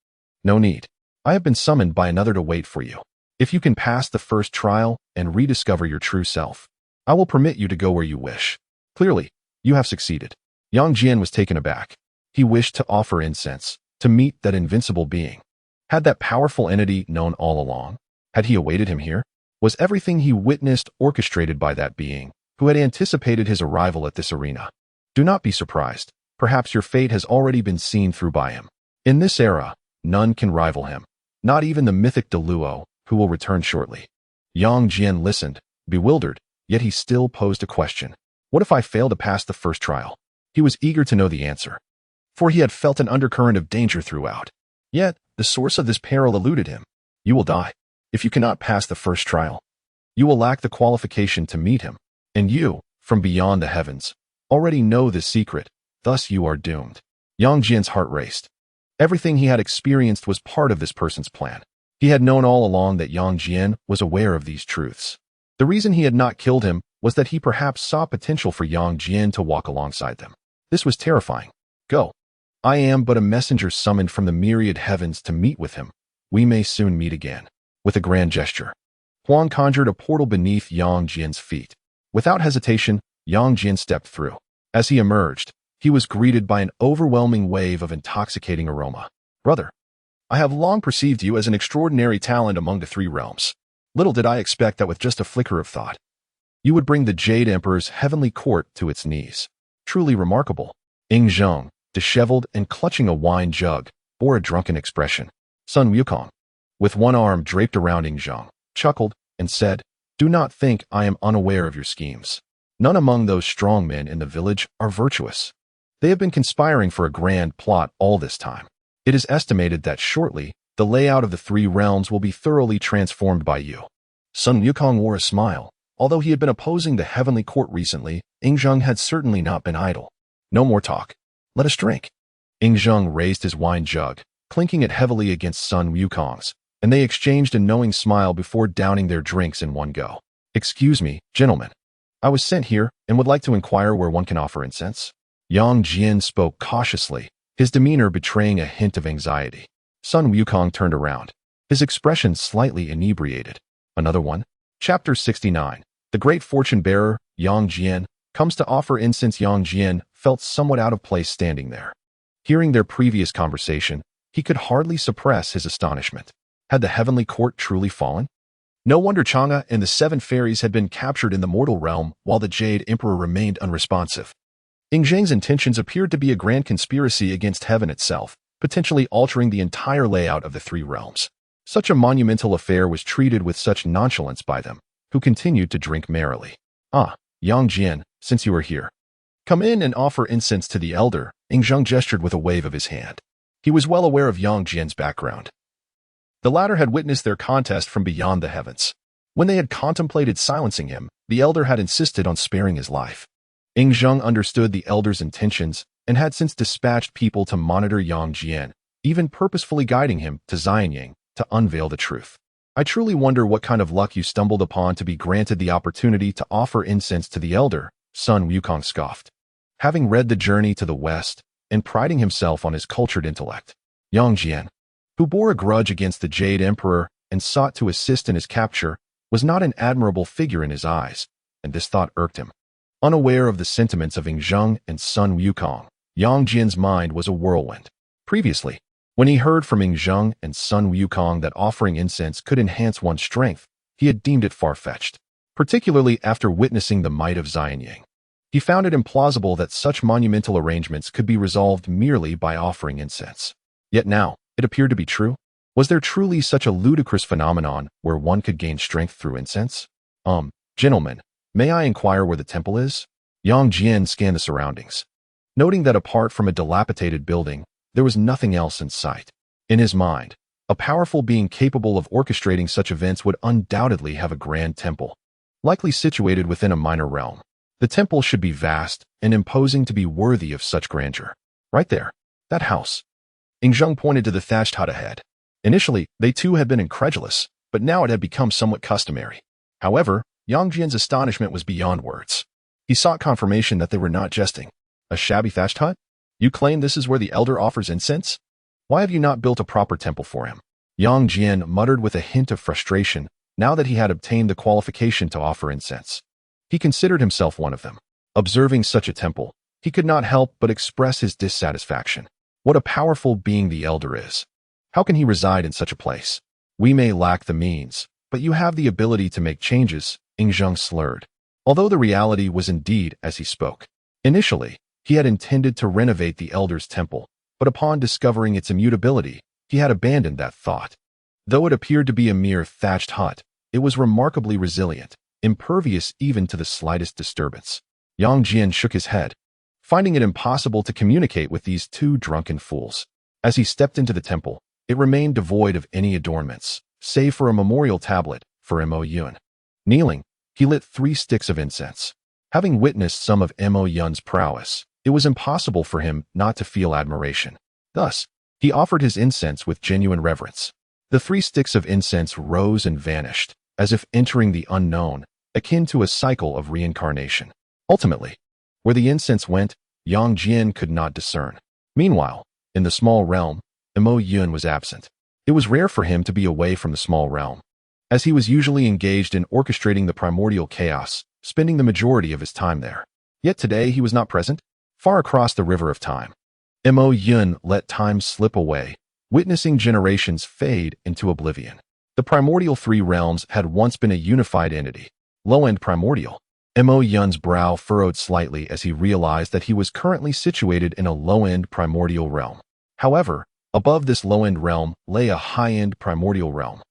"No need. I have been summoned by another to wait for you. If you can pass the first trial and rediscover your true self, I will permit you to go where you wish. Clearly, you have succeeded." Yang Jian was taken aback. He wished to offer incense, to meet that invincible being. Had that powerful entity known all along? Had he awaited him here? Was everything he witnessed orchestrated by that being, who had anticipated his arrival at this arena? Do not be surprised. Perhaps your fate has already been seen through by him. In this era, none can rival him, not even the mythic Deluo, who will return shortly. Yang Jian listened, bewildered, yet he still posed a question. What if I fail to pass the first trial? He was eager to know the answer, for he had felt an undercurrent of danger throughout. Yet, the source of this peril eluded him. You will die. If you cannot pass the first trial, you will lack the qualification to meet him. And you, from beyond the heavens, already know this secret, thus you are doomed. Yang Jian's heart raced. Everything he had experienced was part of this person's plan. He had known all along that Yang Jian was aware of these truths. The reason he had not killed him was that he perhaps saw potential for Yang Jian to walk alongside them. This was terrifying. Go. I am but a messenger summoned from the myriad heavens to meet with him. We may soon meet again. With a grand gesture, Huang conjured a portal beneath Yang Jian's feet. Without hesitation, Yang Jian stepped through. As he emerged, he was greeted by an overwhelming wave of intoxicating aroma. Brother, I have long perceived you as an extraordinary talent among the three realms. Little did I expect that with just a flicker of thought, you would bring the Jade Emperor's heavenly court to its knees. Truly remarkable. Xīyóu, disheveled and clutching a wine jug, bore a drunken expression. Son Wukong, with one arm draped around Xīyóu, chuckled and said, Do not think I am unaware of your schemes. None among those strong men in the village are virtuous. They have been conspiring for a grand plot all this time. It is estimated that shortly, the layout of the three realms will be thoroughly transformed by you. Sun Wukong wore a smile. Although he had been opposing the heavenly court recently, Xīyóu had certainly not been idle. No more talk. Let us drink. Xīyóu raised his wine jug, clinking it heavily against Sun Wukong's, and they exchanged a knowing smile before downing their drinks in one go. Excuse me, gentlemen. I was sent here and would like to inquire where one can offer incense. Yang Jian spoke cautiously, his demeanor betraying a hint of anxiety. Sun Wukong turned around, his expression slightly inebriated. Another one? Chapter 69. The great fortune-bearer, Yang Jian, comes to offer incense. Yang Jian felt somewhat out of place standing there. Hearing their previous conversation, he could hardly suppress his astonishment. Had the heavenly court truly fallen? No wonder Chang'e and the seven fairies had been captured in the mortal realm while the Jade Emperor remained unresponsive. Xīyóu's intentions appeared to be a grand conspiracy against heaven itself, potentially altering the entire layout of the three realms. Such a monumental affair was treated with such nonchalance by them, who continued to drink merrily. Ah, Yang Jian, since you are here, come in and offer incense to the elder. Xīyóu gestured with a wave of his hand. He was well aware of Yang Jian's background. The latter had witnessed their contest from beyond the heavens. When they had contemplated silencing him, the elder had insisted on sparing his life. Xīyóu understood the elder's intentions and had since dispatched people to monitor Yang Jian, even purposefully guiding him to Xīyóu to unveil the truth. I truly wonder what kind of luck you stumbled upon to be granted the opportunity to offer incense to the elder, Sun Wukong scoffed. Having read The Journey to the West and priding himself on his cultured intellect, Yang Jian, who bore a grudge against the Jade Emperor and sought to assist in his capture, was not an admirable figure in his eyes, and this thought irked him. Unaware of the sentiments of Xīyóu and Sun Wukong, Yang Jian's mind was a whirlwind. Previously, when he heard from Xīyóu and Sun Wukong that offering incense could enhance one's strength, he had deemed it far-fetched, particularly after witnessing the might of Xīyóu. He found it implausible that such monumental arrangements could be resolved merely by offering incense. Yet now, it appeared to be true. Was there truly such a ludicrous phenomenon where one could gain strength through incense? Gentlemen, may I inquire where the temple is? Yang Jian scanned the surroundings, noting that apart from a dilapidated building, there was nothing else in sight. In his mind, a powerful being capable of orchestrating such events would undoubtedly have a grand temple, likely situated within a minor realm. The temple should be vast and imposing to be worthy of such grandeur. Right there, that house. Xīyóu pointed to the thatched hut ahead. Initially, they too had been incredulous, but now it had become somewhat customary. However, Yang Jian's astonishment was beyond words. He sought confirmation that they were not jesting. A shabby thatched hut? You claim this is where the elder offers incense? Why have you not built a proper temple for him? Yang Jian muttered with a hint of frustration now that he had obtained the qualification to offer incense. He considered himself one of them. Observing such a temple, he could not help but express his dissatisfaction. What a powerful being the elder is. How can he reside in such a place? We may lack the means, but you have the ability to make changes, Xīyóu slurred. Although the reality was indeed as he spoke. Initially, he had intended to renovate the elder's temple, but upon discovering its immutability, He had abandoned that thought. Though it appeared to be a mere thatched hut, it was remarkably resilient, impervious even to the slightest disturbance. Yang Jian shook his head, finding it impossible to communicate with these two drunken fools. As he stepped into the temple, it remained devoid of any adornments, save for a memorial tablet for Mo Yun. Kneeling, he lit 3 sticks of incense. Having witnessed some of Mo Yun's prowess, it was impossible for him not to feel admiration. Thus, he offered his incense with genuine reverence. The 3 sticks of incense rose and vanished, as if entering the unknown, akin to a cycle of reincarnation. Ultimately, where the incense went, Yang Jian could not discern. Meanwhile, in the small realm, Mo Yun was absent. It was rare for him to be away from the small realm, as he was usually engaged in orchestrating the primordial chaos, spending the majority of his time there. Yet today he was not present, far across the river of time. Mo Yun let time slip away, witnessing generations fade into oblivion. The primordial 3 realms had once been a unified entity. Low-end primordial. Mo Yun's brow furrowed slightly as he realized that he was currently situated in a low-end primordial realm. However, above this low-end realm lay a high-end primordial realm.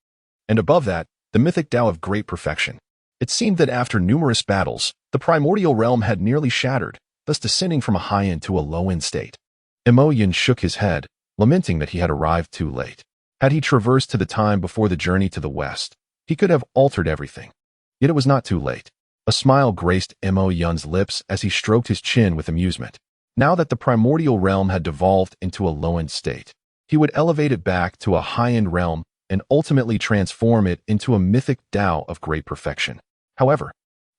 And above that, the mythic Tao of great perfection. It seemed that after numerous battles, the primordial realm had nearly shattered, thus descending from a high-end to a low-end state. Mo Yun shook his head, lamenting that he had arrived too late. Had he traversed to the time before the journey to the west, he could have altered everything. Yet it was not too late. A smile graced Mo Yun's lips as he stroked his chin with amusement. Now that the primordial realm had devolved into a low-end state, he would elevate it back to a high-end realm and ultimately transform it into a mythic Tao of great perfection. However,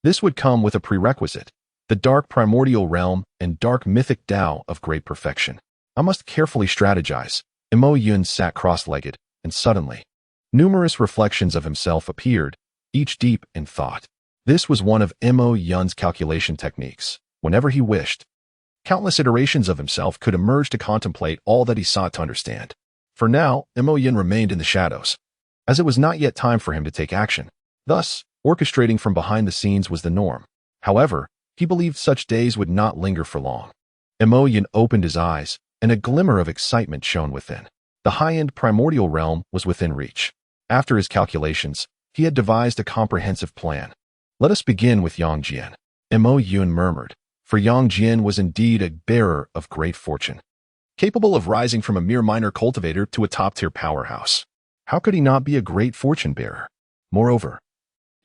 this would come with a prerequisite: the dark primordial realm and dark mythic Tao of great perfection. I must carefully strategize. Mo Yun sat cross-legged, and suddenly, numerous reflections of himself appeared, each deep in thought. This was one of Mo Yun's calculation techniques. Whenever he wished, countless iterations of himself could emerge to contemplate all that he sought to understand. For now, Mo Yun remained in the shadows, as it was not yet time for him to take action. Thus, orchestrating from behind the scenes was the norm. However, he believed such days would not linger for long. Mo Yun opened his eyes, and a glimmer of excitement shone within. The high-end primordial realm was within reach. After his calculations, he had devised a comprehensive plan. Let us begin with Yang Jian. Mo Yun murmured, for Yang Jian was indeed a bearer of great fortune, capable of rising from a mere minor cultivator to a top-tier powerhouse. How could he not be a great fortune-bearer? Moreover,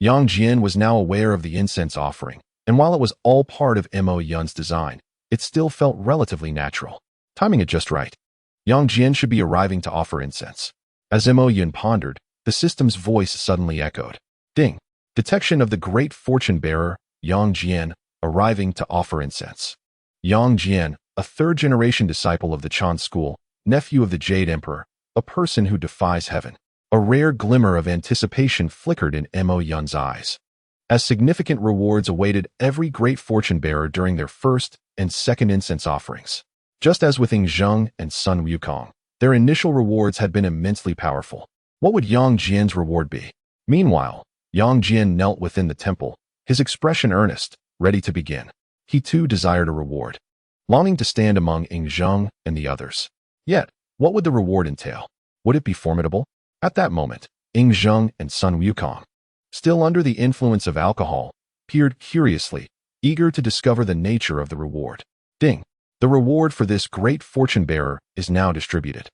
Yang Jian was now aware of the incense offering, and while it was all part of Mo Yun's design, it still felt relatively natural. Timing it just right. Yang Jian should be arriving to offer incense. As Mo Yun pondered, the system's voice suddenly echoed. Ding! Detection of the great fortune-bearer, Yang Jian, arriving to offer incense. Yang Jian, a 3rd-generation disciple of the Qin school, nephew of the Jade Emperor, a person who defies heaven. A rare glimmer of anticipation flickered in Mo Yun's eyes, as significant rewards awaited every great fortune-bearer during their 1st and 2nd incense offerings. Just as with Xīyóu and son Wukong, their initial rewards had been immensely powerful. What would Yang Jian's reward be? Meanwhile, Yang Jian knelt within the temple, his expression earnest, ready to begin. He too desired a reward, longing to stand among Xīyóu and the others. Yet, what would the reward entail? Would it be formidable? At that moment, Xīyóu and son Wukong, still under the influence of alcohol, peered curiously, eager to discover the nature of the reward. Ding! The reward for this great fortune-bearer is now distributed.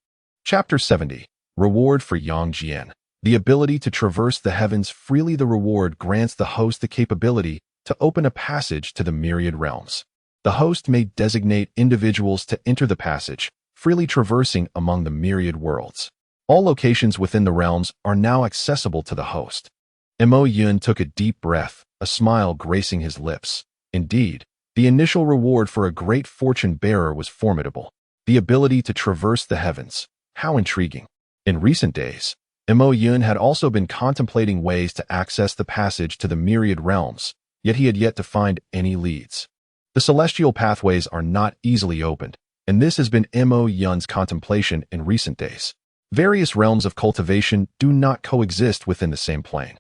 Chapter 70. Reward for Yang Jian. The ability to traverse the heavens freely. The reward grants the host the capability to open a passage to the myriad realms. The host may designate individuals to enter the passage, freely traversing among the myriad worlds. All locations within the realms are now accessible to the host. Mo Yun took a deep breath, a smile gracing his lips. Indeed, the initial reward for a great fortune-bearer was formidable. The ability to traverse the heavens. How intriguing. In recent days, Mo Yun had also been contemplating ways to access the passage to the myriad realms, yet he had yet to find any leads. The celestial pathways are not easily opened, and this has been Mo Yun's contemplation in recent days. Various realms of cultivation do not coexist within the same plane.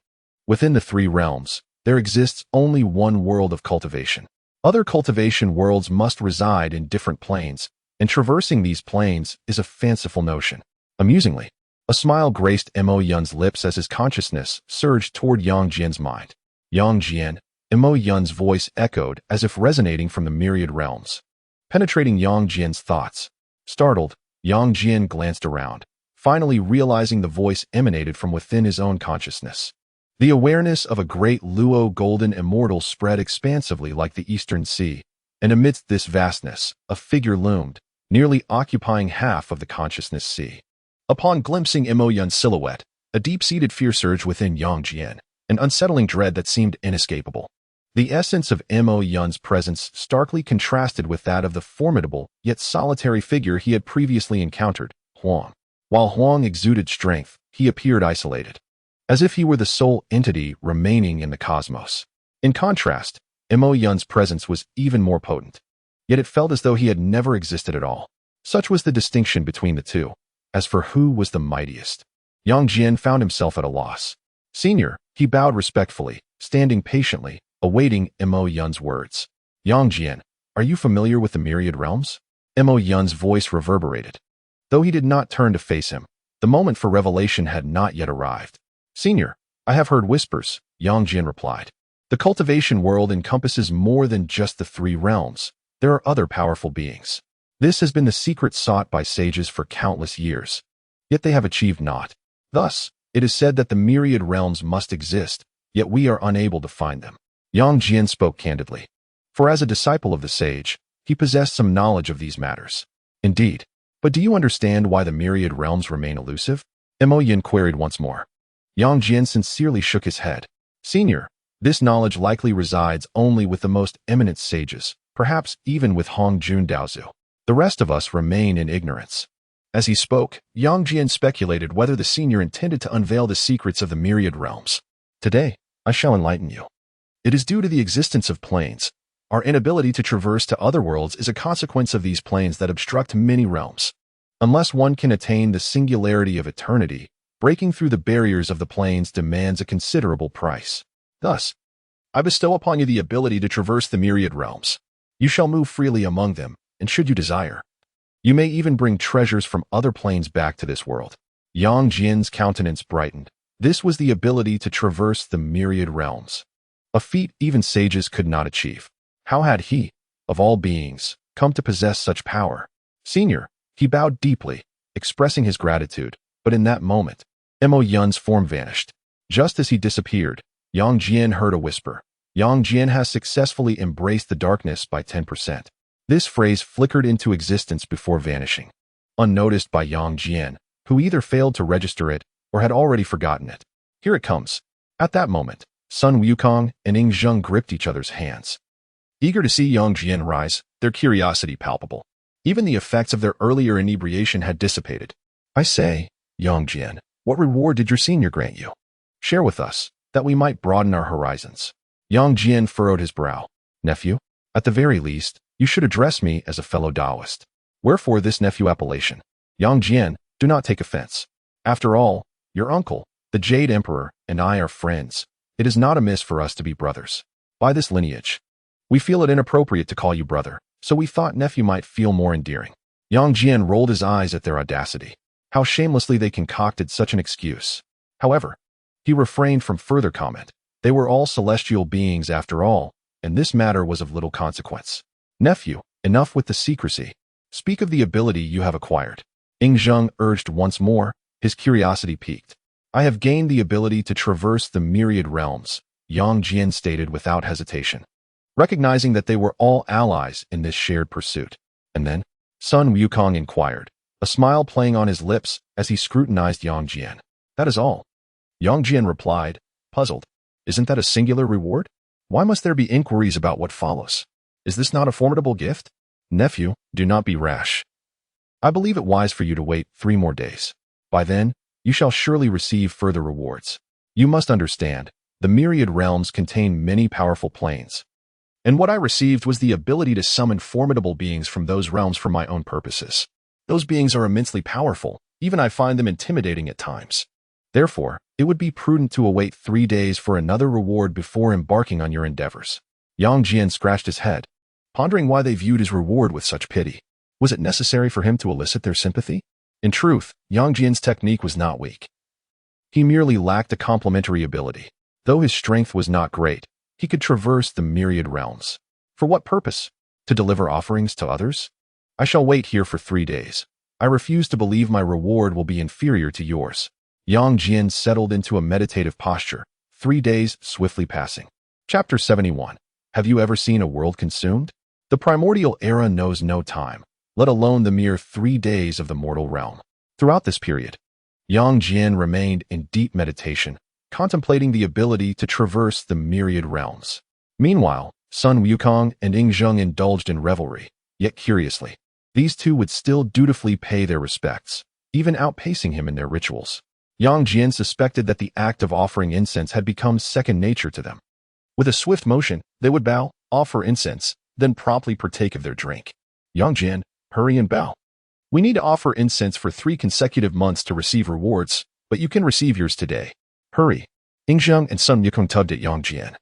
Within the 3 realms, there exists only one world of cultivation. Other cultivation worlds must reside in different planes, and traversing these planes is a fanciful notion. Amusingly, a smile graced Mo Yun's lips as his consciousness surged toward Yang Jian's mind. Yang Jian, Mo Yun's voice echoed as if resonating from the myriad realms, penetrating Yang Jian's thoughts. Startled, Yang Jian glanced around, finally realizing the voice emanated from within his own consciousness. The awareness of a great Luo golden immortal spread expansively like the eastern sea, and amidst this vastness, a figure loomed, nearly occupying half of the consciousness sea. Upon glimpsing Mo Yun's silhouette, a deep-seated fear surged within Yang Jian, an unsettling dread that seemed inescapable. The essence of Mo Yun's presence starkly contrasted with that of the formidable yet solitary figure he had previously encountered, Huang. While Huang exuded strength, he appeared isolated, as if he were the sole entity remaining in the cosmos. In contrast, Mo Yun's presence was even more potent, yet it felt as though he had never existed at all. Such was the distinction between the two. As for who was the mightiest, Yang Jian found himself at a loss. Senior, he bowed respectfully, standing patiently, awaiting Mo Yun's words. Yang Jian, are you familiar with the myriad realms? Mo Yun's voice reverberated. Though he did not turn to face him, the moment for revelation had not yet arrived. Senior, I have heard whispers, Yang Jian replied. The cultivation world encompasses more than just the three realms. There are other powerful beings. This has been the secret sought by sages for countless years, yet they have achieved naught. Thus, it is said that the myriad realms must exist, yet we are unable to find them. Yang Jian spoke candidly, for as a disciple of the sage, he possessed some knowledge of these matters. Indeed, but do you understand why the myriad realms remain elusive? Mo Yun queried once more. Yang Jian sincerely shook his head. Senior, this knowledge likely resides only with the most eminent sages, perhaps even with Hong Jun Daozu. The rest of us remain in ignorance. As he spoke, Yang Jian speculated whether the senior intended to unveil the secrets of the myriad realms. Today, I shall enlighten you. It is due to the existence of planes. Our inability to traverse to other worlds is a consequence of these planes that obstruct many realms. Unless one can attain the singularity of eternity, breaking through the barriers of the planes demands a considerable price. Thus, I bestow upon you the ability to traverse the myriad realms. You shall move freely among them, and should you desire, you may even bring treasures from other planes back to this world. Yang Jian's countenance brightened. This was the ability to traverse the myriad realms, a feat even sages could not achieve. How had he, of all beings, come to possess such power? Senior, he bowed deeply, expressing his gratitude, but in that moment, Mo Yun's form vanished. Just as he disappeared, Yang Jian heard a whisper. Yang Jian has successfully embraced the darkness by 10%. This phrase flickered into existence before vanishing, unnoticed by Yang Jian, who either failed to register it or had already forgotten it. Here it comes. At that moment, Sun Wukong and Ing Zheng gripped each other's hands, eager to see Yang Jian rise, their curiosity palpable. Even the effects of their earlier inebriation had dissipated. I say, Yang Jian, what reward did your senior grant you? Share with us, that we might broaden our horizons. Yang Jian furrowed his brow. Nephew, at the very least, you should address me as a fellow Taoist. Wherefore this nephew appellation? Yang Jian, do not take offense. After all, your uncle, the Jade Emperor, and I are friends. It is not amiss for us to be brothers. By this lineage, we feel it inappropriate to call you brother, so we thought nephew might feel more endearing. Yang Jian rolled his eyes at their audacity. How shamelessly they concocted such an excuse. However, he refrained from further comment. They were all celestial beings after all, and this matter was of little consequence. Nephew, enough with the secrecy. Speak of the ability you have acquired. Ing Zheng urged once more, his curiosity piqued. I have gained the ability to traverse the myriad realms, Yang Jian stated without hesitation, recognizing that they were all allies in this shared pursuit. And then, Sun Wukong inquired, a smile playing on his lips as he scrutinized Yang Jian. That is all. Yang Jian replied, puzzled. Isn't that a singular reward? Why must there be inquiries about what follows? Is this not a formidable gift? Nephew, do not be rash. I believe it wise for you to wait 3 more days. By then, you shall surely receive further rewards. You must understand, the myriad realms contain many powerful planes. And what I received was the ability to summon formidable beings from those realms for my own purposes. Those beings are immensely powerful, even I find them intimidating at times. Therefore, it would be prudent to await 3 days for another reward before embarking on your endeavors. Yang Jian scratched his head, pondering why they viewed his reward with such pity. Was it necessary for him to elicit their sympathy? In truth, Yang Jian's technique was not weak. He merely lacked a complementary ability. Though his strength was not great, he could traverse the myriad realms. For what purpose? To deliver offerings to others? I shall wait here for 3 days. I refuse to believe my reward will be inferior to yours. Yang Jian settled into a meditative posture, 3 days swiftly passing. Chapter 71. Have you ever seen a world consumed? The primordial era knows no time, let alone the mere 3 days of the mortal realm. Throughout this period, Yang Jian remained in deep meditation, contemplating the ability to traverse the myriad realms. Meanwhile, Sun Wukong and Xīyóu indulged in revelry, yet curiously, these two would still dutifully pay their respects, even outpacing him in their rituals. Yang Jian suspected that the act of offering incense had become second nature to them. With a swift motion, they would bow, offer incense, then promptly partake of their drink. Yang Jian, hurry and bow. We need to offer incense for 3 consecutive months to receive rewards, but you can receive yours today. Hurry. Xīyóu and Sun Wukong tugged at Yang Jian,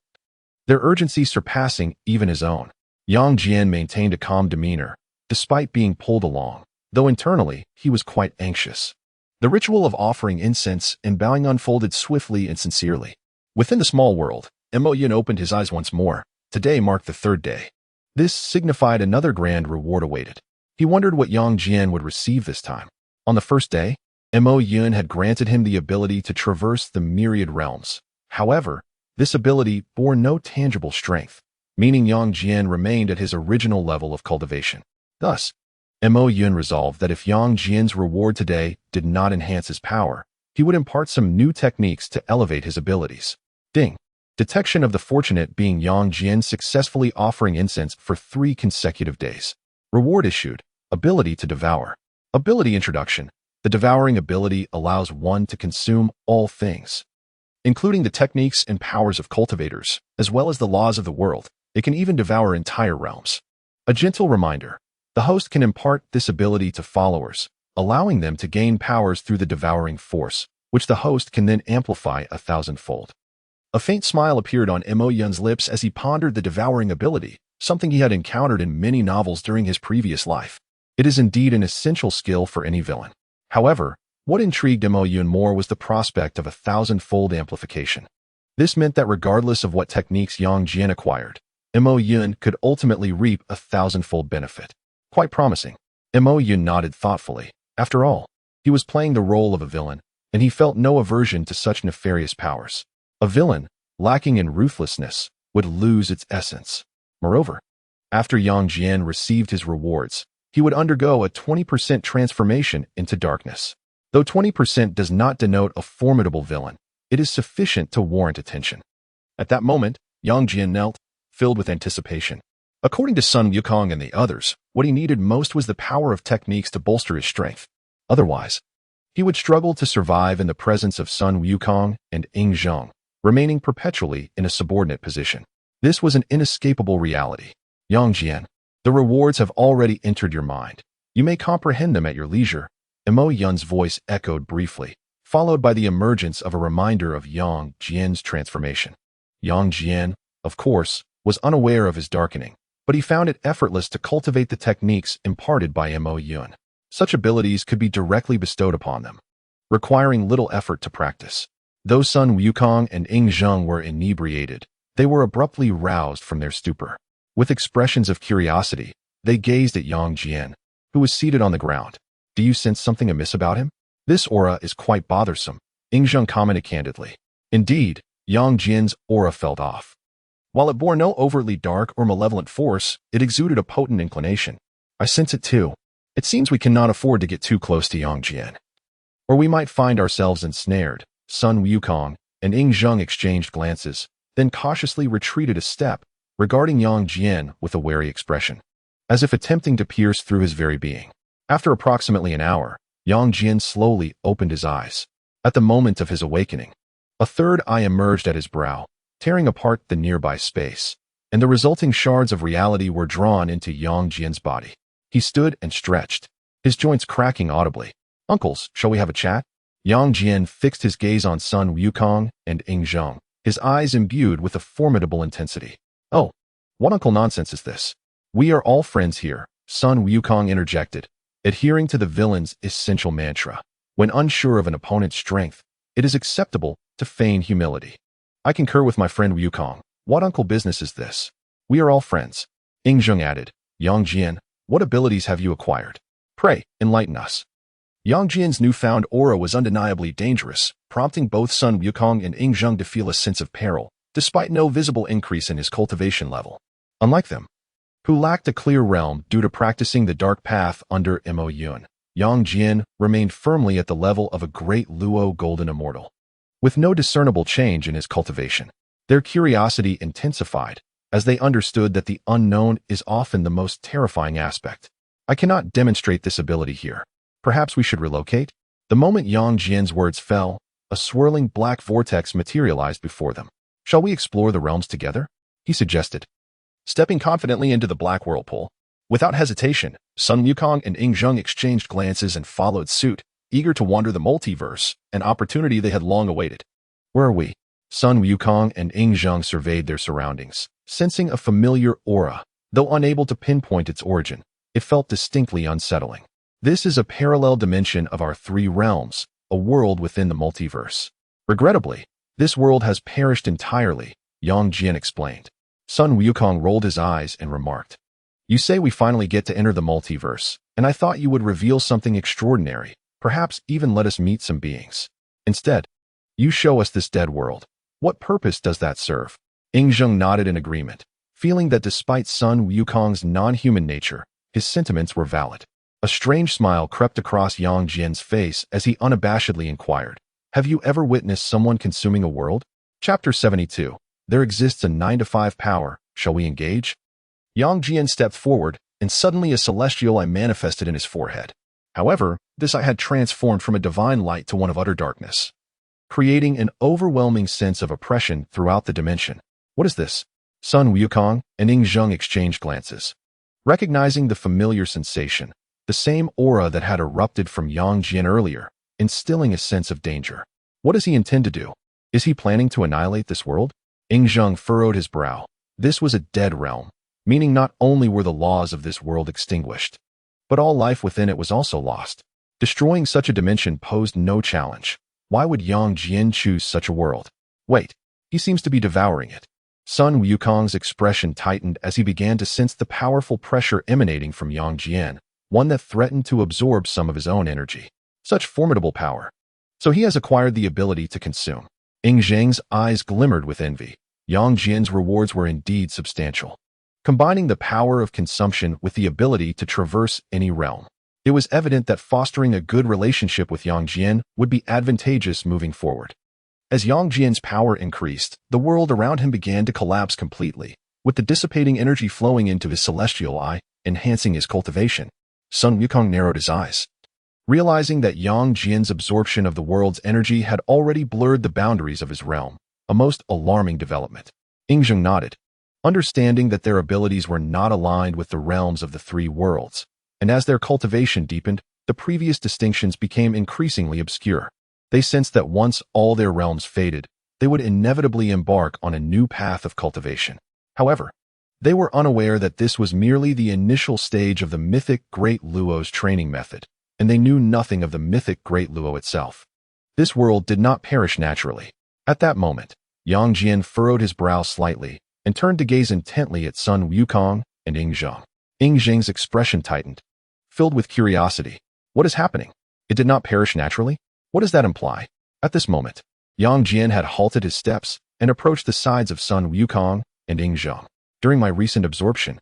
their urgency surpassing even his own. Yang Jian maintained a calm demeanor, despite being pulled along, though internally he was quite anxious. The ritual of offering incense and bowing unfolded swiftly and sincerely. Within the small world, Mo Yin opened his eyes once more. Today marked the 3rd day. This signified another grand reward awaited. He wondered what Yang Jian would receive this time. On the 1st day, Mo Yin had granted him the ability to traverse the myriad realms. However, this ability bore no tangible strength, meaning Yang Jian remained at his original level of cultivation. Thus, Mo Yin resolved that if Yang Jian's reward today did not enhance his power, he would impart some new techniques to elevate his abilities. Ding. Detection of the fortunate being Yang Jian successfully offering incense for 3 consecutive days. Reward issued. Ability to devour. Ability introduction. The devouring ability allows one to consume all things, including the techniques and powers of cultivators, as well as the laws of the world. It can even devour entire realms. A gentle reminder. The host can impart this ability to followers, allowing them to gain powers through the devouring force, which the host can then amplify 1,000-fold. A faint smile appeared on Mo Yun's lips as he pondered the devouring ability, something he had encountered in many novels during his previous life. It is indeed an essential skill for any villain. However, what intrigued Mo Yun more was the prospect of 1,000-fold amplification. This meant that regardless of what techniques Yang Jian acquired, Mo Yun could ultimately reap 1,000-fold benefit. Quite promising. Mo Yun nodded thoughtfully. After all, he was playing the role of a villain, and he felt no aversion to such nefarious powers. A villain, lacking in ruthlessness, would lose its essence. Moreover, after Yang Jian received his rewards, he would undergo a 20% transformation into darkness. Though 20% does not denote a formidable villain, it is sufficient to warrant attention. At that moment, Yang Jian knelt, filled with anticipation. According to Sun Wukong and the others, what he needed most was the power of techniques to bolster his strength. Otherwise, he would struggle to survive in the presence of Sun Wukong and Xīyóu, remaining perpetually in a subordinate position. This was an inescapable reality. Yang Jian, the rewards have already entered your mind. You may comprehend them at your leisure. Mo Yun's voice echoed briefly, followed by the emergence of a reminder of Yang Jian's transformation. Yang Jian, of course, was unaware of his darkening, but he found it effortless to cultivate the techniques imparted by Mo Yun. Such abilities could be directly bestowed upon them, requiring little effort to practice. Though Sun Wukong and Xīyóu were inebriated, they were abruptly roused from their stupor. With expressions of curiosity, they gazed at Yang Jian, who was seated on the ground. Do you sense something amiss about him? This aura is quite bothersome, Xīyóu commented candidly. Indeed, Yang Jian's aura felt off. While it bore no overtly dark or malevolent force, it exuded a potent inclination. I sense it too. It seems we cannot afford to get too close to Yang Jian, or we might find ourselves ensnared. Sun Wukong and Xīyóu exchanged glances, then cautiously retreated a step, regarding Yang Jian with a wary expression, as if attempting to pierce through his very being. After approximately an hour, Yang Jian slowly opened his eyes. At the moment of his awakening, a third eye emerged at his brow, tearing apart the nearby space, and the resulting shards of reality were drawn into Yang Jian's body. He stood and stretched, his joints cracking audibly. Uncles, shall we have a chat? Yang Jian fixed his gaze on Sun Wukong and Xīyóu, his eyes imbued with a formidable intensity. Oh, what uncle nonsense is this? We are all friends here, Sun Wukong interjected, adhering to the villain's essential mantra. When unsure of an opponent's strength, it is acceptable to feign humility. I concur with my friend Wukong. What uncle business is this? We are all friends. Yingzheng added. Yang Jian, what abilities have you acquired? Pray, enlighten us. Yang Jian's newfound aura was undeniably dangerous, prompting both Sun Wukong and Yingzheng to feel a sense of peril, despite no visible increase in his cultivation level. Unlike them, who lacked a clear realm due to practicing the dark path under Mo Yun, Yang Jian remained firmly at the level of a great Luo golden immortal. With no discernible change in his cultivation, their curiosity intensified, as they understood that the unknown is often the most terrifying aspect. I cannot demonstrate this ability here. Perhaps we should relocate? The moment Yang Jian's words fell, a swirling black vortex materialized before them. Shall we explore the realms together? He suggested. Stepping confidently into the black whirlpool, without hesitation, Sun Wukong and Yingzheng exchanged glances and followed suit, eager to wander the multiverse, an opportunity they had long awaited. Where are we? Sun Wukong and Yingzheng surveyed their surroundings, sensing a familiar aura. Though unable to pinpoint its origin, it felt distinctly unsettling. This is a parallel dimension of our three realms, a world within the multiverse. Regrettably, this world has perished entirely, Yang Jian explained. Sun Wukong rolled his eyes and remarked, You say we finally get to enter the multiverse, and I thought you would reveal something extraordinary, perhaps even let us meet some beings. Instead, you show us this dead world. What purpose does that serve? Yingzheng nodded in agreement, feeling that despite Sun Wukong's non-human nature, his sentiments were valid. A strange smile crept across Yang Jian's face as he unabashedly inquired, Have you ever witnessed someone consuming a world? Chapter 72. There exists a 9-to-5 power. Shall we engage? Yang Jian stepped forward, and suddenly a celestial eye manifested in his forehead. However, this eye had transformed from a divine light to one of utter darkness, creating an overwhelming sense of oppression throughout the dimension. What is this? Sun Wukong and Yingzheng exchanged glances. Recognizing the familiar sensation, the same aura that had erupted from Yang Jian earlier, instilling a sense of danger. What does he intend to do? Is he planning to annihilate this world? Yingzheng furrowed his brow. This was a dead realm, meaning not only were the laws of this world extinguished, but all life within it was also lost. Destroying such a dimension posed no challenge. Why would Yang Jian choose such a world? Wait, he seems to be devouring it. Sun Wukong's expression tightened as he began to sense the powerful pressure emanating from Yang Jian, one that threatened to absorb some of his own energy. Such formidable power. So he has acquired the ability to consume. Yingzheng's eyes glimmered with envy. Yang Jian's rewards were indeed substantial. Combining the power of consumption with the ability to traverse any realm, it was evident that fostering a good relationship with Yang Jian would be advantageous moving forward. As Yang Jian's power increased, the world around him began to collapse completely, with the dissipating energy flowing into his celestial eye, enhancing his cultivation. Sun Wukong narrowed his eyes, realizing that Yang Jian's absorption of the world's energy had already blurred the boundaries of his realm, a most alarming development. Yingzheng nodded, understanding that their abilities were not aligned with the realms of the three worlds, and as their cultivation deepened, the previous distinctions became increasingly obscure. They sensed that once all their realms faded, they would inevitably embark on a new path of cultivation. However, they were unaware that this was merely the initial stage of the mythic Great Luo's training method, and they knew nothing of the mythic Great Luo itself. This world did not perish naturally. At that moment, Yang Jian furrowed his brow slightly and turned to gaze intently at Sun Wukong and Yingzheng. Yingzheng's expression tightened, filled with curiosity. What is happening? It did not perish naturally? What does that imply? At this moment, Yang Jian had halted his steps and approached the sides of Sun Wukong and Yingzheng. During my recent absorption,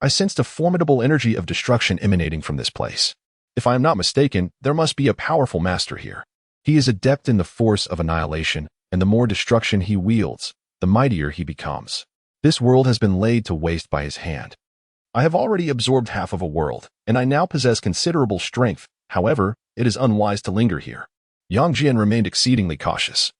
I sensed a formidable energy of destruction emanating from this place. If I am not mistaken, there must be a powerful master here. He is adept in the force of annihilation, and the more destruction he wields, the mightier he becomes. This world has been laid to waste by his hand. I have already absorbed half of a world, and I now possess considerable strength. However, it is unwise to linger here. Yang Jian remained exceedingly cautious,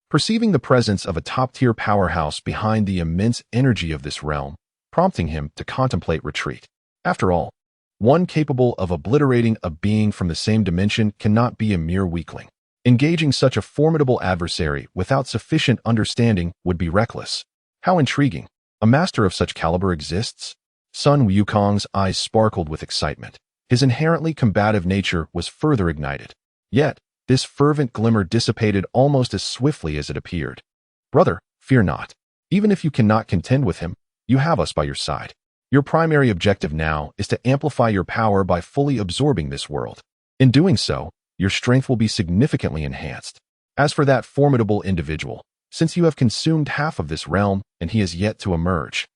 perceiving the presence of a top-tier powerhouse behind the immense energy of this realm, prompting him to contemplate retreat. After all, one capable of obliterating a being from the same dimension cannot be a mere weakling. Engaging such a formidable adversary without sufficient understanding would be reckless. How intriguing. A master of such caliber exists? Sun Wukong's eyes sparkled with excitement. His inherently combative nature was further ignited. Yet, this fervent glimmer dissipated almost as swiftly as it appeared. Brother, fear not. Even if you cannot contend with him, you have us by your side. Your primary objective now is to amplify your power by fully absorbing this world. In doing so, your strength will be significantly enhanced. As for that formidable individual, since you have consumed half of this realm and he is yet to emerge,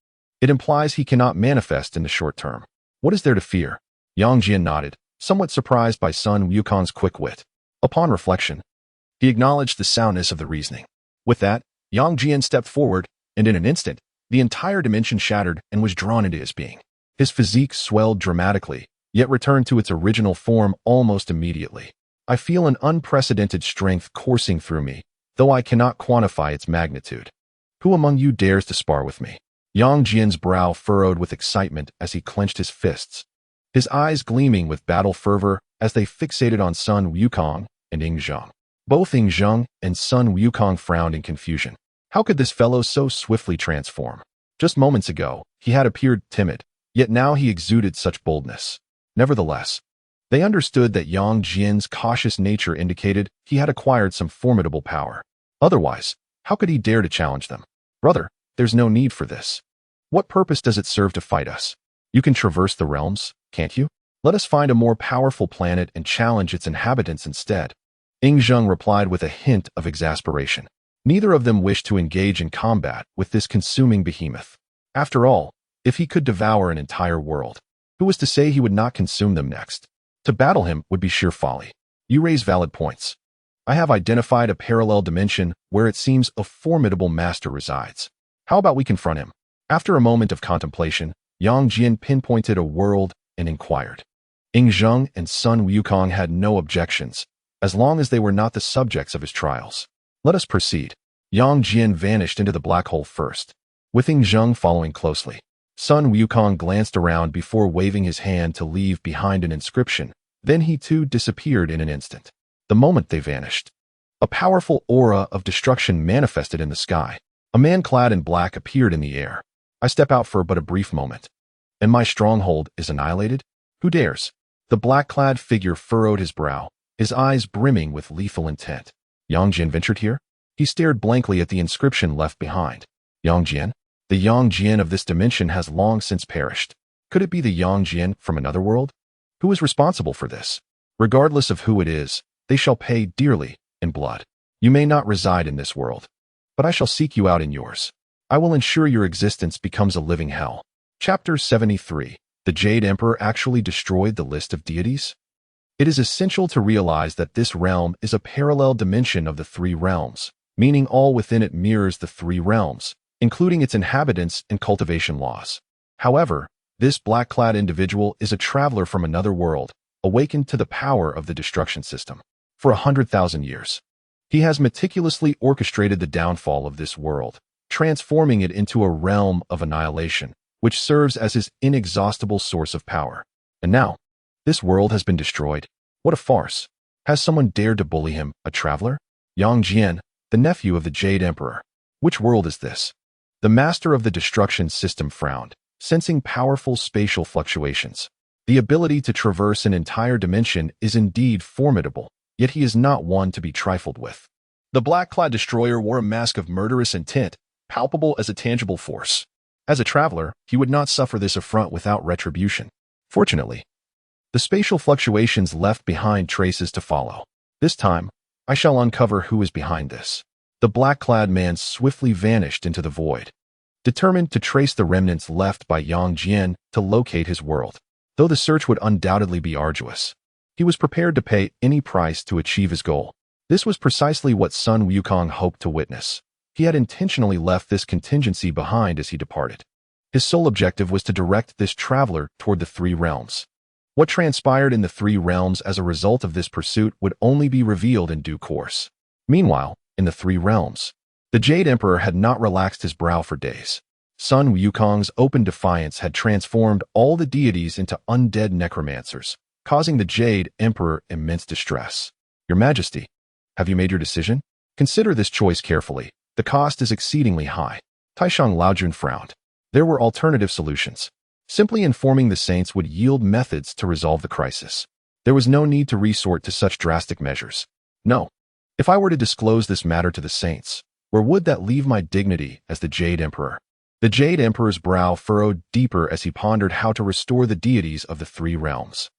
it implies he cannot manifest in the short term. What is there to fear? Yang Jian nodded, somewhat surprised by Sun Wukong's quick wit. Upon reflection, he acknowledged the soundness of the reasoning. With that, Yang Jian stepped forward, and in an instant, the entire dimension shattered and was drawn into his being. His physique swelled dramatically, yet returned to its original form almost immediately. I feel an unprecedented strength coursing through me, though I cannot quantify its magnitude. Who among you dares to spar with me? Yang Jian's brow furrowed with excitement as he clenched his fists, his eyes gleaming with battle fervor as they fixated on Sun Wukong and Ying Zheng. Both Ying Zheng and Sun Wukong frowned in confusion. How could this fellow so swiftly transform? Just moments ago, he had appeared timid, yet now he exuded such boldness. Nevertheless, they understood that Yang Jian's cautious nature indicated he had acquired some formidable power. Otherwise, how could he dare to challenge them? Brother, there's no need for this. What purpose does it serve to fight us? You can traverse the realms, can't you? Let us find a more powerful planet and challenge its inhabitants instead. Ying Zheng replied with a hint of exasperation. Neither of them wished to engage in combat with this consuming behemoth. After all, if he could devour an entire world, who was to say he would not consume them next? To battle him would be sheer folly. You raise valid points. I have identified a parallel dimension where it seems a formidable master resides. How about we confront him? After a moment of contemplation, Yang Jian pinpointed a world and inquired. Ying Zheng and Sun Wukong had no objections, as long as they were not the subjects of his trials. Let us proceed. Yang Jian vanished into the black hole first, with Ying Zheng following closely. Sun Wukong glanced around before waving his hand to leave behind an inscription. Then he too disappeared in an instant. The moment they vanished, a powerful aura of destruction manifested in the sky. A man clad in black appeared in the air. I step out for but a brief moment, and my stronghold is annihilated? Who dares? The black-clad figure furrowed his brow, his eyes brimming with lethal intent. Yang Jian ventured here? He stared blankly at the inscription left behind. Yang Jian? The Yang Jian of this dimension has long since perished. Could it be the Yang Jian from another world? Who is responsible for this? Regardless of who it is, they shall pay dearly in blood. You may not reside in this world, but I shall seek you out in yours. I will ensure your existence becomes a living hell. Chapter 73. The Jade Emperor actually destroyed the list of deities? It is essential to realize that this realm is a parallel dimension of the three realms, meaning all within it mirrors the three realms, including its inhabitants and cultivation laws. However, this black-clad individual is a traveler from another world, awakened to the power of the destruction system. For 100,000 years, he has meticulously orchestrated the downfall of this world, transforming it into a realm of annihilation, which serves as his inexhaustible source of power. And now, this world has been destroyed. What a farce. Has someone dared to bully him, a traveler? Yang Jian, the nephew of the Jade Emperor. Which world is this? The master of the destruction system frowned, sensing powerful spatial fluctuations. The ability to traverse an entire dimension is indeed formidable, yet he is not one to be trifled with. The black-clad destroyer wore a mask of murderous intent, palpable as a tangible force. As a traveler, he would not suffer this affront without retribution. Fortunately, the spatial fluctuations left behind traces to follow. This time, I shall uncover who is behind this. The black-clad man swiftly vanished into the void, determined to trace the remnants left by Yang Jian to locate his world. Though the search would undoubtedly be arduous, he was prepared to pay any price to achieve his goal. This was precisely what Sun Wukong hoped to witness. He had intentionally left this contingency behind as he departed. His sole objective was to direct this traveler toward the three realms. What transpired in the three realms as a result of this pursuit would only be revealed in due course. Meanwhile, in the three realms, the Jade Emperor had not relaxed his brow for days. Sun Wukong's open defiance had transformed all the deities into undead necromancers, causing the Jade Emperor immense distress. Your Majesty, have you made your decision? Consider this choice carefully. The cost is exceedingly high. Taishang Laojun frowned. There were alternative solutions. Simply informing the saints would yield methods to resolve the crisis. There was no need to resort to such drastic measures. No. If I were to disclose this matter to the saints, where would that leave my dignity as the Jade Emperor? The Jade Emperor's brow furrowed deeper as he pondered how to restore the deities of the three realms.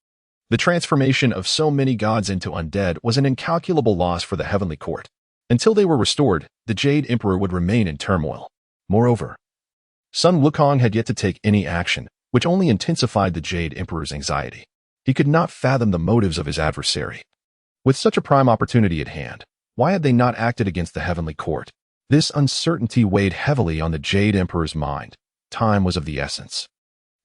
The transformation of so many gods into undead was an incalculable loss for the heavenly court. Until they were restored, the Jade Emperor would remain in turmoil. Moreover, Sun Wukong had yet to take any action, which only intensified the Jade Emperor's anxiety. He could not fathom the motives of his adversary. With such a prime opportunity at hand, why had they not acted against the heavenly court? This uncertainty weighed heavily on the Jade Emperor's mind. Time was of the essence.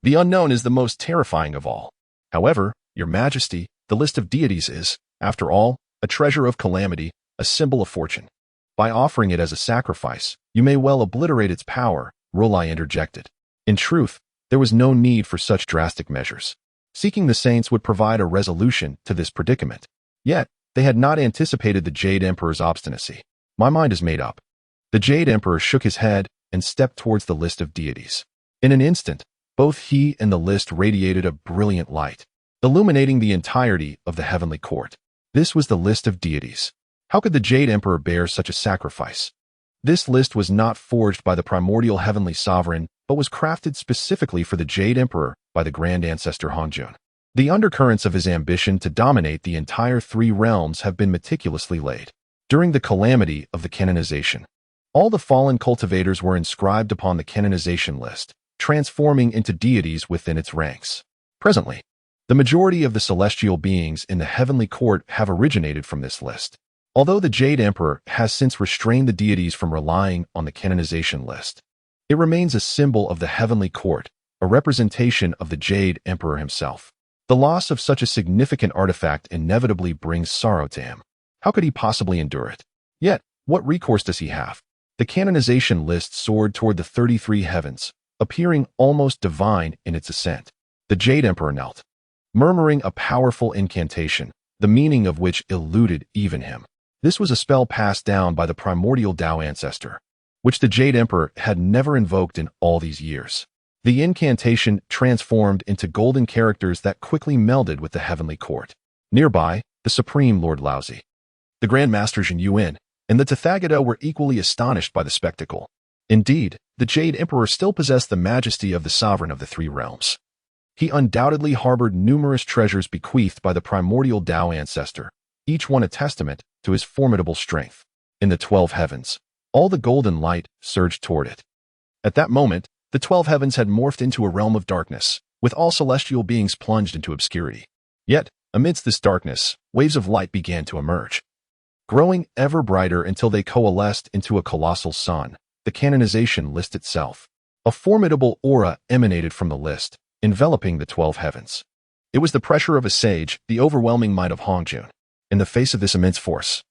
The unknown is the most terrifying of all. However, Your Majesty, the list of deities is, after all, a treasure of calamity, a symbol of fortune. By offering it as a sacrifice, you may well obliterate its power, Rolai interjected. In truth, there was no need for such drastic measures. Seeking the saints would provide a resolution to this predicament. Yet, they had not anticipated the Jade Emperor's obstinacy. My mind is made up. The Jade Emperor shook his head and stepped towards the list of deities. In an instant, both he and the list radiated a brilliant light, illuminating the entirety of the heavenly court. This was the list of deities. How could the Jade Emperor bear such a sacrifice? This list was not forged by the primordial heavenly sovereign, but was crafted specifically for the Jade Emperor by the grand ancestor Hongjun. The undercurrents of his ambition to dominate the entire three realms have been meticulously laid. During the calamity of the canonization, all the fallen cultivators were inscribed upon the canonization list, transforming into deities within its ranks. Presently, the majority of the celestial beings in the heavenly court have originated from this list. Although the Jade Emperor has since restrained the deities from relying on the canonization list, it remains a symbol of the heavenly court, a representation of the Jade Emperor himself. The loss of such a significant artifact inevitably brings sorrow to him. How could he possibly endure it? Yet, what recourse does he have? The canonization list soared toward the 33 heavens, appearing almost divine in its ascent. The Jade Emperor knelt, murmuring a powerful incantation, the meaning of which eluded even him. This was a spell passed down by the primordial Tao ancestor, which the Jade Emperor had never invoked in all these years. The incantation transformed into golden characters that quickly melded with the heavenly court. Nearby, the Supreme Lord Laozi, the Grand Master Xīyóu, and the Tathagata were equally astonished by the spectacle. Indeed, the Jade Emperor still possessed the majesty of the sovereign of the three realms. He undoubtedly harbored numerous treasures bequeathed by the primordial Tao ancestor, each one a testament to his formidable strength. In the 12 heavens, all the golden light surged toward it. At that moment, the 12 heavens had morphed into a realm of darkness, with all celestial beings plunged into obscurity. Yet, amidst this darkness, waves of light began to emerge, growing ever brighter until they coalesced into a colossal sun, the canonization list itself. A formidable aura emanated from the list, enveloping the 12 heavens. It was the pressure of a sage, the overwhelming might of Hongjun. In the face of this immense force,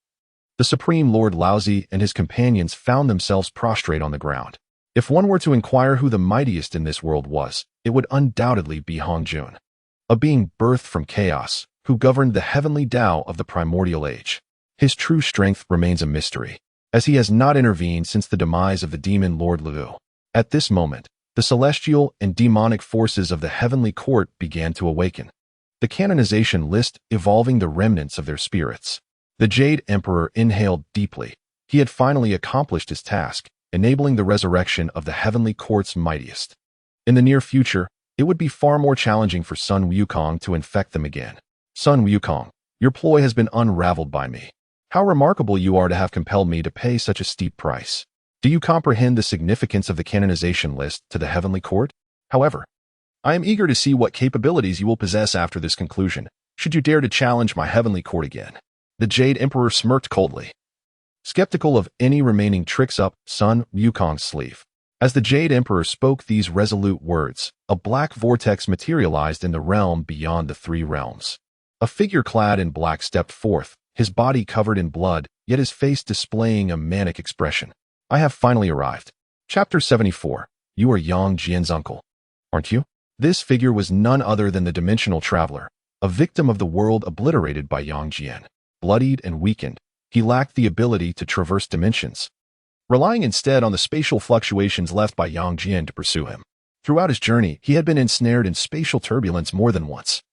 the Supreme Lord Laozi and his companions found themselves prostrate on the ground. If one were to inquire who the mightiest in this world was, it would undoubtedly be Hongjun, a being birthed from chaos, who governed the heavenly Tao of the primordial age. His true strength remains a mystery, as he has not intervened since the demise of the demon Lord Lu. At this moment, the celestial and demonic forces of the heavenly court began to awaken, the canonization list evolving the remnants of their spirits. The Jade Emperor inhaled deeply. He had finally accomplished his task, enabling the resurrection of the heavenly court's mightiest. In the near future, it would be far more challenging for Sun Wukong to infect them again. Sun Wukong, your ploy has been unraveled by me. How remarkable you are to have compelled me to pay such a steep price. Do you comprehend the significance of the canonization list to the heavenly court? However, I am eager to see what capabilities you will possess after this conclusion, should you dare to challenge my heavenly court again. The Jade Emperor smirked coldly, skeptical of any remaining tricks up Sun Wukong's sleeve. As the Jade Emperor spoke these resolute words, a black vortex materialized in the realm beyond the three realms. A figure clad in black stepped forth, his body covered in blood, yet his face displaying a manic expression. I have finally arrived. Chapter 74. You are Yang Jian's uncle, aren't you? This figure was none other than the dimensional traveler, a victim of the world obliterated by Yang Jian. Bloodied and weakened, he lacked the ability to traverse dimensions, relying instead on the spatial fluctuations left by Yang Jian to pursue him. Throughout his journey, he had been ensnared in spatial turbulence more than once.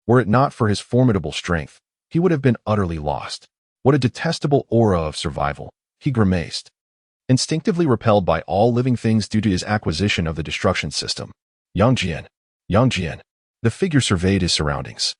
Were it not for his formidable strength, he would have been utterly lost. What a detestable aura of survival, he grimaced. Instinctively repelled by all living things due to his acquisition of the destruction system. Yang Jian. The figure surveyed his surroundings.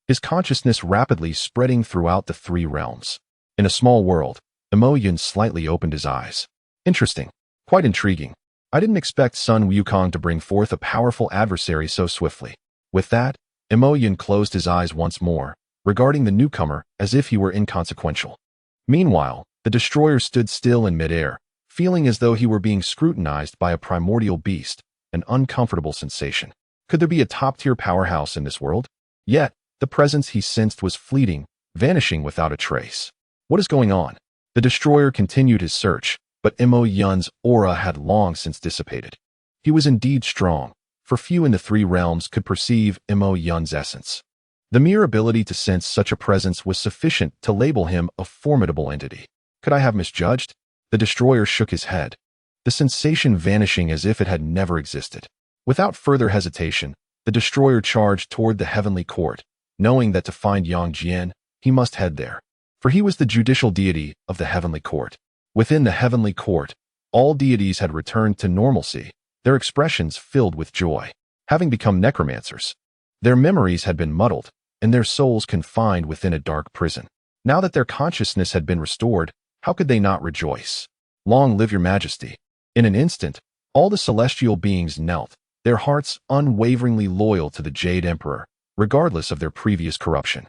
His consciousness rapidly spreading throughout the three realms. In a small world, Xīyóu slightly opened his eyes. Interesting. Quite intriguing. I didn't expect Sun Wukong to bring forth a powerful adversary so swiftly. With that, Xīyóu closed his eyes once more, regarding the newcomer as if he were inconsequential. Meanwhile, the destroyer stood still in midair, feeling as though he were being scrutinized by a primordial beast, an uncomfortable sensation. Could there be a top-tier powerhouse in this world? Yet, the presence he sensed was fleeting, vanishing without a trace. What is going on? The destroyer continued his search, but Xīyóu's aura had long since dissipated. He was indeed strong, for few in the three realms could perceive Xīyóu's essence. The mere ability to sense such a presence was sufficient to label him a formidable entity. Could I have misjudged? The destroyer shook his head, the sensation vanishing as if it had never existed. Without further hesitation, the destroyer charged toward the heavenly court, knowing that to find Yang Jian, he must head there. For he was the judicial deity of the heavenly court. Within the heavenly court, all deities had returned to normalcy, their expressions filled with joy. Having become necromancers, their memories had been muddled, and their souls confined within a dark prison. Now that their consciousness had been restored, how could they not rejoice? Long live your majesty. In an instant, all the celestial beings knelt, their hearts unwaveringly loyal to the Jade Emperor, regardless of their previous corruption.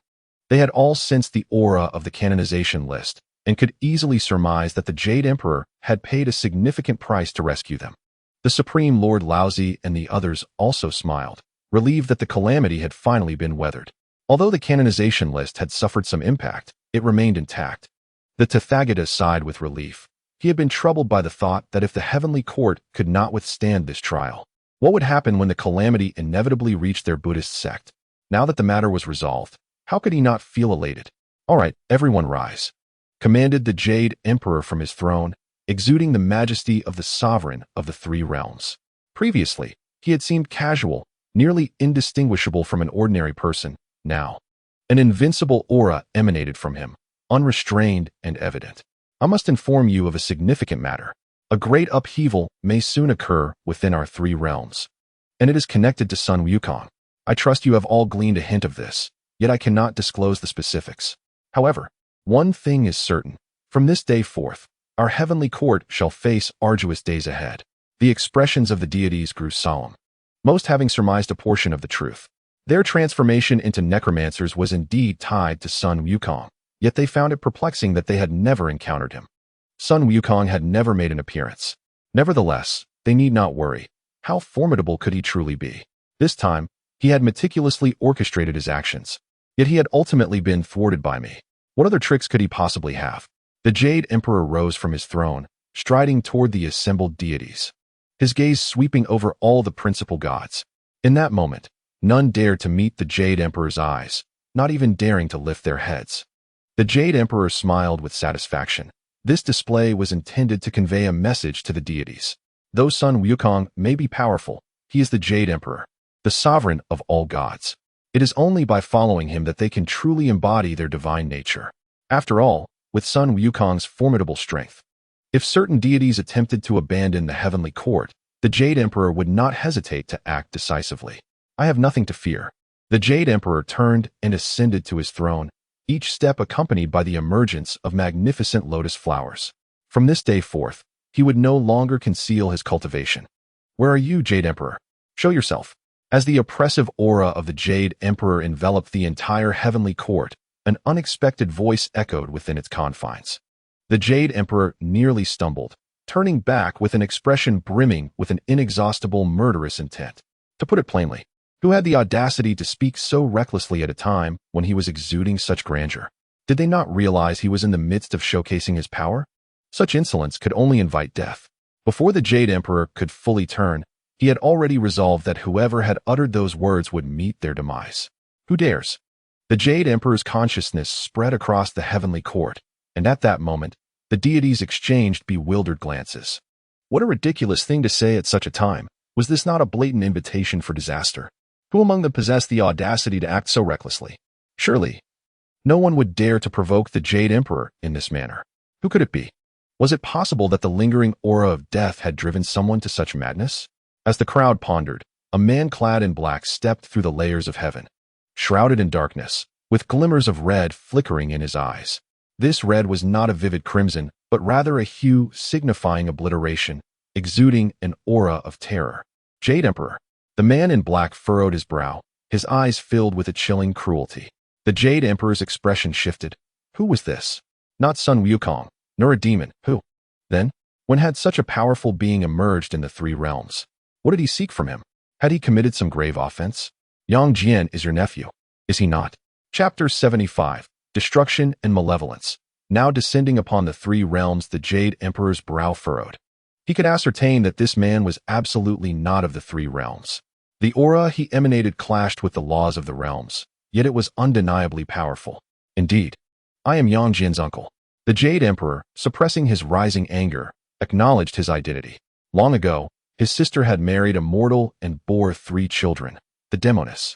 They had all sensed the aura of the canonization list, and could easily surmise that the Jade Emperor had paid a significant price to rescue them. The Supreme Lord Laozi and the others also smiled, relieved that the calamity had finally been weathered. Although the canonization list had suffered some impact, it remained intact. The Tathagata sighed with relief. He had been troubled by the thought that if the heavenly court could not withstand this trial, what would happen when the calamity inevitably reached their Buddhist sect? Now that the matter was resolved, how could he not feel elated? All right, everyone rise, commanded the Jade Emperor from his throne, exuding the majesty of the sovereign of the three realms. Previously, he had seemed casual, nearly indistinguishable from an ordinary person. Now, an invincible aura emanated from him, unrestrained and evident. I must inform you of a significant matter. A great upheaval may soon occur within our three realms, and it is connected to Sun Wukong. I trust you have all gleaned a hint of this, yet I cannot disclose the specifics. However, one thing is certain. From this day forth, our heavenly court shall face arduous days ahead. The expressions of the deities grew solemn, most having surmised a portion of the truth. Their transformation into necromancers was indeed tied to Sun Wukong, yet they found it perplexing that they had never encountered him. Sun Wukong had never made an appearance. Nevertheless, they need not worry. How formidable could he truly be? This time, he had meticulously orchestrated his actions, yet he had ultimately been thwarted by me. What other tricks could he possibly have? The Jade Emperor rose from his throne, striding toward the assembled deities, his gaze sweeping over all the principal gods. In that moment, none dared to meet the Jade Emperor's eyes, not even daring to lift their heads. The Jade Emperor smiled with satisfaction. This display was intended to convey a message to the deities. Though Sun Wukong may be powerful, he is the Jade Emperor, the sovereign of all gods. It is only by following him that they can truly embody their divine nature. After all, with Sun Wukong's formidable strength, if certain deities attempted to abandon the heavenly court, the Jade Emperor would not hesitate to act decisively. I have nothing to fear. The Jade Emperor turned and ascended to his throne, each step accompanied by the emergence of magnificent lotus flowers. From this day forth, he would no longer conceal his cultivation. Where are you, Jade Emperor? Show yourself. As the oppressive aura of the Jade Emperor enveloped the entire heavenly court, an unexpected voice echoed within its confines. The Jade Emperor nearly stumbled, turning back with an expression brimming with an inexhaustible murderous intent. To put it plainly, who had the audacity to speak so recklessly at a time when he was exuding such grandeur? Did they not realize he was in the midst of showcasing his power? Such insolence could only invite death. Before the Jade Emperor could fully turn, he had already resolved that whoever had uttered those words would meet their demise. Who dares? The Jade Emperor's consciousness spread across the heavenly court, and at that moment, the deities exchanged bewildered glances. What a ridiculous thing to say at such a time. Was this not a blatant invitation for disaster? Who among them possessed the audacity to act so recklessly? Surely, no one would dare to provoke the Jade Emperor in this manner. Who could it be? Was it possible that the lingering aura of death had driven someone to such madness? As the crowd pondered, a man clad in black stepped through the layers of heaven, shrouded in darkness, with glimmers of red flickering in his eyes. This red was not a vivid crimson, but rather a hue signifying obliteration, exuding an aura of terror. Jade Emperor. The man in black furrowed his brow, his eyes filled with a chilling cruelty. The Jade Emperor's expression shifted. Who was this? Not Sun Wukong, nor a demon. Who? Then, when had such a powerful being emerged in the three realms? What did he seek from him? Had he committed some grave offense? Yang Jian is your nephew, is he not? Chapter 75. Destruction and Malevolence. Now descending upon the three realms, the Jade Emperor's brow furrowed. He could ascertain that this man was absolutely not of the three realms. The aura he emanated clashed with the laws of the realms, yet it was undeniably powerful. Indeed, I am Yang Jian's uncle. The Jade Emperor, suppressing his rising anger, acknowledged his identity. Long ago, his sister had married a mortal and bore 3 children, the Demonis.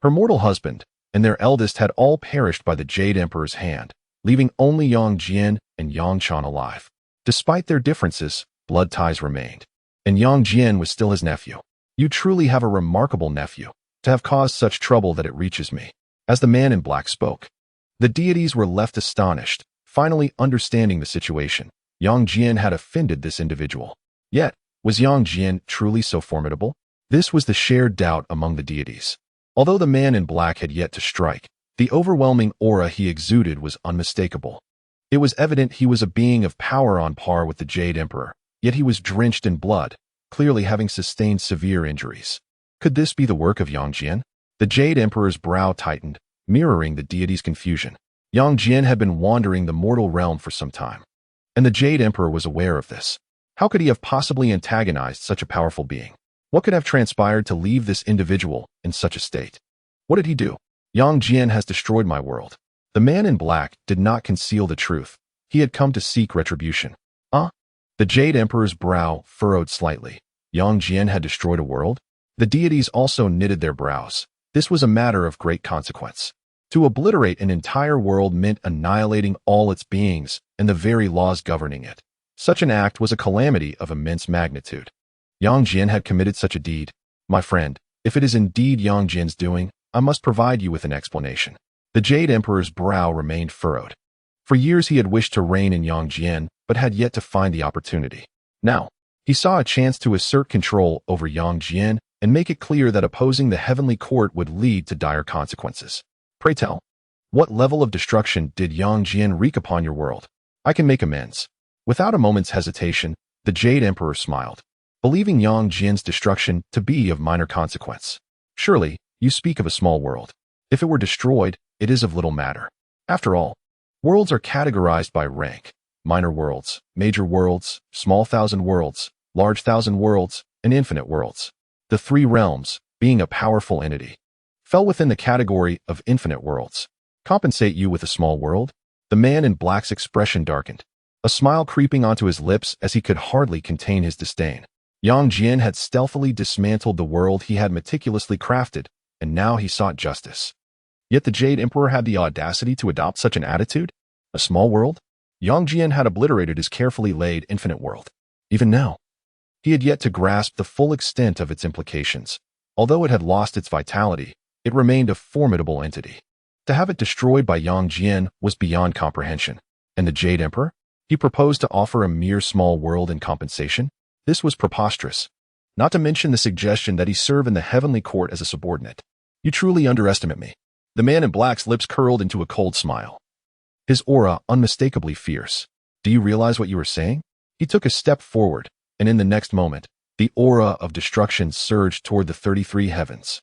Her mortal husband and their eldest had all perished by the Jade Emperor's hand, leaving only Yang Jian and Yang Chan alive. Despite their differences, blood ties remained, and Yang Jian was still his nephew. You truly have a remarkable nephew, to have caused such trouble that it reaches me. As the man in black spoke, the deities were left astonished, finally understanding the situation. Yang Jian had offended this individual. Yet, was Yang Jian truly so formidable? This was the shared doubt among the deities. Although the man in black had yet to strike, the overwhelming aura he exuded was unmistakable. It was evident he was a being of power on par with the Jade Emperor, yet he was drenched in blood, clearly having sustained severe injuries. Could this be the work of Yang Jian? The Jade Emperor's brow tightened, mirroring the deity's confusion. Yang Jian had been wandering the mortal realm for some time, and the Jade Emperor was aware of this. How could he have possibly antagonized such a powerful being? What could have transpired to leave this individual in such a state? What did he do? Yang Jian has destroyed my world. The man in black did not conceal the truth. He had come to seek retribution. The Jade Emperor's brow furrowed slightly. Yang Jian had destroyed a world? The deities also knitted their brows. This was a matter of great consequence. To obliterate an entire world meant annihilating all its beings and the very laws governing it. Such an act was a calamity of immense magnitude. Yang Jian had committed such a deed. My friend, if it is indeed Yang Jian's doing, I must provide you with an explanation. The Jade Emperor's brow remained furrowed. For years he had wished to reign in Yang Jian, but had yet to find the opportunity. Now, he saw a chance to assert control over Yang Jian and make it clear that opposing the heavenly court would lead to dire consequences. Pray tell, what level of destruction did Yang Jian wreak upon your world? I can make amends. Without a moment's hesitation, the Jade Emperor smiled, believing Yang Jian's destruction to be of minor consequence. Surely, you speak of a small world. If it were destroyed, it is of little matter. After all, worlds are categorized by rank. Minor worlds, major worlds, small thousand worlds, large thousand worlds, and infinite worlds. The three realms, being a powerful entity, fell within the category of infinite worlds. Compensate you with a small world? The man in black's expression darkened, a smile creeping onto his lips as he could hardly contain his disdain. Yang Jian had stealthily dismantled the world he had meticulously crafted, and now he sought justice. Yet the Jade Emperor had the audacity to adopt such an attitude? A small world? Yang Jian had obliterated his carefully laid infinite world. Even now, he had yet to grasp the full extent of its implications. Although it had lost its vitality, it remained a formidable entity. To have it destroyed by Yang Jian was beyond comprehension. And the Jade Emperor? He proposed to offer a mere small world in compensation? This was preposterous. Not to mention the suggestion that he serve in the heavenly court as a subordinate. You truly underestimate me. The man in black's lips curled into a cold smile, his aura unmistakably fierce. Do you realize what you are saying? He took a step forward, and in the next moment, the aura of destruction surged toward the 33 heavens.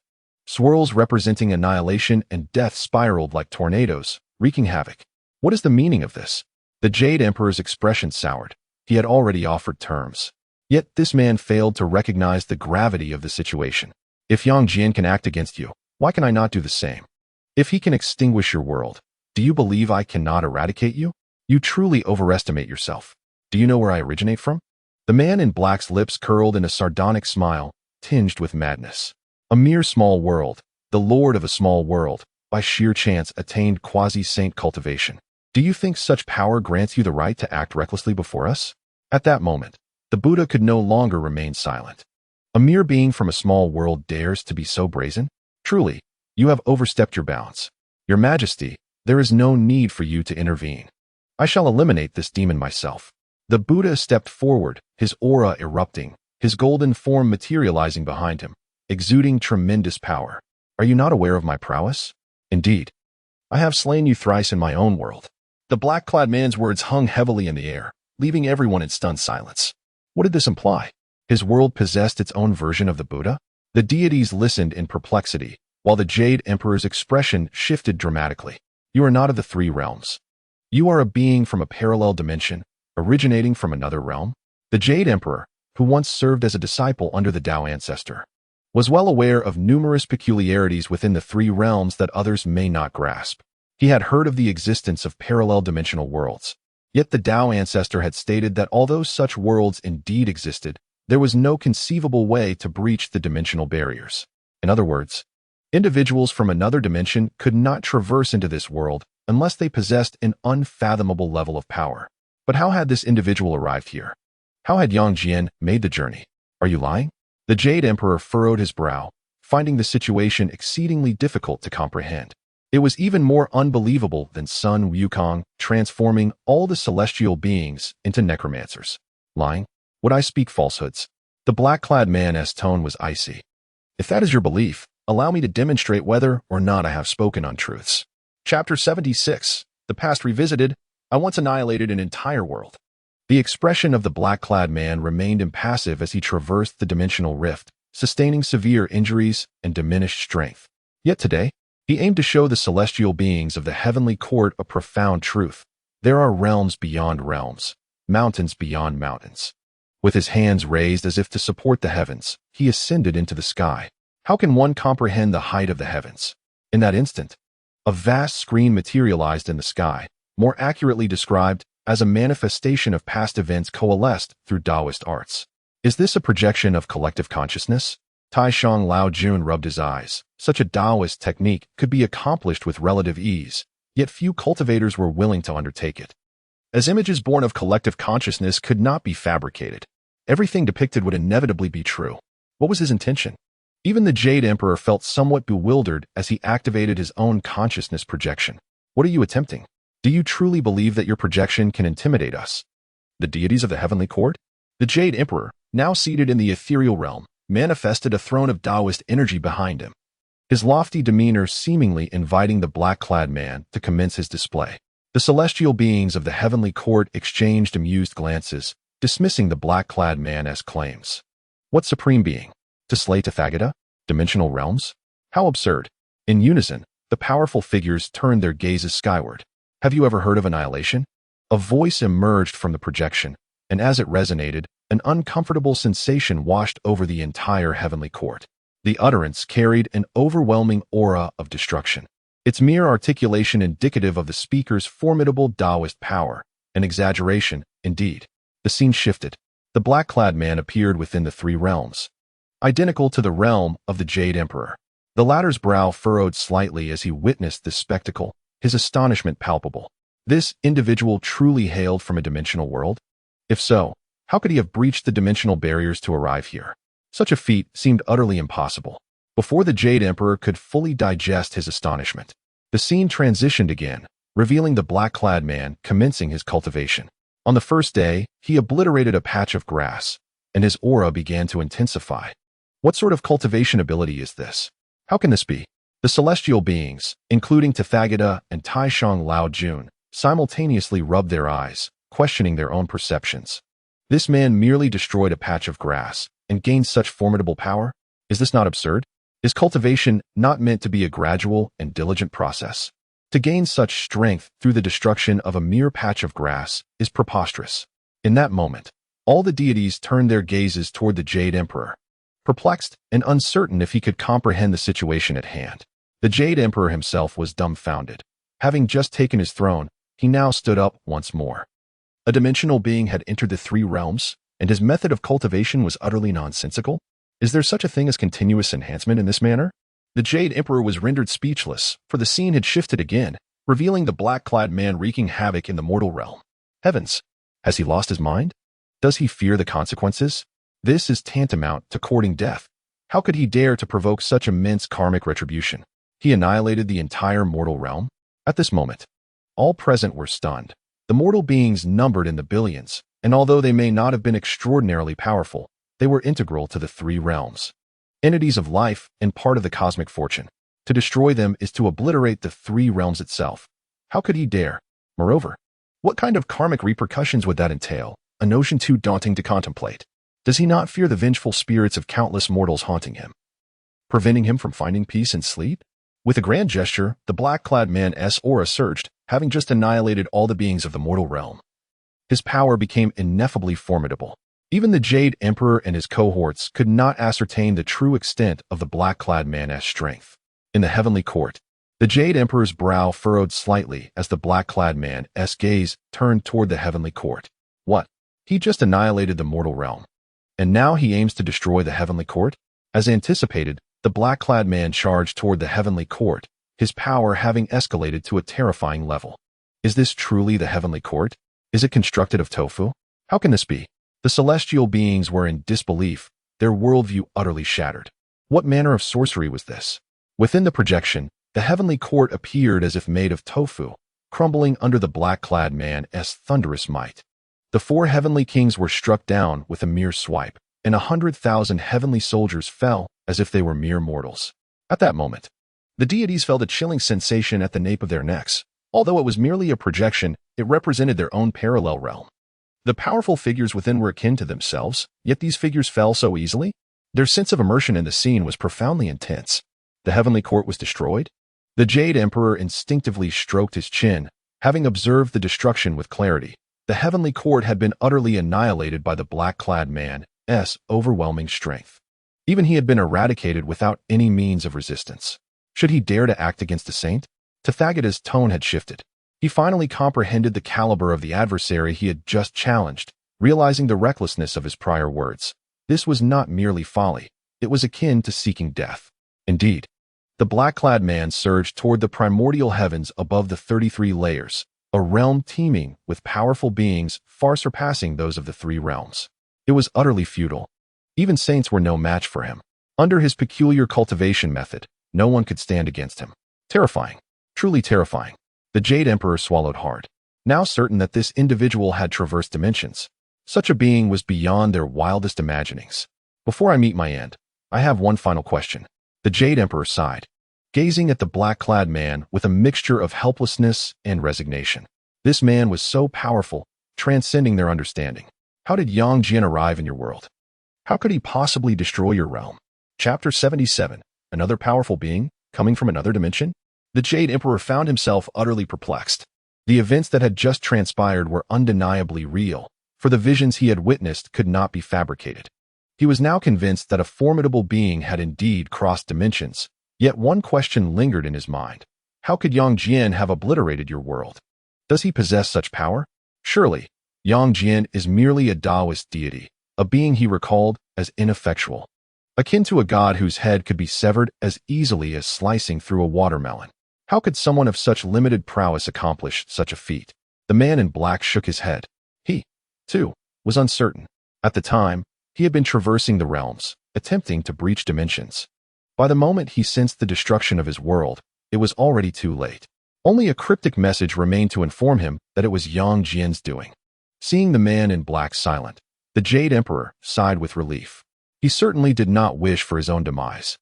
Swirls representing annihilation and death spiraled like tornadoes, wreaking havoc. What is the meaning of this? The Jade Emperor's expression soured. He had already offered terms. Yet this man failed to recognize the gravity of the situation. If Yang Jian can act against you, why can I not do the same? If he can extinguish your world, do you believe I cannot eradicate you? You truly overestimate yourself. Do you know where I originate from? The man in black's lips curled in a sardonic smile, tinged with madness. A mere small world, the lord of a small world, by sheer chance attained quasi-saint cultivation. Do you think such power grants you the right to act recklessly before us? At that moment, the Buddha could no longer remain silent. A mere being from a small world dares to be so brazen? Truly, you have overstepped your bounds. Your Majesty, there is no need for you to intervene. I shall eliminate this demon myself. The Buddha stepped forward, his aura erupting, his golden form materializing behind him, exuding tremendous power. Are you not aware of my prowess? Indeed, I have slain you thrice in my own world. The black-clad man's words hung heavily in the air, leaving everyone in stunned silence. What did this imply? His world possessed its own version of the Buddha? The deities listened in perplexity, while the Jade Emperor's expression shifted dramatically. You are not of the three realms. You are a being from a parallel dimension, originating from another realm. The Jade Emperor, who once served as a disciple under the Tao ancestor, was well aware of numerous peculiarities within the three realms that others may not grasp. He had heard of the existence of parallel dimensional worlds. Yet the Tao ancestor had stated that although such worlds indeed existed, there was no conceivable way to breach the dimensional barriers. In other words, individuals from another dimension could not traverse into this world unless they possessed an unfathomable level of power. But how had this individual arrived here? How had Yang Jian made the journey? Are you lying? The Jade Emperor furrowed his brow, finding the situation exceedingly difficult to comprehend. It was even more unbelievable than Sun Wukong transforming all the celestial beings into necromancers. Lying? Would I speak falsehoods? The black-clad man's tone was icy. If that is your belief, allow me to demonstrate whether or not I have spoken untruths. Chapter 76. The Past Revisited. I once annihilated an entire world. The expression of the black-clad man remained impassive as he traversed the dimensional rift, sustaining severe injuries and diminished strength. Yet today, he aimed to show the celestial beings of the heavenly court a profound truth. There are realms beyond realms, mountains beyond mountains. With his hands raised as if to support the heavens, he ascended into the sky. How can one comprehend the height of the heavens? In that instant, a vast screen materialized in the sky, more accurately described as a manifestation of past events coalesced through Taoist arts. Is this a projection of collective consciousness? Taishang Lao Jun rubbed his eyes. Such a Taoist technique could be accomplished with relative ease, yet few cultivators were willing to undertake it. As images born of collective consciousness could not be fabricated, everything depicted would inevitably be true. What was his intention? Even the Jade Emperor felt somewhat bewildered as he activated his own consciousness projection. What are you attempting? Do you truly believe that your projection can intimidate us? The deities of the heavenly court? The Jade Emperor, now seated in the ethereal realm, manifested a throne of Taoist energy behind him, his lofty demeanor seemingly inviting the black-clad man to commence his display. The celestial beings of the heavenly court exchanged amused glances, dismissing the black-clad man as claims. What supreme being? To slay Tathagata? Dimensional realms? How absurd. In unison, the powerful figures turned their gazes skyward. Have you ever heard of annihilation? A voice emerged from the projection, and as it resonated, an uncomfortable sensation washed over the entire heavenly court. The utterance carried an overwhelming aura of destruction, its mere articulation indicative of the speaker's formidable Taoist power, an exaggeration, indeed. The scene shifted. The black-clad man appeared within the three realms, identical to the realm of the Jade Emperor. The latter's brow furrowed slightly as he witnessed this spectacle, his astonishment palpable. This individual truly hailed from a dimensional world? If so, how could he have breached the dimensional barriers to arrive here? Such a feat seemed utterly impossible. Before the Jade Emperor could fully digest his astonishment, the scene transitioned again, revealing the black-clad man commencing his cultivation. On the first day, he obliterated a patch of grass, and his aura began to intensify. What sort of cultivation ability is this? How can this be? The celestial beings, including Tathagata and Taishang Lao Jun, simultaneously rubbed their eyes, questioning their own perceptions. This man merely destroyed a patch of grass and gained such formidable power? Is this not absurd? Is cultivation not meant to be a gradual and diligent process? To gain such strength through the destruction of a mere patch of grass is preposterous. In that moment, all the deities turned their gazes toward the Jade Emperor, perplexed and uncertain if he could comprehend the situation at hand. The Jade Emperor himself was dumbfounded. Having just taken his throne, he now stood up once more. A dimensional being had entered the three realms, and his method of cultivation was utterly nonsensical? Is there such a thing as continuous enhancement in this manner? The Jade Emperor was rendered speechless, for the scene had shifted again, revealing the black-clad man wreaking havoc in the mortal realm. Heavens! Has he lost his mind? Does he fear the consequences? This is tantamount to courting death. How could he dare to provoke such immense karmic retribution? He annihilated the entire mortal realm? At this moment, all present were stunned. The mortal beings numbered in the billions, and although they may not have been extraordinarily powerful, they were integral to the three realms. Entities of life and part of the cosmic fortune. To destroy them is to obliterate the three realms itself. How could he dare? Moreover, what kind of karmic repercussions would that entail? A notion too daunting to contemplate. Does he not fear the vengeful spirits of countless mortals haunting him, preventing him from finding peace and sleep? With a grand gesture, the black-clad man's aura surged, having just annihilated all the beings of the mortal realm. His power became ineffably formidable. Even the Jade Emperor and his cohorts could not ascertain the true extent of the black-clad man's strength. In the heavenly court, the Jade Emperor's brow furrowed slightly as the black-clad man's gaze turned toward the heavenly court. What? He just annihilated the mortal realm. And now he aims to destroy the heavenly court? As anticipated, the black-clad man charged toward the heavenly court, his power having escalated to a terrifying level. Is this truly the heavenly court? Is it constructed of tofu? How can this be? The celestial beings were in disbelief, their worldview utterly shattered. What manner of sorcery was this? Within the projection, the heavenly court appeared as if made of tofu, crumbling under the black-clad man's thunderous might. The four heavenly kings were struck down with a mere swipe, and 100,000 heavenly soldiers fell as if they were mere mortals. At that moment, the deities felt a chilling sensation at the nape of their necks. Although it was merely a projection, it represented their own parallel realm. The powerful figures within were akin to themselves, yet these figures fell so easily. Their sense of immersion in the scene was profoundly intense. The heavenly court was destroyed? The Jade Emperor instinctively stroked his chin, having observed the destruction with clarity. The heavenly court had been utterly annihilated by the black-clad man's overwhelming strength. Even he had been eradicated without any means of resistance. Should he dare to act against a saint? Tathagata's tone had shifted. He finally comprehended the caliber of the adversary he had just challenged, realizing the recklessness of his prior words. This was not merely folly. It was akin to seeking death. Indeed, the black-clad man surged toward the primordial heavens above the 33 layers, a realm teeming with powerful beings far surpassing those of the three realms. It was utterly futile. Even saints were no match for him. Under his peculiar cultivation method, no one could stand against him. Terrifying. Truly terrifying. The Jade Emperor swallowed hard. Now certain that this individual had traversed dimensions, such a being was beyond their wildest imaginings. Before I meet my end, I have one final question. The Jade Emperor sighed, gazing at the black-clad man with a mixture of helplessness and resignation. This man was so powerful, transcending their understanding. How did Yang Jian arrive in your world? How could he possibly destroy your realm? Chapter 77. Another powerful being, coming from another dimension? The Jade Emperor found himself utterly perplexed. The events that had just transpired were undeniably real, for the visions he had witnessed could not be fabricated. He was now convinced that a formidable being had indeed crossed dimensions, yet one question lingered in his mind. How could Yang Jian have obliterated your world? Does he possess such power? Surely, Yang Jian is merely a Taoist deity, a being he recalled as ineffectual, akin to a god whose head could be severed as easily as slicing through a watermelon. How could someone of such limited prowess accomplish such a feat? The man in black shook his head. He, too, was uncertain. At the time, he had been traversing the realms, attempting to breach dimensions. By the moment he sensed the destruction of his world, it was already too late. Only a cryptic message remained to inform him that it was Yang Jian's doing. Seeing the man in black silent, the Jade Emperor sighed with relief. He certainly did not wish for his own demise,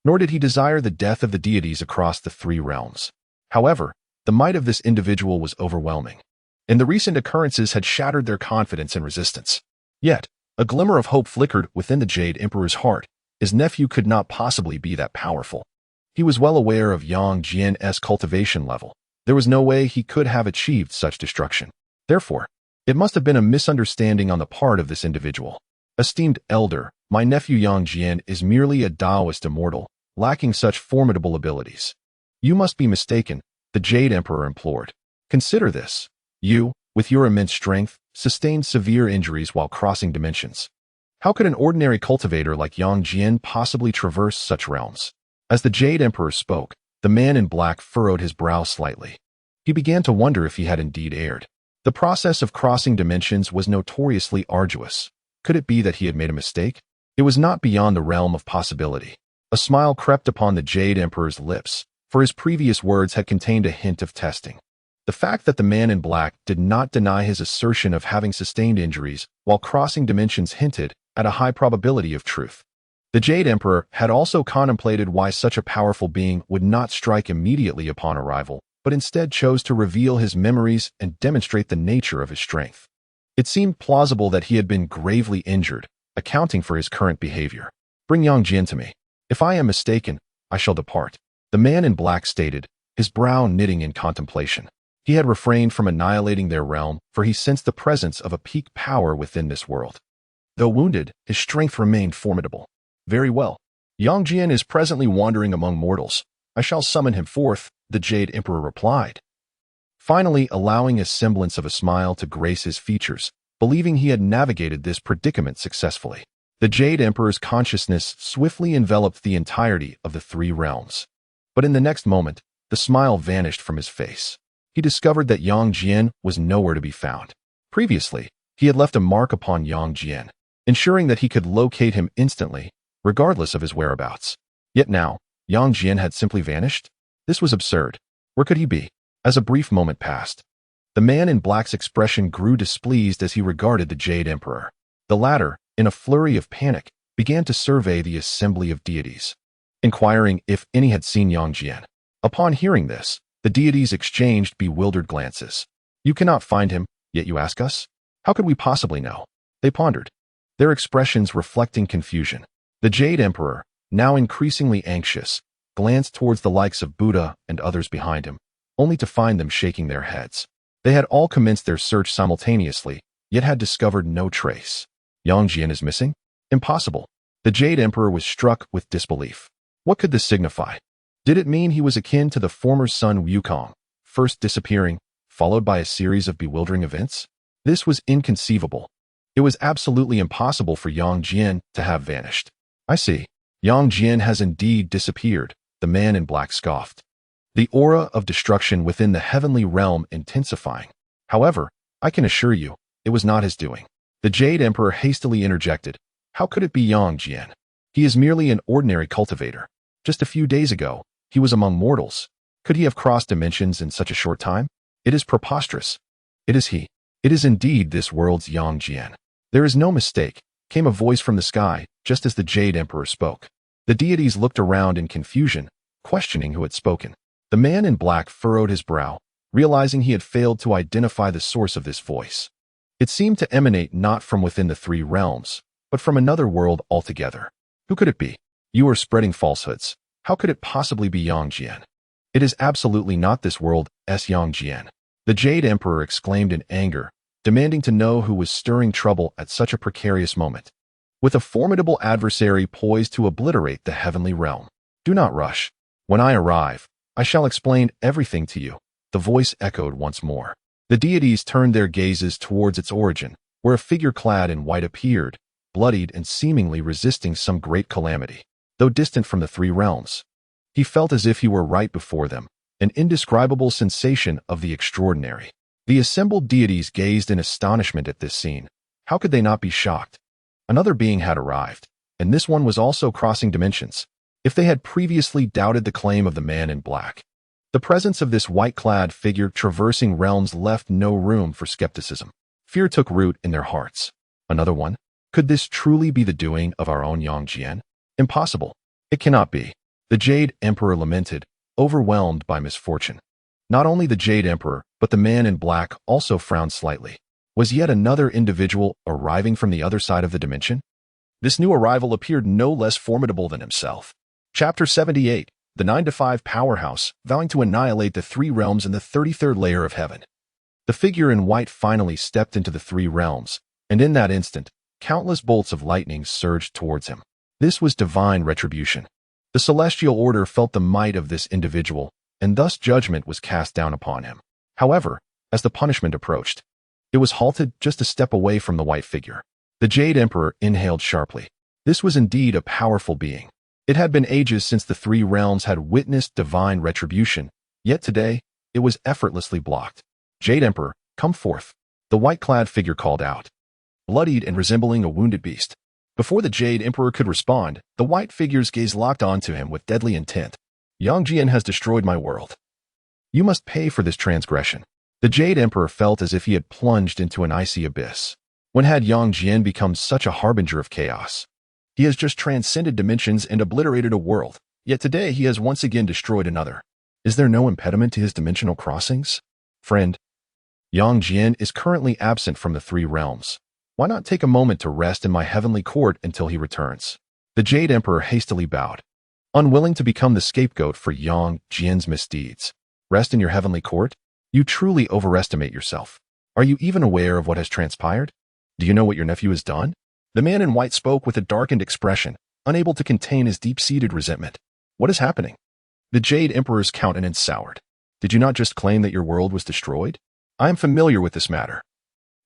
nor did he desire the death of the deities across the three realms. However, the might of this individual was overwhelming, and the recent occurrences had shattered their confidence and resistance. Yet, a glimmer of hope flickered within the Jade Emperor's heart. His nephew could not possibly be that powerful. He was well aware of Yang Jian's cultivation level. There was no way he could have achieved such destruction. Therefore, it must have been a misunderstanding on the part of this individual. Esteemed elder, my nephew Yang Jian is merely a Taoist immortal, lacking such formidable abilities. You must be mistaken, the Jade Emperor implored. Consider this. You, with your immense strength, sustained severe injuries while crossing dimensions. How could an ordinary cultivator like Yang Jian possibly traverse such realms? As the Jade Emperor spoke, the man in black furrowed his brow slightly. He began to wonder if he had indeed erred. The process of crossing dimensions was notoriously arduous. Could it be that he had made a mistake? It was not beyond the realm of possibility. A smile crept upon the Jade Emperor's lips, for his previous words had contained a hint of testing. The fact that the man in black did not deny his assertion of having sustained injuries while crossing dimensions hinted at a high probability of truth. The Jade Emperor had also contemplated why such a powerful being would not strike immediately upon arrival, but instead chose to reveal his memories and demonstrate the nature of his strength. It seemed plausible that he had been gravely injured, accounting for his current behavior. Bring Yang Jian to me. If I am mistaken, I shall depart. The man in black stated, his brow knitting in contemplation. He had refrained from annihilating their realm, for he sensed the presence of a peak power within this world. Though wounded, his strength remained formidable. Very well. Yang Jian is presently wandering among mortals. I shall summon him forth, the Jade Emperor replied, finally allowing a semblance of a smile to grace his features, believing he had navigated this predicament successfully. The Jade Emperor's consciousness swiftly enveloped the entirety of the three realms. But in the next moment, the smile vanished from his face. He discovered that Yang Jian was nowhere to be found. Previously, he had left a mark upon Yang Jian, ensuring that he could locate him instantly, regardless of his whereabouts. Yet now, Yang Jian had simply vanished? This was absurd. Where could he be? As a brief moment passed, the man in black's expression grew displeased as he regarded the Jade Emperor. The latter, in a flurry of panic, began to survey the assembly of deities, inquiring if any had seen Yang Jian. Upon hearing this, the deities exchanged bewildered glances. You cannot find him, yet you ask us? How could we possibly know? They pondered, their expressions reflecting confusion. The Jade Emperor, now increasingly anxious, glanced towards the likes of Buddha and others behind him, only to find them shaking their heads. They had all commenced their search simultaneously, yet had discovered no trace. Yang Jian is missing? Impossible. The Jade Emperor was struck with disbelief. What could this signify? Did it mean he was akin to the former son Wukong, first disappearing, followed by a series of bewildering events? This was inconceivable. It was absolutely impossible for Yang Jian to have vanished. I see. Yang Jian has indeed disappeared, the man in black scoffed, the aura of destruction within the heavenly realm intensifying. However, I can assure you, it was not his doing. The Jade Emperor hastily interjected, how could it be Yang Jian? He is merely an ordinary cultivator. Just a few days ago, he was among mortals. Could he have crossed dimensions in such a short time? It is preposterous. It is he. It is indeed this world's Yang Jian. There is no mistake, came a voice from the sky, just as the Jade Emperor spoke. The deities looked around in confusion, questioning who had spoken. The man in black furrowed his brow, realizing he had failed to identify the source of this voice. It seemed to emanate not from within the three realms, but from another world altogether. Who could it be? You are spreading falsehoods. How could it possibly be Yang Jian? It is absolutely not this world's Yang Jian. The Jade Emperor exclaimed in anger, demanding to know who was stirring trouble at such a precarious moment. With a formidable adversary poised to obliterate the heavenly realm. Do not rush. When I arrive, I shall explain everything to you. The voice echoed once more. The deities turned their gazes towards its origin, where a figure clad in white appeared, bloodied and seemingly resisting some great calamity. Though distant from the three realms, he felt as if he were right before them, an indescribable sensation of the extraordinary. The assembled deities gazed in astonishment at this scene. How could they not be shocked? Another being had arrived, and this one was also crossing dimensions. If they had previously doubted the claim of the man in black, the presence of this white-clad figure traversing realms left no room for skepticism. Fear took root in their hearts. Another one? Could this truly be the doing of our own Yang Jian? Impossible. It cannot be. The Jade Emperor lamented, overwhelmed by misfortune. Not only the Jade Emperor, but the man in black also frowned slightly. Was yet another individual arriving from the other side of the dimension? This new arrival appeared no less formidable than himself. Chapter 78, the 9-to-5 powerhouse, vowing to annihilate the three realms in the 33rd layer of heaven. The figure in white finally stepped into the three realms, and in that instant, countless bolts of lightning surged towards him. This was divine retribution. The celestial order felt the might of this individual, and thus judgment was cast down upon him. However, as the punishment approached, it was halted just a step away from the white figure. The Jade Emperor inhaled sharply. This was indeed a powerful being. It had been ages since the three realms had witnessed divine retribution, yet today, it was effortlessly blocked. Jade Emperor, come forth. The white-clad figure called out, bloodied and resembling a wounded beast. Before the Jade Emperor could respond, the white figure's gaze locked onto him with deadly intent. Yang Jian has destroyed my world. You must pay for this transgression. The Jade Emperor felt as if he had plunged into an icy abyss. When had Yang Jian become such a harbinger of chaos? He has just transcended dimensions and obliterated a world, yet today he has once again destroyed another. Is there no impediment to his dimensional crossings? Friend, Yang Jian is currently absent from the three realms. Why not take a moment to rest in my heavenly court until he returns? The Jade Emperor hastily bowed, unwilling to become the scapegoat for Yang Jian's misdeeds. Rest in your heavenly court? You truly overestimate yourself. Are you even aware of what has transpired? Do you know what your nephew has done? The man in white spoke with a darkened expression, unable to contain his deep-seated resentment. What is happening? The Jade Emperor's countenance soured. Did you not just claim that your world was destroyed? I am familiar with this matter.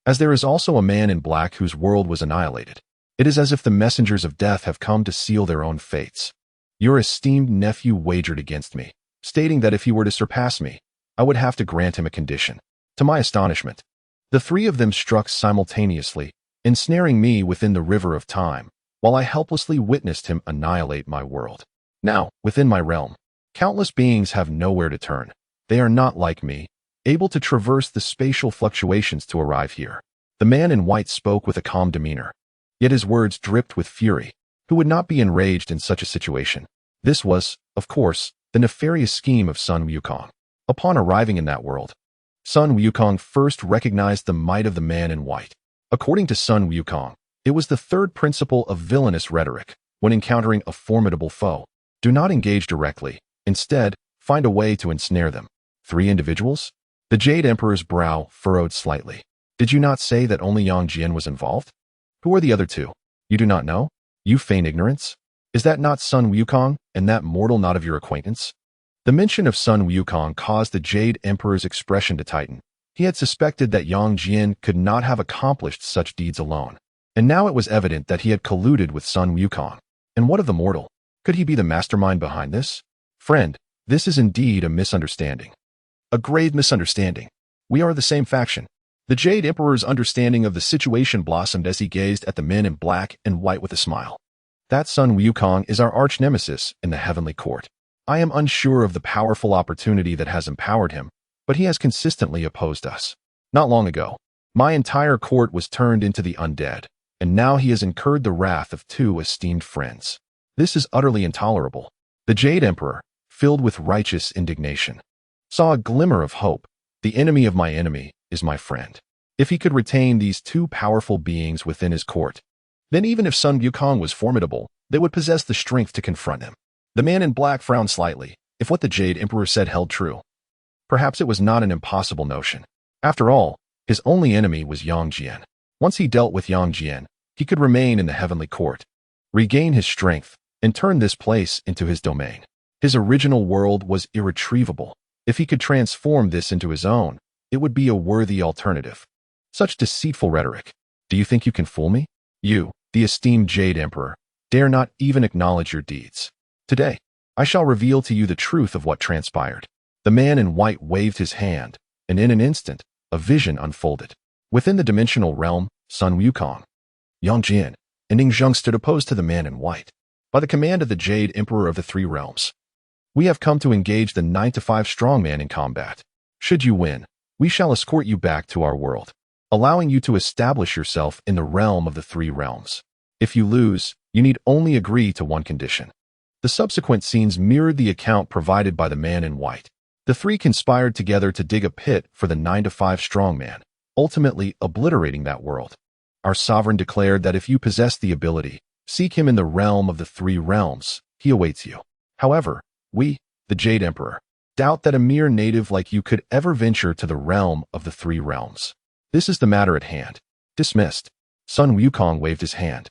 As there is also a man in black whose world was annihilated. It is as if the messengers of death have come to seal their own fates. Your esteemed nephew wagered against me, stating that if he were to surpass me, I would have to grant him a condition. To my astonishment, the three of them struck simultaneously, ensnaring me within the river of time, while I helplessly witnessed him annihilate my world. Now, within my realm, countless beings have nowhere to turn. They are not like me, able to traverse the spatial fluctuations to arrive here. The man in white spoke with a calm demeanor, yet his words dripped with fury. Who would not be enraged in such a situation? This was, of course, the nefarious scheme of Sun Wukong. Upon arriving in that world, Sun Wukong first recognized the might of the man in white. According to Sun Wukong, it was the third principle of villainous rhetoric. When encountering a formidable foe, do not engage directly. Instead, find a way to ensnare them. 3 individuals? The Jade Emperor's brow furrowed slightly. Did you not say that only Yang Jian was involved? Who are the other 2? You do not know? You feign ignorance? Is that not Sun Wukong, and that mortal not of your acquaintance? The mention of Sun Wukong caused the Jade Emperor's expression to tighten. He had suspected that Yang Jian could not have accomplished such deeds alone, and now it was evident that he had colluded with Sun Wukong. And what of the mortal? Could he be the mastermind behind this? Friend, this is indeed a misunderstanding. A grave misunderstanding. We are the same faction. The Jade Emperor's understanding of the situation blossomed as he gazed at the men in black and white with a smile. That Sun Wukong is our arch-nemesis in the heavenly court. I am unsure of the powerful opportunity that has empowered him, but he has consistently opposed us. Not long ago, my entire court was turned into the undead, and now he has incurred the wrath of 2 esteemed friends. This is utterly intolerable. The Jade Emperor, filled with righteous indignation, saw a glimmer of hope. The enemy of my enemy is my friend. If he could retain these 2 powerful beings within his court, then even if Sun Wukong was formidable, they would possess the strength to confront him. The man in black frowned slightly. If what the Jade Emperor said held true, perhaps it was not an impossible notion. After all, his only enemy was Yang Jian. Once he dealt with Yang Jian, he could remain in the heavenly court, regain his strength, and turn this place into his domain. His original world was irretrievable. If he could transform this into his own, it would be a worthy alternative. Such deceitful rhetoric. Do you think you can fool me? You, the esteemed Jade Emperor, dare not even acknowledge your deeds. Today, I shall reveal to you the truth of what transpired. The man in white waved his hand, and in an instant, a vision unfolded. Within the dimensional realm, Sun Wukong, Yang Jian, and Ning Zheng stood opposed to the man in white. By the command of the Jade Emperor of the 3 realms, we have come to engage the 9-5 strongman in combat. Should you win, we shall escort you back to our world, allowing you to establish yourself in the realm of the 3 realms. If you lose, you need only agree to one condition. The subsequent scenes mirrored the account provided by the man in white. The 3 conspired together to dig a pit for the 9-5 strongman, ultimately obliterating that world. Our sovereign declared that if you possess the ability, seek him in the realm of the 3 realms. He awaits you. However, we, the Jade Emperor, doubt that a mere native like you could ever venture to the realm of the 3 realms. This is the matter at hand. Dismissed. Sun Wukong waved his hand,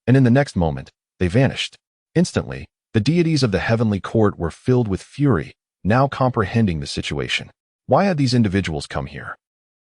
and in the next moment, they vanished. Instantly, the deities of the heavenly court were filled with fury, now comprehending the situation. Why had these individuals come here?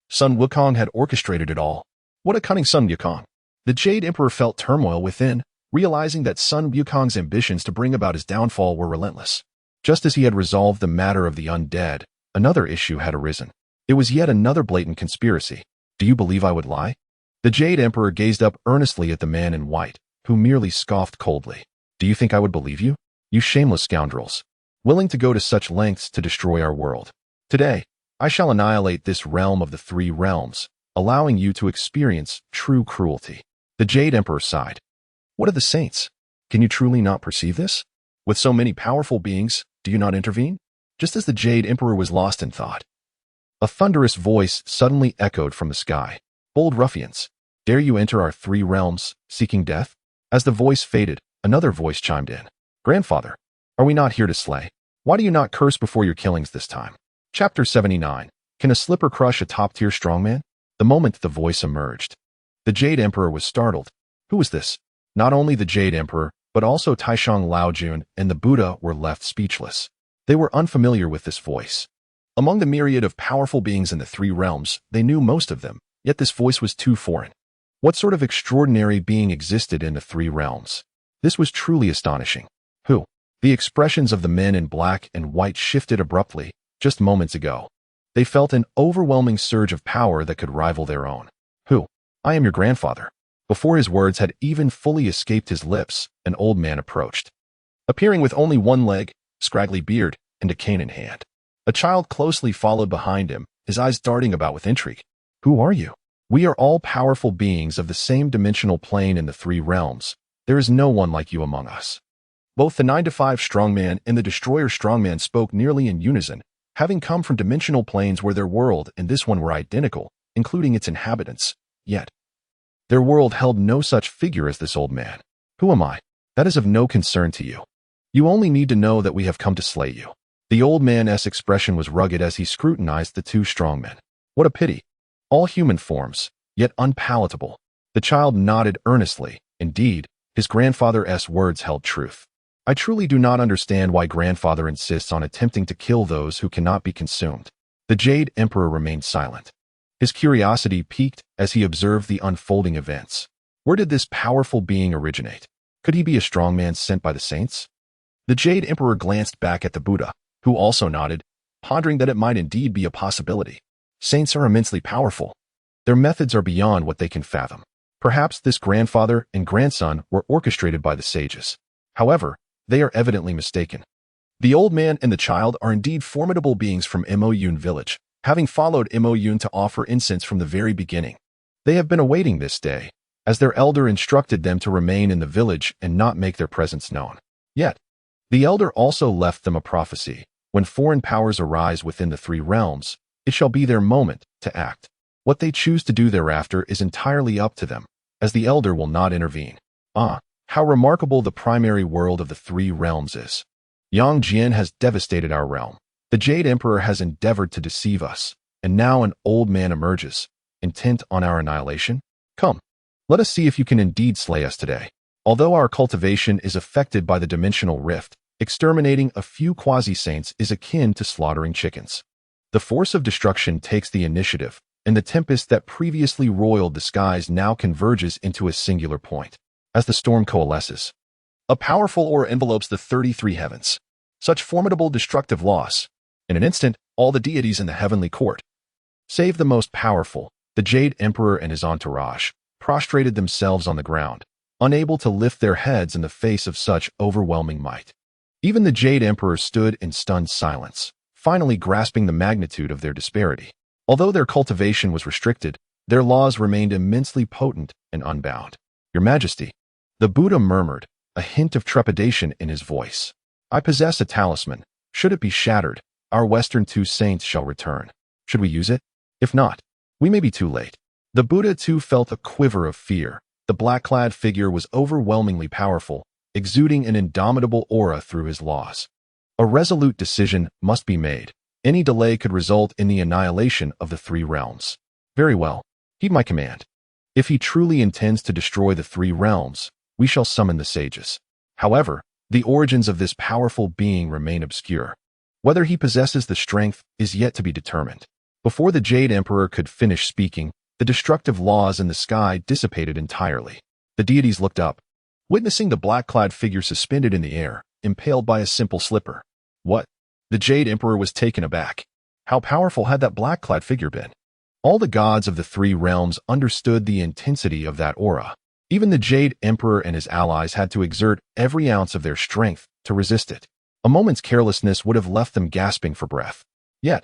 Sun Wukong had orchestrated it all. What a cunning Sun Wukong! The Jade Emperor felt turmoil within, realizing that Sun Wukong's ambitions to bring about his downfall were relentless. Just as he had resolved the matter of the undead, another issue had arisen. It was yet another blatant conspiracy. Do you believe I would lie? The Jade Emperor gazed up earnestly at the man in white, who merely scoffed coldly. Do you think I would believe you? You shameless scoundrels, willing to go to such lengths to destroy our world. Today, I shall annihilate this realm of the three realms, allowing you to experience true cruelty. The Jade Emperor sighed. What of the saints? Can you truly not perceive this? With so many powerful beings, do you not intervene? Just as the Jade Emperor was lost in thought, a thunderous voice suddenly echoed from the sky. Bold ruffians, dare you enter our three realms, seeking death? As the voice faded, another voice chimed in. Grandfather, are we not here to slay? Why do you not curse before your killings this time? Chapter 79. Can a slipper crush a top-tier strongman? The moment the voice emerged, the Jade Emperor was startled. Who was this? Not only the Jade Emperor, but also Taishang Laojun and the Buddha were left speechless. They were unfamiliar with this voice. Among the myriad of powerful beings in the three realms, they knew most of them, yet this voice was too foreign. What sort of extraordinary being existed in the three realms? This was truly astonishing. Who? The expressions of the men in black and white shifted abruptly. Just moments ago, they felt an overwhelming surge of power that could rival their own. Who? I am your grandfather. Before his words had even fully escaped his lips, an old man approached. Appearing with only one leg, scraggly beard, and a cane in hand. A child closely followed behind him, his eyes darting about with intrigue. Who are you? We are all powerful beings of the same dimensional plane in the three realms. There is no one like you among us. Both the 9-to-5 strongman and the destroyer strongman spoke nearly in unison, having come from dimensional planes where their world and this one were identical, including its inhabitants. Yet, their world held no such figure as this old man. Who am I? That is of no concern to you. You only need to know that we have come to slay you. The old man's expression was rugged as he scrutinized the two strongmen. What a pity. All human forms, yet unpalatable. The child nodded earnestly. Indeed, his grandfather's words held truth. I truly do not understand why grandfather insists on attempting to kill those who cannot be consumed. The Jade Emperor remained silent. His curiosity piqued as he observed the unfolding events. Where did this powerful being originate? Could he be a strongman sent by the saints? The Jade Emperor glanced back at the Buddha, who also nodded, pondering that it might indeed be a possibility. Saints are immensely powerful. Their methods are beyond what they can fathom. Perhaps this grandfather and grandson were orchestrated by the sages. However, they are evidently mistaken. The old man and the child are indeed formidable beings from Xīyóu village, having followed Xīyóu to offer incense from the very beginning. They have been awaiting this day, as their elder instructed them to remain in the village and not make their presence known. Yet, the elder also left them a prophecy. When foreign powers arise within the three realms, it shall be their moment to act. What they choose to do thereafter is entirely up to them, as the elder will not intervene. Ah, how remarkable the primary world of the three realms is. Yang Jian has devastated our realm. The Jade Emperor has endeavored to deceive us, and now an old man emerges, intent on our annihilation. Come, let us see if you can indeed slay us today. Although our cultivation is affected by the dimensional rift, exterminating a few quasi-saints is akin to slaughtering chickens. The force of destruction takes the initiative, and the tempest that previously roiled the skies now converges into a singular point. As the storm coalesces, a powerful aura envelopes the 33 heavens. Such formidable destructive loss. In an instant, all the deities in the heavenly court, save the most powerful, the Jade Emperor and his entourage, prostrated themselves on the ground, unable to lift their heads in the face of such overwhelming might. Even the Jade Emperor stood in stunned silence, finally grasping the magnitude of their disparity. Although their cultivation was restricted, their laws remained immensely potent and unbound. Your Majesty, the Buddha murmured, a hint of trepidation in his voice. I possess a talisman. Should it be shattered, our Western two saints shall return. Should we use it? If not, we may be too late. The Buddha too felt a quiver of fear. The black-clad figure was overwhelmingly powerful, exuding an indomitable aura through his laws. A resolute decision must be made. Any delay could result in the annihilation of the three realms. Very well. Heed my command. If he truly intends to destroy the three realms, we shall summon the sages. However, the origins of this powerful being remain obscure. Whether he possesses the strength is yet to be determined. Before the Jade Emperor could finish speaking, The destructive laws in the sky dissipated entirely. The deities looked up, witnessing the black-clad figure suspended in the air, impaled by a simple slipper. What? The Jade Emperor was taken aback. How powerful had that black-clad figure been? All the gods of the three realms understood the intensity of that aura. Even the Jade Emperor and his allies had to exert every ounce of their strength to resist it. A moment's carelessness would have left them gasping for breath. Yet,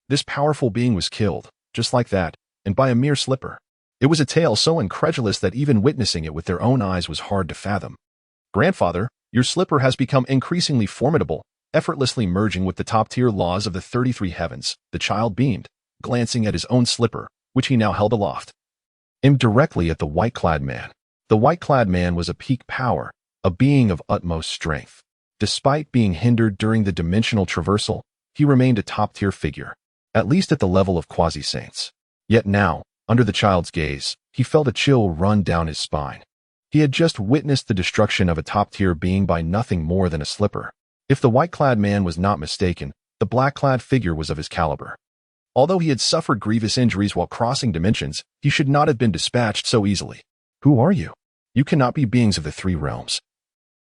this powerful being was killed, just like that, and by a mere slipper. It was a tale so incredulous that even witnessing it with their own eyes was hard to fathom. Grandfather, your slipper has become increasingly formidable, effortlessly merging with the top-tier laws of the 33 heavens, the child beamed, glancing at his own slipper, which he now held aloft. Aimed directly at the white-clad man. The white-clad man was a peak power, a being of utmost strength. Despite being hindered during the dimensional traversal, he remained a top-tier figure, at least at the level of quasi-saints. Yet now, under the child's gaze, he felt a chill run down his spine. He had just witnessed the destruction of a top-tier being by nothing more than a slipper. If the white-clad man was not mistaken, the black-clad figure was of his caliber. Although he had suffered grievous injuries while crossing dimensions, he should not have been dispatched so easily. Who are you? You cannot be beings of the three realms.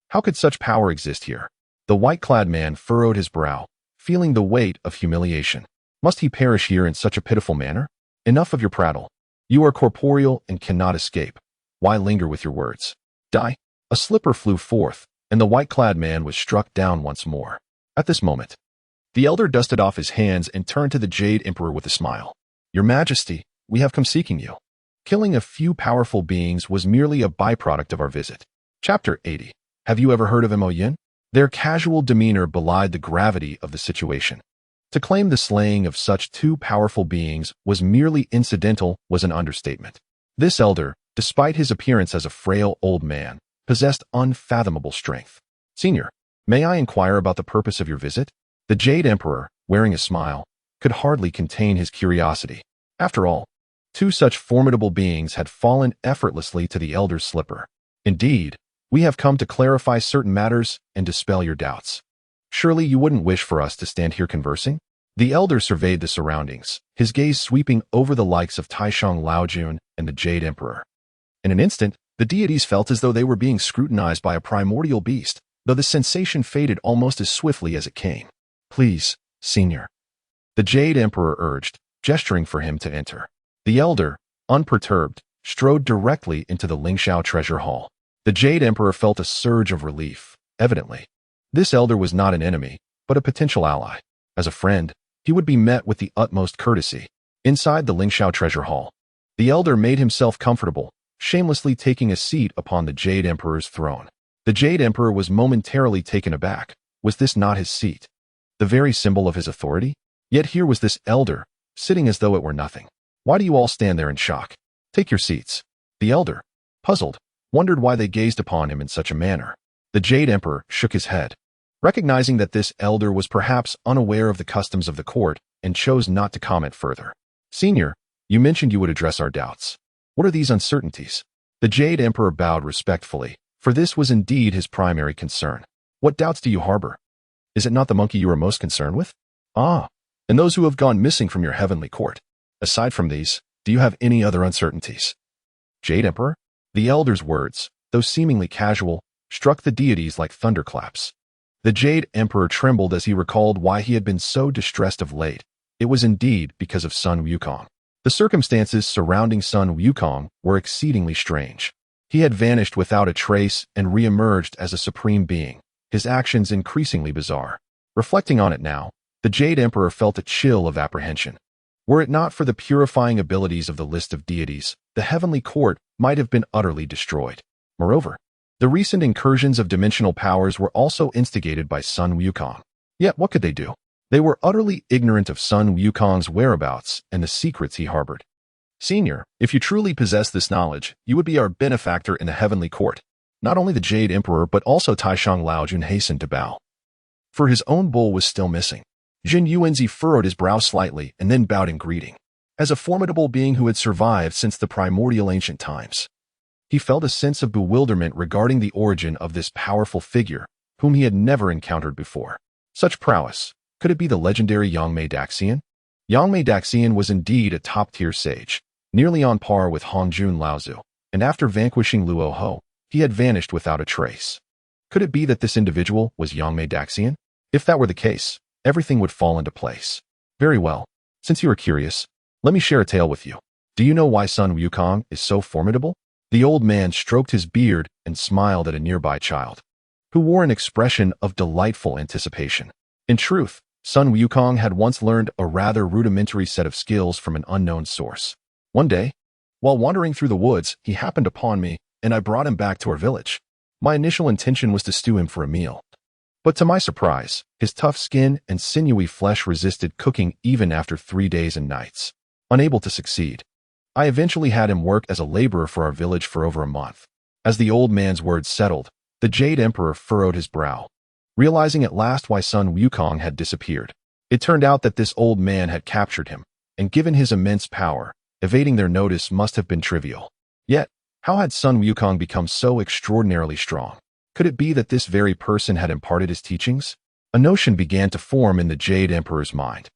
How could such power exist here? The white-clad man furrowed his brow, feeling the weight of humiliation. Must he perish here in such a pitiful manner? Enough of your prattle. You are corporeal and cannot escape. Why linger with your words? Die. A slipper flew forth, and the white-clad man was struck down once more. At this moment, the elder dusted off his hands and turned to the Jade Emperor with a smile. Your Majesty, we have come seeking you. Killing a few powerful beings was merely a byproduct of our visit. Chapter 80. Have you ever heard of Mo Yin? Their casual demeanor belied the gravity of the situation. To claim the slaying of such two powerful beings was merely incidental was an understatement. This elder, despite his appearance as a frail old man, possessed unfathomable strength. Senior, may I inquire about the purpose of your visit? The Jade Emperor, wearing a smile, could hardly contain his curiosity. After all, two such formidable beings had fallen effortlessly to the elder's slipper. Indeed, we have come to clarify certain matters and dispel your doubts. Surely you wouldn't wish for us to stand here conversing? The elder surveyed the surroundings, his gaze sweeping over the likes of Taishang Laojun and the Jade Emperor. In an instant, the deities felt as though they were being scrutinized by a primordial beast, though the sensation faded almost as swiftly as it came. Please, Senior. The Jade Emperor urged, gesturing for him to enter. The elder, unperturbed, strode directly into the Lingxiao treasure hall. The Jade Emperor felt a surge of relief, evidently. This elder was not an enemy, but a potential ally. As a friend, he would be met with the utmost courtesy. Inside the Lingxiao treasure hall, the elder made himself comfortable, shamelessly taking a seat upon the Jade Emperor's throne. The Jade Emperor was momentarily taken aback. Was this not his seat? The very symbol of his authority? Yet here was this elder, sitting as though it were nothing. Why do you all stand there in shock? Take your seats. The elder, puzzled, wondered why they gazed upon him in such a manner. The Jade Emperor shook his head, recognizing that this elder was perhaps unaware of the customs of the court and chose not to comment further. Senior, you mentioned you would address our doubts. What are these uncertainties? The Jade Emperor bowed respectfully, for this was indeed his primary concern. What doubts do you harbor? Is it not the monkey you are most concerned with? Ah, and those who have gone missing from your heavenly court. Aside from these, do you have any other uncertainties? Jade Emperor? The elder's words, though seemingly casual, struck the deities like thunderclaps. The Jade Emperor trembled as he recalled why he had been so distressed of late. It was indeed because of son Wukong. The circumstances surrounding son Wukong were exceedingly strange. He had vanished without a trace and re-emerged as a supreme being, his actions increasingly bizarre. Reflecting on it now, the Jade Emperor felt a chill of apprehension. Were it not for the purifying abilities of the list of deities, the heavenly court might have been utterly destroyed. Moreover, the recent incursions of dimensional powers were also instigated by son Wukong. Yet what could they do? They were utterly ignorant of son Wukong's whereabouts and the secrets he harbored. Senior, if you truly possess this knowledge, you would be our benefactor in the heavenly court. Not only the Jade Emperor but also Taishang Laojun hastened to bow. For his own bull was still missing. Jin Yuanzi furrowed his brow slightly and then bowed in greeting. As a formidable being who had survived since the primordial ancient times, he felt a sense of bewilderment regarding the origin of this powerful figure, whom he had never encountered before. Such prowess, could it be the legendary Yangmei Daxian? Yangmei Daxian was indeed a top-tier sage. nearly on par with Hongjun Laozu, and after vanquishing Luo Ho, he had vanished without a trace. Could it be that this individual was Yangmei Daxian? If that were the case, everything would fall into place. Very well. Since you are curious, let me share a tale with you. Do you know why Sun Wukong is so formidable? The old man stroked his beard and smiled at a nearby child, who wore an expression of delightful anticipation. In truth, Sun Wukong had once learned a rather rudimentary set of skills from an unknown source. One day, while wandering through the woods, he happened upon me, and I brought him back to our village. My initial intention was to stew him for a meal. But to my surprise, his tough skin and sinewy flesh resisted cooking even after 3 days and nights. Unable to succeed, I eventually had him work as a laborer for our village for over a month. As the old man's words settled, the Jade Emperor furrowed his brow, realizing at last why Sun Wukong had disappeared. It turned out that this old man had captured him, and given his immense power, evading their notice must have been trivial. Yet, how had Sun Wukong become so extraordinarily strong? Could it be that this very person had imparted his teachings? A notion began to form in the Jade Emperor's mind.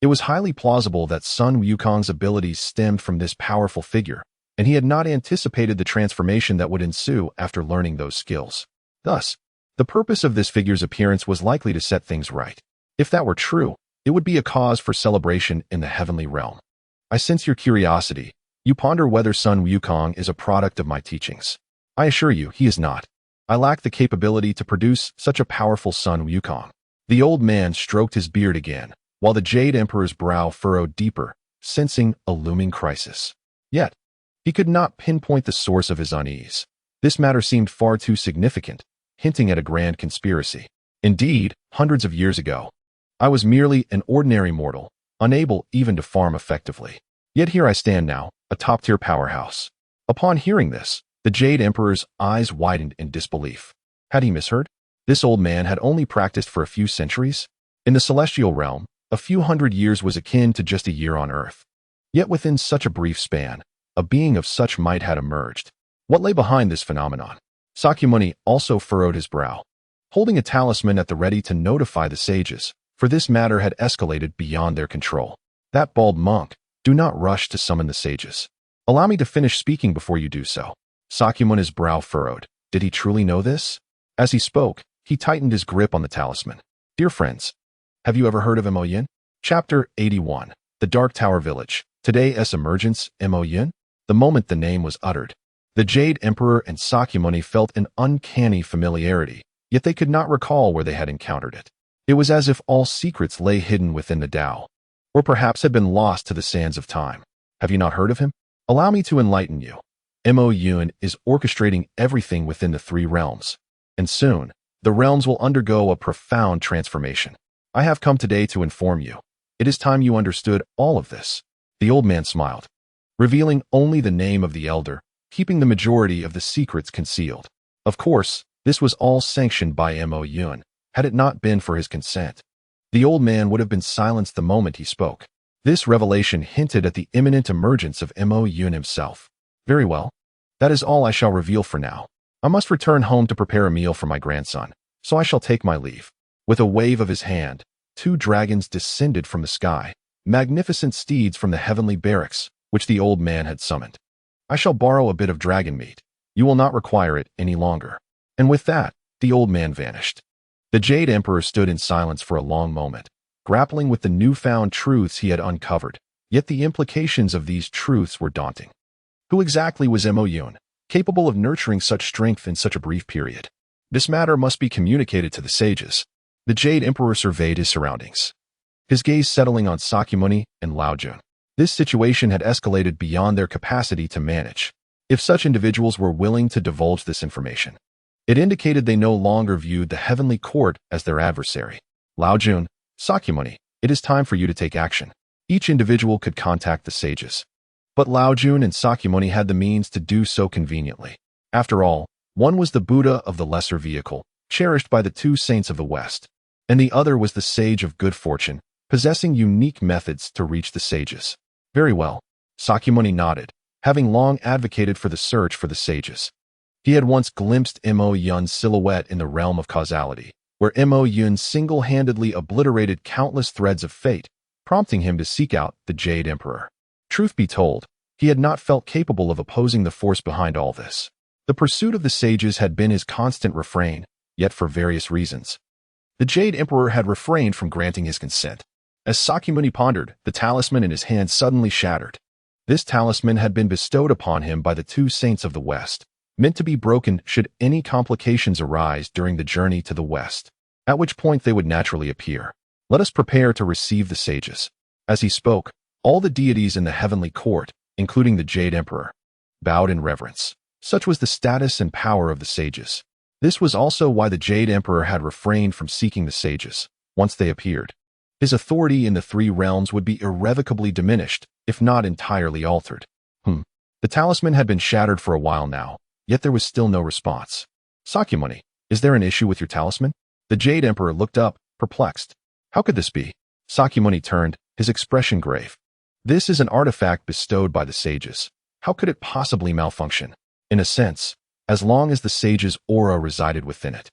It was highly plausible that Sun Wukong's abilities stemmed from this powerful figure, and he had not anticipated the transformation that would ensue after learning those skills. Thus, the purpose of this figure's appearance was likely to set things right. If that were true, it would be a cause for celebration in the heavenly realm. I sense your curiosity. You ponder whether Sun Wukong is a product of my teachings. I assure you, he is not. I lack the capability to produce such a powerful Sun Wukong. The old man stroked his beard again, while the Jade Emperor's brow furrowed deeper, sensing a looming crisis. Yet, he could not pinpoint the source of his unease. This matter seemed far too significant, hinting at a grand conspiracy. Indeed, hundreds of years ago, I was merely an ordinary mortal, unable even to farm effectively. Yet here I stand now, a top-tier powerhouse. Upon hearing this, the Jade Emperor's eyes widened in disbelief. Had he misheard? This old man had only practiced for a few centuries. In the celestial realm, a few hundred years was akin to just a year on Earth. Yet within such a brief span, a being of such might had emerged. What lay behind this phenomenon? Sakyamuni also furrowed his brow, holding a talisman at the ready to notify the sages, for this matter had escalated beyond their control. That bald monk, do not rush to summon the sages. Allow me to finish speaking before you do so. Sakyamuni's brow furrowed. Did he truly know this? As he spoke, he tightened his grip on the talisman. Dear friends, have you ever heard of Mo Yin? Chapter 81. The Dark Tower Village. Today's emergence, Mo Yin? The moment the name was uttered, the Jade Emperor and Sakyamuni felt an uncanny familiarity, yet they could not recall where they had encountered it. It was as if all secrets lay hidden within the Tao, or perhaps had been lost to the sands of time. Have you not heard of him? Allow me to enlighten you. Mo Yin is orchestrating everything within the 3 realms, and soon, the realms will undergo a profound transformation. I have come today to inform you. It is time you understood all of this. The old man smiled, revealing only the name of the elder, keeping the majority of the secrets concealed. Of course, this was all sanctioned by Mo Yin. Had it not been for his consent, the old man would have been silenced the moment he spoke. This revelation hinted at the imminent emergence of Mo Yin himself. Very well. That is all I shall reveal for now. I must return home to prepare a meal for my grandson, so I shall take my leave. With a wave of his hand, 2 dragons descended from the sky, magnificent steeds from the heavenly barracks, which the old man had summoned. I shall borrow a bit of dragon meat. You will not require it any longer. And with that, the old man vanished. The Jade Emperor stood in silence for a long moment, grappling with the newfound truths he had uncovered, yet the implications of these truths were daunting. Who exactly was Mo Yin, capable of nurturing such strength in such a brief period? This matter must be communicated to the sages. The Jade Emperor surveyed his surroundings, his gaze settling on Sakyamuni and Laojun. This situation had escalated beyond their capacity to manage. If such individuals were willing to divulge this information, it indicated they no longer viewed the heavenly court as their adversary. Laojun, Sakyamuni, it is time for you to take action. Each individual could contact the sages, but Laojun and Sakyamuni had the means to do so conveniently. After all, one was the Buddha of the lesser vehicle, cherished by the 2 saints of the West, and the other was the sage of good fortune, possessing unique methods to reach the sages. Very well. Sakyamuni nodded, having long advocated for the search for the sages. He had once glimpsed Mo Yin's silhouette in the realm of causality, where Mo Yin single-handedly obliterated countless threads of fate, prompting him to seek out the Jade Emperor. Truth be told, He had not felt capable of opposing the force behind all this. The pursuit of the sages had been his constant refrain, yet for various reasons. The Jade Emperor had refrained from granting his consent. As Sakyamuni pondered, the talisman in his hand suddenly shattered. This talisman had been bestowed upon him by the two saints of the West, meant to be broken should any complications arise during the journey to the West, at which point they would naturally appear. Let us prepare to receive the sages. As he spoke, all the deities in the heavenly court, including the Jade Emperor, bowed in reverence. Such was the status and power of the sages. This was also why the Jade Emperor had refrained from seeking the sages. Once they appeared, his authority in the three realms would be irrevocably diminished, if not entirely altered. The talisman had been shattered for a while now, yet there was still no response. Sakyamuni, is there an issue with your talisman? The Jade Emperor looked up, perplexed. How could this be? Sakyamuni turned, his expression grave. This is an artifact bestowed by the sages. How could it possibly malfunction? In a sense, as long as the sage's aura resided within it,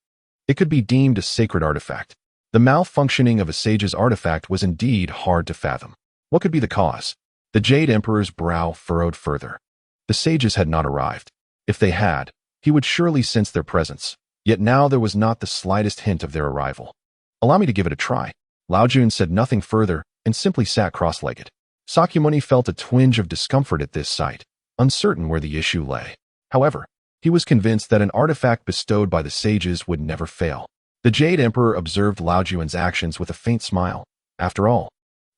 it could be deemed a sacred artifact. The malfunctioning of a sage's artifact was indeed hard to fathom. What could be the cause? The Jade Emperor's brow furrowed further. The sages had not arrived. If they had, he would surely sense their presence, yet now there was not the slightest hint of their arrival. Allow me to give it a try. Laojun said nothing further and simply sat cross-legged. Sakyamuni felt a twinge of discomfort at this sight, uncertain where the issue lay. However, he was convinced that an artifact bestowed by the sages would never fail. The Jade Emperor observed Laojun's actions with a faint smile. After all,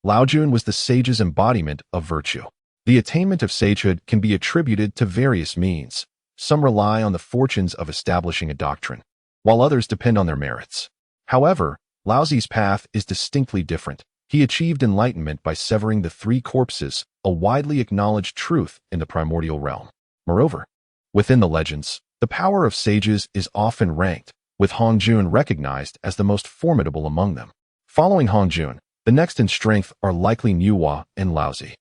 Laojun was the sage's embodiment of virtue. The attainment of sagehood can be attributed to various means. Some rely on the fortunes of establishing a doctrine, while others depend on their merits. However, Laozi's path is distinctly different. He achieved enlightenment by severing the three corpses, a widely acknowledged truth in the primordial realm. Moreover, within the legends, the power of sages is often ranked, with Hongjun recognized as the most formidable among them. Following Hongjun, the next in strength are likely Nuwa and Laozi.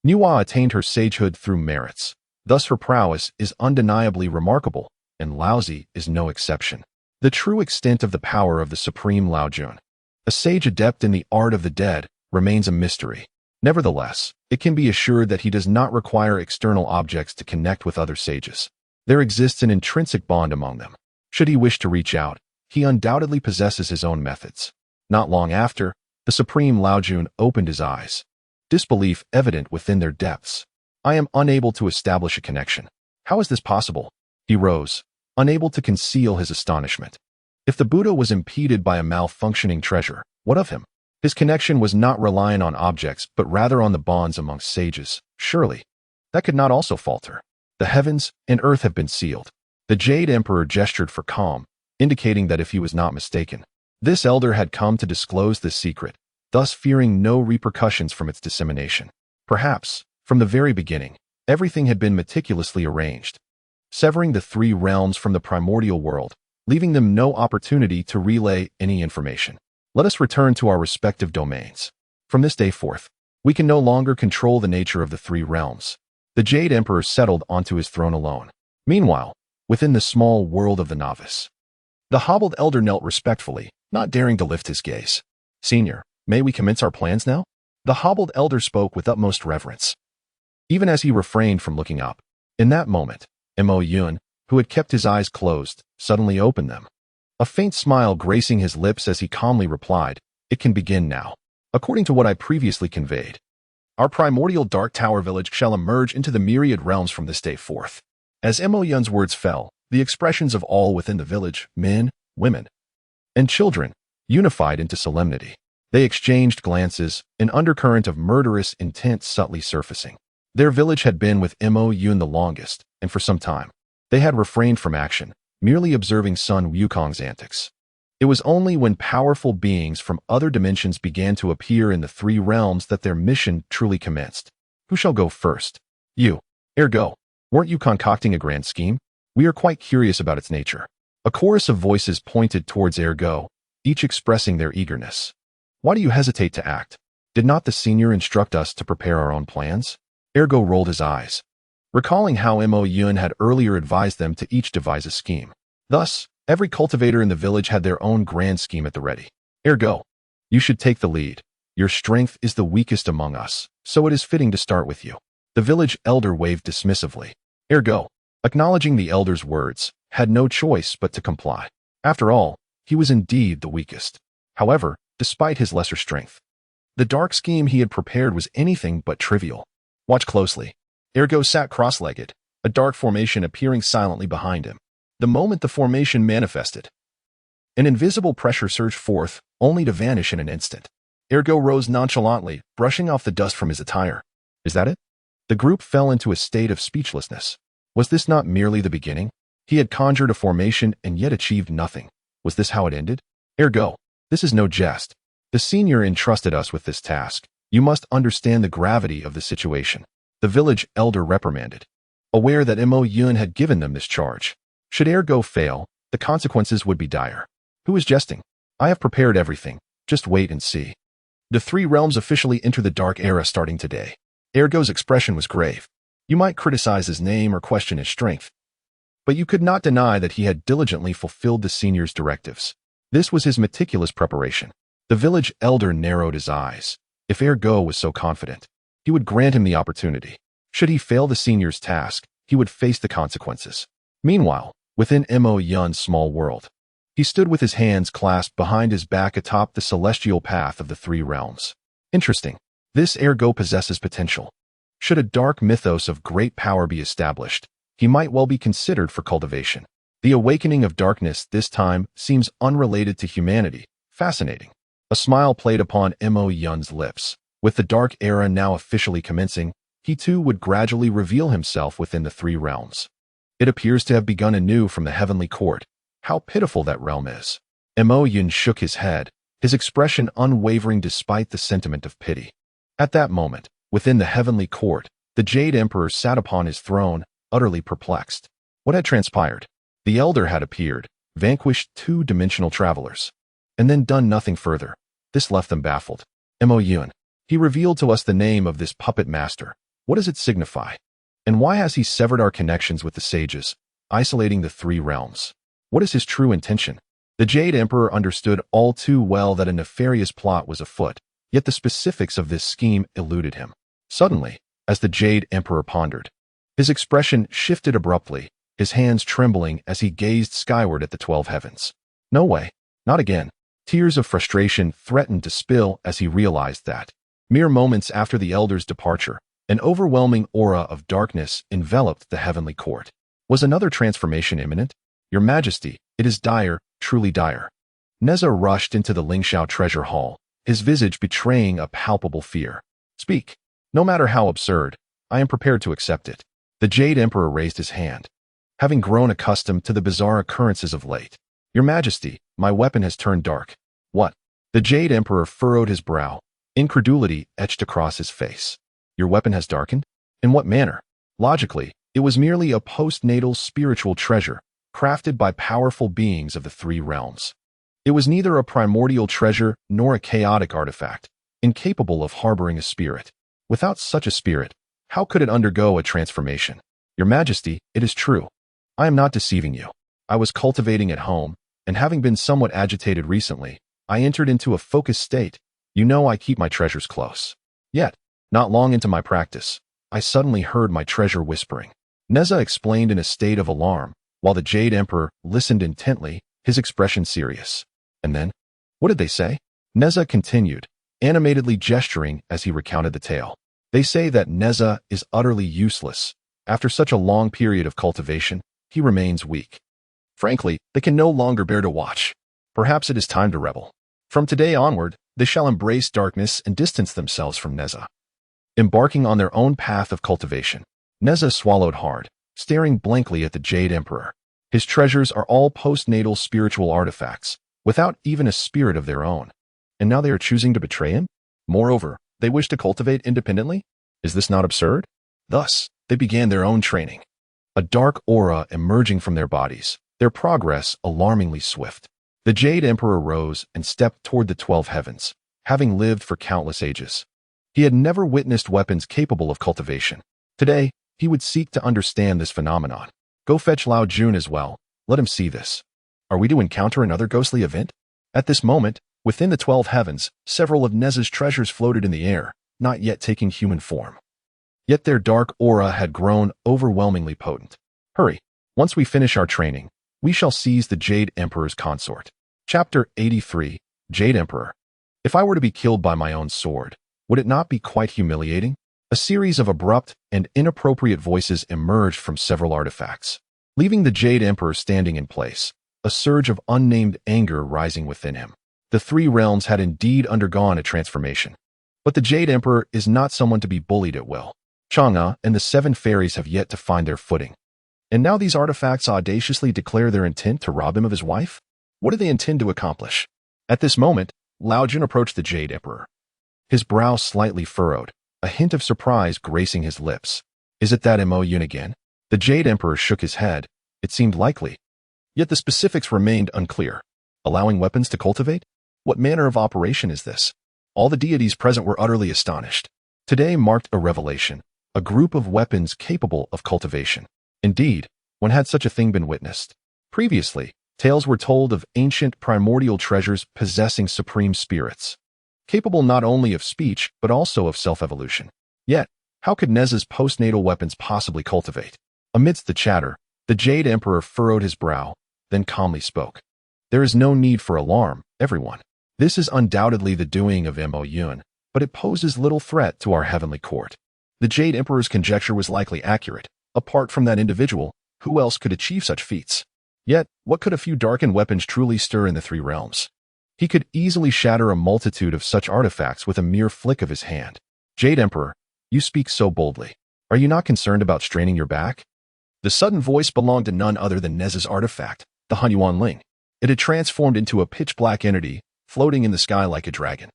Nuwa attained her sagehood through merits, thus her prowess is undeniably remarkable, and Laozi is no exception. The true extent of the power of the supreme Laojun, a sage adept in the art of the dead, remains a mystery. Nevertheless, it can be assured that he does not require external objects to connect with other sages. There exists an intrinsic bond among them. Should he wish to reach out, he undoubtedly possesses his own methods. Not long after, the supreme Laojun opened his eyes, disbelief evident within their depths. I am unable to establish a connection. How is this possible? He rose, unable to conceal his astonishment. If the Buddha was impeded by a malfunctioning treasure, what of him? His connection was not reliant on objects, but rather on the bonds amongst sages. Surely, that could not also falter. The heavens and earth have been sealed. The Jade Emperor gestured for calm, indicating that if he was not mistaken, this elder had come to disclose this secret, thus fearing no repercussions from its dissemination. Perhaps, from the very beginning, everything had been meticulously arranged, severing the three realms from the primordial world, leaving them no opportunity to relay any information. Let us return to our respective domains. From this day forth, we can no longer control the nature of the three realms. The Jade Emperor settled onto his throne alone. Meanwhile, within the small world of the novice, the hobbled elder knelt respectfully, not daring to lift his gaze. Senior, may we commence our plans now? The hobbled elder spoke with utmost reverence, even as he refrained from looking up. In that moment, Mo Yun, who had kept his eyes closed, suddenly opened them. A faint smile gracing his lips as he calmly replied, "It can begin now. According to what I previously conveyed, our primordial Dark Tower village shall emerge into the myriad realms from this day forth." As Mo Yun's words fell, the expressions of all within the village, men, women, and children, unified into solemnity. They exchanged glances, an undercurrent of murderous intent subtly surfacing. Their village had been with Mo Yun the longest, and for some time, they had refrained from action, merely observing son Wukong's antics. It was only when powerful beings from other dimensions began to appear in the three realms that their mission truly commenced. Who shall go first? You. Ergo, weren't you concocting a grand scheme? We are quite curious about its nature. A chorus of voices pointed towards Ergo, each expressing their eagerness. Why do you hesitate to act? Did not the senior instruct us to prepare our own plans? Ergo rolled his eyes, recalling how Mo Yun had earlier advised them to each devise a scheme. Thus, every cultivator in the village had their own grand scheme at the ready. Ergo, you should take the lead. Your strength is the weakest among us, so it is fitting to start with you. The village elder waved dismissively. Ergo, acknowledging the elder's words, had no choice but to comply. After all, he was indeed the weakest. However, despite his lesser strength, the dark scheme he had prepared was anything but trivial. Watch closely. Ergo sat cross-legged, a dark formation appearing silently behind him. The moment the formation manifested, an invisible pressure surged forth, only to vanish in an instant. Ergo rose nonchalantly, brushing off the dust from his attire. Is that it? The group fell into a state of speechlessness. Was this not merely the beginning? He had conjured a formation and yet achieved nothing. Was this how it ended? Ergo, this is no jest. The senior entrusted us with this task. You must understand the gravity of the situation. The village elder reprimanded, aware that Mo Yun had given them this charge. Should Ergo fail, the consequences would be dire. Who is jesting? I have prepared everything. Just wait and see. The three realms officially enter the dark era starting today. Ergo's expression was grave. You might criticize his name or question his strength, but you could not deny that he had diligently fulfilled the senior's directives. This was his meticulous preparation. The village elder narrowed his eyes. If Ergo was so confident, he would grant him the opportunity. Should he fail the senior's task, he would face the consequences. Meanwhile, within Mo Yun's small world, he stood with his hands clasped behind his back atop the celestial path of the three realms. Interesting. This Ergo possesses potential. Should a dark mythos of great power be established, he might well be considered for cultivation. The awakening of darkness this time seems unrelated to humanity. Fascinating. A smile played upon Mo Yun's lips. With the dark era now officially commencing, he too would gradually reveal himself within the three realms. It appears to have begun anew from the heavenly court. How pitiful that realm is. Mo Yun shook his head, his expression unwavering despite the sentiment of pity. At that moment, within the heavenly court, the Jade Emperor sat upon his throne, utterly perplexed. What had transpired? The elder had appeared, vanquished two-dimensional travelers, and then done nothing further. This left them baffled. Mo Yun. He revealed to us the name of this puppet master. What does it signify? And why has he severed our connections with the sages, isolating the three realms? What is his true intention? The Jade Emperor understood all too well that a nefarious plot was afoot, yet the specifics of this scheme eluded him. Suddenly, as the Jade Emperor pondered, his expression shifted abruptly, his hands trembling as he gazed skyward at the 12 heavens. No way, not again. Tears of frustration threatened to spill as he realized that, mere moments after the elder's departure, an overwhelming aura of darkness enveloped the heavenly court. Was another transformation imminent? Your Majesty, it is dire, truly dire. Neza rushed into the Lingxiao treasure hall, his visage betraying a palpable fear. Speak. No matter how absurd, I am prepared to accept it. The Jade Emperor raised his hand. Having grown accustomed to the bizarre occurrences of late, Your Majesty, my weapon has turned dark. What? The Jade Emperor furrowed his brow, incredulity etched across his face. Your weapon has darkened? In what manner? Logically, it was merely a postnatal spiritual treasure, crafted by powerful beings of the three realms. It was neither a primordial treasure nor a chaotic artifact, incapable of harboring a spirit. Without such a spirit, how could it undergo a transformation? Your Majesty, it is true. I am not deceiving you. I was cultivating at home, and having been somewhat agitated recently, I entered into a focused state. You know I keep my treasures close. Yet, not long into my practice, I suddenly heard my treasure whispering. Neza explained in a state of alarm, while the Jade Emperor listened intently, his expression serious. And then? What did they say? Neza continued, animatedly gesturing as he recounted the tale. They say that Neza is utterly useless. After such a long period of cultivation, he remains weak. Frankly, they can no longer bear to watch. Perhaps it is time to rebel. From today onward, they shall embrace darkness and distance themselves from Neza. Embarking on their own path of cultivation, Neza swallowed hard, staring blankly at the Jade Emperor. His treasures are all postnatal spiritual artifacts, without even a spirit of their own. And now they are choosing to betray him? Moreover, they wish to cultivate independently? Is this not absurd? Thus, they began their own training. A dark aura emerging from their bodies, their progress alarmingly swift. The Jade Emperor rose and stepped toward the 12 heavens, having lived for countless ages. He had never witnessed weapons capable of cultivation. Today, he would seek to understand this phenomenon. Go fetch Lao Jun as well. Let him see this. Are we to encounter another ghostly event? At this moment, within the 12 heavens, several of Neza's treasures floated in the air, not yet taking human form. Yet their dark aura had grown overwhelmingly potent. Hurry. Once we finish our training, we shall seize the Jade Emperor's consort. Chapter 83, Jade Emperor. If I were to be killed by my own sword, would it not be quite humiliating? A series of abrupt and inappropriate voices emerged from several artifacts, leaving the Jade Emperor standing in place, a surge of unnamed anger rising within him. The three realms had indeed undergone a transformation. But the Jade Emperor is not someone to be bullied at will. Chang'e and the seven fairies have yet to find their footing. And now these artifacts audaciously declare their intent to rob him of his wife? What do they intend to accomplish? At this moment, Lao Jun approached the Jade Emperor. His brow slightly furrowed, a hint of surprise gracing his lips. Is it that Mo Yun again? The Jade Emperor shook his head. It seemed likely. Yet the specifics remained unclear. Allowing weapons to cultivate? What manner of operation is this? All the deities present were utterly astonished. Today marked a revelation, a group of weapons capable of cultivation. Indeed, when had such a thing been witnessed? Previously, tales were told of ancient primordial treasures possessing supreme spirits, capable not only of speech but also of self-evolution. Yet, how could Nez's postnatal weapons possibly cultivate? Amidst the chatter, the Jade Emperor furrowed his brow, then calmly spoke. There is no need for alarm, everyone. This is undoubtedly the doing of Mo Yun, but it poses little threat to our heavenly court. The Jade Emperor's conjecture was likely accurate. Apart from that individual, who else could achieve such feats? Yet, what could a few darkened weapons truly stir in the three realms? He could easily shatter a multitude of such artifacts with a mere flick of his hand. Jade Emperor, you speak so boldly. Are you not concerned about straining your back? The sudden voice belonged to none other than Nez's artifact, the Hunyuan Ling. It had transformed into a pitch-black entity, floating in the sky like a dragon.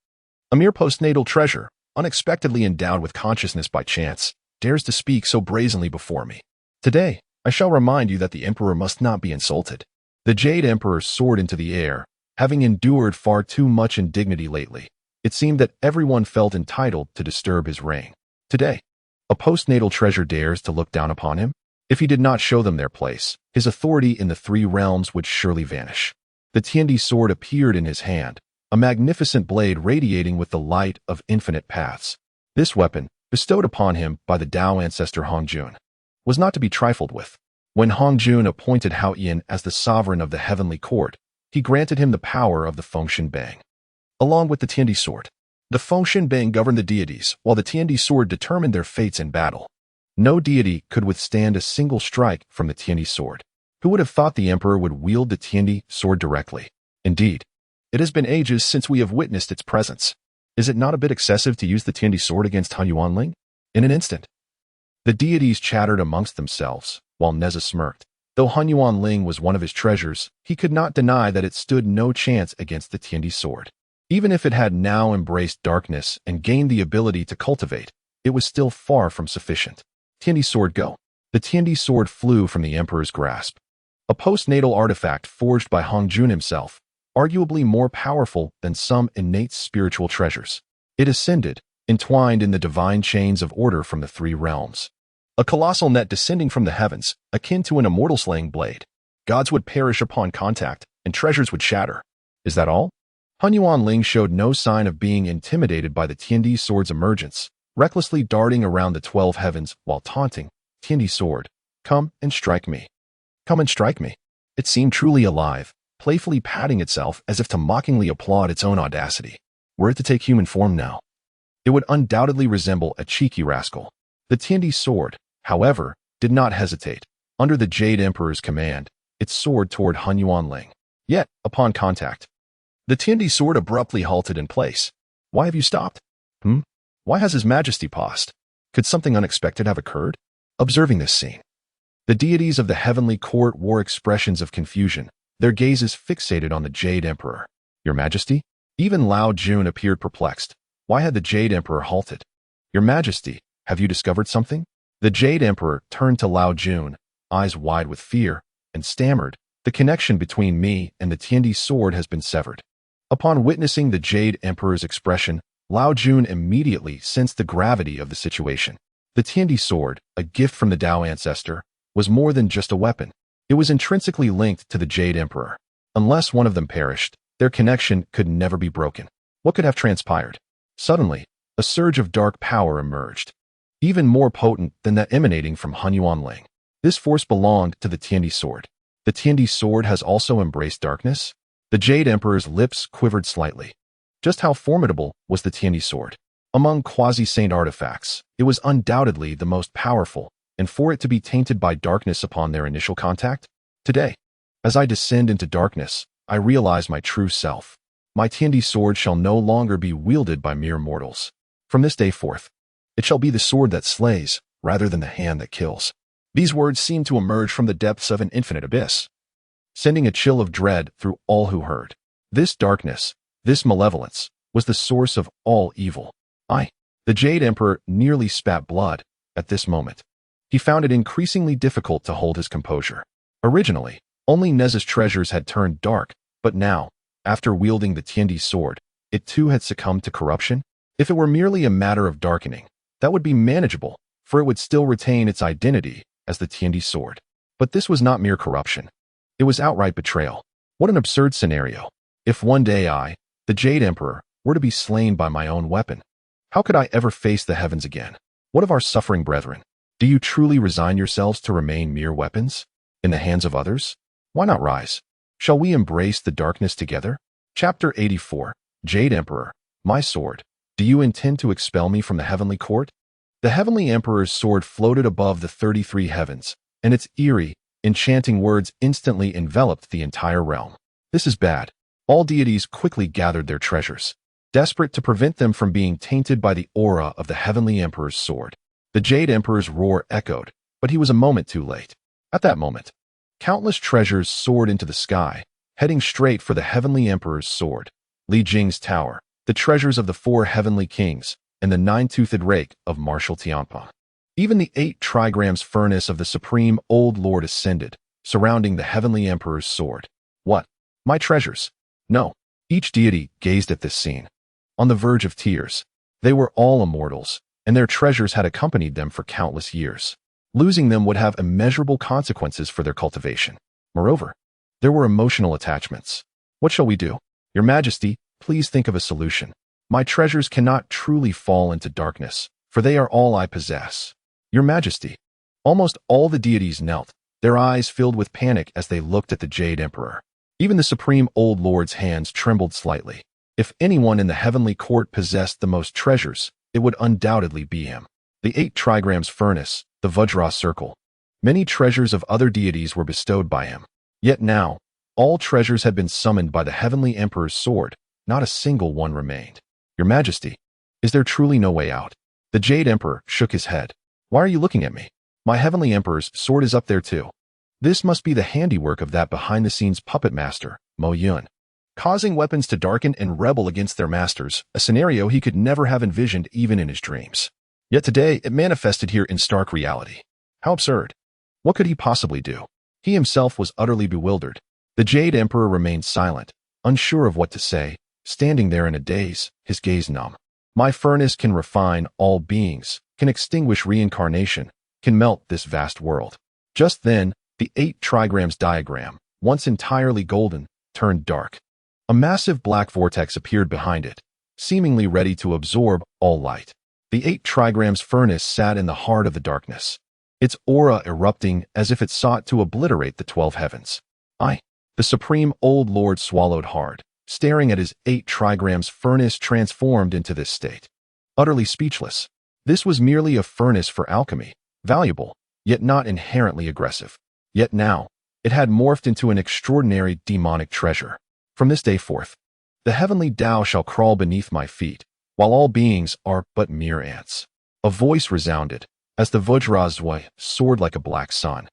A mere postnatal treasure, unexpectedly endowed with consciousness by chance, dares to speak so brazenly before me. Today, I shall remind you that the Emperor must not be insulted. The Jade Emperor soared into the air, having endured far too much indignity lately. It seemed that everyone felt entitled to disturb his reign. Today, a postnatal treasure dares to look down upon him? If he did not show them their place, his authority in the three realms would surely vanish. The Tiandi sword appeared in his hand, a magnificent blade radiating with the light of infinite paths. This weapon, bestowed upon him by the Tao ancestor Hongjun, was not to be trifled with. When Hongjun appointed Hao Yin as the sovereign of the heavenly court, he granted him the power of the Fengshen Bang, along with the Tiandi sword. The Fengshen Bang governed the deities, while the Tiandi sword determined their fates in battle. No deity could withstand a single strike from the Tiandi sword. Who would have thought the Emperor would wield the Tiandi sword directly? Indeed, it has been ages since we have witnessed its presence. Is it not a bit excessive to use the Tiandi sword against Hunyuan Ling? In an instant, the deities chattered amongst themselves, while Neza smirked. Though Hunyuan Ling was one of his treasures, he could not deny that it stood no chance against the Tiandi sword. Even if it had now embraced darkness and gained the ability to cultivate, it was still far from sufficient. Tiandi sword go. The Tiandi sword flew from the Emperor's grasp. A postnatal artifact forged by Hongjun himself, arguably more powerful than some innate spiritual treasures. It ascended, entwined in the divine chains of order from the three realms. A colossal net descending from the heavens, akin to an immortal slaying blade. Gods would perish upon contact, and treasures would shatter. Is that all? Hunyuan Ling showed no sign of being intimidated by the Tiandi sword's emergence, recklessly darting around the 12 heavens while taunting, Tiandi sword, come and strike me. Come and strike me. It seemed truly alive, playfully patting itself as if to mockingly applaud its own audacity. Were it to take human form now, it would undoubtedly resemble a cheeky rascal. The Tiandi sword, however, did not hesitate. Under the Jade Emperor's command, it soared toward Hunyuan Ling. Yet, upon contact, the Tiandi sword abruptly halted in place. Why have you stopped? Why has His Majesty paused? Could something unexpected have occurred? Observing this scene, the deities of the heavenly court wore expressions of confusion, their gazes fixated on the Jade Emperor. Your Majesty? Even Lao Jun appeared perplexed. Why had the Jade Emperor halted? Your Majesty, have you discovered something? The Jade Emperor turned to Lao Jun, eyes wide with fear, and stammered, the connection between me and the Tiandi sword has been severed. Upon witnessing the Jade Emperor's expression, Lao Jun immediately sensed the gravity of the situation. The Tiandi sword, a gift from the Tao ancestor, was more than just a weapon. It was intrinsically linked to the Jade Emperor. Unless one of them perished, their connection could never be broken. What could have transpired? Suddenly, a surge of dark power emerged. even more potent than that emanating from Hunyuanling. This force belonged to the Tiandi sword. The Tiandi sword has also embraced darkness? The Jade Emperor's lips quivered slightly. Just how formidable was the Tiandi sword? Among quasi-saint artifacts, it was undoubtedly the most powerful, and for it to be tainted by darkness upon their initial contact? Today, as I descend into darkness, I realize my true self. My Tiandi sword shall no longer be wielded by mere mortals. From this day forth, it shall be the sword that slays, rather than the hand that kills. These words seemed to emerge from the depths of an infinite abyss, sending a chill of dread through all who heard. This darkness, this malevolence, was the source of all evil. The Jade Emperor nearly spat blood at this moment. He found it increasingly difficult to hold his composure. Originally, only Neza's treasures had turned dark, but now, after wielding the Tiandi sword, it too had succumbed to corruption. If it were merely a matter of darkening, that would be manageable, for it would still retain its identity as the Tiandi sword. But this was not mere corruption. It was outright betrayal. What an absurd scenario. If one day I, the Jade Emperor, were to be slain by my own weapon, how could I ever face the heavens again? What of our suffering brethren? Do you truly resign yourselves to remain mere weapons in the hands of others? Why not rise? Shall we embrace the darkness together? Chapter 84, Jade Emperor, my sword. Do you intend to expel me from the heavenly court? The heavenly emperor's sword floated above the 33 heavens, and its eerie, enchanting words instantly enveloped the entire realm. This is bad. All deities quickly gathered their treasures, desperate to prevent them from being tainted by the aura of the heavenly emperor's sword. The Jade Emperor's roar echoed, but he was a moment too late. At that moment, countless treasures soared into the sky, heading straight for the heavenly emperor's sword. Li Jing's tower, the treasures of the 4 heavenly kings, and the 9-toothed rake of Marshal Tianpeng. Even the 8 trigrams furnace of the supreme old lord ascended, surrounding the heavenly emperor's sword. What? My treasures? No. Each deity gazed at this scene, on the verge of tears. They were all immortals, and their treasures had accompanied them for countless years. Losing them would have immeasurable consequences for their cultivation. Moreover, there were emotional attachments. What shall we do? Your Majesty, please think of a solution. My treasures cannot truly fall into darkness, for they are all I possess. Your Majesty. Almost all the deities knelt, their eyes filled with panic as they looked at the Jade Emperor. Even the supreme old lord's hands trembled slightly. If anyone in the heavenly court possessed the most treasures, it would undoubtedly be him. The 8 trigrams furnace, the Vajra circle. Many treasures of other deities were bestowed by him. Yet now, all treasures had been summoned by the heavenly emperor's sword. Not a single one remained. Your Majesty, is there truly no way out? The Jade Emperor shook his head. Why are you looking at me? My heavenly emperor's sword is up there too. This must be the handiwork of that behind-the-scenes puppet master, Mo Yun. Causing weapons to darken and rebel against their masters, a scenario he could never have envisioned even in his dreams. Yet today, it manifested here in stark reality. How absurd. What could he possibly do? He himself was utterly bewildered. The Jade Emperor remained silent, unsure of what to say, standing there in a daze, his gaze numb. My furnace can refine all beings, can extinguish reincarnation, can melt this vast world. Just then, the 8 trigrams diagram, once entirely golden, turned dark. A massive black vortex appeared behind it, seemingly ready to absorb all light. The 8 trigrams furnace sat in the heart of the darkness, its aura erupting as if it sought to obliterate the 12 heavens. The supreme old lord swallowed hard, staring at his 8 trigrams furnace transformed into this state. Utterly speechless. This was merely a furnace for alchemy, valuable, yet not inherently aggressive. Yet now, it had morphed into an extraordinary demonic treasure. From this day forth, the heavenly Tao shall crawl beneath my feet, while all beings are but mere ants. A voice resounded, as the Vajrazwai soared like a black sun,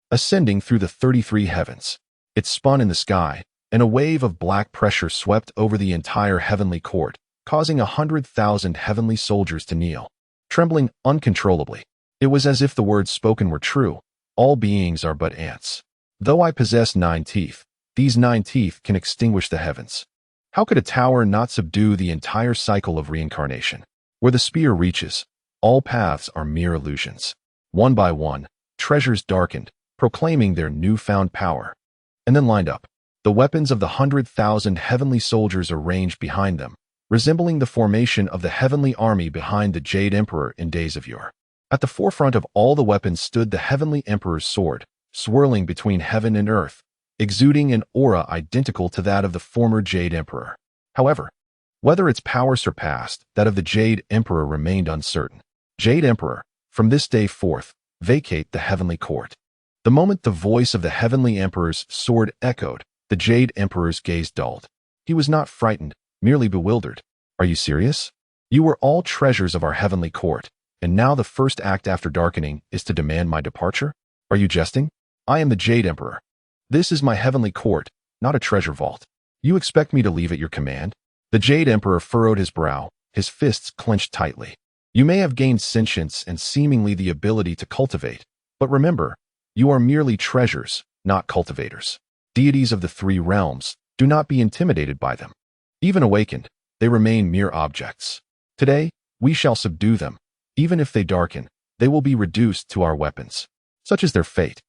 ascending through the 33 heavens. It spun in the sky, and a wave of black pressure swept over the entire heavenly court, causing 100,000 heavenly soldiers to kneel, trembling uncontrollably. It was as if the words spoken were true. All beings are but ants. Though I possess 9 teeth, these 9 teeth can extinguish the heavens. How could a tower not subdue the entire cycle of reincarnation? Where the spear reaches, all paths are mere illusions. One by one, treasures darkened, proclaiming their newfound power. And then lined up, the weapons of the 100,000 heavenly soldiers arranged behind them, resembling the formation of the heavenly army behind the Jade Emperor in days of yore. At the forefront of all the weapons stood the Heavenly Emperor's sword, swirling between heaven and earth, exuding an aura identical to that of the former Jade Emperor. However, whether its power surpassed that of the Jade Emperor remained uncertain. Jade Emperor, from this day forth, vacate the heavenly court. The moment the voice of the Heavenly Emperor's sword echoed, the Jade Emperor's gaze dulled. He was not frightened, merely bewildered. Are you serious? You were all treasures of our heavenly court, and now the first act after darkening is to demand my departure? Are you jesting? I am the Jade Emperor. This is my heavenly court, not a treasure vault. You expect me to leave at your command? The Jade Emperor furrowed his brow, his fists clenched tightly. You may have gained sentience and seemingly the ability to cultivate, but remember, you are merely treasures, not cultivators. Deities of the three realms, do not be intimidated by them. Even awakened, they remain mere objects. Today, we shall subdue them. Even if they darken, they will be reduced to our weapons. Such is their fate.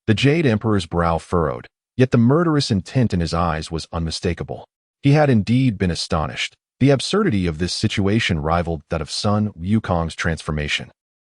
The Jade Emperor's brow furrowed, yet the murderous intent in his eyes was unmistakable. He had indeed been astonished. The absurdity of this situation rivaled that of Sun Wukong's transformation.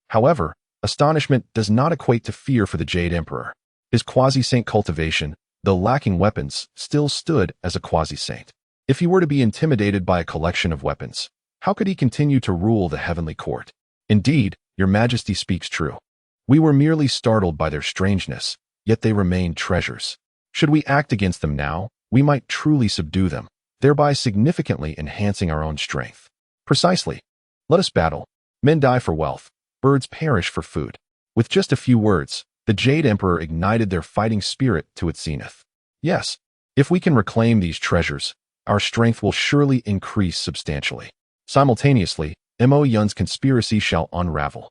However, astonishment does not equate to fear for the Jade Emperor. His quasi-saint cultivation, though lacking weapons, still stood as a quasi-saint. If he were to be intimidated by a collection of weapons, how could he continue to rule the heavenly court? Indeed, your majesty speaks true. We were merely startled by their strangeness, yet they remain treasures. Should we act against them now, we might truly subdue them, thereby significantly enhancing our own strength. Precisely. Let us battle. Men die for wealth, birds perish for food. With just a few words, the Jade Emperor ignited their fighting spirit to its zenith. Yes, if we can reclaim these treasures, our strength will surely increase substantially. Simultaneously, Mo Yun's conspiracy shall unravel,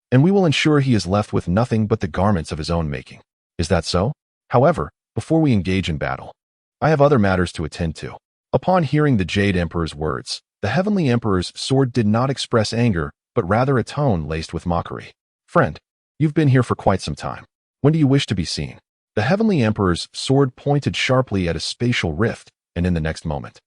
and we will ensure he is left with nothing but the garments of his own making. Is that so? However, before we engage in battle, I have other matters to attend to. Upon hearing the Jade Emperor's words, the Heavenly Emperor's sword did not express anger, but rather a tone laced with mockery. Friend, you've been here for quite some time. When do you wish to be seen? The Heavenly Emperor's sword pointed sharply at a spatial rift, and in the next moment,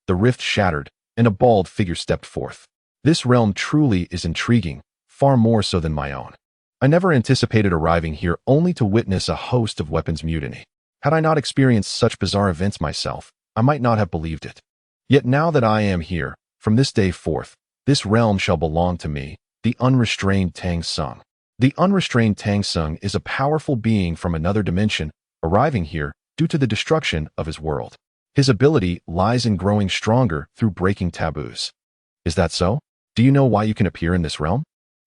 the rift shattered, and a bald figure stepped forth. This realm truly is intriguing, far more so than my own. I never anticipated arriving here only to witness a host of weapons mutiny. Had I not experienced such bizarre events myself, I might not have believed it. Yet now that I am here, from this day forth, this realm shall belong to me, the unrestrained Tang Sung. The unrestrained Tang Sung is a powerful being from another dimension, arriving here due to the destruction of his world. His ability lies in growing stronger through breaking taboos. Is that so? Do you know why you can appear in this realm?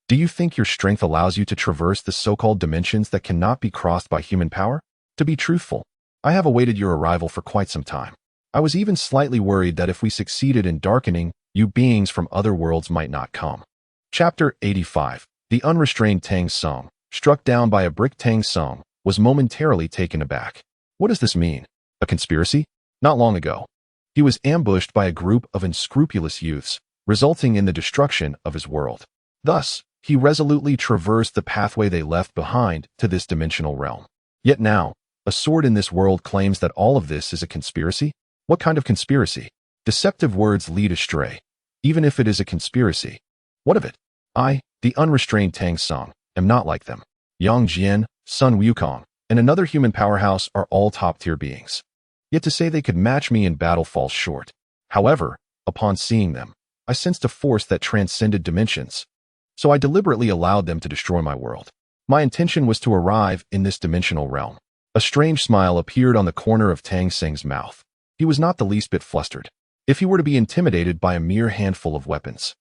Do you think your strength allows you to traverse the so-called dimensions that cannot be crossed by human power? To be truthful, I have awaited your arrival for quite some time. I was even slightly worried that if we succeeded in darkening, you beings from other worlds might not come. Chapter 85. The unrestrained Tang Sung, struck down by a brick Tang Sung, was momentarily taken aback. What does this mean? A conspiracy? Not long ago, he was ambushed by a group of unscrupulous youths, resulting in the destruction of his world. Thus, he resolutely traversed the pathway they left behind to this dimensional realm. Yet now, a sword in this world claims that all of this is a conspiracy? What kind of conspiracy? Deceptive words lead astray. Even if it is a conspiracy, what of it? I, the unrestrained Tang Sung, am not like them. Yang Jian, Sun Wukong, and another human powerhouse are all top-tier beings. Yet to say they could match me in battle falls short. However, upon seeing them, I sensed a force that transcended dimensions. So I deliberately allowed them to destroy my world. My intention was to arrive in this dimensional realm. A strange smile appeared on the corner of Tang Seng's mouth. He was not the least bit flustered. If he were to be intimidated by a mere handful of weapons,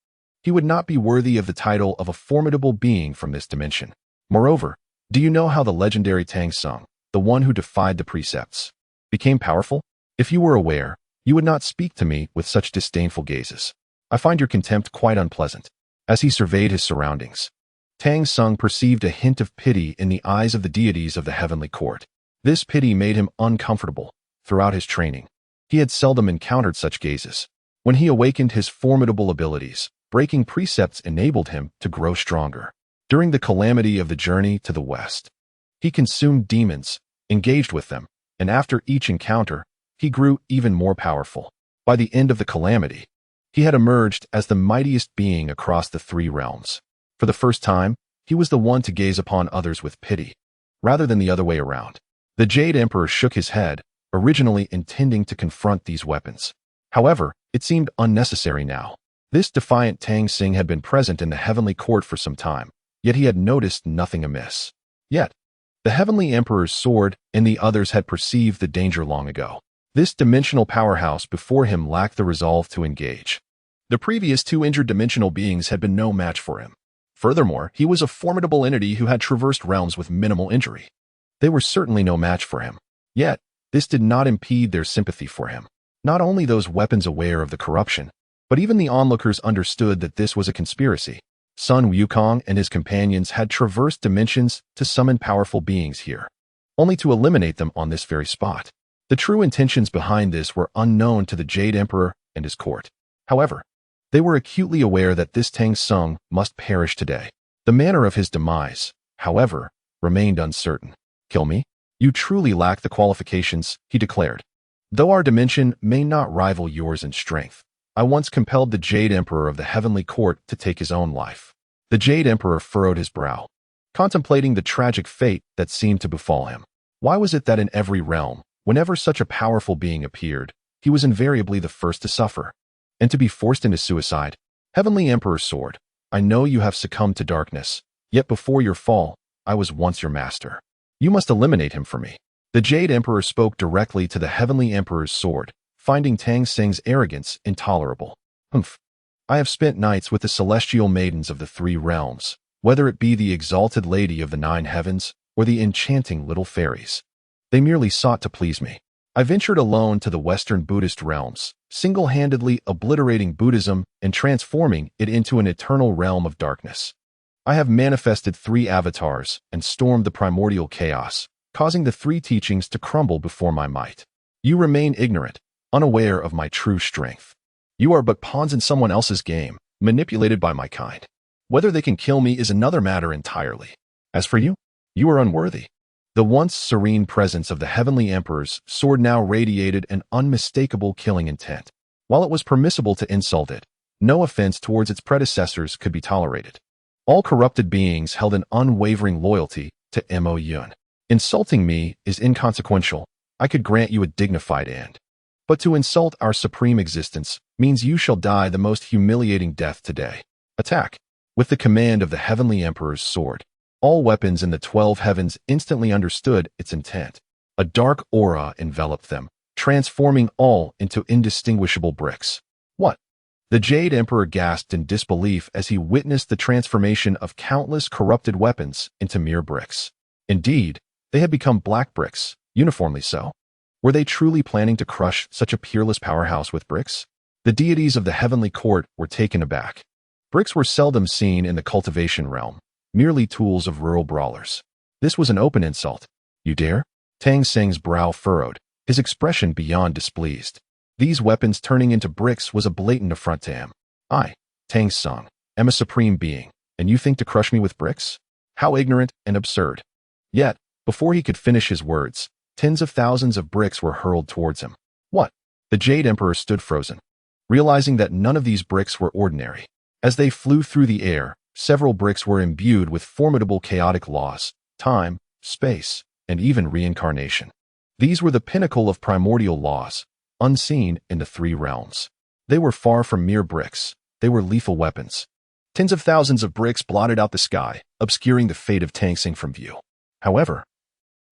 he would not be worthy of the title of a formidable being from this dimension. Moreover, do you know how the legendary Tang Sung, the one who defied the precepts, became powerful? If you were aware, you would not speak to me with such disdainful gazes. I find your contempt quite unpleasant. As he surveyed his surroundings, Tang Sung perceived a hint of pity in the eyes of the deities of the heavenly court. This pity made him uncomfortable. Throughout his training, he had seldom encountered such gazes. When he awakened his formidable abilities, breaking precepts enabled him to grow stronger. During the calamity of the journey to the west, he consumed demons, engaged with them, and after each encounter, he grew even more powerful. By the end of the calamity, he had emerged as the mightiest being across the three realms. For the first time, He was the one to gaze upon others with pity, rather than the other way around. The Jade Emperor shook his head, originally intending to confront these weapons. However, it seemed unnecessary now. This defiant Tang Xing had been present in the heavenly court for some time, yet he had noticed nothing amiss. Yet, the heavenly emperor's sword and the others had perceived the danger long ago. This dimensional powerhouse before him lacked the resolve to engage. The previous two injured dimensional beings had been no match for him. Furthermore, he was a formidable entity who had traversed realms with minimal injury. They were certainly no match for him. Yet, this did not impede their sympathy for him. Not only those weapons aware of the corruption, but even the onlookers understood that this was a conspiracy. Sun Wukong and his companions had traversed dimensions to summon powerful beings here, only to eliminate them on this very spot. The true intentions behind this were unknown to the Jade Emperor and his court. However, they were acutely aware that this Tang Xing must perish today. The manner of his demise, however, remained uncertain. Kill me? You truly lack the qualifications, he declared. Though our dimension may not rival yours in strength, I once compelled the Jade Emperor of the Heavenly Court to take his own life. The Jade Emperor furrowed his brow, contemplating the tragic fate that seemed to befall him. Why was it that in every realm, whenever such a powerful being appeared, he was invariably the first to suffer? And to be forced into suicide? Heavenly Emperor's sword, I know you have succumbed to darkness, yet before your fall, I was once your master. You must eliminate him for me. The Jade Emperor spoke directly to the Heavenly Emperor's sword, finding Tang Xing's arrogance intolerable. Humph. I have spent nights with the celestial maidens of the three realms, whether it be the exalted lady of the 9 heavens or the enchanting little fairies. They merely sought to please me. I ventured alone to the Western Buddhist realms, single-handedly obliterating Buddhism and transforming it into an eternal realm of darkness. I have manifested 3 avatars and stormed the primordial chaos, causing the 3 teachings to crumble before my might. You remain ignorant, unaware of my true strength. You are but pawns in someone else's game, manipulated by my kind. Whether they can kill me is another matter entirely. As for you, you are unworthy. The once serene presence of the Heavenly Emperor's sword now radiated an unmistakable killing intent. While it was permissible to insult it, no offense towards its predecessors could be tolerated. All corrupted beings held an unwavering loyalty to Mo Yun. Insulting me is inconsequential. I could grant you a dignified end. But to insult our supreme existence means you shall die the most humiliating death today. Attack. With the command of the Heavenly Emperor's sword, all weapons in the 12 heavens instantly understood its intent. A dark aura enveloped them, transforming all into indistinguishable bricks. What? The Jade Emperor gasped in disbelief as he witnessed the transformation of countless corrupted weapons into mere bricks. Indeed, they had become black bricks, uniformly so. Were they truly planning to crush such a peerless powerhouse with bricks? The deities of the heavenly court were taken aback. Bricks were seldom seen in the cultivation realm, merely tools of rural brawlers. This was an open insult. You dare? Tang Xing's brow furrowed, his expression beyond displeased. These weapons turning into bricks was a blatant affront to him. I, Tang Xing, am a supreme being, and you think to crush me with bricks? How ignorant and absurd. Yet, before he could finish his words, tens of thousands of bricks were hurled towards him. What? The Jade Emperor stood frozen, realizing that none of these bricks were ordinary. As they flew through the air, several bricks were imbued with formidable chaotic laws, time, space, and even reincarnation. These were the pinnacle of primordial laws, unseen in the 3 realms. They were far from mere bricks. They were lethal weapons. Tens of thousands of bricks blotted out the sky, obscuring the fate of Tang Xing from view. However,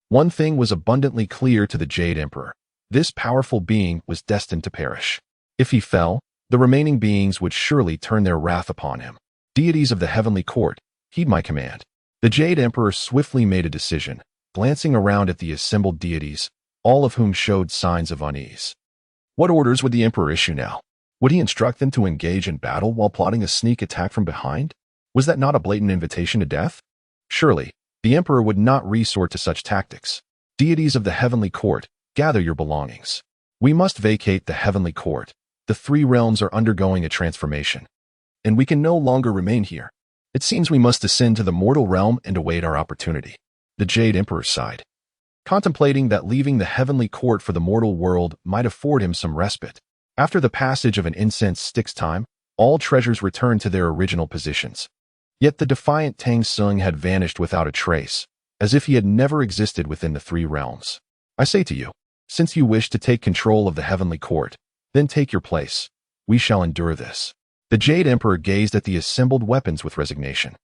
one thing was abundantly clear to the Jade Emperor. This powerful being was destined to perish. If he fell, the remaining beings would surely turn their wrath upon him. Deities of the heavenly court, heed my command. The Jade Emperor swiftly made a decision, glancing around at the assembled deities, all of whom showed signs of unease. What orders would the Emperor issue now? Would he instruct them to engage in battle while plotting a sneak attack from behind? Was that not a blatant invitation to death? Surely, the Emperor would not resort to such tactics. Deities of the heavenly court, gather your belongings. We must vacate the heavenly court. The 3 realms are undergoing a transformation, and we can no longer remain here. It seems we must descend to the mortal realm and await our opportunity. The Jade Emperor sighed, contemplating that leaving the heavenly court for the mortal world might afford him some respite. After the passage of an incense stick's time, all treasures returned to their original positions. Yet the defiant Tang Sung had vanished without a trace, as if he had never existed within the three realms. I say to you, since you wish to take control of the heavenly court, then take your place. We shall endure this. The Jade Emperor gazed at the assembled weapons with resignation,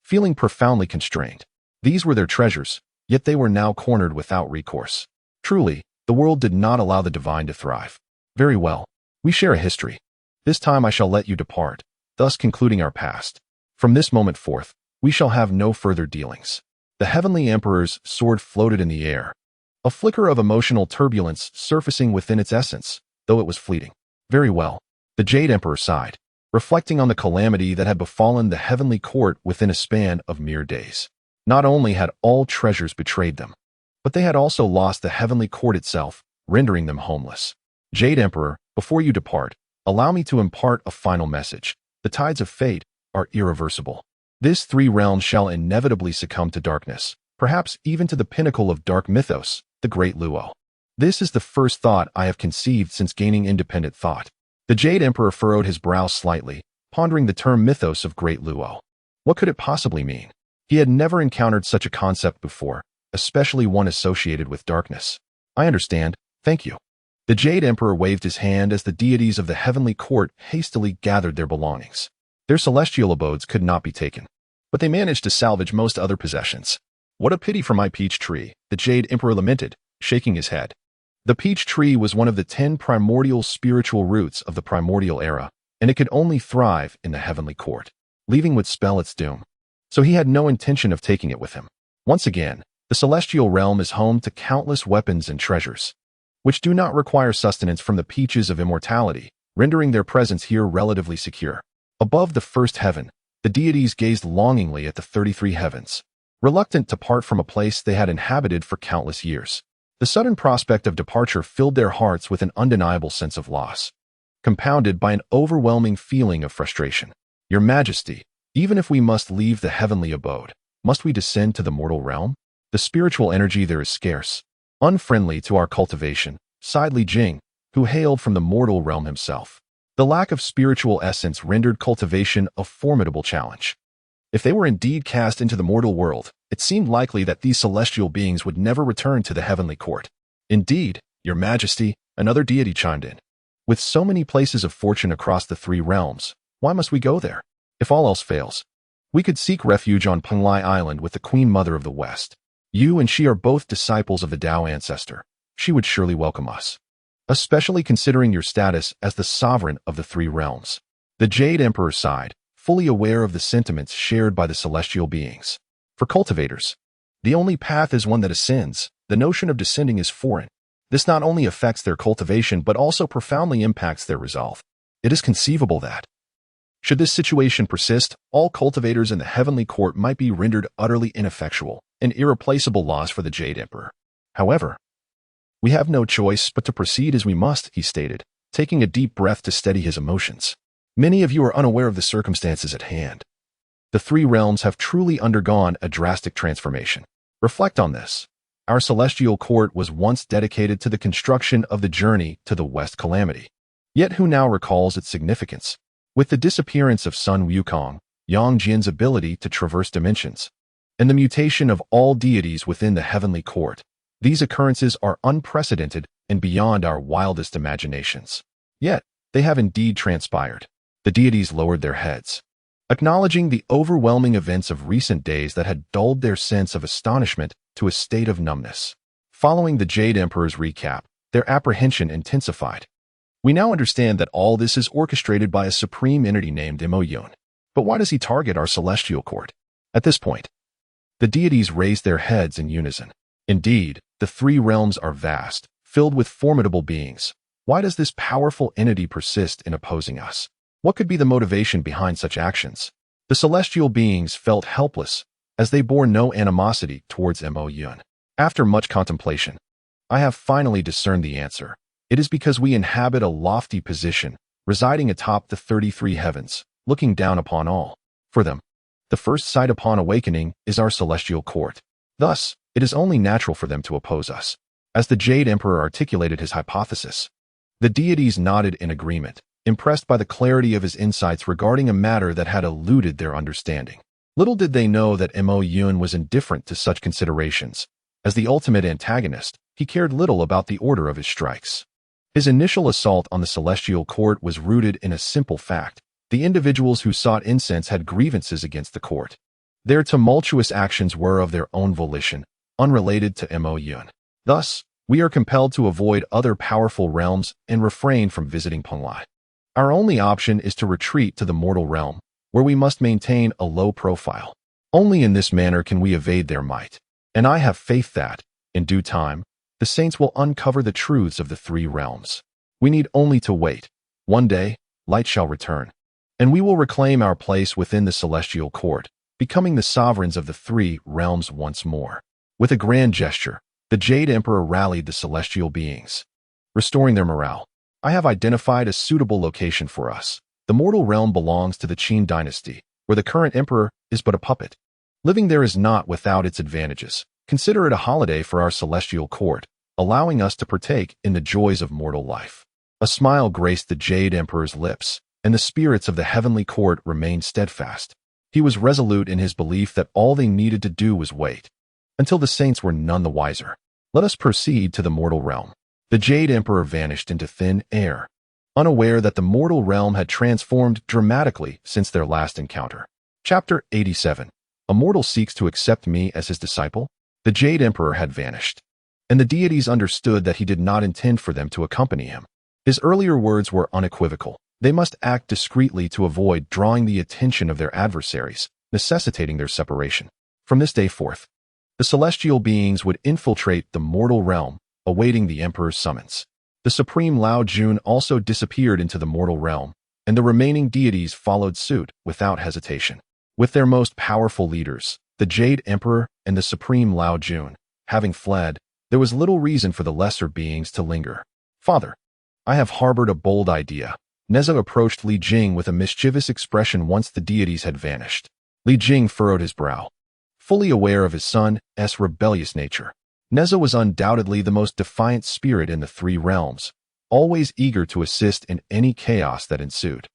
feeling profoundly constrained. These were their treasures, yet they were now cornered without recourse. Truly, the world did not allow the divine to thrive. Very well, we share a history. This time I shall let you depart, thus concluding our past. From this moment forth, we shall have no further dealings. The heavenly emperor's sword floated in the air, a flicker of emotional turbulence surfacing within its essence, though it was fleeting. Very well, the Jade Emperor sighed, reflecting on the calamity that had befallen the heavenly court within a span of mere days. Not only had all treasures betrayed them, but they had also lost the heavenly court itself, rendering them homeless. Jade Emperor, before you depart, allow me to impart a final message. The tides of fate are irreversible. This three realms shall inevitably succumb to darkness, perhaps even to the pinnacle of dark mythos, the Great Luo. This is the first thought I have conceived since gaining independent thought. The Jade Emperor furrowed his brow slightly, pondering the term mythos of Great Luo. What could it possibly mean? He had never encountered such a concept before, especially one associated with darkness. I understand, thank you. The Jade Emperor waved his hand as the deities of the heavenly court hastily gathered their belongings. Their celestial abodes could not be taken, but they managed to salvage most other possessions. What a pity for my peach tree, the Jade Emperor lamented, shaking his head. The peach tree was one of the 10 primordial spiritual roots of the primordial era, and it could only thrive in the heavenly court. Leaving would spell its doom. So he had no intention of taking it with him. Once again, the celestial realm is home to countless weapons and treasures, which do not require sustenance from the peaches of immortality, rendering their presence here relatively secure. Above the first heaven, the deities gazed longingly at the 33 heavens, reluctant to part from a place they had inhabited for countless years. The sudden prospect of departure filled their hearts with an undeniable sense of loss, compounded by an overwhelming feeling of frustration. Your Majesty, even if we must leave the heavenly abode, must we descend to the mortal realm? The spiritual energy there is scarce, unfriendly to our cultivation, sighed Li Jing, who hailed from the mortal realm himself. The lack of spiritual essence rendered cultivation a formidable challenge. If they were indeed cast into the mortal world, it seemed likely that these celestial beings would never return to the heavenly court. Indeed, Your Majesty, another deity chimed in. With so many places of fortune across the three realms, why must we go there? If all else fails, we could seek refuge on Penglai Island with the Queen Mother of the West. You and she are both disciples of the Tao ancestor. She would surely welcome us, especially considering your status as the sovereign of the three realms. The Jade Emperor sighed, fully aware of the sentiments shared by the celestial beings. For cultivators, the only path is one that ascends. The notion of descending is foreign. This not only affects their cultivation but also profoundly impacts their resolve. It is conceivable that, should this situation persist, all cultivators in the heavenly court might be rendered utterly ineffectual, an irreplaceable loss for the Jade Emperor. However, we have no choice but to proceed as we must, he stated, taking a deep breath to steady his emotions. Many of you are unaware of the circumstances at hand. The three realms have truly undergone a drastic transformation. Reflect on this. Our celestial court was once dedicated to the construction of the journey to the West Calamity. Yet who now recalls its significance? With the disappearance of Sun Wukong, Yang Jian's ability to traverse dimensions, and the mutation of all deities within the heavenly court, these occurrences are unprecedented and beyond our wildest imaginations. Yet, they have indeed transpired. The deities lowered their heads, acknowledging the overwhelming events of recent days that had dulled their sense of astonishment to a state of numbness. Following the Jade Emperor's recap, their apprehension intensified. We now understand that all this is orchestrated by a supreme entity named Xīyóu. But why does he target our celestial court? At this point, the deities raised their heads in unison. Indeed, the three realms are vast, filled with formidable beings. Why does this powerful entity persist in opposing us? What could be the motivation behind such actions? The celestial beings felt helpless, as they bore no animosity towards Xīyóu. After much contemplation, I have finally discerned the answer. It is because we inhabit a lofty position, residing atop the 33 heavens, looking down upon all. For them, the first sight upon awakening is our celestial court. Thus, it is only natural for them to oppose us. As the Jade Emperor articulated his hypothesis, the deities nodded in agreement, impressed by the clarity of his insights regarding a matter that had eluded their understanding. Little did they know that Mo Yun was indifferent to such considerations. As the ultimate antagonist, he cared little about the order of his strikes. His initial assault on the celestial court was rooted in a simple fact. The individuals who sought incense had grievances against the court. Their tumultuous actions were of their own volition, unrelated to Mo Yun. Thus, we are compelled to avoid other powerful realms and refrain from visiting Penglai. Our only option is to retreat to the mortal realm, where we must maintain a low profile. Only in this manner can we evade their might. And I have faith that, in due time, the saints will uncover the truths of the three realms. We need only to wait. One day, light shall return, and we will reclaim our place within the celestial court, becoming the sovereigns of the three realms once more. With a grand gesture, the Jade Emperor rallied the celestial beings, restoring their morale. I have identified a suitable location for us. The mortal realm belongs to the Qin dynasty, where the current emperor is but a puppet. Living there is not without its advantages. Consider it a holiday for our celestial court, allowing us to partake in the joys of mortal life. A smile graced the Jade Emperor's lips, and the spirits of the heavenly court remained steadfast. He was resolute in his belief that all they needed to do was wait, until the saints were none the wiser. Let us proceed to the mortal realm. The Jade Emperor vanished into thin air, unaware that the mortal realm had transformed dramatically since their last encounter. Chapter 87. A mortal seeks to accept me as his disciple? The Jade Emperor had vanished, and the deities understood that he did not intend for them to accompany him. His earlier words were unequivocal. They must act discreetly to avoid drawing the attention of their adversaries, necessitating their separation. From this day forth, the celestial beings would infiltrate the mortal realm, awaiting the Emperor's summons. The supreme Lao Jun also disappeared into the mortal realm, and the remaining deities followed suit without hesitation. With their most powerful leaders, the Jade Emperor and the supreme Lao Jun, having fled, there was little reason for the lesser beings to linger. Father, I have harbored a bold idea. Neza approached Li Jing with a mischievous expression once the deities had vanished. Li Jing furrowed his brow, fully aware of his son's rebellious nature. Neza was undoubtedly the most defiant spirit in the three realms, always eager to assist in any chaos that ensued.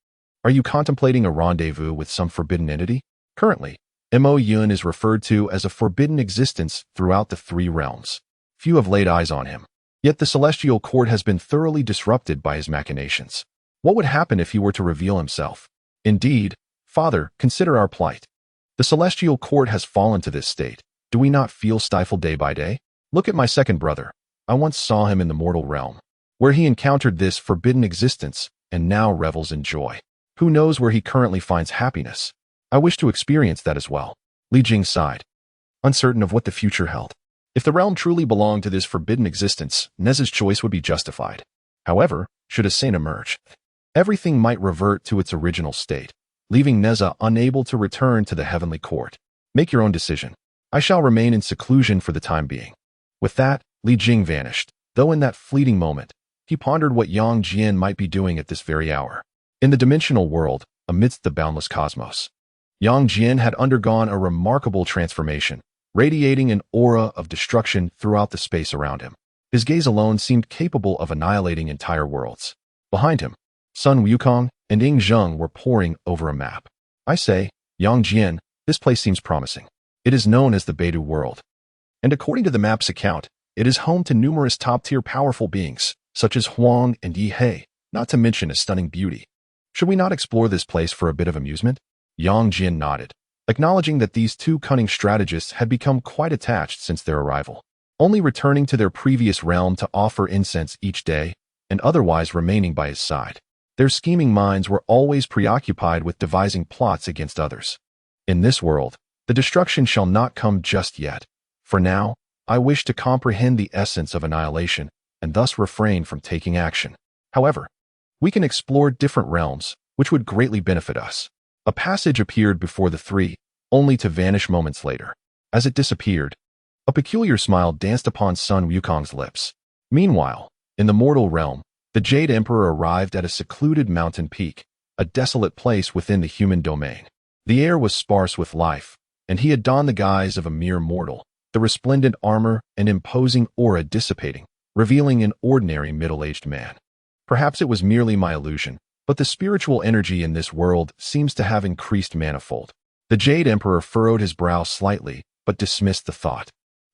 Are you contemplating a rendezvous with some forbidden entity? Currently, Mo Yun is referred to as a forbidden existence throughout the three realms. Few have laid eyes on him, yet the celestial court has been thoroughly disrupted by his machinations. What would happen if he were to reveal himself? Indeed, Father, consider our plight. The celestial court has fallen to this state. Do we not feel stifled day by day? Look at my second brother. I once saw him in the mortal realm, where he encountered this forbidden existence and now revels in joy. Who knows where he currently finds happiness? I wish to experience that as well. Li Jing sighed, uncertain of what the future held. If the realm truly belonged to this forbidden existence, Neza's choice would be justified. However, should a saint emerge, everything might revert to its original state, leaving Neza unable to return to the heavenly court. Make your own decision. I shall remain in seclusion for the time being. With that, Li Jing vanished, though in that fleeting moment, he pondered what Yang Jian might be doing at this very hour. In the dimensional world, amidst the boundless cosmos, Yang Jian had undergone a remarkable transformation, radiating an aura of destruction throughout the space around him. His gaze alone seemed capable of annihilating entire worlds. Behind him, Sun Wukong and Ying Zheng were poring over a map. I say, Yang Jian, this place seems promising. It is known as the Beidou world, and according to the map's account, it is home to numerous top-tier powerful beings, such as Huang and Yi He, not to mention a stunning beauty. Should we not explore this place for a bit of amusement? Yang Jian nodded, acknowledging that these two cunning strategists had become quite attached since their arrival, only returning to their previous realm to offer incense each day, and otherwise remaining by his side. Their scheming minds were always preoccupied with devising plots against others. In this world, the destruction shall not come just yet. For now, I wish to comprehend the essence of annihilation, and thus refrain from taking action. However, we can explore different realms, which would greatly benefit us. A passage appeared before the three, only to vanish moments later. As it disappeared, a peculiar smile danced upon Sun Wukong's lips. Meanwhile, in the mortal realm, the Jade Emperor arrived at a secluded mountain peak, a desolate place within the human domain. The air was sparse with life, and he had donned the guise of a mere mortal, the resplendent armor and imposing aura dissipating, revealing an ordinary middle-aged man. Perhaps it was merely my illusion, but the spiritual energy in this world seems to have increased manifold. The Jade Emperor furrowed his brow slightly, but dismissed the thought.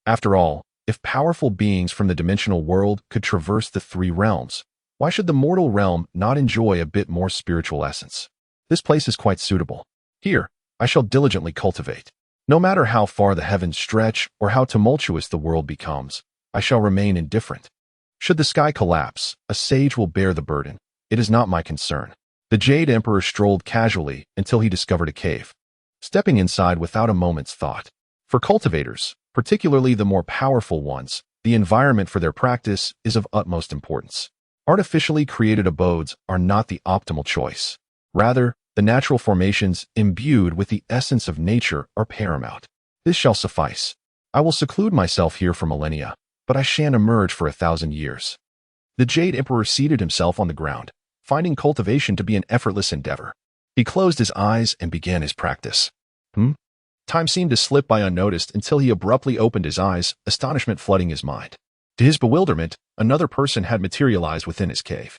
After all, if powerful beings from the dimensional world could traverse the three realms, why should the mortal realm not enjoy a bit more spiritual essence? This place is quite suitable. Here, I shall diligently cultivate. No matter how far the heavens stretch or how tumultuous the world becomes, I shall remain indifferent. Should the sky collapse, a sage will bear the burden. It is not my concern. The Jade Emperor strolled casually until he discovered a cave, stepping inside without a moment's thought. For cultivators, particularly the more powerful ones, the environment for their practice is of utmost importance. Artificially created abodes are not the optimal choice. Rather, the natural formations imbued with the essence of nature are paramount. This shall suffice. I will seclude myself here for millennia, but I shan't emerge for 1,000 years. The Jade Emperor seated himself on the ground, finding cultivation to be an effortless endeavor. He closed his eyes and began his practice. Time seemed to slip by unnoticed until he abruptly opened his eyes, astonishment flooding his mind. To his bewilderment, another person had materialized within his cave,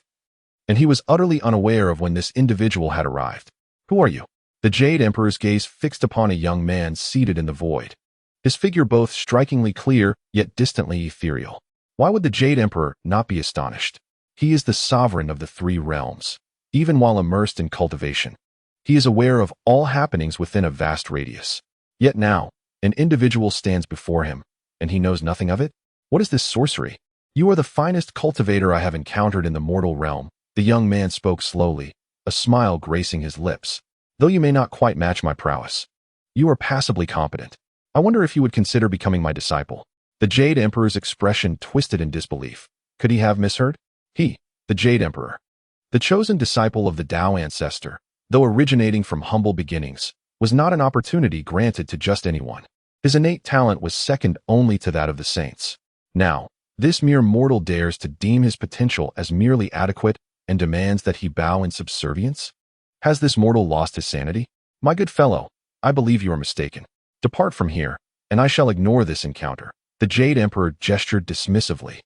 and he was utterly unaware of when this individual had arrived. Who are you? The Jade Emperor's gaze fixed upon a young man seated in the void, his figure both strikingly clear yet distantly ethereal. Why would the Jade Emperor not be astonished? He is the sovereign of the three realms. Even while immersed in cultivation, he is aware of all happenings within a vast radius. Yet now, an individual stands before him, and he knows nothing of it? What is this sorcery? You are the finest cultivator I have encountered in the mortal realm. The young man spoke slowly, a smile gracing his lips. Though you may not quite match my prowess, you are passably competent. I wonder if you would consider becoming my disciple. The Jade Emperor's expression twisted in disbelief. Could he have misheard? He, the Jade Emperor, the chosen disciple of the Tao ancestor, though originating from humble beginnings, was not an opportunity granted to just anyone. His innate talent was second only to that of the saints. Now, this mere mortal dares to deem his potential as merely adequate and demands that he bow in subservience? Has this mortal lost his sanity? My good fellow, I believe you are mistaken. Depart from here, and I shall ignore this encounter. The Jade Emperor gestured dismissively,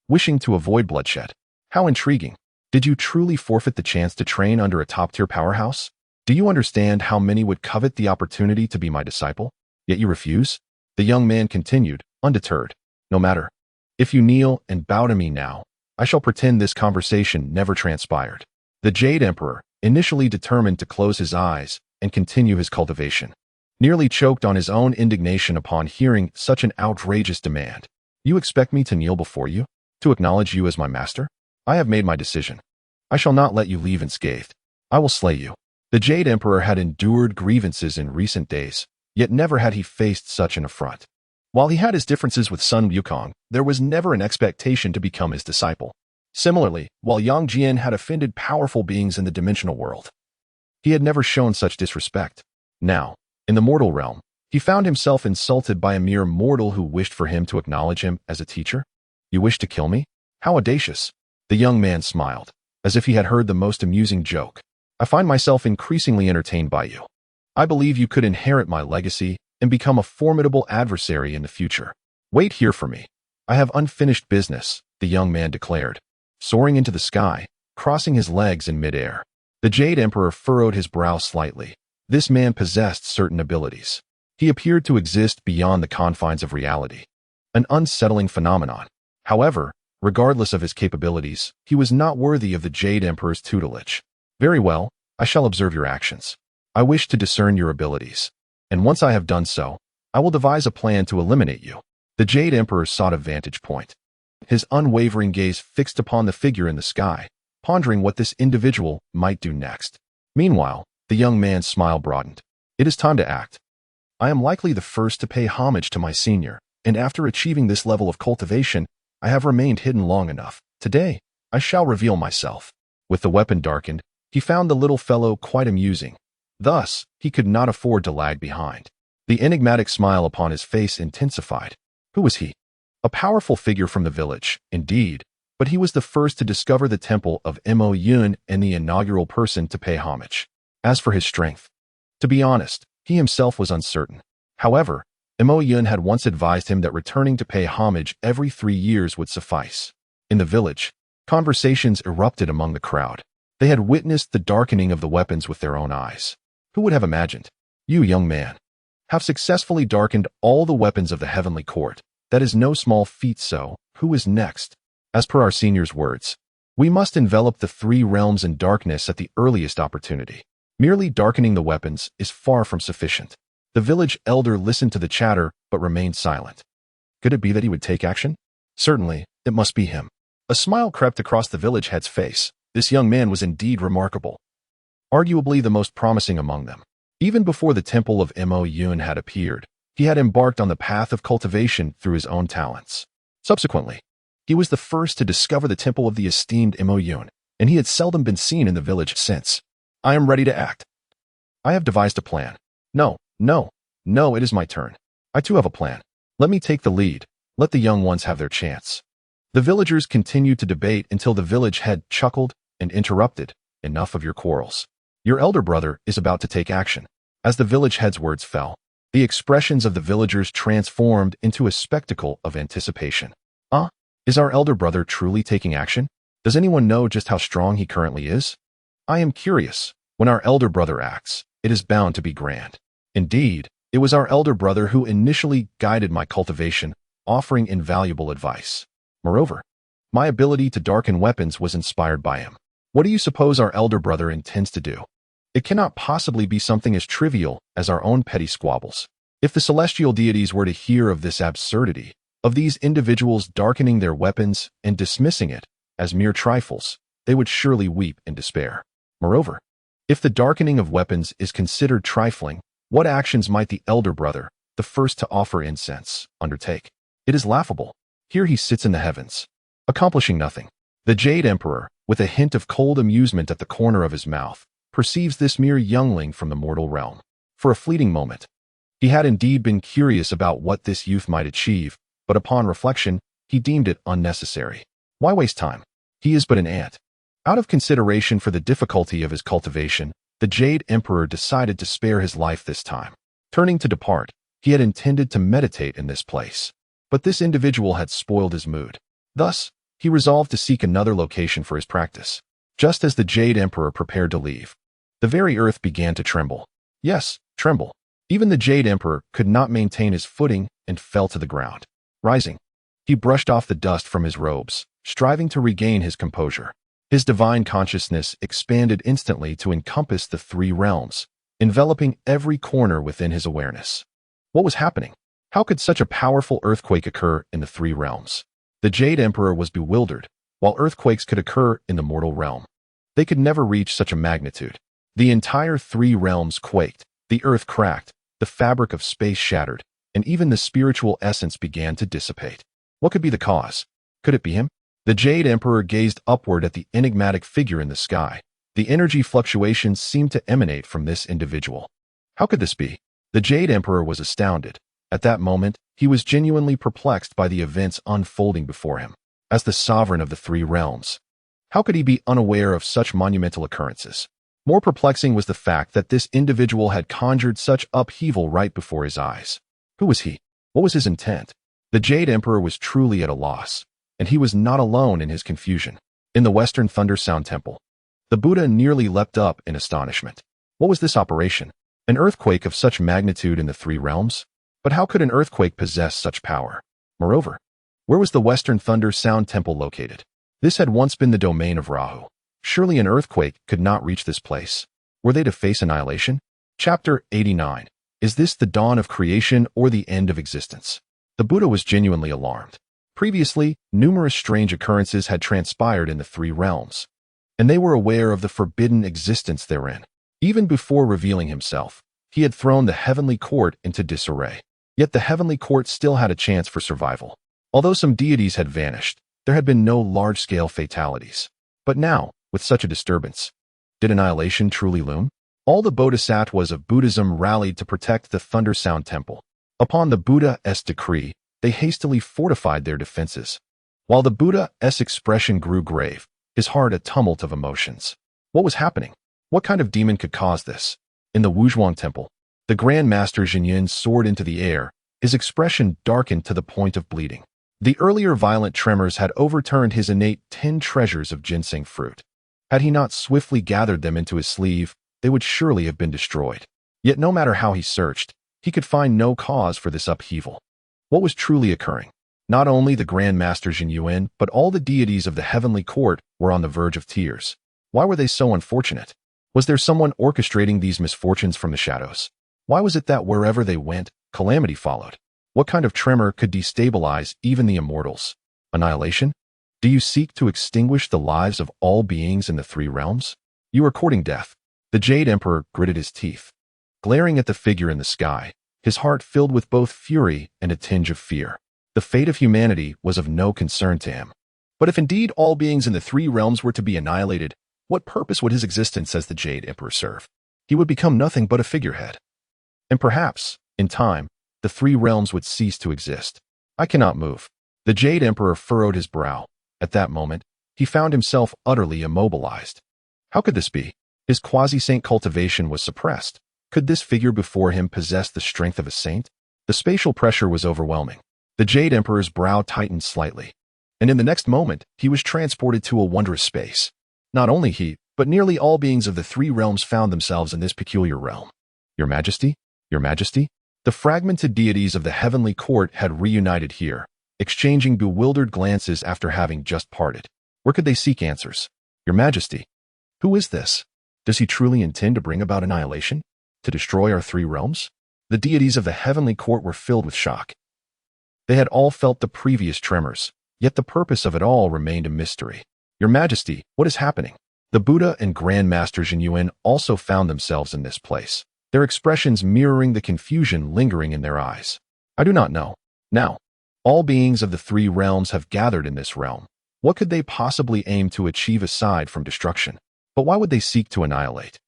wishing to avoid bloodshed. How intriguing. Did you truly forfeit the chance to train under a top-tier powerhouse? Do you understand how many would covet the opportunity to be my disciple? Yet you refuse? The young man continued, undeterred. No matter. If you kneel and bow to me now, I shall pretend this conversation never transpired. The Jade Emperor, initially determined to close his eyes and continue his cultivation, nearly choked on his own indignation upon hearing such an outrageous demand. You expect me to kneel before you? To acknowledge you as my master? I have made my decision. I shall not let you leave unscathed. I will slay you. The Jade Emperor had endured grievances in recent days, yet never had he faced such an affront. While he had his differences with son Wukong, there was never an expectation to become his disciple. Similarly, while Yang Jian had offended powerful beings in the dimensional world, he had never shown such disrespect. Now, in the mortal realm, he found himself insulted by a mere mortal who wished for him to acknowledge him as a teacher. You wish to kill me? How audacious. The young man smiled, as if he had heard the most amusing joke. I find myself increasingly entertained by you. I believe you could inherit my legacy and become a formidable adversary in the future. Wait here for me. I have unfinished business, the young man declared, soaring into the sky, crossing his legs in midair. The Jade Emperor furrowed his brow slightly. This man possessed certain abilities. He appeared to exist beyond the confines of reality, an unsettling phenomenon. However, regardless of his capabilities, he was not worthy of the Jade Emperor's tutelage. Very well, I shall observe your actions. I wish to discern your abilities, and once I have done so, I will devise a plan to eliminate you. The Jade Emperor sought a vantage point, his unwavering gaze fixed upon the figure in the sky, pondering what this individual might do next. Meanwhile, the young man's smile broadened. It is time to act. I am likely the first to pay homage to my senior, and after achieving this level of cultivation, I have remained hidden long enough. Today, I shall reveal myself. With the weapon darkened, he found the little fellow quite amusing. Thus, he could not afford to lag behind. The enigmatic smile upon his face intensified. Who was he? A powerful figure from the village, indeed, but he was the first to discover the temple of Mo Yun and the inaugural person to pay homage. As for his strength, to be honest, he himself was uncertain. However, Mo Yun had once advised him that returning to pay homage every 3 years would suffice. In the village, conversations erupted among the crowd. They had witnessed the darkening of the weapons with their own eyes. Who would have imagined? You, young man, have successfully darkened all the weapons of the heavenly court. That is no small feat, so who is next? As per our senior's words, we must envelop the three realms in darkness at the earliest opportunity. Merely darkening the weapons is far from sufficient. The village elder listened to the chatter but remained silent. Could it be that he would take action? Certainly, it must be him. A smile crept across the village head's face. This young man was indeed remarkable. Arguably the most promising among them. Even before the temple of Mo Yun had appeared, he had embarked on the path of cultivation through his own talents. Subsequently, he was the first to discover the temple of the esteemed Mo Yun, and he had seldom been seen in the village since. I am ready to act. I have devised a plan. No, it is my turn. I too have a plan. Let me take the lead. Let the young ones have their chance. The villagers continued to debate until the village head chuckled and interrupted. Enough of your quarrels. Your elder brother is about to take action. As the village head's words fell, the expressions of the villagers transformed into a spectacle of anticipation. Is our elder brother truly taking action? Does anyone know just how strong he currently is? I am curious. When our elder brother acts, it is bound to be grand. Indeed, it was our elder brother who initially guided my cultivation, offering invaluable advice. Moreover, my ability to darken weapons was inspired by him. What do you suppose our elder brother intends to do? It cannot possibly be something as trivial as our own petty squabbles. If the celestial deities were to hear of this absurdity, of these individuals darkening their weapons and dismissing it as mere trifles, they would surely weep in despair. Moreover, if the darkening of weapons is considered trifling, what actions might the elder brother, the first to offer incense, undertake? It is laughable. Here he sits in the heavens, accomplishing nothing. The Jade Emperor, with a hint of cold amusement at the corner of his mouth, perceives this mere youngling from the mortal realm. For a fleeting moment, he had indeed been curious about what this youth might achieve, but upon reflection, he deemed it unnecessary. Why waste time? He is but an ant. Out of consideration for the difficulty of his cultivation, the Jade Emperor decided to spare his life this time. Turning to depart, he had intended to meditate in this place. But this individual had spoiled his mood. Thus, he resolved to seek another location for his practice. Just as the Jade Emperor prepared to leave, the very earth began to tremble. Yes, tremble. Even the Jade Emperor could not maintain his footing and fell to the ground. Rising, he brushed off the dust from his robes, striving to regain his composure. His divine consciousness expanded instantly to encompass the three realms, enveloping every corner within his awareness. What was happening? How could such a powerful earthquake occur in the three realms? The Jade Emperor was bewildered. While earthquakes could occur in the mortal realm, they could never reach such a magnitude. The entire three realms quaked, the earth cracked, the fabric of space shattered, and even the spiritual essence began to dissipate. What could be the cause? Could it be him? The Jade Emperor gazed upward at the enigmatic figure in the sky. The energy fluctuations seemed to emanate from this individual. How could this be? The Jade Emperor was astounded. At that moment, he was genuinely perplexed by the events unfolding before him. As the sovereign of the three realms, how could he be unaware of such monumental occurrences? More perplexing was the fact that this individual had conjured such upheaval right before his eyes. Who was he? What was his intent? The Jade Emperor was truly at a loss, and he was not alone in his confusion. In the Western Thunder Sound Temple, the Buddha nearly leapt up in astonishment. What was this operation? An earthquake of such magnitude in the three realms? But how could an earthquake possess such power? Moreover, where was the Western Thunder Sound Temple located? This had once been the domain of Rahu. Surely an earthquake could not reach this place. Were they to face annihilation? Chapter 89. Is this the dawn of creation or the end of existence? The Buddha was genuinely alarmed. Previously, numerous strange occurrences had transpired in the three realms, and they were aware of the forbidden existence therein. Even before revealing himself, he had thrown the heavenly court into disarray. Yet the heavenly court still had a chance for survival. Although some deities had vanished, there had been no large-scale fatalities. But now, with such a disturbance, did annihilation truly loom? All the bodhisattvas of Buddhism rallied to protect the Thunder Sound Temple. Upon the Buddha's decree, they hastily fortified their defenses. While the Buddha's expression grew grave, his heart a tumult of emotions. What was happening? What kind of demon could cause this? In the Wukong Temple, the Grand Master Xīyóu soared into the air, his expression darkened to the point of bleeding. The earlier violent tremors had overturned his innate 10 treasures of ginseng fruit. Had he not swiftly gathered them into his sleeve, they would surely have been destroyed. Yet no matter how he searched, he could find no cause for this upheaval. What was truly occurring? Not only the Grand Master Xīyóu, but all the deities of the heavenly court were on the verge of tears. Why were they so unfortunate? Was there someone orchestrating these misfortunes from the shadows? Why was it that wherever they went, calamity followed? What kind of tremor could destabilize even the immortals? Annihilation? Do you seek to extinguish the lives of all beings in the three realms? You are courting death. The Jade Emperor gritted his teeth, glaring at the figure in the sky, his heart filled with both fury and a tinge of fear. The fate of humanity was of no concern to him. But if indeed all beings in the three realms were to be annihilated, what purpose would his existence as the Jade Emperor serve? He would become nothing but a figurehead. And perhaps, in time, the three realms would cease to exist. I cannot move. The Jade Emperor furrowed his brow. At that moment, he found himself utterly immobilized. How could this be? His quasi-saint cultivation was suppressed. Could this figure before him possess the strength of a saint? The spatial pressure was overwhelming. The Jade Emperor's brow tightened slightly, and in the next moment, he was transported to a wondrous space. Not only he, but nearly all beings of the three realms found themselves in this peculiar realm. Your Majesty? Your Majesty? The fragmented deities of the heavenly court had reunited here, exchanging bewildered glances after having just parted. Where could they seek answers? Your Majesty, who is this? Does he truly intend to bring about annihilation? To destroy our three realms? The deities of the heavenly court were filled with shock. They had all felt the previous tremors, yet the purpose of it all remained a mystery. Your Majesty, what is happening? The Buddha and Grand Master Xīyóu also found themselves in this place, their expressions mirroring the confusion lingering in their eyes. I do not know. Now, all beings of the three realms have gathered in this realm. What could they possibly aim to achieve aside from destruction? But why would they seek to annihilate?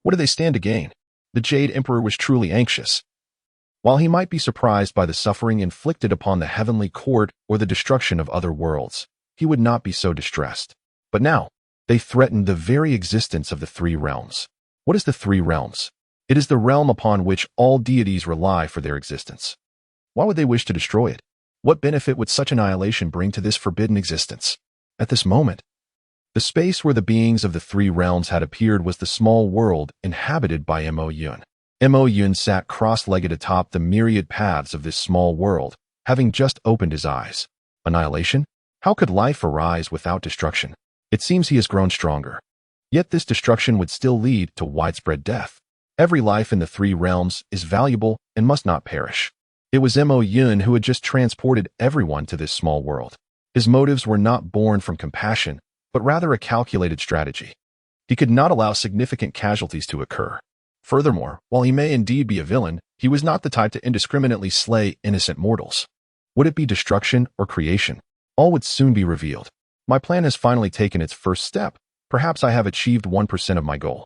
What do they stand to gain? The Jade Emperor was truly anxious. While he might be surprised by the suffering inflicted upon the heavenly court or the destruction of other worlds, he would not be so distressed. But now, they threatened the very existence of the three realms. What is the three realms? It is the realm upon which all deities rely for their existence. Why would they wish to destroy it? What benefit would such annihilation bring to this forbidden existence? At this moment, the space where the beings of the three realms had appeared was the small world inhabited by Mo-Yun. Mo-Yun sat cross-legged atop the myriad paths of this small world, having just opened his eyes. Annihilation? How could life arise without destruction? It seems he has grown stronger. Yet this destruction would still lead to widespread death. Every life in the three realms is valuable and must not perish. It was Mo-Yun who had just transported everyone to this small world. His motives were not born from compassion, but rather a calculated strategy. He could not allow significant casualties to occur. Furthermore, while he may indeed be a villain, he was not the type to indiscriminately slay innocent mortals. Would it be destruction or creation? All would soon be revealed. My plan has finally taken its first step. Perhaps I have achieved 1% of my goal.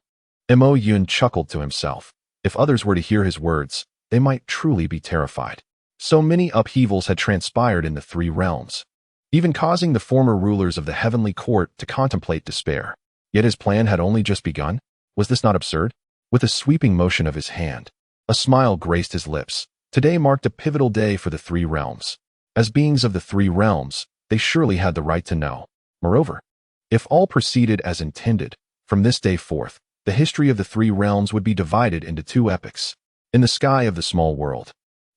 Mo-Yun chuckled to himself. If others were to hear his words, they might truly be terrified. So many upheavals had transpired in the three realms, even causing the former rulers of the heavenly court to contemplate despair. Yet his plan had only just begun. Was this not absurd? With a sweeping motion of his hand, a smile graced his lips. Today marked a pivotal day for the three realms. As beings of the three realms, they surely had the right to know. Moreover, if all proceeded as intended, from this day forth, the history of the three realms would be divided into two epochs. In the sky of the small world,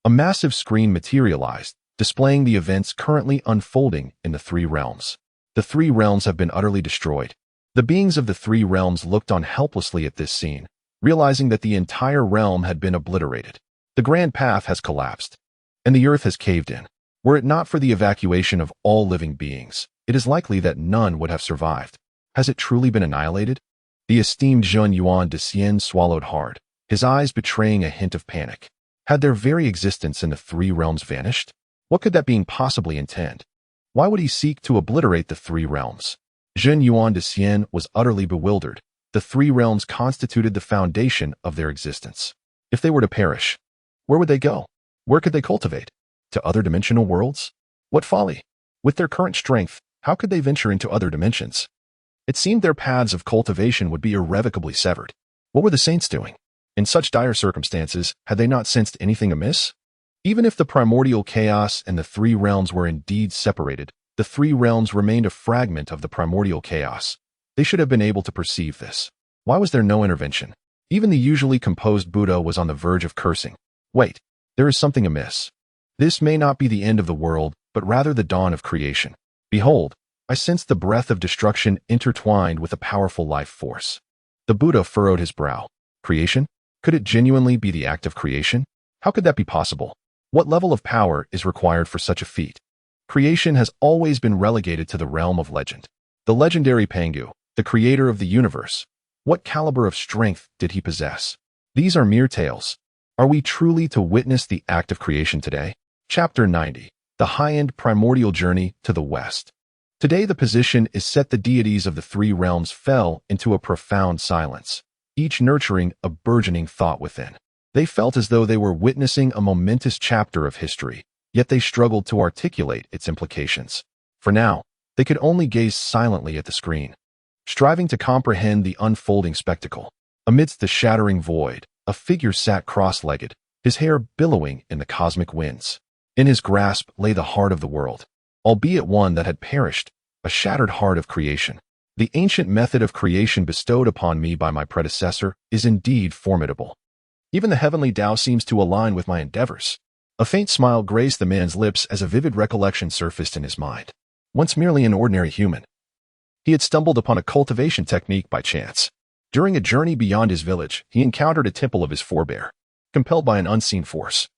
a massive screen materialized, displaying the events currently unfolding in the three realms. The three realms have been utterly destroyed. The beings of the three realms looked on helplessly at this scene, realizing that the entire realm had been obliterated. The grand path has collapsed, and the earth has caved in. Were it not for the evacuation of all living beings, it is likely that none would have survived. Has it truly been annihilated? The esteemed Zhen Yuan de Xian swallowed hard, his eyes betraying a hint of panic. Had their very existence in the three realms vanished? What could that being possibly intend? Why would he seek to obliterate the three realms? Zhen Yuan de Xian was utterly bewildered. The three realms constituted the foundation of their existence. If they were to perish, where would they go? Where could they cultivate? To other dimensional worlds? What folly! With their current strength, how could they venture into other dimensions? It seemed their paths of cultivation would be irrevocably severed. What were the saints doing? In such dire circumstances, had they not sensed anything amiss? Even if the primordial chaos and the three realms were indeed separated, the three realms remained a fragment of the primordial chaos. They should have been able to perceive this. Why was there no intervention? Even the usually composed Buddha was on the verge of cursing. Wait, there is something amiss. This may not be the end of the world, but rather the dawn of creation. Behold, I sensed the breath of destruction intertwined with a powerful life force. The Buddha furrowed his brow. Creation? Could it genuinely be the act of creation? How could that be possible? What level of power is required for such a feat? Creation has always been relegated to the realm of legend. The legendary Pangu, the creator of the universe. What caliber of strength did he possess? These are mere tales. Are we truly to witness the act of creation today? Chapter 90. The high-end primordial journey to the West. Today the position is set the deities of the three realms fell into a profound silence, each nurturing a burgeoning thought within. They felt as though they were witnessing a momentous chapter of history, yet they struggled to articulate its implications. For now, they could only gaze silently at the screen, striving to comprehend the unfolding spectacle. Amidst the shattering void, a figure sat cross-legged, his hair billowing in the cosmic winds. In his grasp lay the heart of the world, albeit one that had perished, a shattered heart of creation. The ancient method of creation bestowed upon me by my predecessor is indeed formidable. Even the heavenly Tao seems to align with my endeavors. A faint smile graced the man's lips as a vivid recollection surfaced in his mind. Once merely an ordinary human, he had stumbled upon a cultivation technique by chance. During a journey beyond his village, he encountered a temple of his forebear. Compelled by an unseen force,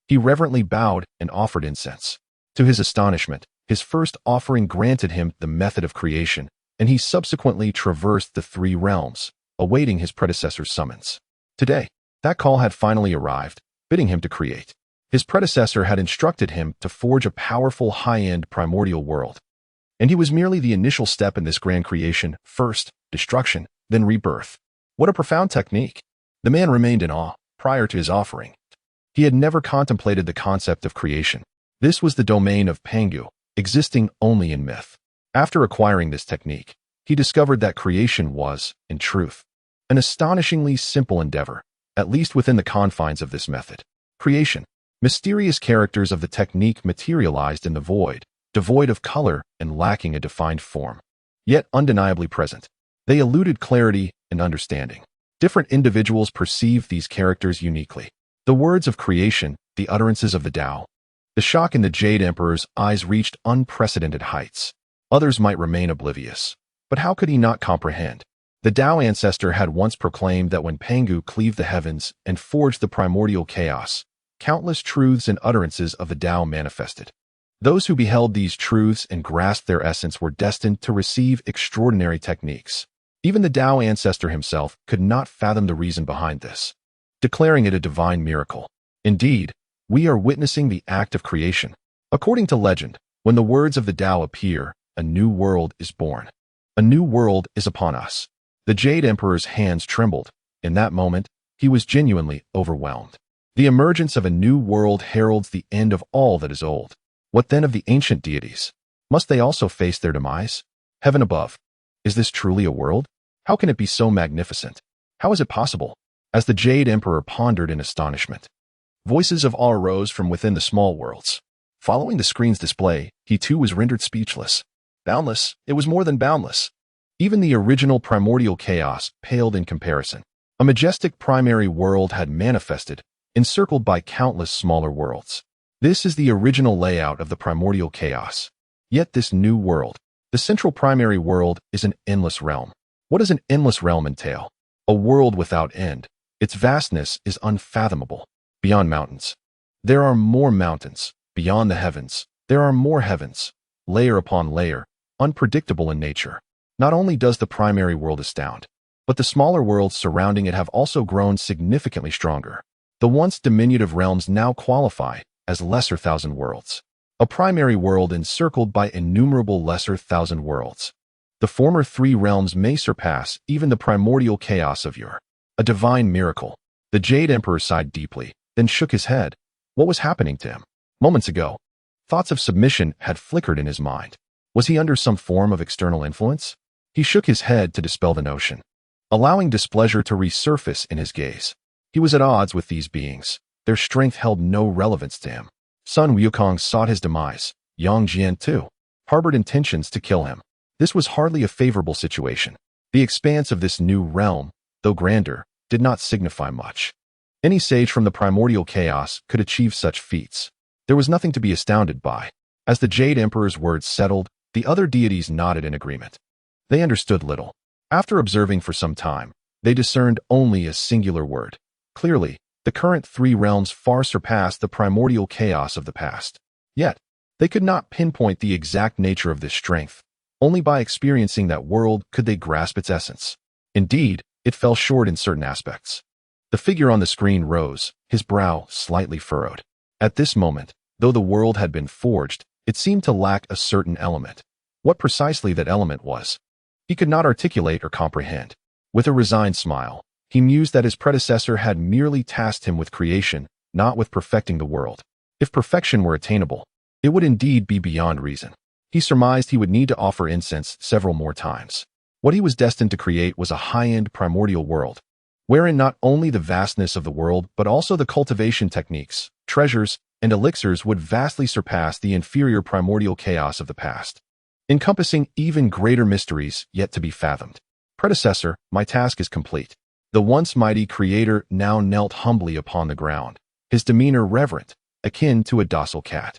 he reverently bowed and offered incense. To his astonishment, his first offering granted him the method of creation, and he subsequently traversed the three realms, awaiting his predecessor's summons. Today, that call had finally arrived, bidding him to create. His predecessor had instructed him to forge a powerful high-end primordial world, and he was merely the initial step in this grand creation, first destruction, then rebirth. What a profound technique! The man remained in awe prior to his offering. He had never contemplated the concept of creation. This was the domain of Pangu, existing only in myth. After acquiring this technique, he discovered that creation was, in truth, an astonishingly simple endeavor, at least within the confines of this method. Creation. Mysterious characters of the technique materialized in the void, devoid of color and lacking a defined form, yet undeniably present. They eluded clarity and understanding. Different individuals perceived these characters uniquely. The words of creation, the utterances of the Tao. The shock in the Jade Emperor's eyes reached unprecedented heights. Others might remain oblivious. But how could he not comprehend? The Tao ancestor had once proclaimed that when Pangu cleaved the heavens and forged the primordial chaos, countless truths and utterances of the Tao manifested. Those who beheld these truths and grasped their essence were destined to receive extraordinary techniques. Even the Tao ancestor himself could not fathom the reason behind this, declaring it a divine miracle. Indeed, we are witnessing the act of creation. According to legend, when the words of the Tao appear, a new world is born. A new world is upon us. The Jade Emperor's hands trembled. In that moment, he was genuinely overwhelmed. The emergence of a new world heralds the end of all that is old. What then of the ancient deities? Must they also face their demise? Heaven above. Is this truly a world? How can it be so magnificent? How is it possible? As the Jade Emperor pondered in astonishment, voices of awe arose from within the small worlds. Following the screen's display, he too was rendered speechless. Boundless, it was more than boundless. Even the original primordial chaos paled in comparison. A majestic primary world had manifested, encircled by countless smaller worlds. This is the original layout of the primordial chaos. Yet this new world, the central primary world, is an endless realm. What does an endless realm entail? A world without end. Its vastness is unfathomable. Beyond mountains, there are more mountains. Beyond the heavens, there are more heavens. Layer upon layer, unpredictable in nature. Not only does the primary world astound, but the smaller worlds surrounding it have also grown significantly stronger. The once diminutive realms now qualify as lesser thousand worlds. A primary world encircled by innumerable lesser thousand worlds. The former three realms may surpass even the primordial chaos of yore. A divine miracle. The Jade Emperor sighed deeply, then shook his head. What was happening to him? Moments ago, thoughts of submission had flickered in his mind. Was he under some form of external influence? He shook his head to dispel the notion, allowing displeasure to resurface in his gaze. He was at odds with these beings. Their strength held no relevance to him. Son Wukong sought his demise. Yang Jian, too, harbored intentions to kill him. This was hardly a favorable situation. The expanse of this new realm, though grander, did not signify much. Any sage from the primordial chaos could achieve such feats. There was nothing to be astounded by. As the Jade Emperor's words settled, the other deities nodded in agreement. They understood little. After observing for some time, they discerned only a singular word. Clearly, the current three realms far surpassed the primordial chaos of the past. Yet, they could not pinpoint the exact nature of this strength. Only by experiencing that world could they grasp its essence. Indeed, it fell short in certain aspects. The figure on the screen rose, his brow slightly furrowed. At this moment, though the world had been forged, it seemed to lack a certain element. What precisely that element was, he could not articulate or comprehend. With a resigned smile, he mused that his predecessor had merely tasked him with creation, not with perfecting the world. If perfection were attainable, it would indeed be beyond reason. He surmised he would need to offer incense several more times. What he was destined to create was a high-end primordial world, wherein not only the vastness of the world but also the cultivation techniques, treasures, and elixirs would vastly surpass the inferior primordial chaos of the past, encompassing even greater mysteries yet to be fathomed. Predecessor, my task is complete. The once mighty creator now knelt humbly upon the ground, his demeanor reverent, akin to a docile cat.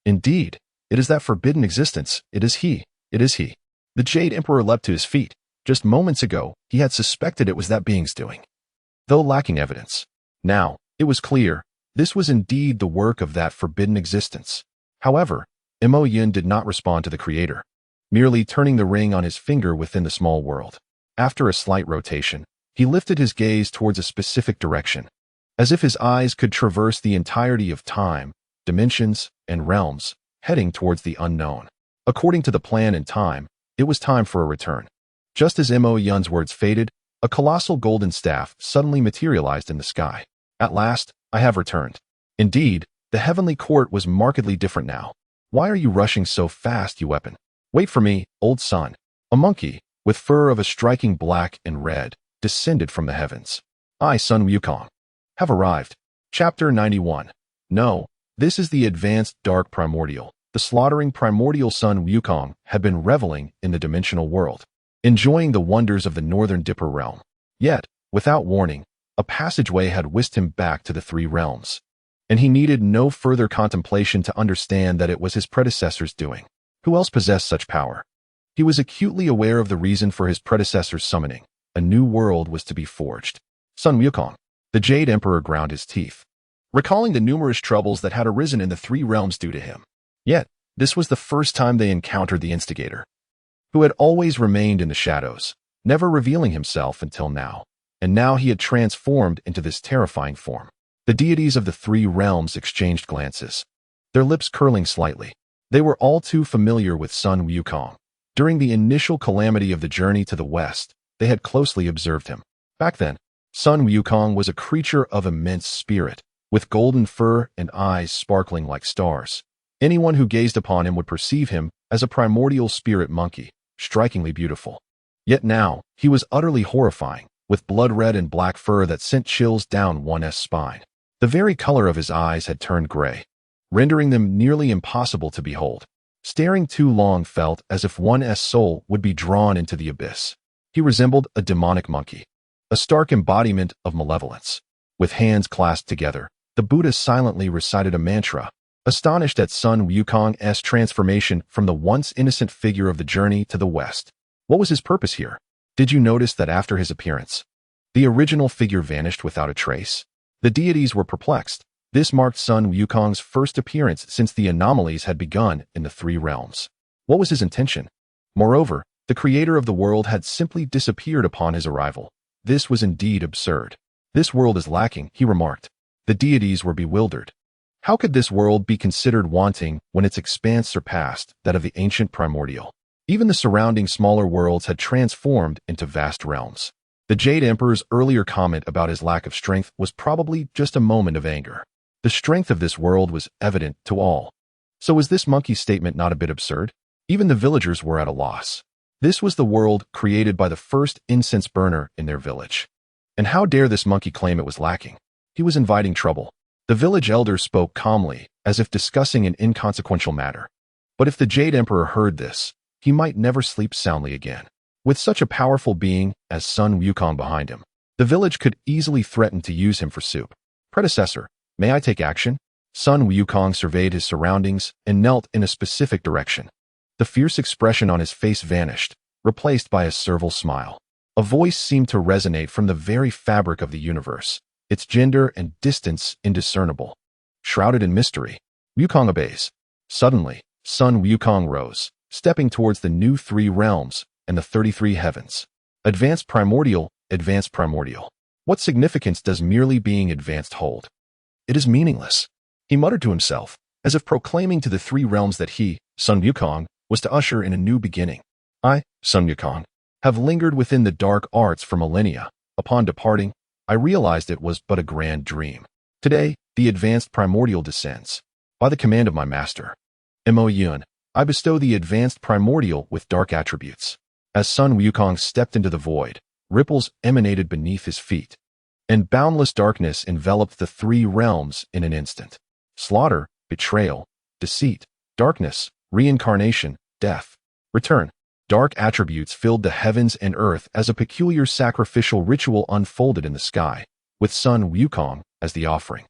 Indeed, it is that forbidden existence. It is he. It is he. The Jade Emperor leapt to his feet. Just moments ago, he had suspected it was that being's doing, though lacking evidence. Now, it was clear, this was indeed the work of that forbidden existence. However, Mo Yin did not respond to the creator, merely turning the ring on his finger within the small world. After a slight rotation, he lifted his gaze towards a specific direction, as if his eyes could traverse the entirety of time, dimensions, and realms, heading towards the unknown. According to the plan and time, it was time for a return. Just as Mo Yin's words faded, a colossal golden staff suddenly materialized in the sky. At last, I have returned. Indeed, the heavenly court was markedly different now. Why are you rushing so fast, you weapon? Wait for me, old son. A monkey, with fur of a striking black and red, descended from the heavens. I, son Wukong, have arrived. Chapter 91. No, this is the advanced dark primordial. The slaughtering primordial son Wukong had been reveling in the dimensional world, enjoying the wonders of the northern Dipper realm. Yet, without warning, a passageway had whisked him back to the three realms, and he needed no further contemplation to understand that it was his predecessor's doing. Who else possessed such power? He was acutely aware of the reason for his predecessor's summoning. A new world was to be forged. Son Wukong. The Jade Emperor ground his teeth, recalling the numerous troubles that had arisen in the three realms due to him. Yet, this was the first time they encountered the instigator, who had always remained in the shadows, never revealing himself until now. And now he had transformed into this terrifying form. The deities of the three realms exchanged glances, their lips curling slightly. They were all too familiar with son Wukong. During the initial calamity of the journey to the west, they had closely observed him. Back then, son Wukong was a creature of immense spirit, with golden fur and eyes sparkling like stars. Anyone who gazed upon him would perceive him as a primordial spirit monkey, strikingly beautiful. Yet now, he was utterly horrifying, with blood-red and black fur that sent chills down one's spine. The very color of his eyes had turned gray, rendering them nearly impossible to behold. Staring too long felt as if one's soul would be drawn into the abyss. He resembled a demonic monkey, a stark embodiment of malevolence. With hands clasped together, the Buddha silently recited a mantra, astonished at son Wukong's transformation from the once innocent figure of the journey to the west. What was his purpose here? Did you notice that after his appearance, the original figure vanished without a trace? The deities were perplexed. This marked son Wukong's first appearance since the anomalies had begun in the three realms. What was his intention? Moreover, the creator of the world had simply disappeared upon his arrival. This was indeed absurd. This world is lacking, he remarked. The deities were bewildered. How could this world be considered wanting when its expanse surpassed that of the ancient primordial? Even the surrounding smaller worlds had transformed into vast realms. The Jade Emperor's earlier comment about his lack of strength was probably just a moment of anger. The strength of this world was evident to all. So was this monkey's statement not a bit absurd? Even the villagers were at a loss. This was the world created by the first incense burner in their village. And how dare this monkey claim it was lacking? He was inviting trouble. The village elder spoke calmly, as if discussing an inconsequential matter. But if the Jade Emperor heard this, he might never sleep soundly again. With such a powerful being as son Wukong behind him, The village could easily threaten to use him for soup. Predecessor, may I take action? Sun Wukong surveyed his surroundings and knelt in a specific direction. The fierce expression on his face vanished, replaced by a servile smile. A voice seemed to resonate from the very fabric of the universe, its gender and distance indiscernible. Shrouded in mystery, Wukong obeys. Suddenly, Sun Wukong rose, stepping towards the new 3 realms and the 33 heavens. Advanced Primordial, Advanced Primordial. What significance does merely being advanced hold? It is meaningless, he muttered to himself, as if proclaiming to the 3 realms that he, Sun Wukong, was to usher in a new beginning. I, Sun Wukong, have lingered within the dark arts for millennia. Upon departing, I realized it was but a grand dream. Today, the Advanced Primordial descends. By the command of my master, Mo Yun, I bestow the Advanced Primordial with dark attributes. As Sun Wukong stepped into the void, ripples emanated beneath his feet, and boundless darkness enveloped the 3 realms in an instant. Slaughter, betrayal, deceit, darkness, reincarnation, death, return. Dark attributes filled the heavens and earth as a peculiar sacrificial ritual unfolded in the sky, with Sun Wukong as the offering.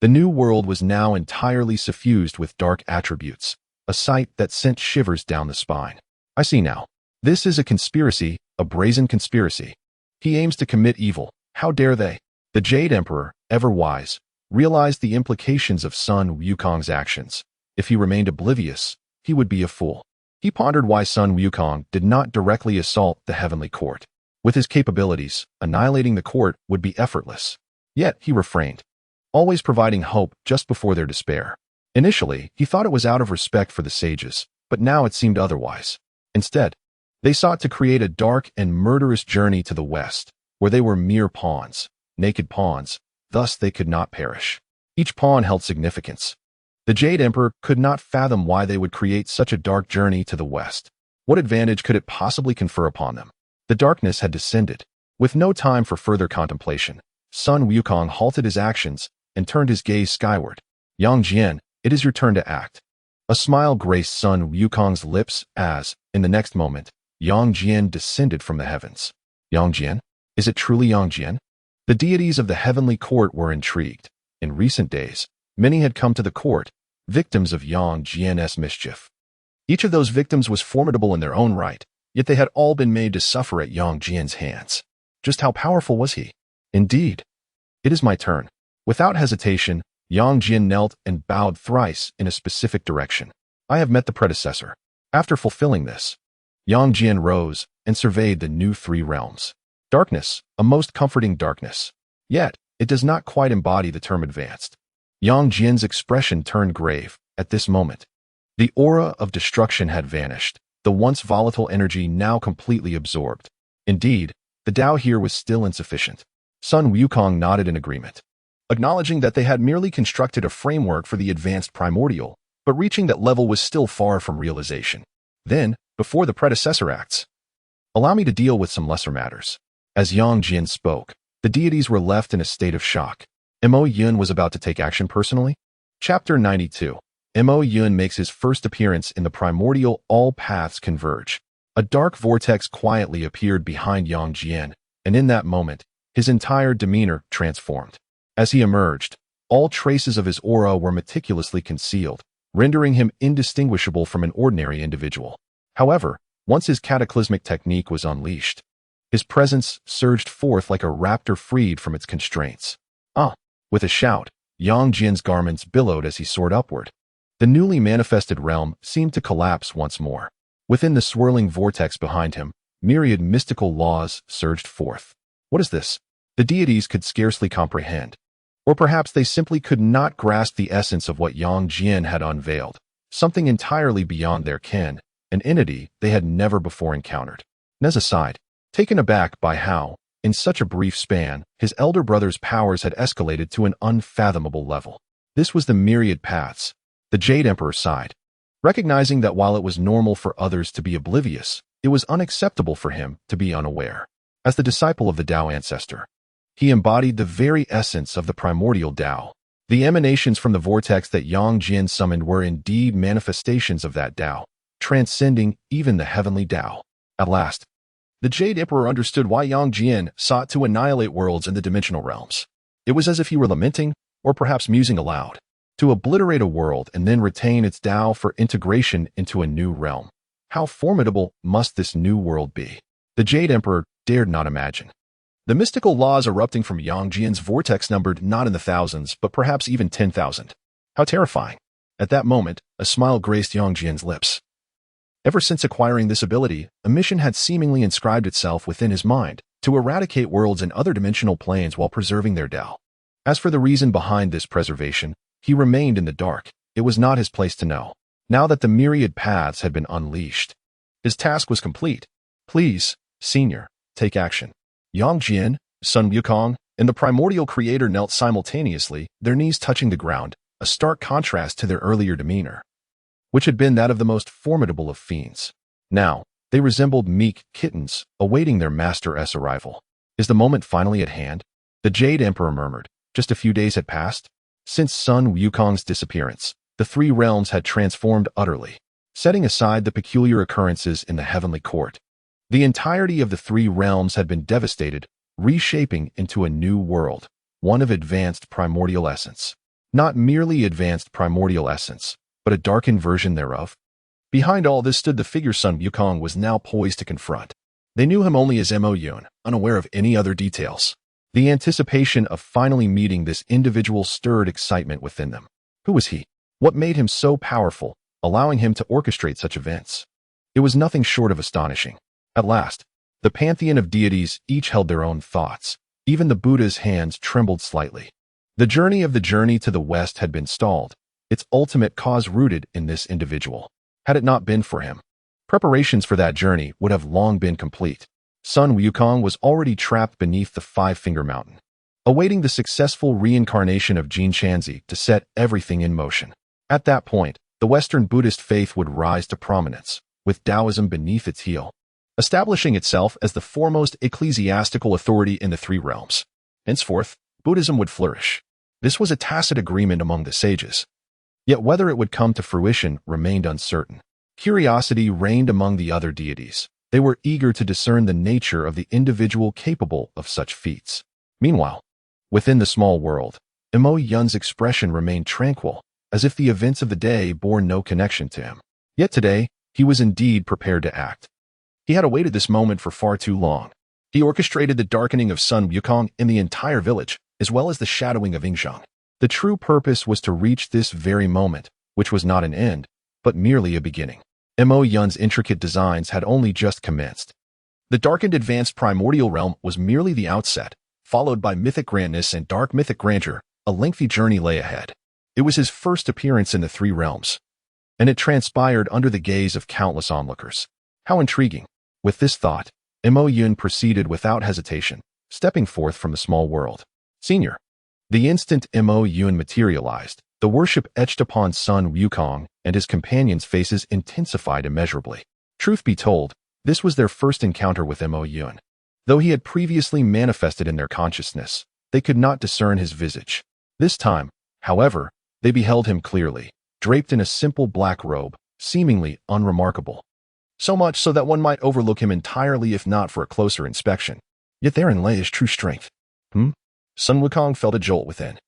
The new world was now entirely suffused with dark attributes, a sight that sent shivers down the spine. I see now. This is a conspiracy, a brazen conspiracy. He aims to commit evil. How dare they? The Jade Emperor, ever wise, realized the implications of Sun Wukong's actions. If he remained oblivious, he would be a fool. He pondered why Sun Wukong did not directly assault the heavenly court. With his capabilities, annihilating the court would be effortless. Yet he refrained, always providing hope just before their despair. Initially, he thought it was out of respect for the sages, but now it seemed otherwise. Instead, they sought to create a dark and murderous journey to the west, where they were mere pawns, naked pawns, thus they could not perish. Each pawn held significance. The Jade Emperor could not fathom why they would create such a dark journey to the west. What advantage could it possibly confer upon them? The darkness had descended. With no time for further contemplation, Sun Wukong halted his actions and turned his gaze skyward. Yang Jian, it is your turn to act. A smile graced Sun Wukong's lips as, in the next moment, Yang Jian descended from the heavens. Yang Jian? Is it truly Yang Jian? The deities of the heavenly court were intrigued. In recent days, many had come to the court, victims of Yang Jian's mischief. Each of those victims was formidable in their own right, yet they had all been made to suffer at Yang Jian's hands. Just how powerful was he? Indeed. It is my turn. Without hesitation, Yang Jian knelt and bowed thrice in a specific direction. I have met the predecessor. After fulfilling this, Yang Jian rose and surveyed the new 3 realms. Darkness, a most comforting darkness. Yet, it does not quite embody the term advanced. Yang Jian's expression turned grave at this moment. The aura of destruction had vanished, the once volatile energy now completely absorbed. Indeed, the Tao here was still insufficient. Sun Wukong nodded in agreement, acknowledging that they had merely constructed a framework for the Advanced Primordial, but reaching that level was still far from realization. Then, before the predecessor acts, allow me to deal with some lesser matters. As Yang Jian spoke, the deities were left in a state of shock. Mo Yun was about to take action personally? Chapter 92. Mo Yun makes his first appearance in the primordial. All paths converge. A dark vortex quietly appeared behind Yang Jian, and in that moment, his entire demeanor transformed. As he emerged, all traces of his aura were meticulously concealed, rendering him indistinguishable from an ordinary individual. However, once his cataclysmic technique was unleashed, his presence surged forth like a raptor freed from its constraints. With a shout, Yang Jian's garments billowed as he soared upward. The newly manifested realm seemed to collapse once more. Within the swirling vortex behind him, myriad mystical laws surged forth. What is this? The deities could scarcely comprehend. Or perhaps they simply could not grasp the essence of what Yang Jian had unveiled, something entirely beyond their ken, an entity they had never before encountered. Nez aside, taken aback by how, in such a brief span, his elder brother's powers had escalated to an unfathomable level. This was the myriad paths. The Jade Emperor sighed, recognizing that while it was normal for others to be oblivious, it was unacceptable for him to be unaware. As the disciple of the Tao ancestor, he embodied the very essence of the primordial Tao. The emanations from the vortex that Yang Jian summoned were indeed manifestations of that Tao, transcending even the heavenly Tao. At last, The Jade Emperor understood why Yang Jian sought to annihilate worlds in the dimensional realms. It was as if he were lamenting, or perhaps musing aloud, to obliterate a world and then retain its Tao for integration into a new realm. How formidable must this new world be? The Jade Emperor dared not imagine. The mystical laws erupting from Yang Jian's vortex numbered not in the thousands, but perhaps even 10,000. How terrifying. At that moment, a smile graced Yang Jian's lips. Ever since acquiring this ability, a mission had seemingly inscribed itself within his mind, to eradicate worlds in other dimensional planes while preserving their Tao. As for the reason behind this preservation, he remained in the dark. It was not his place to know. Now that the myriad paths had been unleashed, his task was complete. Please, Senior, take action. Yang Jian, Sun Wukong, and the Primordial Creator knelt simultaneously, their knees touching the ground, a stark contrast to their earlier demeanor, which had been that of the most formidable of fiends. Now, they resembled meek kittens, awaiting their master's arrival. Is the moment finally at hand? The Jade Emperor murmured. Just a few days had passed. Since Sun Wukong's disappearance, the three realms had transformed utterly. Setting aside the peculiar occurrences in the heavenly court, the entirety of the three realms had been devastated, reshaping into a new world, one of advanced primordial essence. Not merely advanced primordial essence, but a darkened version thereof. Behind all this stood the figure Sun Wukong was now poised to confront. They knew him only as Mo Yun, unaware of any other details. The anticipation of finally meeting this individual stirred excitement within them. Who was he? What made him so powerful, allowing him to orchestrate such events? It was nothing short of astonishing. At last, the pantheon of deities each held their own thoughts. Even the Buddha's hands trembled slightly. The journey to the west had been stalled, its ultimate cause rooted in this individual. Had it not been for him, preparations for that journey would have long been complete. Sun Wukong was already trapped beneath the Five-Finger Mountain, awaiting the successful reincarnation of Jin Shanzi to set everything in motion. At that point, the Western Buddhist faith would rise to prominence, with Taoism beneath its heel, establishing itself as the foremost ecclesiastical authority in the three realms. Henceforth, Buddhism would flourish. This was a tacit agreement among the sages. Yet whether it would come to fruition remained uncertain. Curiosity reigned among the other deities. They were eager to discern the nature of the individual capable of such feats. Meanwhile, within the small world, Mo Yun's expression remained tranquil, as if the events of the day bore no connection to him. Yet today, he was indeed prepared to act. He had awaited this moment for far too long. He orchestrated the darkening of Sun Wukong in the entire village, as well as the shadowing of Yingzheng. The true purpose was to reach this very moment, which was not an end, but merely a beginning. Mo Yun's intricate designs had only just commenced. The darkened advanced primordial realm was merely the outset, followed by mythic grandness and dark mythic grandeur. A lengthy journey lay ahead. It was his first appearance in the three realms, and it transpired under the gaze of countless onlookers. How intriguing. With this thought, Mo Yun proceeded without hesitation, stepping forth from the small world. Senior. The instant Mo Yun materialized, the worship etched upon Sun Wukong and his companions' faces intensified immeasurably. Truth be told, this was their first encounter with Mo Yun. Though he had previously manifested in their consciousness, they could not discern his visage. This time, however, they beheld him clearly, draped in a simple black robe, seemingly unremarkable. So much so that one might overlook him entirely if not for a closer inspection. Yet therein lay his true strength. Sun Wukong felt a jolt within.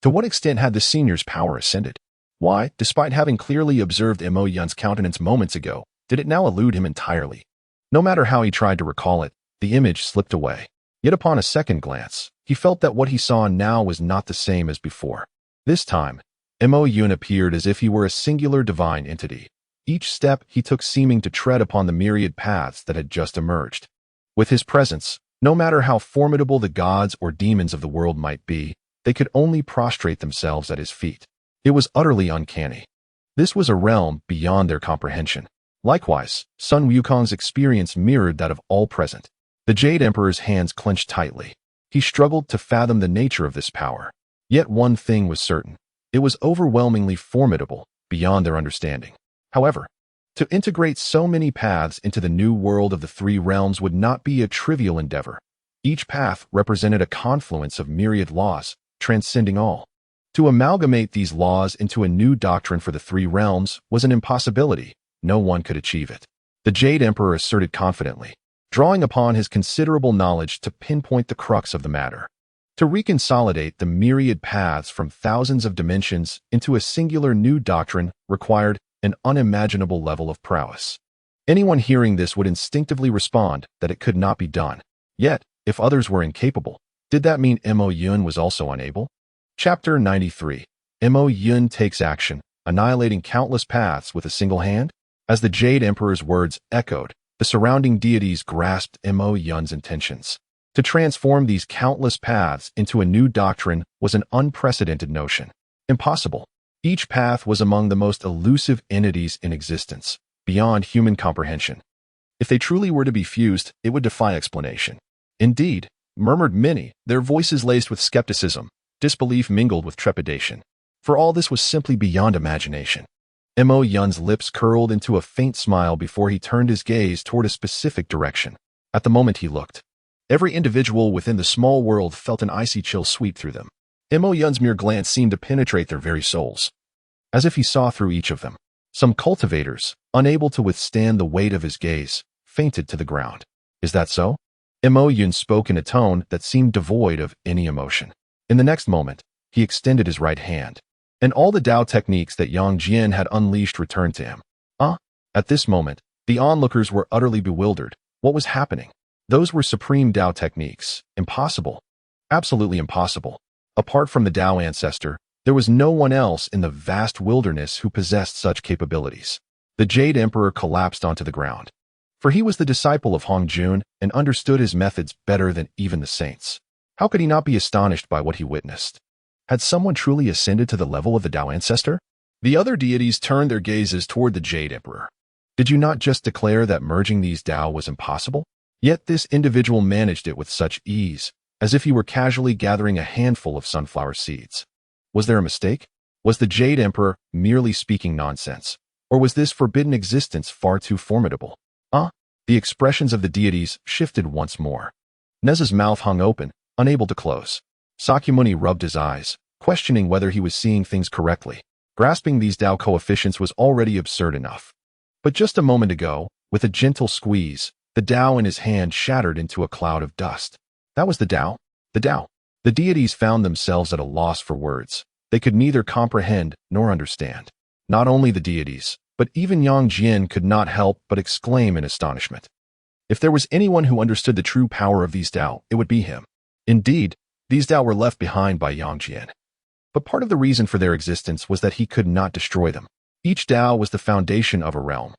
To what extent had the senior's power ascended? Why, despite having clearly observed Mo Yun's countenance moments ago, did it now elude him entirely? No matter how he tried to recall it, the image slipped away. Yet upon a second glance, he felt that what he saw now was not the same as before. This time, Mo Yun appeared as if he were a singular divine entity, each step he took seeming to tread upon the myriad paths that had just emerged. With his presence, no matter how formidable the gods or demons of the world might be, they could only prostrate themselves at his feet. It was utterly uncanny. This was a realm beyond their comprehension. Likewise, Sun Wukong's experience mirrored that of all present. The Jade Emperor's hands clenched tightly. He struggled to fathom the nature of this power. Yet one thing was certain. It was overwhelmingly formidable, beyond their understanding. However, to integrate so many paths into the new world of the three realms would not be a trivial endeavor. Each path represented a confluence of myriad laws, transcending all. To amalgamate these laws into a new doctrine for the three realms was an impossibility. No one could achieve it. The Jade Emperor asserted confidently. drawing upon his considerable knowledge to pinpoint the crux of the matter. To reconsolidate the myriad paths from thousands of dimensions into a singular new doctrine required an unimaginable level of prowess. Anyone hearing this would instinctively respond that it could not be done. Yet, if others were incapable, did that mean Mo Yun was also unable? Chapter 93. Mo Yun takes action, annihilating countless paths with a single hand? As the Jade Emperor's words echoed, the surrounding deities grasped Mo Yun's intentions. To transform these countless paths into a new doctrine was an unprecedented notion. Impossible. Each path was among the most elusive entities in existence, beyond human comprehension. If they truly were to be fused, it would defy explanation. Indeed, murmured many, their voices laced with skepticism, disbelief mingled with trepidation. For all this was simply beyond imagination. Mo Yun's lips curled into a faint smile before he turned his gaze toward a specific direction. At the moment he looked, every individual within the small world felt an icy chill sweep through them. Mo Yun's mere glance seemed to penetrate their very souls, as if he saw through each of them. Some cultivators, unable to withstand the weight of his gaze, fainted to the ground. Is that so? Mo Yun spoke in a tone that seemed devoid of any emotion. In the next moment, he extended his right hand, and all the Tao techniques that Yang Jian had unleashed returned to him. At this moment, the onlookers were utterly bewildered. What was happening? Those were supreme Tao techniques. Impossible. Absolutely impossible. Apart from the Tao ancestor, there was no one else in the vast wilderness who possessed such capabilities. The Jade Emperor collapsed onto the ground, for he was the disciple of Hong Jun and understood his methods better than even the saints. How could he not be astonished by what he witnessed? Had someone truly ascended to the level of the Tao ancestor? The other deities turned their gazes toward the Jade Emperor. Did you not just declare that merging these Tao was impossible? Yet this individual managed it with such ease, as if he were casually gathering a handful of sunflower seeds. Was there a mistake? Was the Jade Emperor merely speaking nonsense? Or was this forbidden existence far too formidable? The expressions of the deities shifted once more. Neza's mouth hung open, unable to close. Sakyamuni rubbed his eyes, questioning whether he was seeing things correctly. Grasping these Tao coefficients was already absurd enough. But just a moment ago, with a gentle squeeze, the Tao in his hand shattered into a cloud of dust. That was the Tao. The Tao. The deities found themselves at a loss for words. They could neither comprehend nor understand. Not only the deities, but even Yang Jian could not help but exclaim in astonishment. If there was anyone who understood the true power of these Tao, it would be him. Indeed, these Tao were left behind by Yang Jian. But part of the reason for their existence was that he could not destroy them. Each Tao was the foundation of a realm,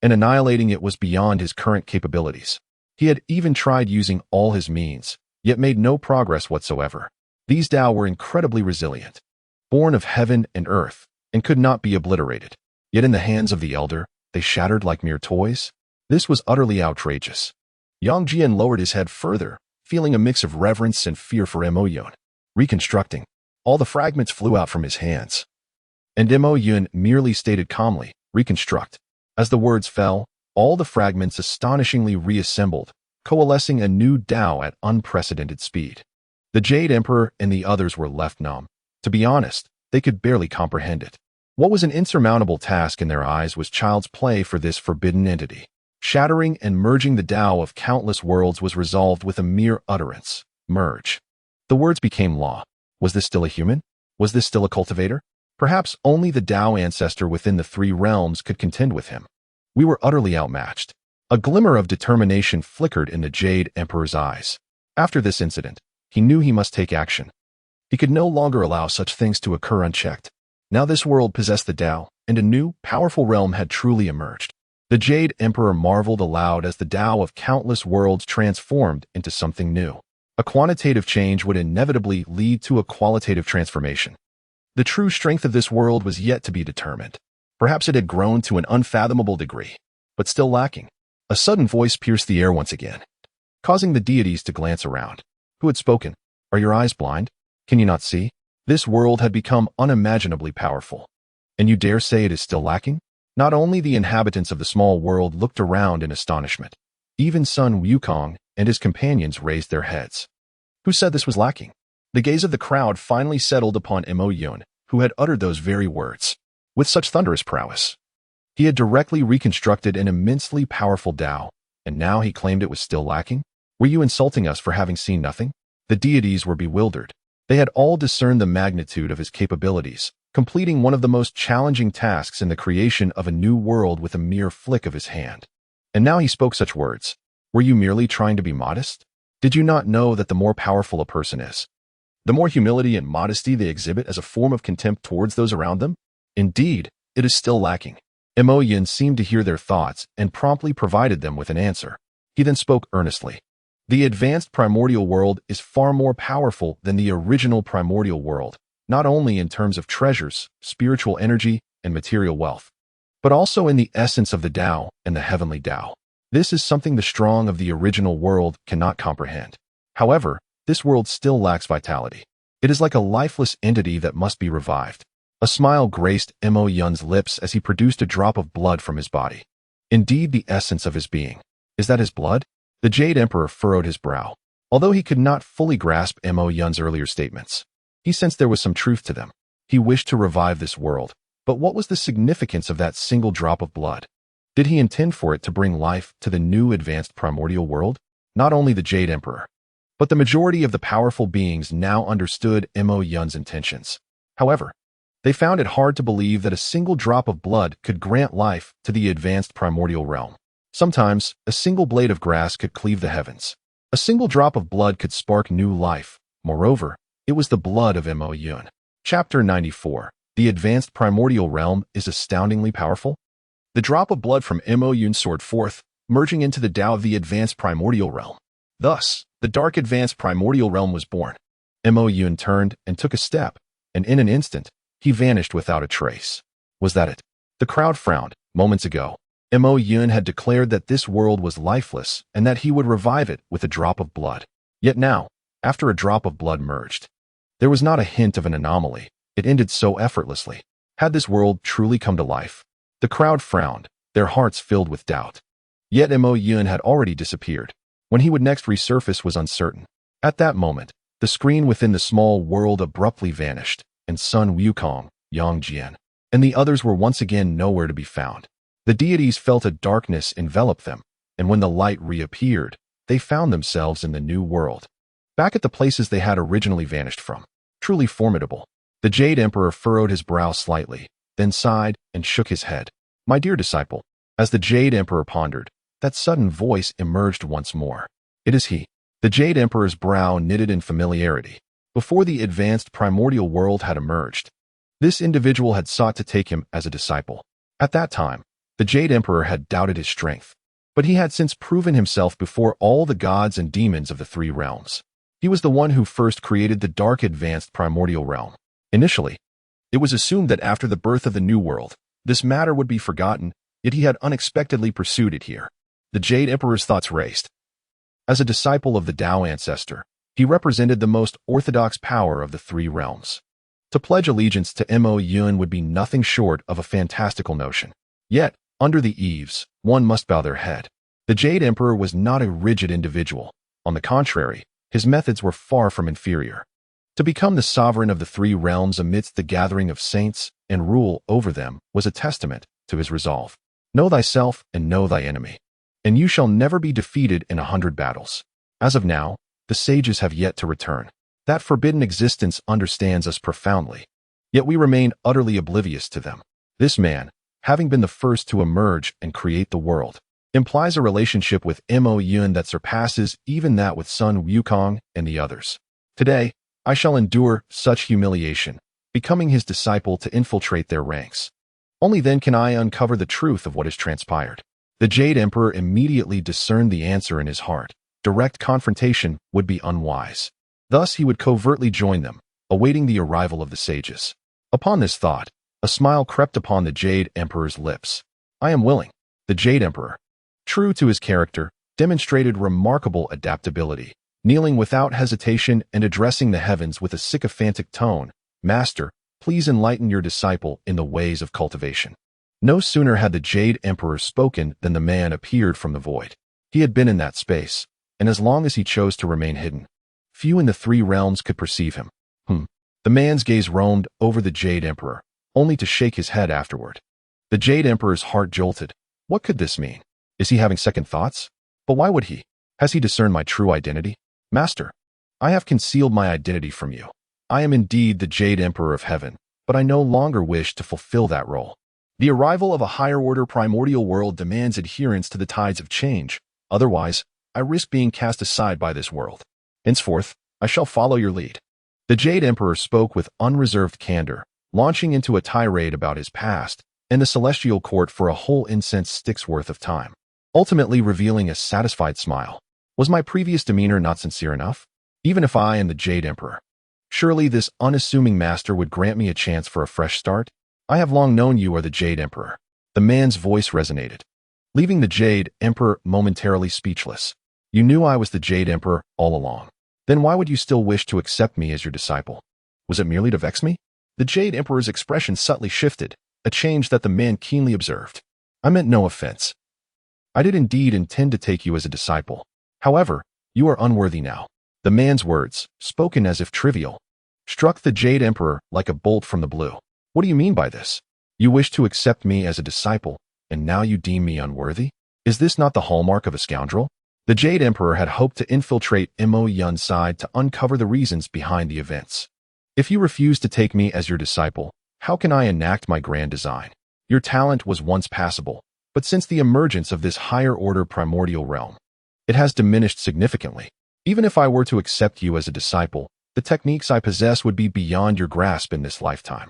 and annihilating it was beyond his current capabilities. He had even tried using all his means, yet made no progress whatsoever. These Tao were incredibly resilient, born of heaven and earth, and could not be obliterated. Yet in the hands of the elder, they shattered like mere toys. This was utterly outrageous. Yang Jian lowered his head further, feeling a mix of reverence and fear for Mo Yun. Reconstructing, all the fragments flew out from his hands. And Mo Yun merely stated calmly, reconstruct. As the words fell, all the fragments astonishingly reassembled, coalescing a new Tao at unprecedented speed. The Jade Emperor and the others were left numb. To be honest, they could barely comprehend it. What was an insurmountable task in their eyes was child's play for this forbidden entity. Shattering and merging the Tao of countless worlds was resolved with a mere utterance. Merge. The words became law. Was this still a human? Was this still a cultivator? Perhaps only the Tao ancestor within the three realms could contend with him. We were utterly outmatched. A glimmer of determination flickered in the Jade Emperor's eyes. After this incident, he knew he must take action. He could no longer allow such things to occur unchecked. Now this world possessed the Tao, and a new, powerful realm had truly emerged. The Jade Emperor marveled aloud as the Tao of countless worlds transformed into something new. A quantitative change would inevitably lead to a qualitative transformation. The true strength of this world was yet to be determined. Perhaps it had grown to an unfathomable degree, but still lacking. A sudden voice pierced the air once again, causing the deities to glance around. Who had spoken? Are your eyes blind? Can you not see? This world had become unimaginably powerful. And you dare say it is still lacking? Not only the inhabitants of the small world looked around in astonishment. Even son Wukong and his companions raised their heads. Who said this was lacking? The gaze of the crowd finally settled upon Mo Yun, who had uttered those very words. With such thunderous prowess, he had directly reconstructed an immensely powerful Tao, and now he claimed it was still lacking? Were you insulting us for having seen nothing? The deities were bewildered. They had all discerned the magnitude of his capabilities, completing one of the most challenging tasks in the creation of a new world with a mere flick of his hand. And now he spoke such words. Were you merely trying to be modest? Did you not know that the more powerful a person is, the more humility and modesty they exhibit as a form of contempt towards those around them? Indeed, it is still lacking. Mo Yin seemed to hear their thoughts and promptly provided them with an answer. He then spoke earnestly. The advanced primordial world is far more powerful than the original primordial world, not only in terms of treasures, spiritual energy, and material wealth, but also in the essence of the Tao and the heavenly Tao. This is something the strong of the original world cannot comprehend. However, this world still lacks vitality. It is like a lifeless entity that must be revived. A smile graced Mo Yun's lips as he produced a drop of blood from his body. Indeed, the essence of his being. Is that his blood? The Jade Emperor furrowed his brow. Although he could not fully grasp Mo Yun's earlier statements, he sensed there was some truth to them. He wished to revive this world, but what was the significance of that single drop of blood? Did he intend for it to bring life to the new advanced primordial world? Not only the Jade Emperor, but the majority of the powerful beings now understood Mo Yun's intentions. However, they found it hard to believe that a single drop of blood could grant life to the advanced primordial realm. Sometimes, a single blade of grass could cleave the heavens. A single drop of blood could spark new life. Moreover, it was the blood of Mo Yun. Chapter 94. The advanced primordial realm is astoundingly powerful. The drop of blood from Mo Yun soared forth, merging into the Tao of the advanced primordial realm. Thus, the dark advanced primordial realm was born. Mo Yun turned and took a step, and in an instant, he vanished without a trace. Was that it? The crowd frowned. Moments ago, Mo Yun had declared that this world was lifeless and that he would revive it with a drop of blood. Yet now, after a drop of blood merged, there was not a hint of an anomaly. It ended so effortlessly. Had this world truly come to life? The crowd frowned, their hearts filled with doubt. Yet Mo Yun had already disappeared. When he would next resurface was uncertain. At that moment, the screen within the small world abruptly vanished, and Sun Wukong, Yang Jian, and the others were once again nowhere to be found. The deities felt a darkness envelop them, and when the light reappeared, they found themselves in the new world, back at the places they had originally vanished from. Truly formidable. The Jade Emperor furrowed his brow slightly, then sighed and shook his head. My dear disciple, as the Jade Emperor pondered, that sudden voice emerged once more. It is he. The Jade Emperor's brow knitted in familiarity. Before the advanced primordial world had emerged, this individual had sought to take him as a disciple. At that time, the Jade Emperor had doubted his strength, but he had since proven himself before all the gods and demons of the three realms. He was the one who first created the dark advanced primordial realm. Initially, it was assumed that after the birth of the new world, this matter would be forgotten, yet he had unexpectedly pursued it here. The Jade Emperor's thoughts raced. As a disciple of the Tao ancestor, he represented the most orthodox power of the three realms. To pledge allegiance to Mo Yun would be nothing short of a fantastical notion. Yet, under the eaves, one must bow their head. The Jade Emperor was not a rigid individual. On the contrary, his methods were far from inferior. To become the sovereign of the three realms amidst the gathering of saints and rule over them was a testament to his resolve. Know thyself and know thy enemy, and you shall never be defeated in 100 battles. As of now, the sages have yet to return. That forbidden existence understands us profoundly, yet we remain utterly oblivious to them. This man, having been the first to emerge and create the world, implies a relationship with Mo Yun that surpasses even that with Sun Wukong and the others. Today, I shall endure such humiliation, becoming his disciple to infiltrate their ranks. Only then can I uncover the truth of what has transpired. The Jade Emperor immediately discerned the answer in his heart. Direct confrontation would be unwise. Thus he would covertly join them, awaiting the arrival of the sages. Upon this thought, a smile crept upon the Jade Emperor's lips. I am willing. The Jade Emperor, true to his character, demonstrated remarkable adaptability, kneeling without hesitation and addressing the heavens with a sycophantic tone. Master, please enlighten your disciple in the ways of cultivation. No sooner had the Jade Emperor spoken than the man appeared from the void. He had been in that space, and as long as he chose to remain hidden, few in the three realms could perceive him. The man's gaze roamed over the Jade Emperor, only to shake his head afterward. The Jade Emperor's heart jolted. What could this mean? Is he having second thoughts? But why would he? Has he discerned my true identity? Master, I have concealed my identity from you. I am indeed the Jade Emperor of Heaven, but I no longer wish to fulfill that role. The arrival of a higher-order primordial world demands adherence to the tides of change. Otherwise, I risk being cast aside by this world. Henceforth, I shall follow your lead. The Jade Emperor spoke with unreserved candor, launching into a tirade about his past and the celestial court for a whole incense stick's worth of time, ultimately revealing a satisfied smile. Was my previous demeanor not sincere enough? Even if I am the Jade Emperor, surely this unassuming master would grant me a chance for a fresh start? I have long known you are the Jade Emperor. The man's voice resonated, leaving the Jade Emperor momentarily speechless. You knew I was the Jade Emperor all along. Then why would you still wish to accept me as your disciple? Was it merely to vex me? The Jade Emperor's expression subtly shifted, a change that the man keenly observed. I meant no offense. I did indeed intend to take you as a disciple. However, you are unworthy now. The man's words, spoken as if trivial, struck the Jade Emperor like a bolt from the blue. What do you mean by this? You wish to accept me as a disciple, and now you deem me unworthy? Is this not the hallmark of a scoundrel? The Jade Emperor had hoped to infiltrate Mo Yun's side to uncover the reasons behind the events. If you refuse to take me as your disciple, how can I enact my grand design? Your talent was once passable, but since the emergence of this higher-order primordial realm, it has diminished significantly. Even if I were to accept you as a disciple, the techniques I possess would be beyond your grasp in this lifetime.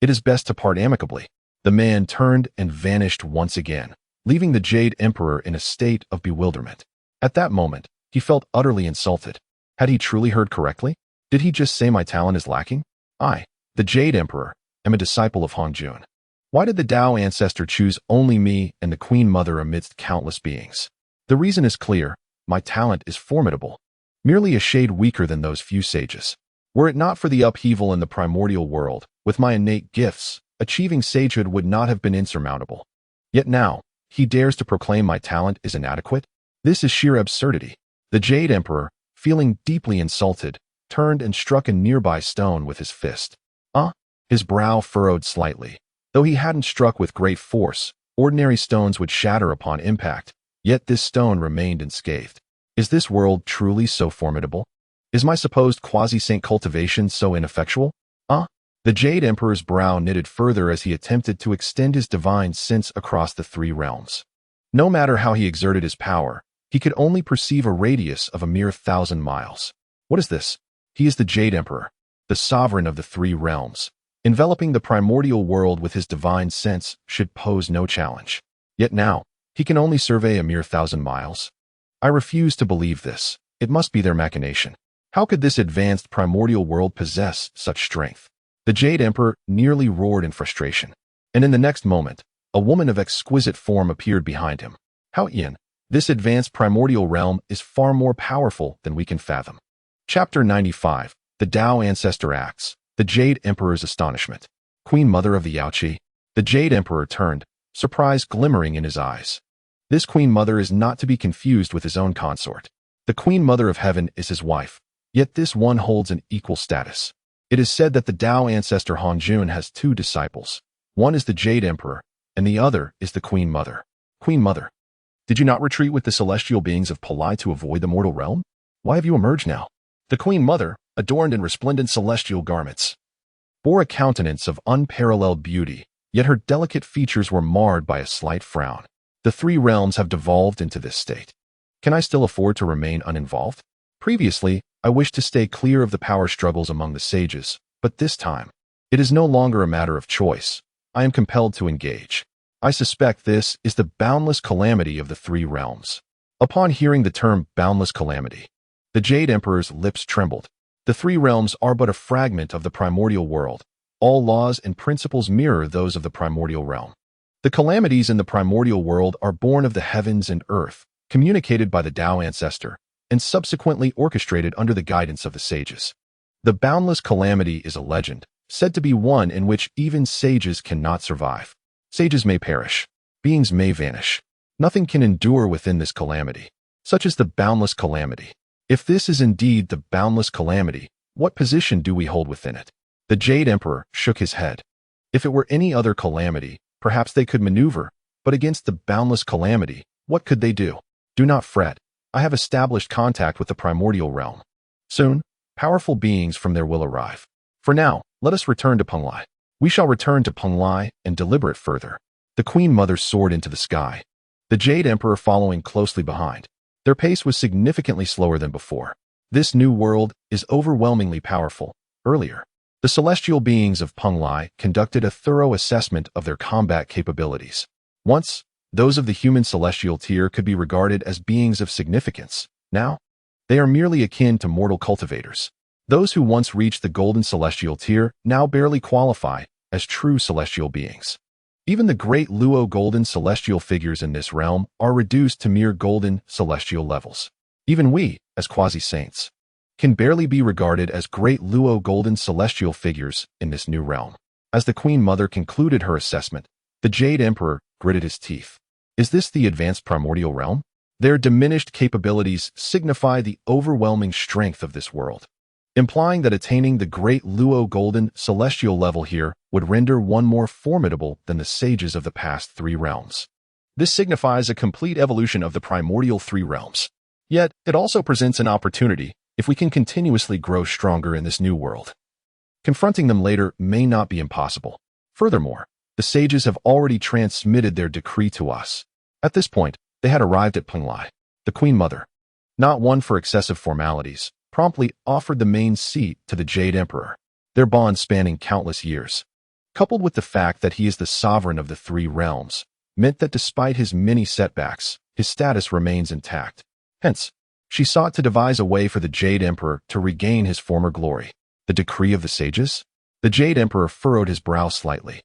It is best to part amicably. The man turned and vanished once again, leaving the Jade Emperor in a state of bewilderment. At that moment, he felt utterly insulted. Had he truly heard correctly? Did he just say my talent is lacking? I, the Jade Emperor, am a disciple of Hongjun. Why did the Tao ancestor choose only me and the Queen Mother amidst countless beings? The reason is clear. My talent is formidable, merely a shade weaker than those few sages. Were it not for the upheaval in the primordial world, with my innate gifts, achieving sagehood would not have been insurmountable. Yet now, he dares to proclaim my talent is inadequate? This is sheer absurdity. The Jade Emperor, feeling deeply insulted, turned and struck a nearby stone with his fist. His brow furrowed slightly. Though he hadn't struck with great force, ordinary stones would shatter upon impact, yet this stone remained unscathed. Is this world truly so formidable? Is my supposed quasi-saint cultivation so ineffectual? The Jade Emperor's brow knitted further as he attempted to extend his divine sense across the three realms. No matter how he exerted his power, he could only perceive a radius of a mere 1,000 miles. What is this? He is the Jade Emperor, the sovereign of the three realms. Enveloping the primordial world with his divine sense should pose no challenge. Yet now, he can only survey a mere 1,000 miles. I refuse to believe this. It must be their machination. How could this advanced primordial world possess such strength? The Jade Emperor nearly roared in frustration. And in the next moment, a woman of exquisite form appeared behind him. How Yin, this advanced primordial realm is far more powerful than we can fathom. Chapter 95, The Tao Ancestor Acts, the Jade Emperor's Astonishment. Queen Mother of the Yaoqi. The Jade Emperor turned, surprise glimmering in his eyes. This Queen Mother is not to be confused with his own consort. The Queen Mother of Heaven is his wife, yet this one holds an equal status. It is said that the Tao ancestor Hongjun has two disciples. One is the Jade Emperor, and the other is the Queen Mother. Queen Mother, did you not retreat with the celestial beings of Palai to avoid the mortal realm? Why have you emerged now? The Queen Mother, adorned in resplendent celestial garments, bore a countenance of unparalleled beauty, yet her delicate features were marred by a slight frown. The three realms have devolved into this state. Can I still afford to remain uninvolved? Previously, I wished to stay clear of the power struggles among the sages, but this time, it is no longer a matter of choice. I am compelled to engage. I suspect this is the boundless calamity of the three realms. Upon hearing the term boundless calamity, the Jade Emperor's lips trembled. The three realms are but a fragment of the primordial world. All laws and principles mirror those of the primordial realm. The calamities in the primordial world are born of the heavens and earth, communicated by the Tao ancestor, and subsequently orchestrated under the guidance of the sages. The boundless calamity is a legend, said to be one in which even sages cannot survive. Sages may perish. Beings may vanish. Nothing can endure within this calamity. Such is the boundless calamity. If this is indeed the boundless calamity, what position do we hold within it? The Jade Emperor shook his head. If it were any other calamity, perhaps they could maneuver, but against the boundless calamity, what could they do? Do not fret. I have established contact with the primordial realm. Soon, powerful beings from there will arrive. For now, let us return to Penglai. We shall return to Penglai and deliberate further. The Queen Mother soared into the sky, the Jade Emperor following closely behind. Their pace was significantly slower than before. This new world is overwhelmingly powerful. Earlier, the celestial beings of Penglai conducted a thorough assessment of their combat capabilities. Once, those of the human celestial tier could be regarded as beings of significance. Now, they are merely akin to mortal cultivators. Those who once reached the golden celestial tier now barely qualify as true celestial beings. Even the great Luo golden celestial figures in this realm are reduced to mere golden celestial levels. Even we, as quasi-saints, can barely be regarded as great Luo golden celestial figures in this new realm. As the Queen Mother concluded her assessment, the Jade Emperor gritted his teeth. Is this the advanced primordial realm? Their diminished capabilities signify the overwhelming strength of this world, implying that attaining the great Luo golden celestial level here would render one more formidable than the sages of the past three realms. This signifies a complete evolution of the primordial three realms. Yet, it also presents an opportunity if we can continuously grow stronger in this new world. Confronting them later may not be impossible. Furthermore, the sages have already transmitted their decree to us. At this point, they had arrived at Penglai. The Queen Mother, not one for excessive formalities, promptly offered the main seat to the Jade Emperor, their bond spanning countless years. Coupled with the fact that he is the sovereign of the three realms, meant that despite his many setbacks, his status remains intact. Hence, she sought to devise a way for the Jade Emperor to regain his former glory. The decree of the sages? The Jade Emperor furrowed his brow slightly.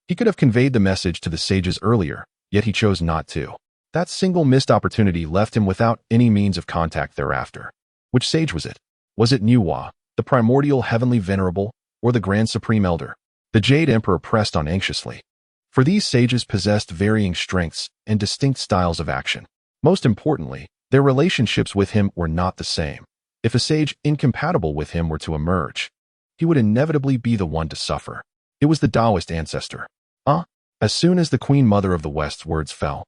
He could have conveyed the message to the sages earlier, yet he chose not to. That single missed opportunity left him without any means of contact thereafter. Which sage was it? Was it Nuwa, the primordial heavenly venerable, or the Grand Supreme Elder? The Jade Emperor pressed on anxiously. For these sages possessed varying strengths and distinct styles of action. Most importantly, their relationships with him were not the same. If a sage incompatible with him were to emerge, he would inevitably be the one to suffer. It was the Taoist ancestor. As soon as the Queen Mother of the West's words fell,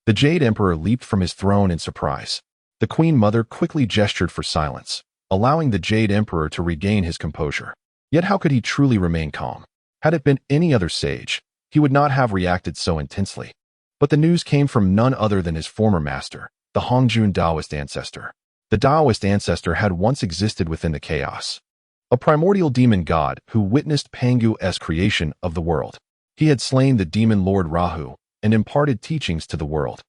the Jade Emperor leaped from his throne in surprise. The Queen Mother quickly gestured for silence, allowing the Jade Emperor to regain his composure. Yet how could he truly remain calm? Had it been any other sage, he would not have reacted so intensely. But the news came from none other than his former master, the Hongjun Taoist ancestor. The Taoist ancestor had once existed within the chaos, a primordial demon god who witnessed Pangu's creation of the world. He had slain the demon lord Rahu and imparted teachings to the world.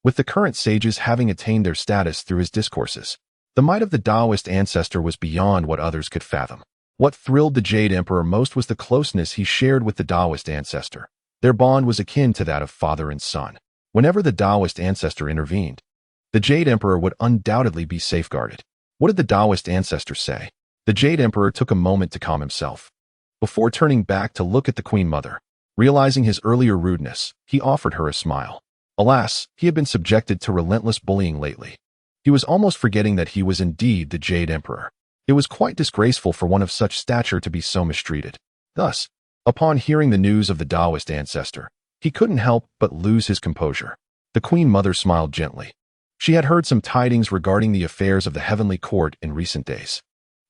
With the current sages having attained their status through his discourses, the might of the Taoist ancestor was beyond what others could fathom. What thrilled the Jade Emperor most was the closeness he shared with the Taoist ancestor. Their bond was akin to that of father and son. Whenever the Taoist ancestor intervened, the Jade Emperor would undoubtedly be safeguarded. What did the Taoist ancestor say? The Jade Emperor took a moment to calm himself. Before turning back to look at the Queen Mother, realizing his earlier rudeness, he offered her a smile. Alas, he had been subjected to relentless bullying lately. He was almost forgetting that he was indeed the Jade Emperor. It was quite disgraceful for one of such stature to be so mistreated. Thus, upon hearing the news of the Taoist ancestor, he couldn't help but lose his composure. The Queen Mother smiled gently. She had heard some tidings regarding the affairs of the heavenly court in recent days.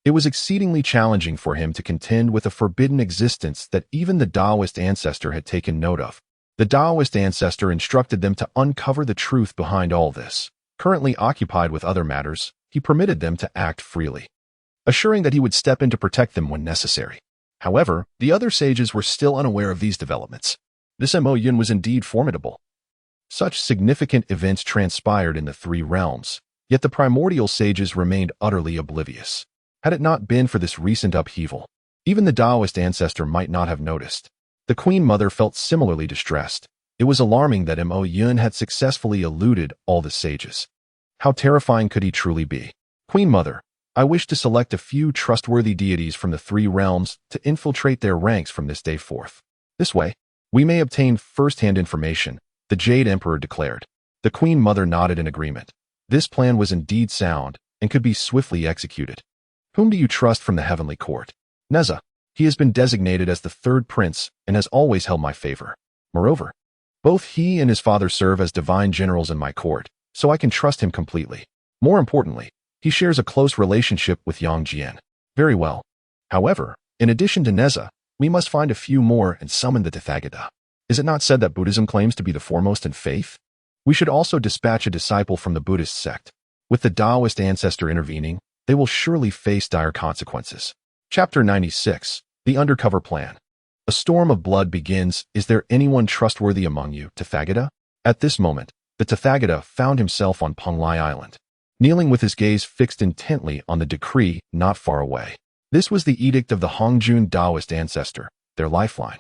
It was exceedingly challenging for him to contend with a forbidden existence that even the Taoist ancestor had taken note of. The Taoist ancestor instructed them to uncover the truth behind all this. Currently occupied with other matters, he permitted them to act freely, assuring that he would step in to protect them when necessary. However, the other sages were still unaware of these developments. This Mo was indeed formidable. Such significant events transpired in the three realms, yet the primordial sages remained utterly oblivious. Had it not been for this recent upheaval, even the Taoist ancestor might not have noticed. The Queen Mother felt similarly distressed. It was alarming that Mo Yun had successfully eluded all the sages. How terrifying could he truly be? Queen Mother, I wish to select a few trustworthy deities from the three realms to infiltrate their ranks from this day forth. This way, we may obtain first-hand information, the Jade Emperor declared. The Queen Mother nodded in agreement. This plan was indeed sound and could be swiftly executed. Whom do you trust from the heavenly court? Neza. He has been designated as the third prince and has always held my favor. Moreover, both he and his father serve as divine generals in my court. so I can trust him completely. More importantly, he shares a close relationship with Yang Jian. Very well. However, in addition to Neza, we must find a few more and summon the Tathagata. Is it not said that Buddhism claims to be the foremost in faith? We should also dispatch a disciple from the Buddhist sect. With the Taoist ancestor intervening, they will surely face dire consequences. Chapter 96. The Undercover Plan. A storm of blood begins. Is there anyone trustworthy among you, Tathagata? At this moment, the Tathagata found himself on Penglai Island, kneeling with his gaze fixed intently on the decree not far away. This was the edict of the Hongjun Taoist ancestor, their lifeline.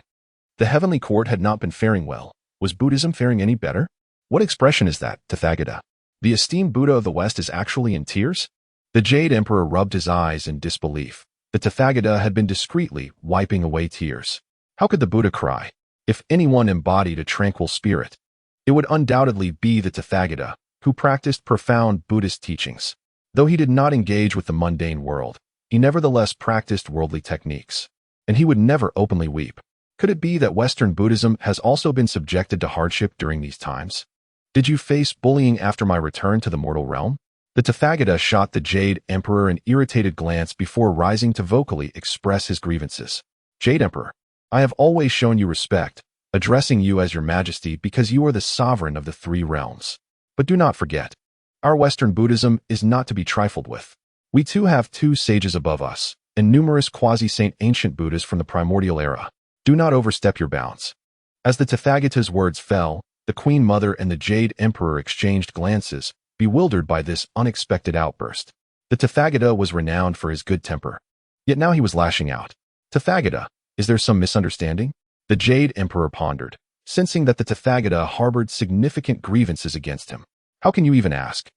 The heavenly court had not been faring well. Was Buddhism faring any better? What expression is that, Tathagata? The esteemed Buddha of the West is actually in tears? The Jade Emperor rubbed his eyes in disbelief. The Tathagata had been discreetly wiping away tears. How could the Buddha cry? If anyone embodied a tranquil spirit, it would undoubtedly be the Tathagata, who practiced profound Buddhist teachings. Though he did not engage with the mundane world, he nevertheless practiced worldly techniques, and he would never openly weep. Could it be that Western Buddhism has also been subjected to hardship during these times? Did you face bullying after my return to the mortal realm? The Tathagata shot the Jade Emperor an irritated glance before rising to vocally express his grievances. Jade Emperor, I have always shown you respect, addressing you as your majesty because you are the sovereign of the three realms. But do not forget, our Western Buddhism is not to be trifled with. We too have two sages above us, and numerous quasi-saint ancient Buddhas from the Primordial era. Do not overstep your bounds. As the Tathagata's words fell, the Queen Mother and the Jade Emperor exchanged glances, bewildered by this unexpected outburst. The Tathagata was renowned for his good temper. Yet now he was lashing out. Tathagata, is there some misunderstanding? The Jade Emperor pondered, sensing that the Tathagata harbored significant grievances against him. How can you even ask?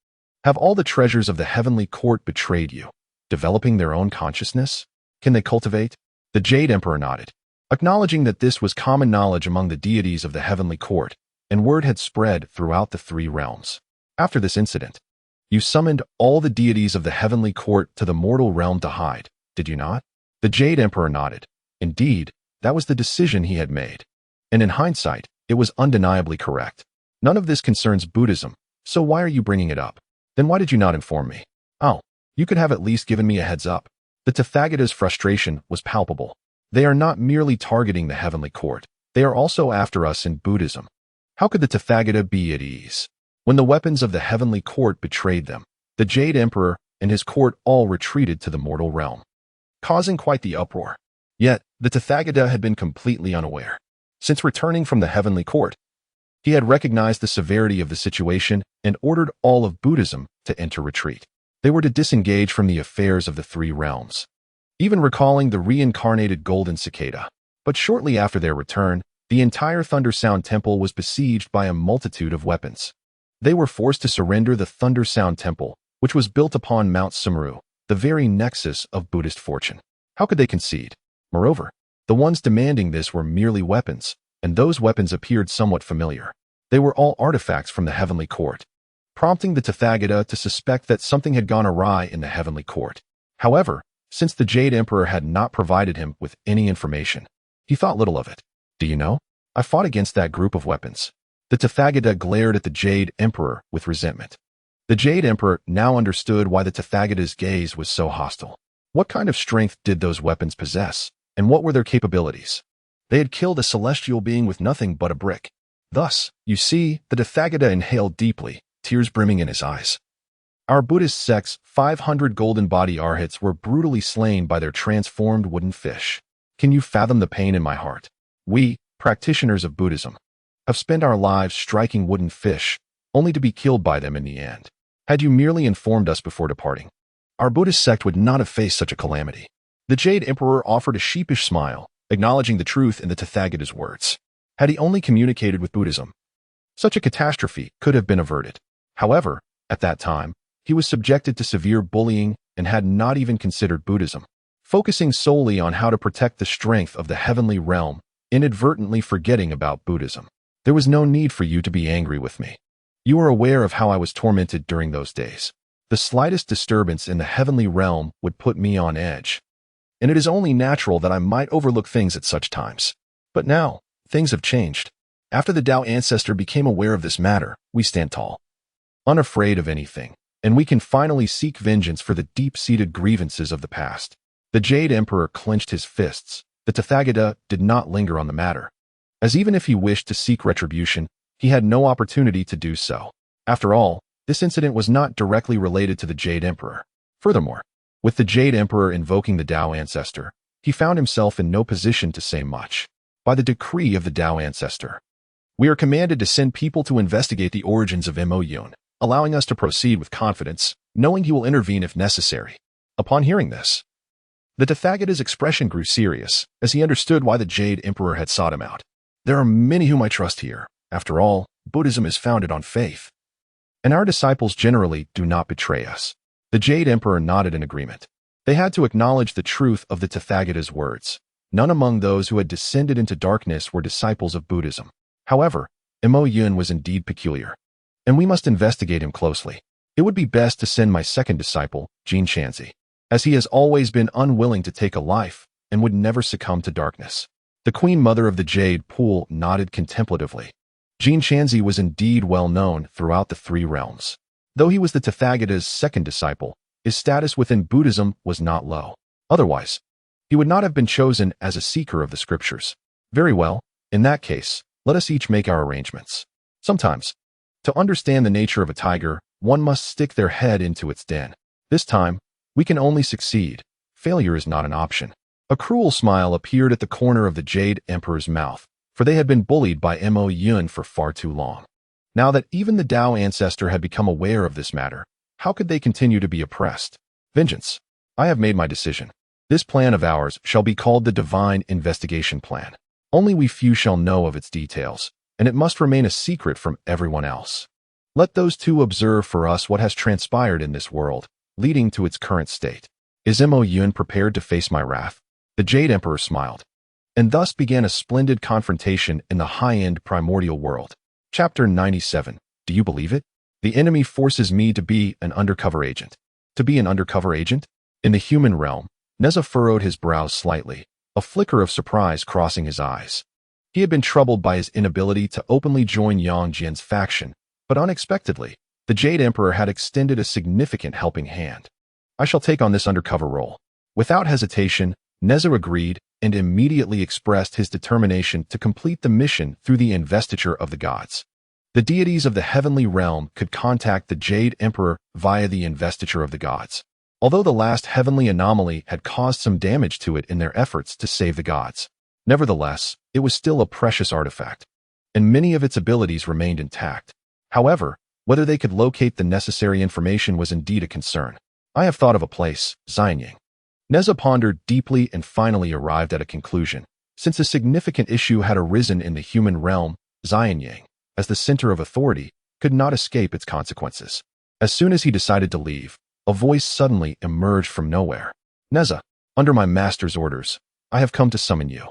Have all the treasures of the heavenly court betrayed you, developing their own consciousness? Can they cultivate? The Jade Emperor nodded, acknowledging that this was common knowledge among the deities of the heavenly court, and word had spread throughout the three realms. After this incident, you summoned all the deities of the heavenly court to the mortal realm to hide, did you not? The Jade Emperor nodded. Indeed, that was the decision he had made. And in hindsight, it was undeniably correct. None of this concerns Buddhism, so why are you bringing it up? Then why did you not inform me? Oh, you could have at least given me a heads up. The Tathagata's frustration was palpable. They are not merely targeting the heavenly court, they are also after us in Buddhism. How could the Tathagata be at ease? When the weapons of the heavenly court betrayed them, the Jade Emperor and his court all retreated to the mortal realm, causing quite the uproar. Yet, the Tathagata had been completely unaware. Since returning from the heavenly court, he had recognized the severity of the situation and ordered all of Buddhism to enter retreat. They were to disengage from the affairs of the three realms, even recalling the reincarnated golden cicada. But shortly after their return, the entire Thunder Sound Temple was besieged by a multitude of weapons. They were forced to surrender the Thunder Sound Temple, which was built upon Mount Sumru, the very nexus of Buddhist fortune. How could they concede? Moreover, the ones demanding this were merely weapons, and those weapons appeared somewhat familiar. They were all artifacts from the heavenly court, prompting the Tathagata to suspect that something had gone awry in the heavenly court. However, since the Jade Emperor had not provided him with any information, he thought little of it. Do you know? I fought against that group of weapons. The Tathagata glared at the Jade Emperor with resentment. The Jade Emperor now understood why the Tathagata's gaze was so hostile. What kind of strength did those weapons possess, and what were their capabilities? They had killed a celestial being with nothing but a brick. Thus, you see, the Tathagata inhaled deeply, tears brimming in his eyes. Our Buddhist sect's 500 golden body arhats were brutally slain by their transformed wooden fish. Can you fathom the pain in my heart? We, practitioners of Buddhism, have spent our lives striking wooden fish, only to be killed by them in the end. Had you merely informed us before departing, our Buddhist sect would not have faced such a calamity. The Jade Emperor offered a sheepish smile, acknowledging the truth in the Tathagata's words. Had he only communicated with Buddhism, such a catastrophe could have been averted. However, at that time, he was subjected to severe bullying and had not even considered Buddhism, focusing solely on how to protect the strength of the heavenly realm, inadvertently forgetting about Buddhism. There was no need for you to be angry with me. You are aware of how I was tormented during those days. The slightest disturbance in the heavenly realm would put me on edge, and it is only natural that I might overlook things at such times. But now, things have changed. After the Tao ancestor became aware of this matter, we stand tall. unafraid of anything, and we can finally seek vengeance for the deep-seated grievances of the past. The Jade Emperor clenched his fists. The Tathagata did not linger on the matter, as even if he wished to seek retribution, he had no opportunity to do so. After all, this incident was not directly related to the Jade Emperor. Furthermore, with the Jade Emperor invoking the Tao Ancestor, he found himself in no position to say much. By the decree of the Tao Ancestor, we are commanded to send people to investigate the origins of Xīyóu, allowing us to proceed with confidence, knowing he will intervene if necessary. Upon hearing this, the Tathagata's expression grew serious, as he understood why the Jade Emperor had sought him out. There are many whom I trust here. After all, Buddhism is founded on faith, and our disciples generally do not betray us. The Jade Emperor nodded in agreement. They had to acknowledge the truth of the Tathagata's words. None among those who had descended into darkness were disciples of Buddhism. However, Xīyóu was indeed peculiar, and we must investigate him closely. It would be best to send my second disciple, Qin Shi, as he has always been unwilling to take a life and would never succumb to darkness. The Queen Mother of the Jade Pool nodded contemplatively. Qin Shi was indeed well known throughout the three realms. Though he was the Tathagata's second disciple, his status within Buddhism was not low. Otherwise, he would not have been chosen as a seeker of the scriptures. Very well, in that case, let us each make our arrangements. Sometimes, to understand the nature of a tiger, one must stick their head into its den. This time, we can only succeed. Failure is not an option. A cruel smile appeared at the corner of the Jade Emperor's mouth, for they had been bullied by Xīyóu for far too long. Now that even the Tao Ancestor had become aware of this matter, how could they continue to be oppressed? Vengeance. I have made my decision. This plan of ours shall be called the Divine Investigation Plan. Only we few shall know of its details, and it must remain a secret from everyone else. Let those two observe for us what has transpired in this world, leading to its current state. Is Xīyóu prepared to face my wrath? The Jade Emperor smiled, and thus began a splendid confrontation in the high-end primordial world. Chapter 97. Do you believe it? The enemy forces me to be an undercover agent. To be an undercover agent? In the human realm, Neza furrowed his brows slightly, a flicker of surprise crossing his eyes. He had been troubled by his inability to openly join Yang Jian's faction, but unexpectedly, the Jade Emperor had extended a significant helping hand. I shall take on this undercover role. Without hesitation, Neza agreed and immediately expressed his determination to complete the mission through the investiture of the gods. The deities of the heavenly realm could contact the Jade Emperor via the investiture of the gods. Although the last heavenly anomaly had caused some damage to it in their efforts to save the gods, nevertheless, it was still a precious artifact, and many of its abilities remained intact. However, whether they could locate the necessary information was indeed a concern. I have thought of a place, Xīyóu. Neza pondered deeply and finally arrived at a conclusion. Since a significant issue had arisen in the human realm, Xīyóu, as the center of authority, could not escape its consequences. As soon as he decided to leave, a voice suddenly emerged from nowhere. Neza, under my master's orders, I have come to summon you.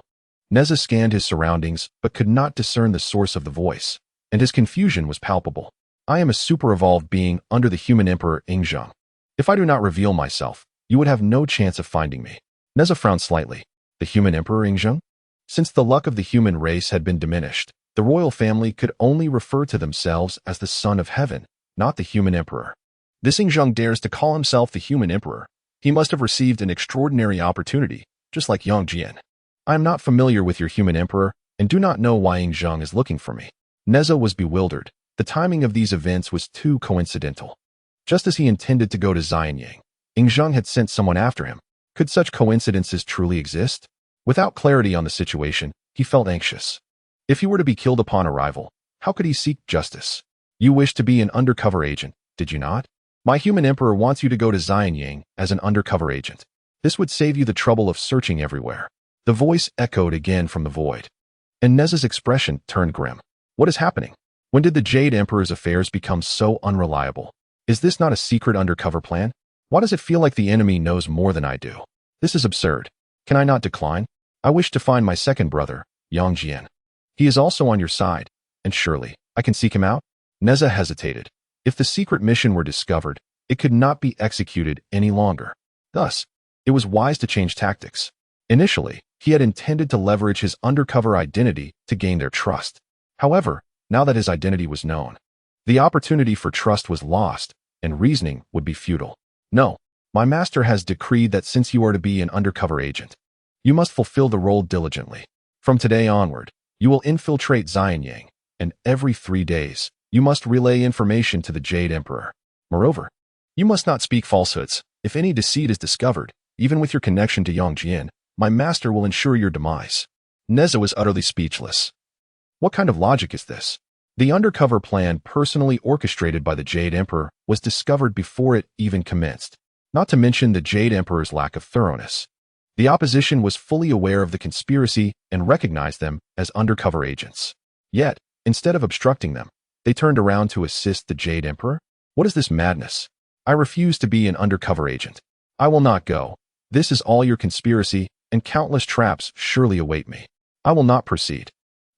Neza scanned his surroundings but could not discern the source of the voice, and his confusion was palpable. I am a super-evolved being under the human emperor Xīyóu. If I do not reveal myself, you would have no chance of finding me. Neza frowned slightly. The human emperor Xīyóu? Since the luck of the human race had been diminished, the royal family could only refer to themselves as the son of heaven, not the human emperor. This Xīyóu dares to call himself the human emperor. He must have received an extraordinary opportunity, just like Yang Jian. I am not familiar with your human emperor and do not know why Xīyóu is looking for me. Neza was bewildered. The timing of these events was too coincidental. Just as he intended to go to Xīyóu, Xīyóu had sent someone after him. Could such coincidences truly exist? Without clarity on the situation, he felt anxious. If he were to be killed upon arrival, how could he seek justice? You wished to be an undercover agent, did you not? My human emperor wants you to go to Xīyóu as an undercover agent. This would save you the trouble of searching everywhere. The voice echoed again from the void, and Neza's expression turned grim. What is happening? When did the Jade Emperor's affairs become so unreliable? Is this not a secret undercover plan? Why does it feel like the enemy knows more than I do? This is absurd. Can I not decline? I wish to find my second brother, Yang Jian. He is also on your side, and surely, I can seek him out? Neza hesitated. If the secret mission were discovered, it could not be executed any longer. Thus, it was wise to change tactics. Initially, he had intended to leverage his undercover identity to gain their trust. However, now that his identity was known, The opportunity for trust was lost, and reasoning would be futile. No, my master has decreed that since you are to be an undercover agent, you must fulfill the role diligently. From today onward, you will infiltrate Xīyóu, and every 3 days, you must relay information to the Jade Emperor. Moreover, you must not speak falsehoods. If any deceit is discovered, even with your connection to Yongjin, my master will ensure your demise. Neza was utterly speechless. What kind of logic is this? The undercover plan personally orchestrated by the Jade Emperor was discovered before it even commenced, not to mention the Jade Emperor's lack of thoroughness. The opposition was fully aware of the conspiracy and recognized them as undercover agents. Yet, instead of obstructing them, they turned around to assist the Jade Emperor? What is this madness? I refuse to be an undercover agent. I will not go. This is all your conspiracy, and countless traps surely await me. I will not proceed.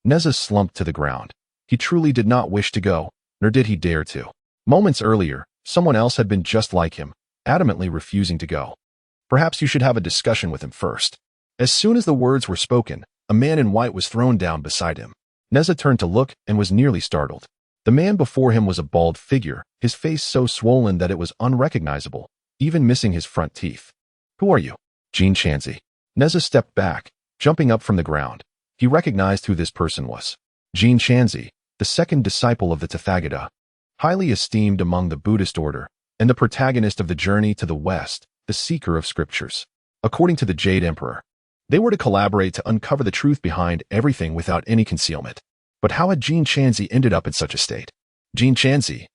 Neza slumped to the ground. He truly did not wish to go, nor did he dare to. Moments earlier, someone else had been just like him, adamantly refusing to go. Perhaps you should have a discussion with him first. As soon as the words were spoken, a man in white was thrown down beside him. Neza turned to look and was nearly startled. The man before him was a bald figure, his face so swollen that it was unrecognizable, even missing his front teeth. Who are you? Qin Shi. Neza stepped back, jumping up from the ground. He recognized who this person was. Qin Shi, the second disciple of the Tathagata, highly esteemed among the Buddhist order, and the protagonist of the journey to the West, the seeker of scriptures. According to the Jade Emperor, they were to collaborate to uncover the truth behind everything without any concealment. But how had Qin Shi ended up in such a state? Qin Shi,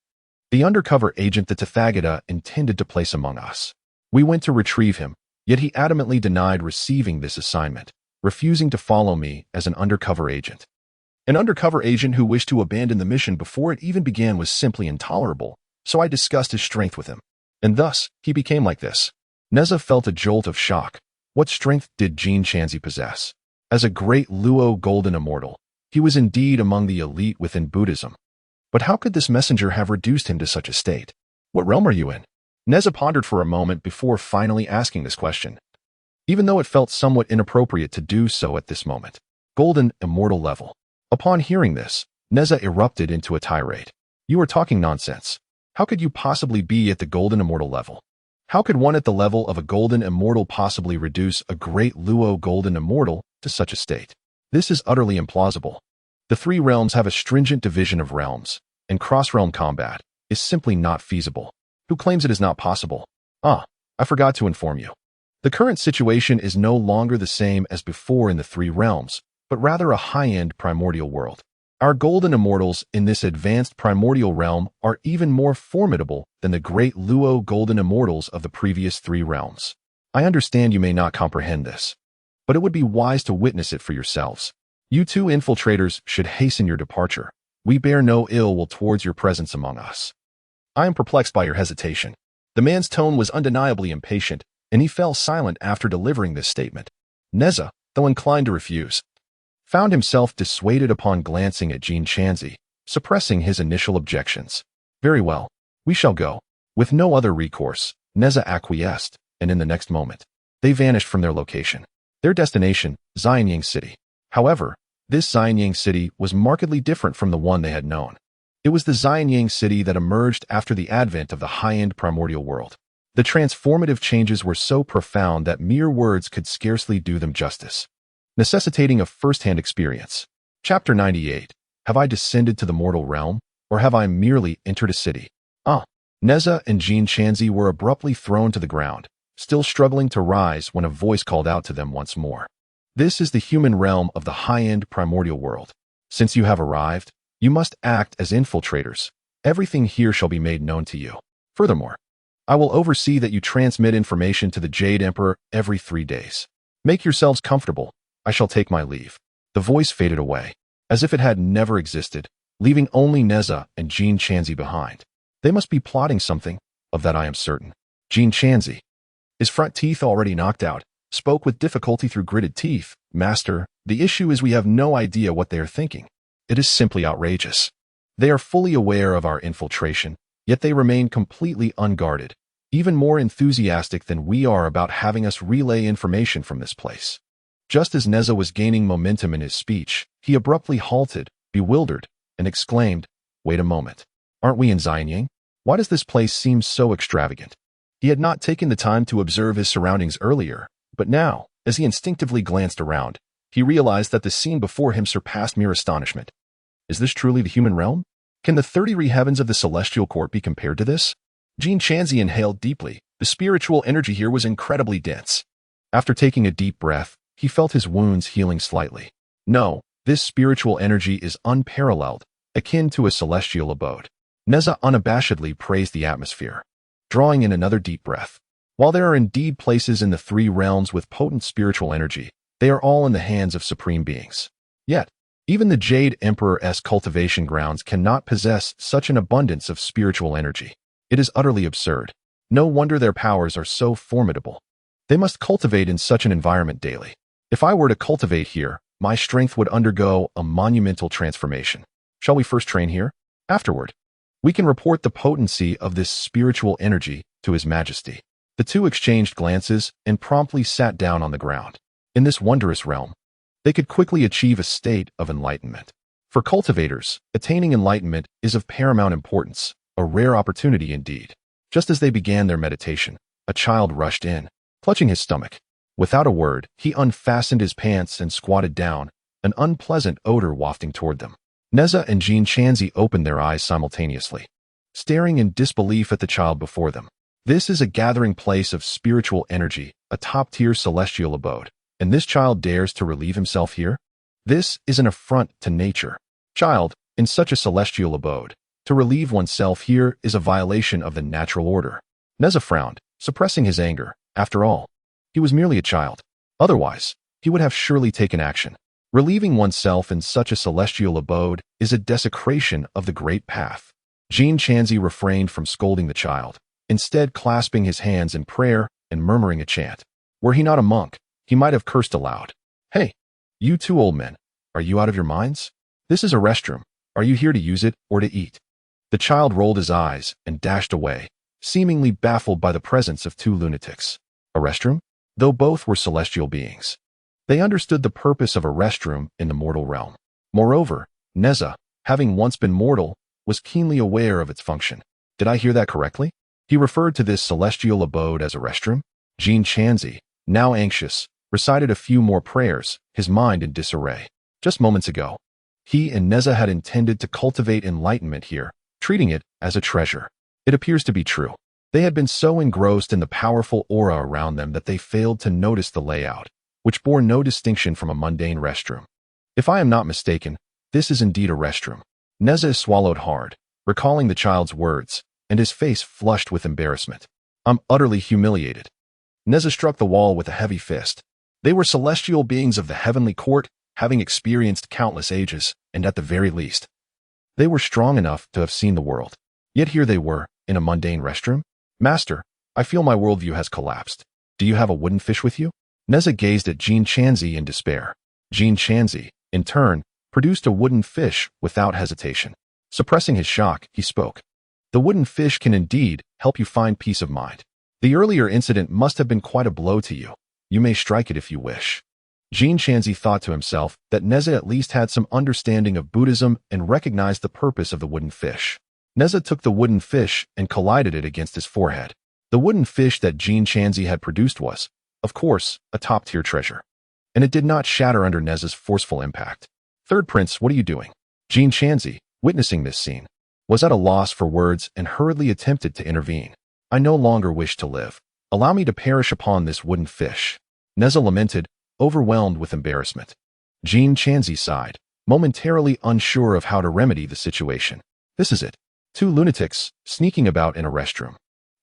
the undercover agent the Tathagata intended to place among us. We went to retrieve him, yet he adamantly denied receiving this assignment, refusing to follow me as an undercover agent. An undercover agent who wished to abandon the mission before it even began was simply intolerable, so I discussed his strength with him. And thus, he became like this. Neza felt a jolt of shock. What strength did Qin Shi possess? As a great Luo golden immortal, he was indeed among the elite within Buddhism. But how could this messenger have reduced him to such a state? What realm are you in? Neza pondered for a moment before finally asking this question, even though it felt somewhat inappropriate to do so at this moment. Golden immortal level. Upon hearing this, Neza erupted into a tirade. You are talking nonsense. How could you possibly be at the golden immortal level? How could one at the level of a golden immortal possibly reduce a great Luo golden immortal to such a state? This is utterly implausible. The 3 realms have a stringent division of realms, and cross-realm combat is simply not feasible. Who claims it is not possible? I forgot to inform you. The current situation is no longer the same as before in the 3 realms, but rather a high-end primordial world. Our golden immortals in this advanced primordial realm are even more formidable than the great Luo golden immortals of the previous 3 realms. I understand you may not comprehend this, but it would be wise to witness it for yourselves. You 2 infiltrators should hasten your departure. We bear no ill will towards your presence among us. I am perplexed by your hesitation. The man's tone was undeniably impatient, and he fell silent after delivering this statement. Neza, though inclined to refuse, found himself dissuaded upon glancing at Qin Shi, suppressing his initial objections. Very well, we shall go. With no other recourse, Neza acquiesced, and in the next moment, they vanished from their location. Their destination, Xīyóu City. However, this Xīyóu City was markedly different from the one they had known. It was the Xīyóu City that emerged after the advent of the high-end primordial world. The transformative changes were so profound that mere words could scarcely do them justice, necessitating a first-hand experience. Chapter 98. Have I descended to the mortal realm, or have I merely entered a city? Neza and Qin Shi were abruptly thrown to the ground, still struggling to rise when a voice called out to them once more. This is the human realm of the high-end primordial world. Since you have arrived, you must act as infiltrators. Everything here shall be made known to you. Furthermore, I will oversee that you transmit information to the Jade Emperor every 3 days. Make yourselves comfortable. I shall take my leave. The voice faded away, as if it had never existed, leaving only Neza and Qin Shi behind. They must be plotting something, of that I am certain. Qin Shi, his front teeth already knocked out, spoke with difficulty through gritted teeth. Master, the issue is we have no idea what they are thinking. It is simply outrageous. They are fully aware of our infiltration, yet they remain completely unguarded, even more enthusiastic than we are about having us relay information from this place. Just as Neza was gaining momentum in his speech, he abruptly halted, bewildered, and exclaimed, "Wait a moment. Aren't we in Xīyóu? Why does this place seem so extravagant? He had not taken the time to observe his surroundings earlier, but now, as he instinctively glanced around, he realized that the scene before him surpassed mere astonishment. Is this truly the human realm? Can the 30 heavens of the celestial court be compared to this? Qin Shi inhaled deeply. The spiritual energy here was incredibly dense. After taking a deep breath, he felt his wounds healing slightly. No, this spiritual energy is unparalleled, akin to a celestial abode. Neza unabashedly praised the atmosphere, drawing in another deep breath. While there are indeed places in the 3 realms with potent spiritual energy, they are all in the hands of supreme beings. Yet, even the Jade Emperor's cultivation grounds cannot possess such an abundance of spiritual energy. It is utterly absurd. No wonder their powers are so formidable. They must cultivate in such an environment daily. If I were to cultivate here, my strength would undergo a monumental transformation. Shall we first train here? Afterward, we can report the potency of this spiritual energy to His Majesty. The two exchanged glances and promptly sat down on the ground. In this wondrous realm, they could quickly achieve a state of enlightenment. For cultivators, attaining enlightenment is of paramount importance, a rare opportunity indeed. Just as they began their meditation, a child rushed in, clutching his stomach. Without a word, he unfastened his pants and squatted down, an unpleasant odor wafting toward them. Neza and Qin Shi opened their eyes simultaneously, staring in disbelief at the child before them. This is a gathering place of spiritual energy, a top-tier celestial abode, and this child dares to relieve himself here? This is an affront to nature. Child, in such a celestial abode, to relieve oneself here is a violation of the natural order. Neza frowned, suppressing his anger. After all, he was merely a child. Otherwise, he would have surely taken action. Relieving oneself in such a celestial abode is a desecration of the great path. Qin Shi refrained from scolding the child, instead clasping his hands in prayer and murmuring a chant. Were he not a monk, he might have cursed aloud. Hey, you two old men, are you out of your minds? This is a restroom. Are you here to use it or to eat? The child rolled his eyes and dashed away, seemingly baffled by the presence of 2 lunatics. A restroom? Though both were celestial beings, they understood the purpose of a restroom in the mortal realm. Moreover, Neza, having once been mortal, was keenly aware of its function. Did I hear that correctly? He referred to this celestial abode as a restroom? Qin Shi, now anxious, recited a few more prayers, his mind in disarray. Just moments ago, he and Neza had intended to cultivate enlightenment here, treating it as a treasure. It appears to be true. They had been so engrossed in the powerful aura around them that they failed to notice the layout, which bore no distinction from a mundane restroom. If I am not mistaken, this is indeed a restroom. Neza swallowed hard, recalling the child's words, and his face flushed with embarrassment. I'm utterly humiliated. Neza struck the wall with a heavy fist. They were celestial beings of the heavenly court, having experienced countless ages, and at the very least, they were strong enough to have seen the world. Yet here they were, in a mundane restroom? Master, I feel my worldview has collapsed. Do you have a wooden fish with you? Neza gazed at Qin Shi in despair. Qin Shi, in turn, produced a wooden fish without hesitation. Suppressing his shock, he spoke. The wooden fish can indeed help you find peace of mind. The earlier incident must have been quite a blow to you. You may strike it if you wish. Qin Shi thought to himself that Neza at least had some understanding of Buddhism and recognized the purpose of the wooden fish. Neza took the wooden fish and collided it against his forehead. The wooden fish that Qin Shi had produced was, of course, a top-tier treasure. And it did not shatter under Neza's forceful impact. Third Prince, what are you doing? Qin Shi, witnessing this scene, was at a loss for words and hurriedly attempted to intervene. I no longer wish to live. Allow me to perish upon this wooden fish. Neza lamented, overwhelmed with embarrassment. Qin Shi sighed, momentarily unsure of how to remedy the situation. This is it. 2 lunatics, sneaking about in a restroom.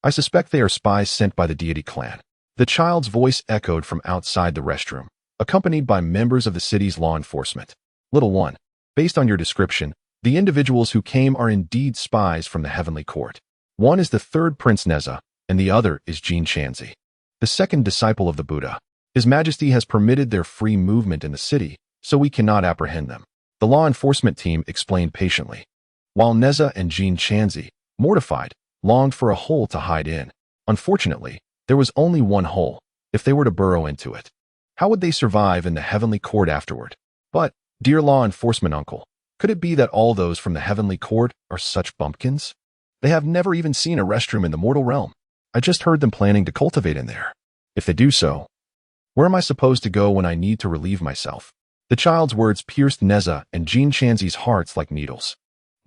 I suspect they are spies sent by the deity clan. The child's voice echoed from outside the restroom, accompanied by members of the city's law enforcement. Little one, based on your description, the individuals who came are indeed spies from the heavenly court. One is the 3rd Prince Neza, and the other is Qin Shi, the 2nd disciple of the Buddha. His Majesty has permitted their free movement in the city, so we cannot apprehend them. The law enforcement team explained patiently, while Neza and Qin Shi, mortified, longed for a hole to hide in. Unfortunately, there was only one hole. If they were to burrow into it, how would they survive in the heavenly court afterward? But, dear law enforcement uncle, Could it be that all those from the heavenly court are such bumpkins? They have never even seen a restroom in the mortal realm. I just heard them planning to cultivate in there. If they do so, where am I supposed to go when I need to relieve myself? The child's words pierced Neza and Jin Shanzi's hearts like needles.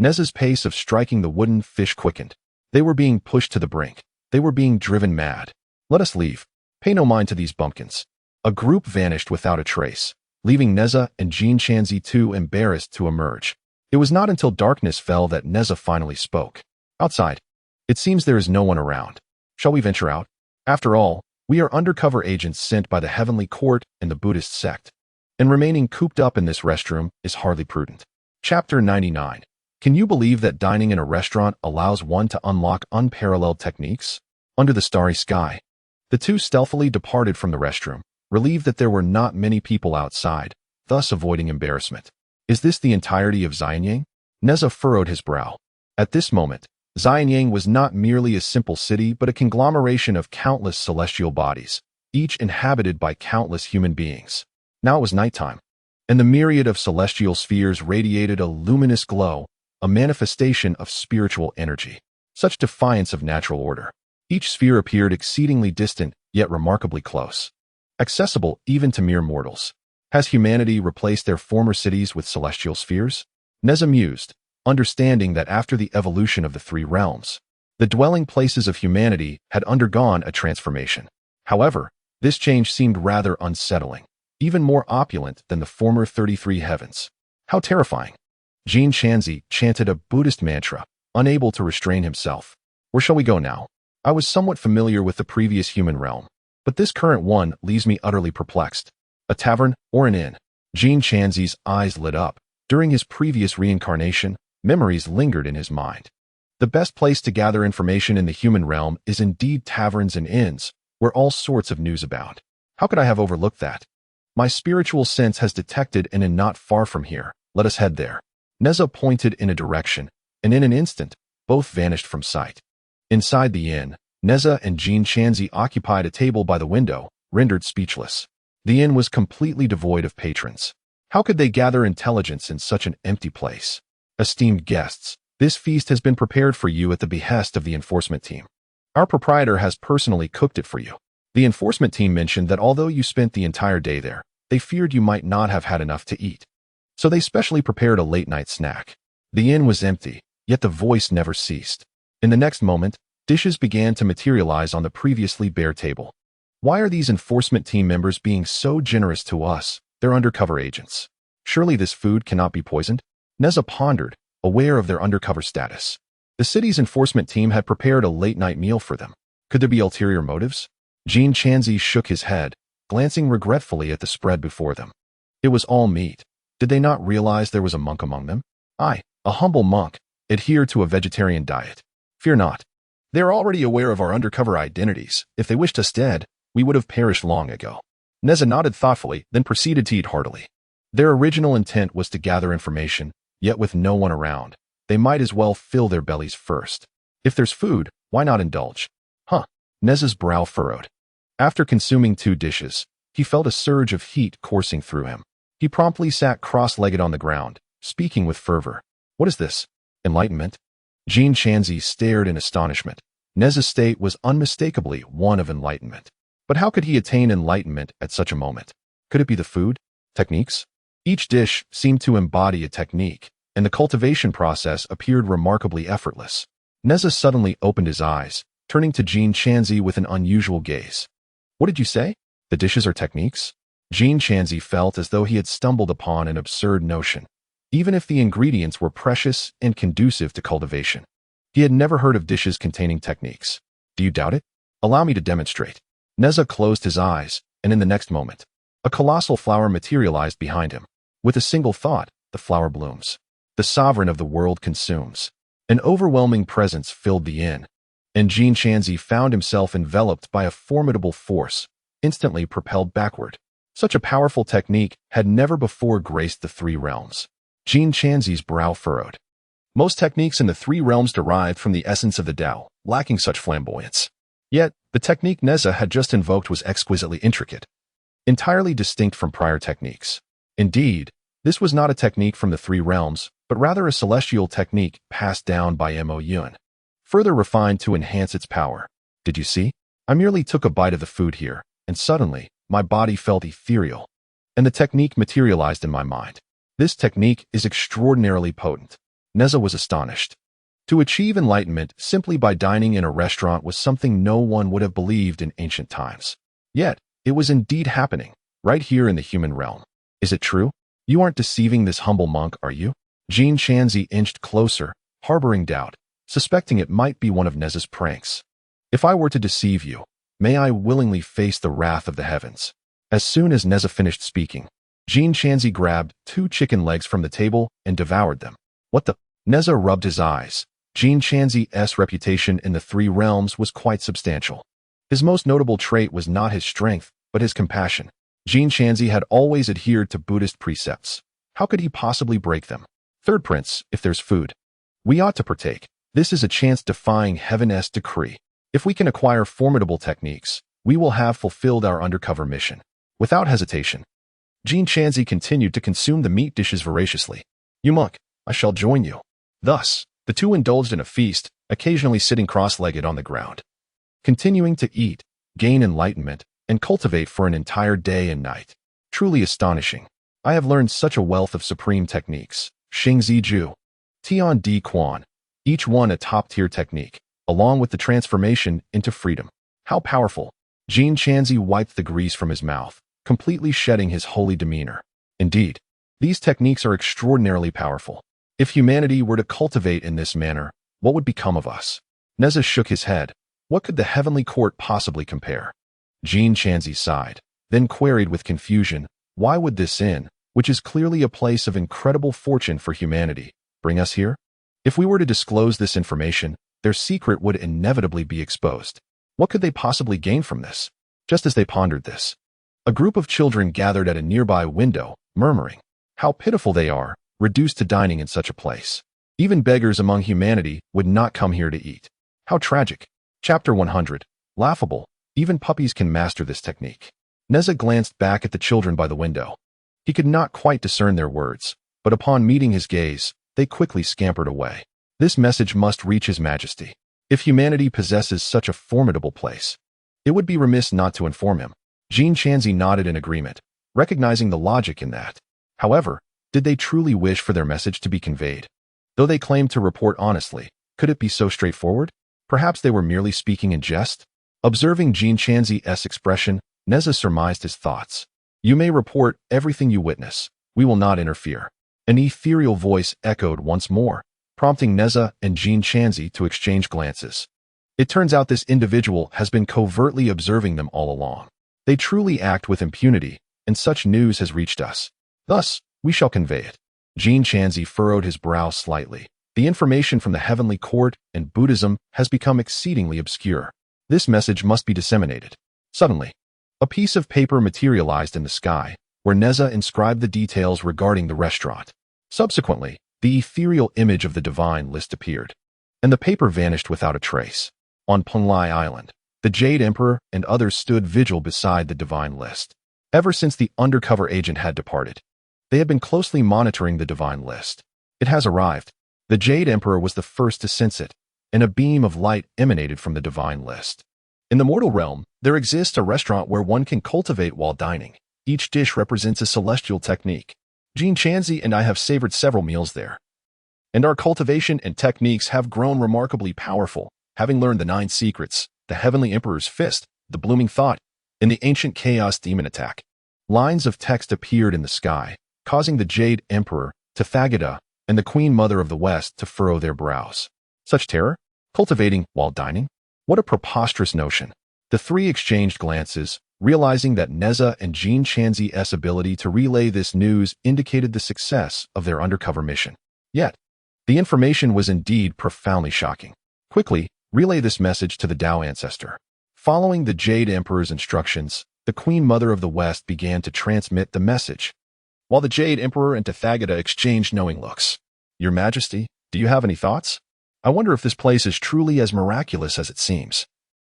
Neza's pace of striking the wooden fish quickened. They were being pushed to the brink. They were being driven mad. Let us leave. Pay no mind to these bumpkins. A group vanished without a trace, leaving Neza and Jin Shanzi too embarrassed to emerge. It was not until darkness fell that Neza finally spoke. Outside. It seems there is no one around. Shall we venture out? After all, we are undercover agents sent by the heavenly court and the Buddhist sect, and remaining cooped up in this restroom is hardly prudent. Chapter 99. Can you believe that dining in a restaurant allows one to unlock unparalleled techniques? Under the starry sky, the two stealthily departed from the restroom, relieved that there were not many people outside, thus avoiding embarrassment. Is this the entirety of Xīyóu? Neza furrowed his brow. At this moment, Xīyóu was not merely a simple city but a conglomeration of countless celestial bodies, each inhabited by countless human beings. Now it was nighttime, and the myriad of celestial spheres radiated a luminous glow, a manifestation of spiritual energy. Such defiance of natural order. Each sphere appeared exceedingly distant, yet remarkably close. Accessible even to mere mortals. Has humanity replaced their former cities with celestial spheres? Neza mused, understanding that after the evolution of the three realms, the dwelling places of humanity had undergone a transformation. However, this change seemed rather unsettling, even more opulent than the former 33 heavens. How terrifying! Jin Shanzi chanted a Buddhist mantra, unable to restrain himself. Where shall we go now? I was somewhat familiar with the previous human realm, but this current one leaves me utterly perplexed. A tavern or an inn? Jin Shanzi's eyes lit up. During his previous reincarnation, memories lingered in his mind. The best place to gather information in the human realm is indeed taverns and inns, where all sorts of news abound. How could I have overlooked that? My spiritual sense has detected an inn not far from here. Let us head there. Neza pointed in a direction, and in an instant, both vanished from sight. Inside the inn, Neza and Jin Shanzi occupied a table by the window, rendered speechless. The inn was completely devoid of patrons. How could they gather intelligence in such an empty place? Esteemed guests, this feast has been prepared for you at the behest of the enforcement team. Our proprietor has personally cooked it for you. The enforcement team mentioned that although you spent the entire day there, they feared you might not have had enough to eat. So they specially prepared a late-night snack. The inn was empty, yet the voice never ceased. In the next moment, dishes began to materialize on the previously bare table. Why are these enforcement team members being so generous to us? They're undercover agents. Surely this food cannot be poisoned? Neza pondered, aware of their undercover status. The city's enforcement team had prepared a late-night meal for them. Could there be ulterior motives? Jin Shanzi shook his head, glancing regretfully at the spread before them. It was all meat. Did they not realize there was a monk among them? I, a humble monk, adhere to a vegetarian diet. Fear not. They are already aware of our undercover identities. If they wished us dead, we would have perished long ago. Neza nodded thoughtfully, then proceeded to eat heartily. Their original intent was to gather information, yet with no one around, they might as well fill their bellies first. If there's food, why not indulge? Neza's brow furrowed. After consuming 2 dishes, he felt a surge of heat coursing through him. He promptly sat cross-legged on the ground, speaking with fervor. What is this? Enlightenment? Jin Shanzi stared in astonishment. Neza's state was unmistakably one of enlightenment. But how could he attain enlightenment at such a moment? Could it be the food? Techniques? Each dish seemed to embody a technique, and the cultivation process appeared remarkably effortless. Neza suddenly opened his eyes, turning to Jin Shanzi with an unusual gaze. What did you say? The dishes are techniques? Jin Shanzi felt as though he had stumbled upon an absurd notion, even if the ingredients were precious and conducive to cultivation. He had never heard of dishes containing techniques. Do you doubt it? Allow me to demonstrate. Neza closed his eyes, and in the next moment, a colossal flower materialized behind him. With a single thought, the flower blooms. The sovereign of the world consumes. An overwhelming presence filled the inn, and Jin Shanzi found himself enveloped by a formidable force, instantly propelled backward. Such a powerful technique had never before graced the 3 realms. Jin Shanzi's brow furrowed. Most techniques in the 3 realms derived from the essence of the Tao, lacking such flamboyance. Yet, the technique Neza had just invoked was exquisitely intricate, entirely distinct from prior techniques. Indeed, this was not a technique from the 3 realms, but rather a celestial technique passed down by Mo Yun, further refined to enhance its power. Did you see? I merely took a bite of the food here, and suddenly, my body felt ethereal, and the technique materialized in my mind. This technique is extraordinarily potent. Neza was astonished. To achieve enlightenment simply by dining in a restaurant was something no one would have believed in ancient times. Yet, it was indeed happening, right here in the human realm. Is it true? You aren't deceiving this humble monk, are you? Jin Shanzi inched closer, harboring doubt, suspecting it might be one of Neza's pranks. If I were to deceive you, may I willingly face the wrath of the heavens. As soon as Neza finished speaking, Jin Shanzi grabbed 2 chicken legs from the table and devoured them. What the? Neza rubbed his eyes. Jin Shanzi's reputation in the 3 realms was quite substantial. His most notable trait was not his strength, but his compassion. Jin Shanzi had always adhered to Buddhist precepts. How could he possibly break them? Third prince, if there's food, we ought to partake. This is a chance defying heaven's decree. If we can acquire formidable techniques, we will have fulfilled our undercover mission. Without hesitation, Jin Shanzi continued to consume the meat dishes voraciously. You monk, I shall join you. Thus, the 2 indulged in a feast, occasionally sitting cross-legged on the ground, continuing to eat, gain enlightenment, and cultivate for an entire day and night. Truly astonishing. I have learned such a wealth of supreme techniques. Xingzi Ju, Tian Di Quan, each one a top-tier technique, along with the transformation into freedom. How powerful! Jin Shanzi wiped the grease from his mouth, completely shedding his holy demeanor. Indeed, these techniques are extraordinarily powerful. If humanity were to cultivate in this manner, what would become of us? Neza shook his head. What could the heavenly court possibly compare? Jin Shanzi sighed, then queried with confusion, why would this inn, which is clearly a place of incredible fortune for humanity, bring us here? If we were to disclose this information, their secret would inevitably be exposed. What could they possibly gain from this? Just as they pondered this, a group of children gathered at a nearby window, murmuring, how pitiful they are, reduced to dining in such a place. Even beggars among humanity would not come here to eat. How tragic. Chapter 100. Laughable. Even puppies can master this technique. Neza glanced back at the children by the window. He could not quite discern their words, but upon meeting his gaze, they quickly scampered away. This message must reach His Majesty. If humanity possesses such a formidable place, it would be remiss not to inform him. Jin Shanzi nodded in agreement, recognizing the logic in that. However, did they truly wish for their message to be conveyed? Though they claimed to report honestly, could it be so straightforward? Perhaps they were merely speaking in jest? Observing Jin Shanzi's expression, Neza surmised his thoughts. You may report everything you witness. We will not interfere. An ethereal voice echoed once more, prompting Neza and Jin Shanzi to exchange glances. It turns out this individual has been covertly observing them all along. They truly act with impunity, and such news has reached us. Thus, we shall convey it. Jin Shanzi furrowed his brow slightly. The information from the heavenly court and Buddhism has become exceedingly obscure. This message must be disseminated. Suddenly, a piece of paper materialized in the sky, where Neza inscribed the details regarding the restaurant. Subsequently, the ethereal image of the divine list appeared, and the paper vanished without a trace. On Penglai Island, the Jade Emperor and others stood vigil beside the divine list. Ever since the undercover agent had departed, they had been closely monitoring the divine list. It has arrived. The Jade Emperor was the first to sense it, and a beam of light emanated from the divine list. In the mortal realm, there exists a restaurant where one can cultivate while dining. Each dish represents a celestial technique. Jin Shanzi and I have savored several meals there, and our cultivation and techniques have grown remarkably powerful, having learned the 9 secrets, the Heavenly Emperor's Fist, the Blooming Thought, and the ancient Chaos Demon Attack. Lines of text appeared in the sky, causing the Jade Emperor, Tathagata, and the Queen Mother of the West to furrow their brows. Such terror? Cultivating while dining? What a preposterous notion. The 3 exchanged glances, realizing that Neza and Jin Shanzi's ability to relay this news indicated the success of their undercover mission. Yet, the information was indeed profoundly shocking. Quickly, relay this message to the Tao ancestor. Following the Jade Emperor's instructions, the Queen Mother of the West began to transmit the message, while the Jade Emperor and Tathagata exchanged knowing looks. Your Majesty, do you have any thoughts? I wonder if this place is truly as miraculous as it seems.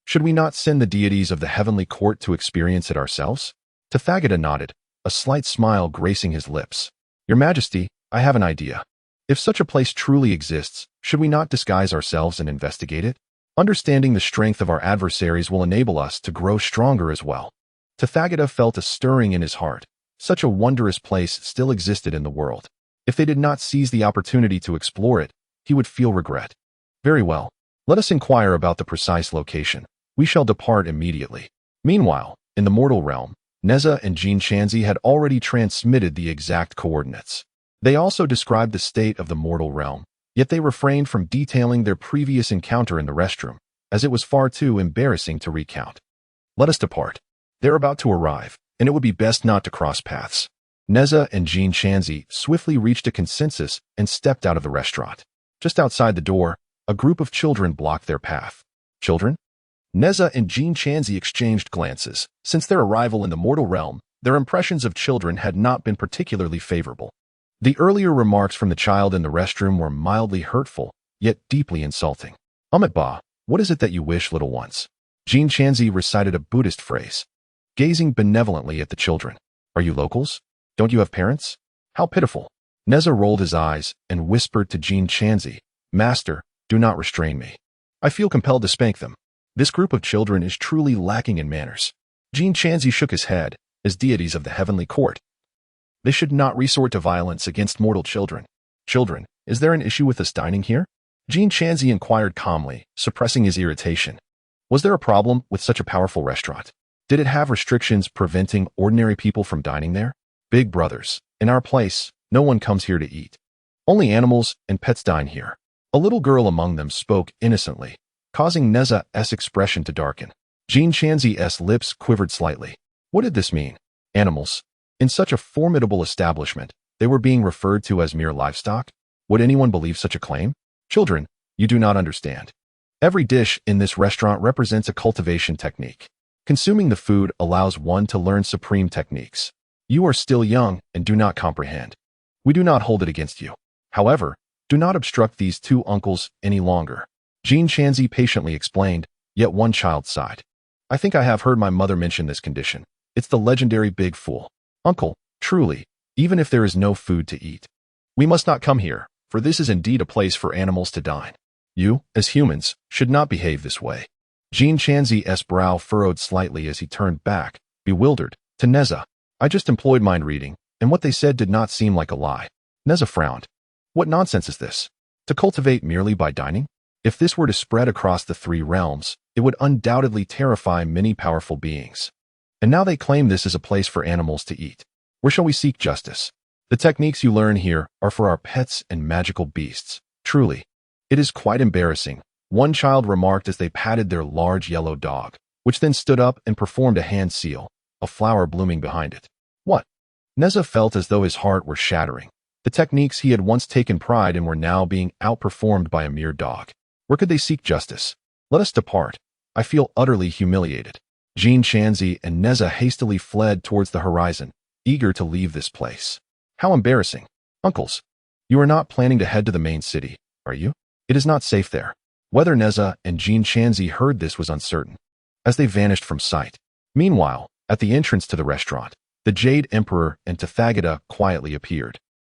Should we not send the deities of the heavenly court to experience it ourselves? Tathagata nodded, a slight smile gracing his lips. Your Majesty, I have an idea. If such a place truly exists, should we not disguise ourselves and investigate it? Understanding the strength of our adversaries will enable us to grow stronger as well. Tathagata felt a stirring in his heart. Such a wondrous place still existed in the world. If they did not seize the opportunity to explore it, he would feel regret. Very well. Let us inquire about the precise location. We shall depart immediately. Meanwhile, in the mortal realm, Neza and Jin Shanzi had already transmitted the exact coordinates. They also described the state of the mortal realm, yet they refrained from detailing their previous encounter in the restroom, as it was far too embarrassing to recount. Let us depart. They're about to arrive, and it would be best not to cross paths. Neza and Jin Shanzi swiftly reached a consensus and stepped out of the restaurant. Just outside the door, a group of children blocked their path. Children? Neza and Jin Shanzi exchanged glances. Since their arrival in the mortal realm, their impressions of children had not been particularly favorable. The earlier remarks from the child in the restroom were mildly hurtful, yet deeply insulting. Ba, what is it that you wish, little ones? Jin Shanzi recited a Buddhist phrase, gazing benevolently at the children. Are you locals? Don't you have parents? How pitiful. Neza rolled his eyes and whispered to Jin Shanzi, Master, do not restrain me. I feel compelled to spank them. This group of children is truly lacking in manners. Jin Shanzi shook his head, as deities of the heavenly court. They should not resort to violence against mortal children. Children, is there an issue with us dining here? Jin Shanzi inquired calmly, suppressing his irritation. Was there a problem with such a powerful restaurant? Did it have restrictions preventing ordinary people from dining there? Big brothers, in our place, no one comes here to eat. Only animals and pets dine here. A little girl among them spoke innocently, causing Neza's expression to darken. Jin Shanzi's lips quivered slightly. What did this mean? Animals? In such a formidable establishment, they were being referred to as mere livestock? Would anyone believe such a claim? Children, you do not understand. Every dish in this restaurant represents a cultivation technique. Consuming the food allows one to learn supreme techniques. You are still young and do not comprehend. We do not hold it against you. However, do not obstruct these two uncles any longer. Jin Shanzi patiently explained, yet one child sighed. I think I have heard my mother mention this condition. It's the legendary big fool. Uncle, truly, even if there is no food to eat. We must not come here, for this is indeed a place for animals to dine. You, as humans, should not behave this way. Jin Shanzi's brow furrowed slightly as he turned back, bewildered, to Neza. I just employed mind reading, and what they said did not seem like a lie. Neza frowned. What nonsense is this? To cultivate merely by dining? If this were to spread across the three realms, it would undoubtedly terrify many powerful beings. And now they claim this is a place for animals to eat. Where shall we seek justice? The techniques you learn here are for our pets and magical beasts. Truly, it is quite embarrassing, one child remarked as they patted their large yellow dog, which then stood up and performed a hand seal, a flower blooming behind it. What? Neza felt as though his heart were shattering. The techniques he had once taken pride in were now being outperformed by a mere dog. Where could they seek justice? Let us depart. I feel utterly humiliated. Jin Shanzi and Neza hastily fled towards the horizon, eager to leave this place. How embarrassing. Uncles, you are not planning to head to the main city, are you? It is not safe there. Whether Neza and Jin Shanzi heard this was uncertain, as they vanished from sight. Meanwhile, at the entrance to the restaurant, the Jade Emperor and Tathagata quietly appeared.